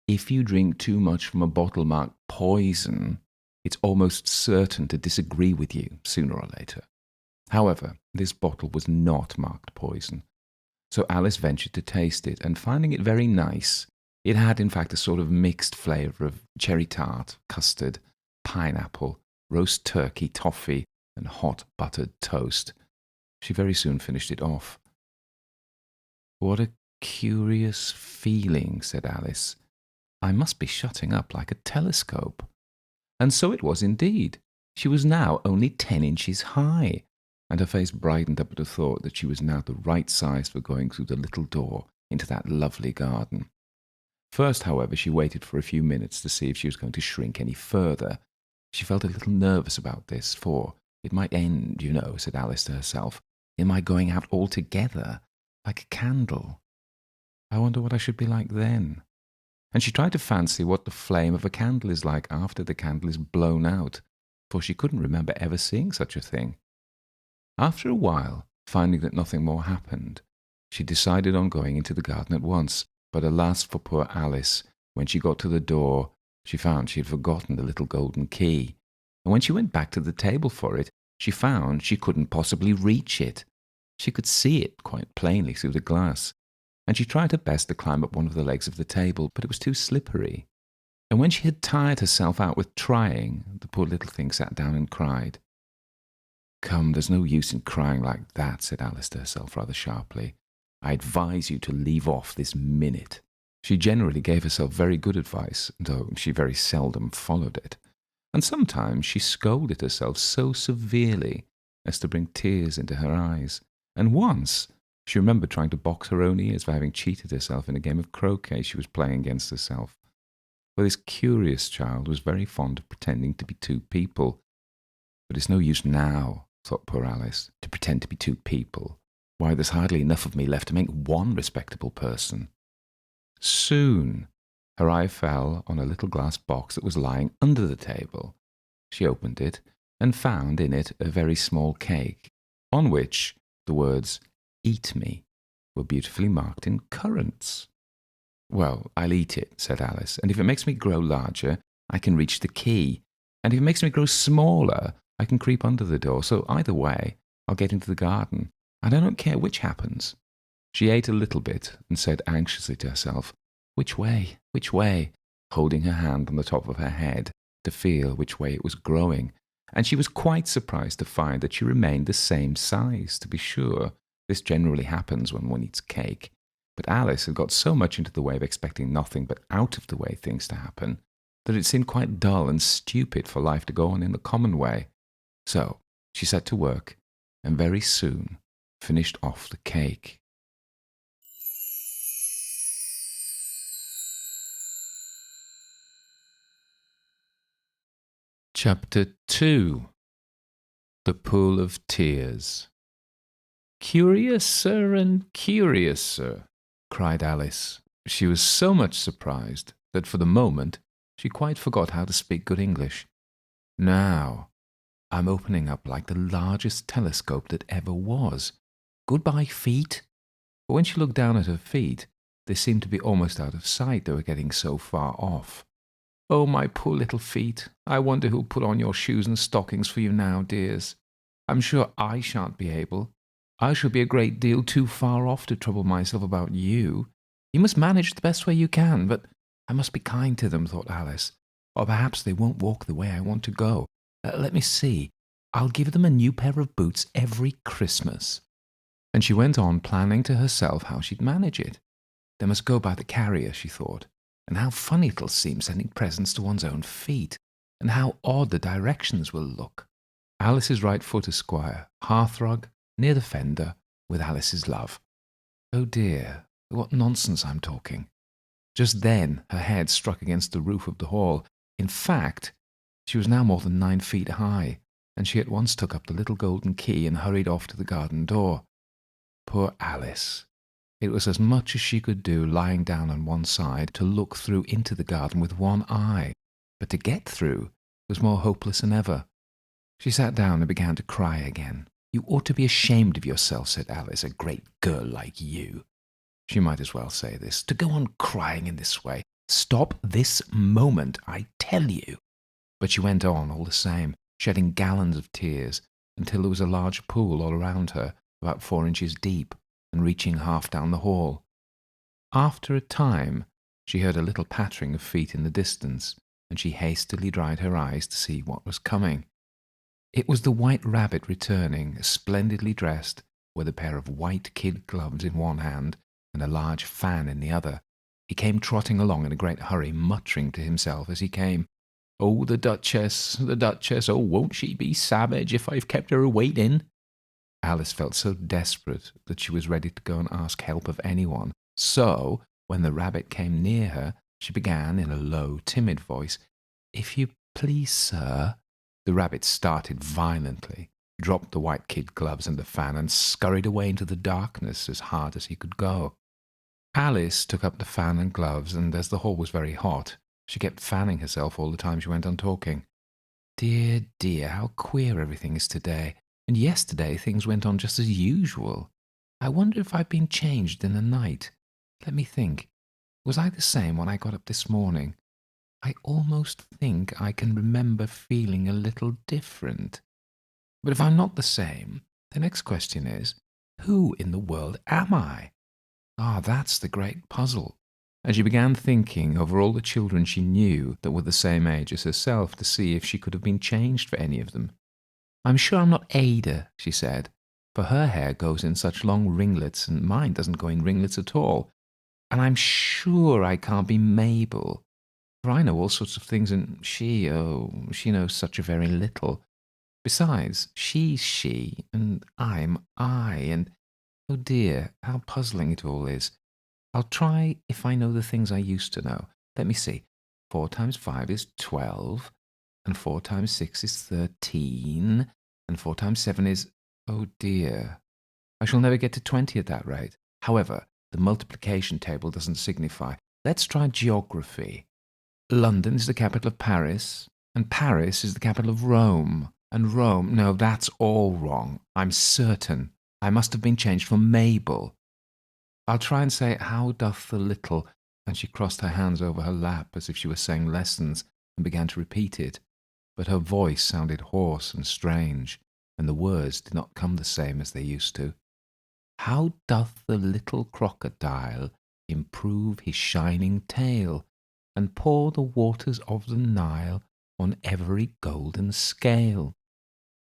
If you drink too much from a bottle marked poison, it's almost certain to disagree with you sooner or later. However, this bottle was not marked poison, so Alice ventured to taste it, and finding it very nice, it had in fact a sort of mixed flavour of cherry tart, custard, pineapple, roast turkey, toffee, and hot buttered toast. She very soon finished it off. "What a curious feeling," said Alice. "I must be shutting up like a telescope." And so it was indeed. She was now only 10 inches high, and her face brightened up at the thought that she was now the right size for going through the little door into that lovely garden. First, however, she waited for a few minutes to see if she was going to shrink any further. She felt a little nervous about this, for it might end, you know, said Alice to herself, in my going out altogether, like a candle. I wonder what I should be like then. And she tried to fancy what the flame of a candle is like after the candle is blown out, for she couldn't remember ever seeing such a thing. After a while, finding that nothing more happened, she decided on going into the garden at once, but alas for poor Alice, when she got to the door, she found she had forgotten the little golden key, and when she went back to the table for it, she found she couldn't possibly reach it. She could see it quite plainly through the glass, and she tried her best to climb up one of the legs of the table, but it was too slippery. And when she had tired herself out with trying, the poor little thing sat down and cried. "Come, there's no use in crying like that," said Alice to herself rather sharply. "I advise you to leave off this minute." She generally gave herself very good advice, though she very seldom followed it. And sometimes she scolded herself so severely as to bring tears into her eyes. And once she remembered trying to box her own ears for having cheated herself in a game of croquet she was playing against herself. For this curious child was very fond of pretending to be two people. But it's no use now, thought poor Alice, to pretend to be two people. Why, there's hardly enough of me left to make one respectable person. Soon her eye fell on a little glass box that was lying under the table. She opened it and found in it a very small cake, on which the words, "Eat me," were beautifully marked in currants. "Well, I'll eat it," said Alice, "and if it makes me grow larger, I can reach the key, and if it makes me grow smaller, I can creep under the door, so either way, I'll get into the garden, and I don't care which happens." She ate a little bit and said anxiously to herself, "Which way? Which way?" holding her hand on the top of her head to feel which way it was growing, and she was quite surprised to find that she remained the same size, to be sure. This generally happens when one eats cake, but Alice had got so much into the way of expecting nothing but out-of-the-way things to happen, that it seemed quite dull and stupid for life to go on in the common way. So she set to work, and very soon finished off the cake. Chapter 2. The Pool of Tears. "Curiouser and curiouser," cried Alice. She was so much surprised that for the moment she quite forgot how to speak good English. "Now, I'm opening up like the largest telescope that ever was. Goodbye, feet." But when she looked down at her feet, they seemed to be almost out of sight, they were getting so far off. "Oh, my poor little feet, I wonder who'll put on your shoes and stockings for you now, dears. I'm sure I shan't be able. I shall be a great deal too far off to trouble myself about you. You must manage the best way you can, but I must be kind to them," thought Alice, "or perhaps they won't walk the way I want to go. Let me see. I'll give them a new pair of boots every Christmas." And she went on planning to herself how she'd manage it. They must go by the carrier, she thought, and how funny it'll seem sending presents to one's own feet, and how odd the directions will look. Alice's right foot, Esquire, hearthrug, near the fender, with Alice's love. Oh dear, what nonsense I'm talking. Just then her head struck against the roof of the hall. In fact, she was now more than 9 feet high, and she at once took up the little golden key and hurried off to the garden door. Poor Alice! It was as much as she could do, lying down on one side, to look through into the garden with one eye, but to get through was more hopeless than ever. She sat down and began to cry again. "You ought to be ashamed of yourself," said Alice, "a great girl like you." She might as well say this, to go on crying in this way. "Stop this moment, I tell you." But she went on all the same, shedding gallons of tears, until there was a large pool all around her, about 4 inches deep, and reaching half down the hall. After a time, she heard a little pattering of feet in the distance, and she hastily dried her eyes to see what was coming. It was the White Rabbit returning, splendidly dressed, with a pair of white kid gloves in one hand and a large fan in the other. He came trotting along in a great hurry, muttering to himself as he came, "Oh, the Duchess, oh, won't she be savage if I've kept her waiting?" Alice felt so desperate that she was ready to go and ask help of anyone. So, when the rabbit came near her, she began in a low, timid voice, "If you please, sir." The rabbit started violently, dropped the white kid gloves and the fan, and scurried away into the darkness as hard as he could go. Alice took up the fan and gloves, and as the hall was very hot, she kept fanning herself all the time she went on talking. "Dear, dear, how queer everything is today. And yesterday things went on just as usual. I wonder if I've been changed in the night. Let me think. Was I the same when I got up this morning? I almost think I can remember feeling a little different. But if I'm not the same, the next question is, who in the world am I? Ah, that's the great puzzle." And she began thinking over all the children she knew that were the same age as herself, to see if she could have been changed for any of them. "I'm sure I'm not Ada," she said, "for her hair goes in such long ringlets, and mine doesn't go in ringlets at all. And I'm sure I can't be Mabel, for I know all sorts of things, and she knows such a very little. Besides, she's she, and I'm I, and oh dear, how puzzling it all is. I'll try if I know the things I used to know. Let me see. 4 times 5 is 12, and 4 times 6 is 13, and 4 times 7 is... Oh dear, I shall never get to 20 at that rate. However, the multiplication table doesn't signify. Let's try geography. London is the capital of Paris, and Paris is the capital of Rome. And Rome, no, that's all wrong. I'm certain. I must have been changed for Mabel. I'll try and say, how doth the little... And she crossed her hands over her lap as if she were saying lessons, and began to repeat it. But her voice sounded hoarse and strange, and the words did not come the same as they used to. How doth the little crocodile improve his shining tail, and pour the waters of the Nile on every golden scale?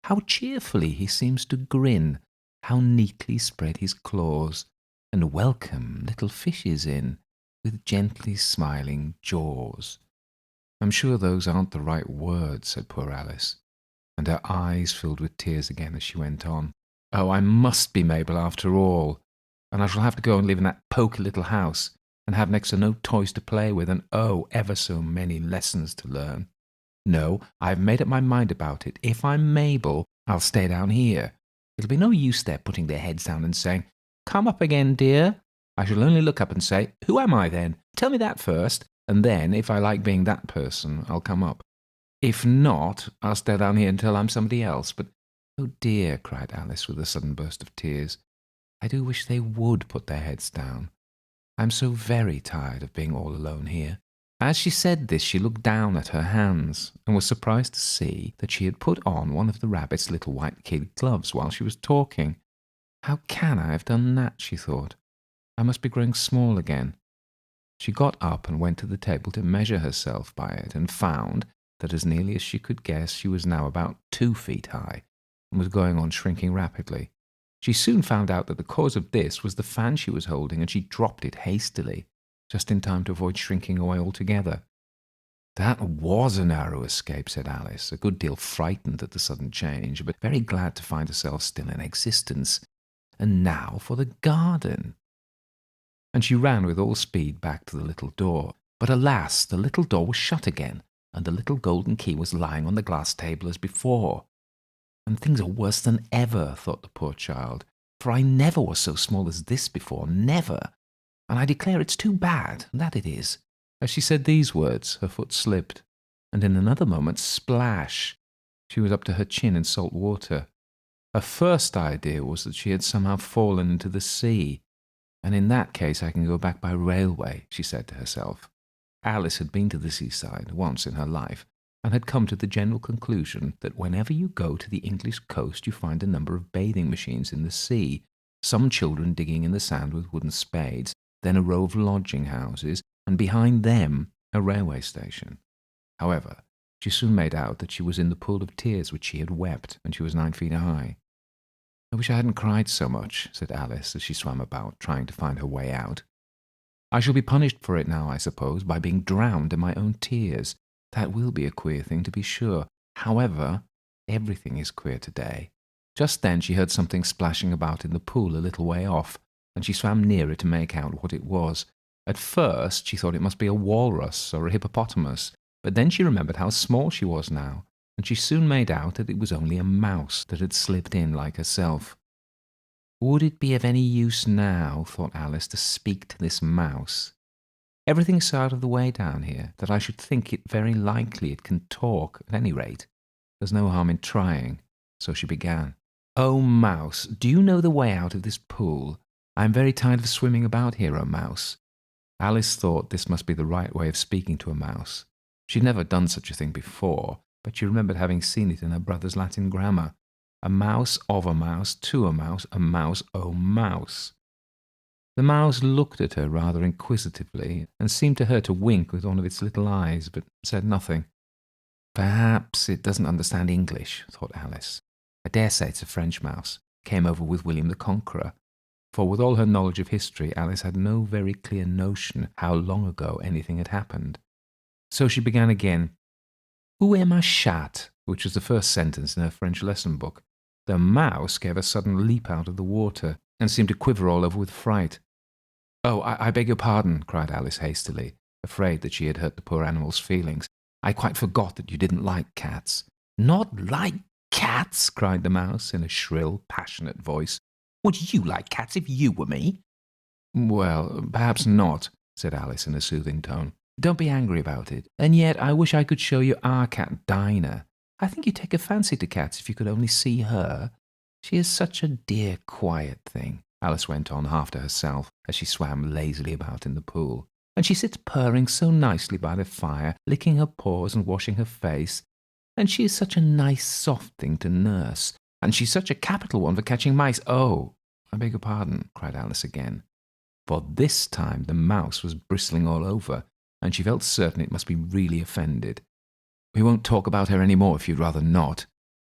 How cheerfully he seems to grin, how neatly spread his claws, and welcome little fishes in with gently smiling jaws. I'm sure those aren't the right words, said poor Alice, and her eyes filled with tears again as she went on. Oh, I must be Mabel after all, and I shall have to go and live in that poky little house, and have next to no toys to play with, and oh, ever so many lessons to learn. No, I've made up my mind about it. If I'm Mabel, I'll stay down here. It'll be no use their putting their heads down and saying, "Come up again, dear." I shall only look up and say, "Who am I then? Tell me that first, and then, if I like being that person, I'll come up. If not, I'll stay down here until I'm somebody else." But, oh dear, cried Alice with a sudden burst of tears, I do wish they would put their heads down. I'm so very tired of being all alone here. As she said this, she looked down at her hands, and was surprised to see that she had put on one of the rabbit's little white kid gloves while she was talking. How can I have done that, she thought. I must be growing small again. She got up and went to the table to measure herself by it, and found that as nearly as she could guess, she was now about 2 feet high, and was going on shrinking rapidly. She soon found out that the cause of this was the fan she was holding, and she dropped it hastily, just in time to avoid shrinking away altogether. That was a narrow escape, said Alice, a good deal frightened at the sudden change, but very glad to find herself still in existence. And now for the garden. And she ran with all speed back to the little door. But alas, the little door was shut again, and the little golden key was lying on the glass table as before. And things are worse than ever, thought the poor child, for I never was so small as this before, never. And I declare it's too bad, that it is. As she said these words, her foot slipped, and in another moment, splash! She was up to her chin in salt water. Her first idea was that she had somehow fallen into the sea, and in that case I can go back by railway, she said to herself. Alice had been to the seaside once in her life, and had come to the general conclusion that whenever you go to the English coast you find a number of bathing machines in the sea, some children digging in the sand with wooden spades, then a row of lodging houses, and behind them a railway station. However, she soon made out that she was in the pool of tears which she had wept when she was 9 feet high. I wish I hadn't cried so much, said Alice as she swam about, trying to find her way out. I shall be punished for it now, I suppose, by being drowned in my own tears. That will be a queer thing, to be sure. However, everything is queer today. Just then she heard something splashing about in the pool a little way off, and she swam near it to make out what it was. At first she thought it must be a walrus or a hippopotamus, but then she remembered how small she was now, and she soon made out that it was only a mouse that had slipped in like herself. Would it be of any use now, thought Alice, to speak to this mouse? Everything's so out of the way down here that I should think it very likely it can talk. At any rate, there's no harm in trying. So she began. "Oh, mouse, do you know the way out of this pool? I'm very tired of swimming about here, oh mouse." Alice thought this must be the right way of speaking to a mouse. She'd never done such a thing before, but she remembered having seen it in her brother's Latin grammar. A mouse of a mouse, to a mouse, oh mouse. The mouse looked at her rather inquisitively, and seemed to her to wink with one of its little eyes, but said nothing. Perhaps it doesn't understand English, thought Alice. I dare say it's a French mouse. Came over with William the Conqueror. For with all her knowledge of history, Alice had no very clear notion how long ago anything had happened. So she began again. "Où est ma chatte?" which was the first sentence in her French lesson book. The mouse gave a sudden leap out of the water, and seemed to quiver all over with fright. "Oh, I beg your pardon," cried Alice hastily, afraid that she had hurt the poor animal's feelings. "I quite forgot that you didn't like cats." "Not like cats?" cried the mouse in a shrill, passionate voice. "Would you like cats if you were me?" "Well, perhaps not," said Alice in a soothing tone. "Don't be angry about it. And yet I wish I could show you our cat, Dinah. I think you'd take a fancy to cats if you could only see her. She is such a dear, quiet thing," Alice went on half to herself as she swam lazily about in the pool. "And she sits purring so nicely by the fire, licking her paws and washing her face. And she is such a nice, soft thing to nurse. And she's such a capital one for catching mice." "Oh, I beg your pardon," cried Alice again. For this time the mouse was bristling all over, and she felt certain it must be really offended. "We won't talk about her any more if you'd rather not."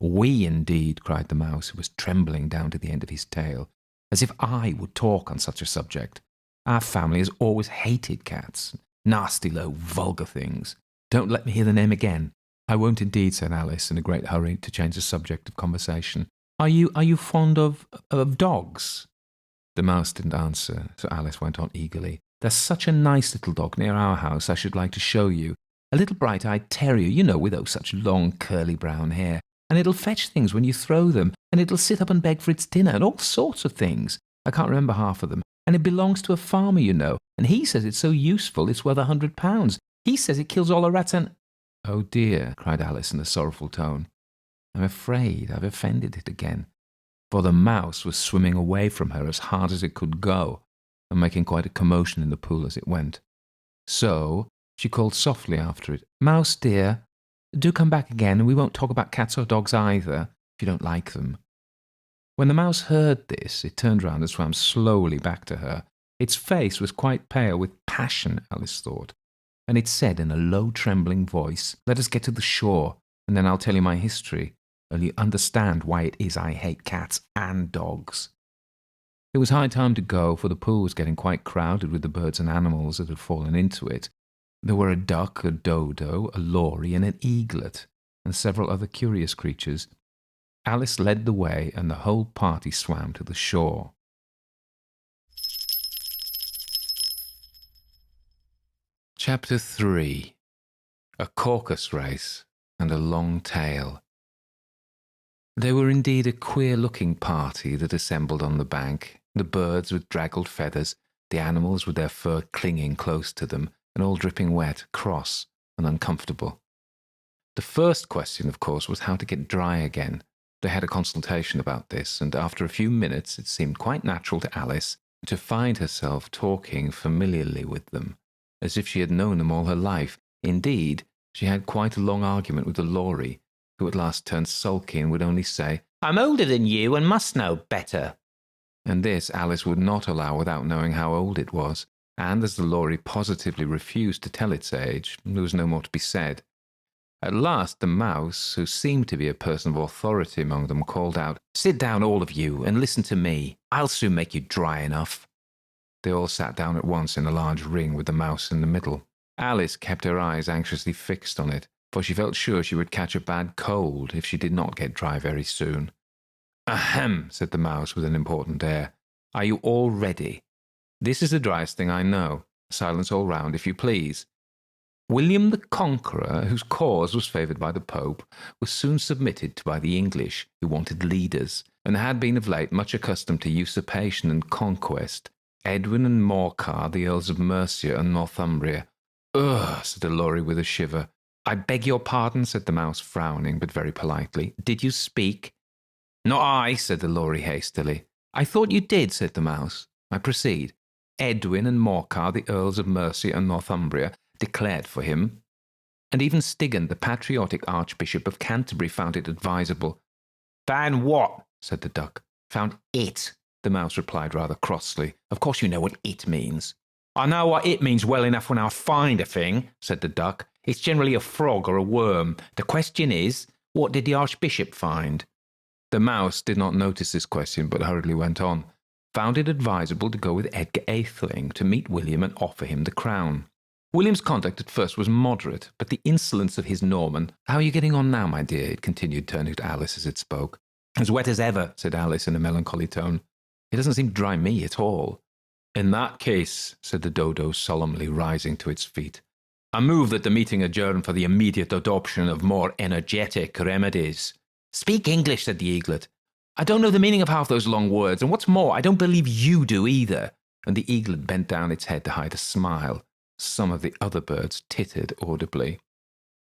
"We, indeed," cried the mouse, who was trembling down to the end of his tail. "As if I would talk on such a subject. Our family has always hated cats. Nasty, low, vulgar things. Don't let me hear the name again." "I won't indeed," said Alice, in a great hurry to change the subject of conversation. Are you fond of dogs?" The mouse didn't answer, so Alice went on eagerly. "There's such a nice little dog near our house I should like to show you. A little bright-eyed terrier, you know, with such long curly brown hair. And it'll fetch things when you throw them, and it'll sit up and beg for its dinner, and all sorts of things. I can't remember half of them. And it belongs to a farmer, you know, and he says it's so useful it's worth £100. He says it kills all the rats and—" "Oh dear," cried Alice in a sorrowful tone. "I'm afraid I've offended it again." For the mouse was swimming away from her as hard as it could go, and making quite a commotion in the pool as it went. So she called softly after it, "Mouse dear, do come back again, and we won't talk about cats or dogs either, if you don't like them." When the mouse heard this, it turned round and swam slowly back to her. Its face was quite pale with passion, Alice thought, and it said in a low, trembling voice, "Let us get to the shore, and then I'll tell you my history, and you understand why it is I hate cats and dogs." It was high time to go, for the pool was getting quite crowded with the birds and animals that had fallen into it. There were a duck, a dodo, a lory, and an eaglet, and several other curious creatures. Alice led the way, and the whole party swam to the shore. Chapter 3. A Caucus Race and a Long Tale. They were indeed a queer-looking party that assembled on the bank, the birds with draggled feathers, the animals with their fur clinging close to them, and all dripping wet, cross, and uncomfortable. The first question, of course, was how to get dry again. They had a consultation about this, and after a few minutes it seemed quite natural to Alice to find herself talking familiarly with them, as if she had known them all her life. Indeed, she had quite a long argument with the lory, who at last turned sulky and would only say, "I'm older than you and must know better." And this Alice would not allow without knowing how old it was, and as the lory positively refused to tell its age, there was no more to be said. At last the mouse, who seemed to be a person of authority among them, called out, "Sit down, all of you, and listen to me. I'll soon make you dry enough." They all sat down at once in a large ring with the mouse in the middle. Alice kept her eyes anxiously fixed on it, for she felt sure she would catch a bad cold if she did not get dry very soon. "Ahem," said the mouse with an important air. "Are you all ready? This is the driest thing I know. Silence all round, if you please." William the Conqueror, whose cause was favoured by the Pope, was soon submitted to by the English, who wanted leaders, and had been of late much accustomed to usurpation and conquest. Edwin and Morcar, the Earls of Mercia and Northumbria. "Ugh," said the lory with a shiver. "I beg your pardon," said the mouse, frowning, but very politely. "Did you speak?" "Not I," said the lory hastily. "I thought you did," said the mouse. "I proceed. Edwin and Morcar, the Earls of Mercia and Northumbria, declared for him, and even Stigand, the patriotic Archbishop of Canterbury, found it advisable." "Found what?" said the duck. "Found it," the mouse replied rather crossly. "Of course you know what it means." "I know what it means well enough when I find a thing," said the duck. "It's generally a frog or a worm. The question is, what did the Archbishop find?" The mouse did not notice this question, but hurriedly went on. "Found it advisable to go with Edgar Atheling to meet William and offer him the crown. William's conduct at first was moderate, but the insolence of his Norman— How are you getting on now, my dear?" it continued, turning to Alice as it spoke. "As wet as ever," said Alice in a melancholy tone. "It doesn't seem to dry me at all." "In that case," said the dodo solemnly, rising to its feet, "I move that the meeting adjourn for the immediate adoption of more energetic remedies." "Speak English," said the eaglet. "I don't know the meaning of half those long words, and what's more, I don't believe you do either." And the eaglet bent down its head to hide a smile. Some of the other birds tittered audibly.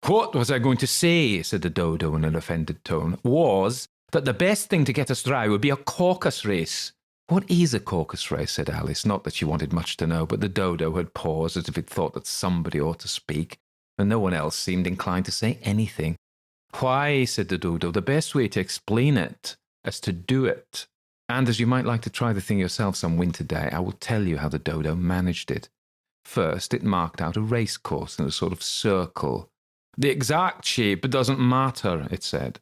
"What was I going to say?" said the dodo in an offended tone, "was that the best thing to get us dry would be a caucus race." "What is a caucus race?" said Alice, not that she wanted much to know, but the dodo had paused as if it thought that somebody ought to speak, and no one else seemed inclined to say anything. "Why," said the dodo, "the best way to explain it is to do it. And as you might like to try the thing yourself some winter day, I will tell you how the dodo managed it. First, it marked out a race course in a sort of circle. The exact shape doesn't matter, it said.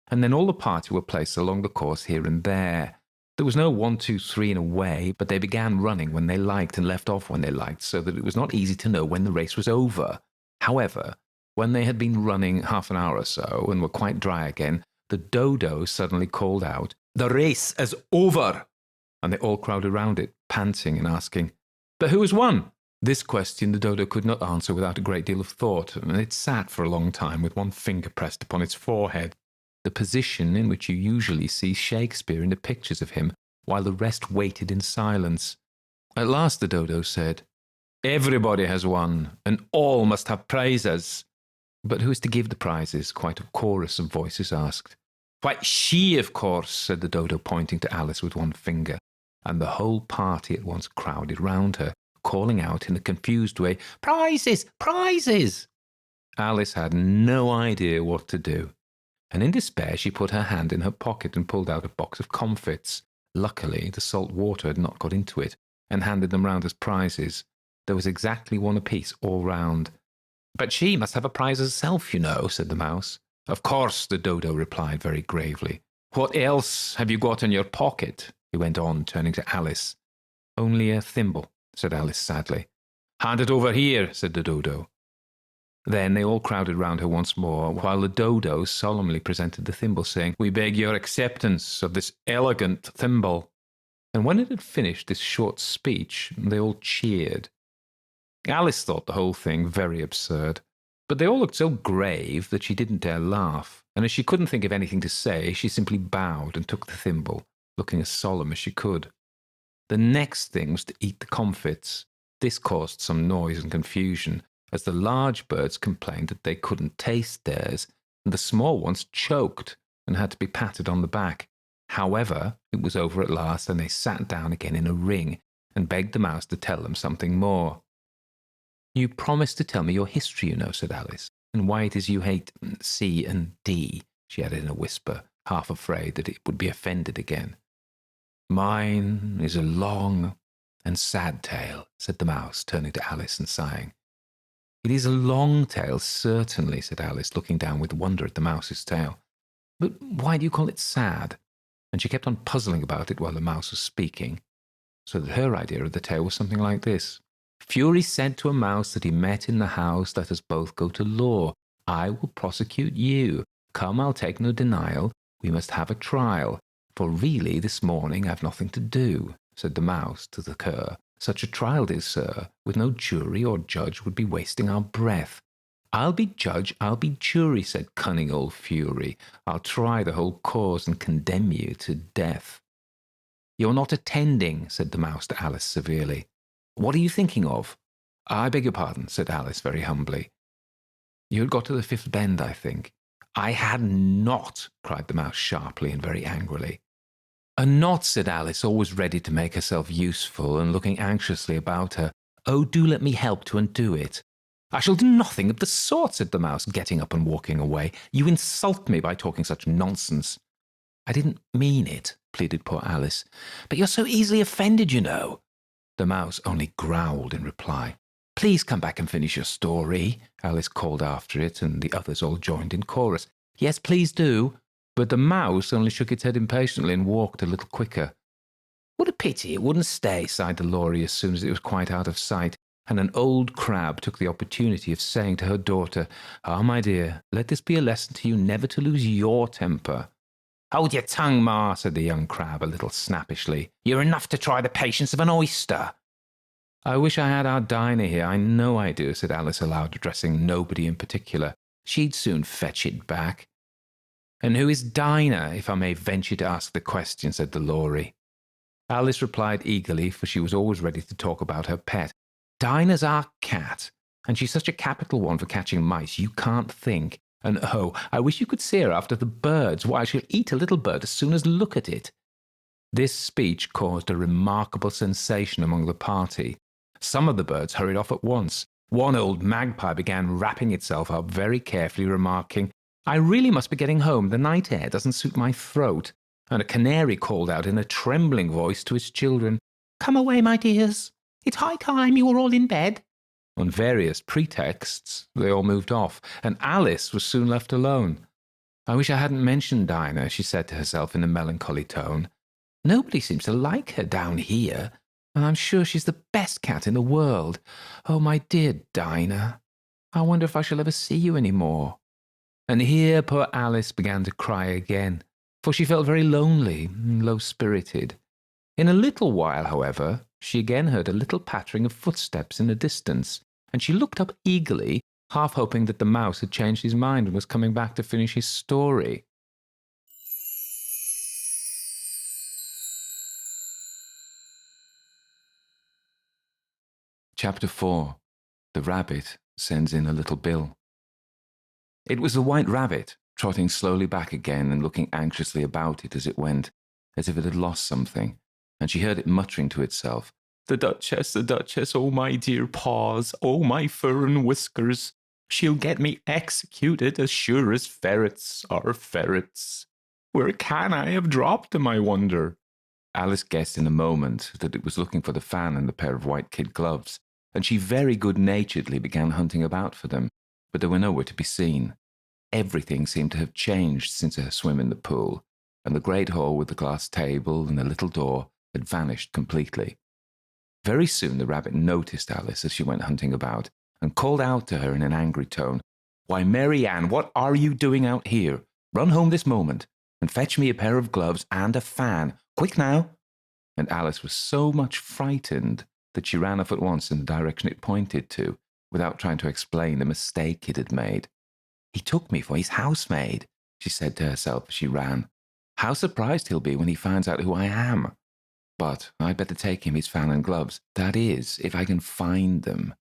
And then all the party were placed along the course here and there. There was no 1, 2, 3 in a way, but they began running when they liked and left off when they liked, so that it was not easy to know when the race was over. However, When they had been running half an hour or so and were quite dry again, the dodo suddenly called out, "The race is over!" And they all crowded round it, panting and asking, "But who has won?" This question the dodo could not answer without a great deal of thought, and it sat for a long time with one finger pressed upon its forehead, the position in which you usually see Shakespeare in the pictures of him, while the rest waited in silence. At last the dodo said, "Everybody has won, and all must have prizes." "But who is to give the prizes?" quite a chorus of voices asked. "Why, she, of course," said the dodo, pointing to Alice with one finger, and the whole party at once crowded round her, calling out in a confused way, "Prizes! Prizes!" Alice had no idea what to do, and in despair she put her hand in her pocket and pulled out a box of comfits. Luckily, the salt water had not got into it, and handed them round as prizes. There was exactly one apiece all round. "But she must have a prize herself, you know," said the mouse. "Of course," the dodo replied very gravely. "What else have you got in your pocket?" he went on, turning to Alice. "Only a thimble," said Alice sadly. "Hand it over here," said the dodo. Then they all crowded round her once more, while the dodo solemnly presented the thimble, saying, "We beg your acceptance of this elegant thimble." And when it had finished this short speech, they all cheered. Alice thought the whole thing very absurd, but they all looked so grave that she didn't dare laugh, and as she couldn't think of anything to say, she simply bowed and took the thimble, looking as solemn as she could. The next thing was to eat the comfits. This caused some noise and confusion, as the large birds complained that they couldn't taste theirs, and the small ones choked and had to be patted on the back. However, it was over at last, and they sat down again in a ring and begged the mouse to tell them something more. "You promised to tell me your history, you know," said Alice, "and why it is you hate C and D," she added in a whisper, half afraid that it would be offended again. "Mine is a long and sad tale," said the mouse, turning to Alice and sighing. "It is a long tale, certainly," said Alice, looking down with wonder at the mouse's tail. "But why do you call it sad?" And she kept on puzzling about it while the mouse was speaking, so that her idea of the tale was something like this. "Fury said to a mouse that he met in the house, 'Let us both go to law. I will prosecute you. Come, I'll take no denial. We must have a trial. For really this morning I've nothing to do,' said the mouse to the cur. 'Such a trial, dear sir, with no jury or judge would be wasting our breath.' 'I'll be judge, I'll be jury,' said cunning old Fury. 'I'll try the whole cause and condemn you to death.' 'You're not attending,' said the mouse to Alice severely. 'What are you thinking of?' 'I beg your pardon,' said Alice very humbly. 'You had got to the fifth bend, I think.' 'I had not,' cried the mouse sharply and very angrily. 'A knot,' said Alice, always ready to make herself useful and looking anxiously about her. 'Oh, do let me help to undo it.' 'I shall do nothing of the sort,' said the mouse, getting up and walking away. 'You insult me by talking such nonsense.' 'I didn't mean it,' pleaded poor Alice. 'But you're so easily offended, you know.' The mouse only growled in reply. 'Please come back and finish your story,' Alice called after it, and the others all joined in chorus. 'Yes, please do.' But the mouse only shook its head impatiently and walked a little quicker. 'What a pity it wouldn't stay,' sighed the Lory as soon as it was quite out of sight, and an old crab took the opportunity of saying to her daughter, 'Ah, my dear, let this be a lesson to you never to lose your temper.' 'Hold your tongue, Ma,' said the young crab a little snappishly. 'You're enough to try the patience of an oyster.' 'I wish I had our Dinah here, I know I do,' said Alice aloud, addressing nobody in particular. 'She'd soon fetch it back.' 'And who is Dinah, if I may venture to ask the question?' said the Lory. Alice replied eagerly, for she was always ready to talk about her pet. 'Dinah's our cat, and she's such a capital one for catching mice, you can't think. And oh, I wish you could see her after the birds. Why, she'll eat a little bird as soon as look at it.' This speech caused a remarkable sensation among the party. Some of the birds hurried off at once. One old magpie began wrapping itself up very carefully, remarking, 'I really must be getting home. The night air doesn't suit my throat.' And a canary called out in a trembling voice to its children, 'Come away, my dears. It's high time you were all in bed.' On various pretexts, they all moved off, and Alice was soon left alone. 'I wish I hadn't mentioned Dinah,' she said to herself in a melancholy tone. 'Nobody seems to like her down here, and I'm sure she's the best cat in the world. Oh, my dear Dinah.' I wonder if I shall ever see you any more. And here poor Alice began to cry again, for she felt very lonely and low-spirited. In a little while, however, she again heard a little pattering of footsteps in the distance, and she looked up eagerly, half hoping that the mouse had changed his mind and was coming back to finish his story. Chapter 4. The Rabbit Sends in a Little Bill. It was the White Rabbit, trotting slowly back again and looking anxiously about it as it went, as if it had lost something, and she heard it muttering to itself, the Duchess, oh my dear paws, oh my fur and whiskers. She'll get me executed as sure as ferrets are ferrets. Where can I have dropped them, I wonder? Alice guessed in a moment that it was looking for the fan and the pair of white kid gloves, and she very good-naturedly began hunting about for them, but they were nowhere to be seen. Everything seemed to have changed since her swim in the pool, and the great hall with the glass table and the little door had vanished completely. Very soon the rabbit noticed Alice as she went hunting about, and called out to her in an angry tone, Why, Mary Ann, what are you doing out here? Run home this moment, and fetch me a pair of gloves and a fan. Quick now! And Alice was so much frightened that she ran off at once in the direction it pointed to, without trying to explain the mistake it had made. He took me for his housemaid, she said to herself as she ran. How surprised he'll be when he finds out who I am. But I'd better take him his fan and gloves, that is, if I can find them.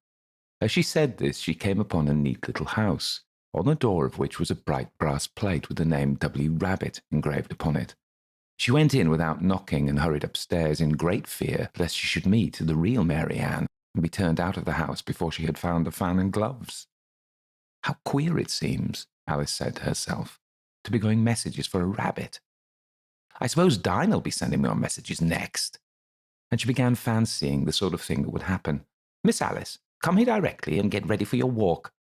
As she said this, she came upon a neat little house, on the door of which was a bright brass plate with the name W. Rabbit engraved upon it. She went in without knocking and hurried upstairs in great fear lest she should meet the real Mary Ann and be turned out of the house before she had found the fan and gloves. How queer it seems, Alice said to herself, to be going messages for a rabbit. I suppose Dinah'll be sending me on messages next. And she began fancying the sort of thing that would happen. Miss Alice, come here directly and get ready for your walk.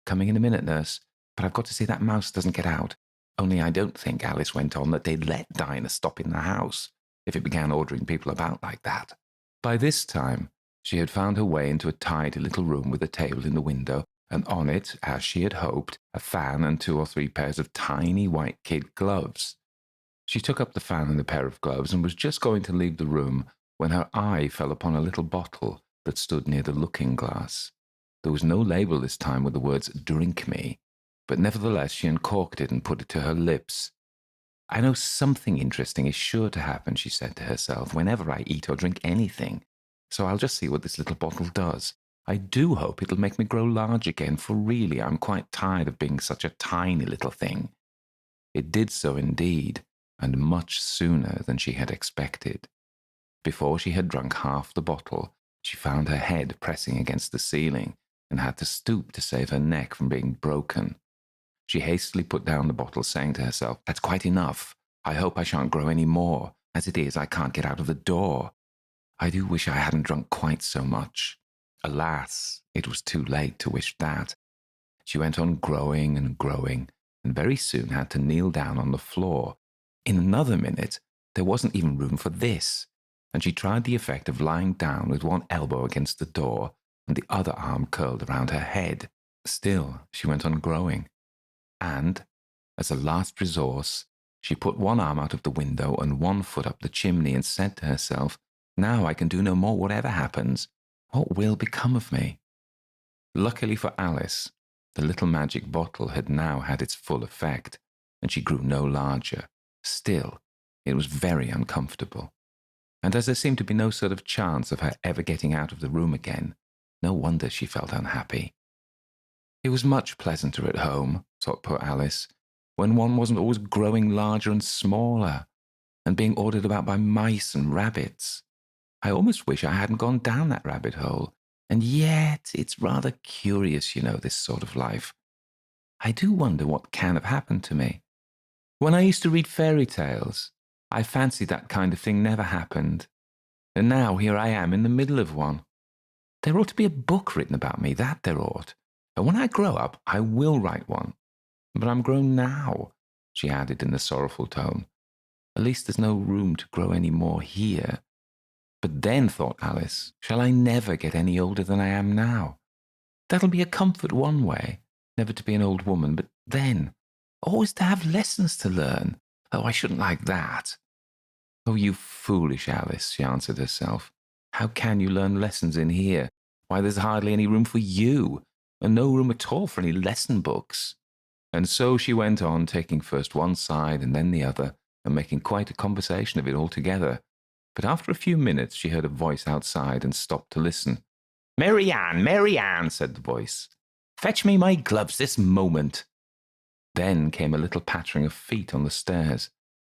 Coming in a minute, nurse, but I've got to see that mouse doesn't get out. Only I don't think, Alice went on, that they'd let Dinah stop in the house if it began ordering people about like that. By this time, she had found her way into a tidy little room with a table in the window, and on it, as she had hoped, a fan and 2 or 3 pairs of tiny white kid gloves. She took up the fan and the pair of gloves and was just going to leave the room when her eye fell upon a little bottle that stood near the looking-glass. There was no label this time with the words, Drink me, but nevertheless she uncorked it and put it to her lips. I know something interesting is sure to happen, she said to herself, whenever I eat or drink anything, so I'll just see what this little bottle does. I do hope it'll make me grow large again, for really I'm quite tired of being such a tiny little thing. It did so indeed, and much sooner than she had expected. Before she had drunk half the bottle, she found her head pressing against the ceiling and had to stoop to save her neck from being broken. She hastily put down the bottle, saying to herself, That's quite enough. I hope I shan't grow any more. As it is, I can't get out of the door. I do wish I hadn't drunk quite so much. Alas, it was too late to wish that. She went on growing, and very soon had to kneel down on the floor. In another minute, there wasn't even room for this, and she tried the effect of lying down with one elbow against the door and the other arm curled around her head. Still, she went on growing. And, as a last resource, she put one arm out of the window and one foot up the chimney and said to herself, Now I can do no more whatever happens. What will become of me? Luckily for Alice, the little magic bottle had now had its full effect, and she grew no larger. Still, it was very uncomfortable. And as there seemed to be no sort of chance of her ever getting out of the room again, no wonder she felt unhappy. It was much pleasanter at home, thought poor Alice, when one wasn't always growing larger and smaller, and being ordered about by mice and rabbits. I almost wish I hadn't gone down that rabbit hole, and yet it's rather curious, this sort of life. I do wonder what can have happened to me. When I used to read fairy tales, I fancied that kind of thing never happened, and now here I am in the middle of one. There ought to be a book written about me, that there ought, and when I grow up I will write one. But I'm grown now, she added in a sorrowful tone. At least there's no room to grow any more here. But then, thought Alice, shall I never get any older than I am now? That'll be a comfort one way, never to be an old woman, but then, always to have lessons to learn. Oh, I shouldn't like that. Oh, you foolish Alice, she answered herself. How can you learn lessons in here? Why, there's hardly any room for you, and no room at all for any lesson books. And so she went on, taking first one side and then the other, and making quite a conversation of it altogether. But after a few minutes she heard a voice outside and stopped to listen. Mary Ann, said the voice. Fetch me my gloves this moment. Then came a little pattering of feet on the stairs.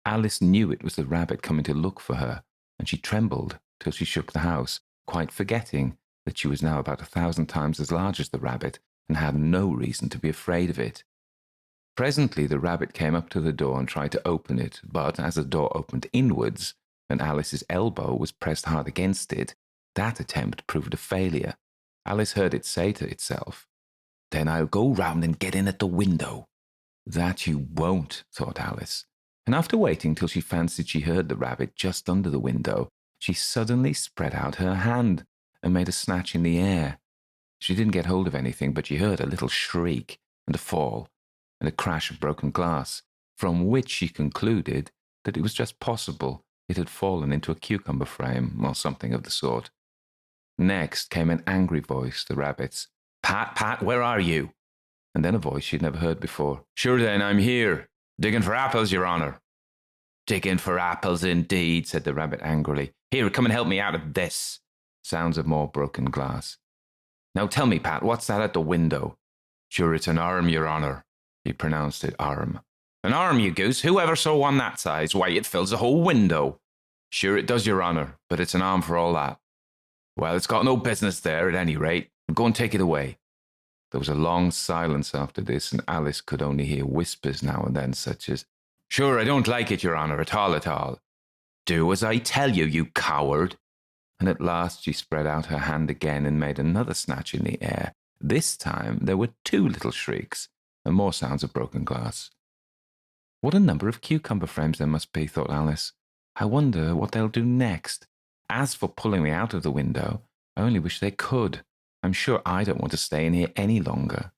Alice knew it was the rabbit coming to look for her, and she trembled till she shook the house, quite forgetting that she was now about 1,000 times as large as the rabbit, and had no reason to be afraid of it. Presently the rabbit came up to the door and tried to open it, but as the door opened inwards, and Alice's elbow was pressed hard against it, that attempt proved a failure. Alice heard it say to itself, Then I'll go round and get in at the window. That you won't, thought Alice, and after waiting till she fancied she heard the rabbit just under the window, she suddenly spread out her hand and made a snatch in the air. She didn't get hold of anything, but she heard a little shriek and a fall and a crash of broken glass, from which she concluded that it was just possible it had fallen into a cucumber frame or something of the sort. Next came an angry voice, the rabbit's. Pat, where are you? And then a voice she'd never heard before. Sure then, I'm here. Digging for apples, your honour. Digging for apples indeed, said the rabbit angrily. Here, come and help me out of this. Sounds of more broken glass. Now tell me, Pat, what's that at the window? Sure, it's an arm, your honour. He pronounced it arm. An arm, you goose. Who ever saw one that size? Why, it fills the whole window. Sure it does, your honour, but it's an arm for all that. Well, it's got no business there, at any rate. Go and take it away. There was a long silence after this, and Alice could only hear whispers now and then, such as, Sure, I don't like it, your honour, at all. Do as I tell you, you coward. And at last she spread out her hand again and made another snatch in the air. This time there were 2 little shrieks, and more sounds of broken glass. What a number of cucumber frames there must be, thought Alice. I wonder what they'll do next. As for pulling me out of the window, I only wish they could. I'm sure I don't want to stay in here any longer.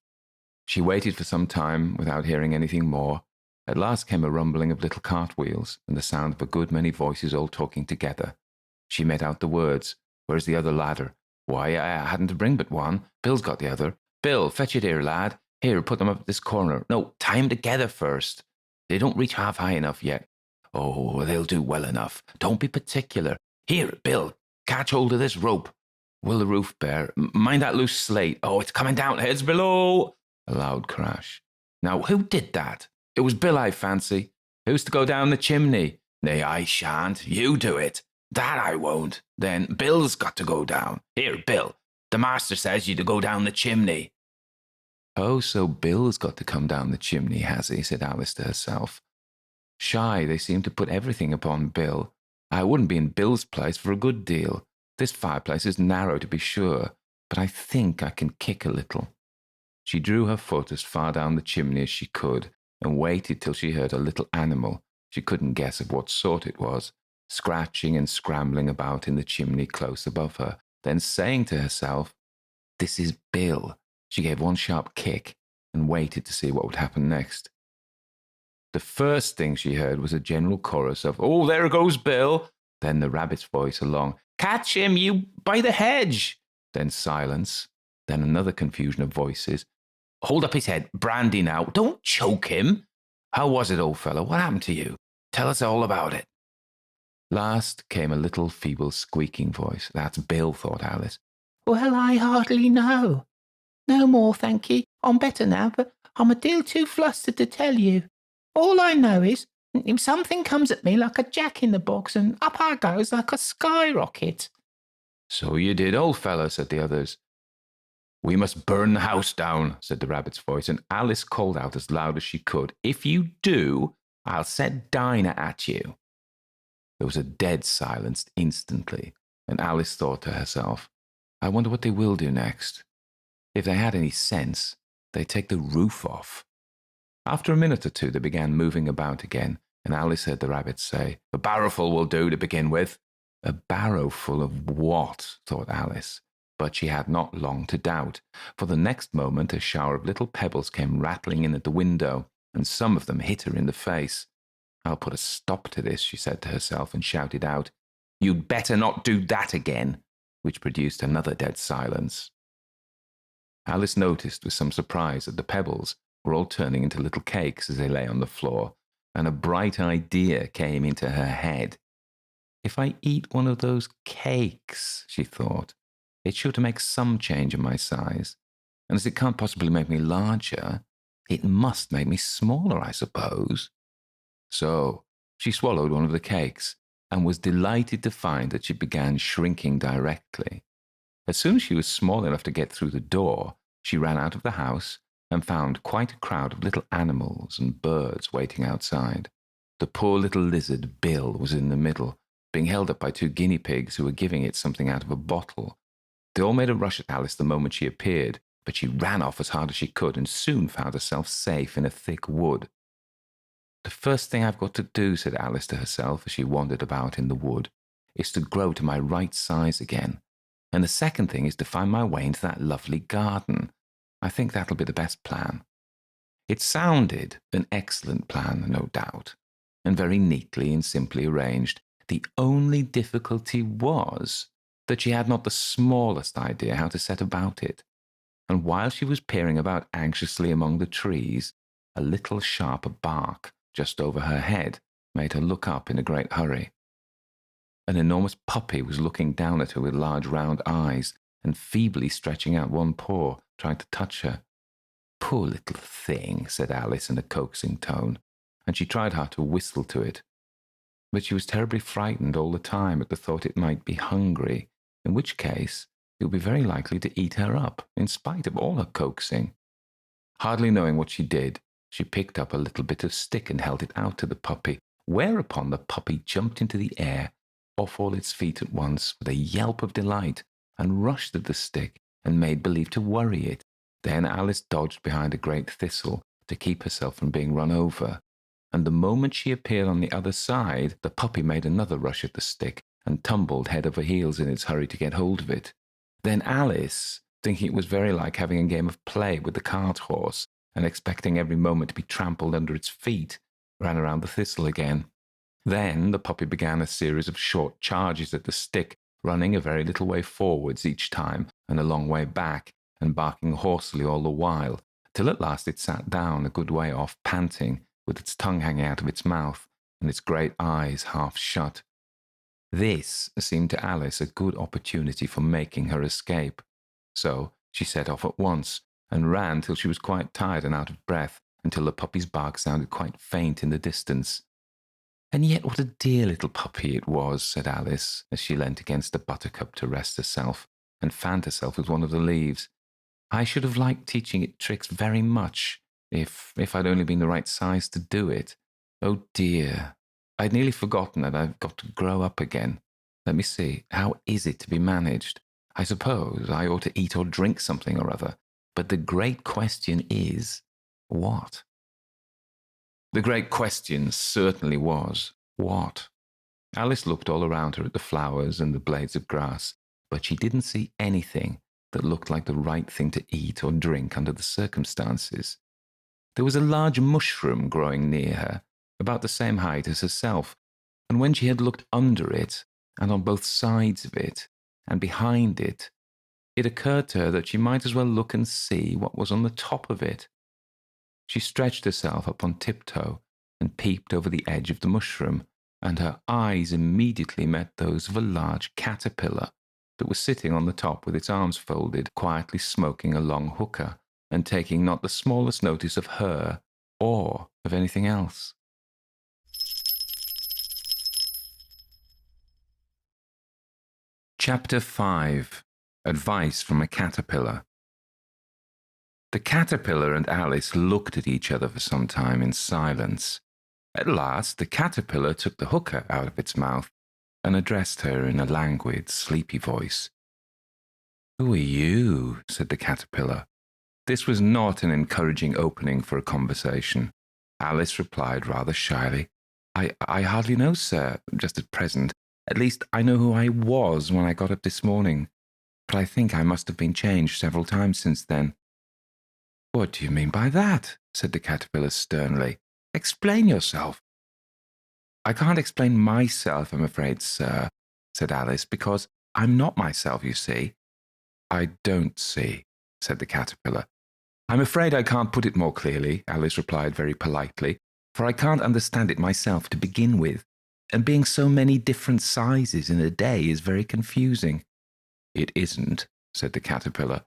She waited for some time without hearing anything more. At last came a rumbling of little cartwheels and the sound of a good many voices all talking together. She made out the words, Where's the other ladder? Why, I hadn't to bring but one. Bill's got the other. Bill, fetch it here, lad. Here, put them up at this corner. No, tie 'em together first. They don't reach half high enough yet. Oh, they'll do well enough. Don't be particular. Here, Bill, catch hold of this rope. Will the roof bear? Mind that loose slate. Oh, it's coming down. Heads below. A loud crash. Now, who did that? It was Bill, I fancy. Who's to go down the chimney? Nay, I shan't. You do it. That I won't. Then Bill's got to go down. Here, Bill. The master says you to go down the chimney. Oh, so Bill's got to come down the chimney, has he? Said Alice to herself. Shy, they seem to put everything upon Bill. I wouldn't be in Bill's place for a good deal. This fireplace is narrow, to be sure, but I think I can kick a little. She drew her foot as far down the chimney as she could, and waited till she heard a little animal, she couldn't guess of what sort it was, scratching and scrambling about in the chimney close above her. Then saying to herself, This is Bill, she gave one sharp kick and waited to see what would happen next. The first thing she heard was a general chorus of, Oh, there goes Bill. Then the rabbit's voice along, Catch him, you, by the hedge. Then silence. Then another confusion of voices. Hold up his head, brandy now. Don't choke him. How was it, old fellow? What happened to you? Tell us all about it. Last came a little feeble squeaking voice. That's Bill, thought Alice. Well, I hardly know. No more, thank ye. I'm better now, but I'm a deal too flustered to tell you. All I know is, something comes at me like a jack-in-the-box, and up I goes like a skyrocket. So you did, old fellow, said the others. We must burn the house down, said the rabbit's voice, and Alice called out as loud as she could, If you do, I'll set Dinah at you. There was a dead silence instantly, and Alice thought to herself, I wonder what they will do next. If they had any sense, they'd take the roof off. After a minute or two, they began moving about again, and Alice heard the rabbit say, A barrowful will do to begin with. A barrowful of what? Thought Alice. But she had not long to doubt, for the next moment a shower of little pebbles came rattling in at the window, and some of them hit her in the face. "I'll put a stop to this," she said to herself, and shouted out, "You'd better not do that again," which produced another dead silence. Alice noticed with some surprise that the pebbles were all turning into little cakes as they lay on the floor, and a bright idea came into her head. "If I eat one of those cakes," she thought, "it's sure to make some change in my size, and as it can't possibly make me larger, it must make me smaller, I suppose." So she swallowed one of the cakes, and was delighted to find that she began shrinking directly. As soon as she was small enough to get through the door, she ran out of the house and found quite a crowd of little animals and birds waiting outside. The poor little lizard, Bill, was in the middle, being held up by 2 guinea pigs who were giving it something out of a bottle. They all made a rush at Alice the moment she appeared, but she ran off as hard as she could and soon found herself safe in a thick wood. "The first thing I've got to do," said Alice to herself as she wandered about in the wood, "is to grow to my right size again. And the second thing is to find my way into that lovely garden. I think that'll be the best plan." It sounded an excellent plan, no doubt, and very neatly and simply arranged. The only difficulty was that she had not the smallest idea how to set about it. And while she was peering about anxiously among the trees, a little sharp bark just over her head made her look up in a great hurry. An enormous puppy was looking down at her with large round eyes and feebly stretching out one paw, trying to touch her. "Poor little thing," said Alice in a coaxing tone, and she tried hard to whistle to it. But she was terribly frightened all the time at the thought it might be hungry, in which case it would be very likely to eat her up, in spite of all her coaxing. Hardly knowing what she did, she picked up a little bit of stick and held it out to the puppy, whereupon the puppy jumped into the air, off all its feet at once, with a yelp of delight, and rushed at the stick and made believe to worry it. Then Alice dodged behind a great thistle to keep herself from being run over, and the moment she appeared on the other side, the puppy made another rush at the stick and tumbled head over heels in its hurry to get hold of it. Then Alice, thinking it was very like having a game of play with the cart horse, and expecting every moment to be trampled under its feet, ran around the thistle again. Then the puppy began a series of short charges at the stick, running a very little way forwards each time and a long way back, and barking hoarsely all the while, till at last it sat down a good way off, panting, with its tongue hanging out of its mouth, and its great eyes half shut. This seemed to Alice a good opportunity for making her escape. So she set off at once, and ran till she was quite tired and out of breath, until the puppy's bark sounded quite faint in the distance. "And yet what a dear little puppy it was," said Alice, as she leant against a buttercup to rest herself, and fanned herself with one of the leaves. "I should have liked teaching it tricks very much, if I'd only been the right size to do it. Oh dear, I'd nearly forgotten that I've got to grow up again. Let me see, how is it to be managed? I suppose I ought to eat or drink something or other, but the great question is, what?" The great question certainly was, what? Alice looked all around her at the flowers and the blades of grass, but she didn't see anything that looked like the right thing to eat or drink under the circumstances. There was a large mushroom growing near her, about the same height as herself, and when she had looked under it, and on both sides of it, and behind it, it occurred to her that she might as well look and see what was on the top of it. She stretched herself up on tiptoe and peeped over the edge of the mushroom, and her eyes immediately met those of a large caterpillar that was sitting on the top with its arms folded, quietly smoking a long hookah, and taking not the smallest notice of her or of anything else. Chapter 5. Advice from a Caterpillar. The caterpillar and Alice looked at each other for some time in silence. At last the caterpillar took the hookah out of its mouth and addressed her in a languid, sleepy voice. "Who are you?" said the caterpillar. This was not an encouraging opening for a conversation. Alice replied rather shyly, I hardly know, sir, just at present. At least I know who I was when I got up this morning. but I think I must have been changed several times since then." "What do you mean by that?" said the caterpillar sternly. "Explain yourself." "I can't explain myself, I'm afraid, sir," said Alice, "because I'm not myself, you see." "I don't see," said the caterpillar. "I'm afraid I can't put it more clearly," Alice replied very politely, "for I can't understand it myself to begin with, and being so many different sizes in a day is very confusing." "It isn't," said the caterpillar.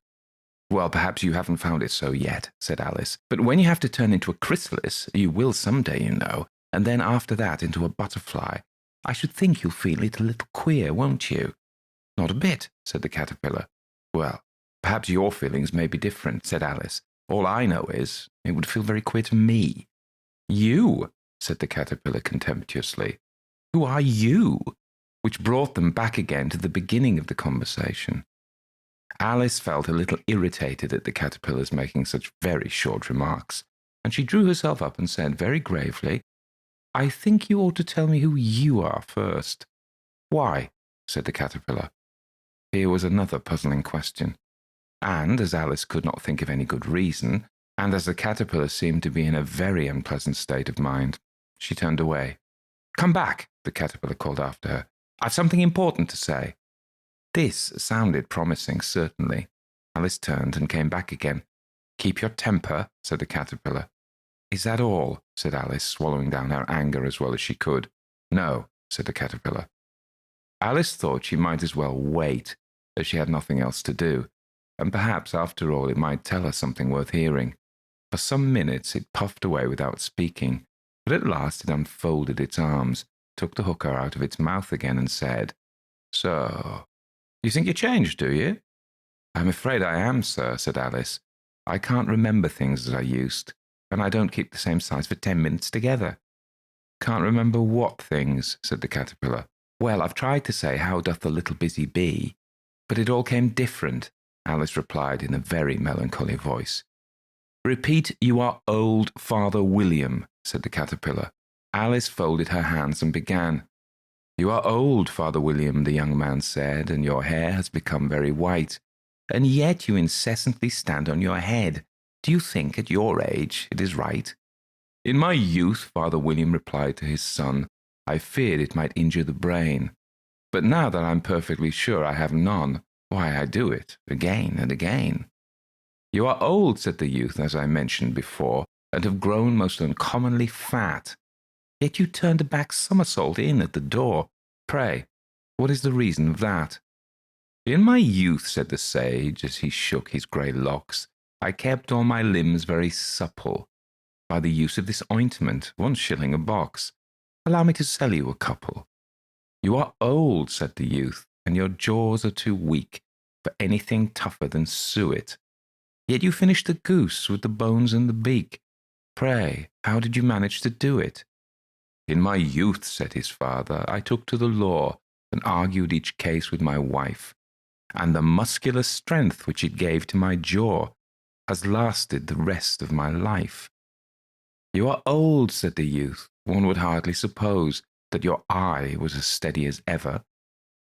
"Well, perhaps you haven't found it so yet," said Alice, "but when you have to turn into a chrysalis, you will some day, you know, and then after that into a butterfly, I should think you'll feel it a little queer, won't you?" "Not a bit," said the caterpillar. "Well, perhaps your feelings may be different," said Alice. "All I know is, it would feel very queer to me." "You?" said the caterpillar contemptuously. "Who are you?" Which brought them back again to the beginning of the conversation. Alice felt a little irritated at the caterpillars making such very short remarks, and she drew herself up and said very gravely, "I think you ought to tell me who you are first." "Why?" said the caterpillar. Here was another puzzling question. And as Alice could not think of any good reason, and as the caterpillar seemed to be in a very unpleasant state of mind, she turned away. "Come back," the caterpillar called after her. "I've something important to say." This sounded promising, certainly. Alice turned and came back again. "Keep your temper," said the caterpillar. "Is that all?" said Alice, swallowing down her anger as well as she could. "No," said the caterpillar. Alice thought she might as well wait, as she had nothing else to do, and perhaps after all it might tell her something worth hearing. For some minutes it puffed away without speaking, but at last it unfolded its arms, took the hooker out of its mouth again, and said, "So, you think you're changed, do you?" "I'm afraid I am, sir," said Alice. "I can't remember things as I used, and I don't keep the same size for 10 minutes together." "Can't remember what things?" said the caterpillar. "Well, I've tried to say, how doth the little busy bee, but it all came different," Alice replied in a very melancholy voice. "Repeat, you are old Father William," said the caterpillar. Alice folded her hands and began. "You are old, Father William," the young man said, "and your hair has become very white, and yet you incessantly stand on your head. Do you think at your age it is right?" "In my youth," Father William replied to his son, "I feared it might injure the brain. But now that I'm perfectly sure I have none, why, I do it again and again." "You are old," said the youth, "as I mentioned before, and have grown most uncommonly fat. Yet you turned a back somersault in at the door. Pray, what is the reason of that?" "In my youth," said the sage, as he shook his grey locks, "I kept all my limbs very supple. By the use of this ointment, 1 shilling a box. Allow me to sell you a couple." "You are old," said the youth, "and your jaws are too weak for anything tougher than suet. Yet you finished the goose with the bones and the beak. Pray, how did you manage to do it?" "In my youth," said his father, "I took to the law and argued each case with my wife, and the muscular strength which it gave to my jaw has lasted the rest of my life." "You are old," said the youth. "One would hardly suppose that your eye was as steady as ever.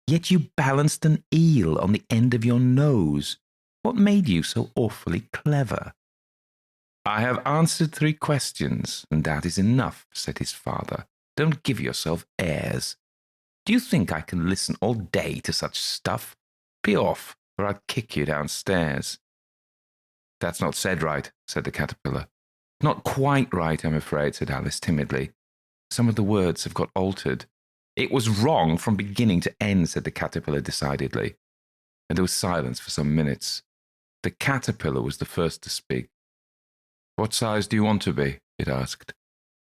Yet you balanced an eel on the end of your nose. What made you so awfully clever?" "I have answered 3 questions, and that is enough," said his father. "Don't give yourself airs. Do you think I can listen all day to such stuff? Be off, or I'll kick you downstairs." "That's not said right," said the caterpillar. "Not quite right, I'm afraid," said Alice timidly. "Some of the words have got altered." "It was wrong from beginning to end," said the caterpillar decidedly. And there was silence for some minutes. The caterpillar was the first to speak. "What size do you want to be?" it asked.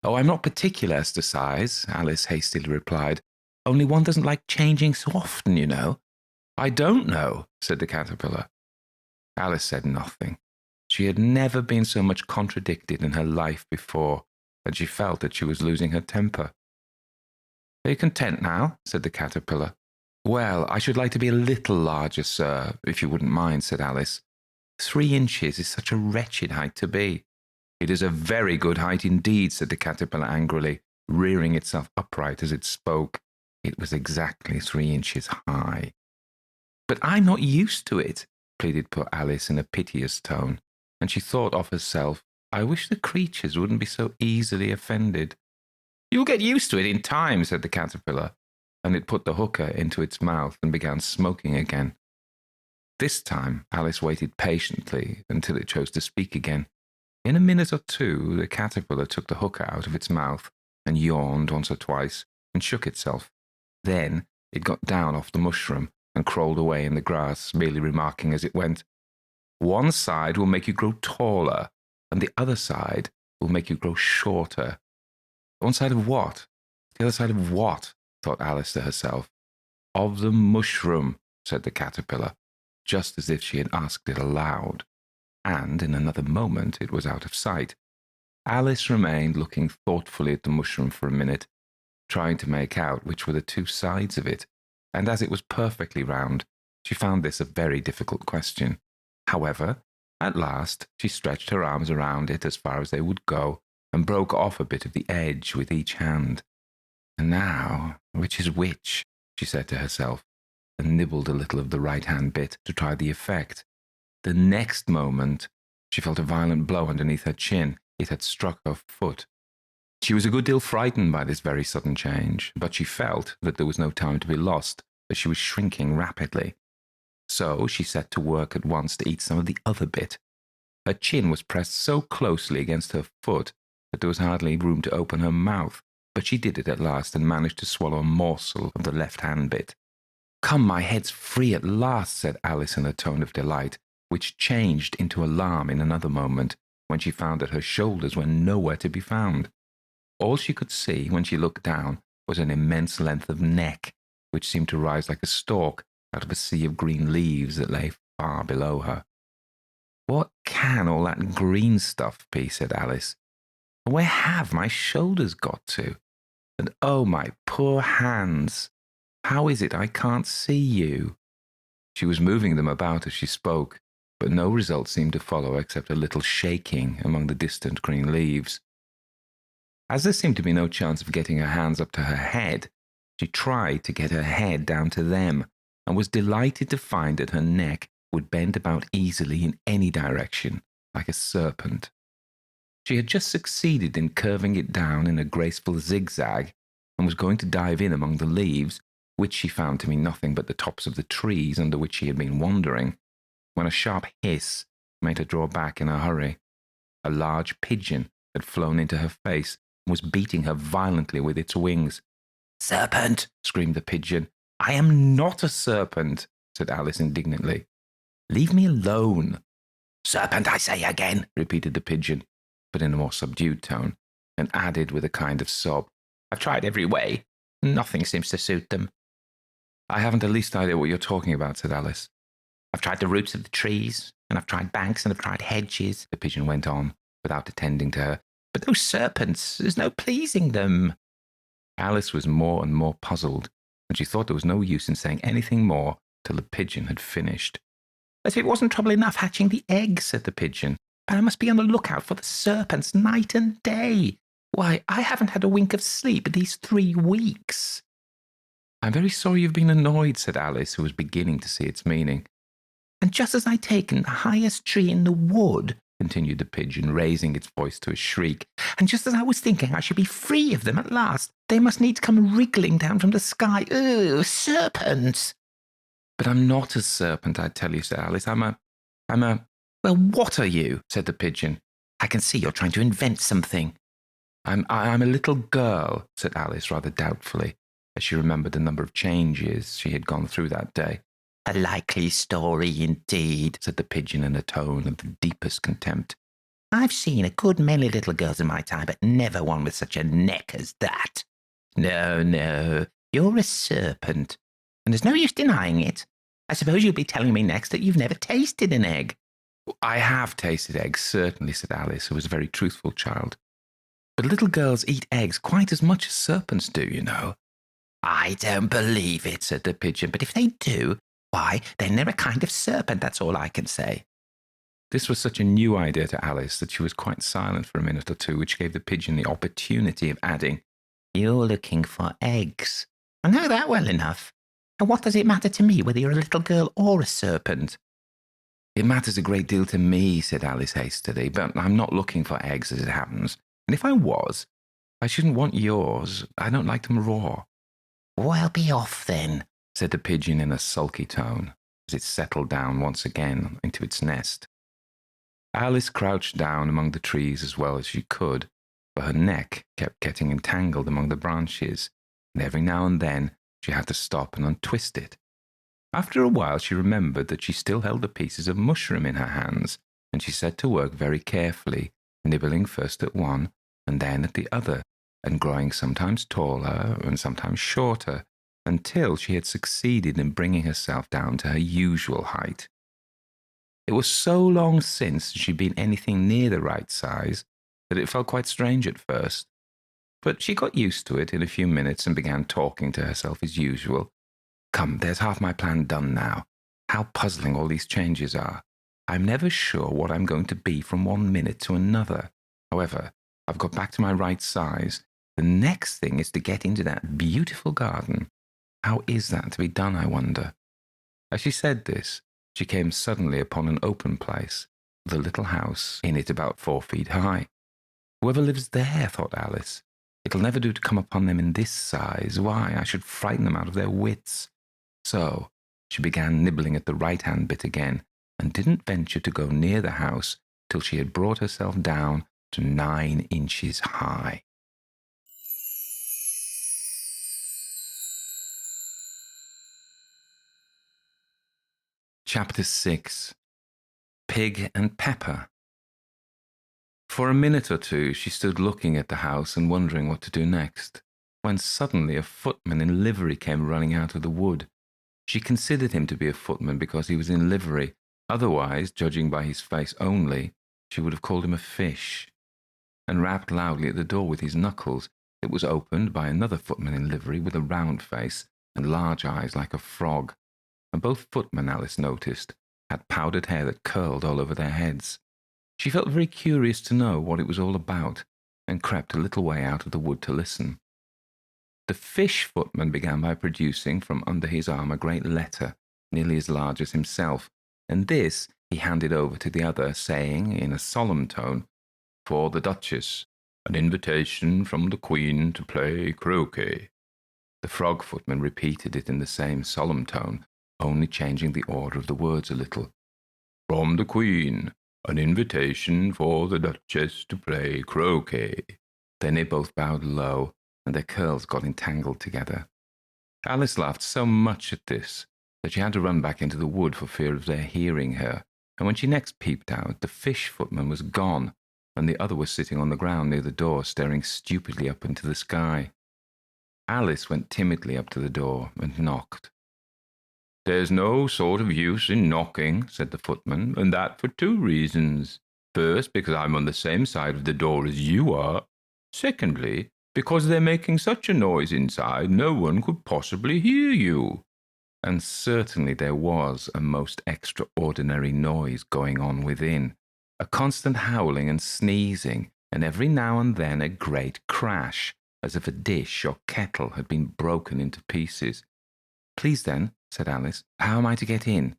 "Oh, I'm not particular as to size," Alice hastily replied. "Only one doesn't like changing so often, you know." "I don't know," said the caterpillar. Alice said nothing. She had never been so much contradicted in her life before, and she felt that she was losing her temper. "Are you content now?" said the caterpillar. "Well, I should like to be a little larger, sir, if you wouldn't mind," said Alice. 3 inches is such a wretched height to be." "It is a very good height indeed," said the caterpillar angrily, rearing itself upright as it spoke. It was exactly 3 inches high. But I'm not used to it, pleaded poor Alice in a piteous tone, and she thought of herself, I wish the creatures wouldn't be so easily offended. You'll get used to it in time, said the caterpillar, and it put the hookah into its mouth and began smoking again. This time Alice waited patiently until it chose to speak again. In a minute or two, the caterpillar took the hookah out of its mouth and yawned once or twice and shook itself. Then it got down off the mushroom and crawled away in the grass, merely remarking as it went, One side will make you grow taller, and the other side will make you grow shorter. One side of what? The other side of what? Thought Alice to herself. Of the mushroom, said the caterpillar, just as if she had asked it aloud. And in another moment it was out of sight. Alice remained looking thoughtfully at the mushroom for a minute, trying to make out which were the two sides of it, and as it was perfectly round, she found this a very difficult question. However, at last she stretched her arms around it as far as they would go, and broke off a bit of the edge with each hand. And now, which is which? She said to herself, and nibbled a little of the right-hand bit to try the effect. The next moment, she felt a violent blow underneath her chin. It had struck her foot. She was a good deal frightened by this very sudden change, but she felt that there was no time to be lost, that she was shrinking rapidly. So she set to work at once to eat some of the other bit. Her chin was pressed so closely against her foot that there was hardly room to open her mouth, but she did it at last and managed to swallow a morsel of the left-hand bit. Come, my head's free at last, said Alice in a tone of delight, which changed into alarm in another moment, when she found that her shoulders were nowhere to be found. All she could see when she looked down was an immense length of neck, which seemed to rise like a stalk out of a sea of green leaves that lay far below her. What can all that green stuff be, said Alice. Where have my shoulders got to? And oh, my poor hands! How is it I can't see you? She was moving them about as she spoke, but no result seemed to follow except a little shaking among the distant green leaves. As there seemed to be no chance of getting her hands up to her head, she tried to get her head down to them, and was delighted to find that her neck would bend about easily in any direction, like a serpent. She had just succeeded in curving it down in a graceful zigzag, and was going to dive in among the leaves, which she found to be nothing but the tops of the trees under which she had been wandering, when a sharp hiss made her draw back in a hurry. A large pigeon had flown into her face and was beating her violently with its wings. "Serpent!" screamed the pigeon. "I am not a serpent," said Alice indignantly. "Leave me alone." "Serpent, I say again," repeated the pigeon, but in a more subdued tone, and added with a kind of sob, "I've tried every way. Nothing seems to suit them." "I haven't the least idea what you're talking about," said Alice. "I've tried the roots of the trees, and I've tried banks, and I've tried hedges," the pigeon went on, without attending to her. "But those serpents, there's no pleasing them." Alice was more and more puzzled, and she thought there was no use in saying anything more till the pigeon had finished. "As if it wasn't trouble enough hatching the eggs," said the pigeon, "but I must be on the lookout for the serpents night and day. Why, I haven't had a wink of sleep these 3 weeks. "I'm very sorry you've been annoyed," said Alice, who was beginning to see its meaning. "And just as I'd taken the highest tree in the wood," continued the pigeon, raising its voice to a shriek, "and just as I was thinking I should be free of them at last, they must needs come wriggling down from the sky. Ugh, serpents!" "But I'm not a serpent, I tell you," said Alice. I'm a... "Well, what are you?" said the pigeon. "I can see you're trying to invent something." I'm a little girl," said Alice rather doubtfully, as she remembered the number of changes she had gone through that day. "A likely story indeed," said the pigeon in a tone of the deepest contempt. "I've seen a good many little girls in my time, but never one with such a neck as that. No, you're a serpent, and there's no use denying it. I suppose you'll be telling me next that you've never tasted an egg." "I have tasted eggs, certainly," said Alice, who was a very truthful child. "But little girls eat eggs quite as much as serpents do, you know." "I don't believe it," said the pigeon, "but if they do, why, then they're a kind of serpent, that's all I can say." This was such a new idea to Alice that she was quite silent for a minute or two, which gave the pigeon the opportunity of adding, "You're looking for eggs. I know that well enough. And what does it matter to me whether you're a little girl or a serpent? It matters a great deal to me, said Alice hastily, but I'm not looking for eggs as it happens. And if I was, I shouldn't want yours. I don't like them raw. Well, be off then, said the pigeon in a sulky tone, as it settled down once again into its nest. Alice crouched down among the trees as well as she could, for her neck kept getting entangled among the branches, and every now and then she had to stop and untwist it. After a while she remembered that she still held the pieces of mushroom in her hands, and she set to work very carefully, nibbling first at one and then at the other, and growing sometimes taller and sometimes shorter, until she had succeeded in bringing herself down to her usual height. It was so long since she'd been anything near the right size that it felt quite strange at first. But she got used to it in a few minutes and began talking to herself as usual. Come, there's half my plan done now. How puzzling all these changes are. I'm never sure what I'm going to be from one minute to another. However, I've got back to my right size. The next thing is to get into that beautiful garden. How is that to be done, I wonder? As she said this, she came suddenly upon an open place, with a little house in it about 4 feet high. Whoever lives there, thought Alice. It'll never do to come upon them in this size. Why, I should frighten them out of their wits. So she began nibbling at the right-hand bit again, and didn't venture to go near the house till she had brought herself down to 9 inches high. Chapter 6. Pig and Pepper. For a minute or two she stood looking at the house and wondering what to do next, when suddenly a footman in livery came running out of the wood. She considered him to be a footman because he was in livery. Otherwise, judging by his face only, she would have called him a fish, and rapped loudly at the door with his knuckles. It was opened by another footman in livery with a round face and large eyes like a frog, and both footmen, Alice noticed, had powdered hair that curled all over their heads. She felt very curious to know what it was all about, and crept a little way out of the wood to listen. The fish footman began by producing from under his arm a great letter, nearly as large as himself, and this he handed over to the other, saying, in a solemn tone, "For the Duchess, an invitation from the Queen to play croquet." The frog footman repeated it in the same solemn tone, only changing the order of the words a little. "From the Queen, an invitation for the Duchess to play croquet." Then they both bowed low, and their curls got entangled together. Alice laughed so much at this that she had to run back into the wood for fear of their hearing her, and when she next peeped out, the fish footman was gone, and the other was sitting on the ground near the door, staring stupidly up into the sky. Alice went timidly up to the door and knocked. "There's no sort of use in knocking," said the footman, "and that for 2 reasons. First, because I'm on the same side of the door as you are. Secondly, because they're making such a noise inside, no one could possibly hear you." And certainly there was a most extraordinary noise going on within, a constant howling and sneezing, and every now and then a great crash, as if a dish or kettle had been broken into pieces. "Please then," said Alice, "how am I to get in?"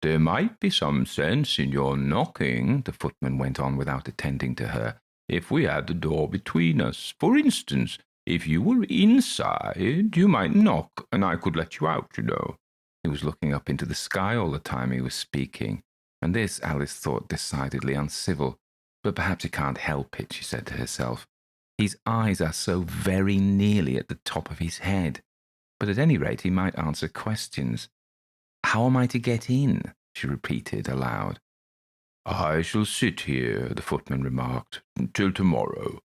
"There might be some sense in your knocking," the footman went on without attending to her, "if we had the door between us. For instance, if you were inside, you might knock, and I could let you out, you know." He was looking up into the sky all the time he was speaking, and this Alice thought decidedly uncivil. But perhaps he can't help it, she said to herself. His eyes are so very nearly at the top of his head. But at any rate he might answer questions. "How am I to get in?" she repeated aloud. "I shall sit here," the footman remarked, "till tomorrow."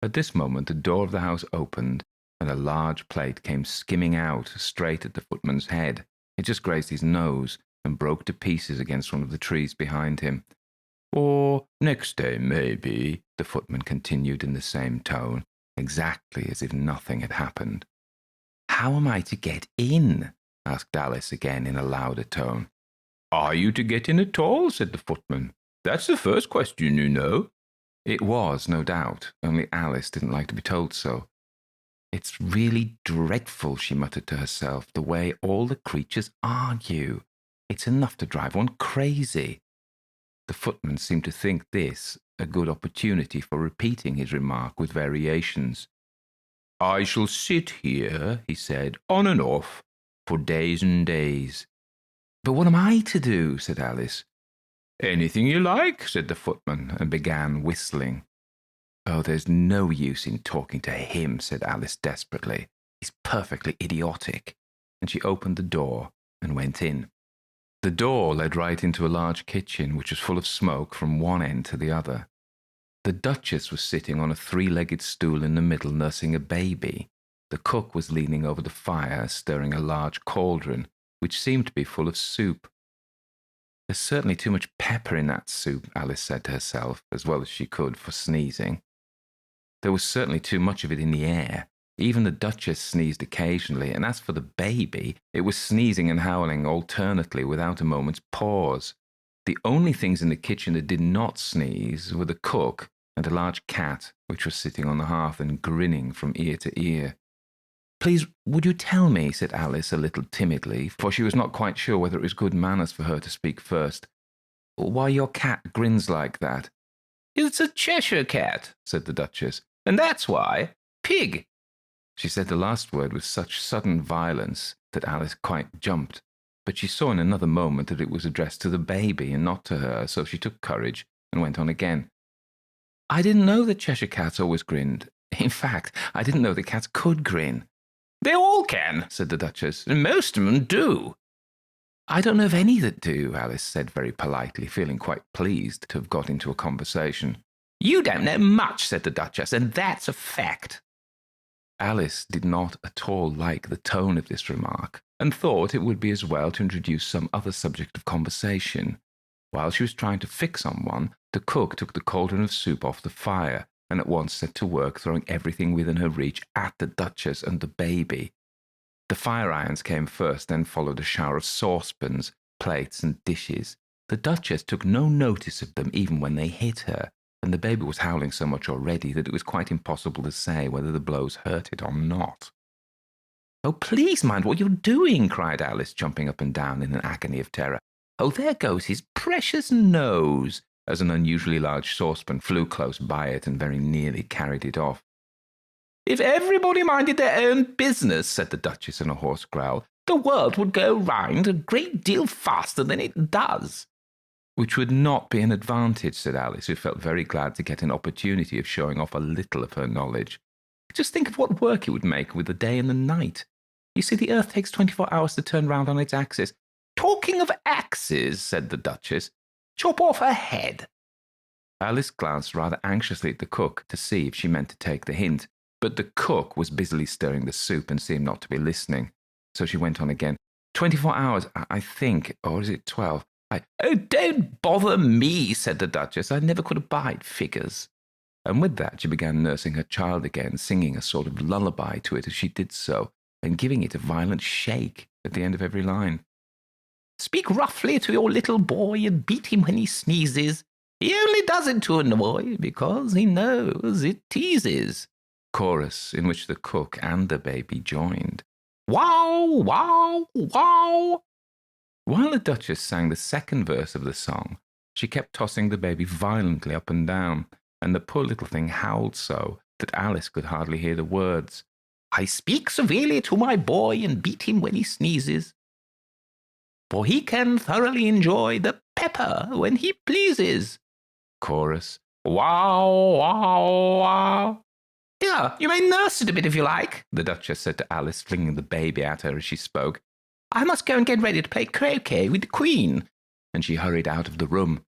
At this moment the door of the house opened, and a large plate came skimming out straight at the footman's head. It just grazed his nose and broke to pieces against one of the trees behind him. "Or next day, maybe," the footman continued in the same tone, exactly as if nothing had happened. "How am I to get in?" asked Alice again in a louder tone. "Are you to get in at all?" said the footman. "That's the first question, you know." It was, no doubt, only Alice didn't like to be told so. "It's really dreadful," she muttered to herself, "the way all the creatures argue. It's enough to drive one crazy." The footman seemed to think this a good opportunity for repeating his remark with variations. "I shall sit here," he said, "on and off, for days and days." "But what am I to do?" said Alice. "Anything you like," said the footman, and began whistling. "Oh, there's no use in talking to him," said Alice desperately. "He's perfectly idiotic." And she opened the door and went in. The door led right into a large kitchen, which was full of smoke from one end to the other. The Duchess was sitting on a three-legged stool in the middle, nursing a baby. The cook was leaning over the fire, stirring a large cauldron, which seemed to be full of soup. "There's certainly too much pepper in that soup," Alice said to herself, as well as she could, for sneezing. There was certainly too much of it in the air. Even the Duchess sneezed occasionally, and as for the baby, it was sneezing and howling alternately without a moment's pause. The only things in the kitchen that did not sneeze were the cook and a large cat, which was sitting on the hearth and grinning from ear to ear. "Please, would you tell me," said Alice a little timidly, for she was not quite sure whether it was good manners for her to speak first, "why your cat grins like that?" "It's a Cheshire cat," said the Duchess, "and that's why. Pig." She said the last word with such sudden violence that Alice quite jumped, but she saw in another moment that it was addressed to the baby and not to her, so she took courage and went on again. "I didn't know that Cheshire cats always grinned. In fact, I didn't know that cats could grin." "They all can," said the Duchess, "and most of them do." "I don't know of any that do," Alice said very politely, feeling quite pleased to have got into a conversation. "You don't know much," said the Duchess, "and that's a fact." Alice did not at all like the tone of this remark, and thought it would be as well to introduce some other subject of conversation. While she was trying to fix on one, the cook took the cauldron of soup off the fire, and at once set to work throwing everything within her reach at the Duchess and the baby. The fire irons came first, then followed a shower of saucepans, plates, and dishes. The Duchess took no notice of them even when they hit her, and the baby was howling so much already that it was quite impossible to say whether the blows hurt it or not. "Oh, please mind what you're doing," cried Alice, jumping up and down in an agony of terror. "Oh, there goes his precious nose," as an unusually large saucepan flew close by it and very nearly carried it off. "If everybody minded their own business," said the Duchess in a hoarse growl, "the world would go round a great deal faster than it does." "Which would not be an advantage," said Alice, who felt very glad to get an opportunity of showing off a little of her knowledge. "Just think of what work it would make with the day and the night. You see, the Earth takes 24 hours to turn round on its axis." "Talking of axes," said the Duchess, "chop off her head." Alice glanced rather anxiously at the cook to see if she meant to take the hint, but the cook was busily stirring the soup and seemed not to be listening. So she went on again. 24 hours, I think, or is it 12? "Oh, don't bother me," said the Duchess. "I never could abide figures." And with that she began nursing her child again, singing a sort of lullaby to it as she did so, and giving it a violent shake at the end of every line. "Speak roughly to your little boy and beat him when he sneezes. He only does it to annoy, because he knows it teases." Chorus, in which the cook and the baby joined. "Wow, wow, wow." While the Duchess sang the second verse of the song, she kept tossing the baby violently up and down, and the poor little thing howled so that Alice could hardly hear the words. "I speak severely to my boy and beat him when he sneezes, for he can thoroughly enjoy the pepper when he pleases." Chorus. "Wow, wow, wow." "Here, you may nurse it a bit if you like," the Duchess said to Alice, flinging the baby at her as she spoke. "I must go and get ready to play croquet with the Queen." And she hurried out of the room.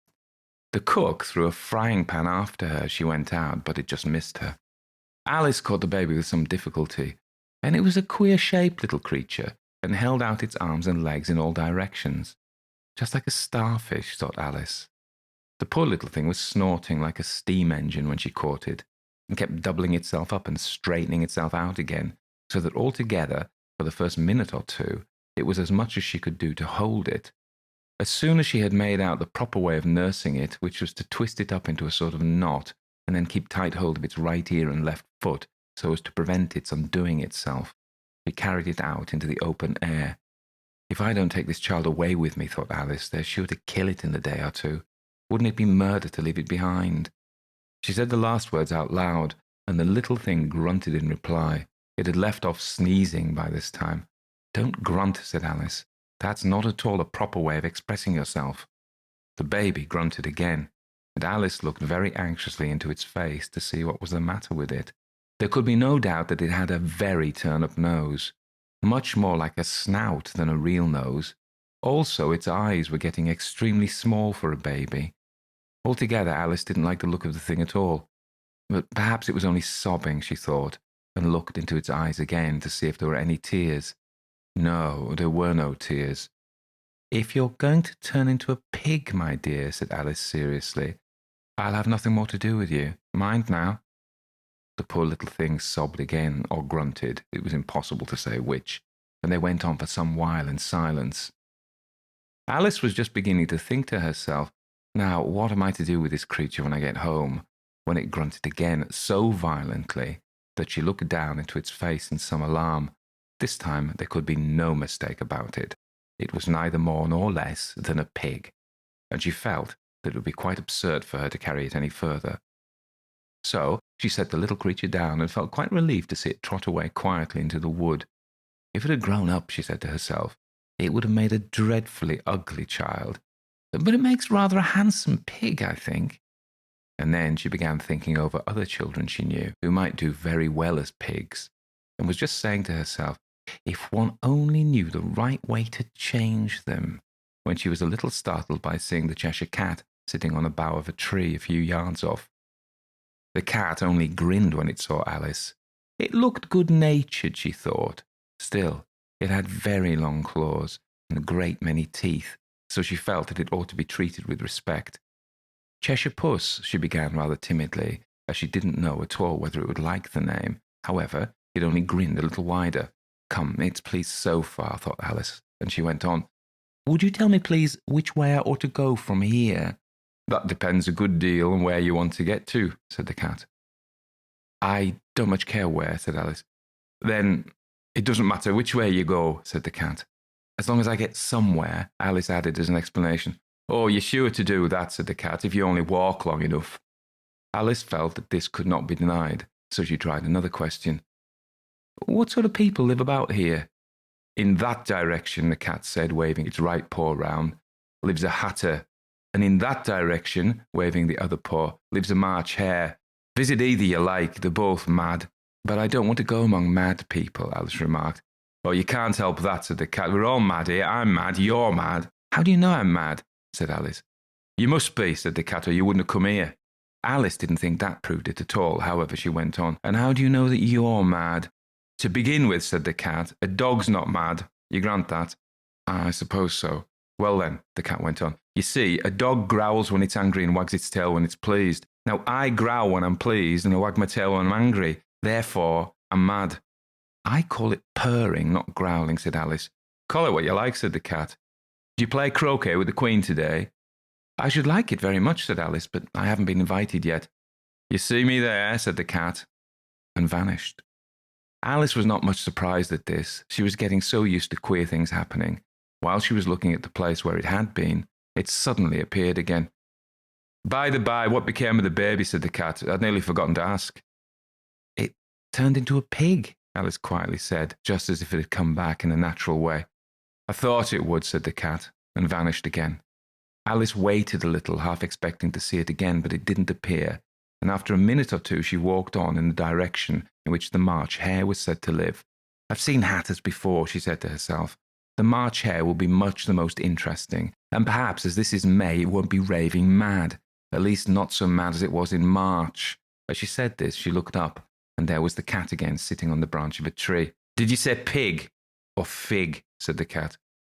The cook threw a frying pan after her as she went out, but it just missed her. Alice caught the baby with some difficulty, and it was a queer-shaped little creature, and held out its arms and legs in all directions. Just like a starfish, thought Alice. The poor little thing was snorting like a steam engine when she caught it, and kept doubling itself up and straightening itself out again, so that altogether, for the first minute or two, it was as much as she could do to hold it. As soon as she had made out the proper way of nursing it, which was to twist it up into a sort of knot, and then keep tight hold of its right ear and left foot, so as to prevent its undoing itself. She carried it out into the open air. If I don't take this child away with me, thought Alice, they're sure to kill it in a day or two. Wouldn't it be murder to leave it behind? She said the last words out loud, and the little thing grunted in reply. It had left off sneezing by this time. Don't grunt, said Alice. That's not at all a proper way of expressing yourself. The baby grunted again, and Alice looked very anxiously into its face to see what was the matter with it. There could be no doubt that it had a very turn-up nose, much more like a snout than a real nose. Also, its eyes were getting extremely small for a baby. Altogether, Alice didn't like the look of the thing at all. But perhaps it was only sobbing, she thought, and looked into its eyes again to see if there were any tears. No, there were no tears. If you're going to turn into a pig, my dear, said Alice seriously, I'll have nothing more to do with you. Mind now. The poor little thing sobbed again, or grunted, it was impossible to say which, and they went on for some while in silence. Alice was just beginning to think to herself, now, what am I to do with this creature when I get home, when it grunted again so violently that she looked down into its face in some alarm. This time there could be no mistake about it. It was neither more nor less than a pig, and she felt that it would be quite absurd for her to carry it any further. So she set the little creature down and felt quite relieved to see it trot away quietly into the wood. If it had grown up, she said to herself, it would have made a dreadfully ugly child. But it makes rather a handsome pig, I think. And then she began thinking over other children she knew who might do very well as pigs, and was just saying to herself, if one only knew the right way to change them, when she was a little startled by seeing the Cheshire Cat sitting on a bough of a tree a few yards off. The cat only grinned when it saw Alice. It looked good-natured, she thought. Still, it had very long claws and a great many teeth, so she felt that it ought to be treated with respect. Cheshire Puss, she began rather timidly, as she didn't know at all whether it would like the name. However, it only grinned a little wider. Come, it's pleased so far, thought Alice, and she went on. Would you tell me, please, which way I ought to go from here? That depends a good deal on where you want to get to, said the cat. I don't much care where, said Alice. Then it doesn't matter which way you go, said the cat. As long as I get somewhere, Alice added as an explanation. Oh, you're sure to do that, said the cat, if you only walk long enough. Alice felt that this could not be denied, so she tried another question. What sort of people live about here? In that direction, the cat said, waving its right paw round, lives a hatter, and in that direction, waving the other paw, lives a March hare. Visit either you like, they're both mad. But I don't want to go among mad people, Alice remarked. Oh, you can't help that, said the cat. We're all mad here. I'm mad. You're mad. How do you know I'm mad? Said Alice. You must be, said the cat, or you wouldn't have come here. Alice didn't think that proved it at all. However, she went on. And how do you know that you're mad? To begin with, said the cat, a dog's not mad. You grant that? I suppose so. Well then, the cat went on. You see, a dog growls when it's angry and wags its tail when it's pleased. Now, I growl when I'm pleased and I wag my tail when I'm angry. Therefore, I'm mad. I call it purring, not growling, said Alice. Call it what you like, said the cat. Do you play croquet with the Queen today? I should like it very much, said Alice, but I haven't been invited yet. You see me there, said the cat, and vanished. Alice was not much surprised at this. She was getting so used to queer things happening. While she was looking at the place where it had been, it suddenly appeared again. By the by, what became of the baby, said the cat. I'd nearly forgotten to ask. It turned into a pig, Alice quietly said, just as if it had come back in a natural way. I thought it would, said the cat, and vanished again. Alice waited a little, half expecting to see it again, but it didn't appear, and after a minute or two she walked on in the direction in which the March hare was said to live. I've seen hatters before, she said to herself. The March hare will be much the most interesting, and perhaps as this is May, it won't be raving mad, at least not so mad as it was in March. As she said this, she looked up, and there was the cat again sitting on the branch of a tree. Did you say pig or fig? Said the cat.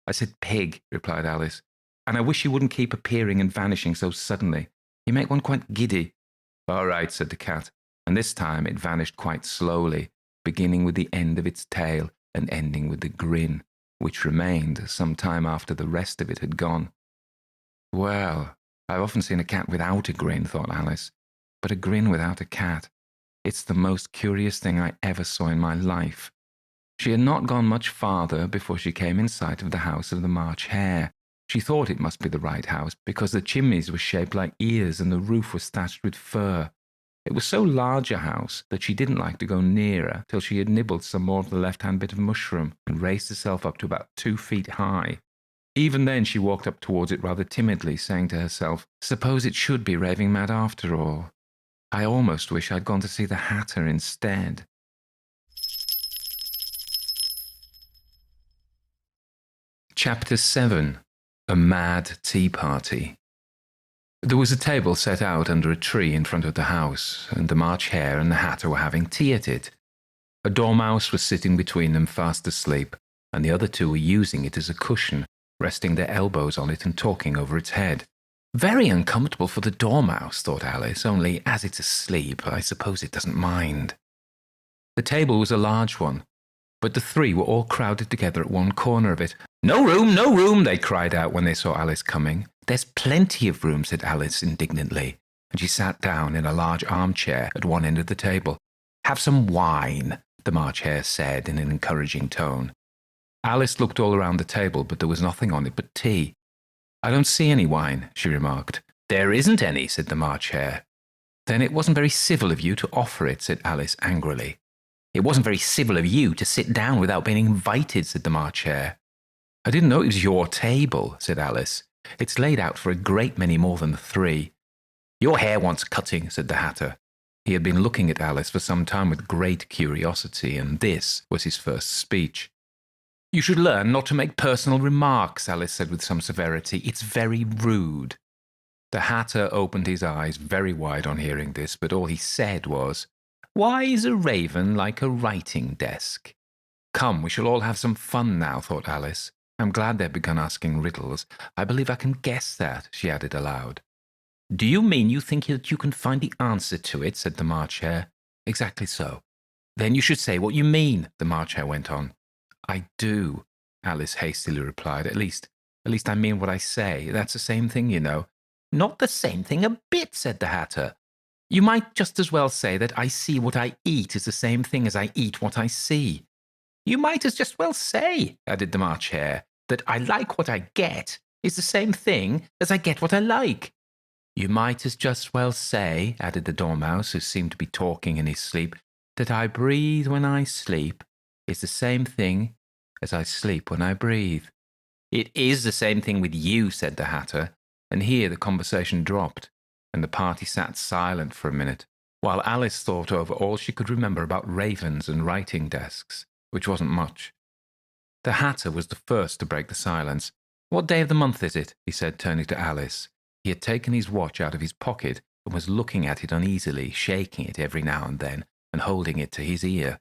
I said pig, replied Alice, and I wish you wouldn't keep appearing and vanishing so suddenly. You make one quite giddy. All right, said the cat, and this time it vanished quite slowly, beginning with the end of its tail and ending with the grin, which remained some time after the rest of it had gone. Well, I've often seen a cat without a grin, thought Alice, but a grin without a cat. It's the most curious thing I ever saw in my life. She had not gone much farther before she came in sight of the house of the March Hare. She thought it must be the right house, because the chimneys were shaped like ears and the roof was thatched with fur. It was so large a house that she didn't like to go nearer till she had nibbled some more of the left-hand bit of mushroom and raised herself up to about 2 feet high. Even then she walked up towards it rather timidly, saying to herself, "Suppose it should be raving mad after all. I almost wish I'd gone to see the Hatter instead." Chapter 7. A Mad Tea Party. There was a table set out under a tree in front of the house, and the March Hare and the Hatter were having tea at it. A dormouse was sitting between them fast asleep, and the other two were using it as a cushion, resting their elbows on it and talking over its head. Very uncomfortable for the dormouse, thought Alice, only as it's asleep, I suppose it doesn't mind. The table was a large one, but the three were all crowded together at one corner of it. "No room," they cried out when they saw Alice coming. "There's plenty of room," said Alice indignantly, and she sat down in a large armchair at one end of the table. "Have some wine," the March Hare said in an encouraging tone. Alice looked all around the table, but there was nothing on it but tea. "I don't see any wine," she remarked. "There isn't any," said the March Hare. "Then it wasn't very civil of you to offer it," said Alice angrily. "It wasn't very civil of you to sit down without being invited," said the March Hare. "I didn't know it was your table," said Alice. "It's laid out for a great many more than 3. "Your hair wants cutting," said the Hatter. He had been looking at Alice for some time with great curiosity, and this was his first speech. "You should learn not to make personal remarks," Alice said with some severity. "It's very rude." The Hatter opened his eyes very wide on hearing this, but all he said was, "Why is a raven like a writing desk?" "Come, we shall all have some fun now," thought Alice. "I'm glad they've begun asking riddles. I believe I can guess that," she added aloud. "Do you mean you think that you can find the answer to it?" said the March Hare. "Exactly so." "Then you should say what you mean," the March Hare went on. "I do," Alice hastily replied. At least I mean what I say. That's the same thing, you know." "Not the same thing a bit," said the Hatter. "You might just as well say that I see what I eat is the same thing as I eat what I see." "You might as just well say," added the March Hare, "that I like what I get is the same thing as I get what I like." "You might as just well say," added the Dormouse, who seemed to be talking in his sleep, "that I breathe when I sleep is the same thing as I sleep when I breathe." "It is the same thing with you," said the Hatter, and here the conversation dropped, and the party sat silent for a minute, while Alice thought over all she could remember about ravens and writing desks, which wasn't much. The Hatter was the first to break the silence. "What day of the month is it?" he said, turning to Alice. He had taken his watch out of his pocket and was looking at it uneasily, shaking it every now and then, and holding it to his ear.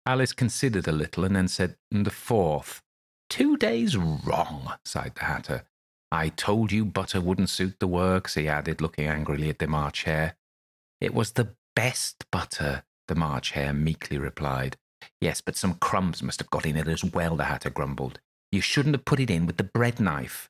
Alice considered a little and then said, "The 4th. 2 days wrong," sighed the Hatter. "I told you butter wouldn't suit the works," he added, looking angrily at the March Hare. "It was the best butter," the March Hare meekly replied. "Yes, but some crumbs must have got in it as well," the Hatter grumbled. "You shouldn't have put it in with the bread knife."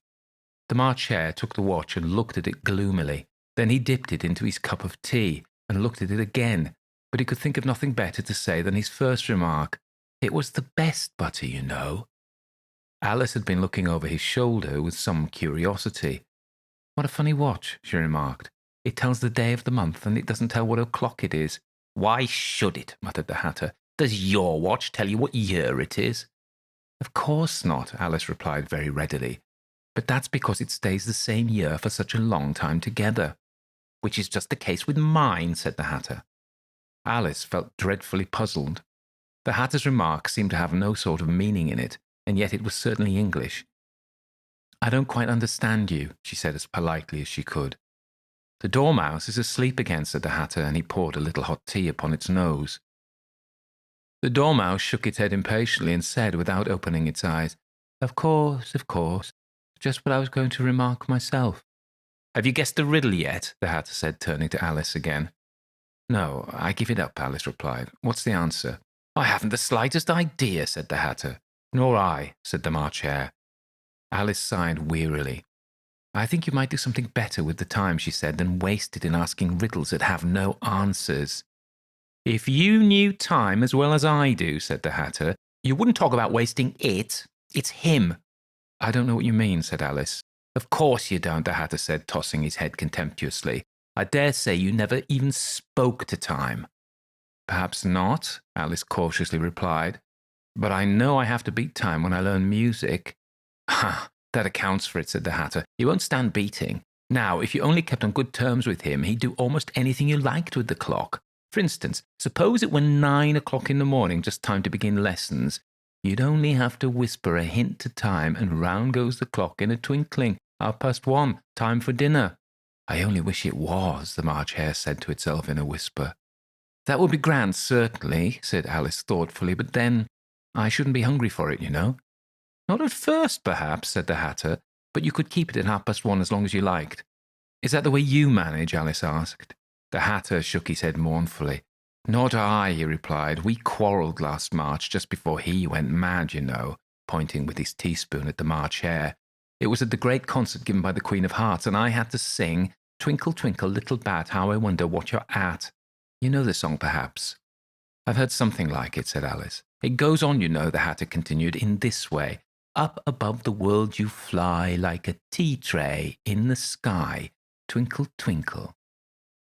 The March Hare took the watch and looked at it gloomily. Then he dipped it into his cup of tea and looked at it again, but he could think of nothing better to say than his first remark. "It was the best butter, you know." Alice had been looking over his shoulder with some curiosity. "What a funny watch," she remarked. "It tells the day of the month, and it doesn't tell what o'clock it is." "Why should it?" muttered the Hatter. "Does your watch tell you what year it is?" "Of course not," Alice replied very readily. "But that's because it stays the same year for such a long time together." "Which is just the case with mine," said the Hatter. Alice felt dreadfully puzzled. The Hatter's remark seemed to have no sort of meaning in it, and yet it was certainly English. "I don't quite understand you," she said as politely as she could. "The Dormouse is asleep again," said the Hatter, and he poured a little hot tea upon its nose. The Dormouse shook its head impatiently and said, without opening its eyes, of course, just what I was going to remark myself." "Have you guessed the riddle yet?" the Hatter said, turning to Alice again. "No, I give it up," Alice replied. "What's the answer?" "I haven't the slightest idea," said the Hatter. "Nor I," said the March Hare. Alice sighed wearily. "I think you might do something better with the time," she said, "than waste it in asking riddles that have no answers." If you knew time as well as I do, said the Hatter, you wouldn't talk about wasting it. It's him. I don't know what you mean, said Alice. Of course you don't, the Hatter said, tossing his head contemptuously. I dare say you never even spoke to time. Perhaps not, Alice cautiously replied. But I know I have to beat time when I learn music. Ha, that accounts for it, said the Hatter. You won't stand beating. Now, if you only kept on good terms with him, he'd do almost anything you liked with the clock. For instance, suppose it were 9 o'clock in the morning, just time to begin lessons. You'd only have to whisper a hint to time, and round goes the clock in a twinkling. 1:30, time for dinner. I only wish it was, the March Hare said to itself in a whisper. That would be grand, certainly, said Alice thoughtfully, but then I shouldn't be hungry for it, you know. Not at first, perhaps, said the Hatter, but you could keep it at 1:30 as long as you liked. Is that the way you manage? Alice asked. The Hatter shook his head mournfully. Not I, he replied. We quarrelled last March, just before he went mad, you know, pointing with his teaspoon at the March Hare. It was at the great concert given by the Queen of Hearts, and I had to sing, Twinkle, twinkle, little bat, how I wonder what you're at. You know the song, perhaps? I've heard something like it, said Alice. It goes on, you know, the Hatter continued, in this way. Up above the world you fly like a tea tray in the sky. Twinkle, twinkle.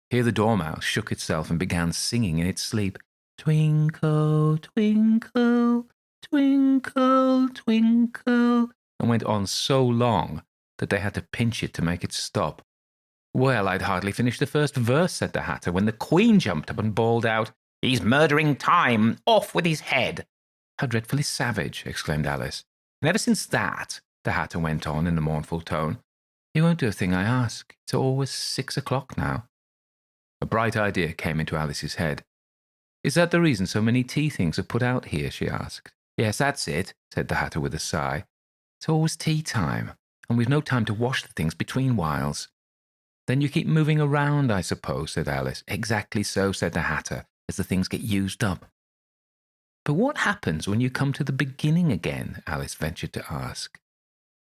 Here the Dormouse shook itself and began singing in its sleep. Twinkle, twinkle, twinkle, twinkle, and went on so long that they had to pinch it to make it stop. Well, I'd hardly finished the first verse, said the Hatter, when the Queen jumped up and bawled out, He's murdering time! Off with his head! How dreadfully savage, exclaimed Alice. And ever since that, the Hatter went on in a mournful tone, he won't do a thing I ask. It's always 6 o'clock now. A bright idea came into Alice's head. Is that the reason so many tea things are put out here? She asked. Yes, that's it, said the Hatter with a sigh. It's always tea time, and we've no time to wash the things between whiles. Then you keep moving around, I suppose, said Alice. Exactly so, said the Hatter, as the things get used up. But what happens when you come to the beginning again? Alice ventured to ask.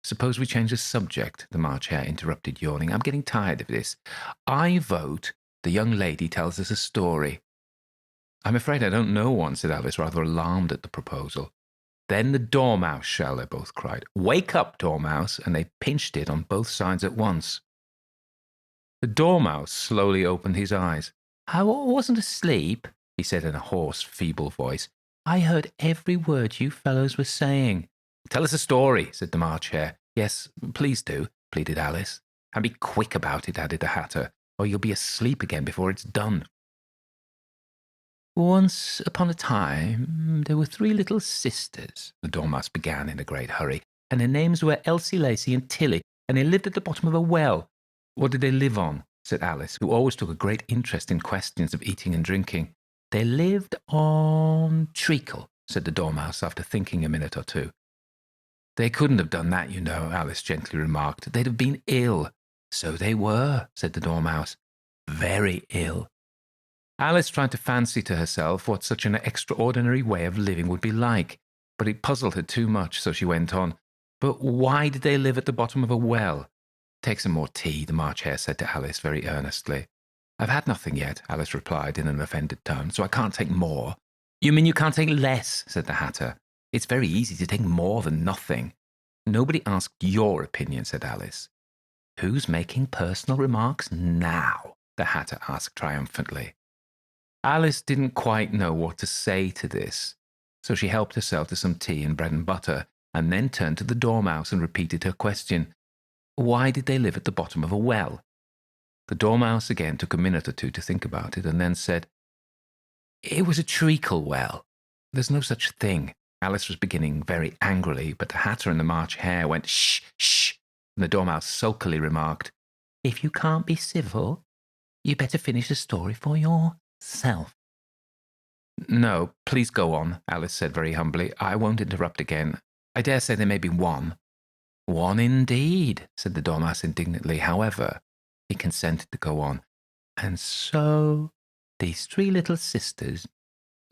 Suppose we change the subject, the March Hare interrupted, yawning. I'm getting tired of this. I vote the young lady tells us a story. I'm afraid I don't know one, said Alice, rather alarmed at the proposal. Then the Dormouse shall, they both cried. Wake up, Dormouse, and they pinched it on both sides at once. The Dormouse slowly opened his eyes. I wasn't asleep, he said in a hoarse, feeble voice. I heard every word you fellows were saying. Tell us a story, said the March Hare. Yes, please do, pleaded Alice. And be quick about it, added the Hatter, or you'll be asleep again before it's done. Once upon a time, there were 3 little sisters, the Dormouse began in a great hurry, and their names were Elsie, Lacey, and Tilly, and they lived at the bottom of a well. What did they live on? Said Alice, who always took a great interest in questions of eating and drinking. They lived on treacle, said the Dormouse after thinking a minute or two. They couldn't have done that, you know, Alice gently remarked. They'd have been ill. So they were, said the Dormouse. Very ill. Alice tried to fancy to herself what such an extraordinary way of living would be like, but it puzzled her too much, so she went on. But why did they live at the bottom of a well? Take some more tea, the March Hare said to Alice very earnestly. I've had nothing yet, Alice replied in an offended tone, so I can't take more. You mean you can't take less, said the Hatter. It's very easy to take more than nothing. Nobody asked your opinion, said Alice. Who's making personal remarks now? The Hatter asked triumphantly. Alice didn't quite know what to say to this, so she helped herself to some tea and bread and butter, and then turned to the Dormouse and repeated her question. Why did they live at the bottom of a well? The Dormouse again took a minute or two to think about it, and then said, It was a treacle well. There's no such thing. Alice was beginning very angrily, but the Hatter and the March Hare went, Shh, shh, and the Dormouse sulkily remarked, If you can't be civil, you better finish the story for yourself. No, please go on, Alice said very humbly. I won't interrupt again. I dare say there may be one. One indeed, said the Dormouse indignantly. However, he consented to go on. And so, these 3 little sisters,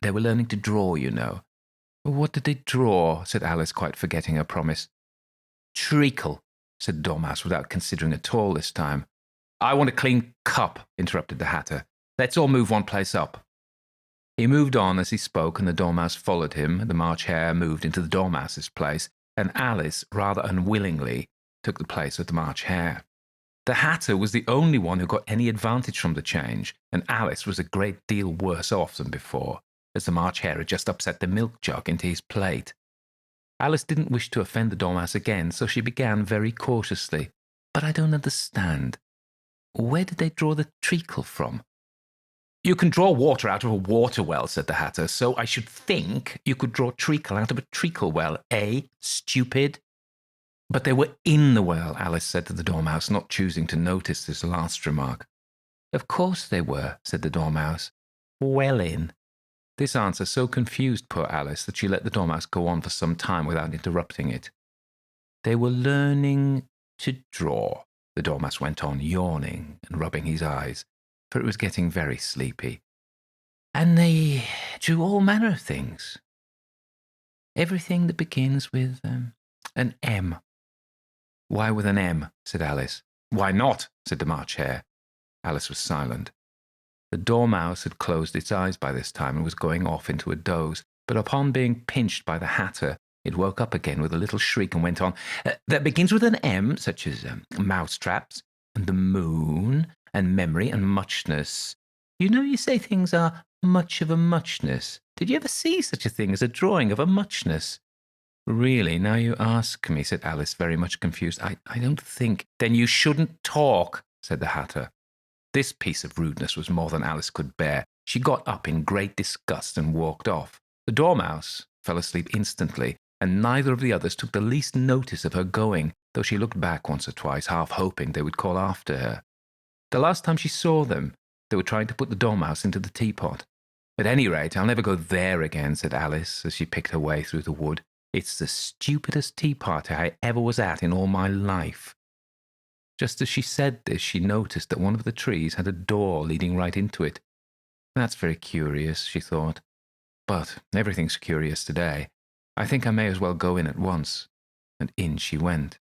they were learning to draw, you know. What did they draw? Said Alice, quite forgetting her promise. Treacle, said the Dormouse, without considering at all this time. I want a clean cup, interrupted the Hatter. Let's all move one place up. He moved on as he spoke, and the Dormouse followed him. The March Hare moved into the Dormouse's place, and Alice, rather unwillingly, took the place of the March Hare. The Hatter was the only one who got any advantage from the change, and Alice was a great deal worse off than before, as the March Hare had just upset the milk jug into his plate. Alice didn't wish to offend the Dormouse again, so she began very cautiously. "But I don't understand. Where did they draw the treacle from?" "You can draw water out of a water well," said the Hatter, "so I should think you could draw treacle out of a treacle well, eh, stupid?" "But they were in the well," Alice said to the Dormouse, not choosing to notice this last remark. "Of course they were," said the Dormouse. "Well in." This answer so confused poor Alice that she let the Dormouse go on for some time without interrupting it. "They were learning to draw," the Dormouse went on, yawning and rubbing his eyes, for it was getting very sleepy. "And they drew all manner of things. Everything that begins with an M." "Why with an M?" said Alice. "Why not?" said the March Hare. Alice was silent. The Dormouse had closed its eyes by this time and was going off into a doze, but upon being pinched by the Hatter, it woke up again with a little shriek and went on, "That begins with an M, such as mousetraps, and the moon, and memory, and muchness. You know you say things are much of a muchness. Did you ever see such a thing as a drawing of a muchness?" "Really, now you ask me," said Alice, very much confused. I don't think—" "Then you shouldn't talk," said the Hatter. This piece of rudeness was more than Alice could bear. She got up in great disgust and walked off. The Dormouse fell asleep instantly, and neither of the others took the least notice of her going, though she looked back once or twice, half hoping they would call after her. The last time she saw them, they were trying to put the Dormouse into the teapot. "At any rate, I'll never go there again," said Alice, as she picked her way through the wood. "It's the stupidest tea party I ever was at in all my life." Just as she said this, she noticed that one of the trees had a door leading right into it. "That's very curious," she thought. "But everything's curious today. I think I may as well go in at once." And in she went.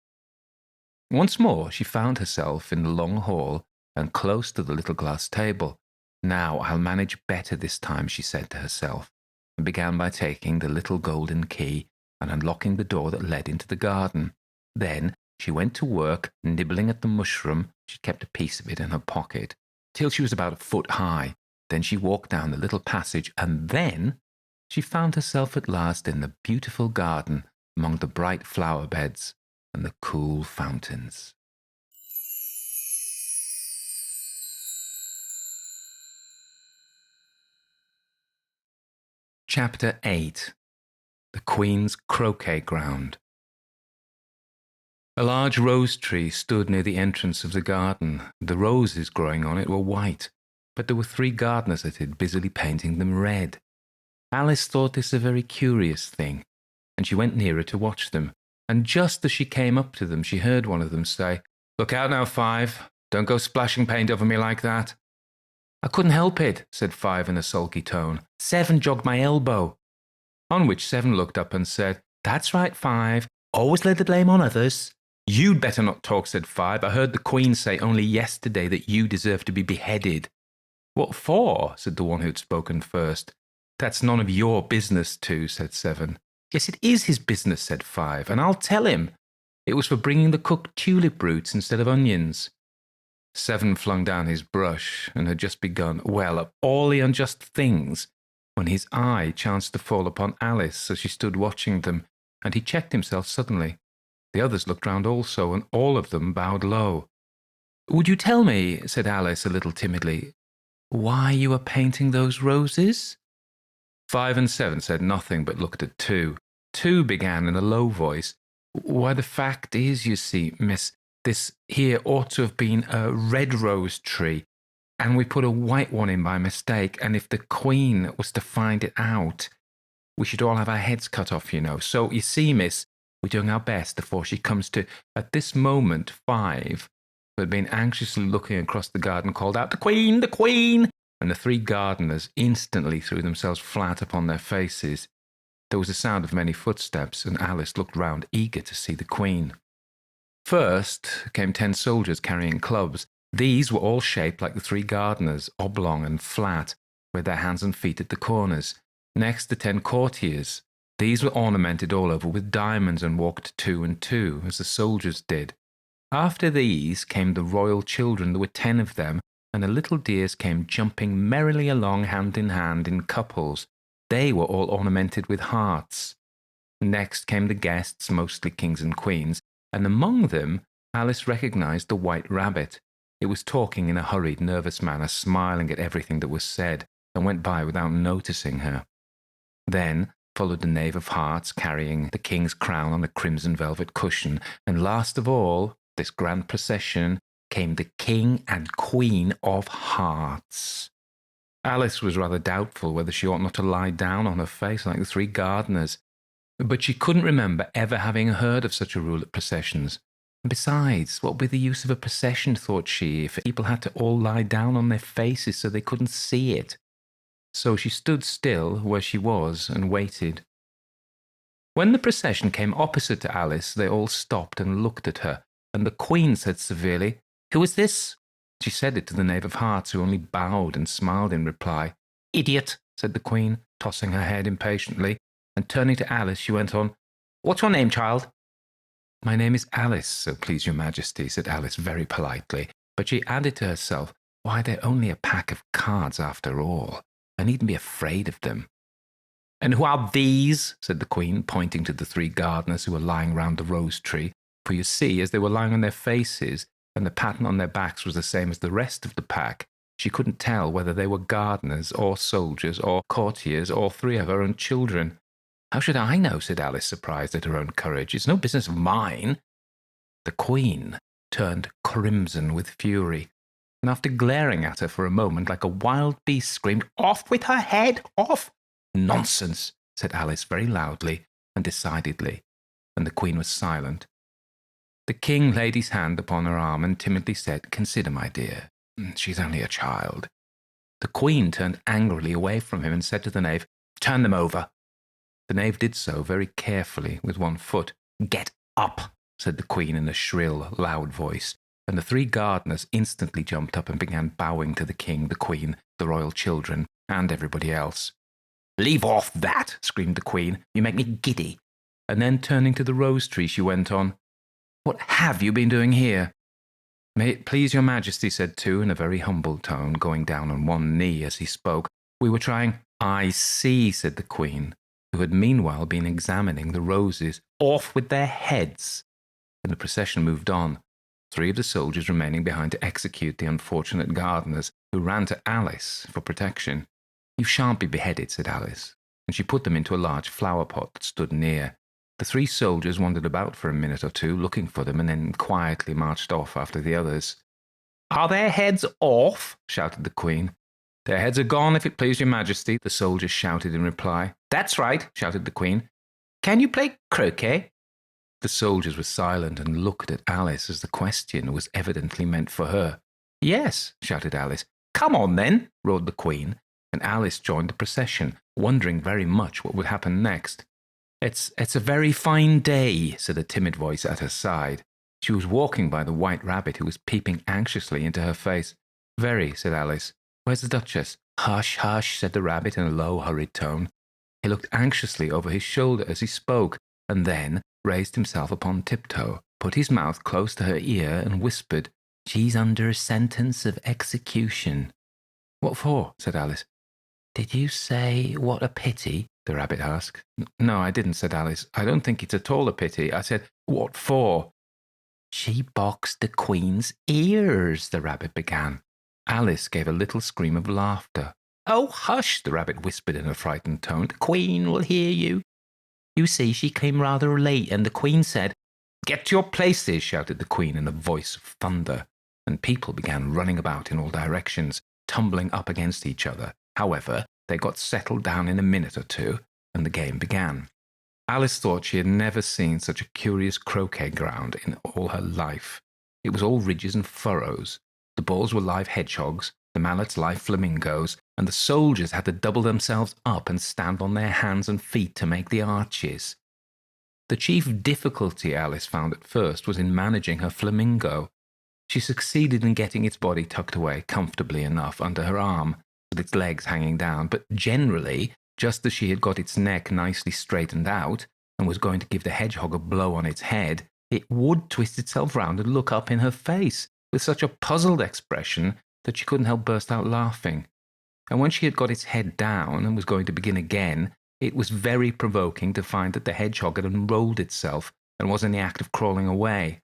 Once more she found herself in the long hall and close to the little glass table. "Now I'll manage better this time," she said to herself, and began by taking the little golden key and unlocking the door that led into the garden. Then she went to work, nibbling at the mushroom. She kept a piece of it in her pocket, till she was about a foot high. Then she walked down the little passage, and then she found herself at last in the beautiful garden among the bright flower beds and the cool fountains. Chapter 8. The Queen's Croquet Ground. A large rose tree stood near the entrance of the garden. The roses growing on it were white, but there were 3 gardeners at it busily painting them red. Alice thought this a very curious thing, and she went nearer to watch them. And just as she came up to them, she heard one of them say, "Look out now, 5. Don't go splashing paint over me like that." "I couldn't help it," said 5 in a sulky tone. "7 jogged my elbow." On which 7 looked up and said, "That's right, 5. Always lay the blame on others." "You'd better not talk," said 5. "I heard the Queen say only yesterday that you deserve to be beheaded." "What for?" said the one who'd spoken first. "That's none of your business, too," said 7. "Yes, it is his business," said 5, "and I'll tell him. It was for bringing the cooked tulip roots instead of onions." 7 flung down his brush and had just begun, "Well, of all the unjust things," when his eye chanced to fall upon Alice as she stood watching them, and he checked himself suddenly. The others looked round also, and all of them bowed low. "Would you tell me," said Alice a little timidly, "why you are painting those roses?" 5 and 7 said nothing, but looked at 2. 2 began in a low voice, "Why, the fact is, you see, miss, this here ought to have been a red rose tree, and we put a white one in by mistake, and if the Queen was to find it out, we should all have our heads cut off, you know. So, you see, miss, we're doing our best before she comes to—" At this moment, 5, who had been anxiously looking across the garden, called out, "The Queen! The Queen!" And the 3 gardeners instantly threw themselves flat upon their faces. There was a sound of many footsteps, and Alice looked round, eager to see the Queen. First came 10 soldiers carrying clubs. These were all shaped like the 3 gardeners, oblong and flat, with their hands and feet at the corners. Next, the 10 courtiers. These were ornamented all over with diamonds and walked 2 and 2, as the soldiers did. After these came the royal children. There were 10 of them, and the little dears came jumping merrily along hand in couples. They were all ornamented with hearts. Next came the guests, mostly kings and queens, and among them Alice recognized the white rabbit. It was talking in a hurried, nervous manner, smiling at everything that was said, and went by without noticing her. Then followed the knave of hearts, carrying the king's crown on a crimson velvet cushion, and last of all, this grand procession, came the king and queen of hearts. Alice was rather doubtful whether she ought not to lie down on her face like the 3 gardeners, but she couldn't remember ever having heard of such a rule at processions. And besides, what would be the use of a procession, thought she, if people had to all lie down on their faces so they couldn't see it? So she stood still where she was and waited. When the procession came opposite to Alice, they all stopped and looked at her, and the queen said severely, "Who is this?" She said it to the knave of hearts, who only bowed and smiled in reply. "Idiot," said the queen, tossing her head impatiently, and turning to Alice, she went on, "What's your name, child?" "My name is Alice, so please your majesty," said Alice very politely, but she added to herself, "Why, they're only a pack of cards after all. I needn't be afraid of them." "And who are these?" said the queen, pointing to the 3 gardeners who were lying round the rose tree, for you see, as they were lying on their faces, and the pattern on their backs was the same as the rest of the pack, she couldn't tell whether they were gardeners, or soldiers, or courtiers, or 3 of her own children. "How should I know?" said Alice, surprised at her own courage. "It's no business of mine." The queen turned crimson with fury, and after glaring at her for a moment like a wild beast, screamed, "Off with her head! Off!" "Nonsense!" said Alice very loudly and decidedly, and the queen was silent. The king laid his hand upon her arm and timidly said, "Consider, my dear, she's only a child." The queen turned angrily away from him and said to the knave, "Turn them over." The knave did so very carefully with one foot. "Get up," said the queen in a shrill, loud voice, and the 3 gardeners instantly jumped up and began bowing to the king, the queen, the royal children, and everybody else. "Leave off that," screamed the queen. "You make me giddy." And then turning to the rose tree, she went on, "What have you been doing here?" "May it please your majesty," said two in a very humble tone, going down on one knee as he spoke. "We were trying—" "I see," said the queen, who had meanwhile been examining the roses. "Off with their heads." And the procession moved on, 3 of the soldiers remaining behind to execute the unfortunate gardeners, who ran to Alice for protection. "You shan't be beheaded," said Alice, and she put them into a large flower pot that stood near. The 3 soldiers wandered about for a minute or 2, looking for them, and then quietly marched off after the others. "Are their heads off?" shouted the queen. "Their heads are gone, if it please your majesty," the soldiers shouted in reply. "That's right," shouted the queen. "Can you play croquet?" The soldiers were silent and looked at Alice, as the question was evidently meant for her. "Yes," shouted Alice. "Come on, then," roared the queen, and Alice joined the procession, wondering very much what would happen next. It's a very fine day," said a timid voice at her side. She was walking by the white rabbit, who was peeping anxiously into her face. "Very," said Alice. "Where's the Duchess?" "Hush, hush," said the rabbit in a low, hurried tone. He looked anxiously over his shoulder as he spoke, and then raised himself upon tiptoe, put his mouth close to her ear, and whispered, "She's under sentence of execution." "What for?" said Alice. "Did you say, 'What a pity'?" the rabbit asked. "No, I didn't," said Alice. "I don't think it's at all a pity. I said, 'What for?'" "She boxed the queen's ears," the rabbit began. Alice gave a little scream of laughter. "Oh, hush," the rabbit whispered in a frightened tone. "The queen will hear you. You see, she came rather late, and the queen said—" "Get to your places," shouted the queen in a voice of thunder, and people began running about in all directions, tumbling up against each other. However, they got settled down in a minute or 2, and the game began. Alice thought she had never seen such a curious croquet ground in all her life. It was all ridges and furrows. The balls were live hedgehogs, the mallets live flamingos, and the soldiers had to double themselves up and stand on their hands and feet to make the arches. The chief difficulty Alice found at first was in managing her flamingo. She succeeded in getting its body tucked away comfortably enough under her arm, with its legs hanging down, but generally, just as she had got its neck nicely straightened out and was going to give the hedgehog a blow on its head, it would twist itself round and look up in her face with such a puzzled expression that she couldn't help burst out laughing. And when she had got its head down and was going to begin again, it was very provoking to find that the hedgehog had unrolled itself and was in the act of crawling away.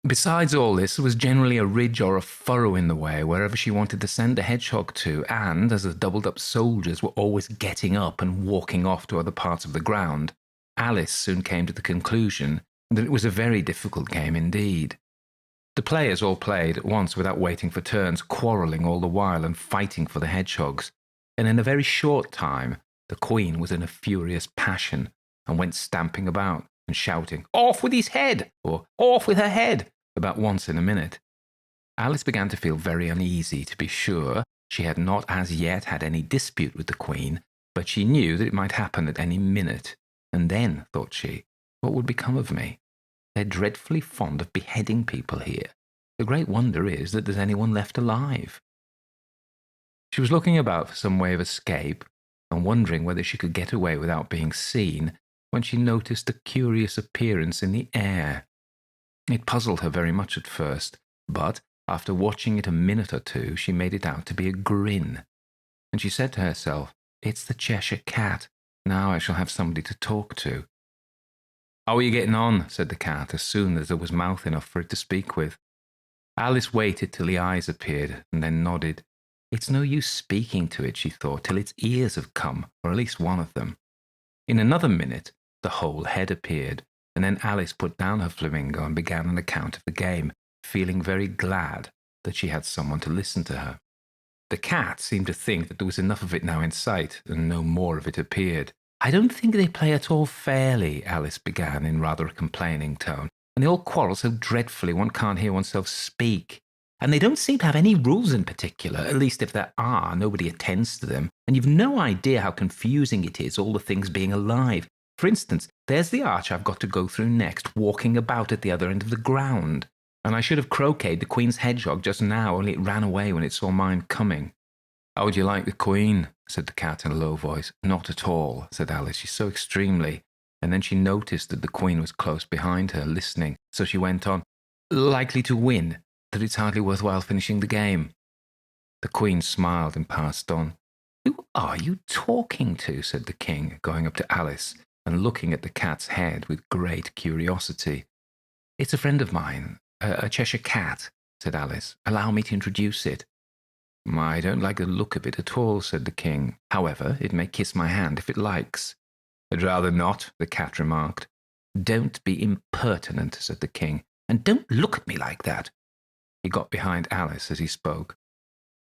Besides all this, there was generally a ridge or a furrow in the way wherever she wanted to send the hedgehog to, and as the doubled-up soldiers were always getting up and walking off to other parts of the ground, Alice soon came to the conclusion that it was a very difficult game indeed. The players all played at once without waiting for turns, quarrelling all the while and fighting for the hedgehogs, and in a very short time the Queen was in a furious passion and went stamping about and shouting, "Off with his head!" or "Off with her head!" about once in a minute. Alice began to feel very uneasy, to be sure. She had not as yet had any dispute with the Queen, but she knew that it might happen at any minute. And then, thought she, what would become of me? They're dreadfully fond of beheading people here. The great wonder is that there's anyone left alive. She was looking about for some way of escape and wondering whether she could get away without being seen, when she noticed a curious appearance in the air. It puzzled her very much at first, but after watching it a minute or two, she made it out to be a grin. And she said to herself, "It's the Cheshire Cat. Now I shall have somebody to talk to." "How are you getting on?" said the cat, as soon as there was mouth enough for it to speak with. Alice waited till the eyes appeared, and then nodded. It's no use speaking to it, she thought, till its ears have come, or at least one of them. In another minute, the whole head appeared, and then Alice put down her flamingo and began an account of the game, feeling very glad that she had someone to listen to her. The cat seemed to think that there was enough of it now in sight, and no more of it appeared. "I don't think they play at all fairly," Alice began in rather a complaining tone, "and they all quarrel so dreadfully one can't hear oneself speak. And they don't seem to have any rules in particular, at least if there are, nobody attends to them, and you've no idea how confusing it is, all the things being alive. For instance, there's the arch I've got to go through next, walking about at the other end of the ground. And I should have croqueted the Queen's hedgehog just now, only it ran away when it saw mine coming." "How would you like the Queen?" said the cat in a low voice. "Not at all," said Alice. "She's so extremely—" And then she noticed that the Queen was close behind her, listening, so she went on, "Likely to win, that it's hardly worthwhile finishing the game." The Queen smiled and passed on. "Who are you talking to?" said the King, going up to Alice and looking at the cat's head with great curiosity. "It's a friend of mine, a Cheshire Cat," said Alice. "Allow me to introduce it." "I don't like the look of it at all," said the King. "However, it may kiss my hand if it likes." "I'd rather not," the cat remarked. "Don't be impertinent," said the King, "and don't look at me like that." He got behind Alice as he spoke.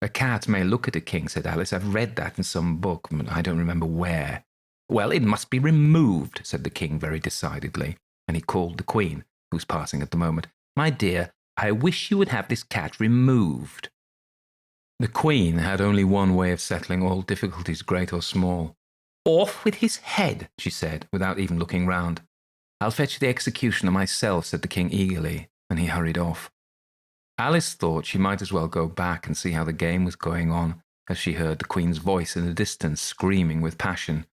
"A cat may look at a king," said Alice. "I've read that in some book, but I don't remember where." "Well, it must be removed," said the King very decidedly, and he called the Queen, who was passing at the moment. "My dear, I wish you would have this cat removed." The Queen had only one way of settling all difficulties, great or small. "Off with his head," she said, without even looking round. "I'll fetch the executioner myself," said the King eagerly, and he hurried off. Alice thought she might as well go back and see how the game was going on, as she heard the Queen's voice in the distance screaming with passion.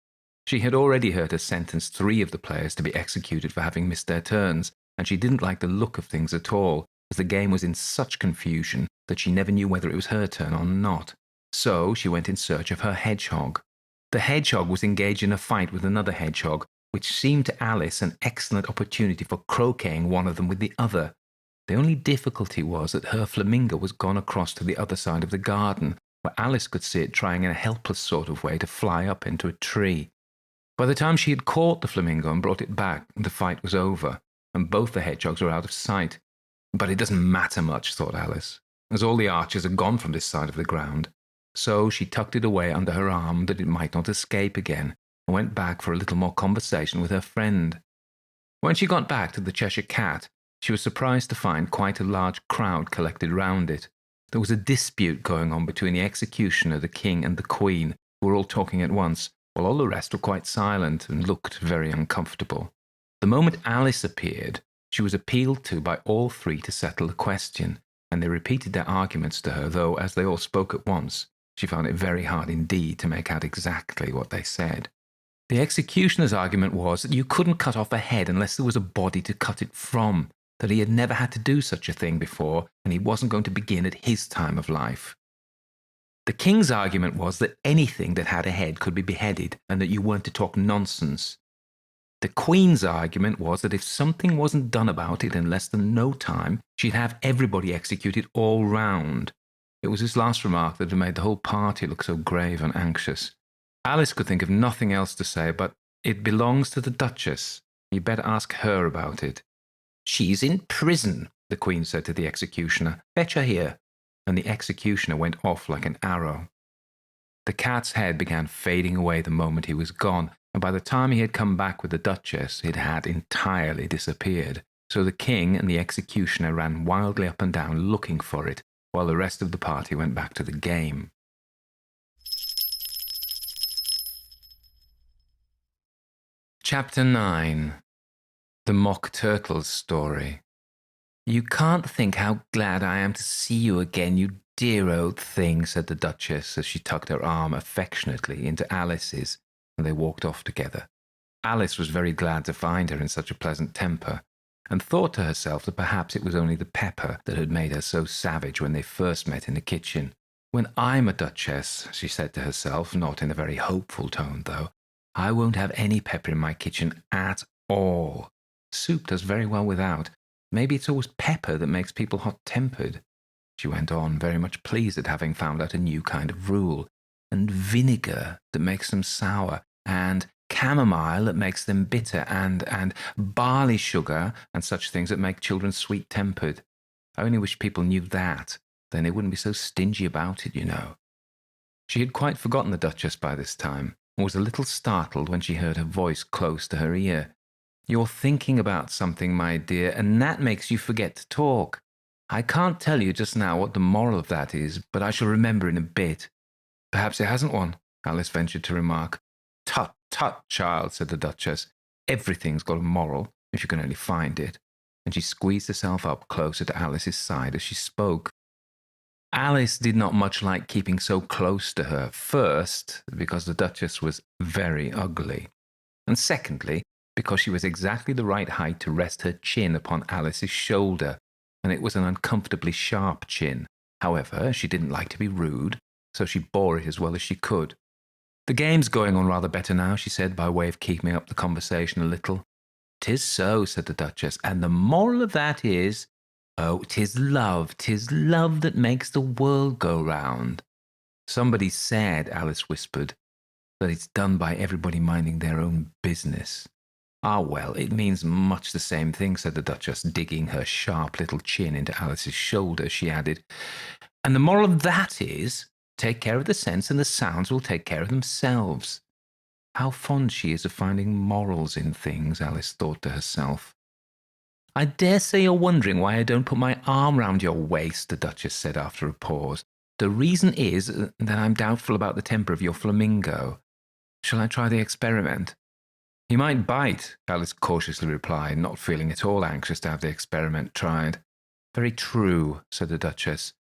She had already heard her sentence 3 of the players to be executed for having missed their turns, and she didn't like the look of things at all, as the game was in such confusion that she never knew whether it was her turn or not. So she went in search of her hedgehog. The hedgehog was engaged in a fight with another hedgehog, which seemed to Alice an excellent opportunity for croqueting one of them with the other. The only difficulty was that her flamingo was gone across to the other side of the garden, where Alice could see it trying in a helpless sort of way to fly up into a tree. By the time she had caught the flamingo and brought it back, the fight was over, and both the hedgehogs were out of sight. But it doesn't matter much, thought Alice, as all the archers are gone from this side of the ground. So she tucked it away under her arm that it might not escape again, and went back for a little more conversation with her friend. When she got back to the Cheshire Cat, she was surprised to find quite a large crowd collected round it. There was a dispute going on between the executioner, the King, and the Queen, who were all talking at once, while all the rest were quite silent and looked very uncomfortable. The moment Alice appeared, she was appealed to by all 3 to settle the question, and they repeated their arguments to her, though, as they all spoke at once, She found it very hard indeed to make out exactly what they said. The executioner's argument was that you couldn't cut off a head unless there was a body to cut it from, that he had never had to do such a thing before, and he wasn't going to begin at his time of life. The king's argument was that anything that had a head could be beheaded, and that you weren't to talk nonsense. The queen's argument was that if something wasn't done about it in less than no time, she'd have everybody executed all round. It was this last remark that had made the whole party look so grave and anxious. Alice could think of nothing else to say, but it belongs to the Duchess. You'd better ask her about it. She's in prison, the Queen said to the executioner. Fetch her here. And the executioner went off like an arrow. The cat's head began fading away the moment he was gone, and by the time he had come back with the Duchess, it had entirely disappeared. So the king and the executioner ran wildly up and down looking for it, while the rest of the party went back to the game. Chapter 9. The Mock Turtle's Story. You can't think how glad I am to see you again, you dear old thing, said the Duchess as she tucked her arm affectionately into Alice's, and they walked off together. Alice was very glad to find her in such a pleasant temper, and thought to herself that perhaps it was only the pepper that had made her so savage when they first met in the kitchen. When I'm a duchess, she said to herself, not in a very hopeful tone though, I won't have any pepper in my kitchen at all. Soup does very well without. Maybe it's always pepper that makes people hot-tempered. She went on, very much pleased at having found out a new kind of rule. And vinegar that makes them sour, and chamomile that makes them bitter, and barley sugar and such things that make children sweet-tempered. I only wish people knew that. Then they wouldn't be so stingy about it, you know. She had quite forgotten the Duchess by this time, and was a little startled when she heard her voice close to her ear. You're thinking about something, my dear, and that makes you forget to talk. I can't tell you just now what the moral of that is, but I shall remember in a bit. Perhaps it hasn't one, Alice ventured to remark. Tut, tut, child, said the Duchess. Everything's got a moral, if you can only find it. And she squeezed herself up closer to Alice's side as she spoke. Alice did not much like keeping so close to her, first, because the Duchess was very ugly, and secondly, because she was exactly the right height to rest her chin upon Alice's shoulder, and it was an uncomfortably sharp chin. However, she didn't like to be rude, so she bore it as well as she could. The game's going on rather better now, she said, by way of keeping up the conversation a little. 'Tis so, said the Duchess, and the moral of that is, oh, 'tis love that makes the world go round. Somebody said, Alice whispered, that it's done by everybody minding their own business. Ah, well, it means much the same thing, said the Duchess, digging her sharp little chin into Alice's shoulder. She added, and the moral of that is, take care of the sense and the sounds will take care of themselves. How fond she is of finding morals in things, Alice thought to herself. I dare say you're wondering why I don't put my arm round your waist, the Duchess said after a pause. The reason is that I'm doubtful about the temper of your flamingo. Shall I try the experiment? He might bite, Alice cautiously replied, not feeling at all anxious to have the experiment tried. Very true, said the Duchess.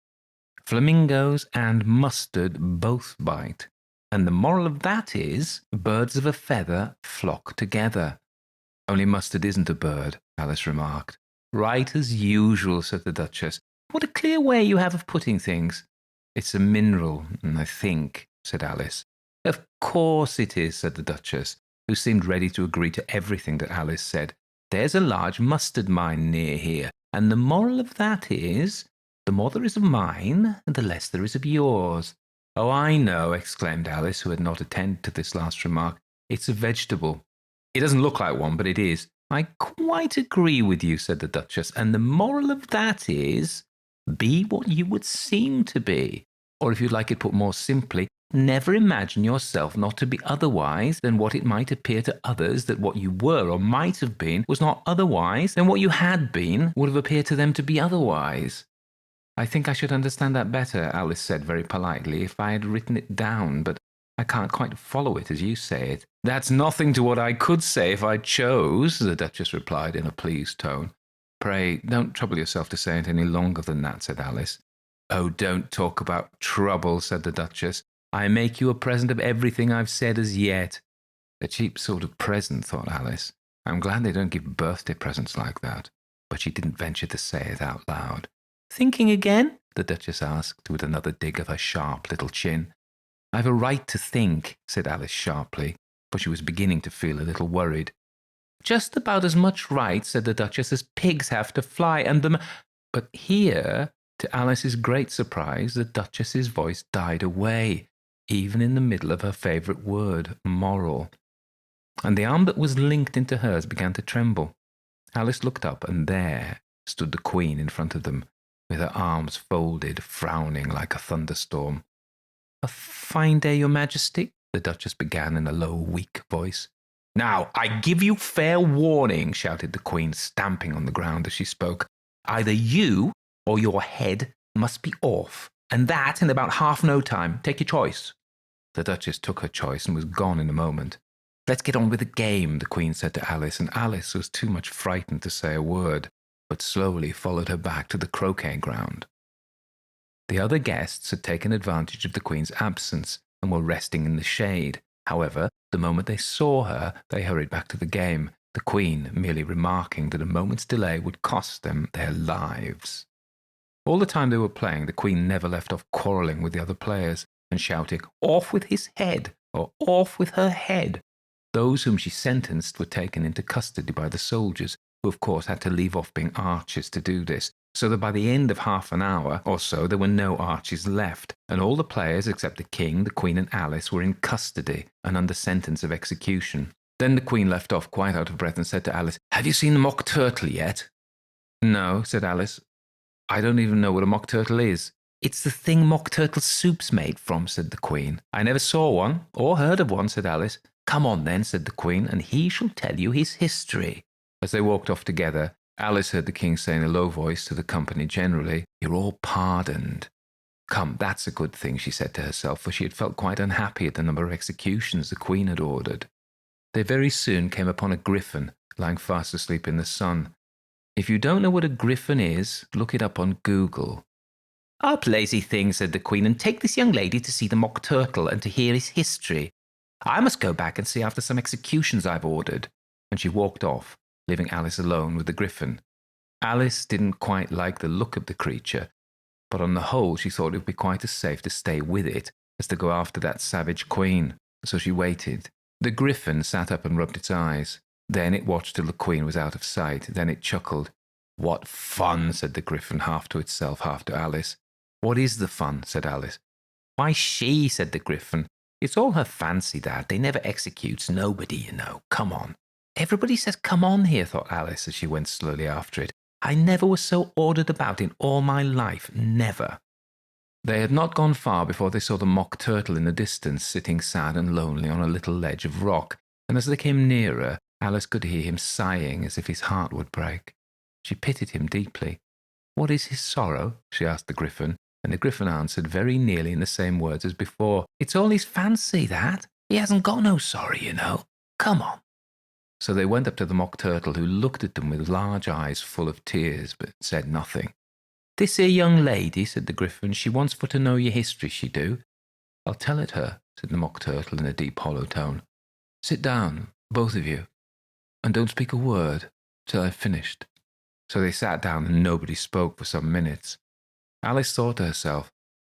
Flamingos and mustard both bite. And the moral of that is, birds of a feather flock together. Only mustard isn't a bird, Alice remarked. Right as usual, said the Duchess. What a clear way you have of putting things. It's a mineral, I think, said Alice. Of course it is, said the Duchess, who seemed ready to agree to everything that Alice said. There's a large mustard mine near here, and the moral of that is, the more there is of mine, the less there is of yours. Oh, I know, exclaimed Alice, who had not attended to this last remark. It's a vegetable. It doesn't look like one, but it is. I quite agree with you, said the Duchess, and the moral of that is, be what you would seem to be. Or if you'd like it put more simply, never imagine yourself not to be otherwise than what it might appear to others that what you were or might have been was not otherwise than what you had been would have appeared to them to be otherwise. I think I should understand that better, Alice said very politely, if I had written it down, but I can't quite follow it as you say it. That's nothing to what I could say if I chose, the Duchess replied in a pleased tone. Pray, don't trouble yourself to say it any longer than that, said Alice. "Oh, don't talk about trouble," said the Duchess. "I make you a present of everything I've said as yet." A cheap sort of present, thought Alice. I'm glad they don't give birthday presents like that. But she didn't venture to say it out loud. "Thinking again?" the Duchess asked, with another dig of her sharp little chin. "I've a right to think," said Alice sharply, for she was beginning to feel a little worried. "Just about as much right," said the Duchess, "as pigs have to fly, and But here, to Alice's great surprise, the Duchess's voice died away, even in the middle of her favourite word, moral. And the arm that was linked into hers began to tremble. Alice looked up, and there stood the Queen in front of them, with her arms folded, frowning like a thunderstorm. "A fine day, Your Majesty," the Duchess began in a low, weak voice. "Now, I give you fair warning," shouted the Queen, stamping on the ground as she spoke. "Either you or your head must be off, and that in about half no time. Take your choice." The Duchess took her choice and was gone in a moment. "Let's get on with the game," the Queen said to Alice, and Alice was too much frightened to say a word, but slowly followed her back to the croquet ground. The other guests had taken advantage of the Queen's absence and were resting in the shade. However, the moment they saw her, they hurried back to the game, the Queen merely remarking that a moment's delay would cost them their lives. All the time they were playing, the Queen never left off quarrelling with the other players and shouting, "Off with his head," or "Off with her head." Those whom she sentenced were taken into custody by the soldiers, who of course had to leave off being archers to do this, so that by the end of half an hour or so there were no archers left, and all the players except the King, the Queen and Alice were in custody and under sentence of execution. Then the Queen left off quite out of breath and said to Alice, "Have you seen the mock turtle yet?" "No," said Alice. "I don't even know what a mock turtle is." "It's the thing mock turtle soup's made from," said the Queen. "I never saw one, or heard of one," said Alice. "Come on then," said the Queen, "and he shall tell you his history." As they walked off together, Alice heard the King say in a low voice to the company generally, "You're all pardoned." "Come, that's a good thing," she said to herself, for she had felt quite unhappy at the number of executions the Queen had ordered. They very soon came upon a griffin lying fast asleep in the sun. If you don't know what a griffin is, look it up on Google. "Up, lazy thing," said the Queen, "and take this young lady to see the mock turtle and to hear his history. I must go back and see after some executions I've ordered." And she walked off, leaving Alice alone with the griffin. Alice didn't quite like the look of the creature, but on the whole she thought it would be quite as safe to stay with it as to go after that savage Queen. So she waited. The griffin sat up and rubbed its eyes. Then it watched till the Queen was out of sight. Then it chuckled. "What fun," said the griffin, half to itself, half to Alice. "What is the fun?" said Alice. "Why, she," said the griffin. "It's all her fancy, that. They never executes nobody, you know. Come on." "Everybody says come on here," thought Alice as she went slowly after it. "I never was so ordered about in all my life. Never." They had not gone far before they saw the mock turtle in the distance, sitting sad and lonely on a little ledge of rock, and as they came nearer, Alice could hear him sighing as if his heart would break. She pitied him deeply. "What is his sorrow?" she asked the griffin, and the griffin answered very nearly in the same words as before. "It's all his fancy, that. He hasn't got no sorrow, you know. Come on." So they went up to the mock turtle, who looked at them with large eyes full of tears, but said nothing. "This here young lady," said the griffin, "she wants for to know your history, she do." "I'll tell it her," said the mock turtle in a deep hollow tone. "Sit down, both of you, and don't speak a word till I've finished." So they sat down and nobody spoke for some minutes. Alice thought to herself,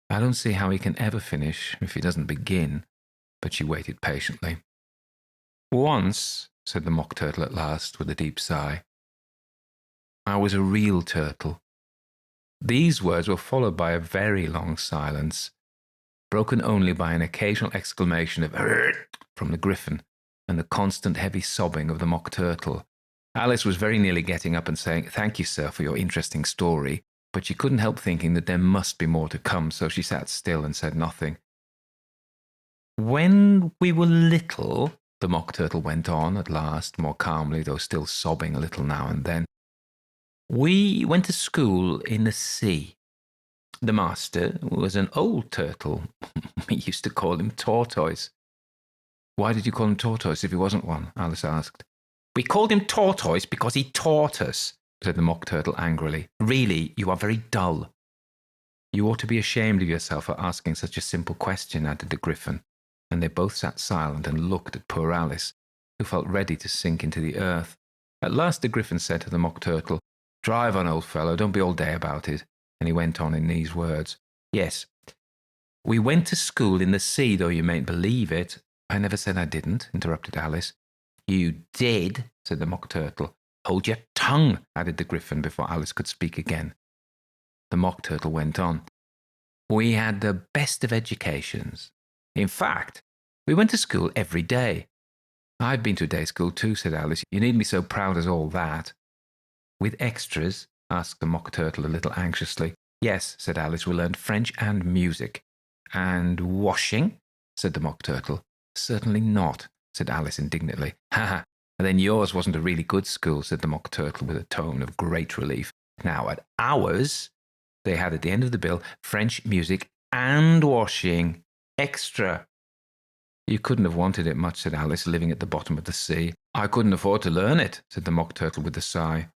"I don't see how he can ever finish if he doesn't begin," but she waited patiently. "Once," said the mock turtle at last, with a deep sigh, "I was a real turtle." These words were followed by a very long silence, broken only by an occasional exclamation of "Hurt" from the griffin and the constant heavy sobbing of the mock turtle. Alice was very nearly getting up and saying, "Thank you, sir, for your interesting story," but she couldn't help thinking that there must be more to come, so she sat still and said nothing. "When we were little," the mock turtle went on at last, more calmly, though still sobbing a little now and then, "we went to school in the sea. The master was an old turtle. We used to call him Tortoise." "Why did you call him Tortoise if he wasn't one?" Alice asked. "We called him Tortoise because he taught us," said the mock turtle angrily. "Really, you are very dull." You ought to be ashamed of yourself for asking such a simple question, added the Gryphon, and they both sat silent and looked at poor Alice, who felt ready to sink into the earth. At last the Gryphon said to the Mock Turtle, "Drive on, old fellow, don't be all day about it." And he went on in these words. "Yes, we went to school in the sea, though you mayn't believe it." "I never said I didn't," interrupted Alice. "You did," said the Mock Turtle. "Hold your tongue," added the Gryphon before Alice could speak again. The Mock Turtle went on. "We had the best of educations. In fact, we went to school every day." "I've been to a day school too," said Alice. "You needn't be so proud as all that." "With extras?" asked the Mock Turtle a little anxiously. "Yes," said Alice, "we learned French and music." "And washing?" said the Mock Turtle. "Certainly not," said Alice indignantly. "Ha ha! Then yours wasn't a really good school," said the Mock Turtle with a tone of great relief. "Now, at ours, they had at the end of the bill French music and washing. Extra." "You couldn't have wanted it much," said Alice, "living at the bottom of the sea." "I couldn't afford to learn it," said the Mock Turtle with a sigh.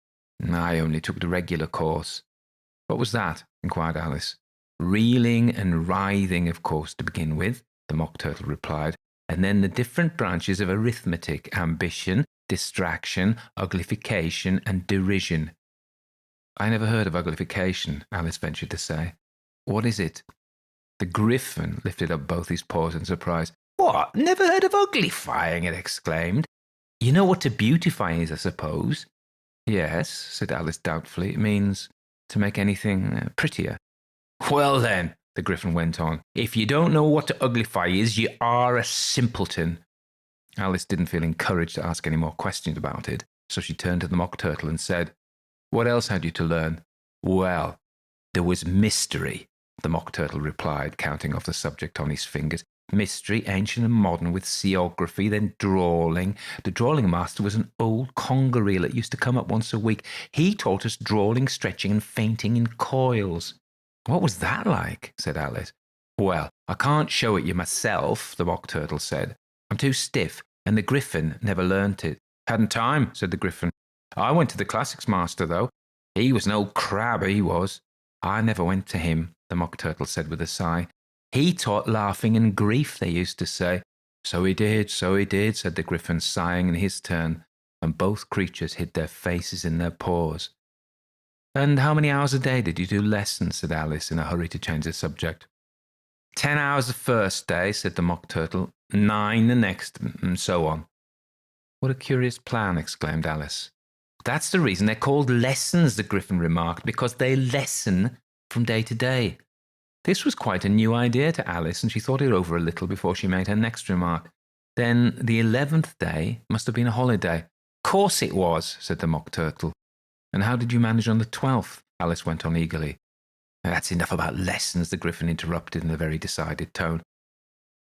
"I only took the regular course." "What was that?" inquired Alice. "Reeling and writhing, of course, to begin with," the Mock Turtle replied, "and then the different branches of arithmetic, ambition, distraction, uglification, and derision." "I never heard of uglification," Alice ventured to say. "What is it?" The Gryphon lifted up both his paws in surprise. "What? Never heard of uglifying?" it exclaimed. "You know what to beautify is, I suppose." "Yes," said Alice doubtfully. "It means to make anything prettier." "Well then," the Gryphon went on, "if you don't know what to uglify is, you are a simpleton." Alice didn't feel encouraged to ask any more questions about it, so she turned to the Mock Turtle and said, "What else had you to learn?" "Well, there was mystery," the Mock Turtle replied, counting off the subject on his fingers. "Mystery, ancient and modern, with seography, then drawling. The drawling master was an old conger eel that used to come up once a week. He taught us drawling, stretching, and fainting in coils." "What was that like?" said Alice. "Well, I can't show it you myself," the Mock Turtle said. "I'm too stiff, and the Gryphon never learnt it." "Hadn't time," said the Gryphon. "I went to the classics master, though. He was an old crab, he was." "I never went to him," the Mock Turtle said with a sigh. "He taught laughing and grief, they used to say." So he did," said the Gryphon, sighing in his turn, and both creatures hid their faces in their paws. "And how many hours a day did you do lessons?" said Alice, in a hurry to change the subject. 10 hours the first day," said the Mock Turtle, 9 the next, and so on. "What a curious plan," exclaimed Alice. "That's the reason they're called lessons," the Gryphon remarked, "because they lessen from day to day." This was quite a new idea to Alice, and she thought it over a little before she made her next remark. "Then the 11th day must have been a holiday." "Course it was," said the Mock Turtle. "And how did you manage on the 12th?" Alice went on eagerly. "That's enough about lessons," the Gryphon interrupted in a very decided tone.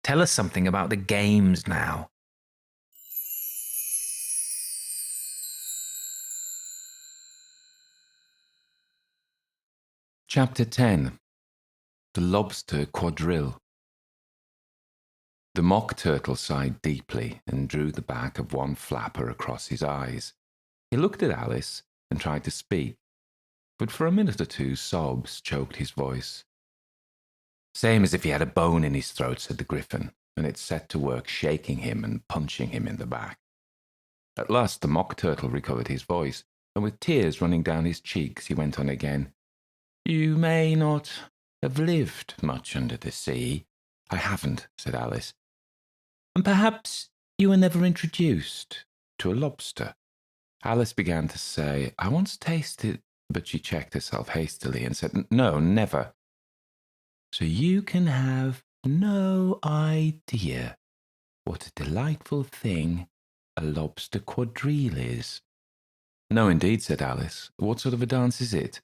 "Tell us something about the games now." Chapter 10. The Lobster Quadrille. The Mock Turtle sighed deeply and drew the back of one flapper across his eyes. He looked at Alice and tried to speak, but for a minute or two sobs choked his voice. "Same as if he had a bone in his throat," said the Gryphon, and it set to work shaking him and punching him in the back. At last the Mock Turtle recovered his voice, and with tears running down his cheeks, he went on again. "You may not have lived much under the sea." "I haven't," said Alice. "And perhaps you were never introduced to a lobster." Alice began to say, "I once tasted," but she checked herself hastily and said, "No, never." "So you can have no idea what a delightful thing a lobster quadrille is." "No, indeed," said Alice. "What sort of a dance is it?"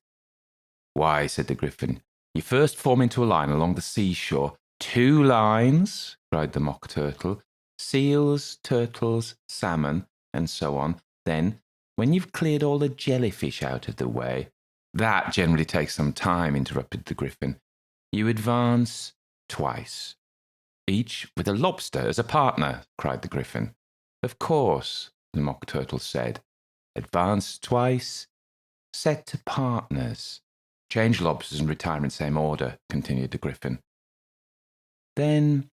"Why," said the Gryphon, "you first form into a line along the seashore." "2 lines," cried the Mock Turtle. "Seals, turtles, salmon, and so on. Then, when you've cleared all the jellyfish out of the way—" "That generally takes some time," interrupted the Gryphon. "You advance twice, each with a lobster as a partner," cried the Gryphon. "Of course," the Mock Turtle said. "Advance twice, set to partners. Change lobsters and retire in same order, continued the Griffin. Then,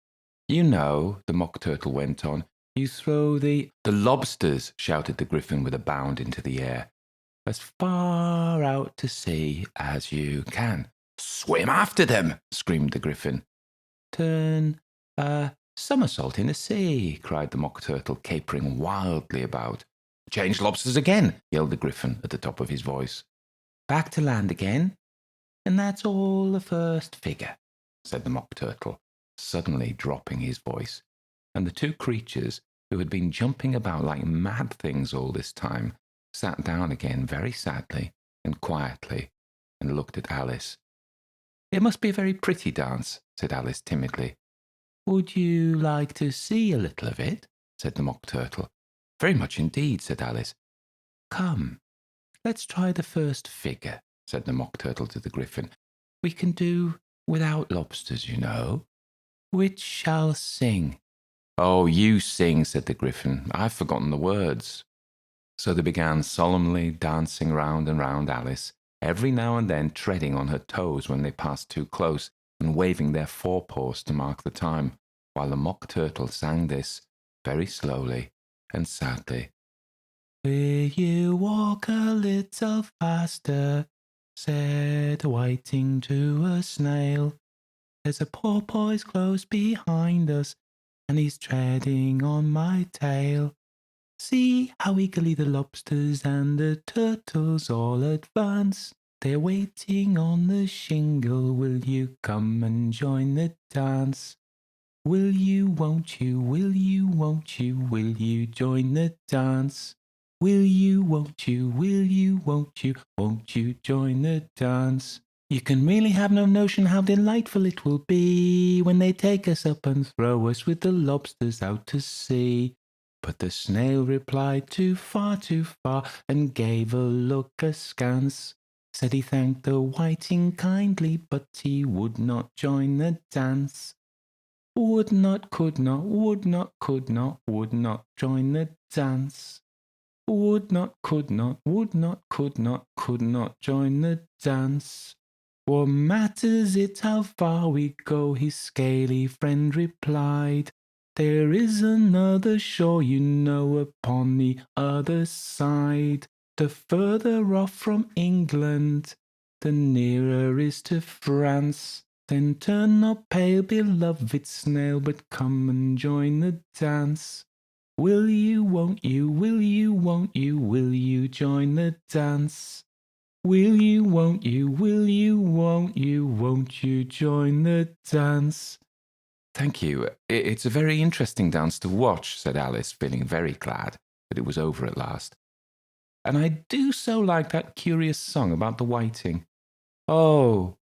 you know, the Mock Turtle went on, you throw the lobsters, shouted the Griffin with a bound into the air, as far out to sea as you can. Swim after them, screamed the Griffin. Turn a somersault in the sea, cried the Mock Turtle, capering wildly about. Change lobsters again, yelled the Griffin at the top of his voice. Back to land again, and that's all the first figure, said the Mock Turtle, suddenly dropping his voice, and the two creatures, who had been jumping about like mad things all this time, sat down again very sadly and quietly and looked at Alice. It must be a very pretty dance, said Alice timidly. Would you like to see a little of it? Said the Mock Turtle. Very much indeed, said Alice. Come, let's try the first figure, said the Mock Turtle to the Griffin. We can do without lobsters, you know. Which shall sing? Oh, you sing, said the Griffin. I've forgotten the words. So they began solemnly dancing round and round Alice, every now and then treading on her toes when they passed too close, and waving their forepaws to mark the time, while the Mock Turtle sang this very slowly and sadly. Will you walk a little faster? Said a whiting to a snail. There's a porpoise close behind us, and he's treading on my tail. See how eagerly the lobsters and the turtles all advance. They're waiting on the shingle. Will you come and join the dance? Will you, won't you, will you, won't you, will you join the dance? Will you, won't you, will you, won't you join the dance? You can really have no notion how delightful it will be when they take us up and throw us with the lobsters out to sea. But the snail replied too far, and gave a look askance. Said he thanked the whiting kindly, but he would not join the dance. Would not, could not, would not, could not, would not join the dance. Would not, could not, would not, could not join the dance. What matters it how far we go, his scaly friend replied. There is another shore, you know, upon the other side. The further off from England, the nearer is to France. Then turn not pale, beloved snail, but come and join the dance. Will you, won't you, will you, won't you, will you join the dance? Will you, won't you, will you, won't you join the dance? Thank you. It's a very interesting dance to watch, said Alice, feeling very glad that it was over at last. And I do so like that curious song about the whiting. Oh,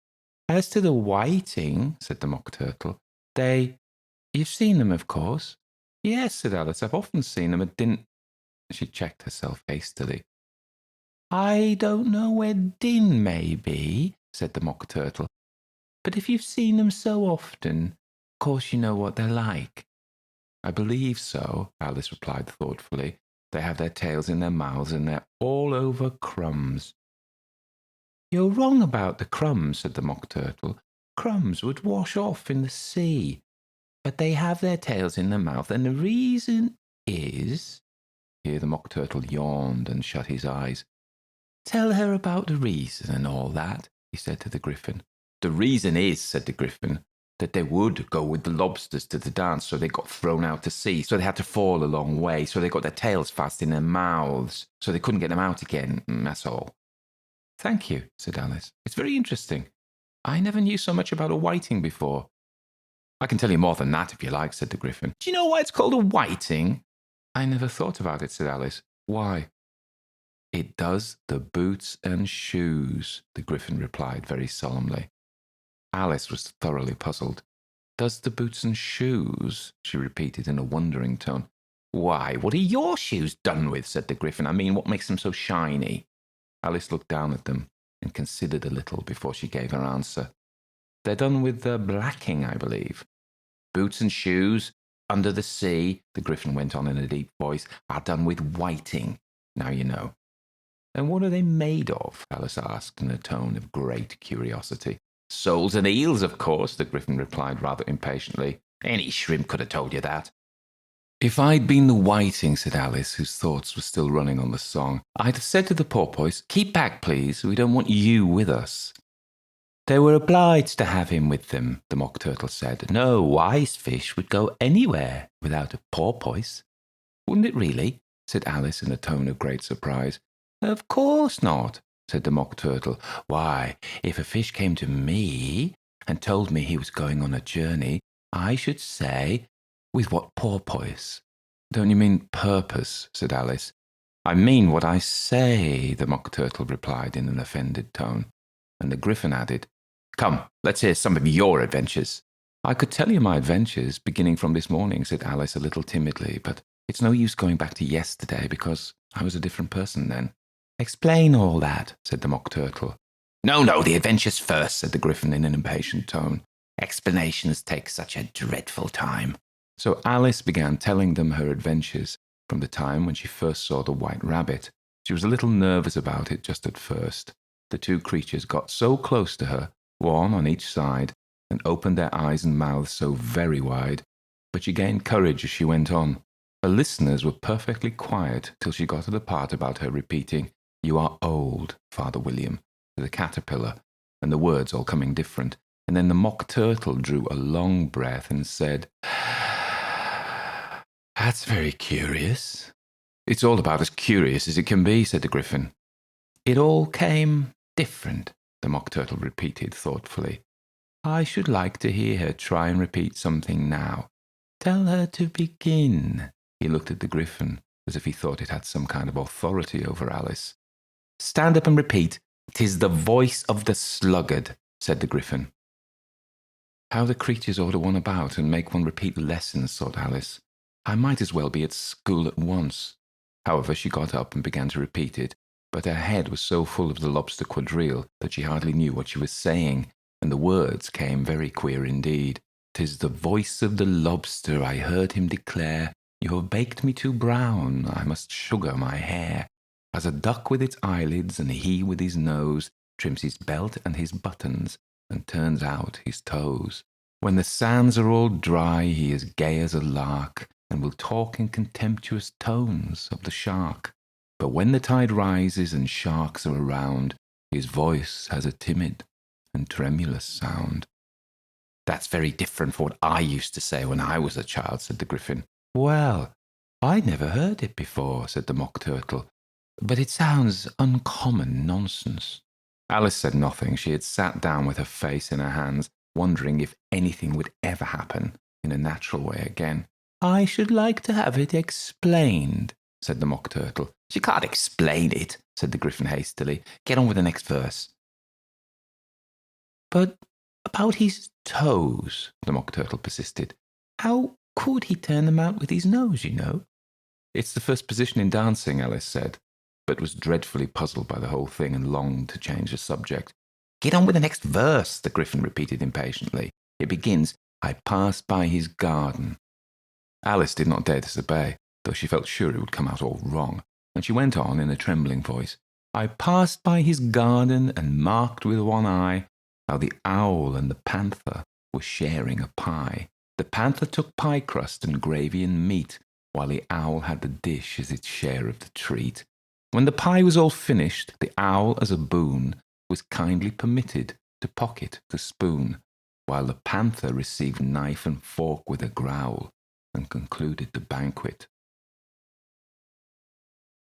as to the whiting, said the Mock Turtle, you've seen them, of course. Yes, said Alice, I've often seen them and didn't... She checked herself hastily. I don't know where Din may be, said the Mock Turtle, but if you've seen them so often, of course you know what they're like. I believe so, Alice replied thoughtfully. They have their tails in their mouths and they're all over crumbs. You're wrong about the crumbs, said the Mock Turtle. Crumbs would wash off in the sea, but they have their tails in their mouth, and the reason is... Here the Mock Turtle yawned and shut his eyes. Tell her about the reason and all that, he said to the Griffin. The reason is, said the Griffin, that they would go with the lobsters to the dance, so they got thrown out to sea, so they had to fall a long way, so they got their tails fast in their mouths, so they couldn't get them out again, that's all. Thank you, said Alice. It's very interesting. I never knew so much about a whiting before. I can tell you more than that if you like, said the Griffin. Do you know why it's called a whiting? I never thought about it, said Alice. Why? It does the boots and shoes, the Griffin replied very solemnly. Alice was thoroughly puzzled. Does the boots and shoes? She repeated in a wondering tone. Why, what are your shoes done with? Said the Griffin. I mean, what makes them so shiny? Alice looked down at them and considered a little before she gave her answer. They're done with blacking, I believe. Boots and shoes, under the sea, the Griffin went on in a deep voice, are done with whiting. Now you know. And what are they made of? Alice asked in a tone of great curiosity. Soles and eels, of course, the Gryphon replied rather impatiently. Any shrimp could have told you that. If I'd been the whiting, said Alice, whose thoughts were still running on the song, I'd have said to the porpoise, keep back, please, we don't want you with us. They were obliged to have him with them, the Mock Turtle said. No wise fish would go anywhere without a porpoise. Wouldn't it really? Said Alice in a tone of great surprise. Of course not, said the Mock Turtle. Why, if a fish came to me and told me he was going on a journey, I should say, with what porpoise? Don't you mean purpose? Said Alice. I mean what I say, the Mock Turtle replied in an offended tone. And the Gryphon added, Come, let's hear some of your adventures. I could tell you my adventures, beginning from this morning, said Alice a little timidly, but it's no use going back to yesterday because I was a different person then. Explain all that, said the Mock Turtle. No, the adventures first, said the Gryphon in an impatient tone. Explanations take such a dreadful time. So Alice began telling them her adventures from the time when she first saw the white rabbit. She was a little nervous about it just at first. The two creatures got so close to her, one on each side, and opened their eyes and mouths so very wide, but she gained courage as she went on. Her listeners were perfectly quiet till she got to the part about her repeating, You are old, Father William, to the caterpillar, and the words all coming different. And then the Mock Turtle drew a long breath and said, That's very curious. It's all about as curious as it can be, said the Gryphon. It all came different, the Mock Turtle repeated thoughtfully. I should like to hear her try and repeat something now. Tell her to begin. He looked at the Gryphon as if he thought it had some kind of authority over Alice. Stand up and repeat. 'Tis the voice of the sluggard, said the Gryphon. How the creatures order one about and make one repeat lessons, thought Alice. I might as well be at school at once. However, she got up and began to repeat it, but her head was so full of the lobster quadrille that she hardly knew what she was saying, and the words came very queer indeed. 'Tis the voice of the lobster, I heard him declare, You have baked me too brown, I must sugar my hair. As a duck with its eyelids, and he with his nose, trims his belt and his buttons, and turns out his toes. When the sands are all dry, he is gay as a lark, and will talk in contemptuous tones of the shark. But when the tide rises and sharks are around, his voice has a timid and tremulous sound. That's very different from what I used to say when I was a child, said the Gryphon. Well, I never heard it before, said the Mock Turtle, but it sounds uncommon nonsense. Alice said nothing. She had sat down with her face in her hands, wondering if anything would ever happen in a natural way again. I should like to have it explained, said the Mock Turtle. She can't explain it, said the Gryphon hastily. Get on with the next verse. But about his toes, the Mock Turtle persisted. How could he turn them out with his nose, you know? It's the first position in dancing, Alice said, but was dreadfully puzzled by the whole thing and longed to change the subject. Get on with the next verse, the Gryphon repeated impatiently. It begins, I passed by his garden. Alice did not dare disobey, though she felt sure it would come out all wrong, and she went on in a trembling voice. I passed by his garden and marked with one eye how the owl and the panther were sharing a pie. The panther took pie crust and gravy and meat, while the owl had the dish as its share of the treat. When the pie was all finished, the owl, as a boon, was kindly permitted to pocket the spoon, while the panther received knife and fork with a growl, and concluded the banquet.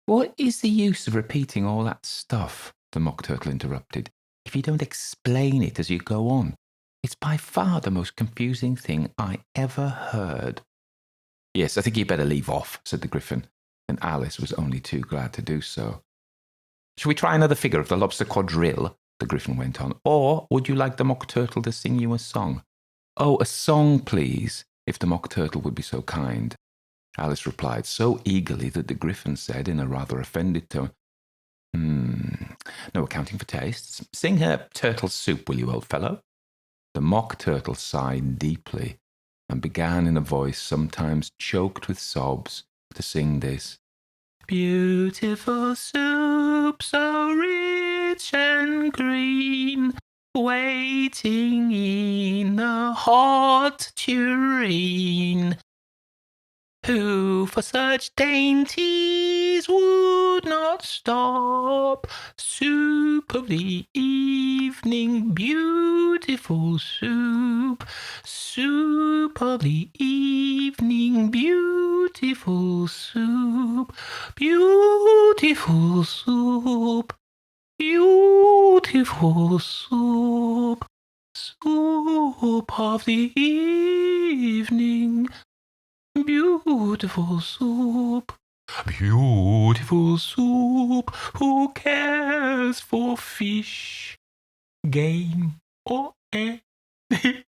What is the use of repeating all that stuff? The Mock Turtle interrupted, if you don't explain it as you go on. It's by far the most confusing thing I ever heard. Yes, I think you'd better leave off, said the Gryphon, and Alice was only too glad to do so. Shall we try another figure of the lobster quadrille? The Gryphon went on. Or would you like the Mock Turtle to sing you a song? Oh, a song, please, if the Mock Turtle would be so kind. Alice replied so eagerly that the Gryphon said in a rather offended tone, No accounting for tastes. Sing her turtle soup, will you, old fellow? The Mock Turtle sighed deeply and began in a voice sometimes choked with sobs to sing this. Beautiful soup, so rich and green, waiting in a hot tureen. Who for such dainties would not stop? Soup of the evening, beautiful soup. Soup of the evening, beautiful soup. Beautiful soup. Beautiful soup. Soup of the evening. Beautiful soup, beautiful soup. Who cares for fish, game, or any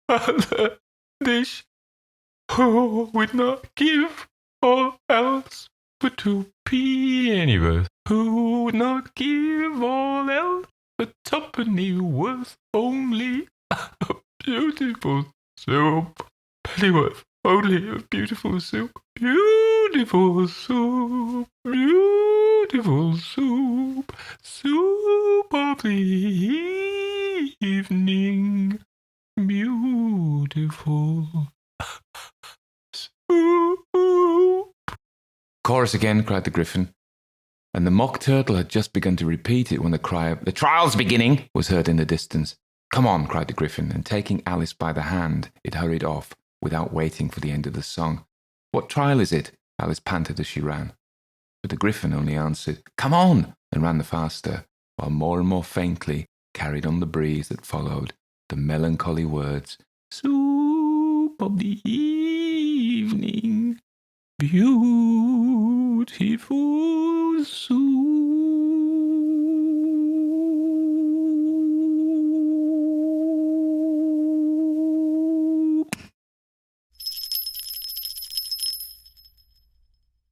other dish? Who would not give all else but to pennyworth? Who would not give all else but twopenny worth? Only a beautiful soup, pennyworth. Only a beautiful soup, beautiful soup, beautiful soup, soup of the evening, beautiful soup. Chorus again, cried the Griffin, and the Mock Turtle had just begun to repeat it when the cry of "The trial's beginning" was heard in the distance. "Come on," cried the Griffin, and taking Alice by the hand, it hurried off, without waiting for the end of the song. "What trial is it?" Alice panted as she ran. But the Griffin only answered, "Come on," and ran the faster, while more and more faintly, carried on the breeze that followed, the melancholy words, "Soup of the evening, beautiful soup."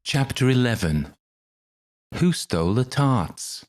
Chapter 11. Who Stole the Tarts?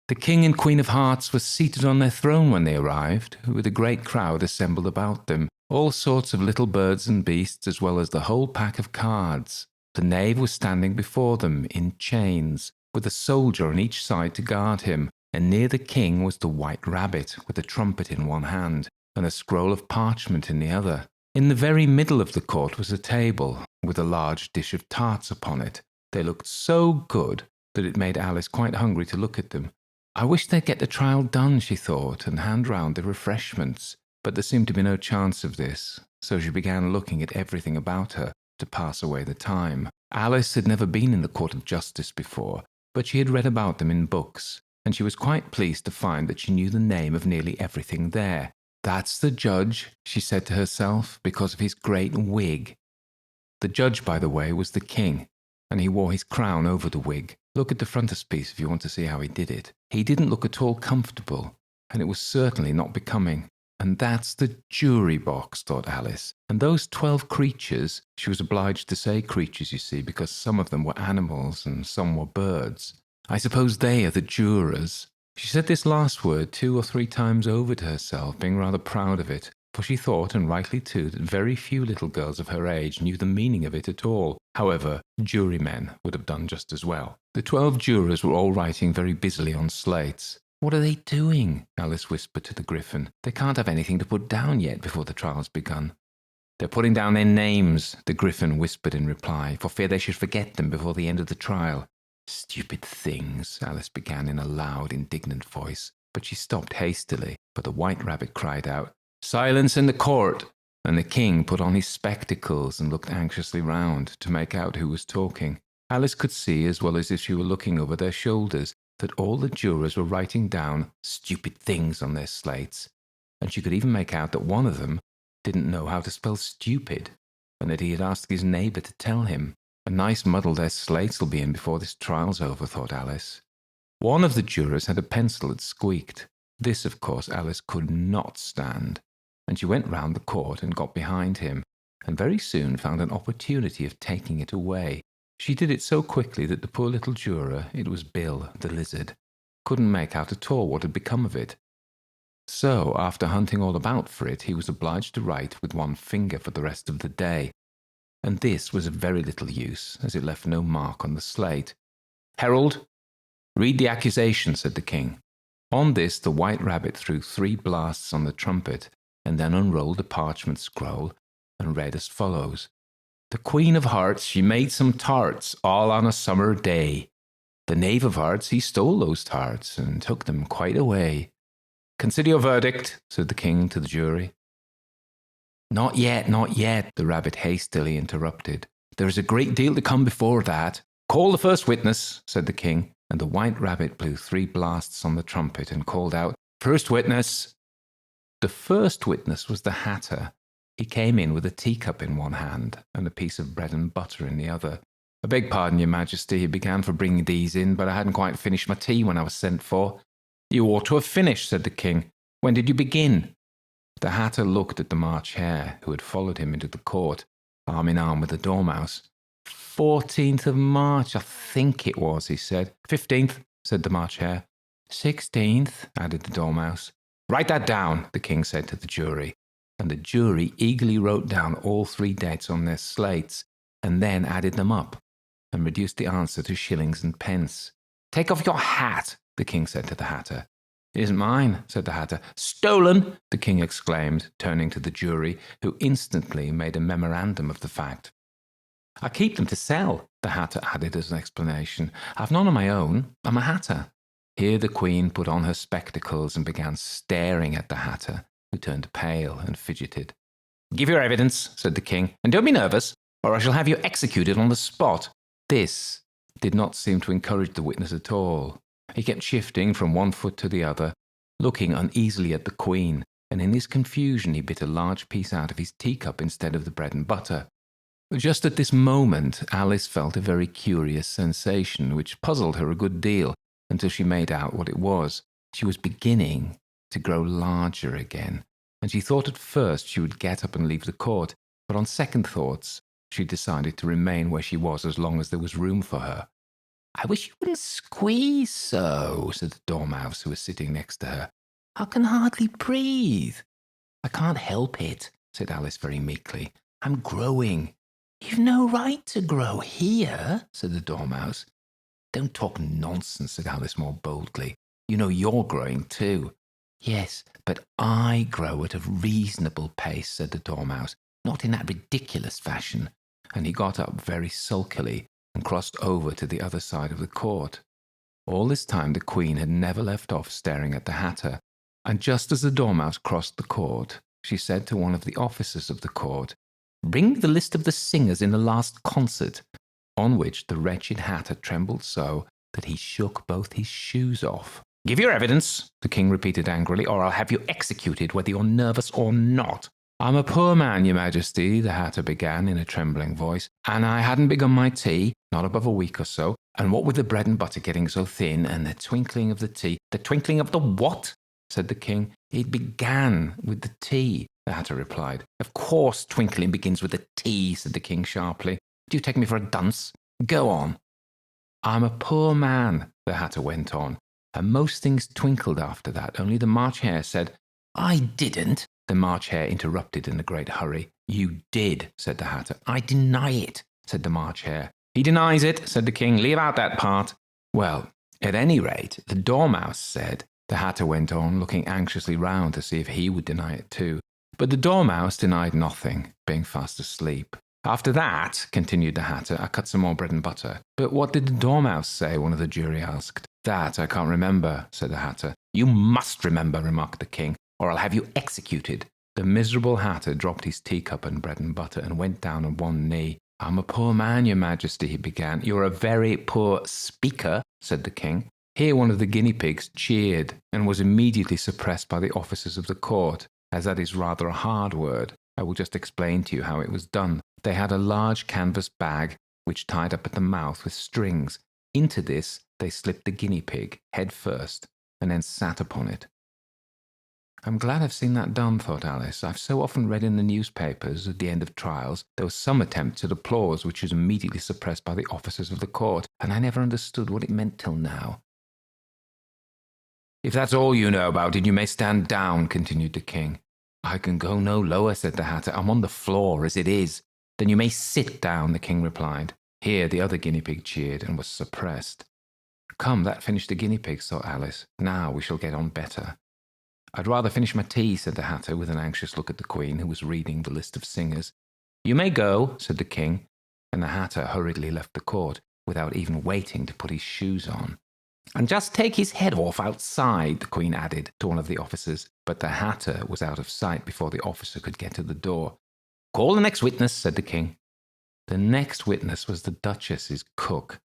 The King and Queen of Hearts were seated on their throne when they arrived, with a great crowd assembled about them, all sorts of little birds and beasts, as well as the whole pack of cards. The knave was standing before them in chains, with a soldier on each side to guard him, and near the king was the White Rabbit, with a trumpet in one hand, and a scroll of parchment in the other. In the very middle of the court was a table, with a large dish of tarts upon it. They looked so good that it made Alice quite hungry to look at them. I wish they'd get the trial done, she thought, and hand round the refreshments. But there seemed to be no chance of this, so she began looking at everything about her to pass away the time. Alice had never been in the Court of Justice before, but she had read about them in books, and she was quite pleased to find that she knew the name of nearly everything there. "That's the judge," she said to herself, because of his great wig. The judge, by the way, was the king, and he wore his crown over the wig. Look at the frontispiece if you want to see how he did it. He didn't look at all comfortable, and it was certainly not becoming. And that's the jury box, thought Alice. And those 12 creatures, she was obliged to say creatures, you see, because some of them were animals and some were birds. I suppose they are the jurors. She said this last word 2 or 3 times over to herself, being rather proud of it, for she thought, and rightly too, that very few little girls of her age knew the meaning of it at all. However, jurymen would have done just as well. The 12 jurors were all writing very busily on slates. "What are they doing?" Alice whispered to the Griffin. "They can't have anything to put down yet before the trial's begun." "They're putting down their names," the Griffin whispered in reply, for fear they should forget them before the end of the trial. "Stupid things," Alice began in a loud, indignant voice, but she stopped hastily, for the White Rabbit cried out, "Silence in the court!" And the king put on his spectacles and looked anxiously round to make out who was talking. Alice could see, as well as if she were looking over their shoulders, that all the jurors were writing down "stupid things" on their slates, and she could even make out that one of them didn't know how to spell stupid, and that he had asked his neighbour to tell him. A nice muddle their slates will be in before this trial's over, thought Alice. One of the jurors had a pencil that squeaked. This, of course, Alice could not stand, and she went round the court and got behind him, and very soon found an opportunity of taking it away. She did it so quickly that the poor little juror, it was Bill, the lizard, couldn't make out at all what had become of it. So, after hunting all about for it, he was obliged to write with one finger for the rest of the day. and this was of very little use, as it left no mark on the slate. "Herald, read the accusation," said the king. On this the White Rabbit threw 3 blasts on the trumpet, and then unrolled a parchment scroll, and read as follows. "The Queen of Hearts, she made some tarts, all on a summer day. The Knave of Hearts, he stole those tarts, and took them quite away." "Consider your verdict," said the king to the jury. Not yet, the rabbit hastily interrupted. "There is a great deal to come before that." "Call the first witness," said the king, and the White Rabbit blew 3 blasts on the trumpet and called out, "First witness." The first witness was the Hatter. He came in with a teacup in one hand and a piece of bread and butter in the other. "I beg pardon, your majesty," he began, "for bringing these in, but I hadn't quite finished my tea when I was sent for." "You ought to have finished," said the king. "When did you begin?" The Hatter looked at the March Hare, who had followed him into the court, arm in arm with the Dormouse. 14th of March, I think it was, he said. 15th, said the March Hare. 16th, added the Dormouse. "Write that down," the king said to the jury, and the jury eagerly wrote down all 3 dates on their slates, and then added them up, and reduced the answer to shillings and pence. "Take off your hat," the king said to the Hatter. "It isn't mine," said the Hatter. "Stolen!" the king exclaimed, turning to the jury, who instantly made a memorandum of the fact. "I keep them to sell," the Hatter added as an explanation. "I've none of my own. I'm a Hatter." Here the Queen put on her spectacles and began staring at the Hatter, who turned pale and fidgeted. "Give your evidence," said the king, "and don't be nervous, or I shall have you executed on the spot." This did not seem to encourage the witness at all. He kept shifting from one foot to the other, looking uneasily at the Queen, and in his confusion he bit a large piece out of his teacup instead of the bread and butter. Just at this moment, Alice felt a very curious sensation, which puzzled her a good deal until she made out what it was. She was beginning to grow larger again, and she thought at first she would get up and leave the court, but on second thoughts, she decided to remain where she was as long as there was room for her. "I wish you wouldn't squeeze so," said the Dormouse, who was sitting next to her. "I can hardly breathe." "I can't help it," said Alice very meekly. "I'm growing." "You've no right to grow here," said the Dormouse. "Don't talk nonsense," said Alice more boldly. "You know you're growing too." "Yes, but I grow at a reasonable pace," said the Dormouse, "not in that ridiculous fashion." And he got up very sulkily and crossed over to the other side of the court. All this time the Queen had never left off staring at the Hatter, and just as the Dormouse crossed the court, she said to one of the officers of the court, "Bring me the list of the singers in the last concert," on which the wretched Hatter trembled so that he shook both his shoes off. "Give your evidence," the king repeated angrily, "or I'll have you executed whether you're nervous or not." "I'm a poor man, your majesty," the Hatter began in a trembling voice, "and I hadn't begun my tea, not above a week or so, and what with the bread and butter getting so thin, and the twinkling of the tea—" "The twinkling of the what?" said the king. "It began with the tea," the Hatter replied. "Of course twinkling begins with the tea," said the king sharply. "Do you take me for a dunce? Go on." "I'm a poor man," the Hatter went on, and most things twinkled after that, only the March Hare said, "I didn't." The March Hare interrupted in a great hurry. "You did," said the Hatter. "I deny it," said the March Hare. "He denies it," said the king. "Leave out that part." "Well, at any rate, the Dormouse said," the Hatter went on, looking anxiously round to see if he would deny it too. But the Dormouse denied nothing, being fast asleep. "After that," continued the Hatter, "I cut some more bread and butter." "But what did the Dormouse say?" one of the jury asked. "That I can't remember," said the Hatter. "You must remember," remarked the king, "or I'll have you executed." The miserable Hatter dropped his teacup and bread and butter and went down on one knee. "I'm a poor man, your majesty," he began. "You're a very poor speaker," said the king. Here one of the guinea pigs cheered and was immediately suppressed by the officers of the court. As that is rather a hard word, I will just explain to you how it was done. They had a large canvas bag which tied up at the mouth with strings. Into this they slipped the guinea pig, head first, and then sat upon it. "I'm glad I've seen that done," thought Alice. "I've so often read in the newspapers at the end of trials there was some attempt at applause which was immediately suppressed by the officers of the court, and I never understood what it meant till now." "If that's all you know about it, you may stand down," continued the king. "I can go no lower," said the Hatter. "I'm on the floor as it is." Then you may sit down, the king replied. Here the other guinea pig cheered and was suppressed. Come, that finished the guinea pigs, thought Alice. Now we shall get on better. I'd rather finish my tea, said the Hatter, with an anxious look at the Queen, who was reading the list of singers. You may go, said the king, and the Hatter hurriedly left the court, without even waiting to put his shoes on. And just take his head off outside, the Queen added to one of the officers, but the Hatter was out of sight before the officer could get to the door. Call the next witness, said the king. The next witness was the Duchess's cook.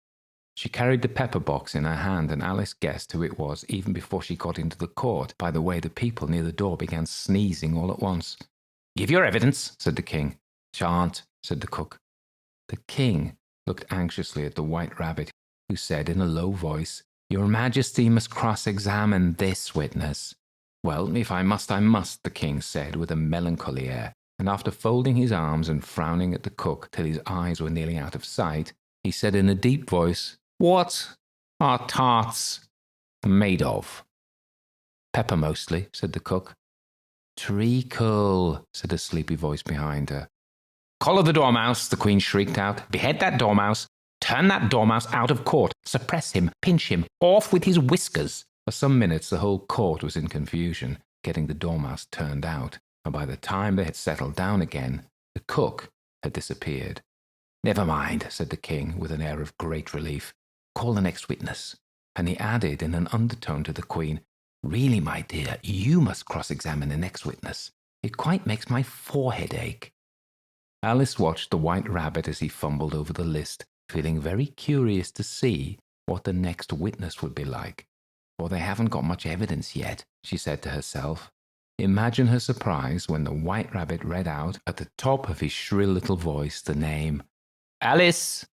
She carried the pepper box in her hand, and Alice guessed who it was even before she got into the court by the way the people near the door began sneezing all at once. Give your evidence, said the king. Shan't, said the cook. The king looked anxiously at the White Rabbit, who said in a low voice, Your Majesty must cross-examine this witness. Well, if I must, the king said with a melancholy air, and after folding his arms and frowning at the cook till his eyes were nearly out of sight, he said in a deep voice, What are tarts made of? Pepper mostly, said the cook. Treacle, said a sleepy voice behind her. Collar the dormouse, the Queen shrieked out. Behead that dormouse. Turn that dormouse out of court. Suppress him. Pinch him. Off with his whiskers. For some minutes the whole court was in confusion, getting the dormouse turned out, and by the time they had settled down again, the cook had disappeared. Never mind, said the king, with an air of great relief. Call the next witness. And he added in an undertone to the Queen, Really, my dear, you must cross-examine the next witness. It quite makes my forehead ache. Alice watched the White Rabbit as he fumbled over the list, feeling very curious to see what the next witness would be like. For they haven't got much evidence yet, she said to herself. Imagine her surprise when the White Rabbit read out at the top of his shrill little voice the name, Alice!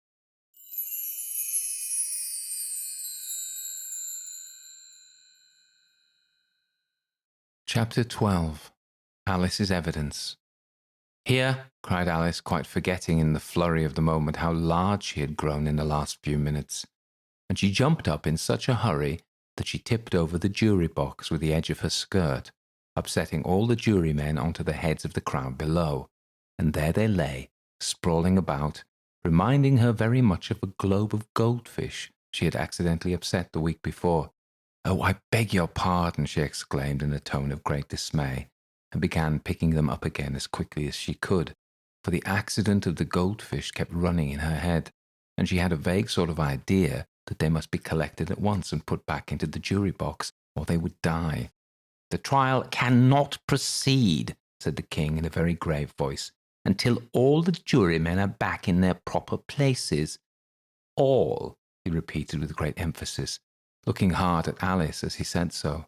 Chapter 12. Alice's Evidence. Here, cried Alice, quite forgetting in the flurry of the moment how large she had grown in the last few minutes, and she jumped up in such a hurry that she tipped over the jury box with the edge of her skirt, upsetting all the jurymen onto the heads of the crowd below, and there they lay, sprawling about, reminding her very much of a globe of goldfish she had accidentally upset the week before. Oh, I beg your pardon, she exclaimed in a tone of great dismay, and began picking them up again as quickly as she could, for the accident of the goldfish kept running in her head, and she had a vague sort of idea that they must be collected at once and put back into the jury box, or they would die. The trial cannot proceed, said the king in a very grave voice, until all the jurymen are back in their proper places. All, he repeated with great emphasis, looking hard at Alice as he said so.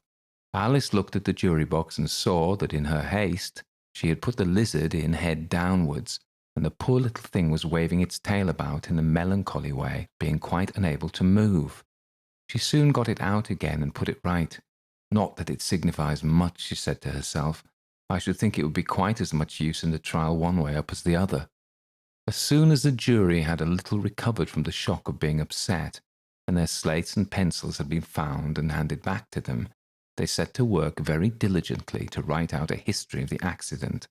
Alice looked at the jury box and saw that in her haste she had put the lizard in head downwards, and the poor little thing was waving its tail about in a melancholy way, being quite unable to move. She soon got it out again and put it right. Not that it signifies much, she said to herself. I should think it would be quite as much use in the trial one way up as the other. As soon as the jury had a little recovered from the shock of being upset, and their slates and pencils had been found and handed back to them, they set to work very diligently to write out a history of the accident,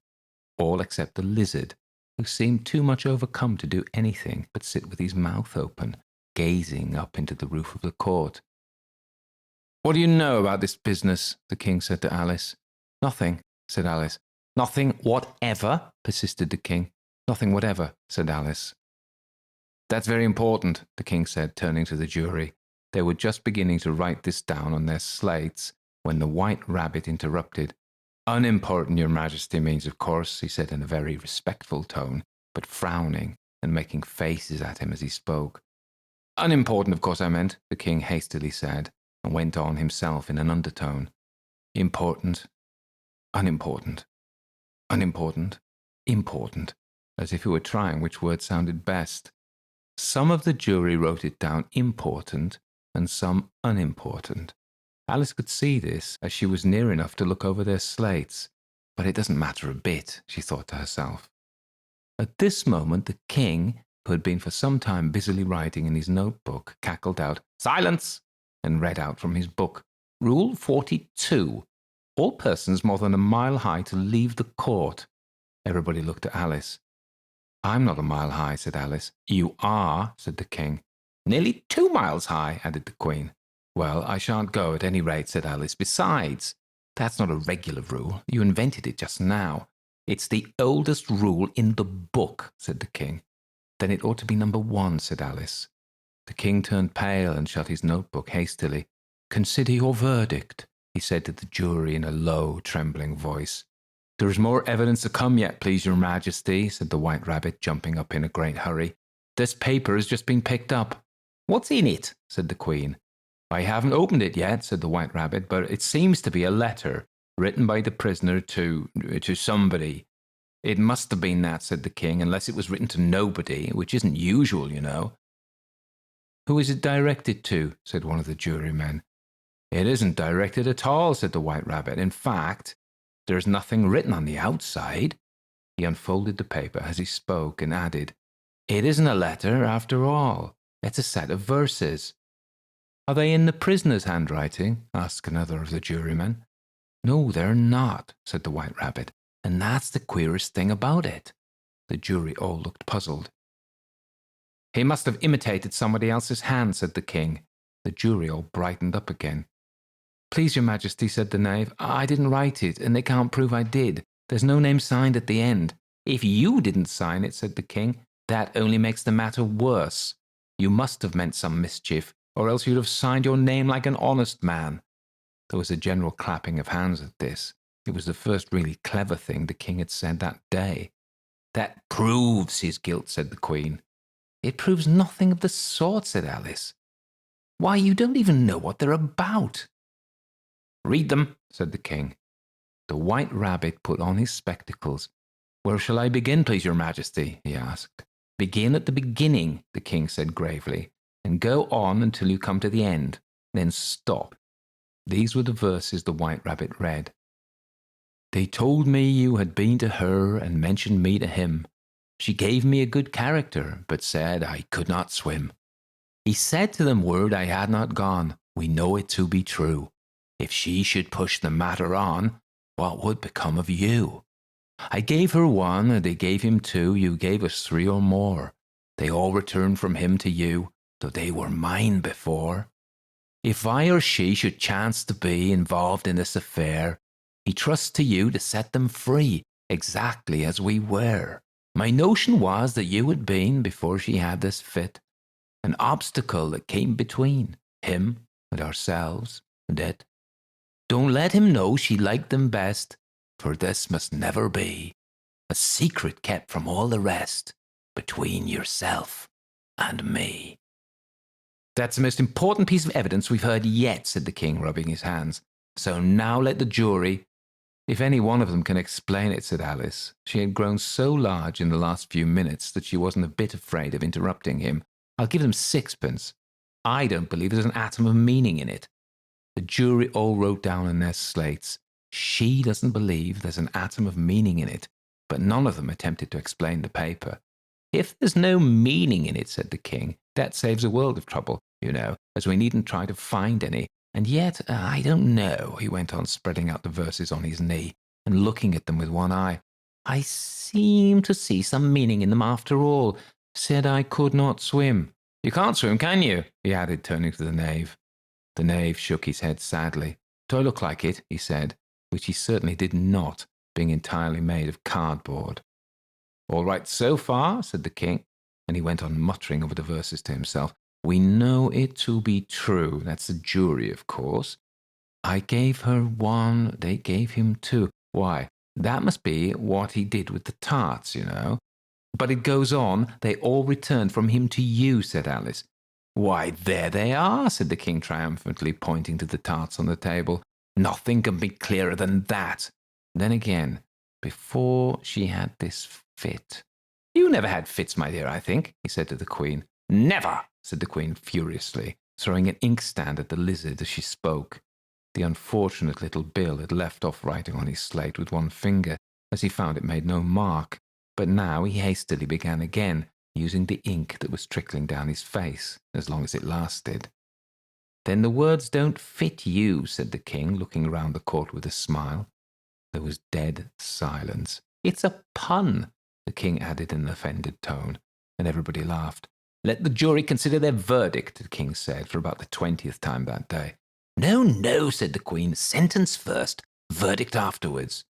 all except the lizard, who seemed too much overcome to do anything but sit with his mouth open, gazing up into the roof of the court. What do you know about this business? The king said to Alice. Nothing, said Alice. Nothing whatever, persisted the king. Nothing whatever, said Alice. That's very important, the king said, turning to the jury. They were just beginning to write this down on their slates when the White Rabbit interrupted. Unimportant, your majesty, means, of course, he said in a very respectful tone, but frowning and making faces at him as he spoke. Unimportant, of course, I meant, the king hastily said, and went on himself in an undertone. Important, unimportant, unimportant, important, as if he were trying which word sounded best. Some of the jury wrote it down important and some unimportant. Alice could see this as she was near enough to look over their slates, but it doesn't matter a bit, she thought to herself. At this moment the king, who had been for some time busily writing in his notebook, cackled out, Silence! And read out from his book, Rule 42. All persons more than a mile high to leave the court. Everybody looked at Alice. I'm not a mile high, said Alice. You are, said the king. Nearly 2 miles high, added the queen. Well, I shan't go at any rate, said Alice. Besides, that's not a regular rule. You invented it just now. It's the oldest rule in the book, said the king. Then it ought to be number 1, said Alice. The king turned pale and shut his notebook hastily. Consider your verdict, he said to the jury in a low, trembling voice. There is more evidence to come yet, please your majesty, said the White Rabbit, jumping up in a great hurry. This paper has just been picked up. What's in it? Said the queen. I haven't opened it yet, said the White Rabbit, but it seems to be a letter written by the prisoner to somebody. It must have been that, said the king, unless it was written to nobody, which isn't usual, you know. Who is it directed to? Said one of the jurymen. It isn't directed at all, said the White Rabbit. In fact, there's nothing written on the outside. He unfolded the paper as he spoke and added, It isn't a letter, after all. It's a set of verses. Are they in the prisoner's handwriting? Asked another of the jurymen. No, they're not, said the White Rabbit, and that's the queerest thing about it. The jury all looked puzzled. He must have imitated somebody else's hand, said the king. The jury all brightened up again. Please, your majesty, said the knave, I didn't write it, and they can't prove I did. There's no name signed at the end. If you didn't sign it, said the king, that only makes the matter worse. You must have meant some mischief, or else you'd have signed your name like an honest man. There was a general clapping of hands at this. It was the first really clever thing the king had said that day. That proves his guilt, said the queen. It proves nothing of the sort, said Alice. Why, you don't even know what they're about. Read them, said the king. The White Rabbit put on his spectacles. Where shall I begin, please, your majesty? He asked. Begin at the beginning, the king said gravely, and go on until you come to the end. Then stop. These were the verses the White Rabbit read. They told me you had been to her and mentioned me to him. She gave me a good character, but said I could not swim. He said to them word I had not gone. We know it to be true. If she should push the matter on, what would become of you? I gave her 1, and they gave him 2. You gave us 3 or more. They all returned from him to you, though they were mine before. If I or she should chance to be involved in this affair, he trusts to you to set them free, exactly as we were. My notion was that you had been, before she had this fit, an obstacle that came between him and ourselves and it. Don't let him know she liked them best, for this must never be. A secret kept from all the rest, between yourself and me. That's the most important piece of evidence we've heard yet, said the king, rubbing his hands. So now let the jury... If any one of them can explain it, said Alice. She had grown so large in the last few minutes that she wasn't a bit afraid of interrupting him. I'll give them 6pence. I don't believe there's an atom of meaning in it. The jury all wrote down on their slates, She doesn't believe there's an atom of meaning in it, but none of them attempted to explain the paper. If there's no meaning in it, said the king, that saves a world of trouble, you know, as we needn't try to find any. And yet, I don't know, he went on, spreading out the verses on his knee and looking at them with one eye. I seem to see some meaning in them after all. Said I could not swim. You can't swim, can you? He added, turning to the knave. The knave shook his head sadly. Do I look like it? He said, which he certainly did not, being entirely made of cardboard. All right so far, said the king, and he went on muttering over the verses to himself. We know it to be true. That's the jury, of course. I gave her 1, they gave him 2. Why, that must be what he did with the tarts, you know. But it goes on, they all returned from him to you, said Alice. Why, there they are, said the king triumphantly, pointing to the tarts on the table. Nothing can be clearer than that. Then again, before she had this fit. You never had fits, my dear, I think, he said to the queen. Never, said the queen furiously, throwing an inkstand at the lizard as she spoke. The unfortunate little Bill had left off writing on his slate with one finger, as he found it made no mark, but now he hastily began again, using the ink that was trickling down his face, as long as it lasted. Then the words don't fit you, said the king, looking round the court with a smile. There was dead silence. It's a pun, the king added in an offended tone, and everybody laughed. Let the jury consider their verdict, the king said for about the 20th time that day. No, no, said the queen. Sentence first, verdict afterwards.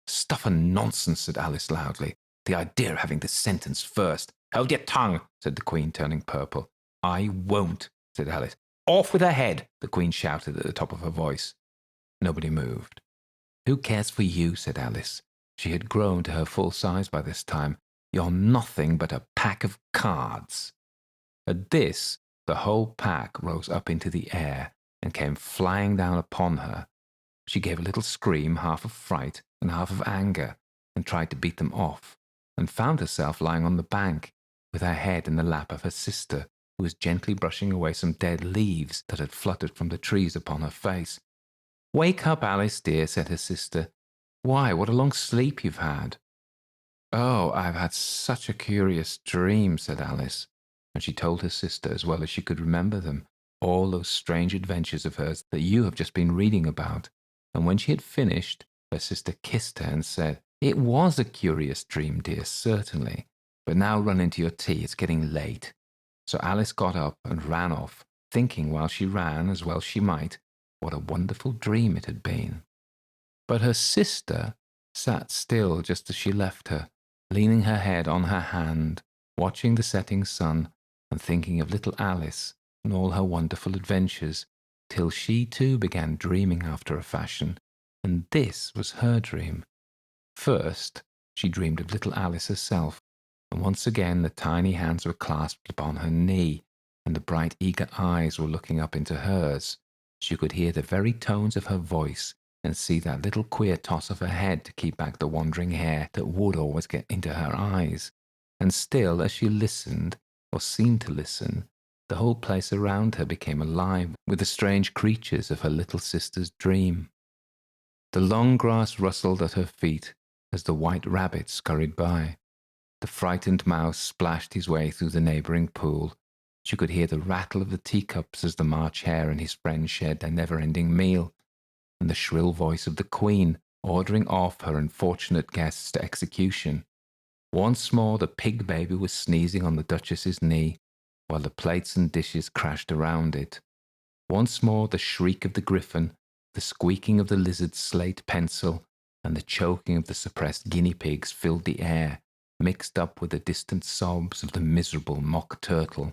Stuff and nonsense, said Alice loudly. The idea of having the sentence first. Hold your tongue, said the queen, turning purple. I won't, said Alice. Off with her head, the queen shouted at the top of her voice. Nobody moved. Who cares for you, said Alice. She had grown to her full size by this time. You're nothing but a pack of cards. At this, the whole pack rose up into the air and came flying down upon her. She gave a little scream, half of fright and half of anger, and tried to beat them off, and found herself lying on the bank, with her head in the lap of her sister, who was gently brushing away some dead leaves that had fluttered from the trees upon her face. Wake up, Alice, dear, said her sister. Why, what a long sleep you've had. Oh, I've had such a curious dream, said Alice, and she told her sister, as well as she could remember them, all those strange adventures of hers that you have just been reading about. And when she had finished, her sister kissed her and said, It was a curious dream, dear, certainly, but now run into your tea, it's getting late. So Alice got up and ran off, thinking while she ran, as well she might, what a wonderful dream it had been. But her sister sat still just as she left her, leaning her head on her hand, watching the setting sun and thinking of little Alice and all her wonderful adventures, till she too began dreaming after a fashion, and this was her dream. First, she dreamed of little Alice herself, and once again the tiny hands were clasped upon her knee, and the bright eager eyes were looking up into hers. She could hear the very tones of her voice, and see that little queer toss of her head to keep back the wandering hair that would always get into her eyes. And still, as she listened, or seemed to listen, the whole place around her became alive with the strange creatures of her little sister's dream. The long grass rustled at her feet as the white rabbit scurried by. The frightened mouse splashed his way through the neighbouring pool. She could hear the rattle of the teacups as the March hare and his friends shared their never-ending meal, and the shrill voice of the Queen ordering off her unfortunate guests to execution. Once more the pig baby was sneezing on the Duchess's knee, while the plates and dishes crashed around it. Once more the shriek of the griffin, the squeaking of the lizard's slate pencil, and the choking of the suppressed guinea pigs filled the air, mixed up with the distant sobs of the miserable mock turtle.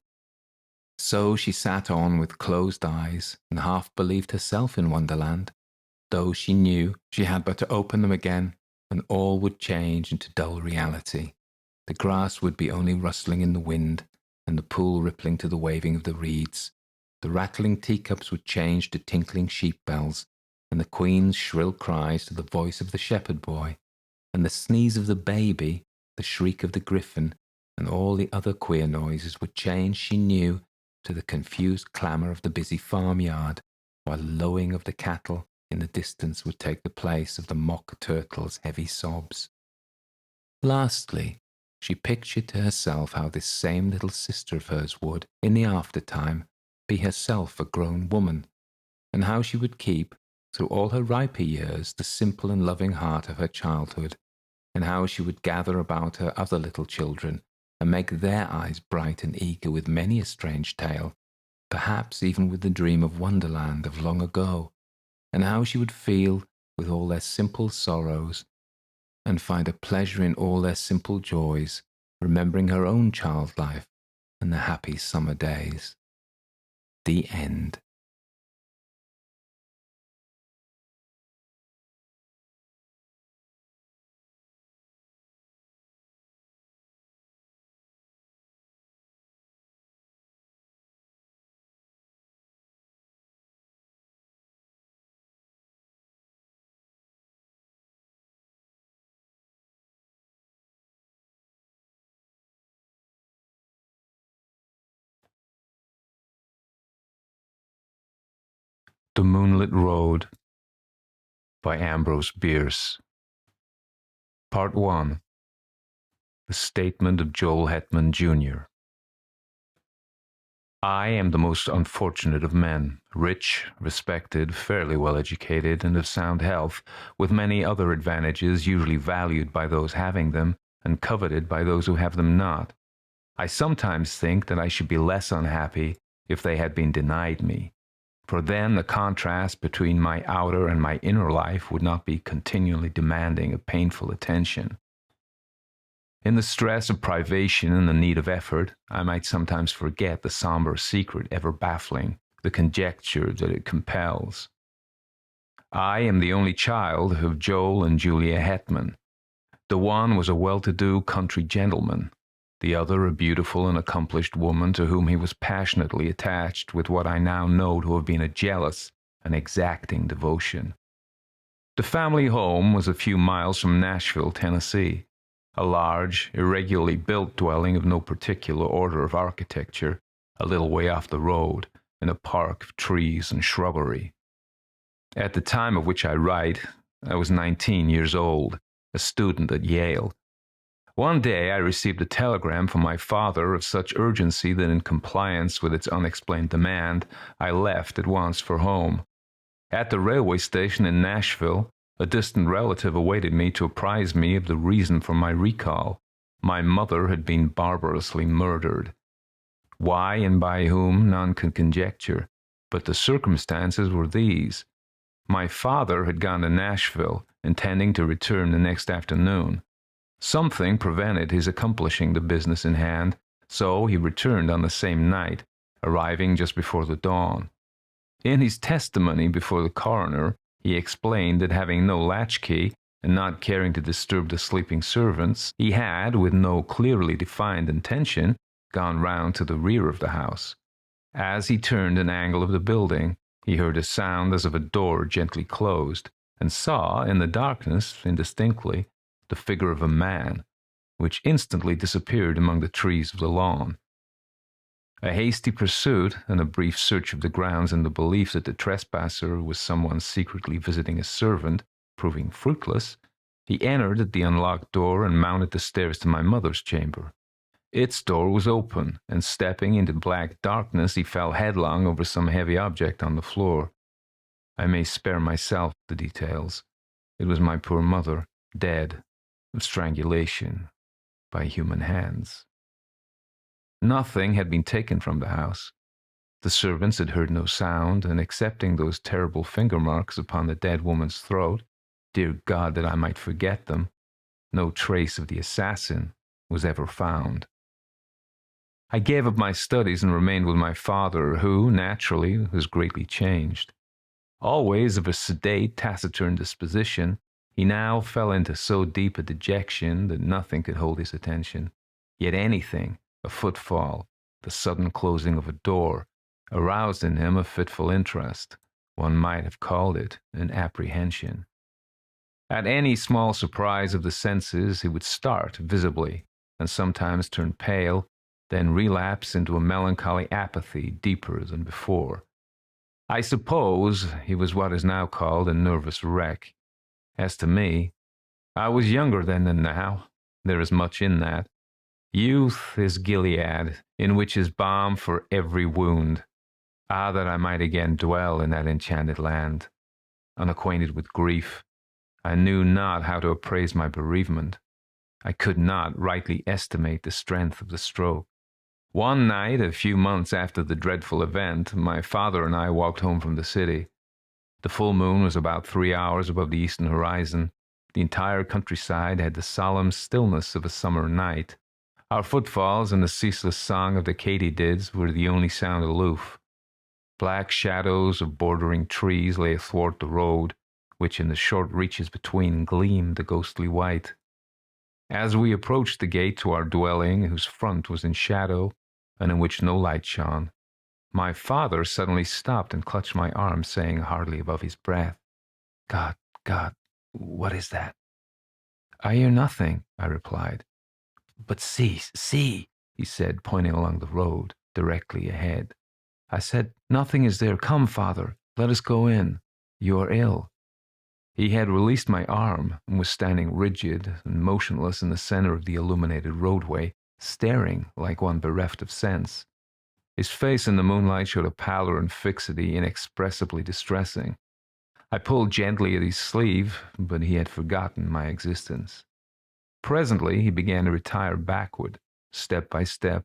So she sat on with closed eyes and half believed herself in Wonderland, though she knew she had but to open them again and all would change into dull reality. The grass would be only rustling in the wind, and the pool rippling to the waving of the reeds. The rattling teacups would change to tinkling sheep bells, and the Queen's shrill cries to the voice of the shepherd boy, and the sneeze of the baby, the shriek of the griffin, and all the other queer noises would change, she knew, to the confused clamour of the busy farmyard, while the lowing of the cattle in the distance would take the place of the mock turtle's heavy sobs. Lastly, she pictured to herself how this same little sister of hers would, in the aftertime, be herself a grown woman, and how she would keep, through all her riper years, the simple and loving heart of her childhood, and how she would gather about her other little children and make their eyes bright and eager with many a strange tale, perhaps even with the dream of Wonderland of long ago, and how she would feel with all their simple sorrows and find a pleasure in all their simple joys, remembering her own child life and the happy summer days. The end. The Moonlit Road by Ambrose Bierce. Part 1. The Statement of Joel Hetman, Jr. I am the most unfortunate of men, rich, respected, fairly well educated, and of sound health, with many other advantages usually valued by those having them, and coveted by those who have them not. I sometimes think that I should be less unhappy if they had been denied me, for then the contrast between my outer and my inner life would not be continually demanding a painful attention. In the stress of privation and the need of effort, I might sometimes forget the somber secret ever baffling the conjecture that it compels. I am the only child of Joel and Julia Hetman. The one was a well-to-do country gentleman, the other a beautiful and accomplished woman to whom he was passionately attached with what I now know to have been a jealous and exacting devotion. The family home was a few miles from Nashville, Tennessee, a large, irregularly built dwelling of no particular order of architecture, a little way off the road, in a park of trees and shrubbery. At the time of which I write, I was 19 years old, a student at Yale. One day I received a telegram from my father of such urgency that in compliance with its unexplained demand, I left at once for home. At the railway station in Nashville, a distant relative awaited me to apprise me of the reason for my recall. My mother had been barbarously murdered. Why and by whom, none could conjecture, but the circumstances were these. My father had gone to Nashville, intending to return the next afternoon. Something prevented his accomplishing the business in hand, so he returned on the same night, arriving just before the dawn. In his testimony before the coroner, he explained that having no latchkey and not caring to disturb the sleeping servants, he had, with no clearly defined intention, gone round to the rear of the house. As he turned an angle of the building, he heard a sound as of a door gently closed, and saw, in the darkness, indistinctly, the figure of a man, which instantly disappeared among the trees of the lawn. A hasty pursuit and a brief search of the grounds in the belief that the trespasser was someone secretly visiting a servant, proving fruitless, he entered at the unlocked door and mounted the stairs to my mother's chamber. Its door was open, and stepping into black darkness, he fell headlong over some heavy object on the floor. I may spare myself the details. It was my poor mother, dead, of strangulation, by human hands. Nothing had been taken from the house. The servants had heard no sound, and excepting those terrible finger marks upon the dead woman's throat, dear God that I might forget them, no trace of the assassin was ever found. I gave up my studies and remained with my father, who, naturally, was greatly changed. Always of a sedate, taciturn disposition, he now fell into so deep a dejection that nothing could hold his attention. Yet anything, a footfall, the sudden closing of a door, aroused in him a fitful interest. One might have called it an apprehension. At any small surprise of the senses, he would start visibly, and sometimes turn pale, then relapse into a melancholy apathy deeper than before. I suppose he was what is now called a nervous wreck. As to me, I was younger then than now. There is much in that. Youth is Gilead, in which is balm for every wound. Ah, that I might again dwell in that enchanted land. Unacquainted with grief, I knew not how to appraise my bereavement. I could not rightly estimate the strength of the stroke. One night, a few months after the dreadful event, my father and I walked home from the city. The full moon was about 3 hours above the eastern horizon. The entire countryside had the solemn stillness of a summer night. Our footfalls and the ceaseless song of the katydids were the only sound aloof. Black shadows of bordering trees lay athwart the road, which in the short reaches between gleamed a ghostly white. As we approached the gate to our dwelling, whose front was in shadow, and in which no light shone, my father suddenly stopped and clutched my arm, saying hardly above his breath, God, what is that?" "I hear nothing," I replied. "But see, he said, pointing along the road, directly ahead. I said, "Nothing is there. Come, father, let us go in. You are ill." He had released my arm and was standing rigid and motionless in the center of the illuminated roadway, staring like one bereft of sense. His face in the moonlight showed a pallor and fixity inexpressibly distressing. I pulled gently at his sleeve, but he had forgotten my existence. Presently, he began to retire backward, step by step,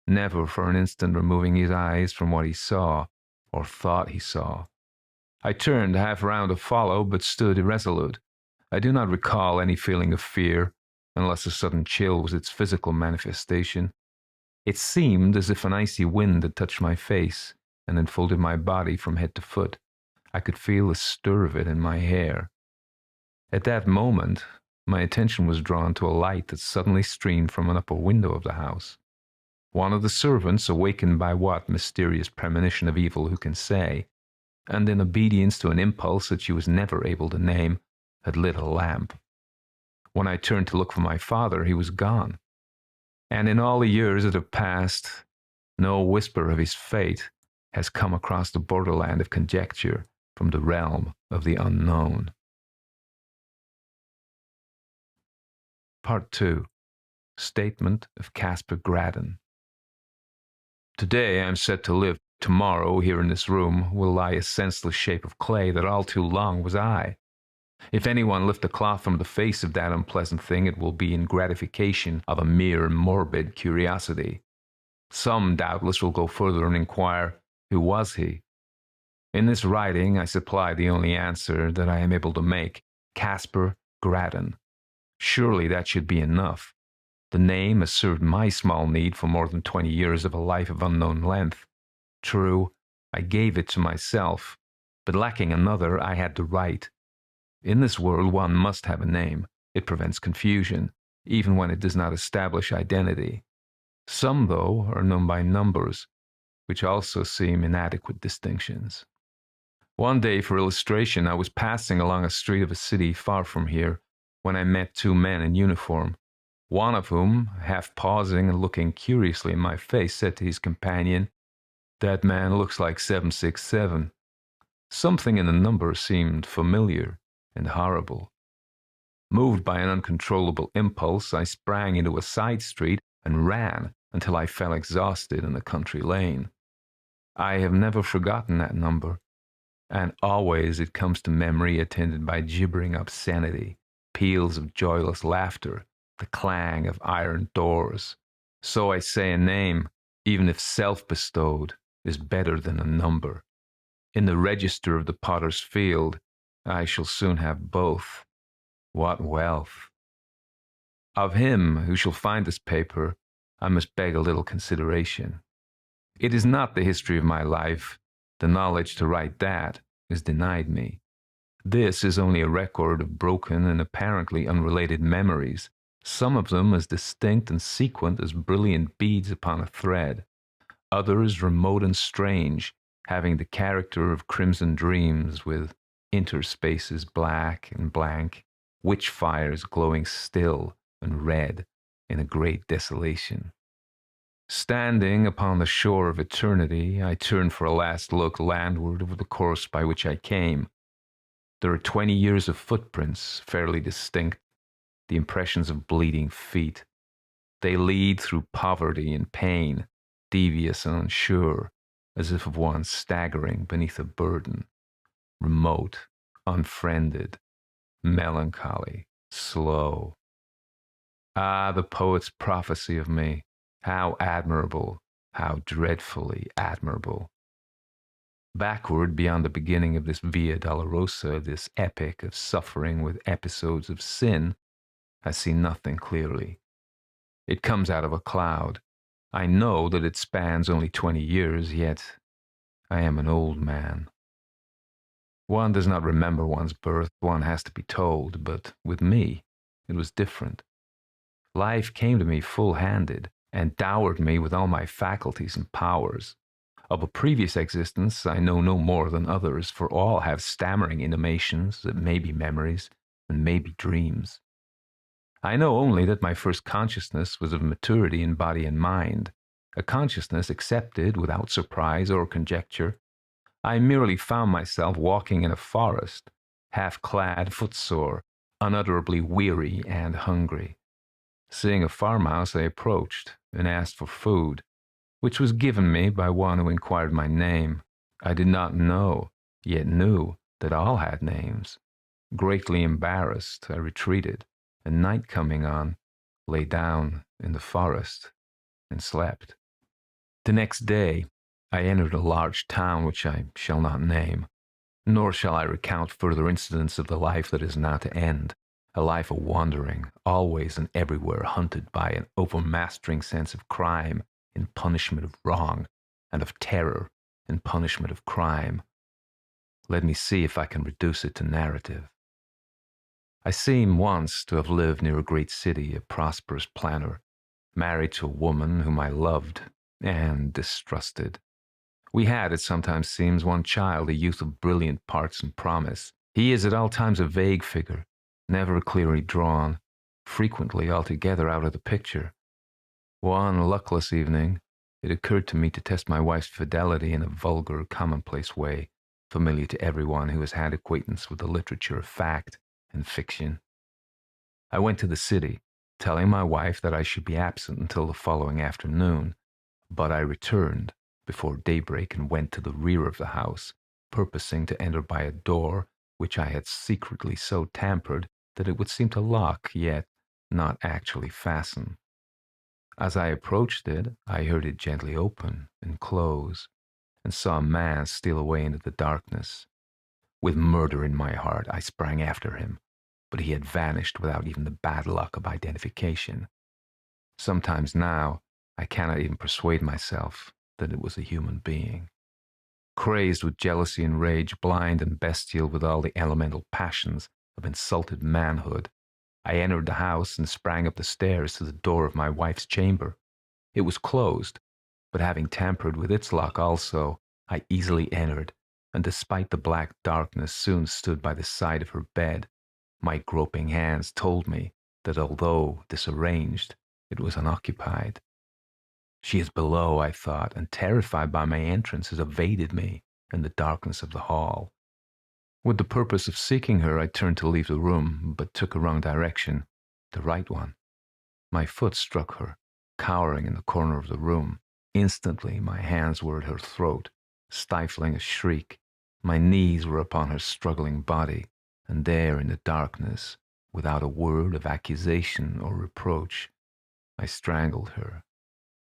never for an instant removing his eyes from what he saw, or thought he saw. I turned half round to follow, but stood irresolute. I do not recall any feeling of fear, unless a sudden chill was its physical manifestation. It seemed as if an icy wind had touched my face and enfolded my body from head to foot. I could feel the stir of it in my hair. At that moment, my attention was drawn to a light that suddenly streamed from an upper window of the house. One of the servants, awakened by what mysterious premonition of evil who can say, and in obedience to an impulse that she was never able to name, had lit a lamp. When I turned to look for my father, he was gone. And in all the years that have passed, no whisper of his fate has come across the borderland of conjecture from the realm of the unknown. Part 2. Statement of Caspar Graddon. Today I am set to live. Tomorrow, here in this room, will lie a senseless shape of clay that all too long was I. If anyone lift a cloth from the face of that unpleasant thing, it will be in gratification of a mere morbid curiosity. Some, doubtless, will go further and inquire, who was he? In this writing, I supply the only answer that I am able to make: Caspar Graddon. Surely that should be enough. The name has served my small need for more than 20 years of a life of unknown length. True, I gave it to myself, but lacking another, I had to write. In this world, one must have a name. It prevents confusion, even when it does not establish identity. Some, though, are known by numbers, which also seem inadequate distinctions. One day, for illustration, I was passing along a street of a city far from here, when I met two men in uniform, one of whom, half pausing and looking curiously in my face, said to his companion, "That man looks like 767. Something in the number seemed familiar and horrible. Moved by an uncontrollable impulse, I sprang into a side street and ran until I fell exhausted in a country lane. I have never forgotten that number, and always it comes to memory attended by gibbering obscenity, peals of joyless laughter, the clang of iron doors. So I say a name, even if self-bestowed, is better than a number. In the register of the potter's field, I shall soon have both. What wealth! Of him who shall find this paper, I must beg a little consideration. It is not the history of my life. The knowledge to write that is denied me. This is only a record of broken and apparently unrelated memories, some of them as distinct and sequent as brilliant beads upon a thread, others remote and strange, having the character of crimson dreams with interspaces black and blank, witch fires glowing still and red in a great desolation. Standing upon the shore of eternity, I turn for a last look landward over the course by which I came. There are 20 years of footprints, fairly distinct, the impressions of bleeding feet. They lead through poverty and pain, devious and unsure, as if of one staggering beneath a burden, remote, unfriended, melancholy, slow. Ah, the poet's prophecy of me, how admirable, how dreadfully admirable. Backward beyond the beginning of this Via Dolorosa, this epic of suffering with episodes of sin, I see nothing clearly. It comes out of a cloud. I know that it spans only 20 years, yet I am an old man. One does not remember one's birth, one has to be told, but with me it was different. Life came to me full-handed and dowered me with all my faculties and powers. Of a previous existence I know no more than others, for all have stammering intimations that may be memories and may be dreams. I know only that my first consciousness was of maturity in body and mind, a consciousness accepted without surprise or conjecture. I merely found myself walking in a forest, half-clad, footsore, unutterably weary and hungry. Seeing a farmhouse, I approached and asked for food, which was given me by one who inquired my name. I did not know, yet knew, that all had names. Greatly embarrassed, I retreated, and night coming on, lay down in the forest and slept. The next day, I entered a large town which I shall not name, nor shall I recount further incidents of the life that is now to end, a life of wandering, always and everywhere hunted by an overmastering sense of crime in punishment of wrong, and of terror in punishment of crime. Let me see if I can reduce it to narrative. I seem once to have lived near a great city, a prosperous planter, married to a woman whom I loved and distrusted. We had, it sometimes seems, one child, a youth of brilliant parts and promise. He is at all times a vague figure, never clearly drawn, frequently altogether out of the picture. One luckless evening, it occurred to me to test my wife's fidelity in a vulgar, commonplace way, familiar to everyone who has had acquaintance with the literature of fact and fiction. I went to the city, telling my wife that I should be absent until the following afternoon, but I returned before daybreak and went to the rear of the house, purposing to enter by a door which I had secretly so tampered that it would seem to lock, yet not actually fasten. As I approached it, I heard it gently open and close, and saw a man steal away into the darkness. With murder in my heart, I sprang after him, but he had vanished without even the bad luck of identification. Sometimes now, I cannot even persuade myself that it was a human being. Crazed with jealousy and rage, blind and bestial with all the elemental passions of insulted manhood, I entered the house and sprang up the stairs to the door of my wife's chamber. It was closed, but having tampered with its lock also, I easily entered, and despite the black darkness, soon stood by the side of her bed. My groping hands told me that although disarranged, it was unoccupied. She is below, I thought, and terrified by my entrance, has evaded me in the darkness of the hall. With the purpose of seeking her, I turned to leave the room, but took a wrong direction, the right one. My foot struck her, cowering in the corner of the room. Instantly, my hands were at her throat, stifling a shriek. My knees were upon her struggling body, and there in the darkness, without a word of accusation or reproach, I strangled her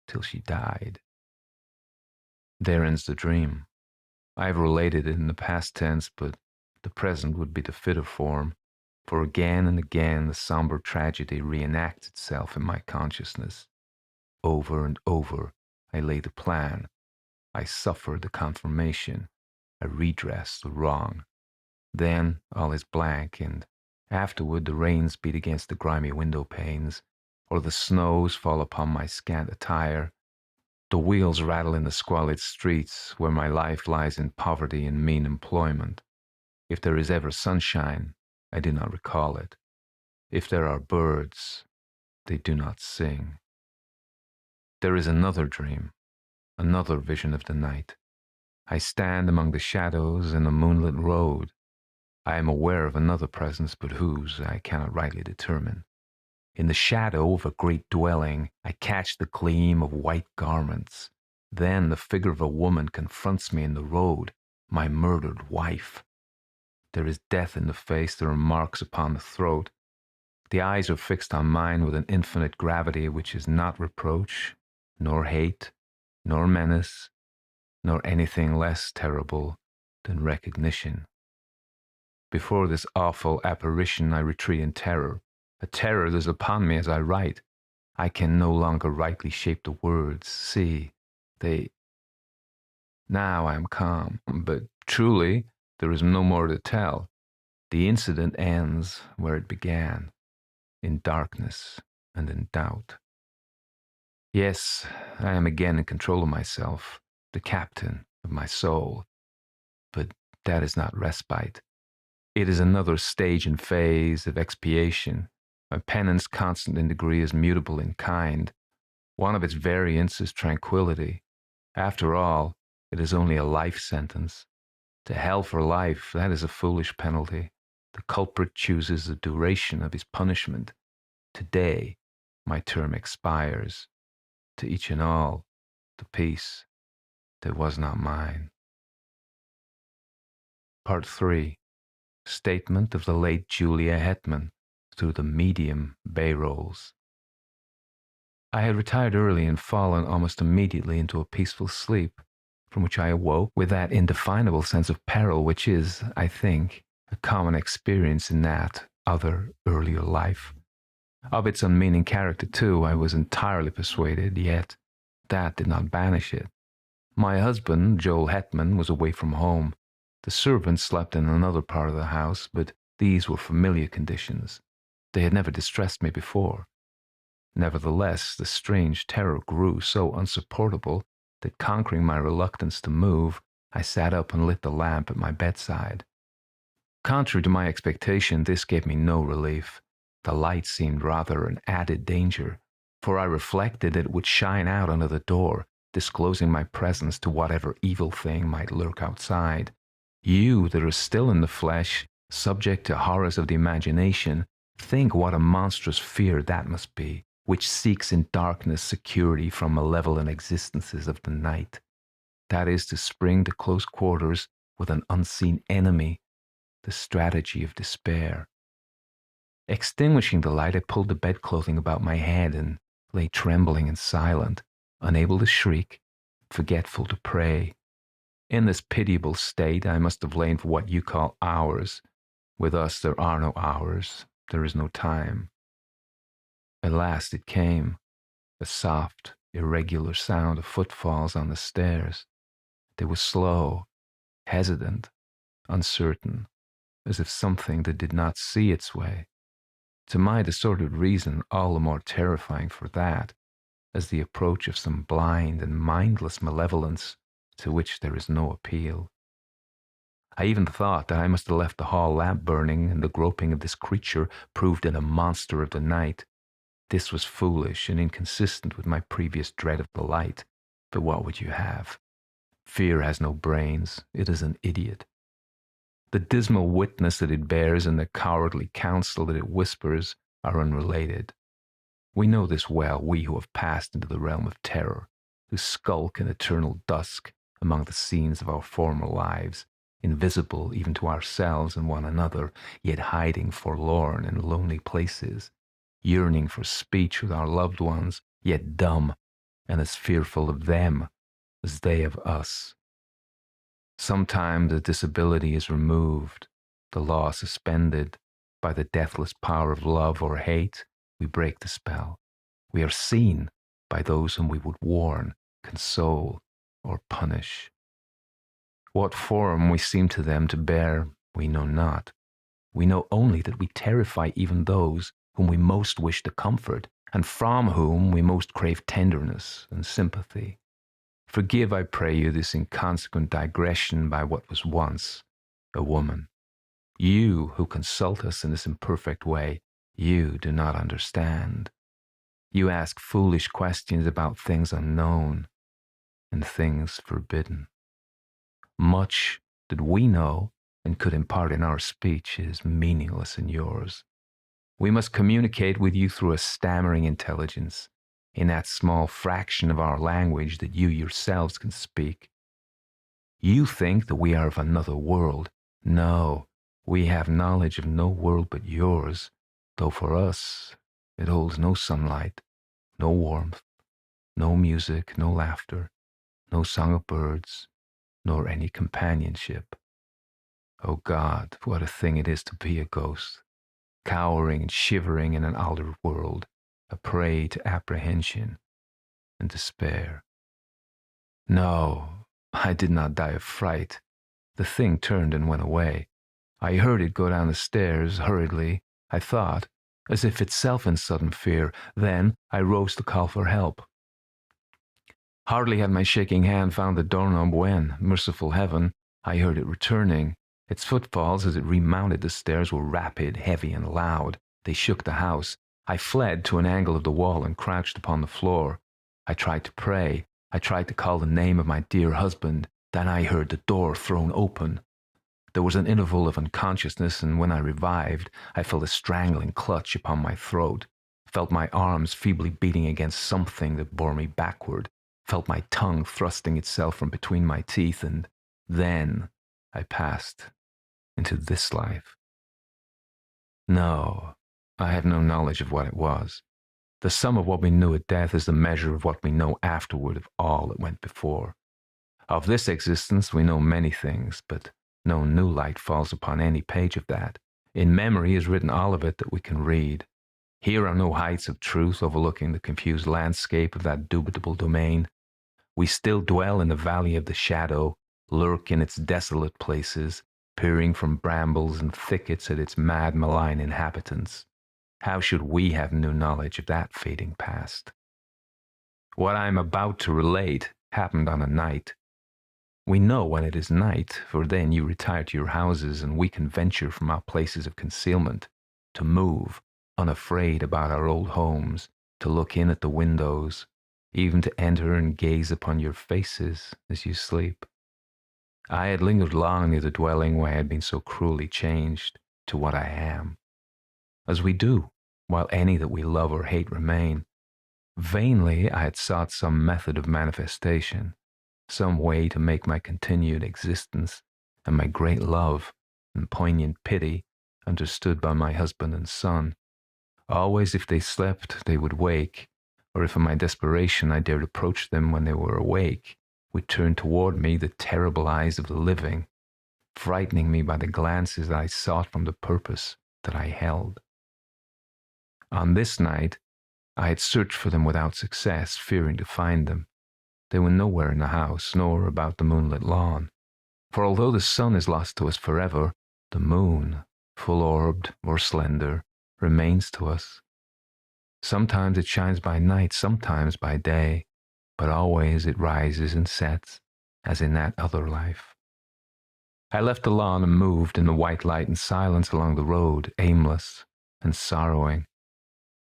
till she died. There ends the dream. I have related it in the past tense, but the present would be the fitter form, for again and again the somber tragedy reenacts itself in my consciousness. Over and over I lay the plan, I suffer the confirmation, I redress the wrong. Then all is blank, and afterward the rains beat against the grimy window panes, or the snows fall upon my scant attire. The wheels rattle in the squalid streets where my life lies in poverty and mean employment. If there is ever sunshine, I do not recall it. If there are birds, they do not sing. There is another dream, another vision of the night. I stand among the shadows in a moonlit road. I am aware of another presence, but whose I cannot rightly determine. In the shadow of a great dwelling, I catch the gleam of white garments. Then the figure of a woman confronts me in the road, my murdered wife. There is death in the face, there are marks upon the throat. The eyes are fixed on mine with an infinite gravity which is not reproach, nor hate, nor menace, nor anything less terrible than recognition. Before this awful apparition I retreat in terror, a terror that is upon me as I write. I can no longer rightly shape the words. See, now I am calm, but truly there is no more to tell. The incident ends where it began, in darkness and in doubt. Yes, I am again in control of myself, the captain of my soul. But that is not respite. It is another stage and phase of expiation. My penance, constant in degree, is mutable in kind. One of its variants is tranquility. After all, it is only a life sentence. To hell for life, that is a foolish penalty. The culprit chooses the duration of his punishment. Today, my term expires. To each and all, the peace that was not mine. Part 3. Statement of the late Julia Hetman, through the medium bay rolls. I had retired early and fallen almost immediately into a peaceful sleep, from which I awoke with that indefinable sense of peril which is, I think, a common experience in that other earlier life. Of its unmeaning character, too, I was entirely persuaded, yet that did not banish it. My husband, Joel Hetman, was away from home. The servants slept in another part of the house, but these were familiar conditions. They had never distressed me before. Nevertheless, the strange terror grew so unsupportable that, conquering my reluctance to move, I sat up and lit the lamp at my bedside. Contrary to my expectation, this gave me no relief. The light seemed rather an added danger, for I reflected it would shine out under the door, disclosing my presence to whatever evil thing might lurk outside. You that are still in the flesh, subject to horrors of the imagination, think what a monstrous fear that must be, which seeks in darkness security from malevolent existences of the night. That is to spring to close quarters with an unseen enemy, the strategy of despair. Extinguishing the light, I pulled the bedclothing about my head and lay trembling and silent, unable to shriek, forgetful to pray. In this pitiable state, I must have lain for what you call hours. With us, there are no hours, there is no time. At last it came, a soft, irregular sound of footfalls on the stairs. They were slow, hesitant, uncertain, as if something that did not see its way. To my disordered reason, all the more terrifying for that, as the approach of some blind and mindless malevolence to which there is no appeal. I even thought that I must have left the hall lamp burning, and the groping of this creature proved it a monster of the night. This was foolish and inconsistent with my previous dread of the light, but what would you have? Fear has no brains, it is an idiot. The dismal witness that it bears and the cowardly counsel that it whispers are unrelated. We know this well, we who have passed into the realm of terror, who skulk in eternal dusk among the scenes of our former lives, invisible even to ourselves and one another, yet hiding forlorn in lonely places, yearning for speech with our loved ones, yet dumb and as fearful of them as they of us. Sometimes the disability is removed, the law suspended. By the deathless power of love or hate, we break the spell. We are seen by those whom we would warn, console, or punish. What form we seem to them to bear, we know not. We know only that we terrify even those whom we most wish to comfort, and from whom we most crave tenderness and sympathy. Forgive, I pray you, this inconsequent digression by what was once a woman. You who consult us in this imperfect way, you do not understand. You ask foolish questions about things unknown and things forbidden. Much that we know and could impart in our speech is meaningless in yours. We must communicate with you through a stammering intelligence, in that small fraction of our language that you yourselves can speak. You think that we are of another world. No, we have knowledge of no world but yours, though for us it holds no sunlight, no warmth, no music, no laughter, no song of birds, nor any companionship. O God, what a thing it is to be a ghost, cowering and shivering in an altered world, a prey to apprehension and despair. No, I did not die of fright. The thing turned and went away. I heard it go down the stairs hurriedly, I thought, as if itself in sudden fear. Then I rose to call for help. Hardly had my shaking hand found the doorknob when, merciful heaven, I heard it returning. Its footfalls as it remounted the stairs were rapid, heavy, and loud. They shook the house. I fled to an angle of the wall and crouched upon the floor. I tried to pray. I tried to call the name of my dear husband. Then I heard the door thrown open. There was an interval of unconsciousness, and when I revived, I felt a strangling clutch upon my throat, felt my arms feebly beating against something that bore me backward, felt my tongue thrusting itself from between my teeth, and then I passed into this life. No, I have no knowledge of what it was. The sum of what we knew at death is the measure of what we know afterward of all that went before. Of this existence we know many things, but no new light falls upon any page of that. In memory is written all of it that we can read. Here are no heights of truth overlooking the confused landscape of that dubitable domain. We still dwell in the valley of the shadow, lurk in its desolate places, peering from brambles and thickets at its mad, malign inhabitants. How should we have new knowledge of that fading past? What I am about to relate happened on a night. We know when it is night, for then you retire to your houses and we can venture from our places of concealment, to move, unafraid about our old homes, to look in at the windows, even to enter and gaze upon your faces as you sleep. I had lingered long near the dwelling where I had been so cruelly changed to what I am, as we do, while any that we love or hate remain. Vainly I had sought some method of manifestation, some way to make my continued existence and my great love and poignant pity understood by my husband and son. Always if they slept, they would wake, or if in my desperation I dared approach them when they were awake, would turn toward me the terrible eyes of the living, frightening me by the glances that I sought from the purpose that I held. On this night, I had searched for them without success, fearing to find them. They were nowhere in the house, nor about the moonlit lawn. For although the sun is lost to us forever, the moon, full-orbed or slender, remains to us. Sometimes it shines by night, sometimes by day, but always it rises and sets, as in that other life. I left the lawn and moved in the white light and silence along the road, aimless and sorrowing.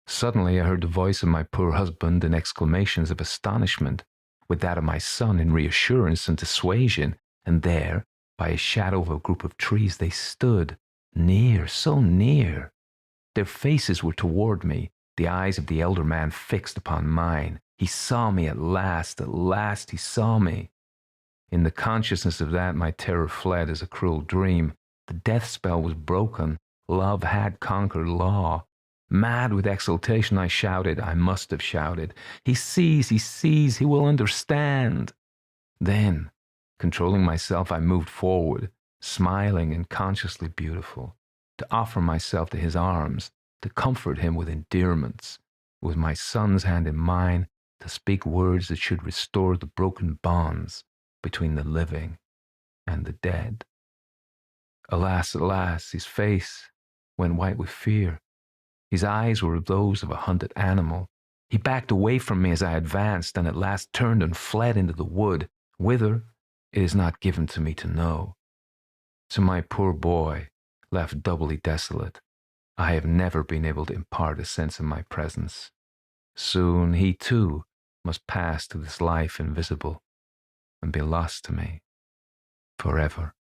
Suddenly I heard the voice of my poor husband in exclamations of astonishment, with that of my son in reassurance and dissuasion, and there, by a shadow of a group of trees, they stood, near, so near. Their faces were toward me, the eyes of the elder man fixed upon mine. He saw me at last he saw me. In the consciousness of that, my terror fled as a cruel dream. The death spell was broken. Love had conquered law. Mad with exultation, I shouted. I must have shouted. He sees, he will understand. Then, controlling myself, I moved forward, smiling and consciously beautiful, to offer myself to his arms, to comfort him with endearments, with my son's hand in mine, to speak words that should restore the broken bonds between the living and the dead. Alas, alas, his face went white with fear. His eyes were those of a hunted animal. He backed away from me as I advanced, and at last turned and fled into the wood, whither it is not given to me to know. To my poor boy, left doubly desolate, I have never been able to impart a sense of my presence. Soon he too must pass to this life invisible and be lost to me forever.